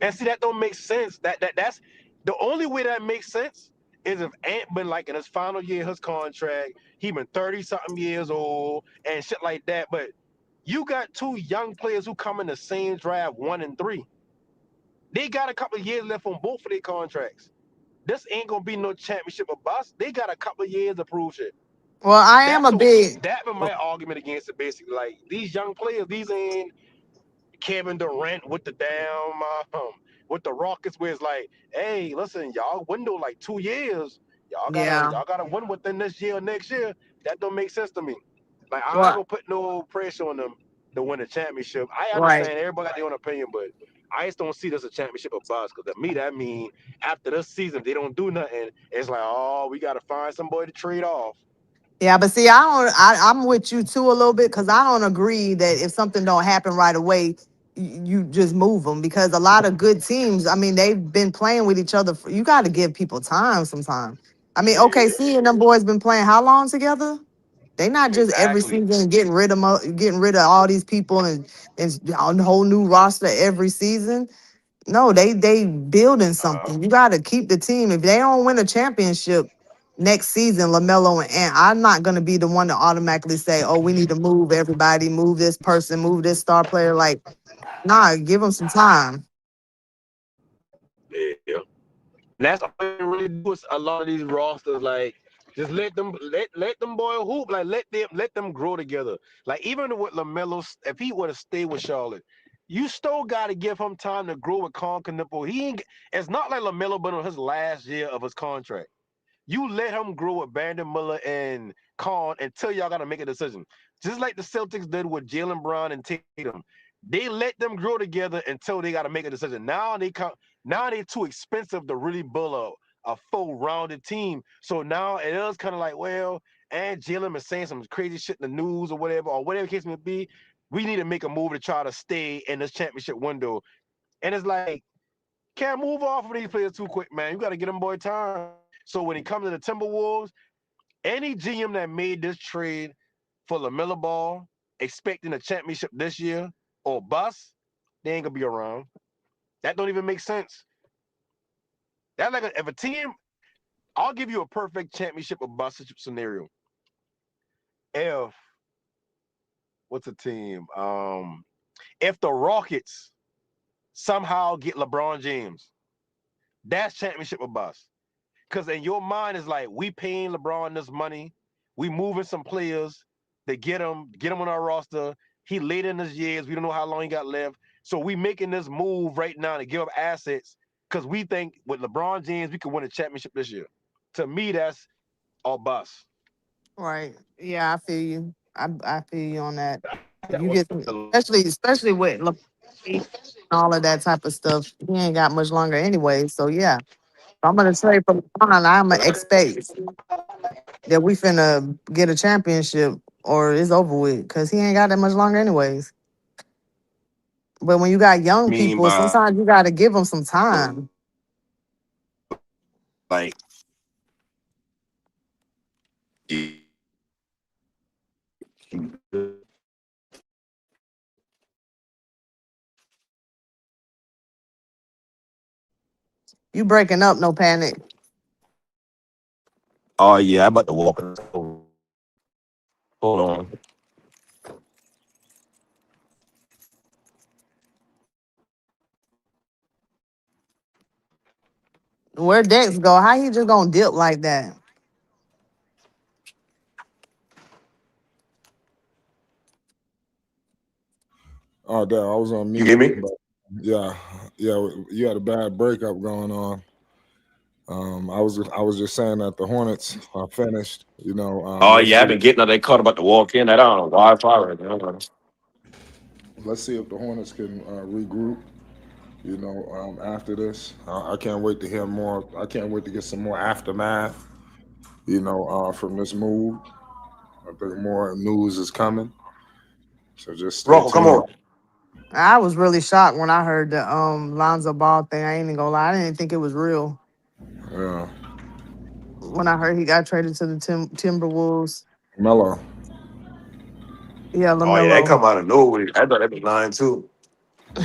And see, that don't make sense. That's the only way that makes sense is if Ant been like in his final year of his contract, he been 30 something years old and shit like that. But you got two young players who come in the same draft, 1 and 3. They got a couple of years left on both of their contracts. This ain't gonna be no championship or bust. They got a couple of years to prove shit. Well, I am That's a so big that been my argument against it. Basically, like these young players, these ain't Kevin Durant with the damn with the Rockets, where it's like, hey, listen, y'all window like 2 years. yeah. Y'all gotta win within this year or next year. That don't make sense to me. Like I ain't Well, gonna put no pressure on them to win a championship. I right. understand everybody got their own opinion, but I just don't see this a championship of buzz. Because to me, that mean after this season, if they don't do nothing, it's like, oh, we gotta find somebody to trade off. Yeah, but see, I don't. I'm with you too a little bit because I don't agree that if something don't happen right away, you just move them because a lot of good teams. I mean, they've been playing with each other. You got to give people time. Sometimes. I mean, Yeah. OKC and them boys been playing how long together? They not just every Exactly. season getting rid of all these people and on a whole new roster every season. No, they building something. You got to keep the team. If they don't win a championship next season, Lamelo and Ant, I'm not gonna be the one to automatically say, "Oh, we need to move everybody, move this person, move this star player." Like, nah, give them some time. Yeah. And that's all they really do is a lot of these rosters, like just let them boy hoop, like let them grow together. Like even with Lamelo, if he would have stayed with Charlotte, you still got to give him time to grow with Nipple. He ain't. It's not like Lamelo been on his last year of his contract. You let him grow with Brandon Miller and Khan until y'all got to make a decision. Just like the Celtics did with Jalen Brown and Tatum. They let them grow together until they got to make a decision. Now they too expensive to really build a full rounded team. So now it is kind of like, well, and Jalen is saying some crazy shit in the news or whatever the case may be. We need to make a move to try to stay in this championship window. And it's like, can't move off of these players too quick, man. You got to get them boy time. So when it comes to the Timberwolves, any GM that made this trade for LaMelo Ball, expecting a championship this year or bust, they ain't gonna be around. That don't even make sense. That like if a team, I'll give you a perfect championship or bust scenario. If what's a team? If the Rockets somehow get LeBron James, that's championship or bust. Because in your mind is like we paying LeBron this money, we moving some players to get him on our roster. He late in his years, we don't know how long he got left. So we making this move right now to give up assets because we think with LeBron James we could win a championship this year. To me, that's all bust. Right. Yeah, I feel you. I feel you on that. That If you was get especially with and all of that type of stuff, he ain't got much longer anyway. So yeah, if I'm gonna trade for LeBron, I'm gonna expect that we finna get a championship or it's over with because he ain't got that much longer anyways. But when you got young mean people, by sometimes you got to give them some time. like You breaking up, no panic. oh yeah, I'm about to walk. Hold on. Where Dex go? How he just gonna dip like that? Oh, damn, I was on You hear mute. me? But yeah, yeah, you had a bad breakup going on. I was just saying that the Hornets are finished. Oh Let's yeah, I've see. been getting out that car about to walk in. I don't know Wi-Fi right now. Let's see if the Hornets can regroup. After this, I can't wait to hear more. I can't wait to get some more aftermath. From this move. I think more news is coming. So just stay Rocco, come tuned. on. I was really shocked when I heard the Lonzo Ball thing. I ain't even gonna lie, I didn't think it was real Yeah, when I heard he got traded to the Timberwolves. Mello. Yeah, Oh yeah, they Lamelo. come out of nowhere. I thought they'd be lying too.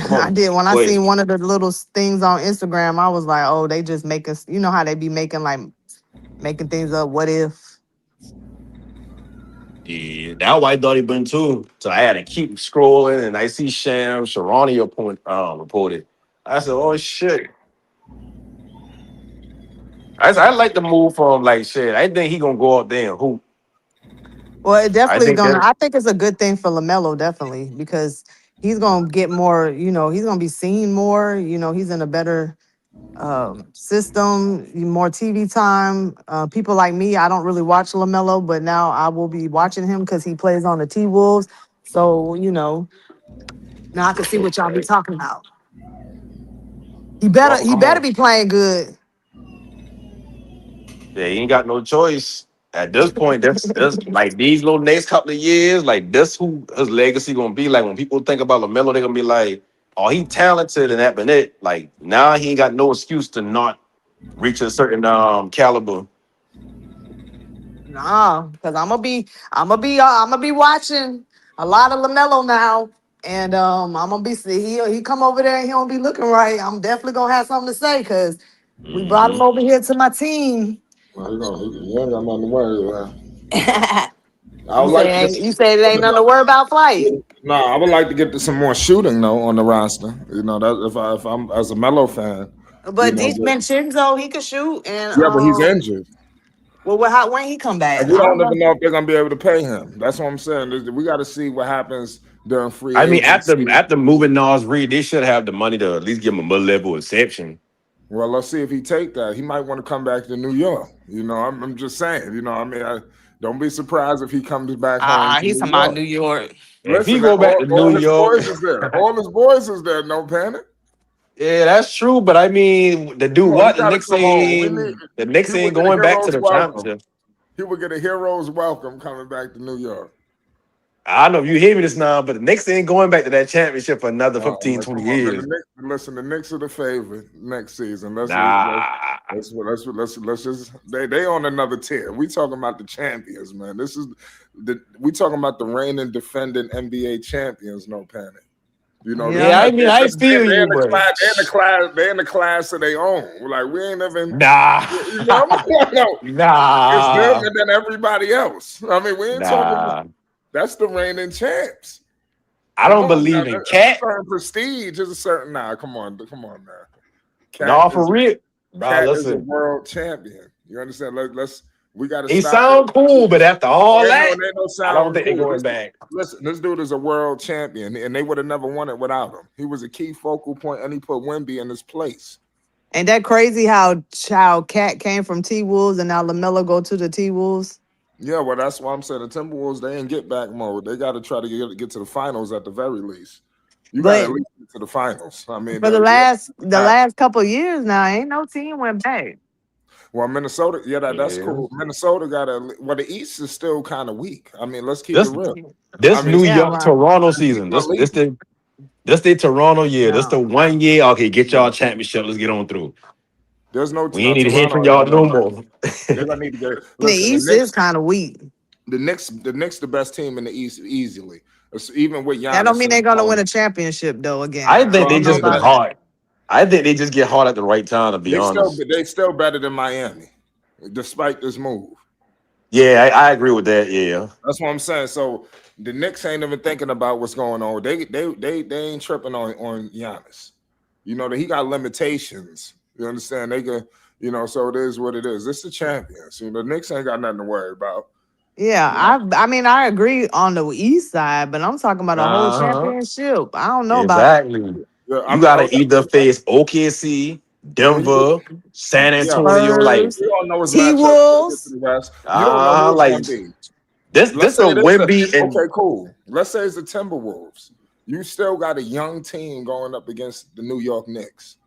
Come I on, did when I go ahead. seen one of the little things on Instagram. I was like, oh, they just making. You know how they be making like making things up. What if? Yeah, that white thought he been too. So I had to keep scrolling, and I see Sham Sharani reported. I said, "Oh shit!" I like the move from like shit. I think he gonna go out there and hoop. Well, it I definitely think gonna. that. I think it's a good thing for Lamelo, definitely, because he's gonna get more. He's gonna be seen more. He's in a better system, more TV time. People like me, I don't really watch Lamelo, but now I will be watching him because he plays on the T Wolves. So now I can see what y'all be talking about. He better. Rocco, He come better on. be playing good. Yeah, he ain't got no choice at this point. That's like these little next couple of years. Like this, who his legacy gonna be? Like when people think about Lamelo, they're gonna be like, "Oh, he talented and that, but it." Like now, he ain't got no excuse to not reach a certain caliber. Nah, because I'm gonna be watching a lot of Lamelo now, and I'm gonna be see he come over there and he don't be looking right. I'm definitely gonna have something to say because we brought Mm-hmm. him over here to my team. Well, he ain't got nothing to worry about. I you would like to say get ain't some you say it more ain't shooting, nothing to worry about fight. though. No, I would like to get to some more shooting though on the roster. You know that if I'm as a Melo fan, you But know. Vincenzo, he could shoot, and Yeah, but he's injured. when he come back, And we I don't don't know. even know if they're gonna be able to pay him. That's what I'm saying. We got to see what happens during free I mean, after agency. after moving Nas Reed, they should have the money to at least give him a mid-level exception. Well, let's see if he take that. He might want to come back to New York. You know, I'm just saying. You know, I mean, don't be surprised if he comes back home to He's New talking about York. New York. If he Listen, go back to New all his York, boys is there. All his boys is there. No panic. yeah, that's true. But I mean, to do Come on, he what? got to come home. We need. The Knicks He would ain't get a going back to hero's the welcome. championship. He would get a hero's welcome coming back to New York. I don't know if you hear me this now, but the Knicks ain't going back to that championship for another Oh, 15, man, 20 come on, man. years. Listen, the Knicks are the favorite next season. Nah. Let's just they on another tier. We talking about the champions, man. We talking about the reigning defending NBA champions. No panic. You know, Yeah, Yeah. I mean, I feel you, but they in the class of their own. Like we ain't even, nah. you know, no, it's them Nah. and then everybody else. I mean, we ain't talking. Nah. That's the reigning champs. I Come don't on, believe now. in It's a Cat. certain prestige. It's a certain. Nah, come on, man. Cat Nah, for is real. Bro, Cat is a listen. world champion. You understand? Let's we got to He stop it. sound cool, but after all that, Ain't no I don't sound think they're cool. going back. Listen, this dude is a world champion, and they would have never won it without him. He was a key focal point, and he put Wemby in his place. Ain't that crazy how Cat came from T Wolves and now Lamelo go to the T Wolves? Yeah, well, that's why I'm saying the Timberwolves, they ain't get back mode. They got to try to get to the finals at the very least. You got to But at least get to the finals. I mean, for the last couple of years now, ain't no team went back. well, Minnesota, yeah, that's Yeah. cool. Minnesota got well, the East is still kind of weak. I mean, let's keep it This real. I this mean, New Yeah, York right. Toronto some season. people are This the Toronto year. This the No. 1 year. Okay, get y'all leaving. championship. Let's get on through. There's no We ain't need to hear from Toronto ain't y'all got no nothing. more. They're gonna need to get. The Listen, East is kind of weak. The Knicks, the best team in the East easily. Even with That don't Giannis mean and they're gonna win Paul. a championship though. Again, I I think Well, I they don't know just mean, been about that. hard. I think they just get hard at the right time, to be honest. they still better than Miami, despite this move. Yeah, I agree with that. Yeah. That's what I'm saying. So the Knicks ain't even thinking about what's going on. They ain't tripping on Giannis. You know that he got limitations. You understand? They can, you know. So it is what it is. It's the champions. You know, the Knicks ain't got nothing to worry about. Yeah, You know. I mean I agree on the East side, but I'm talking about a whole Uh-huh. championship. I don't know about Exactly. Yeah, I You mean, gotta either face OKC, Denver, San yeah, Antonio. Like, Spurs, we all know his T matchups when we get to Wolves. the West. You don't know who it's like gonna be. this Let's a say this. Wimby and Okay, cool. Let's say it's the Timberwolves. You still got a young team going up against the New York Knicks.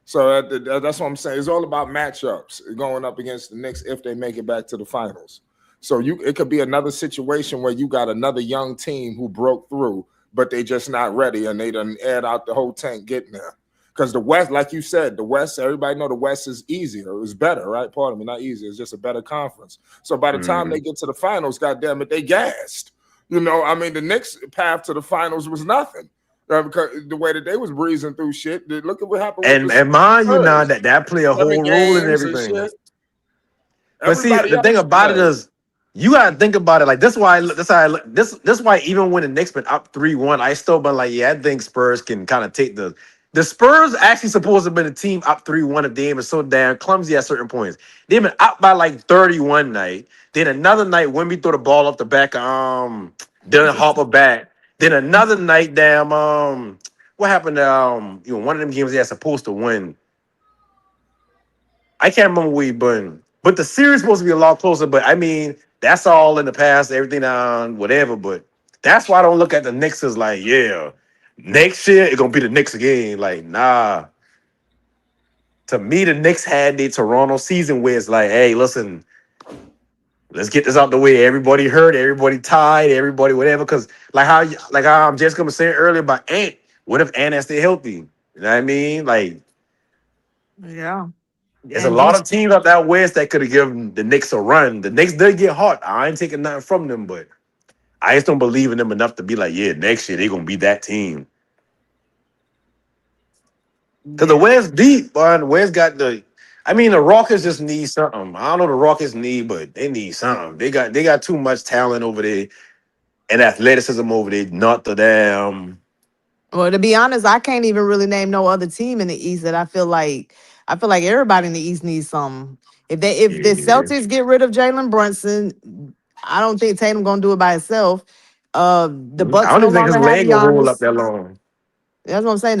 So that's what I'm saying. It's all about matchups going up against the Knicks if they make it back to the finals. So it could be another situation where you got another young team who broke through, but they just not ready and they done aired out the whole tank getting there. Because the West, like you said, the West, everybody know the West is easier. It's better, right? Pardon me, not easier. It's just a better conference. So by the time they get to the finals, goddamn it, they gassed. You know, I mean, the Knicks' path to the finals was nothing. Because the way that they was breezing through shit, look at what happened with the and mind you now Spurs. that play a 7 whole role in games and everything. shit. But see, Everybody the thing else about it played. is, you gotta think about it. Like this, why this how I look. This why even when the Knicks been up 3-1, I still been like, yeah, I think Spurs can kind of take the Spurs actually supposed to have been a team up 3-1 if they ain't been so damn clumsy at certain points. They've been up by like 31 night. Then another night when we throw the ball off the back, Dylan Harper back. Then another night, damn, what happened? One of them games they are supposed to win. I can't remember where he been, but the series supposed to be a lot closer. But I mean, that's all in the past, everything on whatever. But that's why I don't look at the Knicks as like, yeah, next year it's gonna be the Knicks again. Like, nah. To me, the Knicks had their Toronto season where it's like, hey, listen, let's get this out the way. Everybody hurt, everybody tied, everybody whatever. Because like how I'm just gonna say earlier about Ant. What if Ant stay healthy? You know what I mean? Like, Yeah. It's a And lot of this, teams out that west that could have given the Knicks a run. The Knicks did get hot. I ain't taking nothing from them, but I just don't believe in them enough to be like, yeah, next year they're gonna be that team. Cause the yeah. West deep, but the West got the. I mean, the Rockets just need something. I don't know the Rockets need, but they need something. They got too much talent over there and athleticism over there. Not the damn. Well, to be honest, I can't even really name no other team in the East that I feel like everybody in the East needs something. If the Yeah. Celtics get rid of Jalen Brunson, I don't think Tatum gonna do it by himself. The I Bucks don't no even think his longer have leg gonna hold up Giannis. that long. That's what I'm saying.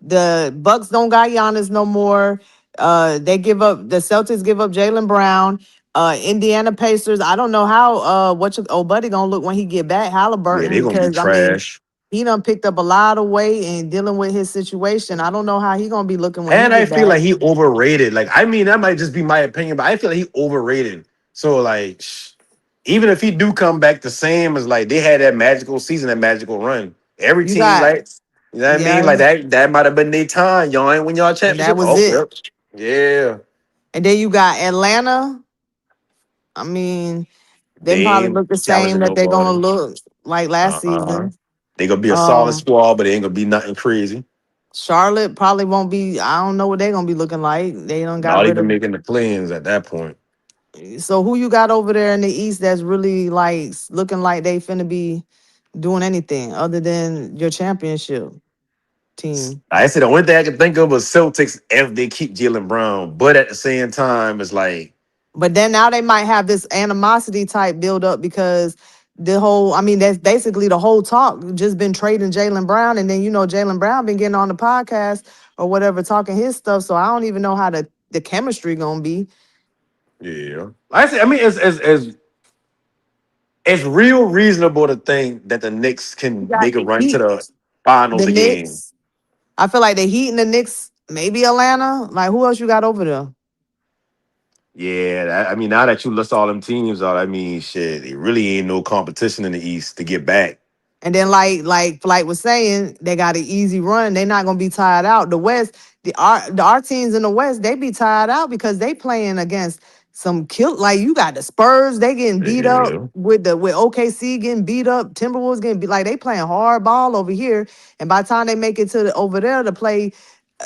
The Bucks don't got Giannis no more. They give up the Celtics give up Jalen Brown. Indiana Pacers. I don't know how what your old buddy gonna look when he get back, Yeah, Halliburton, they're gonna be because I mean trash. he done picked up a lot of weight and dealing with his situation. I don't know how he gonna be looking when he And I get feel back. like he overrated. Like, I mean, that might just be my opinion, but I feel like he overrated. So, like, even if he do come back the same as like they had that magical season, that magical run. Every You team, got like, you know what I mean? yeah, Like that might have been their time. Y'all ain't win y'all and that championship. was Oh, it. yep. Yeah. And then you got Atlanta. I mean, they They probably ain't look the same challenging that they're gonna nobody. look like last Uh-huh. season. They gonna be a solid Um, squad, but they ain't gonna be nothing crazy. Charlotte probably won't be. I don't know what they're gonna be looking like. They don't got Not rid even of. making the plans at that point. So who you got over there in the East that's really like looking like they finna be doing anything other than your championship team? I said the only thing I can think of was Celtics if they keep Jalen Brown, but at the same time, it's like, But then now they might have this animosity type build up because the whole. I mean, that's basically the whole talk. Just been trading Jalen Brown, and then Jalen Brown been getting on the podcast or whatever talking his stuff. So I don't even know how the chemistry gonna be. yeah. I said, I mean, it's real reasonable to think that the Knicks You can got make a the run to Heat, the finals the again. Knicks. I feel like the Heat and the Knicks, maybe Atlanta. Like who else you got over there? Yeah, I mean, now that you list all them teams out, I mean, shit, it really ain't no competition in the East to get back. And then like Flight was saying, they got an easy run. They're not gonna be tired out. The West, our teams in the West, they be tired out because they playing against some kill. Like you got the Spurs, they getting beat up Yeah, with OKC getting beat up, Timberwolves getting beat. Like they playing hard ball over here. And by the time they make it to over there to play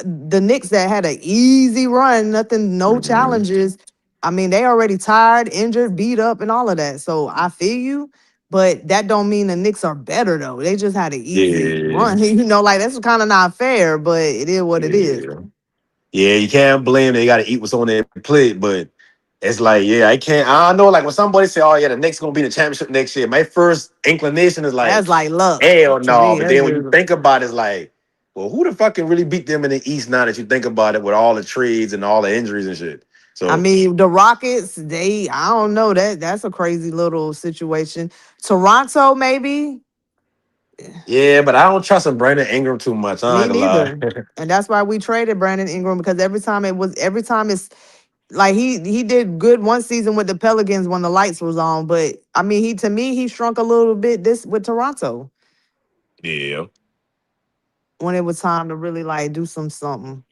the Knicks that had an easy run, nothing, no mhm, challenges. I mean, they already tired, injured, beat up, and all of that. So I feel you, but that don't mean the Knicks are better though. They just had an easy yeah, run. Like that's kind of not fair, but it is what it is. yeah. Yeah, you can't blame them. They got to eat what's on their plate, but it's like, yeah, I can't. I know, like when somebody say, "Oh yeah, the Knicks gonna be the championship next year," my first inclination is like, That's like luck hell to no. me. But That's then when you just. think about it, it's like, well, who the fuck can really beat them in the East now that you think about it with all the trades and all the injuries and shit? I So mean, the Rockets. I don't know that's a crazy little situation. Toronto, maybe. yeah, but I don't trust in Brandon Ingram too much. I Me ain't gonna lie. neither. And that's why we traded Brandon Ingram because every time it's like he did good one season with the Pelicans when the lights was on, but I mean he shrunk a little bit this with Toronto Yeah, when it was time to really like do something.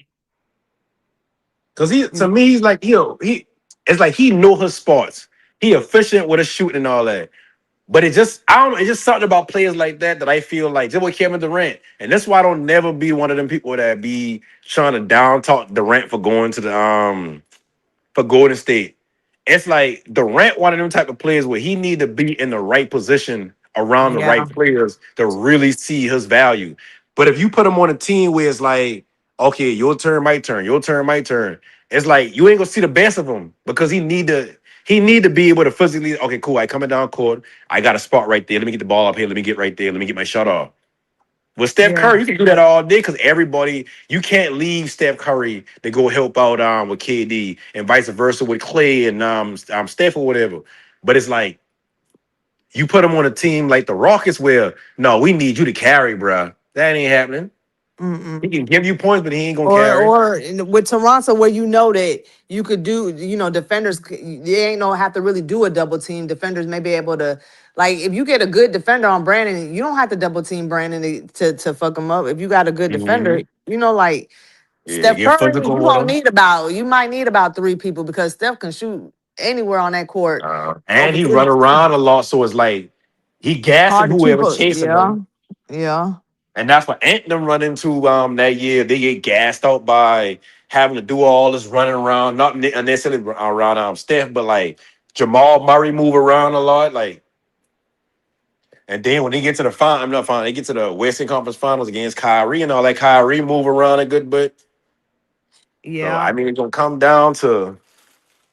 because he to Mm. me he's like he it's like he know his spots. He efficient with his shooting and all that. But it just, I don't know, it's just something about players like that that I feel like, just with Kevin Durant. And that's why I don't never be one of them people that be trying to down talk Durant for going to the for Golden State. It's like Durant, one of them type of players where he need to be in the right position around the Yeah. right players to really see his value. But if you put him on a team where it's like, okay, your turn, my turn, your turn, my turn, it's like you ain't gonna see the best of him because he need to be able to physically, okay, cool, I coming down court, I got a spot right there. Let me get the ball up here, let me get right there, let me get my shot off. With Steph Yeah. Curry, you can do that all day because everybody, you can't leave Steph Curry to go help out with KD and vice versa with Clay and Steph or whatever. But it's like you put him on a team like the Rockets where no, we need you to carry, bruh. That ain't happening. He Mm-mm. can give you points, but he ain't gonna carry. Or with Toronto, where that you could do, defenders, they ain't no have to really do a double team. Defenders may be able to, like, if you get a good defender on Brandon, you don't have to double team Brandon to fuck him up. If you got a good defender, Mhm. like Yeah, Steph get Curry, physical with him. you might need about 3 people because Steph can shoot anywhere on that court. And Over he three, run around a lot, so it's like he gassing hard to keep whoever up. chasing Yeah, him. yeah, And that's what Ant them run into that year. They get gassed out by having to do all this running around, not necessarily around Steph, but like Jamal Murray move around a lot. Like, and then when they get to the final, I'm not final, they get to the Western Conference Finals against Kyrie and all that. Kyrie move around a good bit. So yeah. I mean, it's gonna come down to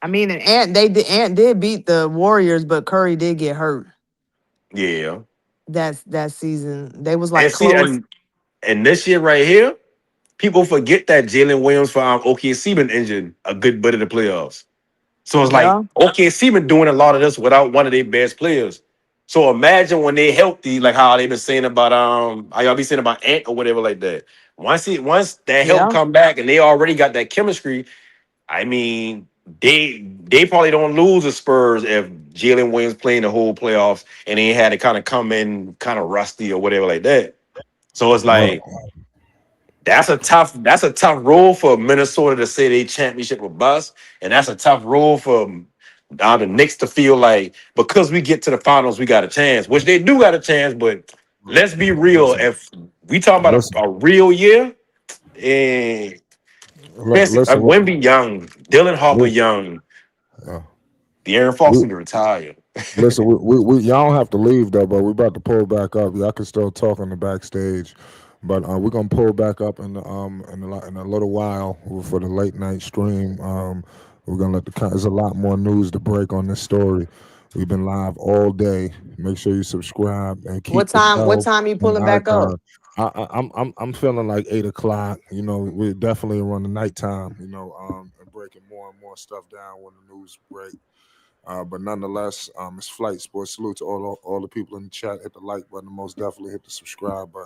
I mean, and Ant did beat the Warriors, but Curry did get hurt yeah. that season. They was And like see, close. and this year right here, people forget that Jalen Williams for OKC been injured a good bit of the playoffs. So it's like Yeah, OKC been doing a lot of this without one of their best players. So imagine when they healthy, like how they been saying about how y'all be saying about Ant or whatever like that. Once that help yeah, come back and they already got that chemistry, I mean, they probably don't lose the Spurs if Jalen Williams playing the whole playoffs and they had to kind of come in kind of rusty or whatever like that. So it's Well, like that's a tough role for Minnesota to say they championship with bust, and that's a tough role for the Knicks to feel like because we get to the finals, we got a chance, which they do got a chance. But let's be real, listen, if we talking about listen, a real year, and Spencer, listen, Wemby young, Dylan Harper listen, young, uh, De'Aaron we, Fox need to retire. listen, y'all don't have to leave though, but we're about to pull back up. Y'all can still talk on the backstage, but we're gonna pull back up in a little while for the late night stream. We're gonna there's a lot more news to break on this story. We've been live all day. Make sure you subscribe and What keep the time? What bell time you and pulling back up? icon. I'm feeling like 8 o'clock. You know, we're definitely around the nighttime. You know, and breaking more and more stuff down when the news break. But nonetheless, it's Flight Sports. Salute to all the people in the chat. Hit the like button. Most definitely hit the subscribe button.